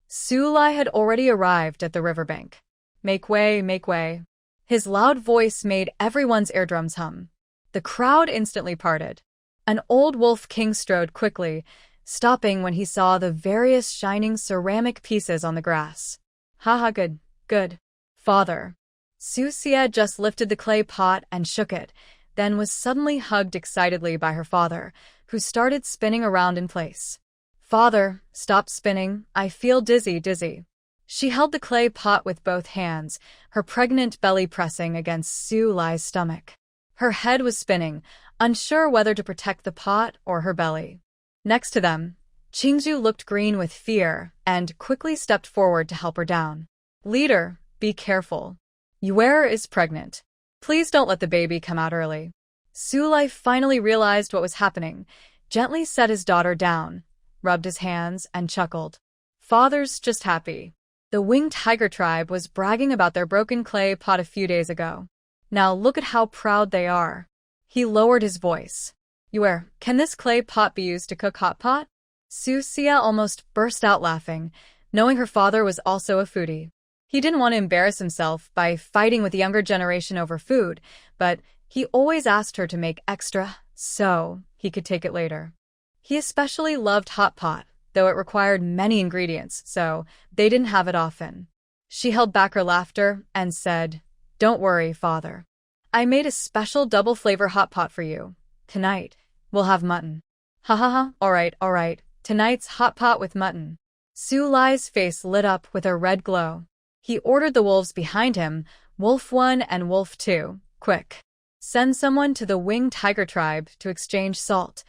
Su Lai had already arrived at the riverbank. Make way, make way. His loud voice made everyone's eardrums hum. The crowd instantly parted. An old wolf king strode quickly, stopping when he saw the various shining ceramic pieces on the grass. Haha, good, good. Father. Susia just lifted the clay pot and shook it, then was suddenly hugged excitedly by her father, who started spinning around in place. Father, stop spinning, I feel dizzy, dizzy. She held the clay pot with both hands, her pregnant belly pressing against Su Lai's stomach. Her head was spinning, unsure whether to protect the pot or her belly. Next to them, Qing Zhu looked green with fear and quickly stepped forward to help her down. Leader, be careful. Yuer is pregnant. Please don't let the baby come out early. Su Lai finally realized what was happening, gently set his daughter down, rubbed his hands, and chuckled. Father's just happy. The winged tiger tribe was bragging about their broken clay pot a few days ago. Now look at how proud they are. He lowered his voice. Yuer, can this clay pot be used to cook hot pot? Susia almost burst out laughing, knowing her father was also a foodie. He didn't want to embarrass himself by fighting with the younger generation over food, but he always asked her to make extra so he could take it later. He especially loved hot pot, though it required many ingredients, so they didn't have it often. She held back her laughter and said, Don't worry, father. I made a special double-flavor hot pot for you. Tonight, we'll have mutton. Ha ha ha, all right. Tonight's hot pot with mutton. Su Lai's face lit up with a red glow. He ordered the wolves behind him, Wolf 1 and Wolf 2, quick. Send someone to the winged tiger tribe to exchange salt.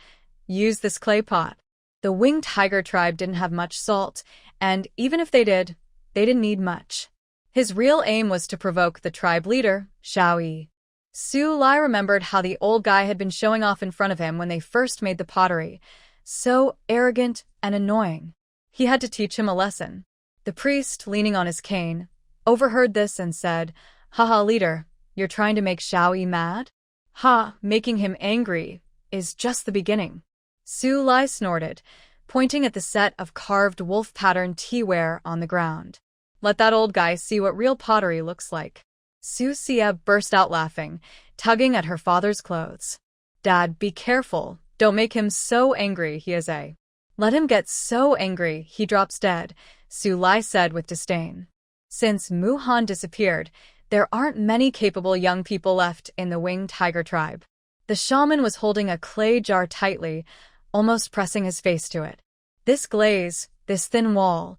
Use this clay pot. The winged tiger tribe didn't have much salt, and even if they did, they didn't need much. His real aim was to provoke the tribe leader, Xiaoyi. Su Lai remembered how the old guy had been showing off in front of him when they first made the pottery. So arrogant and annoying. He had to teach him a lesson. The priest, leaning on his cane, overheard this and said, Haha, leader, you're trying to make Xiaoyi mad? Ha, making him angry is just the beginning. Su Lai snorted, pointing at the set of carved wolf-pattern teaware on the ground. Let that old guy see what real pottery looks like. Susia burst out laughing, tugging at her father's clothes. Dad, be careful. Don't make him so angry he is a. Let him get so angry he drops dead, Su Lai said with disdain. Since Muhan disappeared, there aren't many capable young people left in the winged tiger tribe. The shaman was holding a clay jar tightly, almost pressing his face to it. This glaze, this thin wall,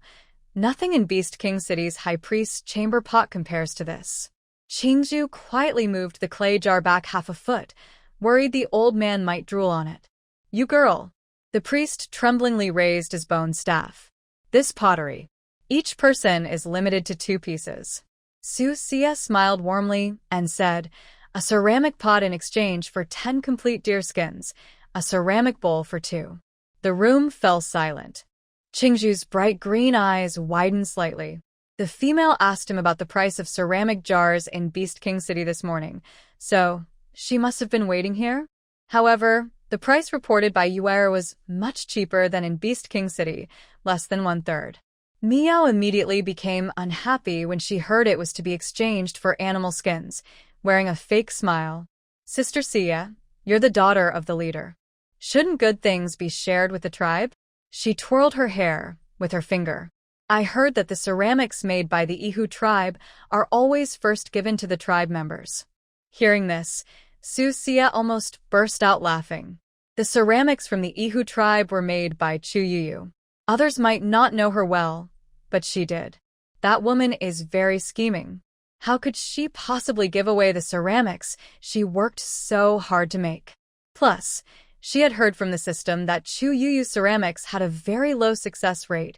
nothing in Beast King City's high priest's chamber pot compares to this. Qing Zhu quietly moved the clay jar back half a foot, worried the old man might drool on it. You girl. The priest tremblingly raised his bone staff. This pottery. Each person is limited to 2 pieces. Susia smiled warmly and said, A ceramic pot in exchange for 10 complete deer skins, a ceramic bowl for 2. The room fell silent. Qing Zhu's bright green eyes widened slightly. The female asked him about the price of ceramic jars in Beast King City this morning, so she must have been waiting here? However, the price reported by Yuer was much cheaper than in Beast King City, less than 1/3. Miao immediately became unhappy when she heard it was to be exchanged for animal skins, wearing a fake smile. Sister Sia, you're the daughter of the leader. Shouldn't good things be shared with the tribe? She twirled her hair with her finger. I heard that the ceramics made by the Ihu tribe are always first given to the tribe members. Hearing this, Susia almost burst out laughing. The ceramics from the Ihu tribe were made by Chu Youyou. Others might not know her well, but she did. That woman is very scheming. How could she possibly give away the ceramics she worked so hard to make? Plus, she had heard from the system that Chu Youyou ceramics had a very low success rate,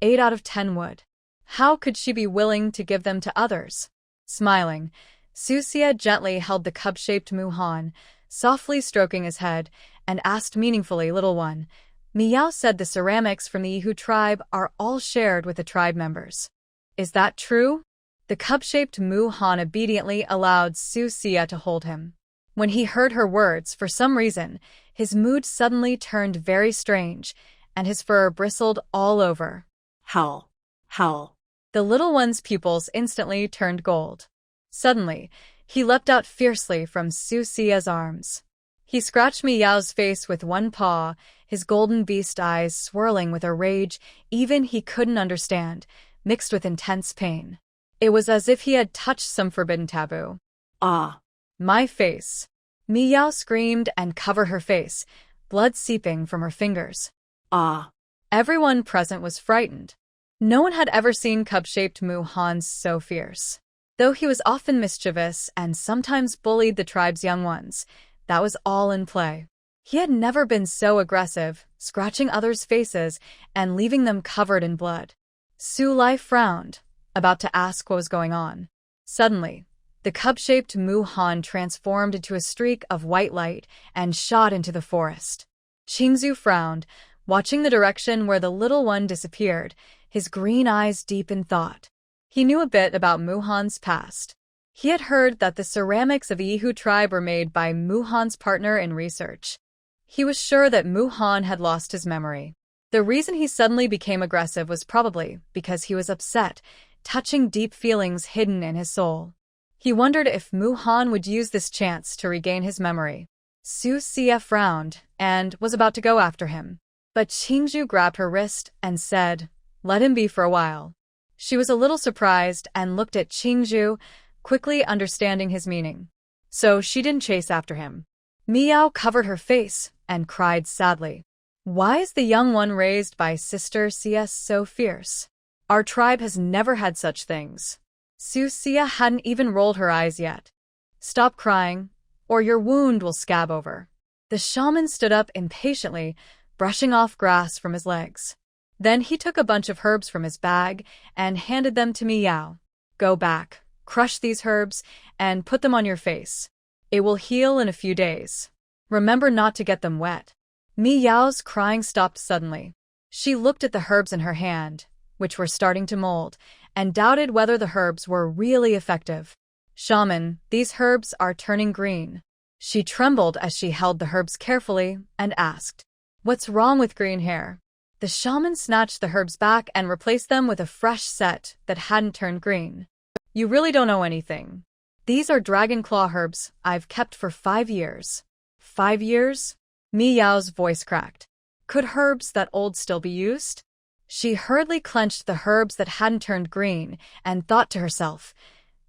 8 out of 10 would. How could she be willing to give them to others? Smiling, Susia gently held the cup-shaped Muhan, softly stroking his head, and asked meaningfully, "Little one, Miao said the ceramics from the Ihu tribe are all shared with the tribe members. Is that true?" The cup-shaped Muhan obediently allowed Susia to hold him. When he heard her words, for some reason, his mood suddenly turned very strange, and his fur bristled all over. Howl. Howl. The little one's pupils instantly turned gold. Suddenly, he leapt out fiercely from Susia's arms. He scratched Miao's face with one paw, his golden beast eyes swirling with a rage even he couldn't understand, mixed with intense pain. It was as if he had touched some forbidden taboo. Ah! My face! Miao screamed and covered her face, blood seeping from her fingers. Ah! Everyone present was frightened. No one had ever seen cup-shaped Muhan so fierce. Though he was often mischievous and sometimes bullied the tribe's young ones, that was all in play. He had never been so aggressive, scratching others' faces and leaving them covered in blood. Su Lai frowned, about to ask what was going on. Suddenly, the cup-shaped Muhan transformed into a streak of white light and shot into the forest. Qing Zhu frowned, watching the direction where the little one disappeared, his green eyes deep in thought. He knew a bit about Muhan's past. He had heard that the ceramics of the Ihu tribe were made by Muhan's partner in research. He was sure that Muhan had lost his memory. The reason he suddenly became aggressive was probably because he was upset, touching deep feelings hidden in his soul. He wondered if Muhan would use this chance to regain his memory. Susia frowned and was about to go after him. But Qing Zhu grabbed her wrist and said, "Let him be for a while." She was a little surprised and looked at Qing Zhu, quickly understanding his meaning. So she didn't chase after him. Miao covered her face and cried sadly. Why is the young one raised by Sister Sia so fierce? Our tribe has never had such things. Susia hadn't even rolled her eyes yet. Stop crying, or your wound will scab over. The shaman stood up impatiently, brushing off grass from his legs. Then he took a bunch of herbs from his bag and handed them to Miao. Go back, crush these herbs, and put them on your face. It will heal in a few days. Remember not to get them wet. Miao's crying stopped suddenly. She looked at the herbs in her hand, which were starting to mold, and doubted whether the herbs were really effective. Shaman, these herbs are turning green. She trembled as she held the herbs carefully and asked, What's wrong with green hair? The shaman snatched the herbs back and replaced them with a fresh set that hadn't turned green. You really don't know anything. These are dragon claw herbs I've kept for 5 years. 5 years? Miao's voice cracked. Could herbs that old still be used? She hurriedly clenched the herbs that hadn't turned green and thought to herself,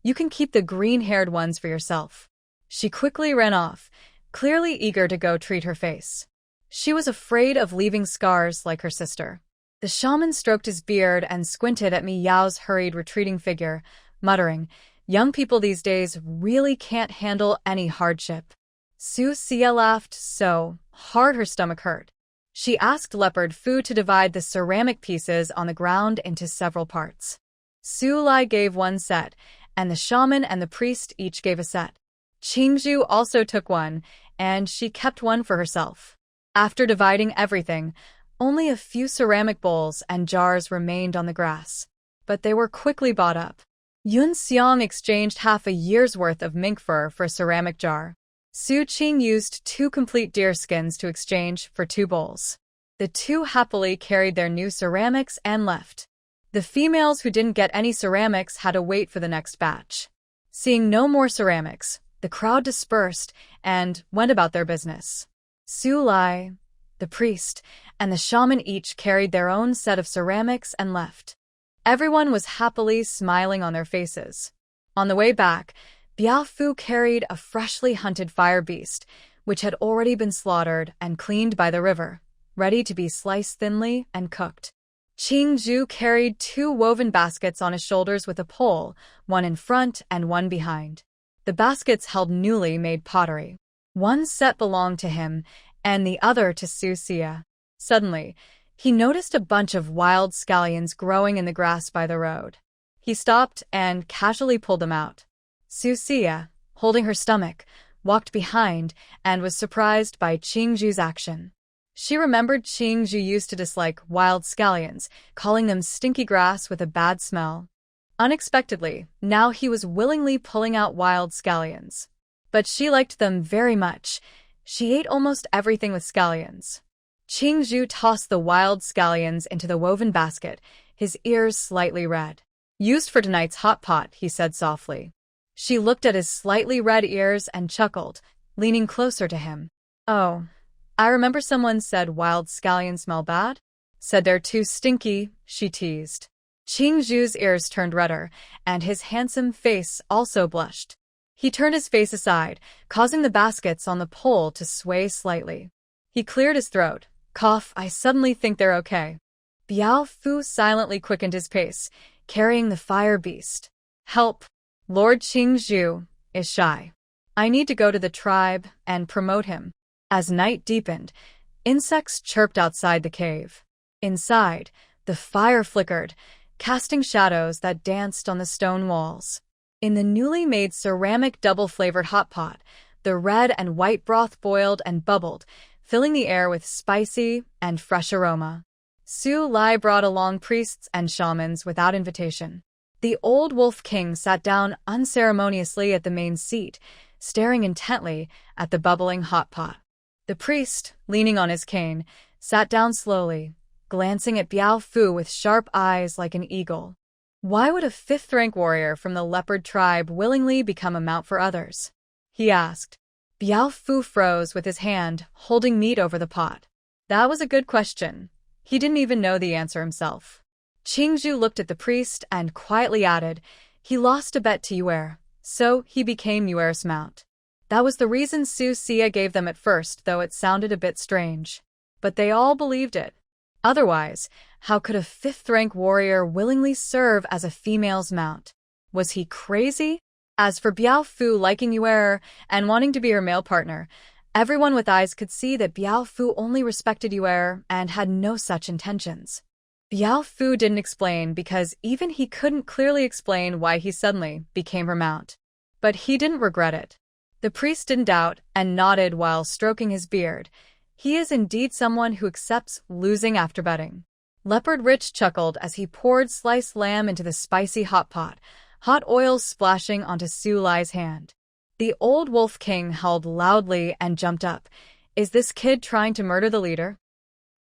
You can keep the green-haired ones for yourself. She quickly ran off, clearly eager to go treat her face. She was afraid of leaving scars like her sister. The shaman stroked his beard and squinted at Miao's hurried retreating figure, muttering, Young people these days really can't handle any hardship. Susia laughed so hard her stomach hurt. She asked Leopard Fu to divide the ceramic pieces on the ground into several parts. Su Lai gave one set, and the shaman and the priest each gave a set. Qing Zhu also took one, and she kept one for herself. After dividing everything, only a few ceramic bowls and jars remained on the grass. But they were quickly bought up. Yun Xiang exchanged half a year's worth of mink fur for a ceramic jar. Su Qing used 2 complete deer skins to exchange for 2 bowls. The two happily carried their new ceramics and left. The females who didn't get any ceramics had to wait for the next batch. Seeing no more ceramics, the crowd dispersed and went about their business. Su Lai, the priest, and the shaman each carried their own set of ceramics and left. Everyone was happily smiling on their faces. On the way back, Biao Fu carried a freshly hunted fire beast, which had already been slaughtered and cleaned by the river, ready to be sliced thinly and cooked. Qing Zhu carried 2 woven baskets on his shoulders with a pole, one in front and one behind. The baskets held newly made pottery. One set belonged to him, and the other to Susia. Suddenly, he noticed a bunch of wild scallions growing in the grass by the road. He stopped and casually pulled them out. Susia, holding her stomach, walked behind and was surprised by Qing Zhu's action. She remembered Qing Zhu used to dislike wild scallions, calling them stinky grass with a bad smell. Unexpectedly, now he was willingly pulling out wild scallions. But she liked them very much. She ate almost everything with scallions. Qing Zhu tossed the wild scallions into the woven basket, his ears slightly red. "Used for tonight's hot pot," he said softly. She looked at his slightly red ears and chuckled, leaning closer to him. "Oh, I remember someone said wild scallions smell bad? Said they're too stinky," she teased. Qing Zhu's ears turned redder, and his handsome face also blushed. He turned his face aside, causing the baskets on the pole to sway slightly. He cleared his throat. "Cough, I suddenly think they're okay." Biao Fu silently quickened his pace, carrying the fire beast. "Help! Lord Qing Zhu is shy. I need to go to the tribe and promote him." As night deepened, insects chirped outside the cave. Inside, the fire flickered, casting shadows that danced on the stone walls. In the newly made ceramic double-flavored hot pot, the red and white broth boiled and bubbled, filling the air with spicy and fresh aroma. Su Lai brought along priests and shamans without invitation. The old wolf king sat down unceremoniously at the main seat, staring intently at the bubbling hot pot. The priest, leaning on his cane, sat down slowly, glancing at Biao Fu with sharp eyes like an eagle. Why would a 5th-rank warrior from the leopard tribe willingly become a mount for others? He asked. Biao Fu froze with his hand, holding meat over the pot. That was a good question. He didn't even know the answer himself. Qing Zhu looked at the priest and quietly added, "He lost a bet to Yuer, so he became Yuer's mount." That was the reason Susia gave them at first, though it sounded a bit strange. But they all believed it. Otherwise, how could a 5th-rank warrior willingly serve as a female's mount? Was he crazy? As for Biao Fu liking Yuer and wanting to be her male partner, everyone with eyes could see that Biao Fu only respected Yuer and had no such intentions. Biao Fu didn't explain because even he couldn't clearly explain why he suddenly became her mount. But he didn't regret it. The priest didn't doubt and nodded while stroking his beard. He is indeed someone who accepts losing after betting. Leopard Rich chuckled as he poured sliced lamb into the spicy hot pot, hot oils splashing onto Su Lai's hand. The old wolf king howled loudly and jumped up. Is this kid trying to murder the leader?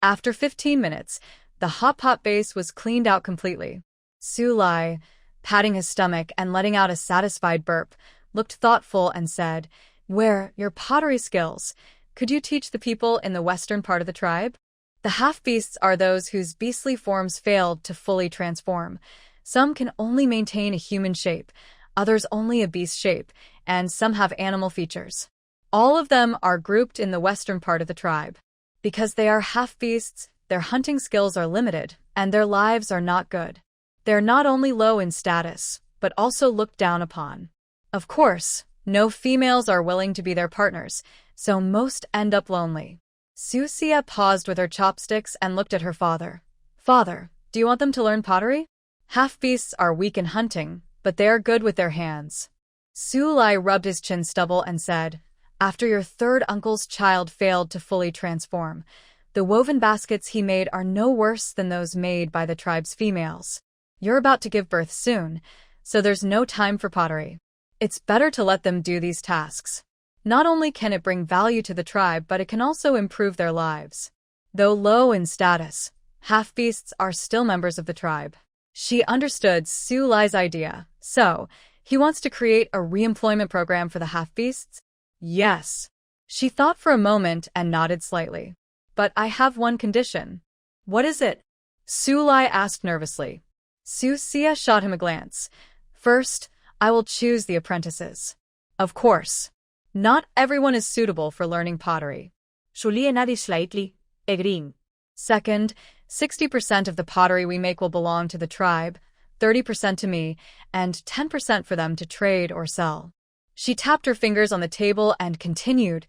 After 15 minutes, the hot pot base was cleaned out completely. Su Lai, patting his stomach and letting out a satisfied burp, looked thoughtful and said, "Where your pottery skills? Could you teach the people in the western part of the tribe?" The half-beasts are those whose beastly forms failed to fully transform. Some can only maintain a human shape, others only a beast shape, and some have animal features. All of them are grouped in the western part of the tribe. Because they are half-beasts, their hunting skills are limited, and their lives are not good. They're not only low in status, but also looked down upon. Of course, no females are willing to be their partners, so most end up lonely. Susia paused with her chopsticks and looked at her father. "Father, do you want them to learn pottery? Half-beasts are weak in hunting, but they are good with their hands." Su Lai rubbed his chin stubble and said, After your third uncle's child failed to fully transform, the woven baskets he made are no worse than those made by the tribe's females. You're about to give birth soon, so there's no time for pottery. It's better to let them do these tasks. Not only can it bring value to the tribe, but it can also improve their lives. Though low in status, half-beasts are still members of the tribe. She understood Su Lai's idea, so he wants to create a re-employment program for the half-beasts? Yes. She thought for a moment and nodded slightly. But I have one condition. What is it? Su Lai asked nervously. Susia shot him a glance. First, I will choose the apprentices. Of course. Not everyone is suitable for learning pottery. Julie nodded slightly, agreeing. Second, 60% of the pottery we make will belong to the tribe, 30% to me, and 10% for them to trade or sell. She tapped her fingers on the table and continued.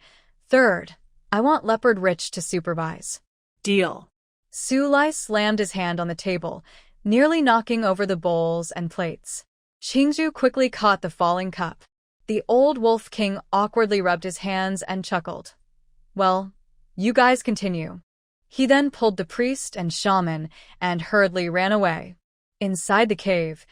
Third, I want Leopard Rich to supervise. Deal. Su Lai slammed his hand on the table, nearly knocking over the bowls and plates. Qing Zhu quickly caught the falling cup. The old wolf king awkwardly rubbed his hands and chuckled. Well, you guys continue. He then pulled the priest and shaman and hurriedly ran away. Inside the cave,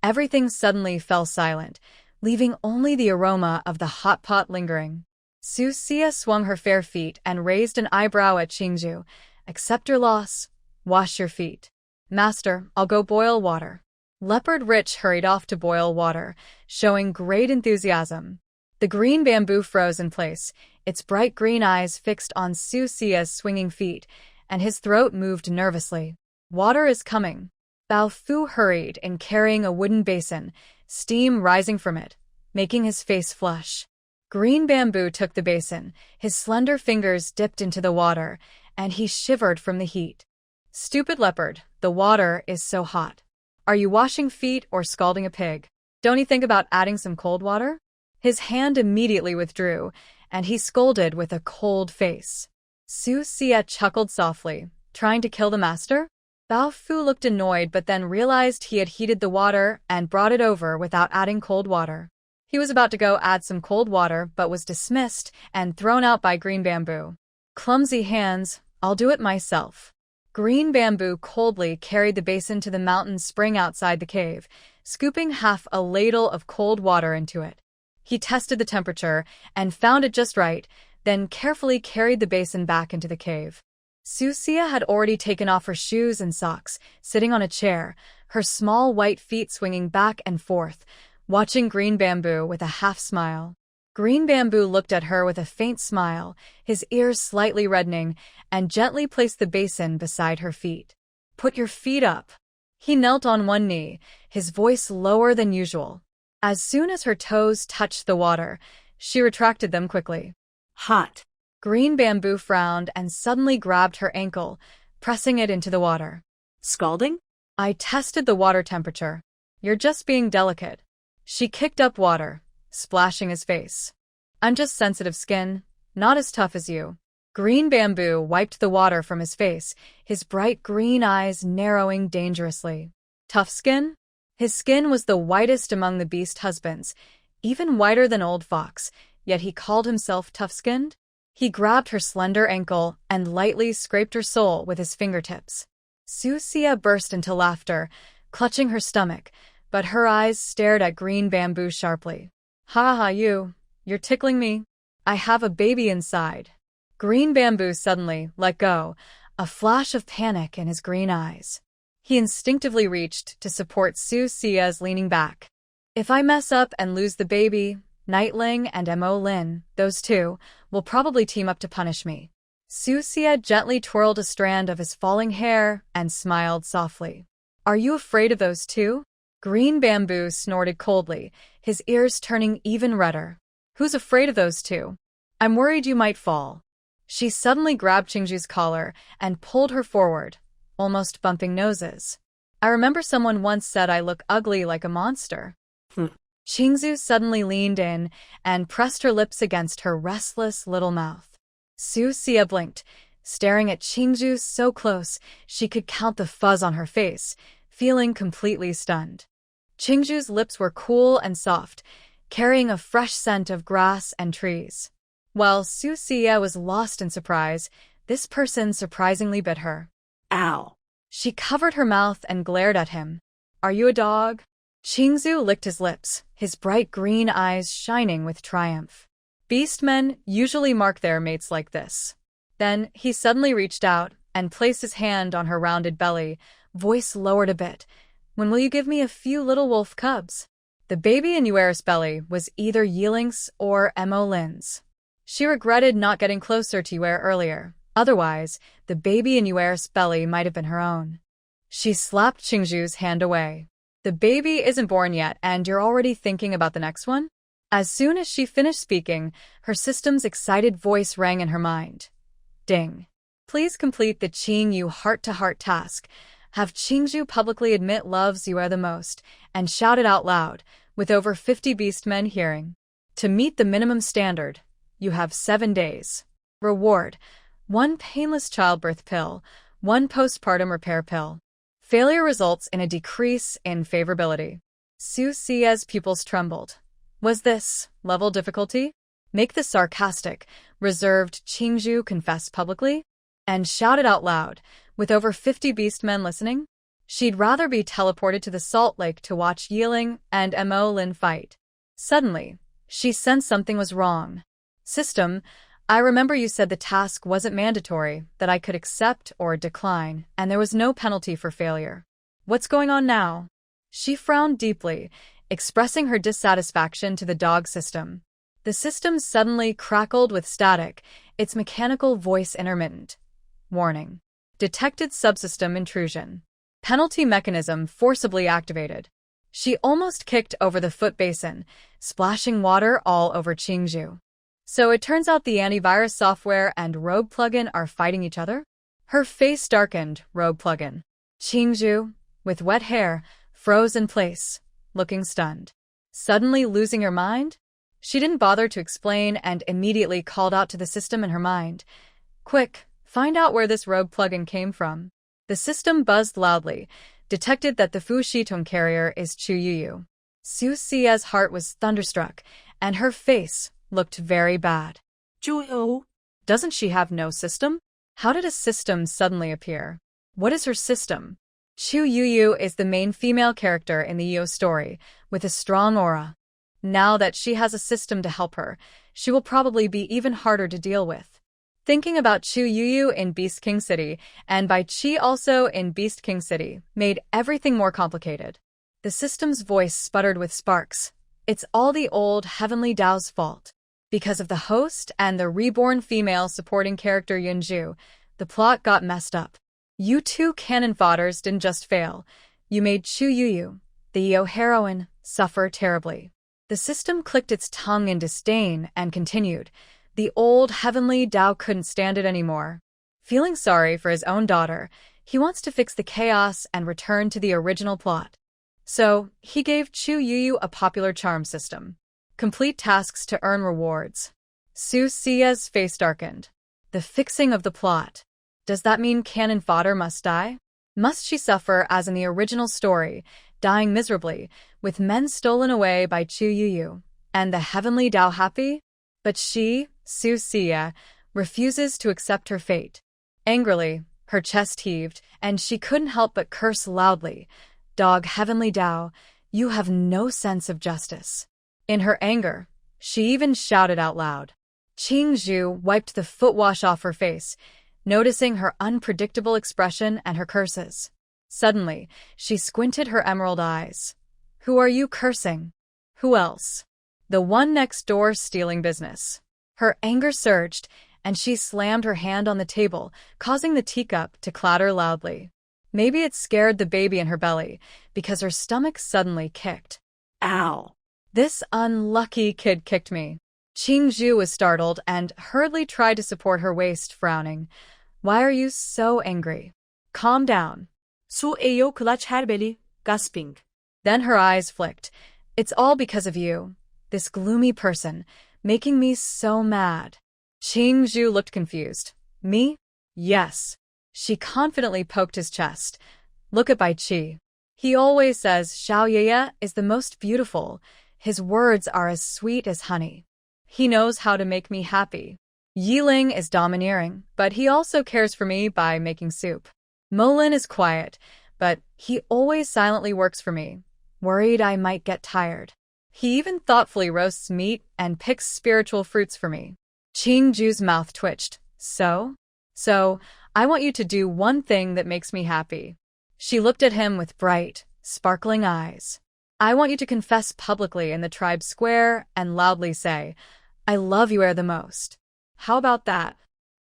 everything suddenly fell silent, leaving only the aroma of the hot pot lingering. Susia swung her fair feet and raised an eyebrow at Qing Zhu. Accept your loss. Wash your feet. Master, I'll go boil water. Leopard Rich hurried off to boil water, showing great enthusiasm. The green bamboo froze in place, its bright green eyes fixed on Susia's swinging feet, and his throat moved nervously. Water is coming. Bao Fu hurried in carrying a wooden basin, steam rising from it, making his face flush. Green Bamboo took the basin, his slender fingers dipped into the water, and he shivered from the heat. Stupid leopard, the water is so hot. Are you washing feet or scalding a pig? Don't you think about adding some cold water? His hand immediately withdrew, and he scolded with a cold face. Susia chuckled softly, trying to kill the master? Bao Fu looked annoyed but then realized he had heated the water and brought it over without adding cold water. He was about to go add some cold water but was dismissed and thrown out by Green Bamboo. Clumsy hands, I'll do it myself. Green Bamboo coldly carried the basin to the mountain spring outside the cave, scooping half a ladle of cold water into it. He tested the temperature and found it just right, then carefully carried the basin back into the cave. Susia had already taken off her shoes and socks, sitting on a chair, her small white feet swinging back and forth, watching Green Bamboo with a half-smile. Green Bamboo looked at her with a faint smile, his ears slightly reddening, and gently placed the basin beside her feet. Put your feet up. He knelt on one knee, his voice lower than usual. As soon as her toes touched the water, she retracted them quickly. Hot. Green Bamboo frowned and suddenly grabbed her ankle, pressing it into the water. Scalding? I tested the water temperature. You're just being delicate. She kicked up water, splashing his face. I'm just sensitive skin, not as tough as you. Green Bamboo wiped the water from his face, his bright green eyes narrowing dangerously. Tough skin? His skin was the whitest among the beast husbands, even whiter than Old Fox, yet he called himself tough-skinned? He grabbed her slender ankle and lightly scraped her sole with his fingertips. Susia burst into laughter, clutching her stomach, but her eyes stared at Green Bamboo sharply. Ha ha, you're tickling me. I have a baby inside. Green Bamboo suddenly let go, a flash of panic in his green eyes. He instinctively reached to support Susia's leaning back. If I mess up and lose the baby, Nightling and Mo Lin, those two, will probably team up to punish me. Susia gently twirled a strand of his falling hair and smiled softly. Are you afraid of those two? Green Bamboo snorted coldly, his ears turning even redder. Who's afraid of those two? I'm worried you might fall. She suddenly grabbed Qing Zhu's collar and pulled her forward, almost bumping noses. I remember someone once said I look ugly like a monster. Qing Zhu suddenly leaned in and pressed her lips against her restless little mouth. Susia blinked, staring at Qing Zhu so close she could count the fuzz on her face, feeling completely stunned. Qing Zhu's lips were cool and soft, carrying a fresh scent of grass and trees. While Susia was lost in surprise, this person surprisingly bit her. Ow. She covered her mouth and glared at him. Are you a dog? Qing Zhu licked his lips, his bright green eyes shining with triumph. Beastmen usually mark their mates like this. Then he suddenly reached out and placed his hand on her rounded belly, voice lowered a bit. When will you give me a few little wolf cubs? The baby in Yuer's belly was either Yeling's or Lin's. She regretted not getting closer to Yuer earlier. Otherwise, the baby in Yuer's belly might have been her own. She slapped Qing Zhu's hand away. The baby isn't born yet, and you're already thinking about the next one? As soon as she finished speaking, her system's excited voice rang in her mind. Ding. Please complete the Qing Yu heart-to-heart task. Have Qing Zhu publicly admit loves Yuer the most, and shout it out loud, with over 50 beastmen hearing. To meet the minimum standard, you have 7 days. Reward: 1 painless childbirth pill, 1 postpartum repair pill. Failure results in a decrease in favorability. Susia's pupils trembled. Was this level difficulty? Make the sarcastic, reserved Qing Zhu confess publicly? And shout it out loud, with over 50 beastmen listening? She'd rather be teleported to the Salt Lake to watch Yeling and Lin fight. Suddenly, she sensed something was wrong. System, I remember you said the task wasn't mandatory, that I could accept or decline, and there was no penalty for failure. What's going on now? She frowned deeply, expressing her dissatisfaction to the dog system. The system suddenly crackled with static, its mechanical voice intermittent. Warning. Detected subsystem intrusion. Penalty mechanism forcibly activated. She almost kicked over the foot basin, splashing water all over Qing Zhu. So it turns out the antivirus software and rogue plugin are fighting each other? Her face darkened, rogue plugin. Qing Zhu, with wet hair, froze in place, looking stunned. Suddenly losing her mind? She didn't bother to explain and immediately called out to the system in her mind. Quick, find out where this rogue plugin came from. The system buzzed loudly, detected that the Fu Shitong carrier is Chu Youyou. Susia's heart was thunderstruck, and her face looked very bad. Chu Youyou. Doesn't she have no system? How did a system suddenly appear? What is her system? Chu Youyou is the main female character in the Yo story, with a strong aura. Now that she has a system to help her, she will probably be even harder to deal with. Thinking about Chu Youyou in Beast King City and Bai Qi also in Beast King City made everything more complicated. The system's voice sputtered with sparks. It's all the old Heavenly Tao's fault. Because of the host and the reborn female supporting character Yunju, the plot got messed up. You two cannon fodders didn't just fail. You made Chu Youyou, the Yo heroine, suffer terribly. The system clicked its tongue in disdain and continued. The old Heavenly Tao couldn't stand it anymore. Feeling sorry for his own daughter, he wants to fix the chaos and return to the original plot. So, he gave Chu Youyou a popular charm system. Complete tasks to earn rewards. Susia's face darkened. The fixing of the plot. Does that mean cannon fodder must die? Must she suffer as in the original story, dying miserably, with men stolen away by Chu Youyou, and the Heavenly Tao happy? But she, Susia, refuses to accept her fate. Angrily, her chest heaved, and she couldn't help but curse loudly. Dog Heavenly Tao, you have no sense of justice. In her anger, she even shouted out loud. Qing Zhu wiped the foot wash off her face, noticing her unpredictable expression and her curses. Suddenly, she squinted her emerald eyes. Who are you cursing? Who else? The one next door stealing business. Her anger surged, and she slammed her hand on the table, causing the teacup to clatter loudly. Maybe it scared the baby in her belly, because her stomach suddenly kicked. Ow. This unlucky kid kicked me. Qing Zhu was startled and hurriedly tried to support her waist, frowning. Why are you so angry? Calm down. Susia clutched her belly, gasping. Then her eyes flicked. It's all because of you. This gloomy person, making me so mad. Qing Zhu looked confused. Me? Yes. She confidently poked his chest. Look at Bai Qi. He always says Xiao Yeye is the most beautiful. His words are as sweet as honey. He knows how to make me happy. Yeling is domineering, but he also cares for me by making soup. Molin is quiet, but he always silently works for me, worried I might get tired. He even thoughtfully roasts meat and picks spiritual fruits for me. Qing Zhu's mouth twitched. So, I want you to do one thing that makes me happy. She looked at him with bright, sparkling eyes. I want you to confess publicly in the tribe square and loudly say, I love you the most. How about that?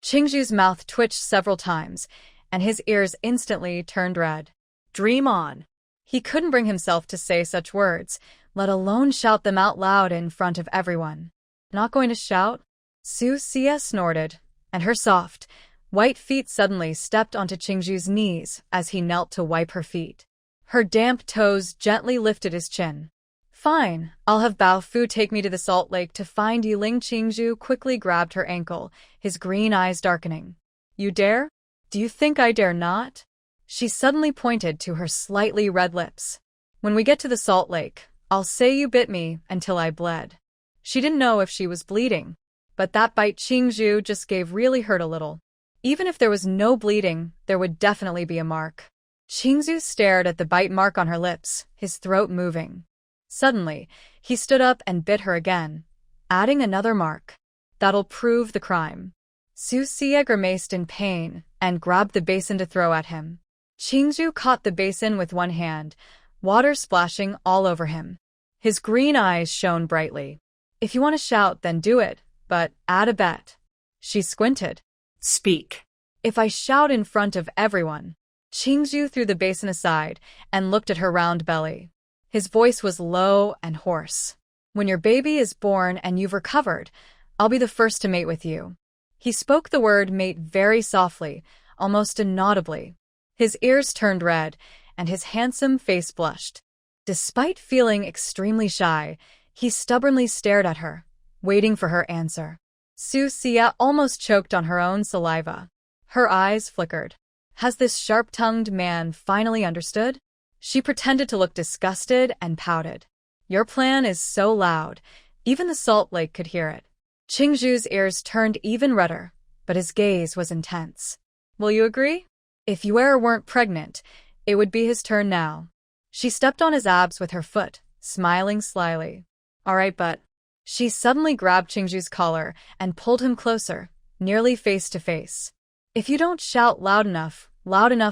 Qing Zhu's mouth twitched several times, and his ears instantly turned red. Dream on. He couldn't bring himself to say such words, let alone shout them out loud in front of everyone. Not going to shout? Susia snorted, and her soft, white feet suddenly stepped onto Qing Zhu's knees as he knelt to wipe her feet. Her damp toes gently lifted his chin. Fine, I'll have Bao Fu take me to the salt lake to find Yeling. Qing Zhu quickly grabbed her ankle, his green eyes darkening. You dare? Do you think I dare not? She suddenly pointed to her slightly red lips. When we get to the salt lake, I'll say you bit me until I bled. She didn't know if she was bleeding, but that bite Qing Zhu just gave really hurt a little. Even if there was no bleeding, there would definitely be a mark. Qing Zhu stared at the bite mark on her lips, his throat moving. Suddenly, he stood up and bit her again, adding another mark. That'll prove the crime. Susia grimaced in pain and grabbed the basin to throw at him. Qing Zhu caught the basin with one hand, water splashing all over him. His green eyes shone brightly. If you want to shout, then do it, but add a bet. She squinted. Speak. If I shout in front of everyone. Qing Zhu threw the basin aside and looked at her round belly. His voice was low and hoarse. When your baby is born and you've recovered, I'll be the first to mate with you. He spoke the word mate very softly, almost inaudibly. His ears turned red, and his handsome face blushed. Despite feeling extremely shy, he stubbornly stared at her, waiting for her answer. Susia almost choked on her own saliva. Her eyes flickered. Has this sharp-tongued man finally understood? She pretended to look disgusted and pouted. Your plan is so loud, even the salt lake could hear it. Qing Zhu's ears turned even redder, but his gaze was intense. Will you agree? If Yuer weren't pregnant, it would be his turn now. She stepped on his abs with her foot, smiling slyly. All right, but... She suddenly grabbed Qing Zhu's collar and pulled him closer, nearly face to face. If you don't shout loud enough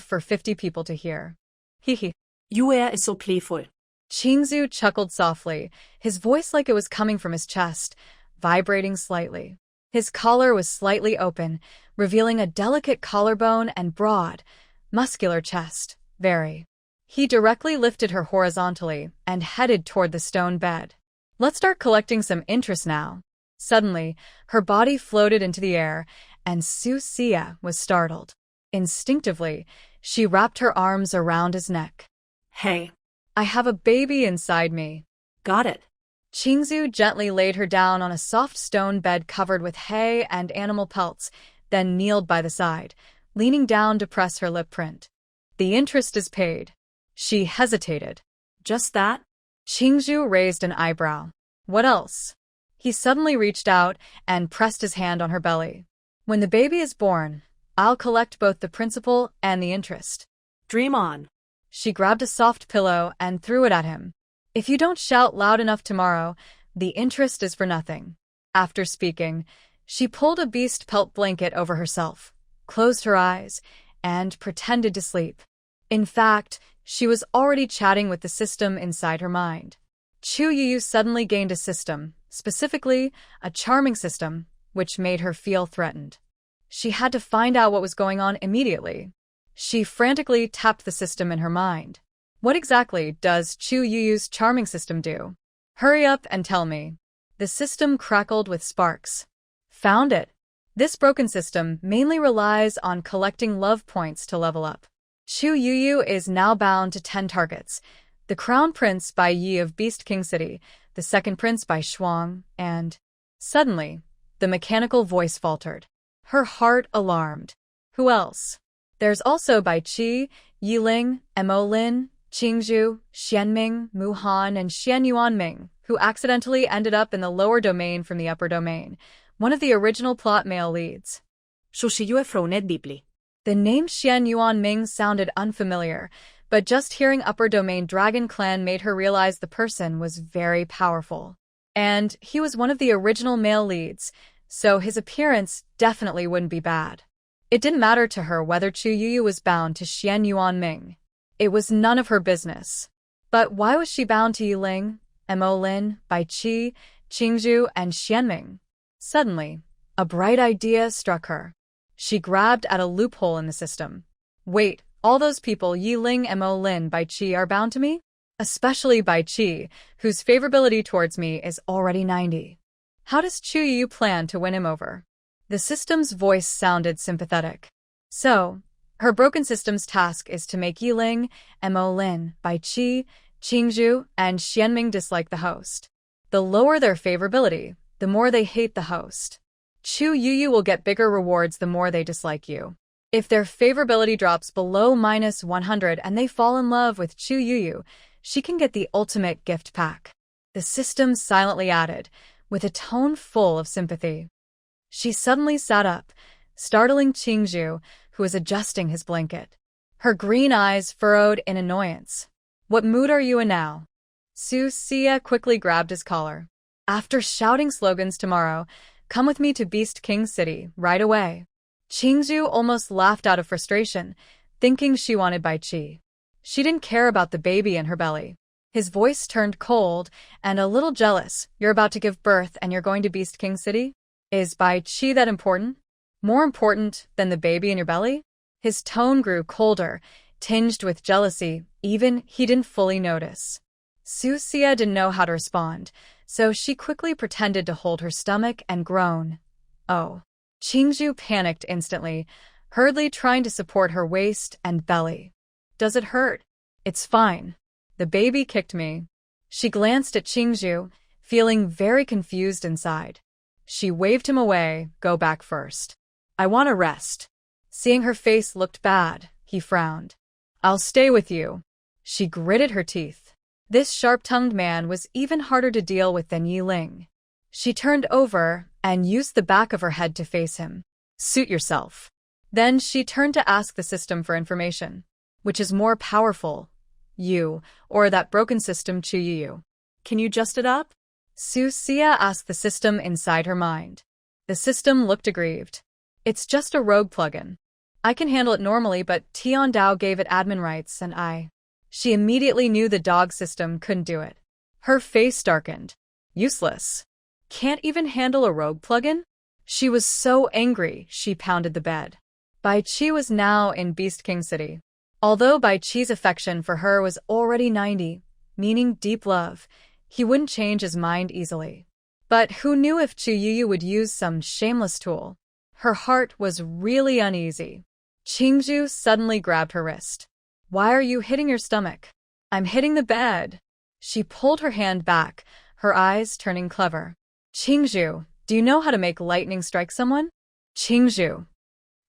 for 50 people to hear. Hee. Yuer is so playful. Qing Zhu chuckled softly, his voice like it was coming from his chest, vibrating slightly. His collar was slightly open, revealing a delicate collarbone and broad, muscular chest. Very. He directly lifted her horizontally and headed toward the stone bed. Let's start collecting some interest now. Suddenly, her body floated into the air, and Susia was startled. Instinctively, she wrapped her arms around his neck. Hey. I have a baby inside me. Got it. Qing Zhu gently laid her down on a soft stone bed covered with hay and animal pelts, then kneeled by the side, leaning down to press her lip print. The interest is paid. She hesitated. Just that? Qing Zhu raised an eyebrow. What else? He suddenly reached out and pressed his hand on her belly. When the baby is born, I'll collect both the principal and the interest. Dream on. She grabbed a soft pillow and threw it at him. If you don't shout loud enough tomorrow, the interest is for nothing. After speaking, she pulled a beast pelt blanket over herself, closed her eyes, and pretended to sleep. In fact, she was already chatting with the system inside her mind. Chu Youyou suddenly gained a system, specifically a charming system, which made her feel threatened. She had to find out what was going on immediately. She frantically tapped the system in her mind. What exactly does Chu Youyou's charming system do? Hurry up and tell me. The system crackled with sparks. Found it. This broken system mainly relies on collecting love points to level up. Chu Youyou is now bound to 10 targets. The Crown Prince Bayi of Beast King City, the Second Prince Bai Qi, and... Suddenly, the mechanical voice faltered. Her heart alarmed. Who else? There's also Bai Qi, Yeling, Molin, Qing Zhu, Shienming, Muhan, and Shienming, who accidentally ended up in the lower domain from the upper domain, one of the original plot male leads. Susia frowned deeply. The name Shienming sounded unfamiliar, but just hearing upper domain dragon clan made her realize the person was very powerful. And he was one of the original male leads, so his appearance definitely wouldn't be bad. It didn't matter to her whether Chu Youyou was bound to Shienming. It was none of her business. But why was she bound to Yeling, Bai Qi, Qing Zhu, and Shienming? Suddenly, a bright idea struck her. She grabbed at a loophole in the system. Wait, all those people Yeling, Bai Qi are bound to me? Especially Bai Qi, whose favorability towards me is already 90. How does Chu Youyou plan to win him over? The system's voice sounded sympathetic. So, her broken system's task is to make Yeling, Bai Qi, Qing Zhu, and Shienming dislike the host. The lower their favorability, the more they hate the host. Chu Youyou will get bigger rewards the more they dislike you. If their favorability drops below -100 and they fall in love with Chu Youyou, she can get the ultimate gift pack. The system silently added, with a tone full of sympathy. She suddenly sat up, startling Qing Zhu, who was adjusting his blanket. Her green eyes furrowed in annoyance. What mood are you in now? Susia quickly grabbed his collar. After shouting slogans tomorrow, come with me to Beast King City, right away. Qing Zhu almost laughed out of frustration, thinking she wanted Bai Qi. She didn't care about the baby in her belly. His voice turned cold and a little jealous. You're about to give birth and you're going to Beast King City? Is Bai Qi that important? More important than the baby in your belly? His tone grew colder, tinged with jealousy, even he didn't fully notice. Susia didn't know how to respond, so she quickly pretended to hold her stomach and groan. Oh. Qing Zhu panicked instantly, hurriedly trying to support her waist and belly. Does it hurt? It's fine. The baby kicked me. She glanced at Qing Zhu, feeling very confused inside. She waved him away, go back first. I want to rest. Seeing her face looked bad, he frowned. I'll stay with you. She gritted her teeth. This sharp-tongued man was even harder to deal with than Yeling. She turned over and used the back of her head to face him. Suit yourself. Then she turned to ask the system for information. Which is more powerful, you or that broken system Chu Youyou? Can you just it up? Susia asked the system inside her mind. The system looked aggrieved. It's just a rogue plugin. I can handle it normally, but Tian Dao gave it admin rights and She immediately knew the dog system couldn't do it. Her face darkened. Useless. Can't even handle a rogue plugin? She was so angry, she pounded the bed. Bai Qi was now in Beast King City. Although Bai Qi's affection for her was already 90, meaning deep love, he wouldn't change his mind easily. But who knew if Chu Youyou would use some shameless tool? Her heart was really uneasy. Qing Zhu suddenly grabbed her wrist. Why are you hitting your stomach? I'm hitting the bed. She pulled her hand back, her eyes turning clever. Qing Zhu, do you know how to make lightning strike someone? Qing Zhu.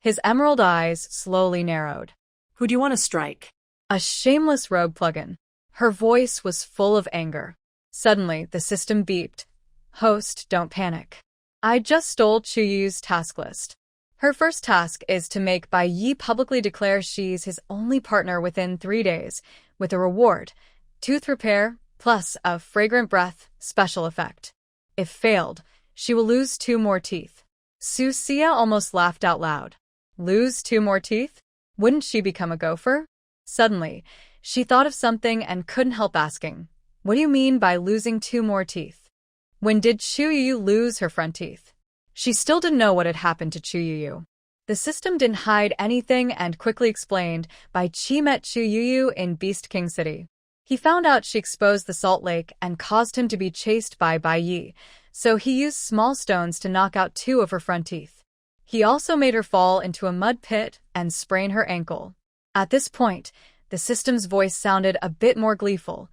His emerald eyes slowly narrowed. Who do you want to strike? A shameless rogue plugin. Her voice was full of anger. Suddenly, the system beeped. Host, don't panic. I just stole Chu Youyou's task list. Her first task is to make Bayi publicly declare she's his only partner within 3 days, with a reward, tooth repair, plus a fragrant breath special effect. If failed, she will lose 2 more teeth. Susia almost laughed out loud. Lose 2 more teeth? Wouldn't she become a gopher? Suddenly, she thought of something and couldn't help asking, what do you mean by losing 2 more teeth? When did Chu Youyou lose her front teeth? She still didn't know what had happened to Chu Youyou. The system didn't hide anything and quickly explained Bai Qi met Chu Youyou in Beast King City. He found out she exposed the salt lake and caused him to be chased by Bayi, so he used small stones to knock out 2 of her front teeth. He also made her fall into a mud pit and sprain her ankle. At this point, the system's voice sounded a bit more gleeful.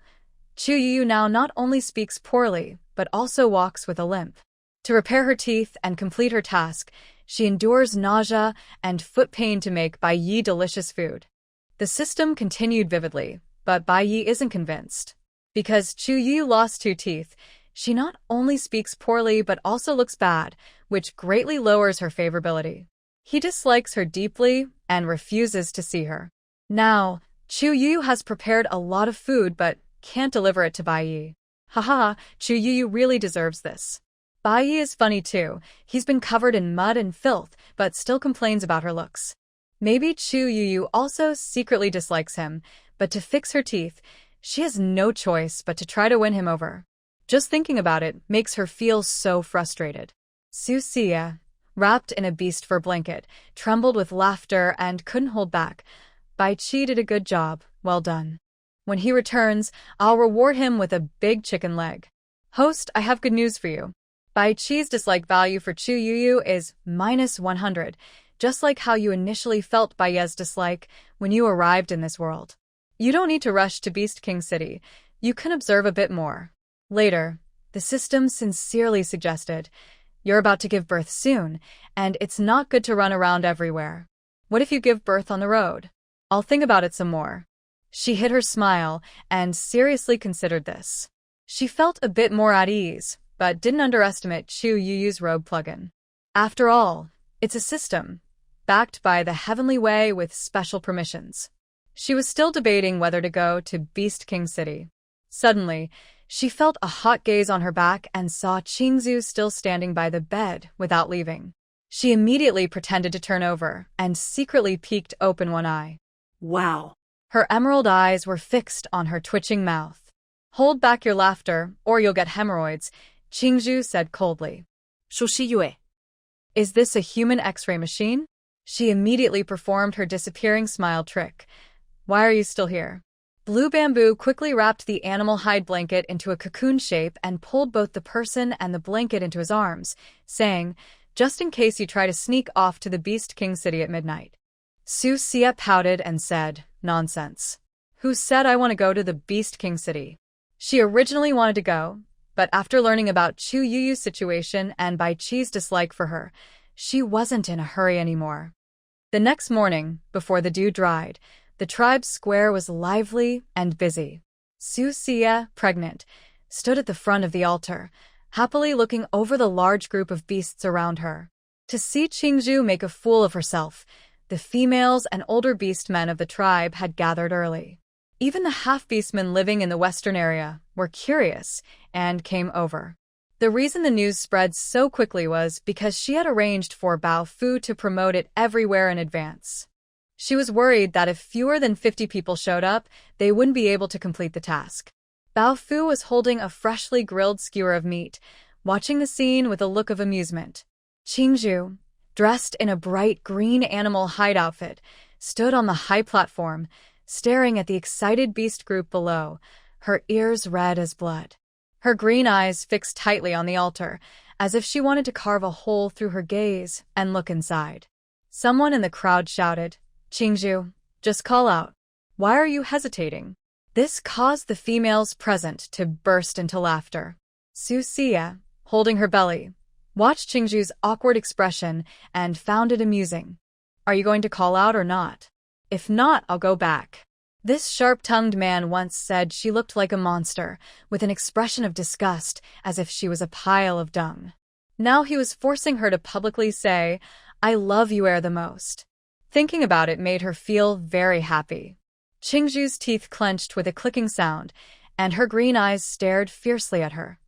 Chu Youyou now not only speaks poorly, but also walks with a limp. To repair her teeth and complete her task, she endures nausea and foot pain to make Bayi delicious food. The system continued vividly, but Bayi isn't convinced. Because Chu Youyou lost 2 teeth, she not only speaks poorly but also looks bad, which greatly lowers her favorability. He dislikes her deeply and refuses to see her. Now, Chu Youyou has prepared a lot of food but can't deliver it to Bayi. Haha, Chu Youyou really deserves this. Bayi is funny too. He's been covered in mud and filth, but still complains about her looks. Maybe Chu Youyou also secretly dislikes him, but to fix her teeth, she has no choice but to try to win him over. Just thinking about it makes her feel so frustrated. Susia, wrapped in a beast fur blanket, trembled with laughter and couldn't hold back. Bai Qi did a good job, well done. When he returns, I'll reward him with a big chicken leg. Host, I have good news for you. Bai Qi's dislike value for Chu Youyou is -100, just like how you initially felt Bayi's dislike when you arrived in this world. You don't need to rush to Beast King City. You can observe a bit more. Later, the system sincerely suggested, you're about to give birth soon, and it's not good to run around everywhere. What if you give birth on the road? I'll think about it some more. She hid her smile and seriously considered this. She felt a bit more at ease, but didn't underestimate Chu Youyou's robe plugin. After all, it's a system, backed by the heavenly way with special permissions. She was still debating whether to go to Beast King City. Suddenly, she felt a hot gaze on her back and saw Qing Zhu still standing by the bed without leaving. She immediately pretended to turn over and secretly peeked open one eye. Wow. Her emerald eyes were fixed on her twitching mouth. Hold back your laughter, or you'll get hemorrhoids, Qing Zhu said coldly. Shoshiyue. Is this a human X-ray machine? She immediately performed her disappearing smile trick. Why are you still here? Blue Bamboo quickly wrapped the animal hide blanket into a cocoon shape and pulled both the person and the blanket into his arms, saying, just in case you try to sneak off to the Beast King City at midnight. Susia pouted and said, nonsense. Who said I want to go to the Beast King City? She originally wanted to go, but after learning about Chu Youyou's situation and Bai Qi's dislike for her, she wasn't in a hurry anymore. The next morning, before the dew dried, the tribe's square was lively and busy. Susia, pregnant, stood at the front of the altar, happily looking over the large group of beasts around her. To see Qing Zhu make a fool of herself, the females and older beastmen of the tribe had gathered early. Even the half-beastmen living in the western area were curious and came over. The reason the news spread so quickly was because she had arranged for Bao Fu to promote it everywhere in advance. She was worried that if fewer than 50 people showed up, they wouldn't be able to complete the task. Bao Fu was holding a freshly grilled skewer of meat, watching the scene with a look of amusement. Qing Zhu, dressed in a bright green animal hide outfit, stood on the high platform, staring at the excited beast group below, her ears red as blood. Her green eyes fixed tightly on the altar, as if she wanted to carve a hole through her gaze and look inside. Someone in the crowd shouted, Qing Zhu, just call out. Why are you hesitating? This caused the females present to burst into laughter. Susia, holding her belly, watched Qing Zhu's awkward expression and found it amusing. Are you going to call out or not? If not, I'll go back. This sharp-tongued man once said she looked like a monster, with an expression of disgust, as if she was a pile of dung. Now he was forcing her to publicly say, I love you the most. Thinking about it made her feel very happy. Qing Zhu's teeth clenched with a clicking sound, and her green eyes stared fiercely at her.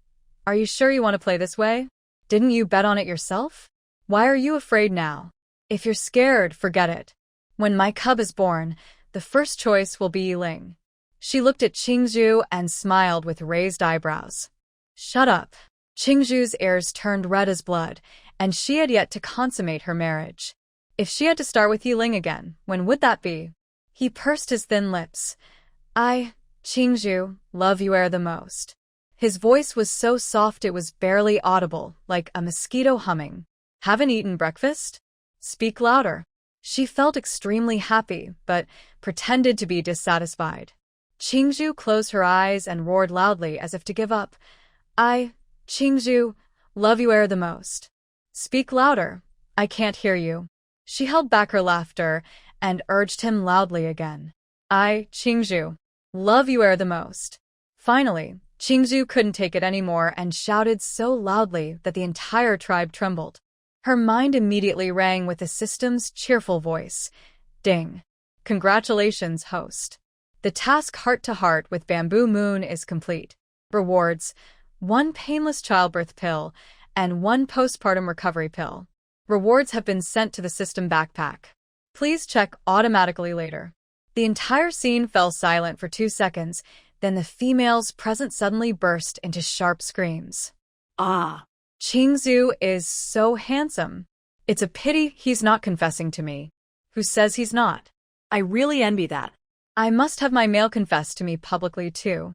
Are you sure you want to play this way? Didn't you bet on it yourself? Why are you afraid now? If you're scared, forget it. When my cub is born, the first choice will be Yeling. She looked at Qing Zhu and smiled with raised eyebrows. Shut up. Qing Zhu's ears turned red as blood, and she had yet to consummate her marriage. If she had to start with Yeling again, when would that be? He pursed his thin lips. I, Qing Zhu, love you the most. His voice was so soft it was barely audible, like a mosquito humming. Haven't eaten breakfast? Speak louder. She felt extremely happy, but pretended to be dissatisfied. Qing Zhu closed her eyes and roared loudly as if to give up. I, Qing Zhu, love you the most. Speak louder. I can't hear you. She held back her laughter and urged him loudly again. I, Qing Zhu, love you the most. Finally, Qing Zhu couldn't take it anymore and shouted so loudly that the entire tribe trembled. Her mind immediately rang with the system's cheerful voice. Ding. Congratulations, host. The task heart-to-heart with Bamboo Moon is complete. Rewards: 1 painless childbirth pill and 1 postpartum recovery pill. Rewards have been sent to the system backpack. Please check automatically later. The entire scene fell silent for 2 seconds, then the females present suddenly burst into sharp screams. Ah. Qing Zhu is so handsome. It's a pity he's not confessing to me. Who says he's not? I really envy that. I must have my male confess to me publicly too.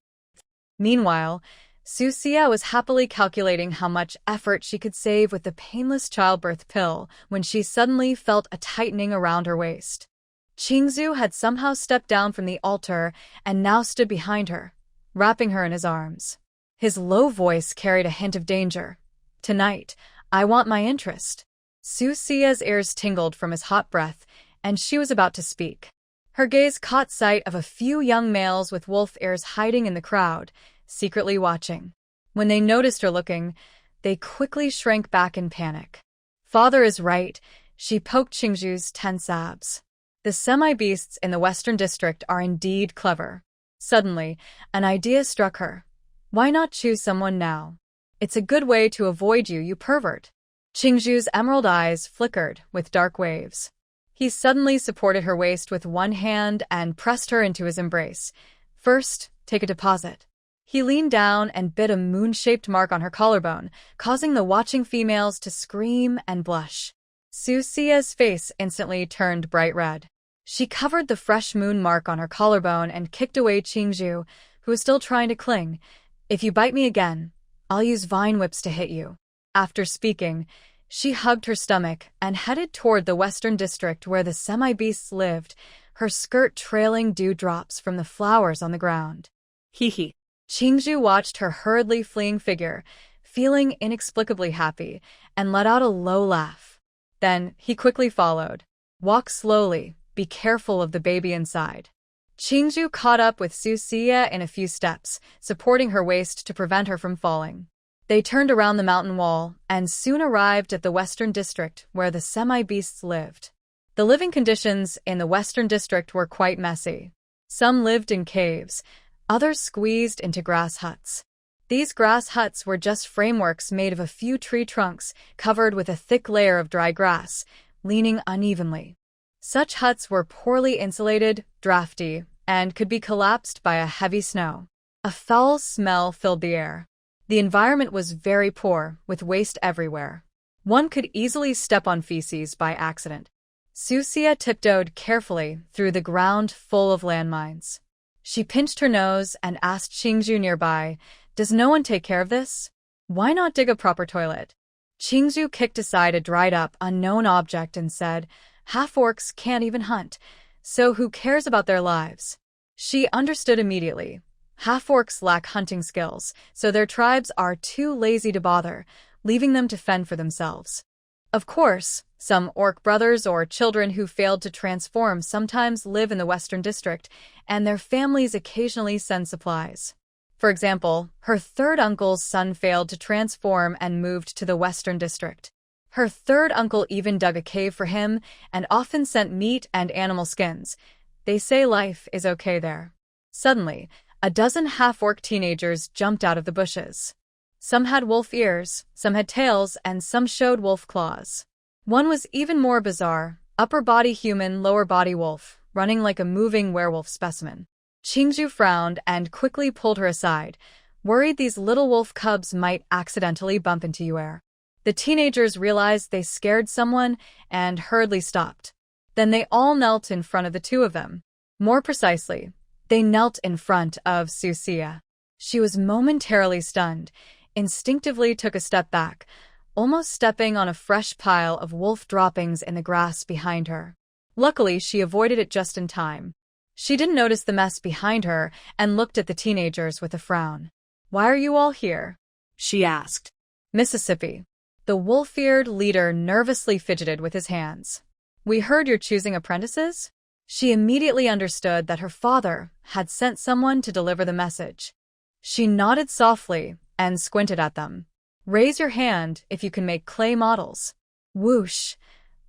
Meanwhile, Susia was happily calculating how much effort she could save with the painless childbirth pill when she suddenly felt a tightening around her waist. Qing Zhu had somehow stepped down from the altar and now stood behind her, wrapping her in his arms. His low voice carried a hint of danger. Tonight, I want my interest. Susia's ears tingled from his hot breath, and she was about to speak. Her gaze caught sight of a few young males with wolf ears hiding in the crowd, secretly watching. When they noticed her looking, they quickly shrank back in panic. Father is right, she poked Qing Zhu's tense abs. The semi-beasts in the Western District are indeed clever. Suddenly, an idea struck her. Why not choose someone now? It's a good way to avoid you, you pervert. Qing Zhu's emerald eyes flickered with dark waves. He suddenly supported her waist with one hand and pressed her into his embrace. First, take a deposit. He leaned down and bit a moon-shaped mark on her collarbone, causing the watching females to scream and blush. Susia's face instantly turned bright red. She covered the fresh moon mark on her collarbone and kicked away Qing Zhu, who was still trying to cling. If you bite me again, I'll use vine whips to hit you. After speaking, she hugged her stomach and headed toward the Western District where the semi-beasts lived, her skirt trailing dewdrops from the flowers on the ground. Hee. Qing Zhu watched her hurriedly fleeing figure, feeling inexplicably happy, and let out a low laugh. Then he quickly followed. Walk slowly, be careful of the baby inside. Qing Zhu caught up with Susia in a few steps, supporting her waist to prevent her from falling. They turned around the mountain wall and soon arrived at the Western District where the semi-beasts lived. The living conditions in the Western District were quite messy. Some lived in caves, others squeezed into grass huts. These grass huts were just frameworks made of a few tree trunks covered with a thick layer of dry grass, leaning unevenly. Such huts were poorly insulated, drafty, and could be collapsed by a heavy snow. A foul smell filled the air. The environment was very poor, with waste everywhere. One could easily step on feces by accident. Susia tiptoed carefully through the ground full of landmines. She pinched her nose and asked Qing Zhu nearby, "Does no one take care of this? Why not dig a proper toilet?" Qing Zhu kicked aside a dried-up, unknown object and said, "Half-orcs can't even hunt, so who cares about their lives?" She understood immediately. Half-orcs lack hunting skills, so their tribes are too lazy to bother, leaving them to fend for themselves. Of course, some orc brothers or children who failed to transform sometimes live in the Western District, and their families occasionally send supplies. For example, her third uncle's son failed to transform and moved to the Western District. Her third uncle even dug a cave for him and often sent meat and animal skins. They say life is okay there. Suddenly, a dozen half-orc teenagers jumped out of the bushes. Some had wolf ears, some had tails, and some showed wolf claws. One was even more bizarre, upper body human, lower body wolf, running like a moving werewolf specimen. Qing Zhu frowned and quickly pulled her aside, worried these little wolf cubs might accidentally bump into you. The teenagers realized they scared someone and hurriedly stopped. Then they all knelt in front of the two of them. More precisely, they knelt in front of Susia. She was momentarily stunned, instinctively took a step back, almost stepping on a fresh pile of wolf droppings in the grass behind her. Luckily, she avoided it just in time. She didn't notice the mess behind her and looked at the teenagers with a frown. "Why are you all here?" she asked. "Mississippi." The wolf-eared leader nervously fidgeted with his hands. "We heard you're choosing apprentices?" She immediately understood that her father had sent someone to deliver the message. She nodded softly and squinted at them. Raise your hand if you can make clay models. Whoosh!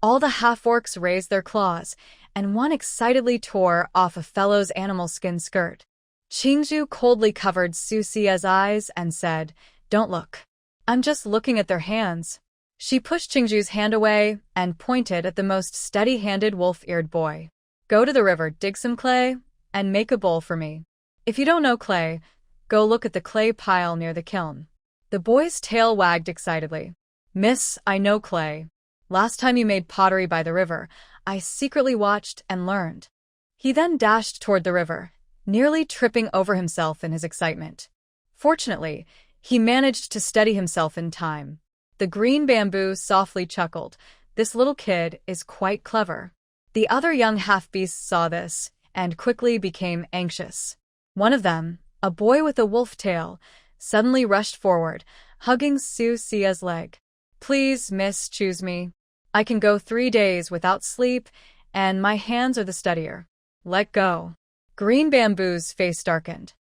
All the half-orcs raised their claws, and one excitedly tore off a fellow's animal skin skirt. Qing Zhu coldly covered Susia's eyes and said, "Don't look. I'm just looking at their hands." She pushed Qing Zhu's hand away and pointed at the most steady-handed wolf-eared boy. "Go to the river, dig some clay, and make a bowl for me. If you don't know clay, go look at the clay pile near the kiln." The boy's tail wagged excitedly. "Miss, I know clay. Last time you made pottery by the river, I secretly watched and learned." He then dashed toward the river, nearly tripping over himself in his excitement. Fortunately, he managed to steady himself in time. The green bamboo softly chuckled. "This little kid is quite clever." The other young half-beasts saw this and quickly became anxious. One of them, a boy with a wolf tail, suddenly rushed forward, hugging Susia's leg. "Please, miss, choose me. I can go 3 days without sleep, and my hands are the steadier. Let go." Green Bamboo's face darkened.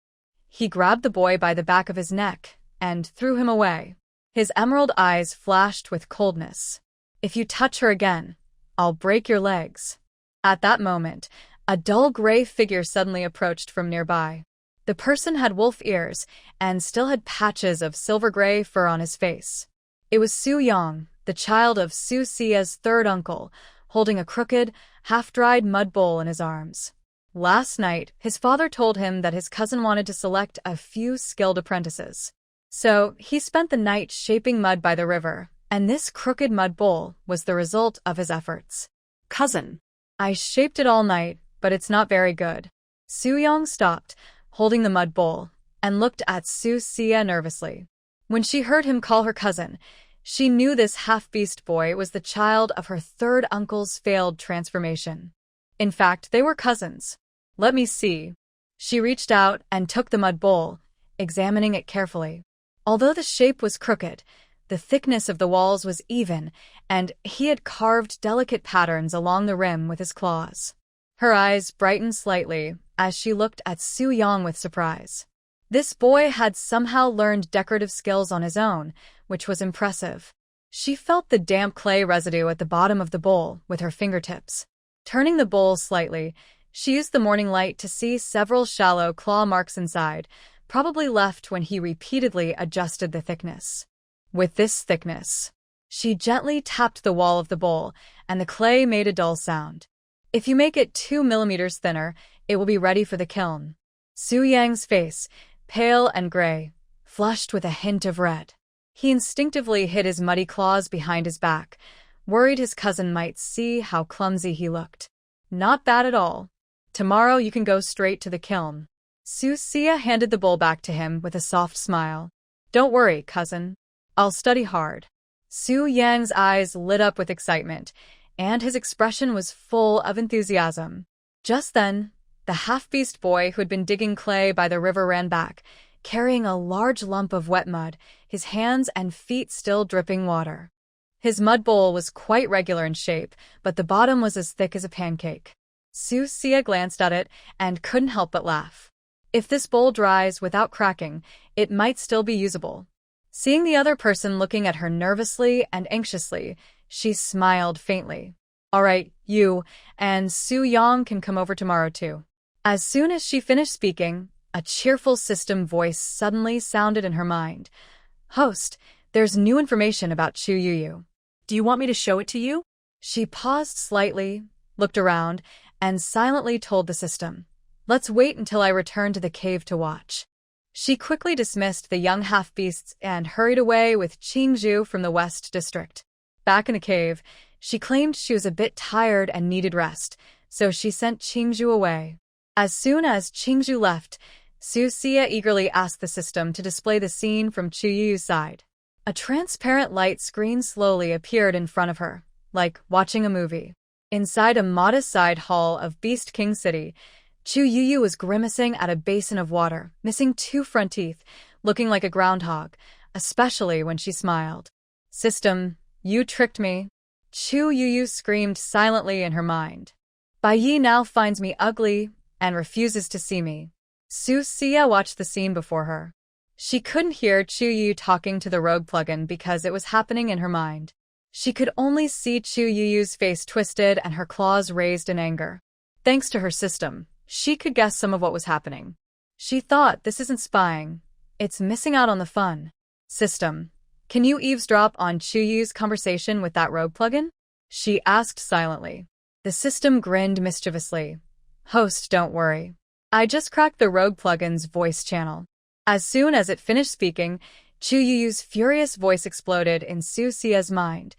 He grabbed the boy by the back of his neck and threw him away. His emerald eyes flashed with coldness. "If you touch her again, I'll break your legs." At that moment, a dull gray figure suddenly approached from nearby. The person had wolf ears and still had patches of silver-gray fur on his face. It was Su Yang, the child of Susia's third uncle, holding a crooked, half-dried mud bowl in his arms. Last night, his father told him that his cousin wanted to select a few skilled apprentices. So, he spent the night shaping mud by the river, and this crooked mud bowl was the result of his efforts. "Cousin." "I shaped it all night, but it's not very good." Su Yang stopped, holding the mud bowl, and looked at Susia nervously. When she heard him call her cousin, she knew this half-beast boy was the child of her third uncle's failed transformation. In fact, they were cousins. "Let me see." She reached out and took the mud bowl, examining it carefully. Although the shape was crooked, the thickness of the walls was even, and he had carved delicate patterns along the rim with his claws. Her eyes brightened slightly as she looked at Su Yang with surprise. This boy had somehow learned decorative skills on his own, which was impressive. She felt the damp clay residue at the bottom of the bowl with her fingertips. Turning the bowl slightly, she used the morning light to see several shallow claw marks inside, probably left when he repeatedly adjusted the thickness. With this thickness, she gently tapped the wall of the bowl, and the clay made a dull sound. "If you make it 2 millimeters thinner, it will be ready for the kiln." Su Yang's face, pale and gray, flushed with a hint of red. He instinctively hid his muddy claws behind his back, worried his cousin might see how clumsy he looked. "Not bad at all. Tomorrow you can go straight to the kiln." Susia handed the bowl back to him with a soft smile. "Don't worry, cousin. I'll study hard." Su Yang's eyes lit up with excitement, and his expression was full of enthusiasm. Just then, the half-beast boy who had been digging clay by the river ran back, carrying a large lump of wet mud, his hands and feet still dripping water. His mud bowl was quite regular in shape, but the bottom was as thick as a pancake. Susia glanced at it and couldn't help but laugh. If this bowl dries without cracking, it might still be usable. Seeing the other person looking at her nervously and anxiously, she smiled faintly. "All right, you and Su Yang can come over tomorrow too." As soon as she finished speaking, a cheerful system voice suddenly sounded in her mind. "Host, there's new information about Chu Youyou." "Do you want me to show it to you?" She paused slightly, looked around, and silently told the system, "Let's wait until I return to the cave to watch." She quickly dismissed the young half-beasts and hurried away with Qing Zhu from the West District. Back in the cave, she claimed she was a bit tired and needed rest, so she sent Qing Zhu away. As soon as Qing Zhu left, Susia eagerly asked the system to display the scene from Chu Youyou's side. A transparent light screen slowly appeared in front of her, like watching a movie. Inside a modest side hall of Beast King City, Chu Youyou was grimacing at a basin of water, missing 2 front teeth, looking like a groundhog, especially when she smiled. "System, you tricked me." Chu Youyou screamed silently in her mind. "Bayi now finds me ugly and refuses to see me." Susia watched the scene before her. She couldn't hear Chu Youyou talking to the rogue plugin because it was happening in her mind. She could only see Chu Youyou's face twisted and her claws raised in anger. Thanks to her system, she could guess some of what was happening. She thought, this isn't spying. It's missing out on the fun. System, can you eavesdrop on Chu Youyou's conversation with that rogue plugin? She asked silently. The system grinned mischievously. Host, don't worry. I just cracked the rogue plugin's voice channel. As soon as it finished speaking, Chu Youyou's furious voice exploded in Susia's mind.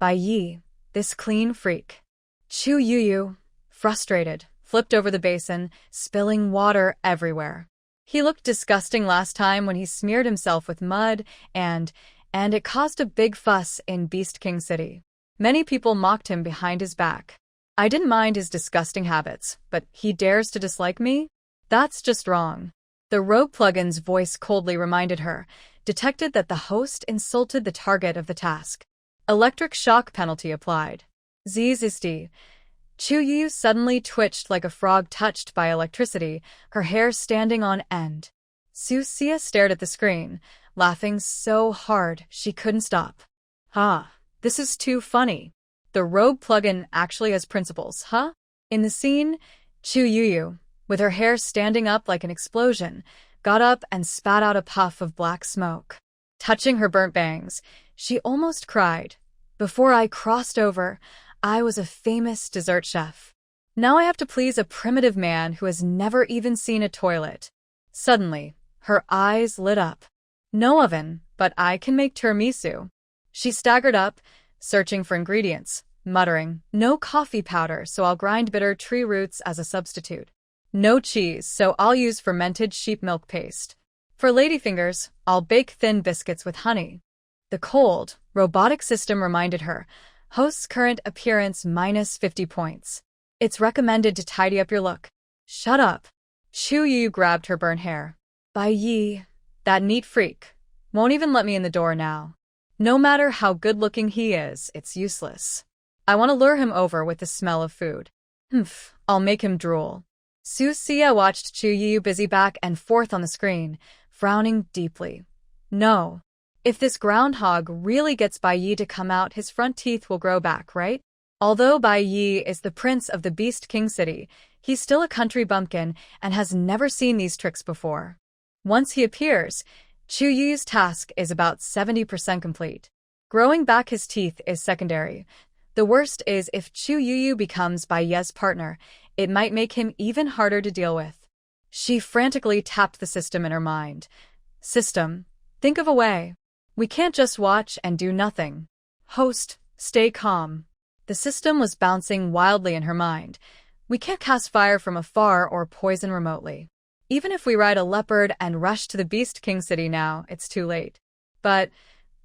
Bayi, this clean freak. Chu Youyou, frustrated, flipped over the basin, spilling water everywhere. He looked disgusting last time when he smeared himself with mud, and it caused a big fuss in Beast King City. Many people mocked him behind his back. I didn't mind his disgusting habits, but he dares to dislike me? That's just wrong. The rogue plugin's voice coldly reminded her, detected that the host insulted the target of the task. Electric shock penalty applied. Zzzt. Chu Youyou suddenly twitched like a frog touched by electricity, her hair standing on end. Susia stared at the screen, laughing so hard she couldn't stop. This is too funny. The rogue plugin actually has principles, huh? In the scene, Chu Youyou, with her hair standing up like an explosion, got up and spat out a puff of black smoke. Touching her burnt bangs, she almost cried. Before I crossed over, I was a famous dessert chef. Now I have to please a primitive man who has never even seen a toilet. Suddenly, her eyes lit up. No oven, but I can make tiramisu. She staggered up, searching for ingredients, muttering, no coffee powder, so I'll grind bitter tree roots as a substitute. No cheese, so I'll use fermented sheep milk paste. For ladyfingers, I'll bake thin biscuits with honey. The cold, robotic system reminded her, host's current appearance minus 50 points. It's recommended to tidy up your look. Shut up. Chu Youyou grabbed her burnt hair. Bayi, that neat freak, won't even let me in the door now. No matter how good-looking he is, it's useless. I want to lure him over with the smell of food. I'll make him drool. Susia watched Chu Youyou busy back and forth on the screen, frowning deeply. No. If this groundhog really gets Bayi to come out, his front teeth will grow back, right? Although Bayi is the prince of the Beast King City, he's still a country bumpkin and has never seen these tricks before. Once he appears, Chu Youyou's task is about 70% complete. Growing back his teeth is secondary. The worst is if Chu Youyou becomes Bayi's partner, it might make him even harder to deal with. She frantically tapped the system in her mind. System, think of a way. We can't just watch and do nothing. Host, stay calm. The system was bouncing wildly in her mind. We can't cast fire from afar or poison remotely. Even if we ride a leopard and rush to the Beast King City now, it's too late. But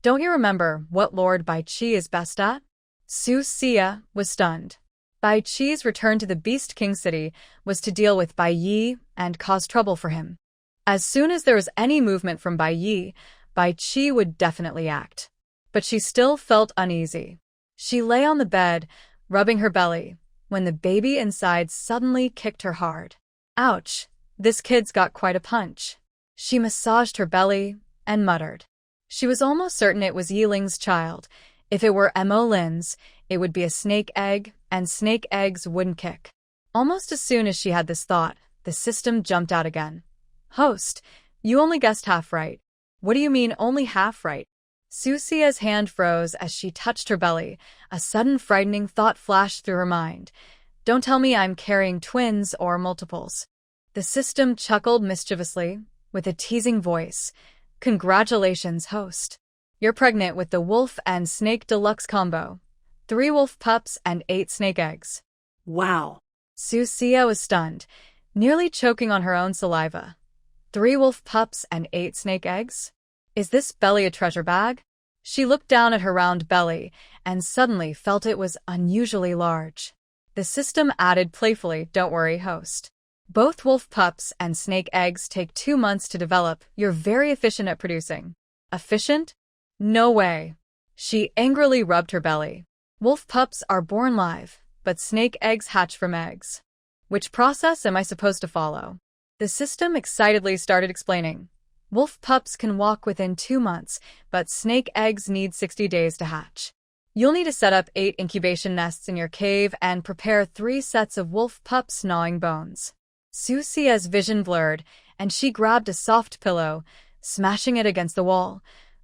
don't you remember what Lord Bai Qi is best at? Susia was stunned. Bai Qi's return to the Beast King City was to deal with Bayi and cause trouble for him. As soon as there was any movement from Bayi, Bai Qi would definitely act. But she still felt uneasy. She lay on the bed, rubbing her belly, when the baby inside suddenly kicked her hard. Ouch, this kid's got quite a punch. She massaged her belly and muttered. She was almost certain it was Yeling's child. If it were Mo Lin's, it would be a snake egg, and snake eggs wouldn't kick. Almost as soon as she had this thought, the system jumped out again. Host, you only guessed half right. What do you mean only half right? Susia's hand froze as she touched her belly. A sudden frightening thought flashed through her mind. Don't tell me I'm carrying twins or multiples. The system chuckled mischievously, with a teasing voice. Congratulations, host. You're pregnant with the wolf and snake deluxe combo. 3 wolf pups and 8 snake eggs. Wow. Susia was stunned, nearly choking on her own saliva. 3 wolf pups and 8 snake eggs? Is this belly a treasure bag? She looked down at her round belly and suddenly felt it was unusually large. The system added playfully, don't worry, host. Both wolf pups and snake eggs take 2 months to develop. You're very efficient at producing. Efficient? No way. She angrily rubbed her belly. Wolf pups are born live, but snake eggs hatch from eggs. Which process am I supposed to follow? The system excitedly started explaining. Wolf pups can walk within 2 months, but snake eggs need 60 days to hatch. You'll need to set up 8 incubation nests in your cave and prepare 3 sets of wolf pups gnawing bones. Susia's vision blurred, and she grabbed a soft pillow, smashing it against the wall.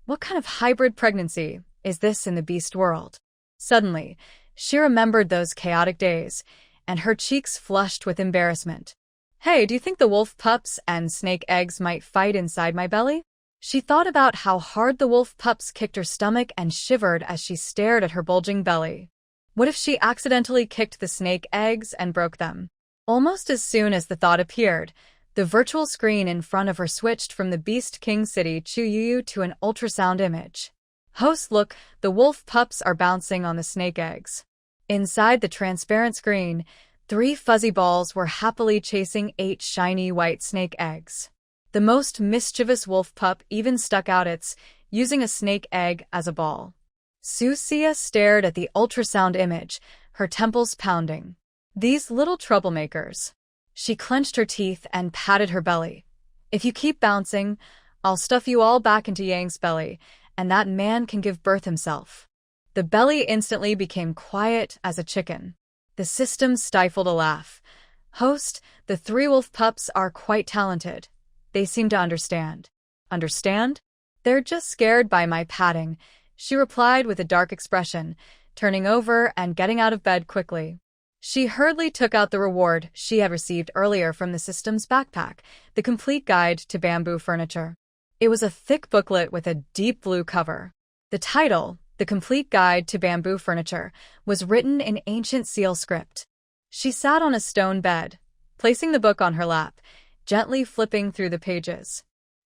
What kind of hybrid pregnancy is this in the beast world? Suddenly, she remembered those chaotic days, and her cheeks flushed with embarrassment. Hey, do you think the wolf pups and snake eggs might fight inside my belly? She thought about how hard the wolf pups kicked her stomach and shivered as she stared at her bulging belly. What if she accidentally kicked the snake eggs and broke them? Almost as soon as the thought appeared, the virtual screen in front of her switched from the Beast King city Chu Youyou to an ultrasound image. Host, look, the wolf pups are bouncing on the snake eggs. Inside the transparent screen, 3 fuzzy balls were happily chasing 8 shiny white snake eggs. The most mischievous wolf pup even stuck out its, using a snake egg as a ball. Susia stared at the ultrasound image, her temples pounding. These little troublemakers. She clenched her teeth and patted her belly. If you keep bouncing, I'll stuff you all back into Yang's belly, and that man can give birth himself. The belly instantly became quiet as a chicken. The system stifled a laugh. Host, the 3 wolf pups are quite talented. They seem to understand. Understand? They're just scared by my patting, she replied with a dark expression, turning over and getting out of bed quickly. She hurriedly took out the reward she had received earlier from the system's backpack, the complete guide to bamboo furniture. It was a thick booklet with a deep blue cover. The title, The Complete Guide to Bamboo Furniture, was written in ancient seal script. She sat on a stone bed, placing the book on her lap, gently flipping through the pages.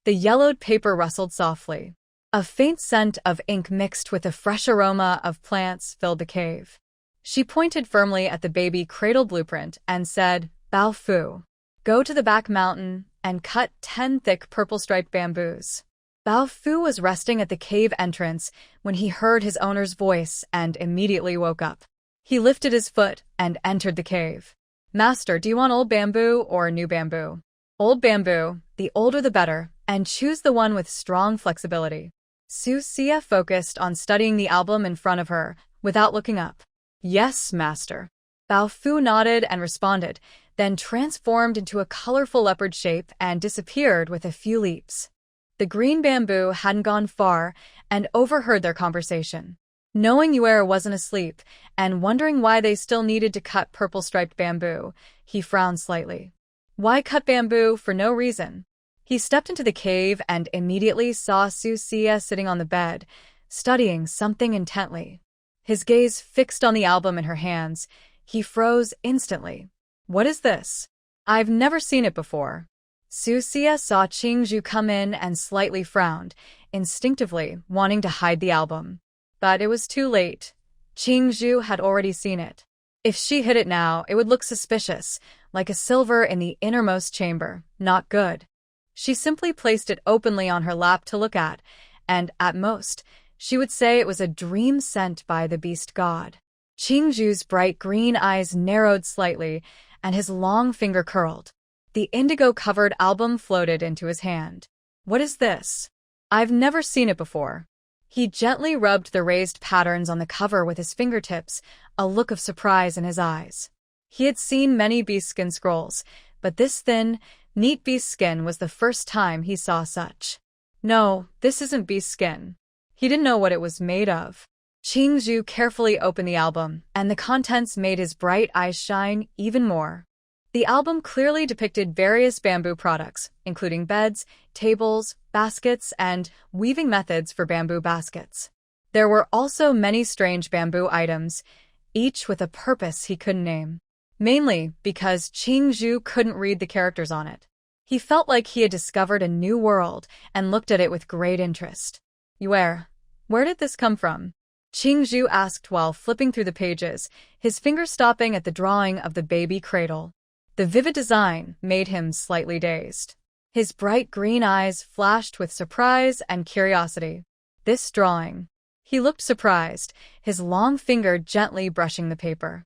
The yellowed paper rustled softly. A faint scent of ink mixed with a fresh aroma of plants filled the cave. She pointed firmly at the baby cradle blueprint and said, "Bao Fu. Go to the back mountain and cut 10 thick purple-striped bamboos." Bao Fu was resting at the cave entrance when he heard his owner's voice and immediately woke up. He lifted his foot and entered the cave. "Master, do you want old bamboo or new bamboo?" "Old bamboo, the older the better, and choose the one with strong flexibility." Susia focused on studying the album in front of her, without looking up. "Yes, master." Bao Fu nodded and responded, then transformed into a colorful leopard shape and disappeared with a few leaps. The green bamboo hadn't gone far and overheard their conversation. Knowing Yuer wasn't asleep and wondering why they still needed to cut purple-striped bamboo, he frowned slightly. Why cut bamboo for no reason? He stepped into the cave and immediately saw Susia sitting on the bed, studying something intently. His gaze fixed on the album in her hands. He froze instantly. "What is this? I've never seen it before." Susia saw Qing Zhu come in and slightly frowned, instinctively wanting to hide the album. But it was too late. Qing Zhu had already seen it. If she hid it now, it would look suspicious, like a silver in the innermost chamber. Not good. She simply placed it openly on her lap to look at, and, at most, she would say it was a dream sent by the beast god. Qing Zhu's bright green eyes narrowed slightly, and his long finger curled. The indigo-covered album floated into his hand. "What is this? I've never seen it before." He gently rubbed the raised patterns on the cover with his fingertips, a look of surprise in his eyes. He had seen many beast skin scrolls, but this thin, neat beast skin was the first time he saw such. "No, this isn't beast skin." He didn't know what it was made of. Qing Zhu carefully opened the album, and the contents made his bright eyes shine even more. The album clearly depicted various bamboo products, including beds, tables, baskets, and weaving methods for bamboo baskets. There were also many strange bamboo items, each with a purpose he couldn't name. Mainly because Qing Zhu couldn't read the characters on it. He felt like he had discovered a new world and looked at it with great interest. "Where did this come from?" Qing Zhu asked while flipping through the pages, his finger stopping at the drawing of the baby cradle. The vivid design made him slightly dazed. His bright green eyes flashed with surprise and curiosity. "This drawing." He looked surprised, his long finger gently brushing the paper.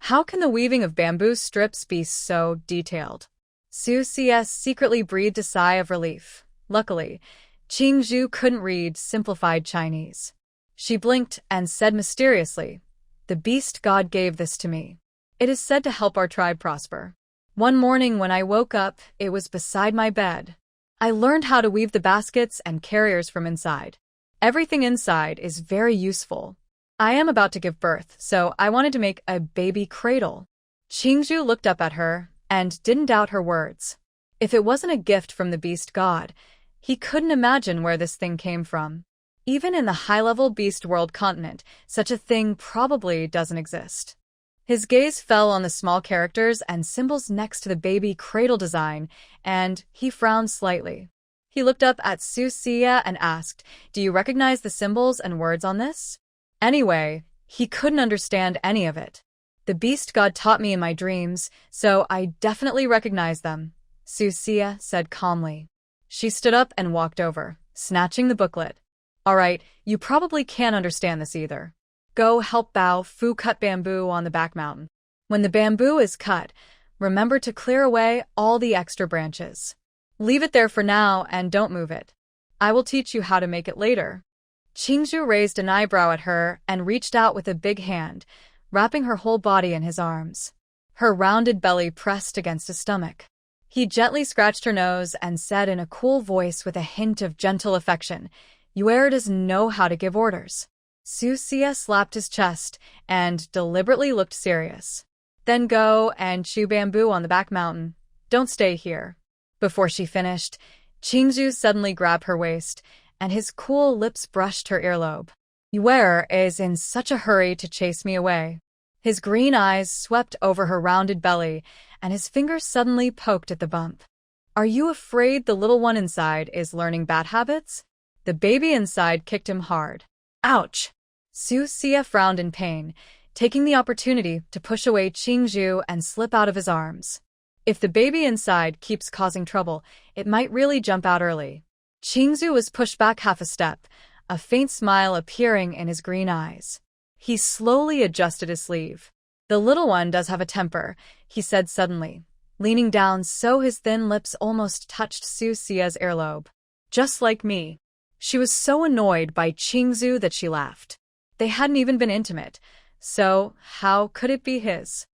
"How can the weaving of bamboo strips be so detailed?" Susia secretly breathed a sigh of relief. Luckily, Qing Zhu couldn't read simplified Chinese. She blinked and said mysteriously, "The beast god gave this to me. It is said to help our tribe prosper. One morning when I woke up, it was beside my bed. I learned how to weave the baskets and carriers from inside. Everything inside is very useful. I am about to give birth, so I wanted to make a baby cradle." Qing Zhu looked up at her and didn't doubt her words. If it wasn't a gift from the beast god, he couldn't imagine where this thing came from. Even in the high-level beast world continent, such a thing probably doesn't exist. His gaze fell on the small characters and symbols next to the baby cradle design, and he frowned slightly. He looked up at Susia and asked, "Do you recognize the symbols and words on this?" Anyway, he couldn't understand any of it. "The beast god taught me in my dreams, so I definitely recognize them," Susia said calmly. She stood up and walked over, snatching the booklet. "All right, you probably can't understand this either. Go help Bao Fu cut bamboo on the back mountain. When the bamboo is cut, remember to clear away all the extra branches. Leave it there for now and don't move it. I will teach you how to make it later." Qing Zhu raised an eyebrow at her and reached out with a big hand, wrapping her whole body in his arms. Her rounded belly pressed against his stomach. He gently scratched her nose and said in a cool voice with a hint of gentle affection, "Youyou does know how to give orders." Susia slapped his chest and deliberately looked serious. "Then go and chew bamboo on the back mountain. Don't stay here." Before she finished, Qing Zhu suddenly grabbed her waist, and his cool lips brushed her earlobe. "Youyou is in such a hurry to chase me away." His green eyes swept over her rounded belly, and his fingers suddenly poked at the bump. "Are you afraid the little one inside is learning bad habits?" The baby inside kicked him hard. "Ouch!" Susia frowned in pain, taking the opportunity to push away Qing Zhu and slip out of his arms. If the baby inside keeps causing trouble, it might really jump out early. Qing Zhu was pushed back half a step, a faint smile appearing in his green eyes. He slowly adjusted his sleeve. "The little one does have a temper," he said suddenly, leaning down so his thin lips almost touched Susia's earlobe. "Just like me." She was so annoyed by Qing Zhu that she laughed. They hadn't even been intimate, so how could it be his?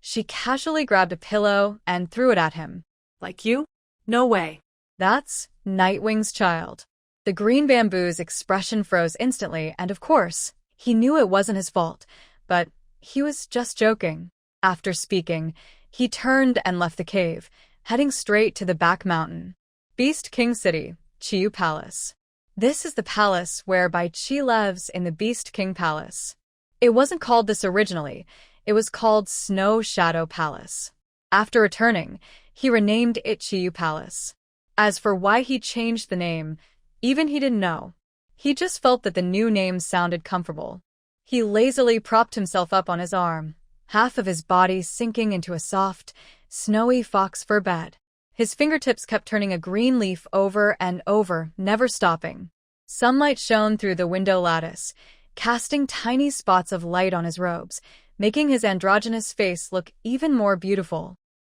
She casually grabbed a pillow and threw it at him. "Like you? No way." "That's Nightwing's child." The green bamboo's expression froze instantly, and of course, he knew it wasn't his fault, but he was just joking. After speaking, he turned and left the cave, heading straight to the back mountain. Beast King City, Qiyu Palace. This is the palace where Bai Qi lives in the Beast King Palace. It wasn't called this originally, it was called Snow Shadow Palace. After returning, he renamed it Qiyu Palace. As for why he changed the name, even he didn't know. He just felt that the new name sounded comfortable. He lazily propped himself up on his arm, half of his body sinking into a soft, snowy fox fur bed. His fingertips kept turning a green leaf over and over, never stopping. Sunlight shone through the window lattice, casting tiny spots of light on his robes, making his androgynous face look even more beautiful.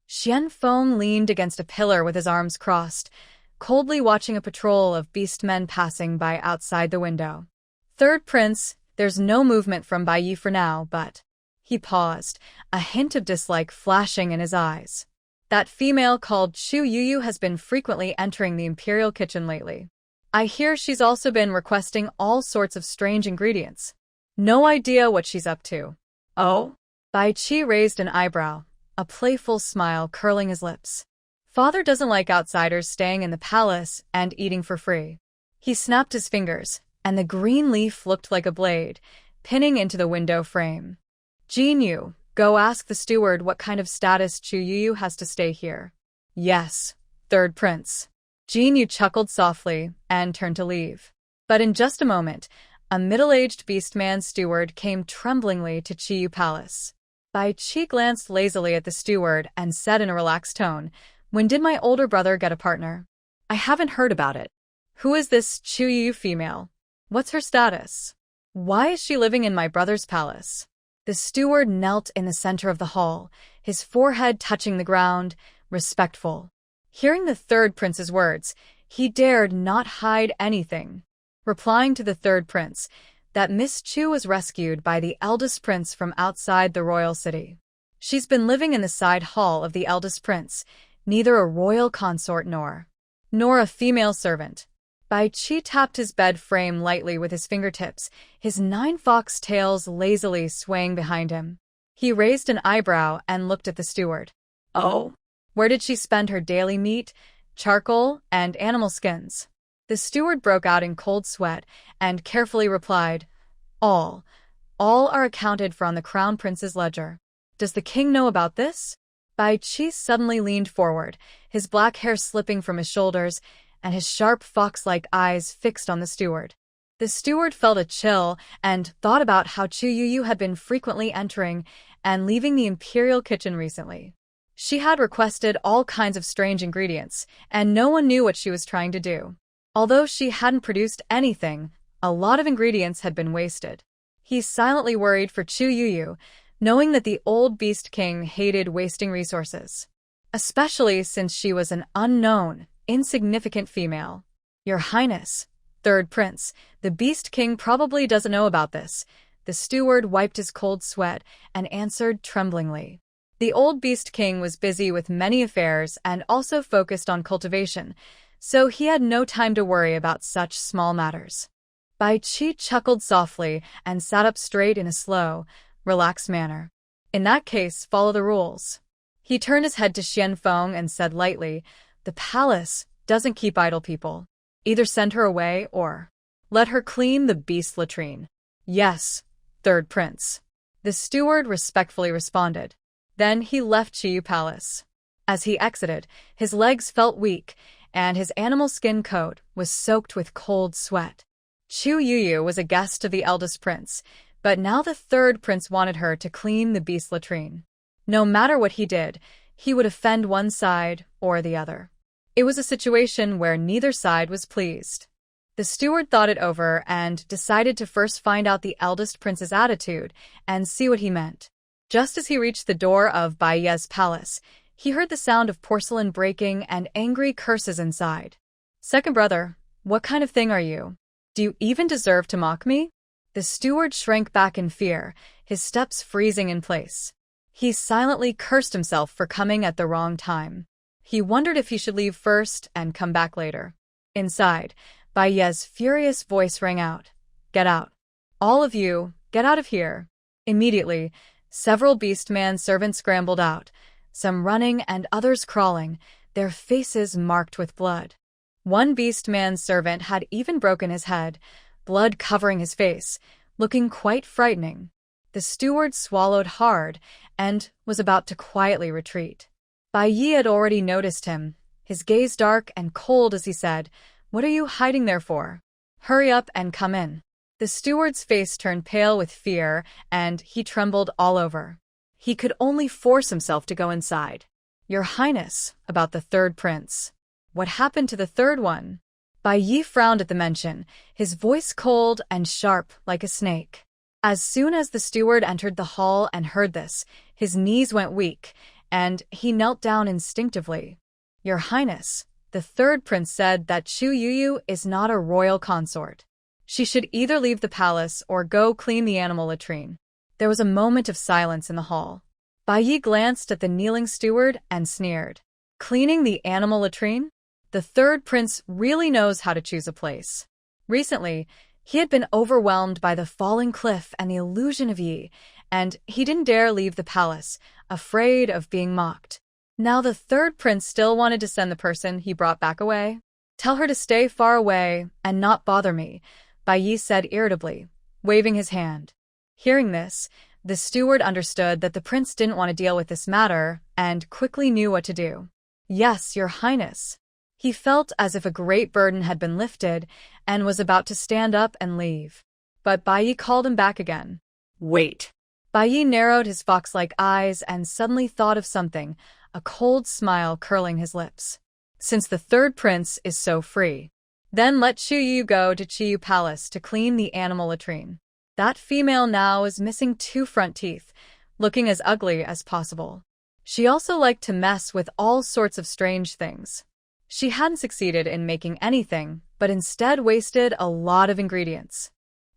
Shienming leaned against a pillar with his arms crossed, coldly watching a patrol of beastmen passing by outside the window. "Third Prince, there's no movement from Bayi for now, but..." He paused, a hint of dislike flashing in his eyes. "That female called Chu Youyou has been frequently entering the imperial kitchen lately. I hear she's also been requesting all sorts of strange ingredients. No idea what she's up to." "Oh?" Bai Qi raised an eyebrow, a playful smile curling his lips. "Father doesn't like outsiders staying in the palace and eating for free." He snapped his fingers, and the green leaf looked like a blade, pinning into the window frame. "Jinyu, go ask the steward what kind of status Chu Youyou has to stay here." "Yes, Third Prince." Jinyu chuckled softly and turned to leave. But in just a moment, a middle-aged beastman steward came tremblingly to Qiyu Palace. Bai Qi glanced lazily at the steward and said in a relaxed tone, "When did my older brother get a partner? I haven't heard about it. Who is this Chu Youyou female? What's her status? Why is she living in my brother's palace?" The steward knelt in the center of the hall, his forehead touching the ground, respectful. Hearing the Third Prince's words, He dared not hide anything. Replying to the third prince, that Miss Chu was rescued by the eldest prince from outside the royal city. She's been living in the side hall of the eldest prince, neither a royal consort nor a female servant. Bai Qi tapped his bed frame lightly with his fingertips, his 9 fox tails lazily swaying behind him. He raised an eyebrow and looked at the steward. Oh. Where did she spend her daily meat, charcoal, and animal skins? The steward broke out in cold sweat and carefully replied, All are accounted for on the crown prince's ledger. Does the king know about this? Bai Qi suddenly leaned forward, his black hair slipping from his shoulders, and his sharp fox-like eyes fixed on the steward. The steward felt a chill and thought about how Chu Youyou had been frequently entering and leaving the imperial kitchen recently. She had requested all kinds of strange ingredients, and no one knew what she was trying to do. Although she hadn't produced anything, a lot of ingredients had been wasted. He silently worried for Chu Youyou, knowing that the old beast king hated wasting resources, especially since she was an unknown, insignificant female. Your Highness, third prince, the beast king probably doesn't know about this. The steward wiped his cold sweat and answered tremblingly. The old beast king was busy with many affairs and also focused on cultivation, so he had no time to worry about such small matters. Bai Qi chuckled softly and sat up straight in a slow, relaxed manner. In that case, follow the rules. He turned his head to Shienming and said lightly, The palace doesn't keep idle people. Either send her away or let her clean the beast latrine. Yes, third prince. The steward respectfully responded. Then he left Qi Palace. As he exited, his legs felt weak, and his animal skin coat was soaked with cold sweat. Chu Youyou was a guest of the eldest prince, but now the third prince wanted her to clean the beast latrine. No matter what he did, he would offend one side or the other. It was a situation where neither side was pleased. The steward thought it over and decided to first find out the eldest prince's attitude and see what he meant. Just as he reached the door of Bayi's palace, he heard the sound of porcelain breaking and angry curses inside. Second brother, what kind of thing are you? Do you even deserve to mock me? The steward shrank back in fear, his steps freezing in place. He silently cursed himself for coming at the wrong time. He wondered if he should leave first and come back later. Inside, Bayi's furious voice rang out. Get out. All of you, get out of here. Immediately, several beastman servants scrambled out, some running and others crawling, their faces marked with blood. One beastman servant had even broken his head, blood covering his face, looking quite frightening. The steward swallowed hard and was about to quietly retreat. Bayi had already noticed him, his gaze dark and cold as he said, What are you hiding there for? Hurry up and come in. The steward's face turned pale with fear, and he trembled all over. He could only force himself to go inside. Your Highness, about the third prince. What happened to the third one? Bayi frowned at the mention, his voice cold and sharp like a snake. As soon as the steward entered the hall and heard this, his knees went weak, and he knelt down instinctively. Your Highness, the third prince said that Chu Youyou is not a royal consort. She should either leave the palace or go clean the animal latrine. There was a moment of silence in the hall. Bayi glanced at the kneeling steward and sneered. Cleaning the animal latrine? The third prince really knows how to choose a place. Recently, he had been overwhelmed by the falling cliff and the illusion of Yi, and he didn't dare leave the palace, afraid of being mocked. Now the third prince still wanted to send the person he brought back away. Tell her to stay far away and not bother me, Bayi said irritably, waving his hand. Hearing this, the steward understood that the prince didn't want to deal with this matter and quickly knew what to do. Yes, Your Highness. He felt as if a great burden had been lifted and was about to stand up and leave. But Bayi called him back again. Wait. Bayi narrowed his fox-like eyes and suddenly thought of something, a cold smile curling his lips. Since the third prince is so free, then let Chu Youyou go to Qi Palace to clean the animal latrine. That female now is missing 2 front teeth, looking as ugly as possible. She also liked to mess with all sorts of strange things. She hadn't succeeded in making anything, but instead wasted a lot of ingredients.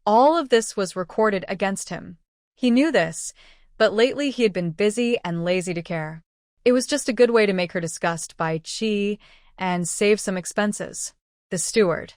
All of this was recorded against him. He knew this, but lately he had been busy and lazy to care. It was just a good way to make her disgust Bai Qi and save some expenses. The steward.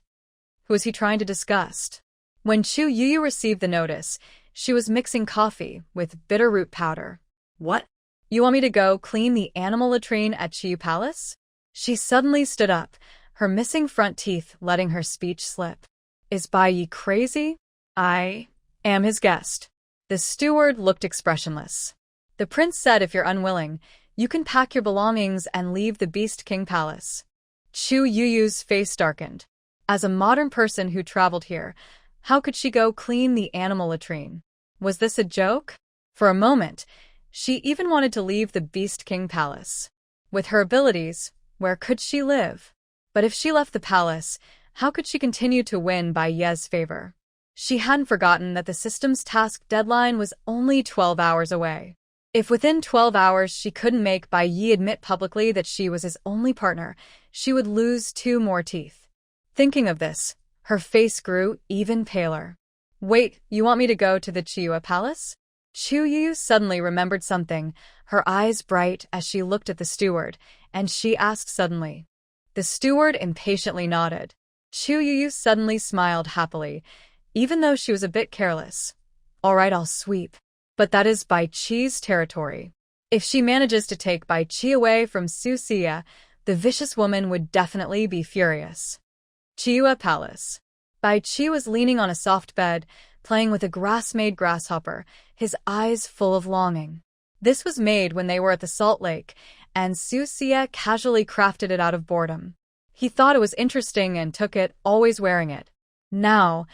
Who was he trying to disgust? When Chu Youyou received the notice, she was mixing coffee with bitter root powder. What? You want me to go clean the animal latrine at Qi Palace? She suddenly stood up, her missing front teeth letting her speech slip. Is Bayi crazy? I am his guest. The steward looked expressionless. The prince said if you're unwilling, you can pack your belongings and leave the Beast King Palace. Chu Youyou's face darkened. As a modern person who traveled here, how could she go clean the animal latrine? Was this a joke? For a moment, she even wanted to leave the Beast King Palace. With her abilities, where could she live? But if she left the palace, how could she continue to win Baiyi's favor? She hadn't forgotten that the system's task deadline was only 12 hours away. If within 12 hours she couldn't make Bayi admit publicly that she was his only partner, she would lose 2 more teeth. Thinking of this, her face grew even paler. Wait, you want me to go to the Qiyue Palace? Chu Youyou suddenly remembered something, her eyes bright as she looked at the steward, and she asked suddenly. The steward impatiently nodded. Chu Youyou suddenly smiled happily, even though she was a bit careless. All right, I'll sweep. But that is Bai Qi's territory. If she manages to take Bai Qi away from Susia, the vicious woman would definitely be furious. Qiyue Palace. Bai Qi was leaning on a soft bed, playing with a grass-made grasshopper, his eyes full of longing. This was made when they were at the salt lake, and Susia casually crafted it out of boredom. He thought it was interesting and took it, always wearing it. Now,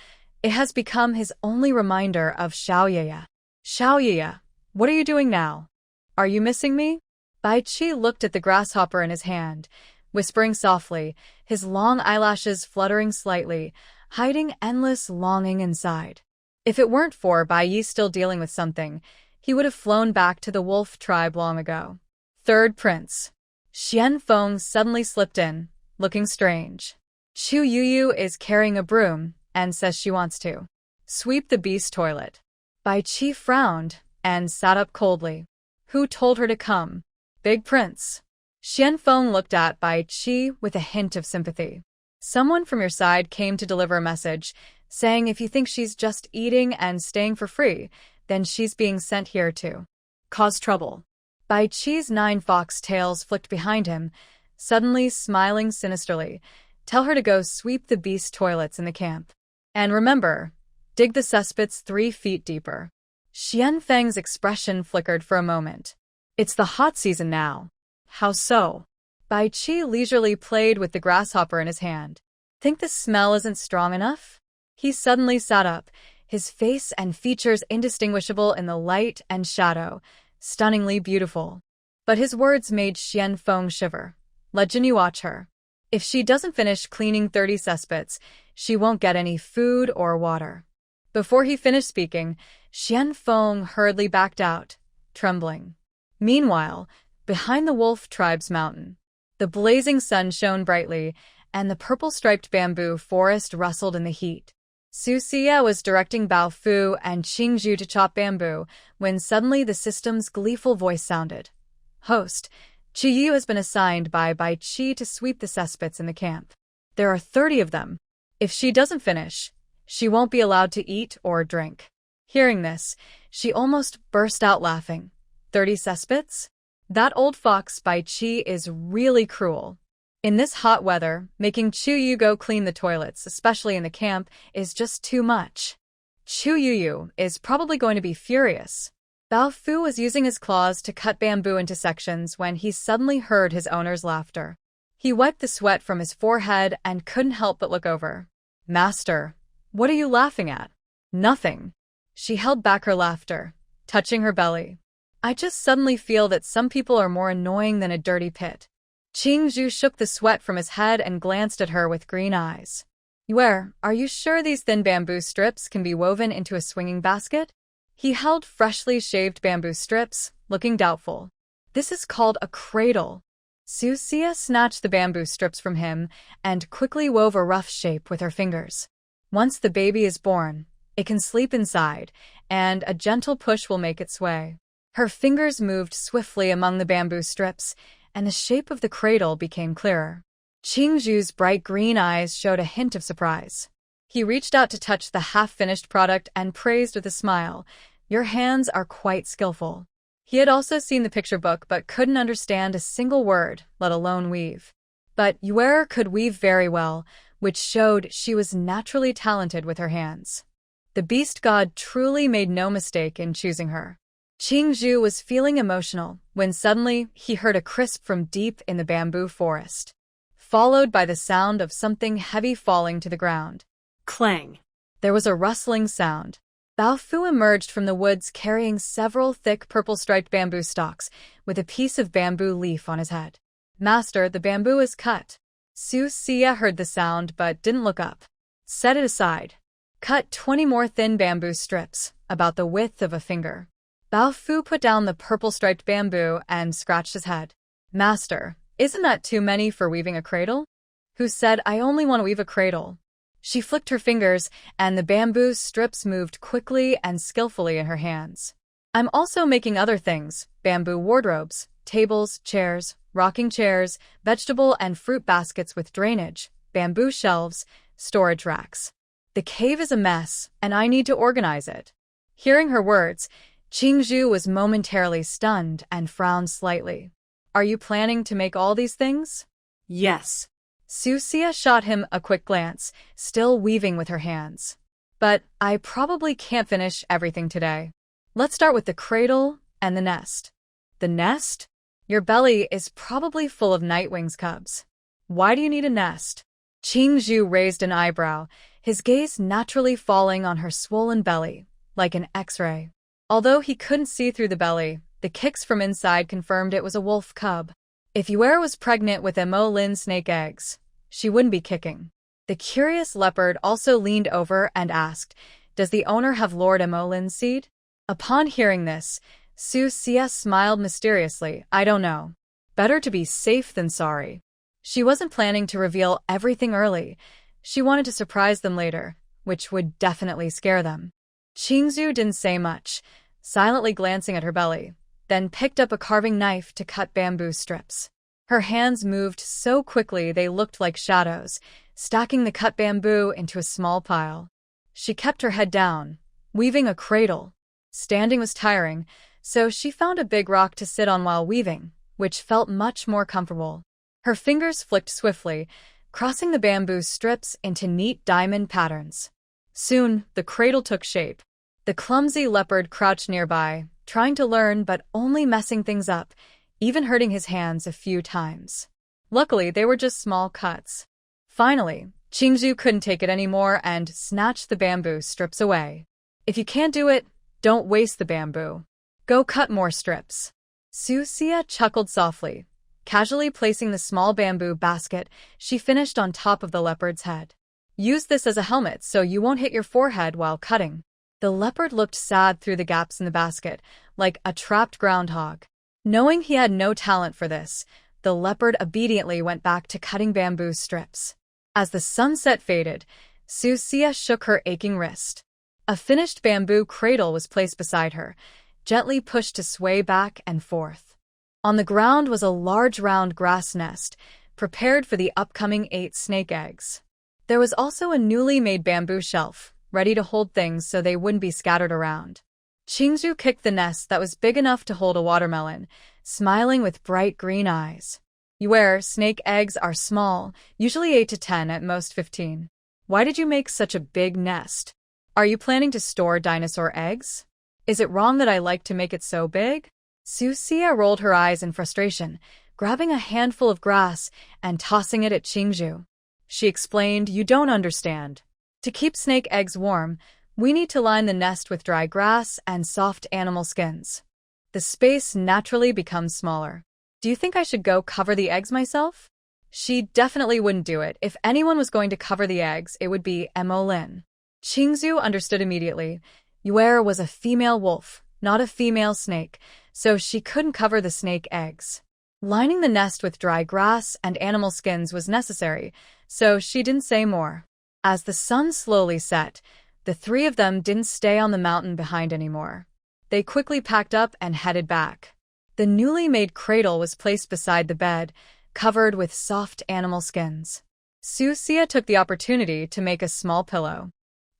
it has become his only reminder of Xiaoyaya. Xiaoyaya, what are you doing now? Are you missing me? Bai Qi looked at the grasshopper in his hand, whispering softly, his long eyelashes fluttering slightly, hiding endless longing inside. If it weren't for Bayi still dealing with something, he would have flown back to the wolf tribe long ago. Third prince. Shienming suddenly slipped in, looking strange. Chu Youyou is carrying a broom and says she wants to sweep the beast toilet. Bai Qi frowned and sat up coldly. Who told her to come? Big prince. Shienming looked at Bai Qi with a hint of sympathy. Someone from your side came to deliver a message, saying if you think she's just eating and staying for free, then she's being sent here to cause trouble. Bai Qi's 9 fox tails flicked behind him, suddenly smiling sinisterly. Tell her to go sweep the beast toilets in the camp. And remember, dig the cesspits 3 feet deeper. Shienming's expression flickered for a moment. It's the hot season now. How so? Bai Qi leisurely played with the grasshopper in his hand. Think the smell isn't strong enough? He suddenly sat up, his face and features indistinguishable in the light and shadow, stunningly beautiful. But his words made Shienming shiver. Let Jinyu watch her. If she doesn't finish cleaning 30 cesspits, she won't get any food or water. Before he finished speaking, Shienming hurriedly backed out, trembling. Meanwhile, behind the wolf tribe's mountain, the blazing sun shone brightly, and the purple-striped bamboo forest rustled in the heat. Susia was directing Bao Fu and Qing Zhu to chop bamboo, when suddenly the system's gleeful voice sounded. Host, Chu Youyou has been assigned by Bai Qi to sweep the cesspits in the camp. There are 30 of them. If she doesn't finish, she won't be allowed to eat or drink. Hearing this, she almost burst out laughing. 30 cesspits? That old fox Bai Qi is really cruel. In this hot weather, making Chu Youyou go clean the toilets, especially in the camp, is just too much. Chu Youyou is probably going to be furious. Bao Fu was using his claws to cut bamboo into sections when he suddenly heard his owner's laughter. He wiped the sweat from his forehead and couldn't help but look over. Master, what are you laughing at? Nothing. She held back her laughter, touching her belly. I just suddenly feel that some people are more annoying than a dirty pit. Qing Zhu shook the sweat from his head and glanced at her with green eyes. Where, are you sure these thin bamboo strips can be woven into a swinging basket? He held freshly shaved bamboo strips, looking doubtful. This is called a cradle. Susia snatched the bamboo strips from him and quickly wove a rough shape with her fingers. Once the baby is born, it can sleep inside, and a gentle push will make it sway. Her fingers moved swiftly among the bamboo strips, and the shape of the cradle became clearer. Qing Zhu's bright green eyes showed a hint of surprise. He reached out to touch the half-finished product and praised with a smile, "Your hands are quite skillful." He had also seen the picture book but couldn't understand a single word, let alone weave. But Yuer could weave very well, which showed she was naturally talented with her hands. The beast god truly made no mistake in choosing her. Qing Zhu was feeling emotional when suddenly he heard a crisp from deep in the bamboo forest, followed by the sound of something heavy falling to the ground. Clang. There was a rustling sound. Baofu emerged from the woods carrying several thick purple-striped bamboo stalks with a piece of bamboo leaf on his head. "Master, the bamboo is cut." Susia heard the sound but didn't look up. "Set it aside. Cut 20 more thin bamboo strips, about the width of a finger." Baofu put down the purple-striped bamboo and scratched his head. "Master, isn't that too many for weaving a cradle?" "Who said I only want to weave a cradle?" She flicked her fingers, and the bamboo strips moved quickly and skillfully in her hands. "I'm also making other things, bamboo wardrobes, tables, chairs, rocking chairs, vegetable and fruit baskets with drainage, bamboo shelves, storage racks. The cave is a mess, and I need to organize it." Hearing her words, Qing Zhu was momentarily stunned and frowned slightly. "Are you planning to make all these things?" Yes. Susia shot him a quick glance, still weaving with her hands. "But I probably can't finish everything today. Let's start with the cradle and the nest." "The nest? Your belly is probably full of nightwings cubs. Why do you need a nest?" Qing Zhu raised an eyebrow, his gaze naturally falling on her swollen belly, like an X-ray. Although he couldn't see through the belly, the kicks from inside confirmed it was a wolf cub. If Yuer was pregnant with Lin snake eggs, she wouldn't be kicking. The curious leopard also leaned over and asked, "Does the owner have Lord Lin's seed?" Upon hearing this, Susia smiled mysteriously. "I don't know. Better to be safe than sorry." She wasn't planning to reveal everything early. She wanted to surprise them later, which would definitely scare them. Qing Zhu didn't say much, silently glancing at her belly, then picked up a carving knife to cut bamboo strips. Her hands moved so quickly they looked like shadows, stacking the cut bamboo into a small pile. She kept her head down, weaving a cradle. Standing was tiring, so she found a big rock to sit on while weaving, which felt much more comfortable. Her fingers flicked swiftly, crossing the bamboo strips into neat diamond patterns. Soon, the cradle took shape. The clumsy leopard crouched nearby, trying to learn but only messing things up, even hurting his hands a few times. Luckily, they were just small cuts. Finally, Qing Zhu couldn't take it anymore and snatched the bamboo strips away. "If you can't do it, don't waste the bamboo. Go cut more strips." Susia chuckled softly. Casually placing the small bamboo basket, she finished on top of the leopard's head. "Use this as a helmet so you won't hit your forehead while cutting." The leopard looked sad through the gaps in the basket, like a trapped groundhog. Knowing he had no talent for this, the leopard obediently went back to cutting bamboo strips. As the sunset faded, Susia shook her aching wrist. A finished bamboo cradle was placed beside her, gently pushed to sway back and forth. On the ground was a large round grass nest, prepared for the upcoming 8 snake eggs. There was also a newly made bamboo shelf, ready to hold things so they wouldn't be scattered around. Qing Zhu kicked the nest that was big enough to hold a watermelon, smiling with bright green eyes. "Yuer, snake eggs are small, usually 8 to 10, at most 15. Why did you make such a big nest? Are you planning to store dinosaur eggs? Is it wrong that I like to make it so big?" Susia rolled her eyes in frustration, grabbing a handful of grass and tossing it at Qing Zhu. She explained, "You don't understand. To keep snake eggs warm, we need to line the nest with dry grass and soft animal skins. The space naturally becomes smaller. Do you think I should go cover the eggs myself?" She definitely wouldn't do it. If anyone was going to cover the eggs, it would be Lin. Qing Zhu understood immediately. Yuer was a female wolf, not a female snake, so she couldn't cover the snake eggs. Lining the nest with dry grass and animal skins was necessary, so she didn't say more. As the sun slowly set, the three of them didn't stay on the mountain behind anymore. They quickly packed up and headed back. The newly made cradle was placed beside the bed, covered with soft animal skins. Susia took the opportunity to make a small pillow.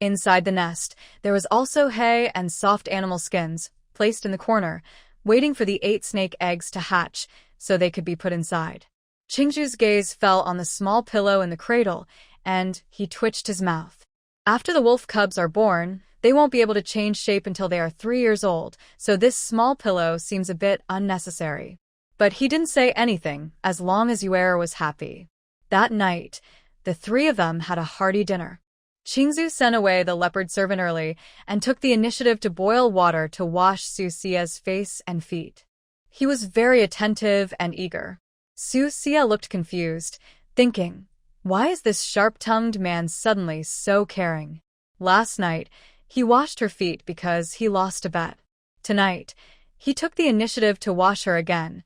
Inside the nest, there was also hay and soft animal skins, placed in the corner, waiting for the 8 snake eggs to hatch so they could be put inside. Qing Zhu's gaze fell on the small pillow in the cradle, and he twitched his mouth. After the wolf cubs are born, they won't be able to change shape until they are 3 years old, so this small pillow seems a bit unnecessary. But he didn't say anything, as long as Youyou was happy. That night, the three of them had a hearty dinner. Qing Zhu sent away the leopard servant early and took the initiative to boil water to wash Susia's face and feet. He was very attentive and eager. Susia looked confused, thinking, why is this sharp-tongued man suddenly so caring? Last night, he washed her feet because he lost a bet. Tonight, he took the initiative to wash her again.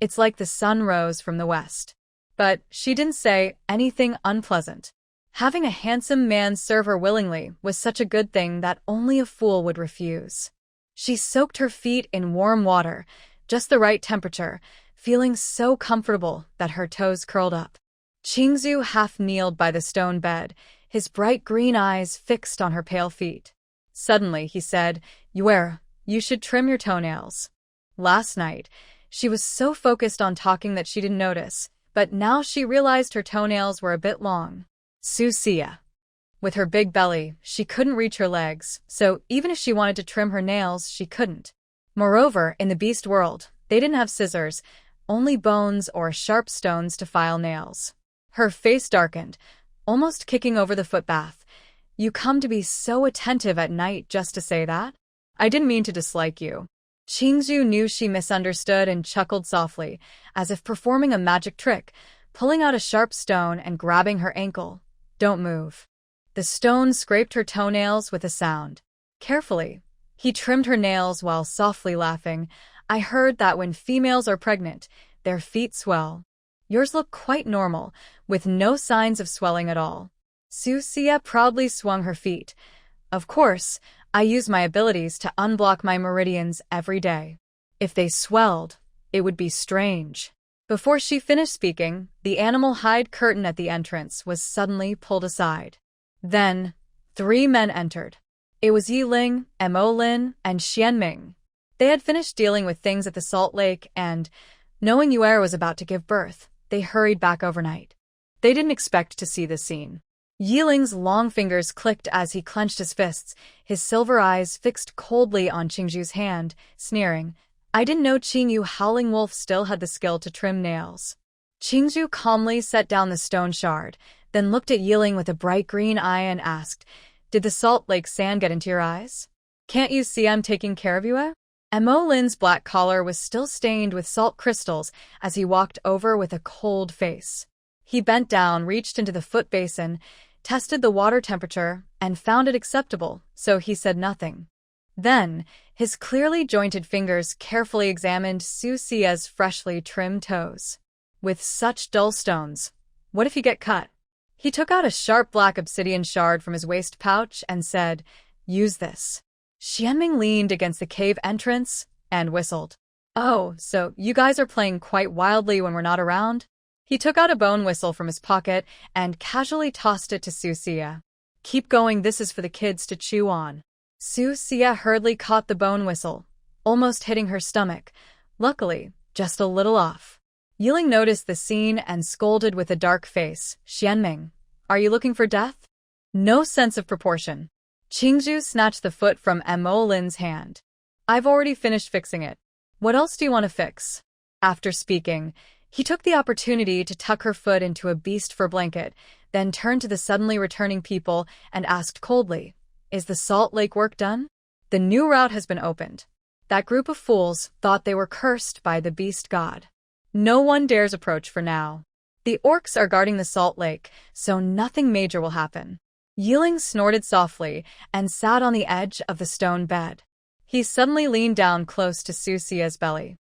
It's like the sun rose from the west. But she didn't say anything unpleasant. Having a handsome man serve her willingly was such a good thing that only a fool would refuse. She soaked her feet in warm water, just the right temperature, feeling so comfortable that her toes curled up. Qing Zhu half kneeled by the stone bed, his bright green eyes fixed on her pale feet. Suddenly, he said, Youyou, you should trim your toenails. Last night, she was so focused on talking that she didn't notice, but now she realized her toenails were a bit long. Susia. With her big belly, she couldn't reach her legs, so even if she wanted to trim her nails, she couldn't. Moreover, in the beast world, they didn't have scissors, only bones or sharp stones to file nails. Her face darkened, almost kicking over the footbath. You come to be so attentive at night just to say that? I didn't mean to dislike you. Qing Zhu knew she misunderstood and chuckled softly, as if performing a magic trick, pulling out a sharp stone and grabbing her ankle. Don't move. The stone scraped her toenails with a sound. Carefully, he trimmed her nails while softly laughing. I heard that when females are pregnant, their feet swell. Yours look quite normal, with no signs of swelling at all. Susia proudly swung her feet. Of course, I use my abilities to unblock my meridians every day. If they swelled, it would be strange. Before she finished speaking, the animal hide curtain at the entrance was suddenly pulled aside. Then, 3 men entered. It was Yeling, Lin, and Shienming. They had finished dealing with things at the salt lake and, knowing Youyou was about to give birth, they hurried back overnight. They didn't expect to see this scene. Yeling's long fingers clicked as he clenched his fists, his silver eyes fixed coldly on Qing Zhu's hand, sneering, I didn't know Qing Yu Howling Wolf still had the skill to trim nails. Qing Zhu calmly set down the stone shard, then looked at Yeling with a bright green eye and asked, Did the salt lake sand get into your eyes? Can't you see I'm taking care of you? Lin's black collar was still stained with salt crystals as he walked over with a cold face. He bent down, reached into the foot basin, tested the water temperature, and found it acceptable, so he said nothing. Then, his clearly jointed fingers carefully examined Susia's freshly trimmed toes. With such dull stones, what if you get cut? He took out a sharp black obsidian shard from his waist pouch and said, Use this. Shienming leaned against the cave entrance and whistled. Oh, so you guys are playing quite wildly when we're not around? He took out a bone whistle from his pocket and casually tossed it to Susia. Keep going, this is for the kids to chew on. Susia hurriedly caught the bone whistle, almost hitting her stomach, luckily, just a little off. Yeling noticed the scene and scolded with a dark face, Shienming, are you looking for death? No sense of proportion. Qing Zhu snatched the foot from Lin's hand. I've already finished fixing it. What else do you want to fix? After speaking, he took the opportunity to tuck her foot into a beast fur blanket, then turned to the suddenly returning people and asked coldly, Is the salt lake work done? The new route has been opened. That group of fools thought they were cursed by the beast god. No one dares approach for now. The orcs are guarding the salt lake, so nothing major will happen. Yeling snorted softly and sat on the edge of the stone bed. He suddenly leaned down close to Susia's belly.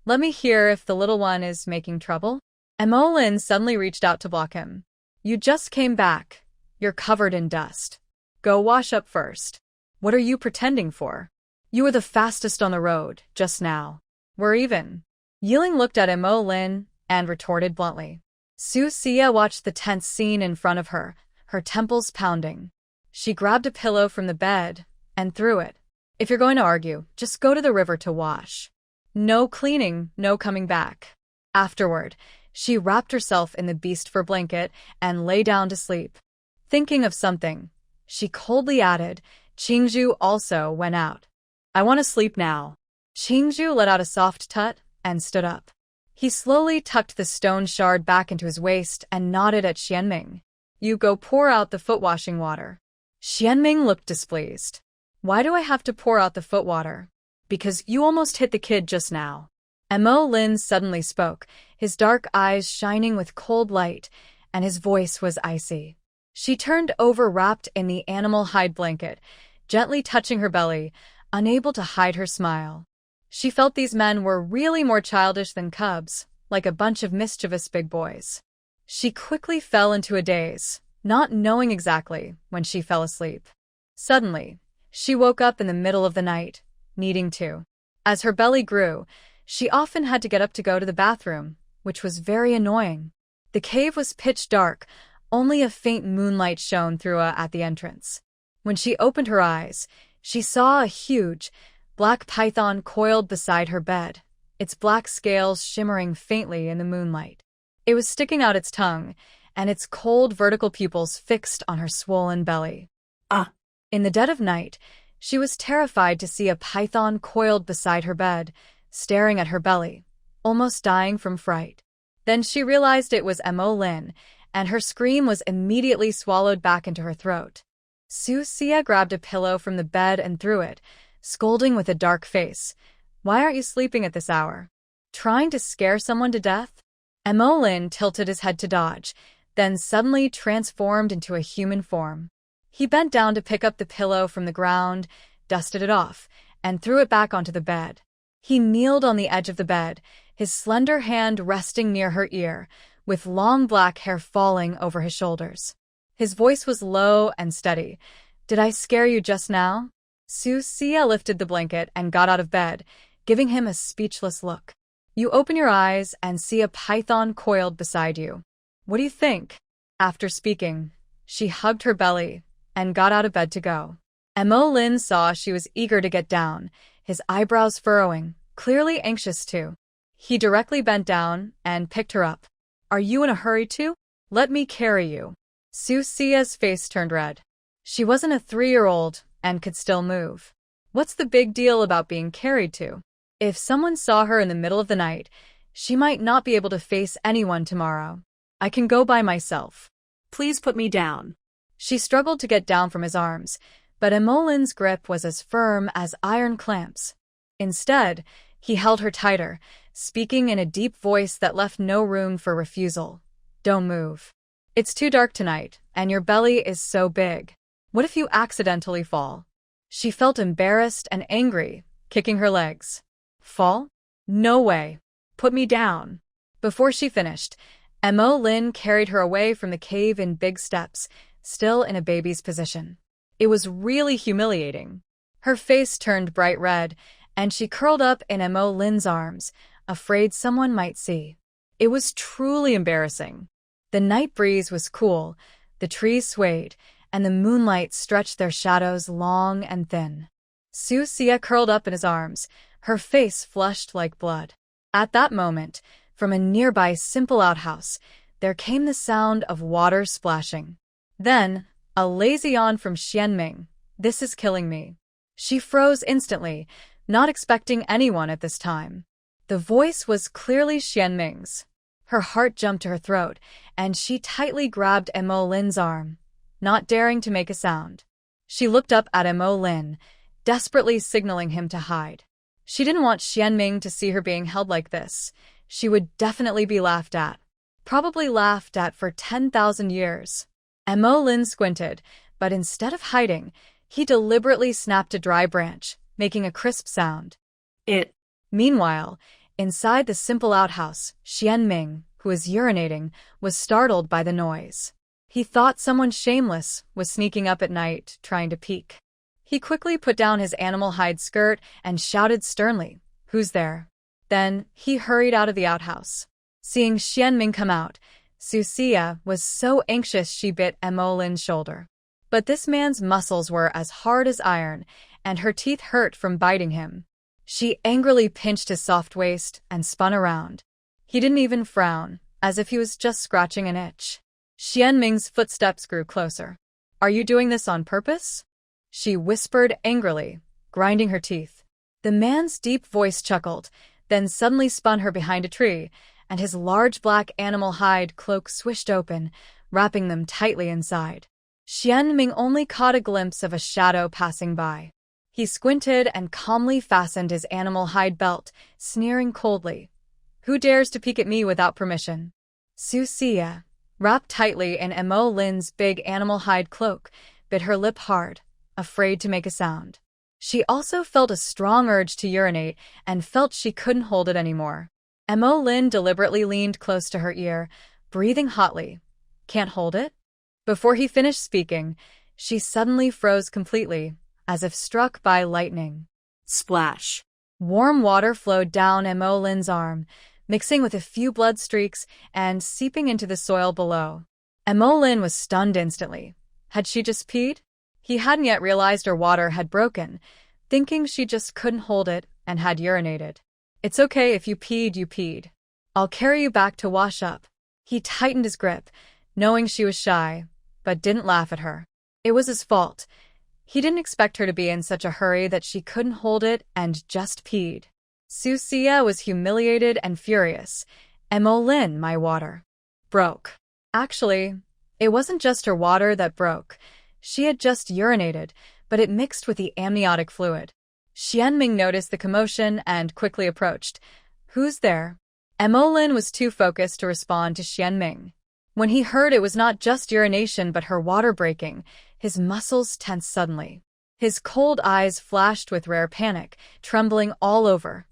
Let me hear if the little one is making trouble. Lin suddenly reached out to block him. You just came back. You're covered in dust. Go wash up first. What are you pretending for? You were the fastest on the road, just now. We're even. Yeling looked at Lin and retorted bluntly. Susia watched the tense scene in front of her, her temples pounding. She grabbed a pillow from the bed and threw it. If you're going to argue, just go to the river to wash. No cleaning, no coming back. Afterward, she wrapped herself in the beast fur blanket and lay down to sleep. Thinking of something, she coldly added, Qing Zhu also went out. I want to sleep now. Qing Zhu let out a soft tut and stood up. He slowly tucked the stone shard back into his waist and nodded at Shienming. You go pour out the foot washing water. Shienming looked displeased. Why do I have to pour out the foot water? Because you almost hit the kid just now. Lin suddenly spoke, his dark eyes shining with cold light, and his voice was icy. She turned over wrapped in the animal hide blanket, gently touching her belly, unable to hide her smile. She felt these men were really more childish than cubs, like a bunch of mischievous big boys. She quickly fell into a daze, not knowing exactly when she fell asleep. Suddenly, she woke up in the middle of the night, needing to. As her belly grew, she often had to get up to go to the bathroom, which was very annoying. The cave was pitch dark, only a faint moonlight shone through at the entrance. When she opened her eyes, she saw a huge, black python coiled beside her bed, its black scales shimmering faintly in the moonlight. It was sticking out its tongue, and its cold vertical pupils fixed on her swollen belly. In the dead of night, she was terrified to see a python coiled beside her bed, staring at her belly, almost dying from fright. Then she realized it was Lin, and her scream was immediately swallowed back into her throat. Susia grabbed a pillow from the bed and threw it, scolding with a dark face. Why aren't you sleeping at this hour? Trying to scare someone to death? Lin tilted his head to dodge, then suddenly transformed into a human form. He bent down to pick up the pillow from the ground, dusted it off, and threw it back onto the bed. He kneeled on the edge of the bed, his slender hand resting near her ear, with long black hair falling over his shoulders. His voice was low and steady. Did I scare you just now? Susia lifted the blanket and got out of bed, giving him a speechless look. You open your eyes and see a python coiled beside you. What do you think? After speaking, she hugged her belly and got out of bed to go. Lin saw she was eager to get down, his eyebrows furrowing, clearly anxious too. He directly bent down and picked her up. Are you in a hurry too? Let me carry you. Susia's face turned red. She wasn't a 3-year-old and could still move. What's the big deal about being carried to? If someone saw her in the middle of the night, she might not be able to face anyone tomorrow. I can go by myself. Please put me down. She struggled to get down from his arms, but Lin's grip was as firm as iron clamps. Instead, he held her tighter, speaking in a deep voice that left no room for refusal. Don't move. It's too dark tonight, and your belly is so big. What if you accidentally fall? She felt embarrassed and angry, kicking her legs. Fall? No way. Put me down. Before she finished, Lin carried her away from the cave in big steps, still in a baby's position. It was really humiliating. Her face turned bright red, and she curled up in Lin's arms, afraid someone might see. It was truly embarrassing. The night breeze was cool, the trees swayed, and the moonlight stretched their shadows long and thin. Susia curled up in his arms, her face flushed like blood. At that moment, from a nearby simple outhouse, there came the sound of water splashing. Then, a lazy yawn from Shienming. This is killing me. She froze instantly, not expecting anyone at this time. The voice was clearly Shienming's. Her heart jumped to her throat, and she tightly grabbed Lin's arm, not daring to make a sound. She looked up at Lin, desperately signaling him to hide. She didn't want Shienming to see her being held like this. She would definitely be laughed at. Probably laughed at for 10,000 years. Lin squinted, but instead of hiding, he deliberately snapped a dry branch, making a crisp sound. It. Meanwhile, Inside the simple outhouse, Shienming, who was urinating, was startled by the noise. He thought someone shameless was sneaking up at night, trying to peek. He quickly put down his animal hide skirt and shouted sternly, "Who's there?" Then, he hurried out of the outhouse. Seeing Shienming come out, Susia was so anxious she bit Mo Lin's shoulder. But this man's muscles were as hard as iron, and her teeth hurt from biting him. She angrily pinched his soft waist and spun around. He didn't even frown, as if he was just scratching an itch. Shienming's footsteps grew closer. "Are you doing this on purpose?" she whispered angrily, grinding her teeth. The man's deep voice chuckled, then suddenly spun her behind a tree, and his large black animal hide cloak swished open, wrapping them tightly inside. Shienming only caught a glimpse of a shadow passing by. He squinted and calmly fastened his animal hide belt, sneering coldly. "Who dares to peek at me without permission?" Susia, wrapped tightly in Mo Lin's big animal hide cloak, bit her lip hard, afraid to make a sound. She also felt a strong urge to urinate and felt she couldn't hold it anymore. Mo Lin deliberately leaned close to her ear, breathing hotly. "Can't hold it?" Before he finished speaking, she suddenly froze completely, as if struck by lightning. Splash. Warm water flowed down Mo Lin's arm, mixing with a few blood streaks and seeping into the soil below. Mo Lin was stunned instantly. Had she just peed? He hadn't yet realized her water had broken, thinking she just couldn't hold it and had urinated. "It's okay if you peed, you peed. I'll carry you back to wash up." He tightened his grip, knowing she was shy, but didn't laugh at her. It was his fault. He didn't expect her to be in such a hurry that she couldn't hold it and just peed. Susia was humiliated and furious. Mo Lin, my water broke. Actually, it wasn't just her water that broke. She had just urinated, but it mixed with the amniotic fluid. Shienming noticed the commotion and quickly approached. "Who's there?" Mo Lin was too focused to respond to Shienming. When he heard it was not just urination but her water breaking, his muscles tensed suddenly. His cold eyes flashed with rare panic, trembling all over.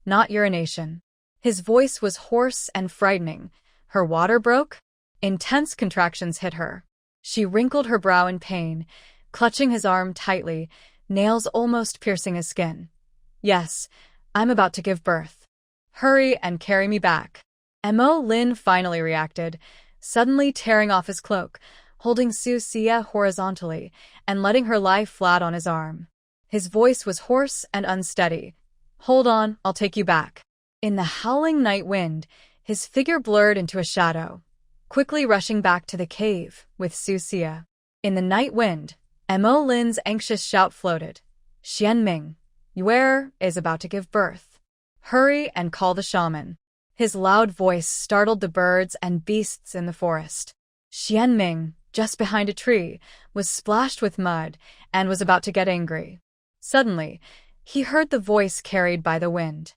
Not urination. His voice was hoarse and frightening. Her water broke? Intense contractions hit her. She wrinkled her brow in pain, clutching his arm tightly, nails almost piercing his skin. "Yes, I'm about to give birth. Hurry and carry me back." Mo Lin finally reacted, suddenly tearing off his cloak, holding Susia horizontally, and letting her lie flat on his arm. His voice was hoarse and unsteady. "Hold on, I'll take you back." In the howling night wind, his figure blurred into a shadow, quickly rushing back to the cave with Susia. In the night wind, Mo Lin's anxious shout floated. "Shienming, Yuer is about to give birth. Hurry and call the shaman." His loud voice startled the birds and beasts in the forest. Shienming, just behind a tree, was splashed with mud and was about to get angry. Suddenly, he heard the voice carried by the wind.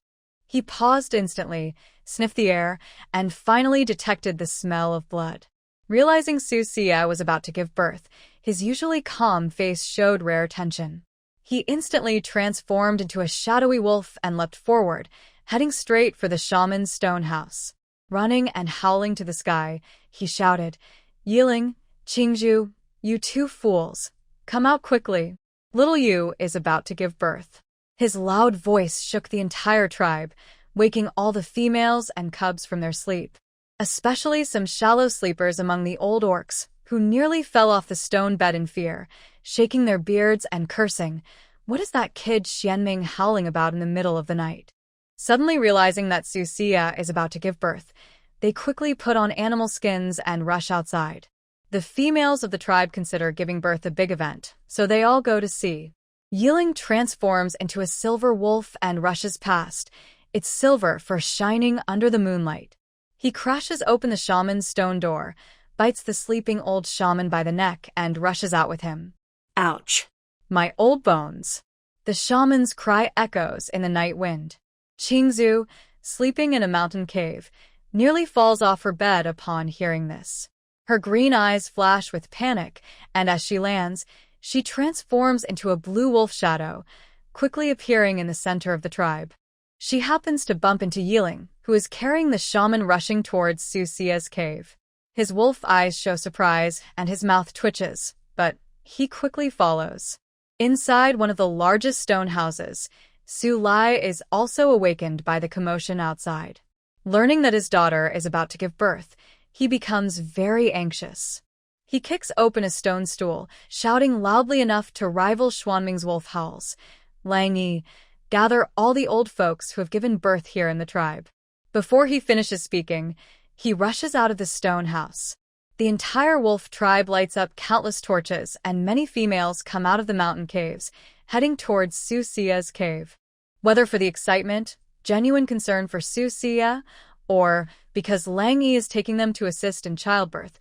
He paused instantly, sniffed the air, and finally detected the smell of blood. Realizing Susia was about to give birth, his usually calm face showed rare tension. He instantly transformed into a shadowy wolf and leapt forward, heading straight for the shaman's stone house. Running and howling to the sky, he shouted, "Yeling, Qing Zhu, you two fools, come out quickly. Little Yu is about to give birth." His loud voice shook the entire tribe, waking all the females and cubs from their sleep, especially some shallow sleepers among the old orcs, who nearly fell off the stone bed in fear, shaking their beards and cursing. "What is that kid Shienming howling about in the middle of the night?" Suddenly realizing that Susia is about to give birth, they quickly put on animal skins and rush outside. The females of the tribe consider giving birth a big event, so they all go to see. Yeling transforms into a silver wolf and rushes past, its silver fur shining under the moonlight. He crashes open the shaman's stone door, bites the sleeping old shaman by the neck, and rushes out with him. Ouch. "My old bones." The shaman's cry echoes in the night wind. Qing Zhu, sleeping in a mountain cave, nearly falls off her bed upon hearing this. Her green eyes flash with panic, and as she lands, she transforms into a blue wolf shadow, quickly appearing in the center of the tribe. She happens to bump into Yeling, who is carrying the shaman rushing towards Susia's cave. His wolf eyes show surprise and his mouth twitches, but he quickly follows. Inside one of the largest stone houses, Su Lai is also awakened by the commotion outside. Learning that his daughter is about to give birth, he becomes very anxious. He kicks open a stone stool, shouting loudly enough to rival Shienming's wolf howls. Lang Yi, gather all the old folks who have given birth here in the tribe. Before he finishes speaking, he rushes out of the stone house. The entire wolf tribe lights up countless torches, and many females come out of the mountain caves, heading towards Susia's cave. Whether for the excitement, genuine concern for Susia, or because Lang Yi is taking them to assist in childbirth,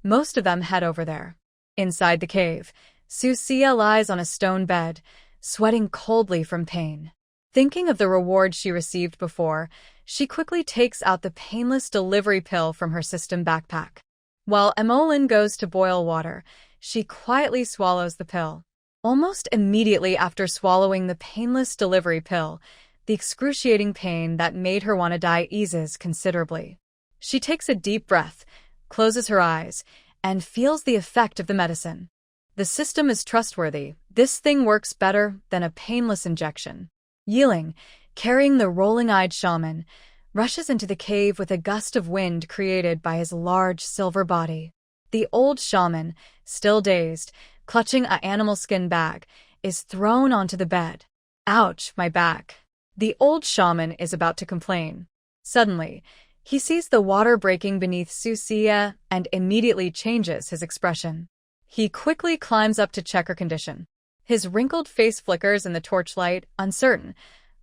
most of them head over there. Inside the cave, Susia lies on a stone bed, sweating coldly from pain. Thinking of the reward she received before, she quickly takes out the painless delivery pill from her system backpack. While Emolin goes to boil water, she quietly swallows the pill. Almost immediately after swallowing the painless delivery pill, the excruciating pain that made her want to die eases considerably. She takes a deep breath, closes her eyes, and feels the effect of the medicine. The system is trustworthy. This thing works better than a painless injection. Yeling, carrying the rolling-eyed shaman, rushes into the cave with a gust of wind created by his large silver body. The old shaman, still dazed, clutching an animal skin bag, is thrown onto the bed. Ouch, my back. The old shaman is about to complain. Suddenly, he sees the water breaking beneath Susia and immediately changes his expression. He quickly climbs up to check her condition. His wrinkled face flickers in the torchlight, uncertain.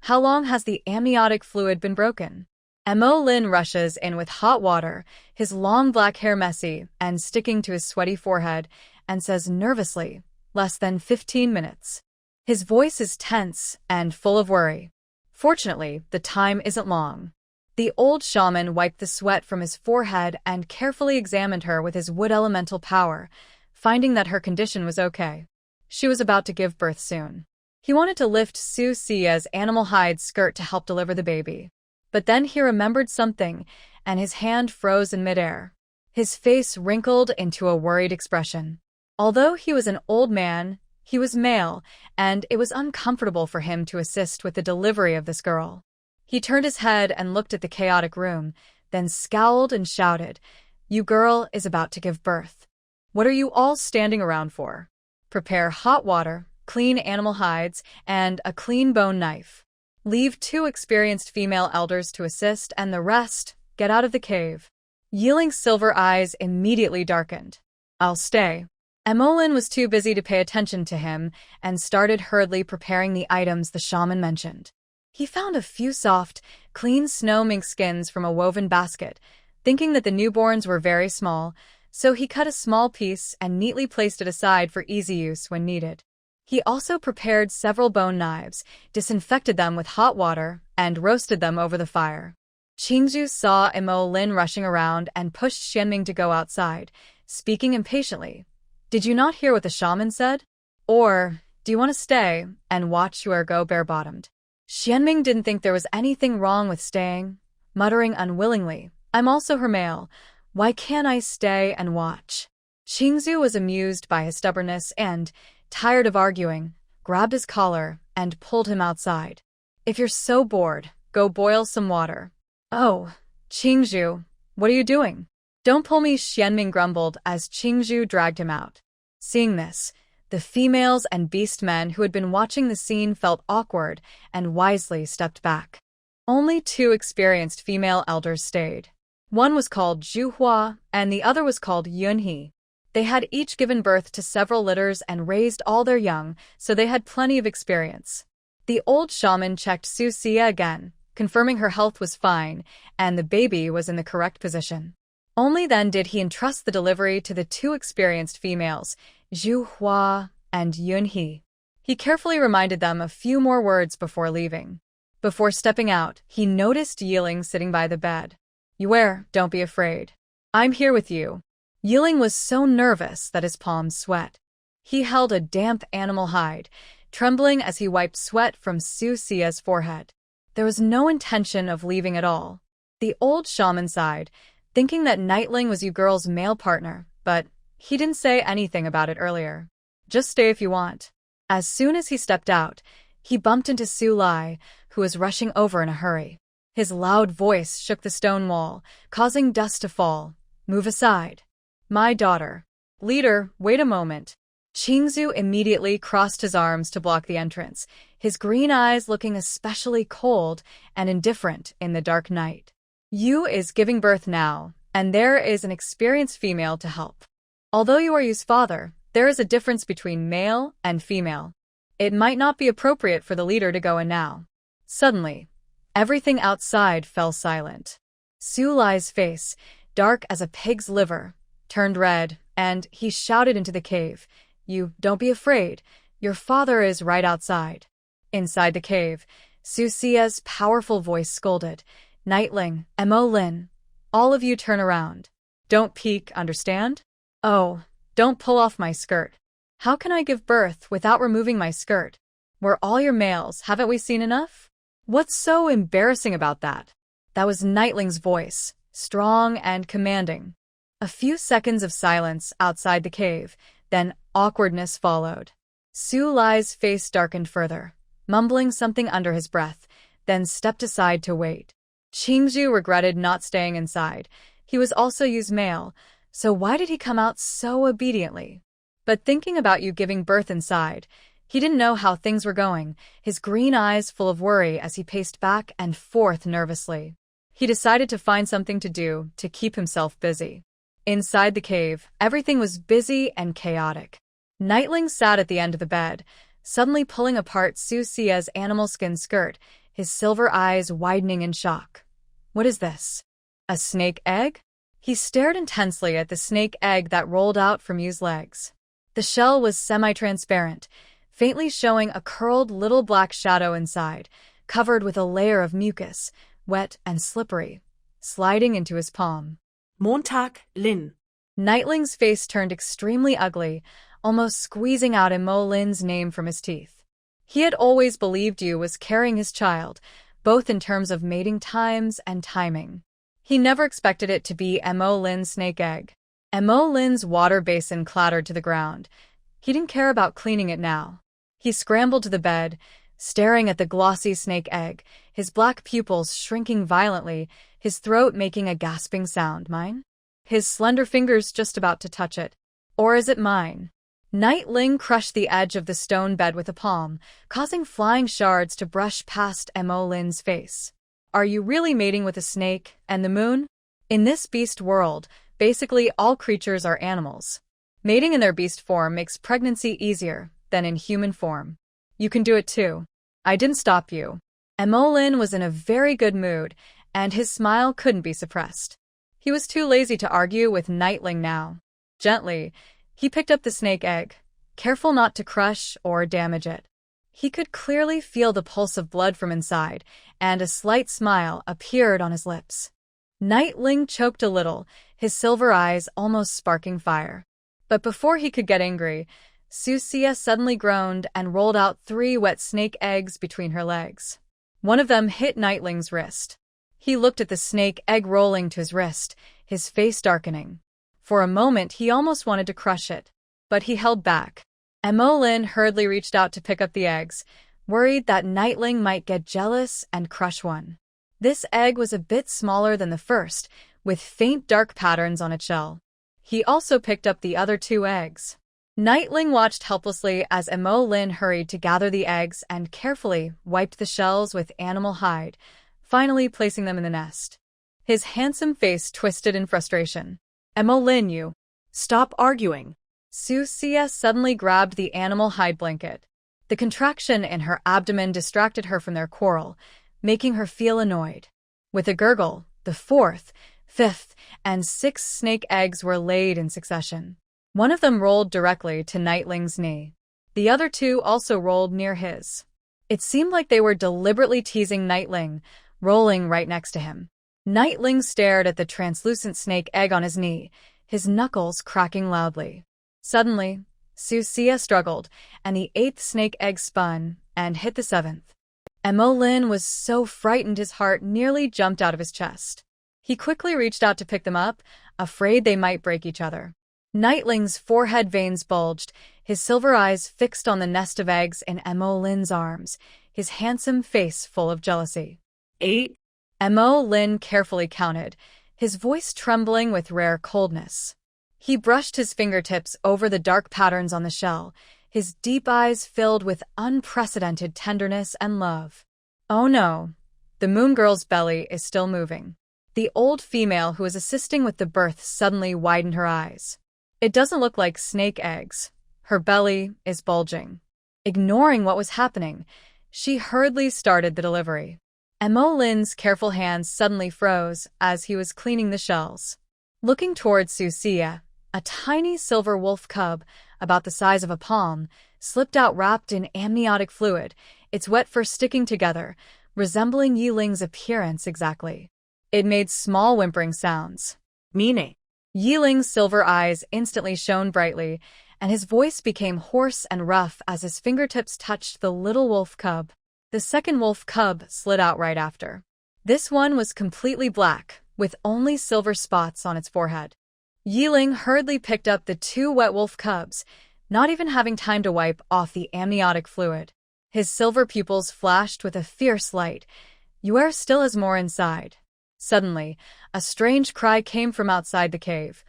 How long has the amniotic fluid been broken? Emolin rushes in with hot water, his long black hair messy and sticking to his sweaty forehead, and says nervously, "Less than 15 minutes." His voice is tense and full of worry. Fortunately, the time isn't long. The old shaman wiped the sweat from his forehead and carefully examined her with his wood elemental power, finding that her condition was okay. She was about to give birth soon. He wanted to lift Susia's animal hide skirt to help deliver the baby. But then he remembered something, and his hand froze in midair. His face wrinkled into a worried expression. Although he was an old man, he was male, and it was uncomfortable for him to assist with the delivery of this girl. He turned his head and looked at the chaotic room, then scowled and shouted, "You girl is about to give birth. What are you all standing around for? Prepare hot water, clean animal hides, and a clean bone knife. Leave 2 experienced female elders to assist, and the rest, get out of the cave." Yeling's silver eyes immediately darkened. "I'll stay." Emolin was too busy to pay attention to him and started hurriedly preparing the items the shaman mentioned. He found a few soft, clean snow mink skins from a woven basket, thinking that the newborns were very small, so he cut a small piece and neatly placed it aside for easy use when needed. He also prepared several bone knives, disinfected them with hot water, and roasted them over the fire. Qing Zhu saw Emolin rushing around and pushed Shienming to go outside, speaking impatiently. "Did you not hear what the shaman said? Or do you want to stay and watch you go bare-bottomed?" Shienming didn't think there was anything wrong with staying, muttering unwillingly, "I'm also her male. Why can't I stay and watch?" Qing Zhu was amused by his stubbornness and, tired of arguing, grabbed his collar and pulled him outside. "If you're so bored, go boil some water." "Oh, Qing Zhu, what are you doing?" "Don't pull me," Shienming grumbled as Qing Zhu dragged him out. Seeing this, the females and beastmen who had been watching the scene felt awkward and wisely stepped back. Only 2 experienced female elders stayed. One was called Zhuhua and the other was called Yunhe. They had each given birth to several litters and raised all their young, so they had plenty of experience. The old shaman checked Susia again, confirming her health was fine and the baby was in the correct position. Only then did he entrust the delivery to the 2 experienced females, Zhuhua and Yunhe. He carefully reminded them a few more words before leaving. Before stepping out, he noticed Yeling sitting by the bed. "Yuer, don't be afraid. I'm here with you." Yeling was so nervous that his palms sweat. He held a damp animal hide, trembling as he wiped sweat from Susia's forehead. There was no intention of leaving at all. The old shaman sighed, thinking that Nightling was you girl's male partner, but he didn't say anything about it earlier. Just stay if you want. As soon as he stepped out, he bumped into Su Lai, who was rushing over in a hurry. His loud voice shook the stone wall, causing dust to fall. Move aside. My daughter. Leader, wait a moment. Qing Zhu immediately crossed his arms to block the entrance, his green eyes looking especially cold and indifferent in the dark night. Yu is giving birth now, and there is an experienced female to help. Although you are Yu's father, there is a difference between male and female. It might not be appropriate for the leader to go in now. Suddenly, everything outside fell silent. Su Lai's face, dark as a pig's liver, turned red, and he shouted into the cave, "You don't be afraid. Your father is right outside." Inside the cave, Susia's powerful voice scolded, "Nightling, Mo Lin, all of you turn around. Don't peek, understand? Oh, don't pull off my skirt. How can I give birth without removing my skirt? We're all your males, haven't we seen enough? What's so embarrassing about that?" That was Nightling's voice, strong and commanding. A few seconds of silence outside the cave, then awkwardness followed. Su Lai's face darkened further, mumbling something under his breath, then stepped aside to wait. Qing Zhu regretted not staying inside. He was also Yu's male, so why did he come out so obediently? But thinking about Yu giving birth inside, he didn't know how things were going, his green eyes full of worry as he paced back and forth nervously. He decided to find something to do to keep himself busy. Inside the cave, everything was busy and chaotic. Nightling sat at the end of the bed, suddenly pulling apart Susia's animal skin skirt, his silver eyes widening in shock. What is this? A snake egg? He stared intensely at the snake egg that rolled out from Yu's legs. The shell was semi-transparent, faintly showing a curled little black shadow inside, covered with a layer of mucus, wet and slippery, sliding into his palm. Montag, Lin. Nightling's face turned extremely ugly, almost squeezing out Mo Lin's name from his teeth. He had always believed Yu was carrying his child, both in terms of mating times and timing. He never expected it to be Mo Lin's snake egg. Mo Lin's water basin clattered to the ground. He didn't care about cleaning it now. He scrambled to the bed, staring at the glossy snake egg, his black pupils shrinking violently, his throat making a gasping sound. Mine? His slender fingers just about to touch it. Or is it mine? Nightling crushed the edge of the stone bed with a palm, causing flying shards to brush past Mo Lin's face. Are you really mating with a snake and the moon? In this beast world, basically all creatures are animals. Mating in their beast form makes pregnancy easier than in human form. You can do it too. I didn't stop you. Mo Lin was in a very good mood, and his smile couldn't be suppressed. He was too lazy to argue with Nightling now. Gently, he picked up the snake egg, careful not to crush or damage it. He could clearly feel the pulse of blood from inside, and a slight smile appeared on his lips. Nightling choked a little, his silver eyes almost sparking fire. But before he could get angry, Susia suddenly groaned and rolled out 3 wet snake eggs between her legs. One of them hit Nightling's wrist. He looked at the snake egg rolling to his wrist, his face darkening. For a moment he almost wanted to crush it, but he held back. Mo Lin hurriedly reached out to pick up the eggs, worried that Nightling might get jealous and crush one. This egg was a bit smaller than the first, with faint dark patterns on its shell. He also picked up the other 2 eggs. Nightling watched helplessly as Mo Lin hurried to gather the eggs and carefully wiped the shells with animal hide, finally placing them in the nest. His handsome face twisted in frustration. Mo Lin, you. Stop arguing. Susia suddenly grabbed the animal hide blanket. The contraction in her abdomen distracted her from their quarrel, making her feel annoyed. With a gurgle, the 4th, 5th, and 6th snake eggs were laid in succession. One of them rolled directly to Nightling's knee. The other 2 also rolled near his. It seemed like they were deliberately teasing Nightling, rolling right next to him. Nightling stared at the translucent snake egg on his knee, his knuckles cracking loudly. Suddenly, Susia struggled, and the 8th snake egg spun and hit the 7th. Mo Lin was so frightened his heart nearly jumped out of his chest. He quickly reached out to pick them up, afraid they might break each other. Nightling's forehead veins bulged, his silver eyes fixed on the nest of eggs in Mo Lin's arms, his handsome face full of jealousy. 8. Mo Lin carefully counted, his voice trembling with rare coldness. He brushed his fingertips over the dark patterns on the shell, his deep eyes filled with unprecedented tenderness and love. Oh no, the moon girl's belly is still moving. The old female who was assisting with the birth suddenly widened her eyes. It doesn't look like snake eggs. Her belly is bulging. Ignoring what was happening, she hurriedly started the delivery. Mo Lin's careful hands suddenly froze as he was cleaning the shells. Looking towards Susia, a tiny silver wolf cub, about the size of a palm, slipped out wrapped in amniotic fluid, its wet fur sticking together, resembling Yeling's appearance exactly. It made small whimpering sounds. Mine. Yeling's silver eyes instantly shone brightly, and his voice became hoarse and rough as his fingertips touched the little wolf cub. The second wolf cub slid out right after. This one was completely black, with only silver spots on its forehead. Yeling hurriedly picked up the two wet wolf cubs, not even having time to wipe off the amniotic fluid. His silver pupils flashed with a fierce light. Yuer still has more inside. Suddenly, a strange cry came from outside the cave.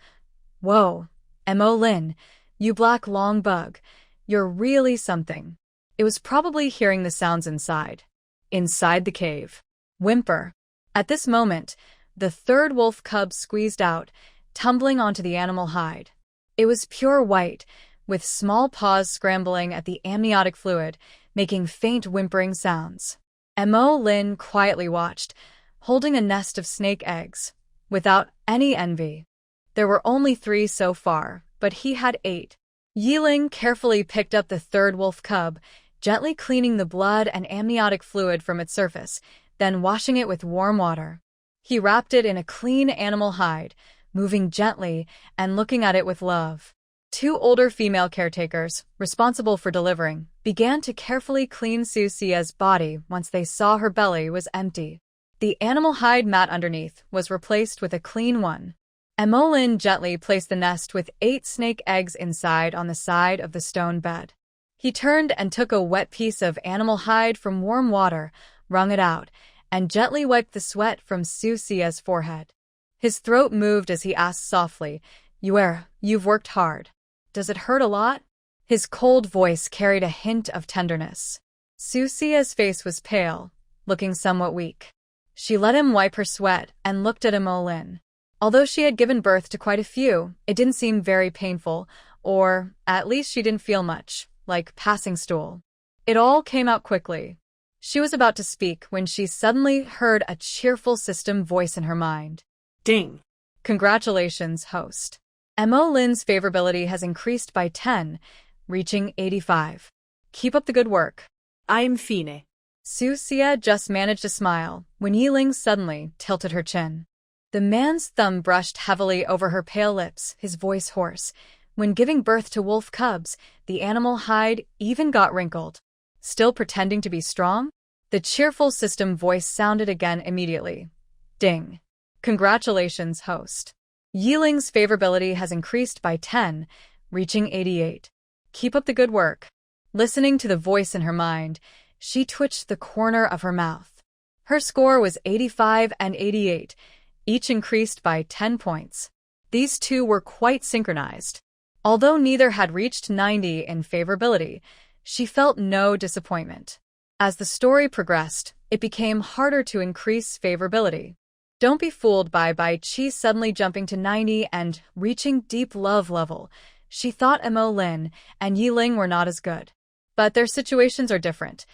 Whoa, Mo Lin, you black long bug, you're really something. It was probably hearing the sounds inside. Inside the cave. Whimper. At this moment, the third wolf cub squeezed out, tumbling onto the animal hide. It was pure white, with small paws scrambling at the amniotic fluid, making faint whimpering sounds. Mo Lin quietly watched, holding a nest of snake eggs, without any envy. There were only 3 so far, but he had 8. Yeling carefully picked up the third wolf cub, gently cleaning the blood and amniotic fluid from its surface, then washing it with warm water. He wrapped it in a clean animal hide, moving gently and looking at it with love. 2 older female caretakers, responsible for delivering, began to carefully clean Susia's body once they saw her belly was empty. The animal hide mat underneath was replaced with a clean one. Mo Lin gently placed the nest with 8 snake eggs inside on the side of the stone bed. He turned and took a wet piece of animal hide from warm water, wrung it out, and gently wiped the sweat from Susia's forehead. His throat moved as he asked softly, Yuer, you've worked hard. Does it hurt a lot? His cold voice carried a hint of tenderness. Susia's face was pale, looking somewhat weak. She let him wipe her sweat and looked at Mo Lin. Although she had given birth to quite a few, it didn't seem very painful, or at least she didn't feel much, like passing stool. It all came out quickly. She was about to speak when she suddenly heard a cheerful system voice in her mind. Ding. Congratulations, host. Mo Lin's favorability has increased by 10, reaching 85. Keep up the good work. I'm fine. Susia just managed a smile when Yeling suddenly tilted her chin. The man's thumb brushed heavily over her pale lips, his voice hoarse. When giving birth to wolf cubs, the animal hide even got wrinkled. Still pretending to be strong? The cheerful system voice sounded again immediately. Ding. Congratulations, host. Yeling's favorability has increased by 10, reaching 88. Keep up the good work. Listening to the voice in her mind, she twitched the corner of her mouth. Her score was 85 and 88, each increased by 10 points. These two were quite synchronized. Although neither had reached 90 in favorability, she felt no disappointment. As the story progressed, it became harder to increase favorability. Don't be fooled by Bai Qi suddenly jumping to 90 and reaching deep love level. She thought Mo Lin and Yeling were not as good. But their situations are different.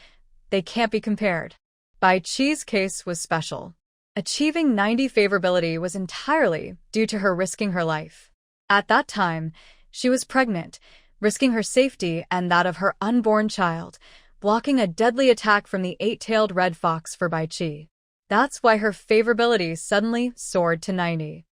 They can't be compared. Bai Qi's case was special. Achieving 90 favorability was entirely due to her risking her life. At that time, she was pregnant, risking her safety and that of her unborn child, blocking a deadly attack from the 8-tailed red fox for Bai Qi. That's why her favorability suddenly soared to 90.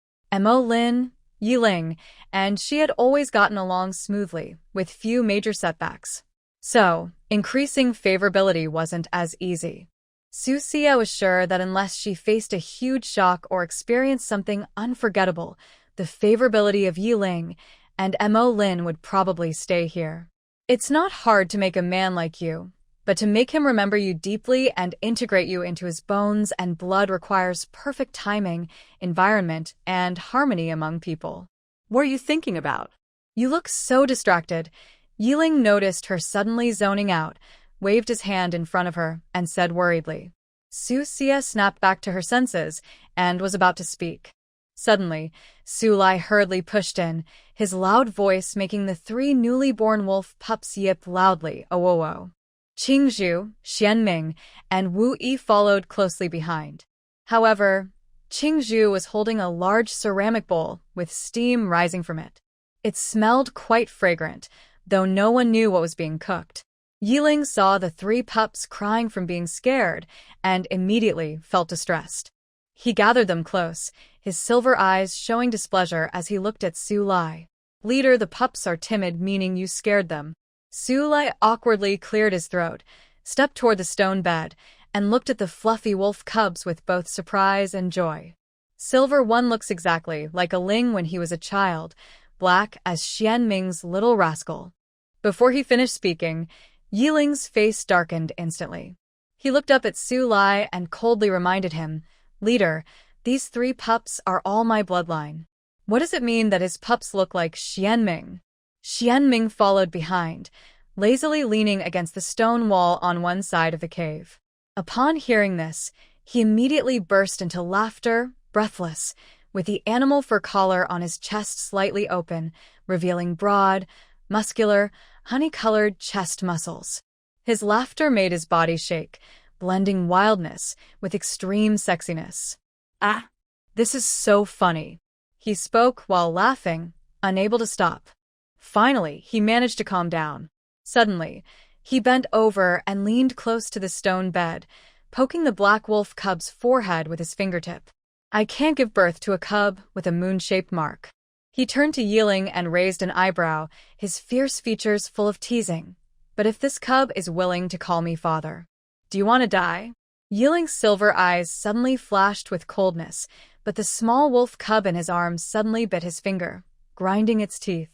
Mo Lin, Yeling, and she had always gotten along smoothly, with few major setbacks. So, increasing favorability wasn't as easy. Susia was sure that unless she faced a huge shock or experienced something unforgettable, the favorability of Yeling and Mo Lin would probably stay here. It's not hard to make a man like you, but to make him remember you deeply and integrate you into his bones and blood requires perfect timing, environment, and harmony among people. What are you thinking about? You look so distracted. Yeling noticed her suddenly zoning out, waved his hand in front of her, and said worriedly. Susia snapped back to her senses and was about to speak. Suddenly, Sulai hurriedly pushed in, his loud voice making the 3 newly born wolf pups yip loudly, "Oh-oh-oh." Qing Zhu, Shienming, and Wu Yi followed closely behind. However, Qing Zhu was holding a large ceramic bowl with steam rising from it. It smelled quite fragrant, though no one knew what was being cooked. Yeling saw the 3 pups crying from being scared and immediately felt distressed. He gathered them close, his silver eyes showing displeasure as he looked at Sulai. "Leader, the pups are timid, meaning you scared them." Sulai awkwardly cleared his throat, stepped toward the stone bed, and looked at the fluffy wolf cubs with both surprise and joy. Silver one looks exactly like a Ling when he was a child, black as Shienming's little rascal. Before he finished speaking, Yiling's face darkened instantly. He looked up at Sulai and coldly reminded him, "Leader, these 3 pups are all my bloodline." What does it mean that his pups look like Shienming? Shienming followed behind, lazily leaning against the stone wall on one side of the cave. Upon hearing this, he immediately burst into laughter, breathless, with the animal fur collar on his chest slightly open, revealing broad, muscular, honey-colored chest muscles. His laughter made his body shake, blending wildness with extreme sexiness. Ah, "This is so funny." He spoke while laughing, unable to stop. Finally, he managed to calm down. Suddenly, he bent over and leaned close to the stone bed, poking the black wolf cub's forehead with his fingertip. "I can't give birth to a cub with a moon-shaped mark." He turned to Yeling and raised an eyebrow, his fierce features full of teasing. "But if this cub is willing to call me father, do you want to die?" Yeling's silver eyes suddenly flashed with coldness, but the small wolf cub in his arms suddenly bit his finger, grinding its teeth.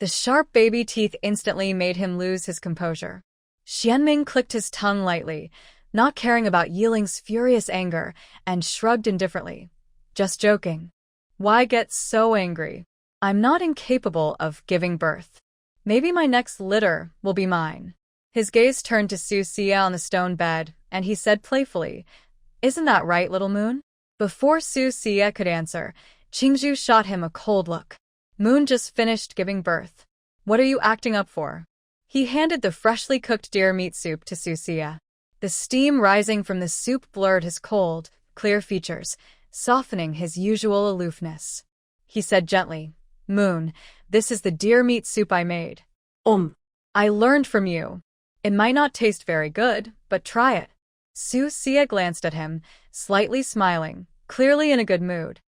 The sharp baby teeth instantly made him lose his composure. Shienming clicked his tongue lightly, not caring about Yeling's furious anger, and shrugged indifferently. "Just joking. Why get so angry? I'm not incapable of giving birth. Maybe my next litter will be mine." His gaze turned to Susia on the stone bed, and he said playfully, "Isn't that right, little Moon?" Before Susia could answer, Qing Zhu shot him a cold look. "Moon just finished giving birth. What are you acting up for?" He handed the freshly cooked deer meat soup to Susia. The steam rising from the soup blurred his cold, clear features, softening his usual aloofness. He said gently, "Moon, this is the deer meat soup I made. I learned from you. It might not taste very good, but try it." Susia glanced at him, slightly smiling, clearly in a good mood.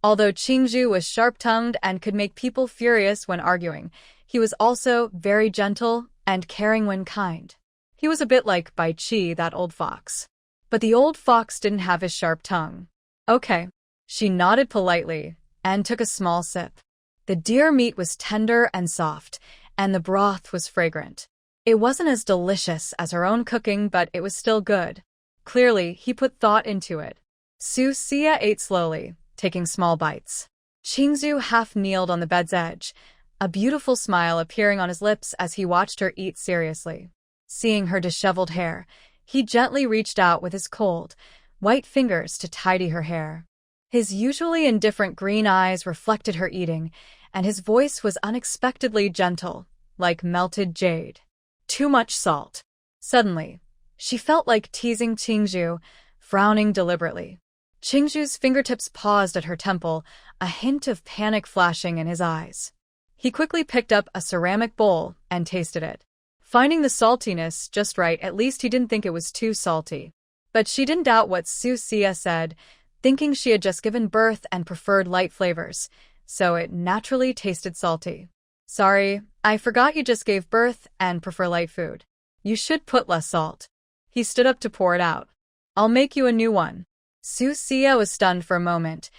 Although Qing Zhu was sharp-tongued and could make people furious when arguing, he was also very gentle and caring when kind. He was a bit like Bai Qi, that old fox. But the old fox didn't have his sharp tongue. "Okay." She nodded politely and took a small sip. The deer meat was tender and soft, and the broth was fragrant. It wasn't as delicious as her own cooking, but it was still good. Clearly, he put thought into it. Susia ate slowly, taking small bites. Qing Zhu half-kneeled on the bed's edge, a beautiful smile appearing on his lips as he watched her eat seriously. Seeing her disheveled hair, he gently reached out with his cold, white fingers to tidy her hair. His usually indifferent green eyes reflected her eating, and his voice was unexpectedly gentle, like melted jade. "Too much salt." Suddenly, she felt like teasing Qing Zhu, frowning deliberately. Qing Zhu's fingertips paused at her temple, a hint of panic flashing in his eyes. He quickly picked up a ceramic bowl and tasted it. Finding the saltiness just right, at least he didn't think it was too salty. But she didn't doubt what Susia said, thinking she had just given birth and preferred light flavors, so it naturally tasted salty. "Sorry, I forgot you just gave birth and prefer light food. You should put less salt." He stood up to pour it out. I'll make you a new one. Susia was stunned for a moment,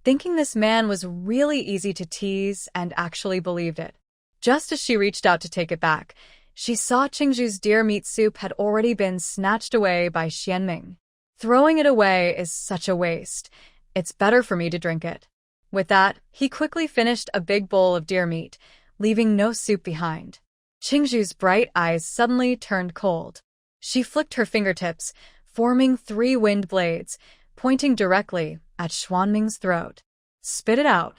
thinking this man was really easy to tease and actually believed it. Just as she reached out to take it back, she saw Qing Zhu's deer meat soup had already been snatched away by Shienming. Throwing it away is such a waste. It's better for me to drink it. With that, he quickly finished a big bowl of deer meat, leaving no soup behind. Qing Zhu's bright eyes suddenly turned cold. She flicked her fingertips, forming 3 wind blades, pointing directly at Shienming's throat. Spit it out.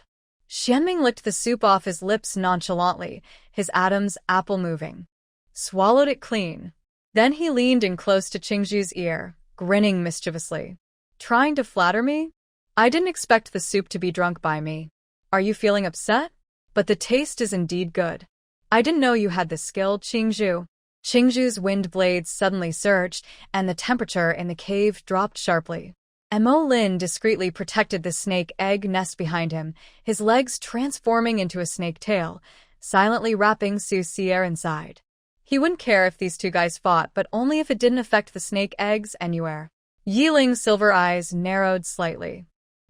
Shienming licked the soup off his lips nonchalantly, his Adam's apple moving. Swallowed it clean. Then he leaned in close to Qing Zhu's ear, grinning mischievously. Trying to flatter me? I didn't expect the soup to be drunk by me. Are you feeling upset? But the taste is indeed good. I didn't know you had the skill, Qing Zhu. Qing Zhu's wind blades suddenly surged, and the temperature in the cave dropped sharply. Mo Lin discreetly protected the snake egg nest behind him, his legs transforming into a snake tail, silently wrapping Susia inside. He wouldn't care if these 2 guys fought, but only if it didn't affect the snake eggs anywhere. Yeling's silver eyes narrowed slightly.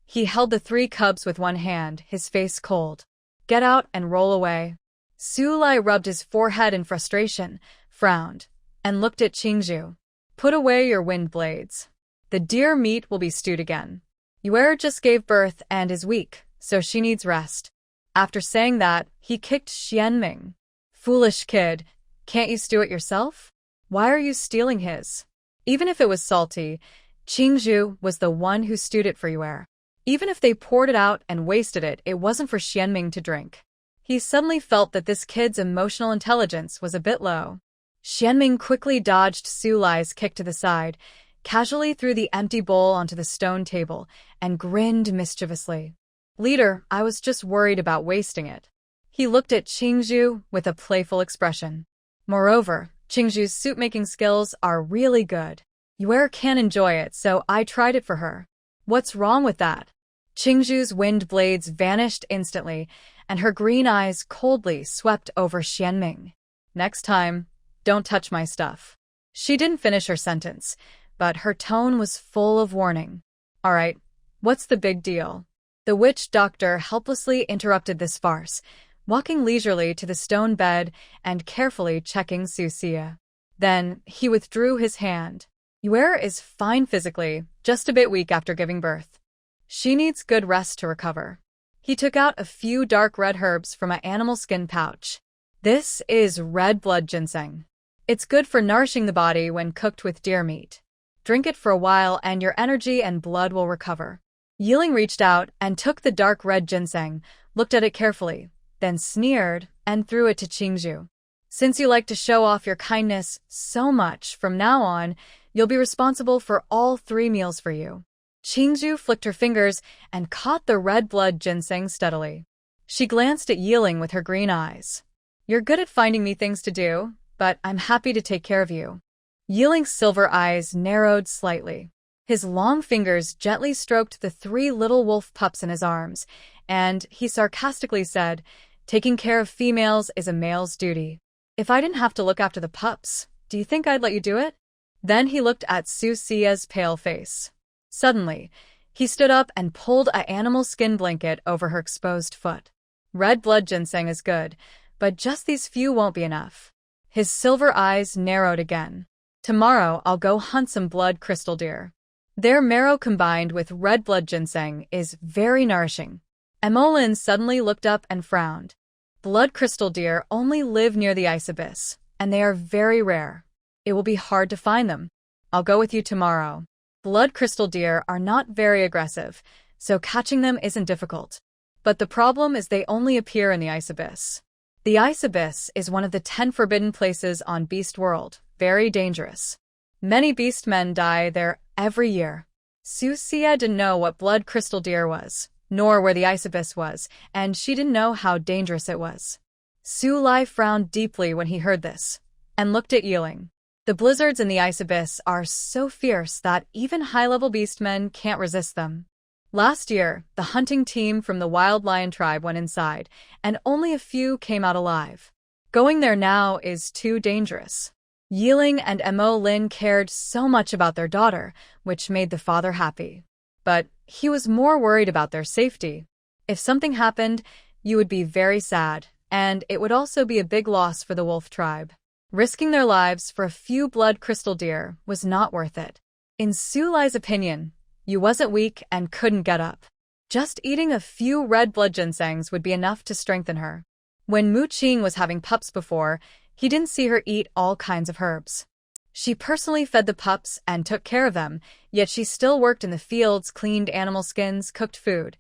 He held the 3 cubs with one hand, his face cold. Get out and roll away. Sulai rubbed his forehead in frustration, frowned, and looked at Qing Zhu. Put away your wind blades. The deer meat will be stewed again. Yuer just gave birth and is weak, so she needs rest. After saying that, he kicked Shienming. Foolish kid, can't you stew it yourself? Why are you stealing his? Even if it was salty, Qing Zhu was the one who stewed it for Yuer. Even if they poured it out and wasted it, it wasn't for Shienming to drink. He suddenly felt that this kid's emotional intelligence was a bit low. Shienming quickly dodged Sulai's kick to the side, casually threw the empty bowl onto the stone table, and grinned mischievously. Leader, I was just worried about wasting it. He looked at Qing Zhu with a playful expression. Moreover, Qing Zhu's soup-making skills are really good. Yuer can't enjoy it, so I tried it for her. What's wrong with that? Qing Zhu's wind blades vanished instantly, and her green eyes coldly swept over Shienming. Next time, don't touch my stuff. She didn't finish her sentence, but her tone was full of warning. All right, what's the big deal? The witch doctor helplessly interrupted this farce, walking leisurely to the stone bed and carefully checking Susia. Then he withdrew his hand. Yuer is fine physically, just a bit weak after giving birth. She needs good rest to recover. He took out a few dark red herbs from an animal skin pouch. This is red blood ginseng. It's good for nourishing the body when cooked with deer meat. Drink it for a while and your energy and blood will recover. Yeling reached out and took the dark red ginseng, looked at it carefully, then sneered and threw it to Qing Zhu. Since you like to show off your kindness so much, from now on, you'll be responsible for all 3 meals for you. Qing Zhu flicked her fingers and caught the red blood ginseng steadily. She glanced at Yeling with her green eyes. You're good at finding me things to do, but I'm happy to take care of you. Yeling's silver eyes narrowed slightly. His long fingers gently stroked the 3 little wolf pups in his arms, and he sarcastically said, taking care of females is a male's duty. If I didn't have to look after the pups, do you think I'd let you do it? Then he looked at Susia's pale face. Suddenly, he stood up and pulled an animal skin blanket over her exposed foot. Red blood ginseng is good, but just these few won't be enough. His silver eyes narrowed again. Tomorrow I'll go hunt some blood crystal deer. Their marrow combined with red blood ginseng is very nourishing. Emolin suddenly looked up and frowned. Blood crystal deer only live near the ice abyss, and they are very rare. It will be hard to find them. I'll go with you tomorrow. Blood crystal deer are not very aggressive, so catching them isn't difficult. But the problem is they only appear in the ice abyss. The ice abyss is one of the 10 forbidden places on Beast World, very dangerous. Many beastmen die there every year. Susia didn't know what blood crystal deer was, nor where the ice abyss was, and she didn't know how dangerous it was. Sulai frowned deeply when he heard this, and looked at Yeling. The blizzards in the ice abyss are so fierce that even high-level beastmen can't resist them. Last year, the hunting team from the wild lion tribe went inside, and only a few came out alive. Going there now is too dangerous. Yeling and Mo Lin cared so much about their daughter, which made the father happy. But he was more worried about their safety. If something happened, you would be very sad, and it would also be a big loss for the wolf tribe. Risking their lives for a few blood crystal deer was not worth it. In Su Lai's opinion, you wasn't weak and couldn't get up. Just eating a few red blood ginsengs would be enough to strengthen her. When Mu Qing was having pups before, he didn't see her eat all kinds of herbs. She personally fed the pups and took care of them, yet she still worked in the fields, cleaned animal skins, cooked food.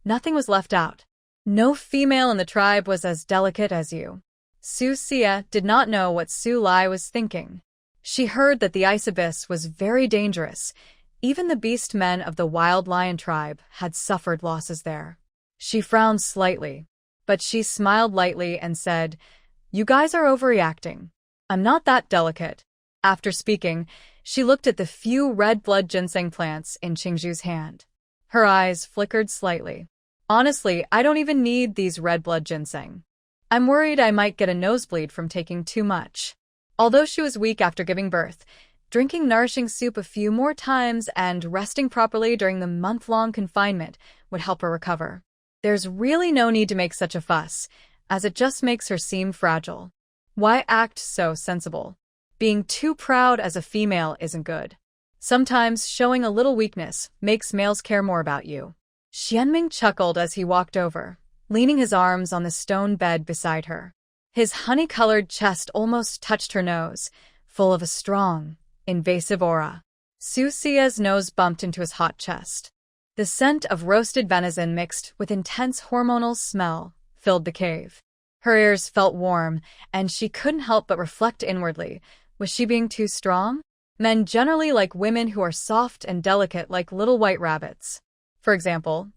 Nothing was left out. No female in the tribe was as delicate as you. Susia did not know what Su Lai was thinking. She heard that the ice abyss was very dangerous. Even the beastmen of the wild lion tribe had suffered losses there. She frowned slightly, but she smiled lightly and said, "You guys are overreacting. I'm not that delicate." After speaking, she looked at the few red blood ginseng plants in Qing Zhu's hand. Her eyes flickered slightly. "Honestly, I don't even need these red blood ginseng. I'm worried I might get a nosebleed from taking too much." Although she was weak after giving birth, drinking nourishing soup a few more times and resting properly during the month-long confinement would help her recover. There's really no need to make such a fuss, as it just makes her seem fragile. Why act so sensible? Being too proud as a female isn't good. Sometimes showing a little weakness makes males care more about you. Shienming chuckled as he walked over, leaning his arms on the stone bed beside her. His honey-colored chest almost touched her nose, full of a strong, invasive aura. Susia's nose bumped into his hot chest. The scent of roasted venison mixed with intense hormonal smell filled the cave. Her ears felt warm, and she couldn't help but reflect inwardly. Was she being too strong? Men generally like women who are soft and delicate like little white rabbits. For example,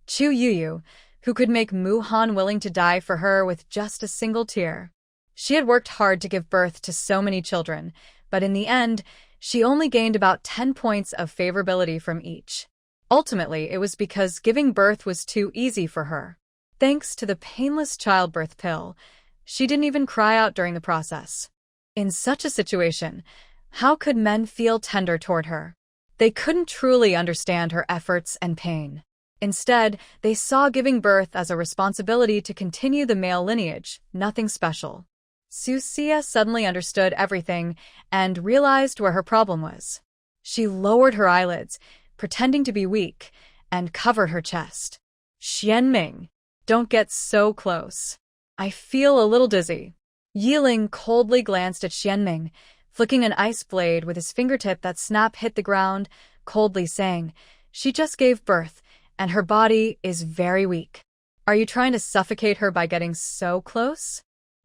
Chu Youyou, who could make Muhan willing to die for her with just a single tear. She had worked hard to give birth to so many children, but in the end, she only gained about 10 points of favorability from each. Ultimately, it was because giving birth was too easy for her. Thanks to the painless childbirth pill, she didn't even cry out during the process. In such a situation, how could men feel tender toward her? They couldn't truly understand her efforts and pain. Instead, they saw giving birth as a responsibility to continue the male lineage, nothing special. Susia suddenly understood everything and realized where her problem was. She lowered her eyelids, pretending to be weak, and covered her chest. "Shienming, don't get so close. I feel a little dizzy." Yeling coldly glanced at Shienming, flicking an ice blade with his fingertip that snap hit the ground, coldly saying, "She just gave birth, and her body is very weak. Are you trying to suffocate her by getting so close?"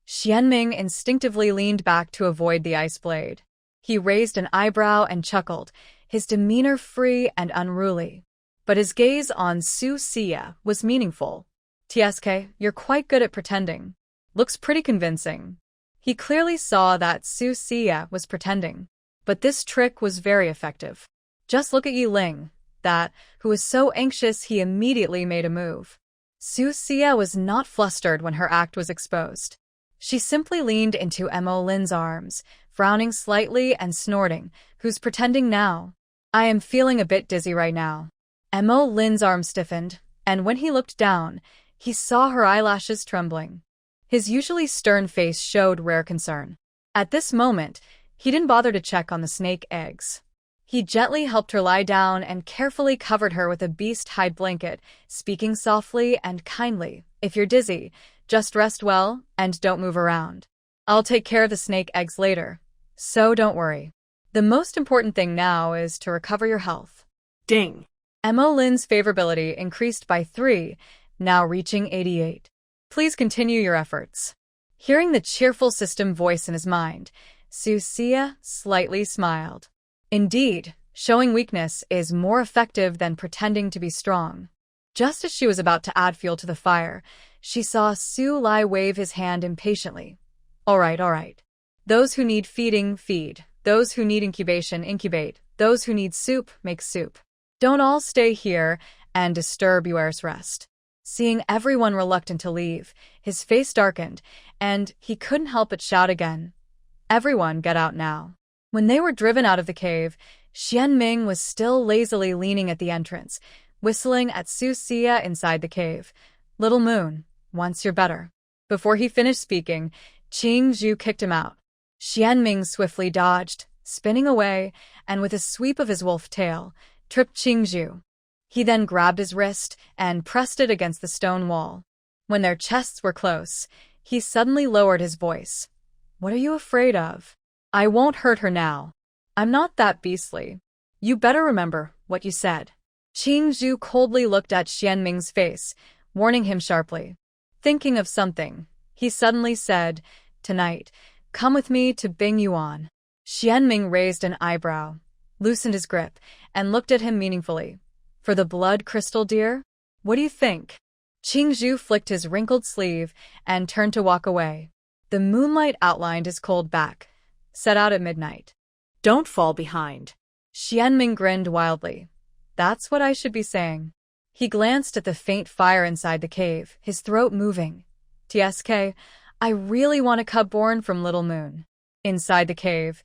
Shienming instinctively leaned back to avoid the ice blade. He raised an eyebrow and chuckled, his demeanor free and unruly. But his gaze on Susia was meaningful. "TSK, you're quite good at pretending. Looks pretty convincing." He clearly saw that Susia was pretending, but this trick was very effective. Just look at Yeling, who was so anxious he immediately made a move. Susia was not flustered when her act was exposed. She simply leaned into Mo Lin's arms, frowning slightly and snorting. "Who's pretending now?" "I am feeling a bit dizzy right now." Mo Lin's arm stiffened, and when he looked down, he saw her eyelashes trembling. His usually stern face showed rare concern. At this moment, he didn't bother to check on the snake eggs. He gently helped her lie down and carefully covered her with a beast hide blanket, speaking softly and kindly. "If you're dizzy, just rest well and don't move around. I'll take care of the snake eggs later, so don't worry. The most important thing now is to recover your health." Ding. Mo Lin's favorability increased by 3, now reaching 88. "Please continue your efforts." Hearing the cheerful system voice in his mind, Susia slightly smiled. Indeed, showing weakness is more effective than pretending to be strong. Just as she was about to add fuel to the fire, she saw Su Lai wave his hand impatiently. All right. Those who need feeding, feed. Those who need incubation, incubate. Those who need soup, make soup. Don't all stay here and disturb Yuer's rest." Seeing everyone reluctant to leave, his face darkened, and he couldn't help but shout again. Everyone get out now. When they were driven out of the cave, Shienming was still lazily leaning at the entrance, whistling at Susia inside the cave. Little moon, once you're better. Before he finished speaking, Qing Zhu kicked him out. Shienming swiftly dodged, spinning away, and with a sweep of his wolf tail, tripped Qing Zhu. He then grabbed his wrist and pressed it against the stone wall. When their chests were close, he suddenly lowered his voice. What are you afraid of? I won't hurt her now. I'm not that beastly. You better remember what you said. Qing Zhu coldly looked at Shienming's face, warning him sharply. Thinking of something, he suddenly said, Tonight, come with me to Bing Yuan. Shienming raised an eyebrow, loosened his grip, and looked at him meaningfully. For the blood crystal, dear? What do you think? Qing Zhu flicked his wrinkled sleeve and turned to walk away. The moonlight outlined his cold back, set out at midnight. Don't fall behind. Shienming grinned wildly. That's what I should be saying. He glanced at the faint fire inside the cave, his throat moving. TSK, I really want a cub born from Little Moon. Inside the cave,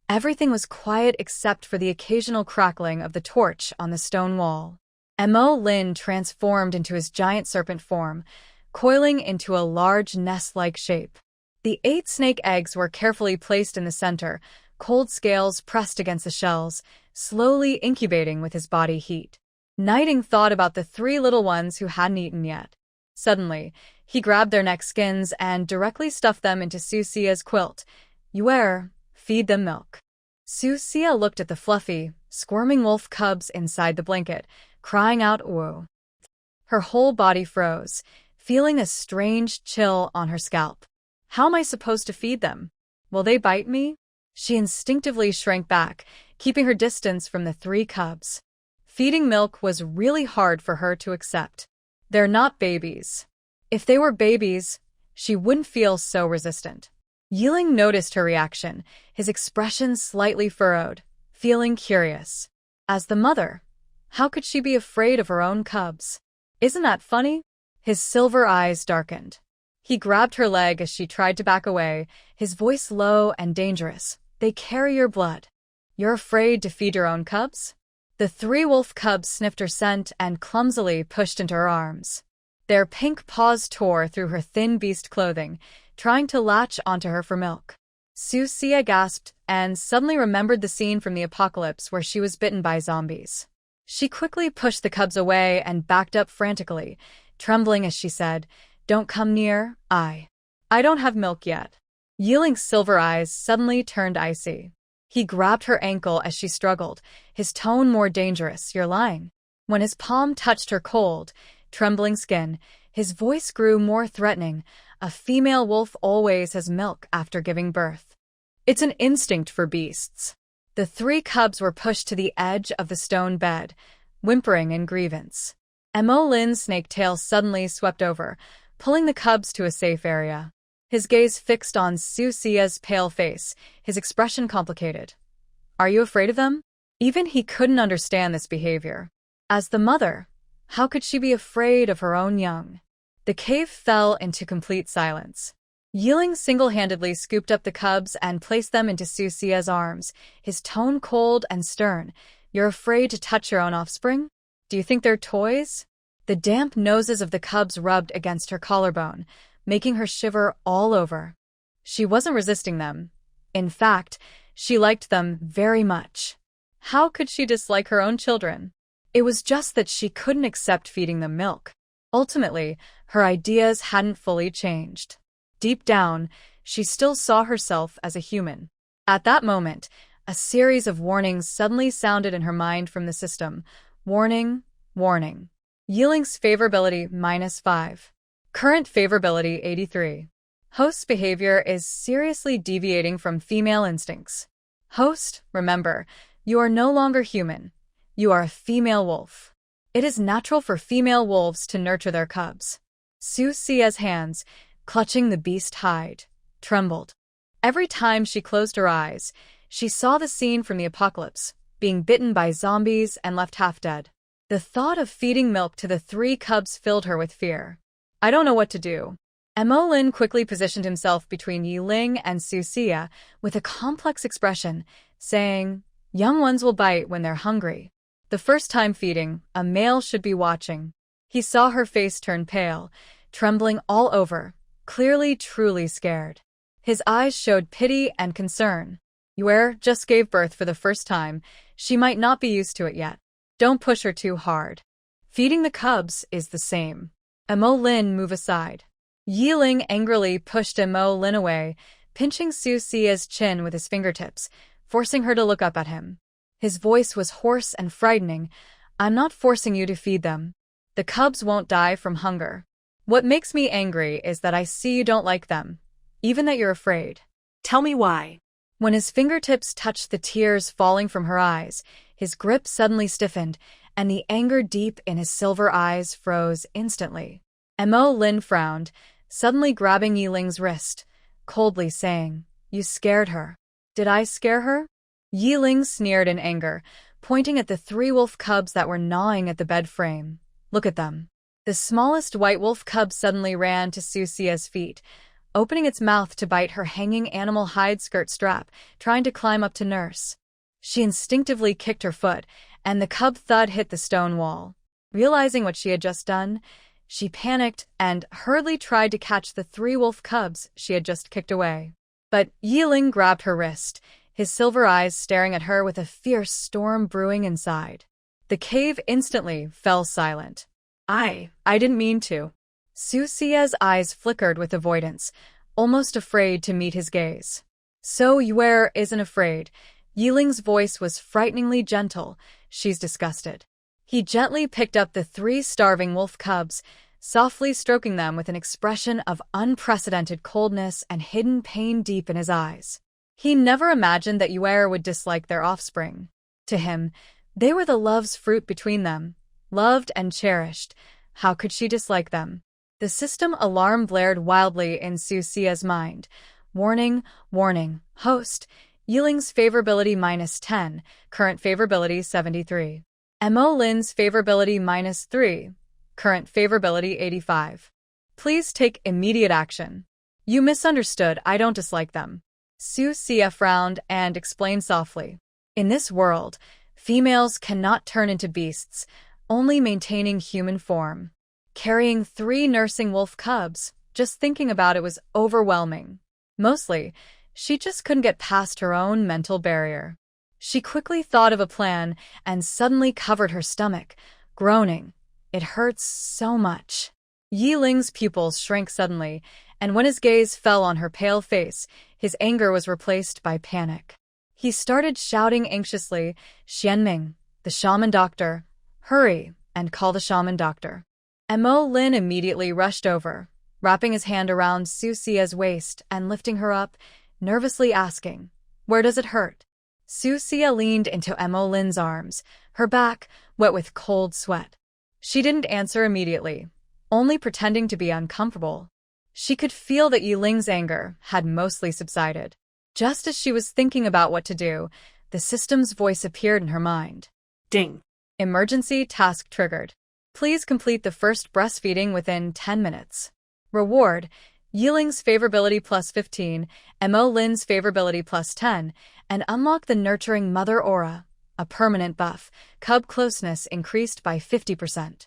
everything was quiet except for the occasional crackling of the torch on the stone wall. Mo Lin transformed into his giant serpent form, coiling into a large nest-like shape. The 8 snake eggs were carefully placed in the center, cold scales pressed against the shells, slowly incubating with his body heat. Nighting thought about the 3 little ones who hadn't eaten yet. Suddenly, he grabbed their neck skins and directly stuffed them into Susia's quilt. Yuer, feed them milk. Susia looked at the fluffy, squirming wolf cubs inside the blanket, crying out woo. Her whole body froze, feeling a strange chill on her scalp. How am I supposed to feed them? Will they bite me? She instinctively shrank back, keeping her distance from the 3 cubs. Feeding milk was really hard for her to accept. They're not babies. If they were babies, she wouldn't feel so resistant. Yeling noticed her reaction, his expression slightly furrowed, feeling curious. As the mother, how could she be afraid of her own cubs? Isn't that funny? His silver eyes darkened. He grabbed her leg as she tried to back away, his voice low and dangerous. They carry your blood. You're afraid to feed your own cubs? The 3 wolf cubs sniffed her scent and clumsily pushed into her arms. Their pink paws tore through her thin beast clothing, trying to latch onto her for milk. Susia gasped and suddenly remembered the scene from the apocalypse where she was bitten by zombies. She quickly pushed the cubs away and backed up frantically, trembling as she said, Don't come near, I don't have milk yet. Yeling's silver eyes suddenly turned icy. He grabbed her ankle as she struggled, his tone more dangerous. You're lying. When his palm touched her cold, trembling skin, his voice grew more threatening. A female wolf always has milk after giving birth. It's an instinct for beasts. The 3 cubs were pushed to the edge of the stone bed, whimpering in grievance. Mo Lin's snake tail suddenly swept over, pulling the cubs to a safe area. His gaze fixed on Susia's pale face, his expression complicated. Are you afraid of them? Even he couldn't understand this behavior. As the mother, how could she be afraid of her own young? The cave fell into complete silence. Yeling single-handedly scooped up the cubs and placed them into Susia's arms, his tone cold and stern. You're afraid to touch your own offspring? Do you think they're toys? The damp noses of the cubs rubbed against her collarbone, making her shiver all over. She wasn't resisting them. In fact, she liked them very much. How could she dislike her own children? It was just that she couldn't accept feeding them milk. Ultimately, her ideas hadn't fully changed. Deep down, she still saw herself as a human. At that moment, a series of warnings suddenly sounded in her mind from the system. Warning, warning. Yeling's favorability -5. Current favorability 83. Host's behavior is seriously deviating from female instincts. Host, remember, you are no longer human. You are a female wolf. It is natural for female wolves to nurture their cubs. Susia's hands, clutching the beast hide, trembled. Every time she closed her eyes, she saw the scene from the apocalypse, being bitten by zombies and left half dead. The thought of feeding milk to the 3 cubs filled her with fear. I don't know what to do. Lin quickly positioned himself between Yeling and Susia with a complex expression, saying, "Young ones will bite when they're hungry. The first time feeding, a male should be watching." He saw her face turn pale, trembling all over, clearly truly scared. His eyes showed pity and concern. Yuer just gave birth for the first time. She might not be used to it yet. Don't push her too hard. Feeding the cubs is the same. Lin, move aside. Yeling angrily pushed Lin away, pinching Susia's chin with his fingertips, forcing her to look up at him. His voice was hoarse and frightening. "I'm not forcing you to feed them. The cubs won't die from hunger. What makes me angry is that I see you don't like them, even that you're afraid." Tell me why. When his fingertips touched the tears falling from her eyes, his grip suddenly stiffened, and the anger deep in his silver eyes froze instantly. Lin frowned, suddenly grabbing Yiling's wrist, coldly saying, "You scared her." "Did I scare her?" Yeling sneered in anger, pointing at the 3 wolf cubs that were gnawing at the bed frame. "Look at them." The smallest white wolf cub suddenly ran to Susia's feet, opening its mouth to bite her hanging animal hide skirt strap, trying to climb up to nurse. She instinctively kicked her foot, and the cub thud hit the stone wall. Realizing what she had just done, she panicked and hurriedly tried to catch the 3 wolf cubs she had just kicked away. But Yeling grabbed her wrist, his silver eyes staring at her with a fierce storm brewing inside. The cave instantly fell silent. I didn't mean to." Susia's eyes flickered with avoidance, almost afraid to meet his gaze. "So Yuer isn't afraid." Yiling's voice was frighteningly gentle. "She's disgusted." He gently picked up the 3 starving wolf cubs, softly stroking them with an expression of unprecedented coldness and hidden pain deep in his eyes. He never imagined that Yuer would dislike their offspring. To him, they were the love's fruit between them, loved and cherished. How could she dislike them? The system alarm blared wildly in Susia's mind. "Warning, warning, host. Yiling's favorability -10, current favorability 73. Lin's favorability -3, current favorability 85. Please take immediate action." "You misunderstood, I don't dislike them." Susia frowned and explained softly. "In this world, females cannot turn into beasts, only maintaining human form." Carrying 3 nursing wolf cubs, just thinking about it was overwhelming. Mostly, she just couldn't get past her own mental barrier. She quickly thought of a plan and suddenly covered her stomach, groaning, "It hurts so much." Yiling's pupils shrank suddenly, and when his gaze fell on her pale face, his anger was replaced by panic. He started shouting anxiously, "Shienming, the shaman doctor, hurry and call the shaman doctor." Lin immediately rushed over, wrapping his hand around Susia's waist and lifting her up, nervously asking, "Where does it hurt?" Susia leaned into Lin's arms, her back wet with cold sweat. She didn't answer immediately, only pretending to be uncomfortable. She could feel that Yiling's anger had mostly subsided. Just as she was thinking about what to do, the system's voice appeared in her mind. Ding. Emergency task triggered. Please complete the first breastfeeding within 10 minutes. Reward: Yiling's favorability +15, Lin's favorability +10, and unlock the nurturing mother aura, a permanent buff. Cub closeness increased by 50%.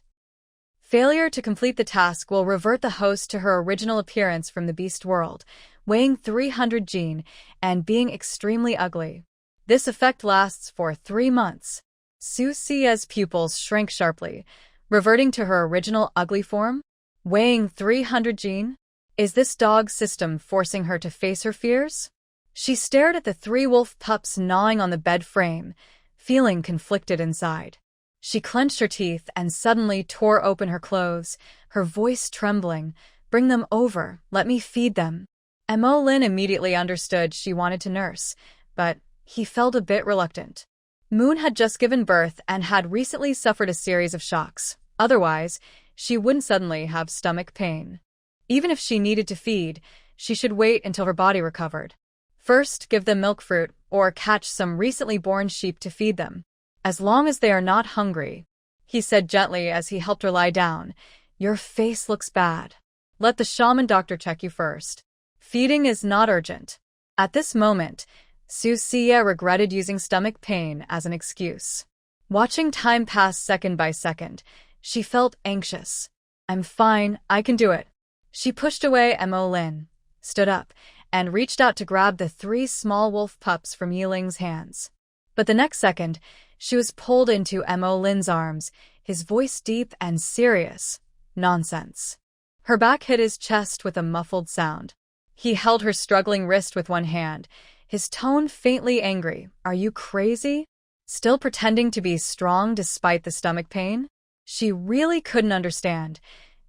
Failure to complete the task will revert the host to her original appearance from the beast world, weighing 300 gene and being extremely ugly. This effect lasts for 3 months. Susia's pupils shrank sharply, reverting to her original ugly form? Weighing 300 gene? Is this dog system forcing her to face her fears? She stared at the 3 wolf pups gnawing on the bed frame, feeling conflicted inside. She clenched her teeth and suddenly tore open her clothes, her voice trembling. "Bring them over, let me feed them." Lin immediately understood she wanted to nurse, but he felt a bit reluctant. Moon had just given birth and had recently suffered a series of shocks. Otherwise, she wouldn't suddenly have stomach pain. Even if she needed to feed, she should wait until her body recovered. First, give them milk fruit or catch some recently born sheep to feed them. As long as they are not hungry, he said gently as he helped her lie down. "Your face looks bad." Let the shaman doctor check you first. Feeding is not urgent. At this moment, Susia regretted using stomach pain as an excuse. Watching time pass second by second, she felt anxious. I'm fine, I can do it. She pushed away Mo Lin, stood up, and reached out to grab the 3 small wolf pups from Yeling's hands. But the next second, she was pulled into Mo Lin's arms, his voice deep and serious. Nonsense. Her back hit his chest with a muffled sound. He held her struggling wrist with one hand, his tone faintly angry. Are you crazy? Still pretending to be strong despite the stomach pain? She really couldn't understand.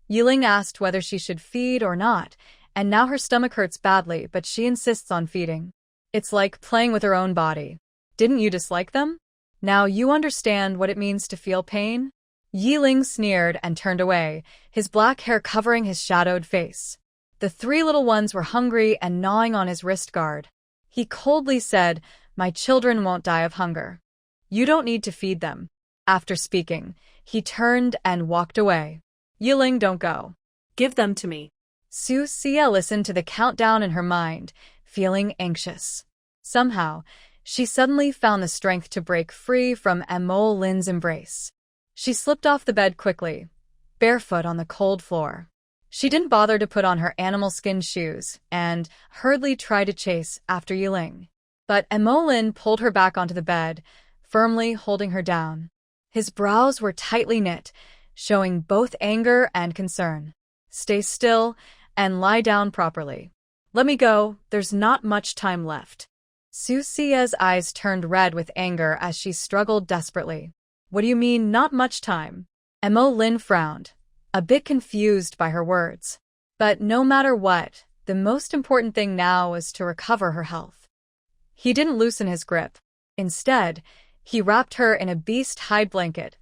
Yeling asked whether she should feed or not, and now her stomach hurts badly, but she insists on feeding. It's like playing with her own body. Didn't you dislike them? Now you understand what it means to feel pain? Yeling sneered and turned away, his black hair covering his shadowed face. The 3 little ones were hungry and gnawing on his wrist guard. He coldly said, "My children won't die of hunger. You don't need to feed them." After speaking, he turned and walked away. Yeling, don't go. Give them to me. Susia listened to the countdown in her mind, feeling anxious. Somehow, she suddenly found the strength to break free from Mo Lin's embrace. She slipped off the bed quickly, barefoot on the cold floor. She didn't bother to put on her animal skin shoes and hurriedly tried to chase after Yeling. But Mo Lin pulled her back onto the bed, firmly holding her down. His brows were tightly knit, showing both anger and concern. Stay still and lie down properly. Let me go, there's not much time left. Susia's eyes turned red with anger as she struggled desperately. What do you mean, not much time? Mo Lin frowned, a bit confused by her words. But no matter what, the most important thing now was to recover her health. He didn't loosen his grip. Instead, he wrapped her in a beast hide blanket,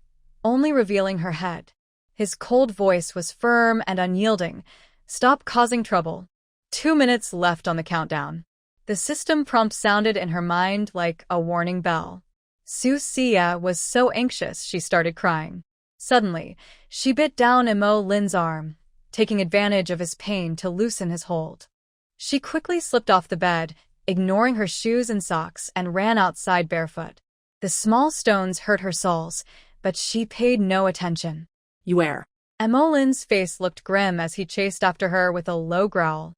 only revealing her head. His cold voice was firm and unyielding. Stop causing trouble. 2 minutes left on the countdown. The system prompt sounded in her mind like a warning bell. Susia was so anxious she started crying. Suddenly, she bit down Mo Lin's arm, taking advantage of his pain to loosen his hold. She quickly slipped off the bed, ignoring her shoes and socks, and ran outside barefoot. The small stones hurt her soles, but she paid no attention. You where? Mo Lin's face looked grim as he chased after her with a low growl.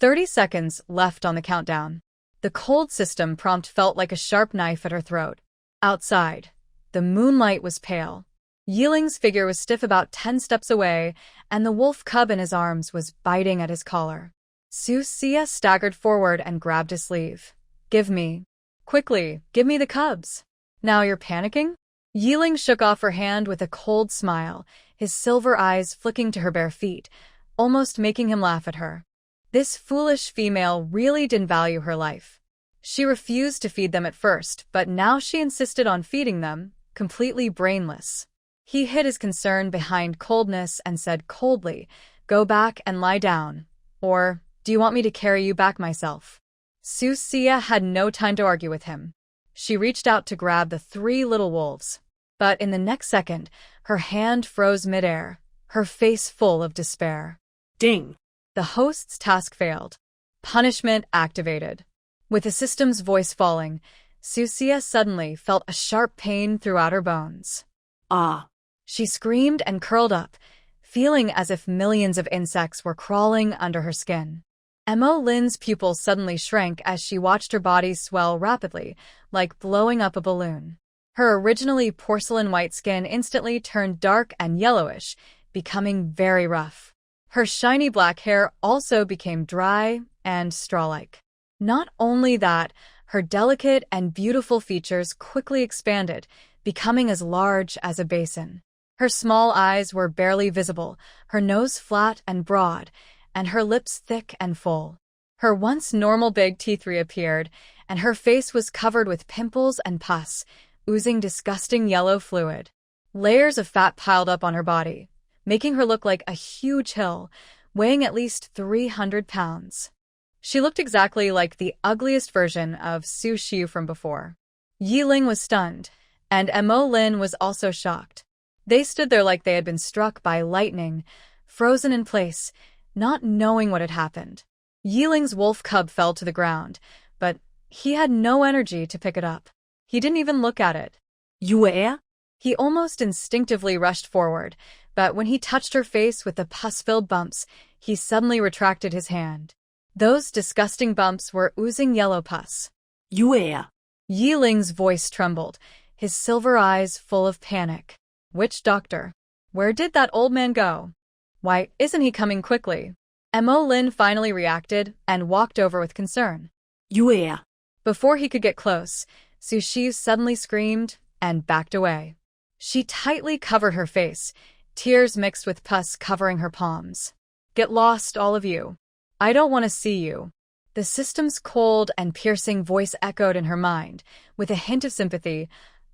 30 seconds left on the countdown. The cold system prompt felt like a sharp knife at her throat. Outside, the moonlight was pale. Yeling's figure was stiff about 10 steps away, and the wolf cub in his arms was biting at his collar. Susia staggered forward and grabbed his sleeve. Give me. Quickly, give me the cubs. Now you're panicking? Yeling shook off her hand with a cold smile, his silver eyes flicking to her bare feet, almost making him laugh at her. This foolish female really didn't value her life. She refused to feed them at first, but now she insisted on feeding them, completely brainless. He hid his concern behind coldness and said coldly, "Go back and lie down. Or, do you want me to carry you back myself?" Susia had no time to argue with him. She reached out to grab the 3 little wolves. But in the next second, her hand froze midair, her face full of despair. Ding! The host's task failed. Punishment activated. With the system's voice falling, Susia suddenly felt a sharp pain throughout her bones. Ah! She screamed and curled up, feeling as if millions of insects were crawling under her skin. Mo Lin's pupils suddenly shrank as she watched her body swell rapidly, like blowing up a balloon. Her originally porcelain-white skin instantly turned dark and yellowish, becoming very rough. Her shiny black hair also became dry and straw-like. Not only that, her delicate and beautiful features quickly expanded, becoming as large as a basin. Her small eyes were barely visible, her nose flat and broad, and her lips thick and full. Her once normal big teeth reappeared, and her face was covered with pimples and pus, oozing disgusting yellow fluid. Layers of fat piled up on her body, making her look like a huge hill, weighing at least 300 pounds. She looked exactly like the ugliest version of Chu Youyou from before. Yeling was stunned, and Mo Lin was also shocked. They stood there like they had been struck by lightning, frozen in place, not knowing what had happened. Yeling's wolf cub fell to the ground, but he had no energy to pick it up. He didn't even look at it. You He almost instinctively rushed forward, but when he touched her face with the pus-filled bumps, he suddenly retracted his hand. Those disgusting bumps were oozing yellow pus. You Yeling's voice trembled, his silver eyes full of panic. Witch doctor? Where did that old man go? Why isn't he coming quickly? Lin finally reacted and walked over with concern. You Before he could get close, Sushi suddenly screamed and backed away. She tightly covered her face, tears mixed with pus covering her palms. Get lost, all of you. I don't want to see you. The system's cold and piercing voice echoed in her mind, with a hint of sympathy.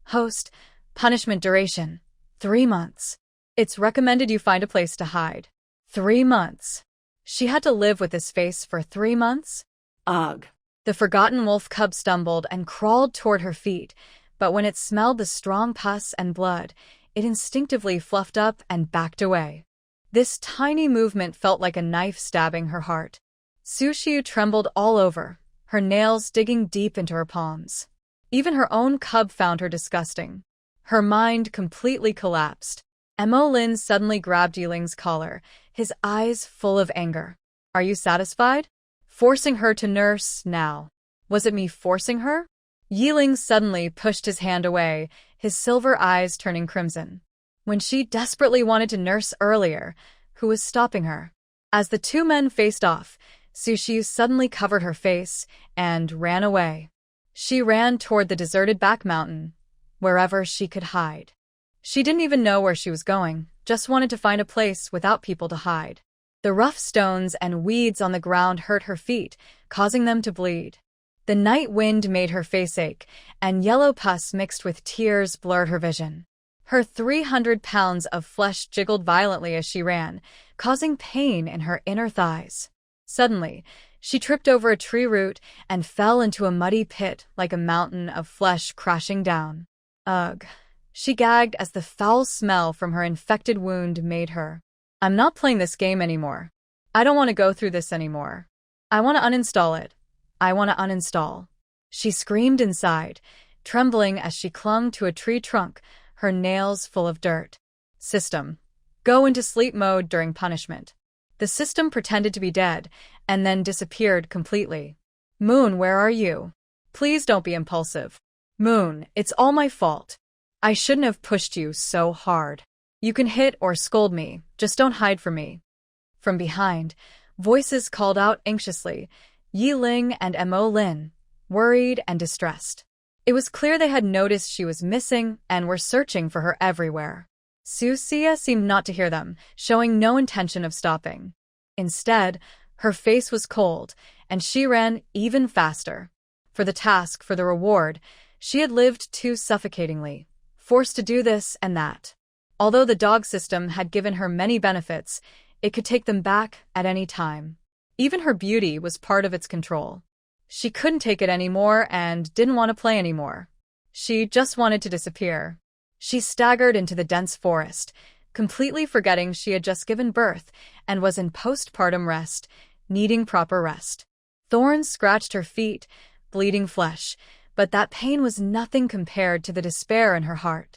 Host, punishment duration, 3 months. It's recommended you find a place to hide. 3 months. She had to live with this face for 3 months? Ugh. The forgotten wolf cub stumbled and crawled toward her feet, but when it smelled the strong pus and blood, it instinctively fluffed up and backed away. This tiny movement felt like a knife stabbing her heart. Sushi trembled all over, her nails digging deep into her palms. Even her own cub found her disgusting. Her mind completely collapsed. Lin suddenly grabbed Yeling's collar, his eyes full of anger. Are you satisfied? Forcing her to nurse now. Was it me forcing her? Yeling suddenly pushed his hand away, his silver eyes turning crimson. When she desperately wanted to nurse earlier, who was stopping her? As the two men faced off, Sushi suddenly covered her face and ran away. She ran toward the deserted back mountain, wherever she could hide. She didn't even know where she was going, just wanted to find a place without people to hide. The rough stones and weeds on the ground hurt her feet, causing them to bleed. The night wind made her face ache, and yellow pus mixed with tears blurred her vision. Her 300 pounds of flesh jiggled violently as she ran, causing pain in her inner thighs. Suddenly, she tripped over a tree root and fell into a muddy pit like a mountain of flesh crashing down. Ugh. She gagged as the foul smell from her infected wound made her. I'm not playing this game anymore. I don't want to go through this anymore. I want to uninstall it. I want to uninstall. She screamed inside, trembling as she clung to a tree trunk, her nails full of dirt. System. Go into sleep mode during punishment. The system pretended to be dead, and then disappeared completely. Moon, where are you? Please don't be impulsive. Moon, it's all my fault. I shouldn't have pushed you so hard. You can hit or scold me, just don't hide from me. From behind, voices called out anxiously, Yeling and Lin, worried and distressed. It was clear they had noticed she was missing and were searching for her everywhere. Susia seemed not to hear them, showing no intention of stopping. Instead, her face was cold, and she ran even faster. For the task, for the reward, she had lived too suffocatingly, forced to do this and that. Although the dog system had given her many benefits, it could take them back at any time. Even her beauty was part of its control. She couldn't take it anymore and didn't want to play anymore. She just wanted to disappear. She staggered into the dense forest, completely forgetting she had just given birth and was in postpartum rest, needing proper rest. Thorns scratched her feet, bleeding flesh, but that pain was nothing compared to the despair in her heart.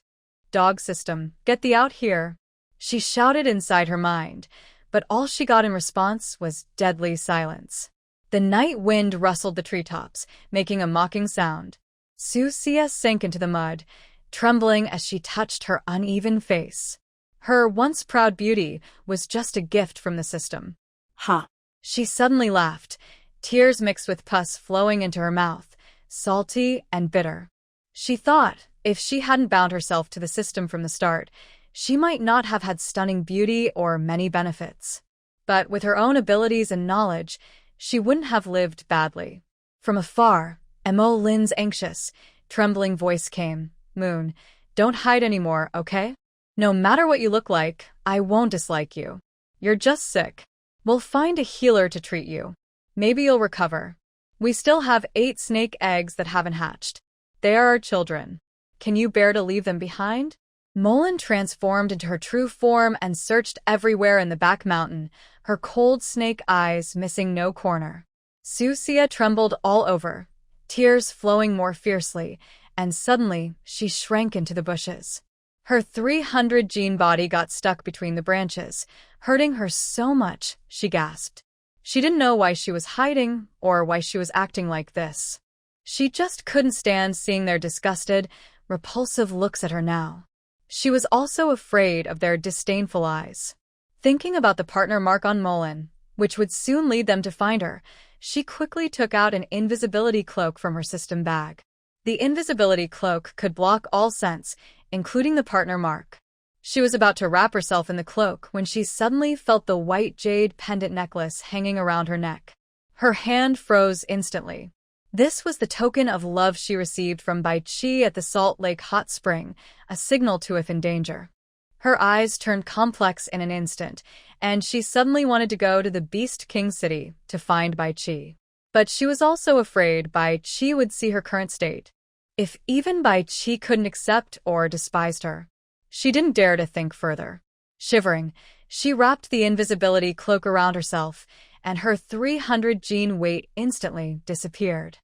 Dog system, get thee out here. She shouted inside her mind, but all she got in response was deadly silence. The night wind rustled the treetops, making a mocking sound. Susia sank into the mud, trembling as she touched her uneven face. Her once proud beauty was just a gift from the system. Ha! She suddenly laughed, tears mixed with pus flowing into her mouth, salty and bitter. She thought, if she hadn't bound herself to the system from the start, she might not have had stunning beauty or many benefits. But with her own abilities and knowledge, she wouldn't have lived badly. From afar, Lin's anxious, trembling voice came. Moon, don't hide anymore, okay? No matter what you look like, I won't dislike you. You're just sick. We'll find a healer to treat you. Maybe you'll recover. We still have 8 snake eggs that haven't hatched. They are our children. Can you bear to leave them behind? Muhan transformed into her true form and searched everywhere in the back mountain, her cold snake eyes missing no corner. Susia trembled all over, tears flowing more fiercely, and suddenly she shrank into the bushes. Her 300 gene body got stuck between the branches, hurting her so much, she gasped. She didn't know why she was hiding or why she was acting like this. She just couldn't stand seeing their disgusted, repulsive looks at her now. She was also afraid of their disdainful eyes. Thinking about the partner mark on Muhan, which would soon lead them to find her, she quickly took out an invisibility cloak from her system bag. The invisibility cloak could block all sense, including the partner mark. She was about to wrap herself in the cloak when she suddenly felt the white jade pendant necklace hanging around her neck. Her hand froze instantly. This was the token of love she received from Bai Qi at the Salt Lake Hot Spring, a signal to if in danger. Her eyes turned complex in an instant, and she suddenly wanted to go to the Beast King City to find Bai Qi. But she was also afraid Bai Qi would see her current state. If even Bai Qi couldn't accept or despised her, she didn't dare to think further. Shivering, she wrapped the invisibility cloak around herself, and her 300 gene weight instantly disappeared.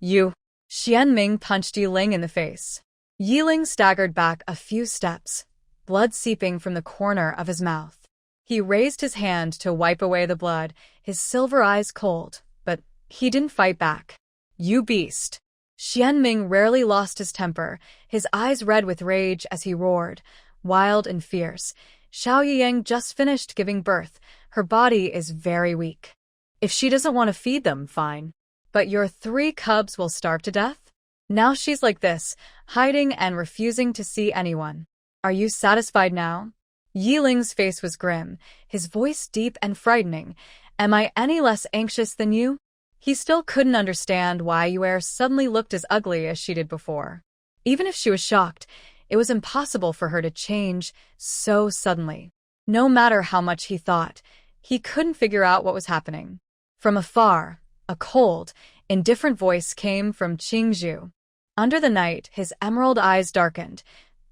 You! Shienming punched Yeling in the face. Yeling staggered back a few steps, blood seeping from the corner of his mouth. He raised his hand to wipe away the blood, his silver eyes cold, but he didn't fight back. You beast! Shienming rarely lost his temper, his eyes red with rage as he roared, wild and fierce. Xiaoyang just finished giving birth. Her body is very weak. If she doesn't want to feed them, fine. But your 3 cubs will starve to death? Now she's like this, hiding and refusing to see anyone. Are you satisfied now? Yiling's face was grim, his voice deep and frightening. Am I any less anxious than you? He still couldn't understand why Yuer suddenly looked as ugly as she did before. Even if she was shocked, it was impossible for her to change so suddenly. No matter how much he thought, he couldn't figure out what was happening. From afar, a cold, indifferent voice came from Qing Zhu. Under the night, his emerald eyes darkened.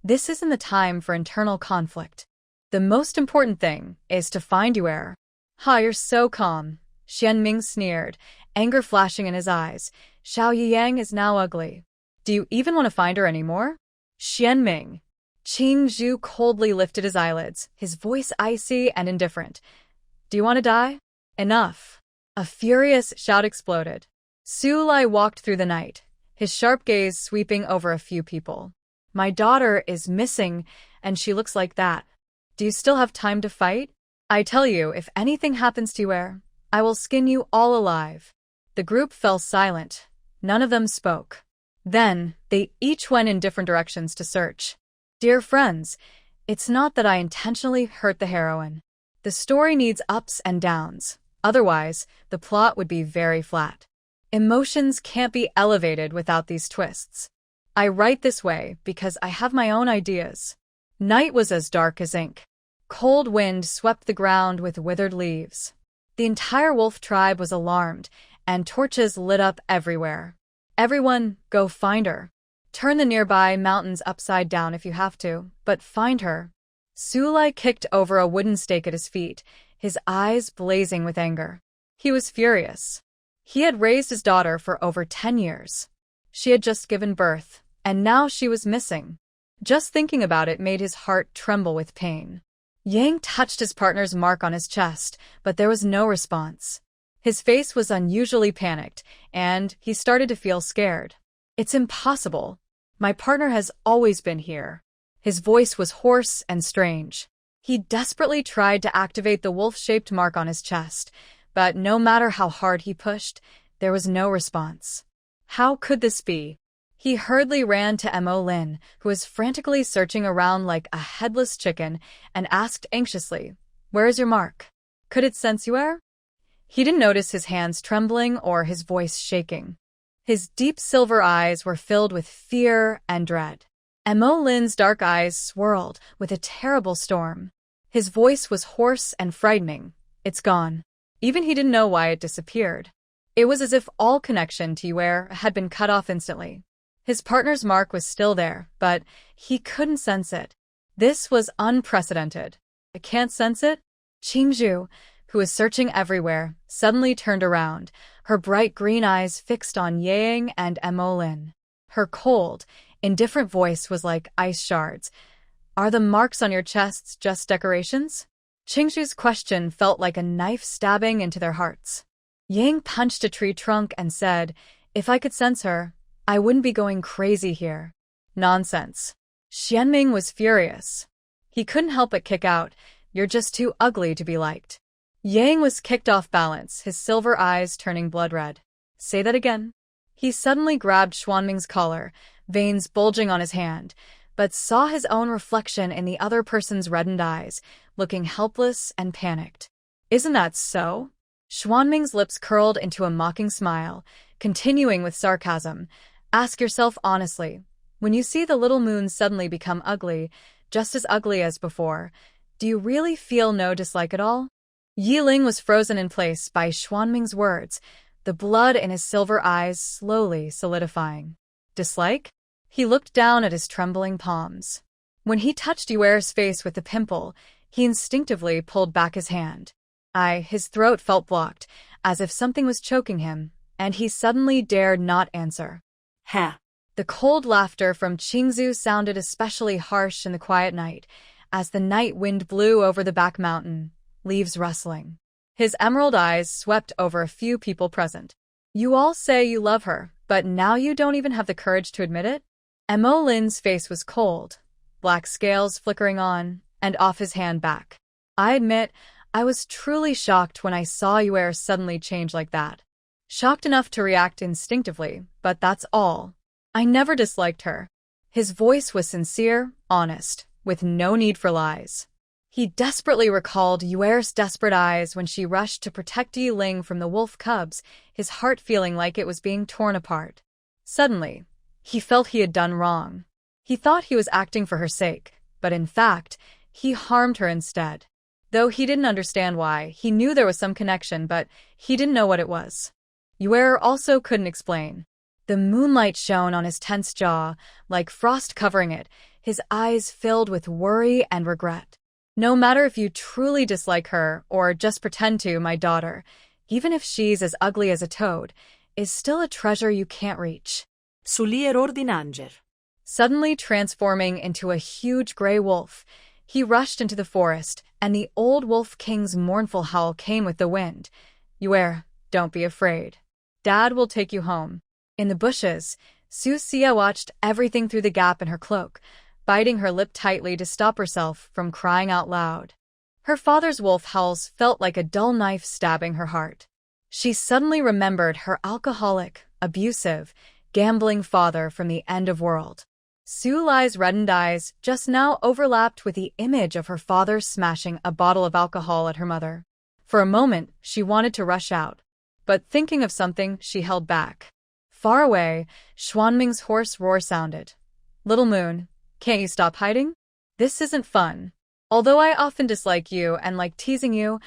This isn't the time for internal conflict. The most important thing is to find Yuer. Ha, you're so calm. Shienming sneered, anger flashing in his eyes. Xiaoyang is now ugly. Do you even want to find her anymore? Shienming. Qing Zhu coldly lifted his eyelids, his voice icy and indifferent. Do you want to die? Enough. A furious shout exploded. Su Lai walked through the night, his sharp gaze sweeping over a few people. My daughter is missing, and she looks like that. Do you still have time to fight? I tell you, if anything happens to Yuer, I will skin you all alive. The group fell silent. None of them spoke. Then, they each went in different directions to search. Dear friends, it's not that I intentionally hurt the heroine. The story needs ups and downs. Otherwise, the plot would be very flat. Emotions can't be elevated without these twists. I write this way because I have my own ideas. Night was as dark as ink. Cold wind swept the ground with withered leaves. The entire wolf tribe was alarmed, and torches lit up everywhere. Everyone, go find her. Turn the nearby mountains upside down if you have to, but find her. Su Lai kicked over a wooden stake at his feet, his eyes blazing with anger. He was furious. He had raised his daughter for over 10 years. She had just given birth, and now she was missing. Just thinking about it made his heart tremble with pain. Yang touched his partner's mark on his chest, but there was no response. His face was unusually panicked, and he started to feel scared. It's impossible. My partner has always been here. His voice was hoarse and strange. He desperately tried to activate the wolf-shaped mark on his chest, but no matter how hard he pushed, there was no response. How could this be? He hurriedly ran to Mo Lin, who was frantically searching around like a headless chicken, and asked anxiously, "Where is your mark? Could it sense Yuer?" He didn't notice his hands trembling or his voice shaking. His deep silver eyes were filled with fear and dread. Mo Lin's dark eyes swirled with a terrible storm. His voice was hoarse and frightening. It's gone. Even he didn't know why it disappeared. It was as if all connection to Yuer had been cut off instantly. His partner's mark was still there, but he couldn't sense it. This was unprecedented. I can't sense it? Qing Zhu, who was searching everywhere, suddenly turned around, her bright green eyes fixed on Yeling and Lin. Her cold, indifferent voice was like ice shards. Are the marks on your chests just decorations? Qing Zhu's question felt like a knife stabbing into their hearts. Yang punched a tree trunk and said, "If I could sense her, I wouldn't be going crazy here." Nonsense. Shienming was furious. He couldn't help but kick out, "You're just too ugly to be liked." Yang was kicked off balance, his silver eyes turning blood red. "Say that again." He suddenly grabbed Shienming's collar, veins bulging on his hand, but saw his own reflection in the other person's reddened eyes, looking helpless and panicked. "Isn't that so?" Shienming's lips curled into a mocking smile, continuing with sarcasm. "Ask yourself honestly, when you see the little moon suddenly become ugly, just as ugly as before, do you really feel no dislike at all?" Yeling was frozen in place by Shienming's words, the blood in his silver eyes slowly solidifying. Dislike? He looked down at his trembling palms. When he touched Yuer's face with the pimple, he instinctively pulled back his hand. His throat felt blocked, as if something was choking him, and he suddenly dared not answer. Ha! The cold laughter from Qing Zhu sounded especially harsh in the quiet night, as the night wind blew over the back mountain, leaves rustling. His emerald eyes swept over a few people present. "You all say you love her, but now you don't even have the courage to admit it?" Lin's face was cold, black scales flickering on and off his hand back. "I admit, I was truly shocked when I saw Yuer suddenly change like that. Shocked enough to react instinctively, but that's all. I never disliked her." His voice was sincere, honest, with no need for lies. He desperately recalled Yuer's desperate eyes when she rushed to protect Yeling from the wolf cubs, his heart feeling like it was being torn apart. Suddenly, he felt he had done wrong. He thought he was acting for her sake, but in fact, he harmed her instead. Though he didn't understand why, he knew there was some connection, but he didn't know what it was. Yuer also couldn't explain. The moonlight shone on his tense jaw, like frost covering it, his eyes filled with worry and regret. "No matter if you truly dislike her, or just pretend to, my daughter, even if she's as ugly as a toad, is still a treasure you can't reach." Sulier ordinanger. Suddenly transforming into a huge gray wolf, he rushed into the forest, and the old wolf king's mournful howl came with the wind. "Yuer, don't be afraid. Dad will take you home." In the bushes, Susia watched everything through the gap in her cloak, biting her lip tightly to stop herself from crying out loud. Her father's wolf howls felt like a dull knife stabbing her heart. She suddenly remembered her alcoholic, abusive, gambling father from the end of world. Su Lai's reddened eyes just now overlapped with the image of her father smashing a bottle of alcohol at her mother. For a moment, she wanted to rush out, but thinking of something, she held back. Far away, Shienming's hoarse roar sounded. "Little moon, can't you stop hiding? This isn't fun. Although I often dislike you and like teasing you,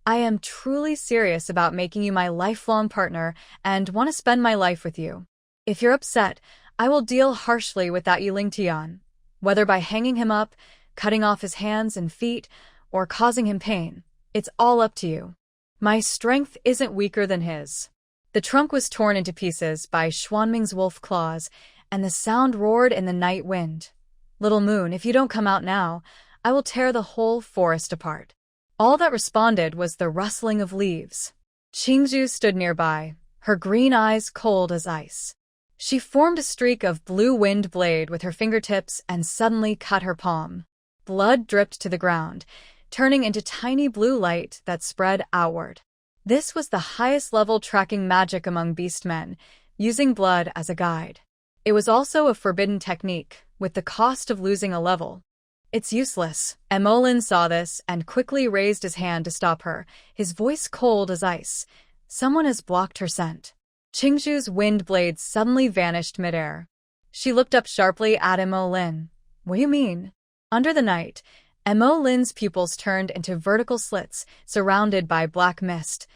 I am truly serious about making you my lifelong partner and want to spend my life with you. If you're upset, I will deal harshly with that Yeling Tian, whether by hanging him up, cutting off his hands and feet, or causing him pain. It's all up to you. My strength isn't weaker than his." The trunk was torn into pieces by Shienming's wolf claws, and the sound roared in the night wind. "Little moon, if you don't come out now, I will tear the whole forest apart." All that responded was the rustling of leaves. Qing Zhu stood nearby, her green eyes cold as ice. She formed a streak of blue wind blade with her fingertips and suddenly cut her palm. Blood dripped to the ground, turning into tiny blue light that spread outward. This was the highest level tracking magic among beastmen, using blood as a guide. It was also a forbidden technique, with the cost of losing a level. "It's useless." Lin saw this and quickly raised his hand to stop her, his voice cold as ice. "Someone has blocked her scent." Qing Zhu's wind blade suddenly vanished midair. She looked up sharply at Lin. "What do you mean?" Under the night, Lin's pupils turned into vertical slits, surrounded by black mist.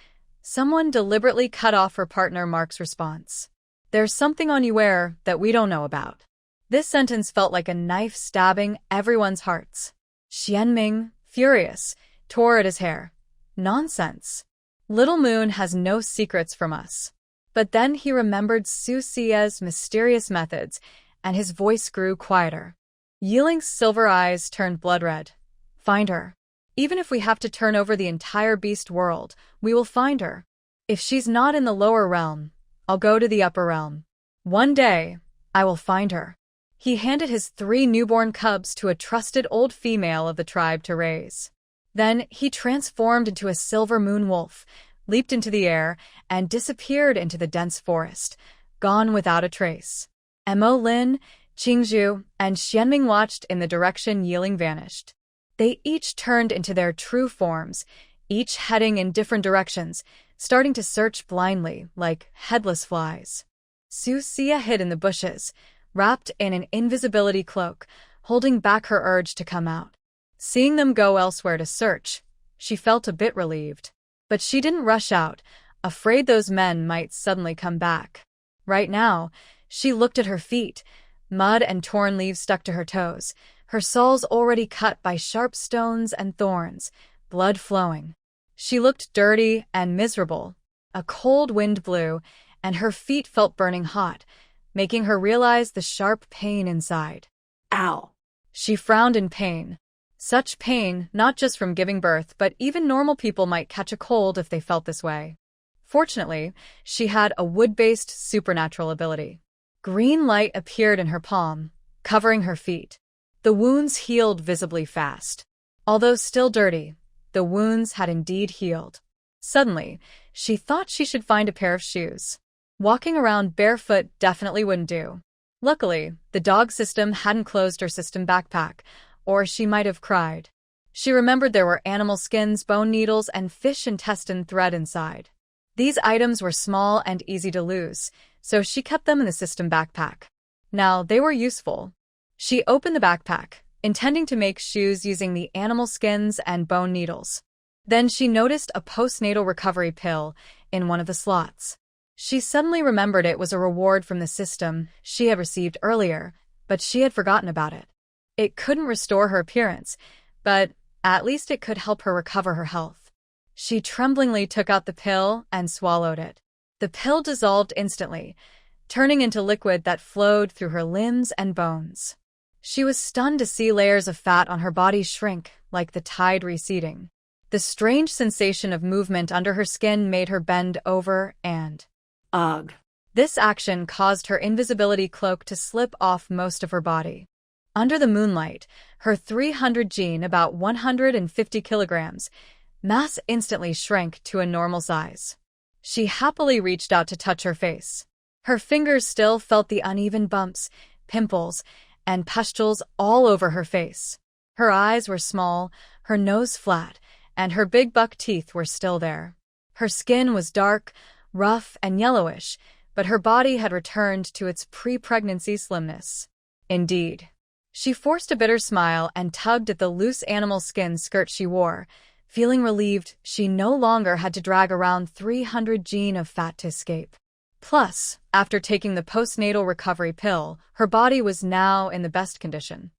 Someone deliberately cut off her partner Mark's response. There's something on you where that we don't know about. This sentence felt like a knife stabbing everyone's hearts. Shienming, furious, tore at his hair. Nonsense. Little Moon has no secrets from us. But then he remembered Susia's mysterious methods, and his voice grew quieter. Yeling's silver eyes turned blood red. Find her. Even if we have to turn over the entire beast world, we will find her. If she's not in the lower realm, I'll go to the upper realm. One day, I will find her. He handed his 3 newborn cubs to a trusted old female of the tribe to raise. Then he transformed into a silver moon wolf, leaped into the air, and disappeared into the dense forest, gone without a trace. Mo Lin, Qing Zhu, and Shienming watched in the direction Yeling vanished. They each turned into their true forms, each heading in different directions, starting to search blindly like headless flies. Susia hid in the bushes, wrapped in an invisibility cloak, holding back her urge to come out. Seeing them go elsewhere to search, she felt a bit relieved. But she didn't rush out, afraid those men might suddenly come back. Right now, she looked at her feet, mud and torn leaves stuck to her toes, her soles already cut by sharp stones and thorns, blood flowing. She looked dirty and miserable. A cold wind blew, and her feet felt burning hot, making her realize the sharp pain inside. Ow. She frowned in pain. Such pain, not just from giving birth, but even normal people might catch a cold if they felt this way. Fortunately, she had a wood-based supernatural ability. Green light appeared in her palm, covering her feet. The wounds healed visibly fast. Although still dirty, the wounds had indeed healed. Suddenly, she thought she should find a pair of shoes. Walking around barefoot definitely wouldn't do. Luckily, the dog system hadn't closed her system backpack, or she might have cried. She remembered there were animal skins, bone needles, and fish intestine thread inside. These items were small and easy to lose, so she kept them in the system backpack. Now, they were useful. She opened the backpack, intending to make shoes using the animal skins and bone needles. Then she noticed a postnatal recovery pill in one of the slots. She suddenly remembered it was a reward from the system she had received earlier, but she had forgotten about it. It couldn't restore her appearance, but at least it could help her recover her health. She tremblingly took out the pill and swallowed it. The pill dissolved instantly, turning into liquid that flowed through her limbs and bones. She was stunned to see layers of fat on her body shrink, like the tide receding. The strange sensation of movement under her skin made her bend over and... Ugh. This action caused her invisibility cloak to slip off most of her body. Under the moonlight, her 300 gene, about 150 kilograms, mass instantly shrank to a normal size. She happily reached out to touch her face. Her fingers still felt the uneven bumps, pimples, and pustules all over her face. Her eyes were small, her nose flat, and her big buck teeth were still there. Her skin was dark, rough, and yellowish, but her body had returned to its pre-pregnancy slimness. Indeed. She forced a bitter smile and tugged at the loose animal skin skirt she wore, feeling relieved she no longer had to drag around 300 gene of fat to escape. Plus, after taking the postnatal recovery pill, her body was now in the best condition.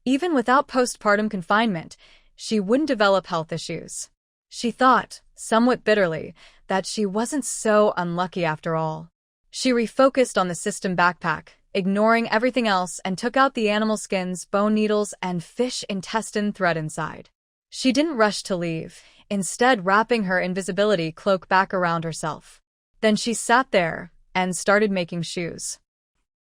Even without postpartum confinement, she wouldn't develop health issues. She thought, somewhat bitterly, that she wasn't so unlucky after all. She refocused on the system backpack, ignoring everything else, and took out the animal skins, bone needles, and fish intestine thread inside. She didn't rush to leave, instead wrapping her invisibility cloak back around herself. Then she sat there and started making shoes.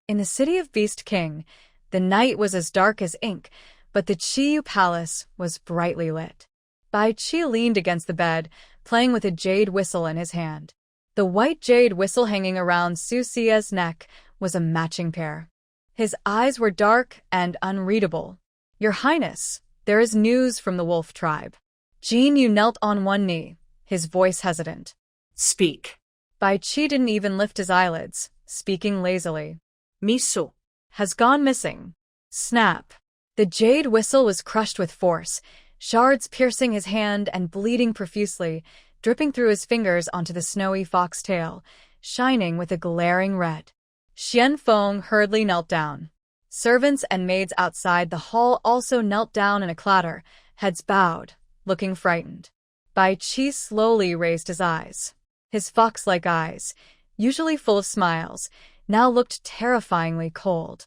In the city of Beast King, the night was as dark as ink, but the Qiyu palace was brightly lit. Bai Qi leaned against the bed, playing with a jade whistle in his hand. The white jade whistle hanging around Susia's neck was a matching pair. His eyes were dark and unreadable. "Your Highness, there is news from the wolf tribe." Jin Yu knelt on one knee, his voice hesitant. Speak. Bai Qi didn't even lift his eyelids, speaking lazily. Miso. Has gone missing. Snap. The jade whistle was crushed with force, shards piercing his hand and bleeding profusely, dripping through his fingers onto the snowy foxtail, shining with a glaring red. Shienming hurriedly knelt down. Servants and maids outside the hall also knelt down in a clatter, heads bowed, looking frightened. Bai Qi slowly raised his eyes. His fox-like eyes, usually full of smiles, now looked terrifyingly cold.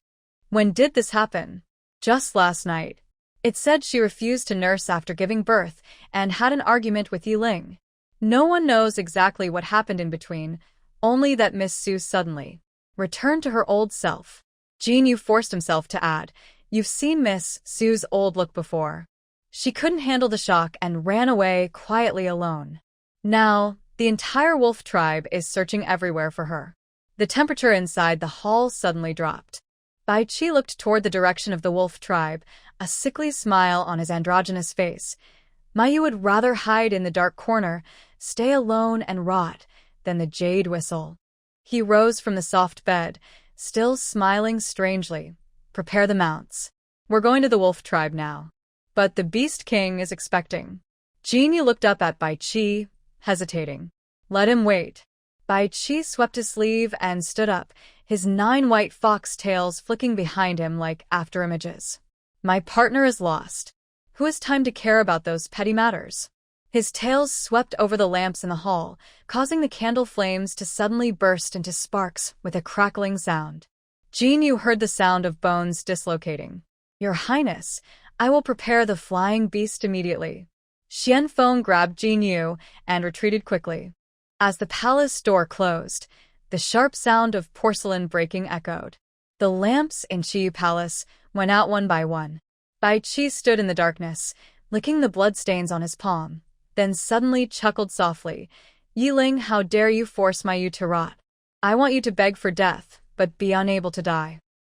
When did this happen? Just last night. It said she refused to nurse after giving birth and had an argument with Yeling. No one knows exactly what happened in between, only that Miss Su suddenly returned to her old self. Jin Yu forced himself to add, "You've seen Miss Su's old look before." She couldn't handle the shock and ran away quietly alone. Now, the entire wolf tribe is searching everywhere for her. The temperature inside the hall suddenly dropped. Bai Qi looked toward the direction of the wolf tribe, a sickly smile on his androgynous face. Mayu would rather hide in the dark corner, stay alone and rot, than the jade whistle. He rose from the soft bed, still smiling strangely. "Prepare the mounts. We're going to the wolf tribe now. But the Beast King is expecting." Jin Yu looked up at Bai Qi, hesitating. "Let him wait." Bai Qi swept his sleeve and stood up, his 9 white fox tails flicking behind him like afterimages. "My partner is lost. Who has time to care about those petty matters?" His tails swept over the lamps in the hall, causing the candle flames to suddenly burst into sparks with a crackling sound. Jin Yu heard the sound of bones dislocating. "Your Highness, I will prepare the flying beast immediately." Shienming grabbed Jin Yu and retreated quickly. As the palace door closed, the sharp sound of porcelain breaking echoed. The lamps in Qiyu Palace went out one by one. Bai Qi stood in the darkness, licking the bloodstains on his palm, then suddenly chuckled softly. "Yeling, how dare you force Mayu to rot? I want you to beg for death, but be unable to die."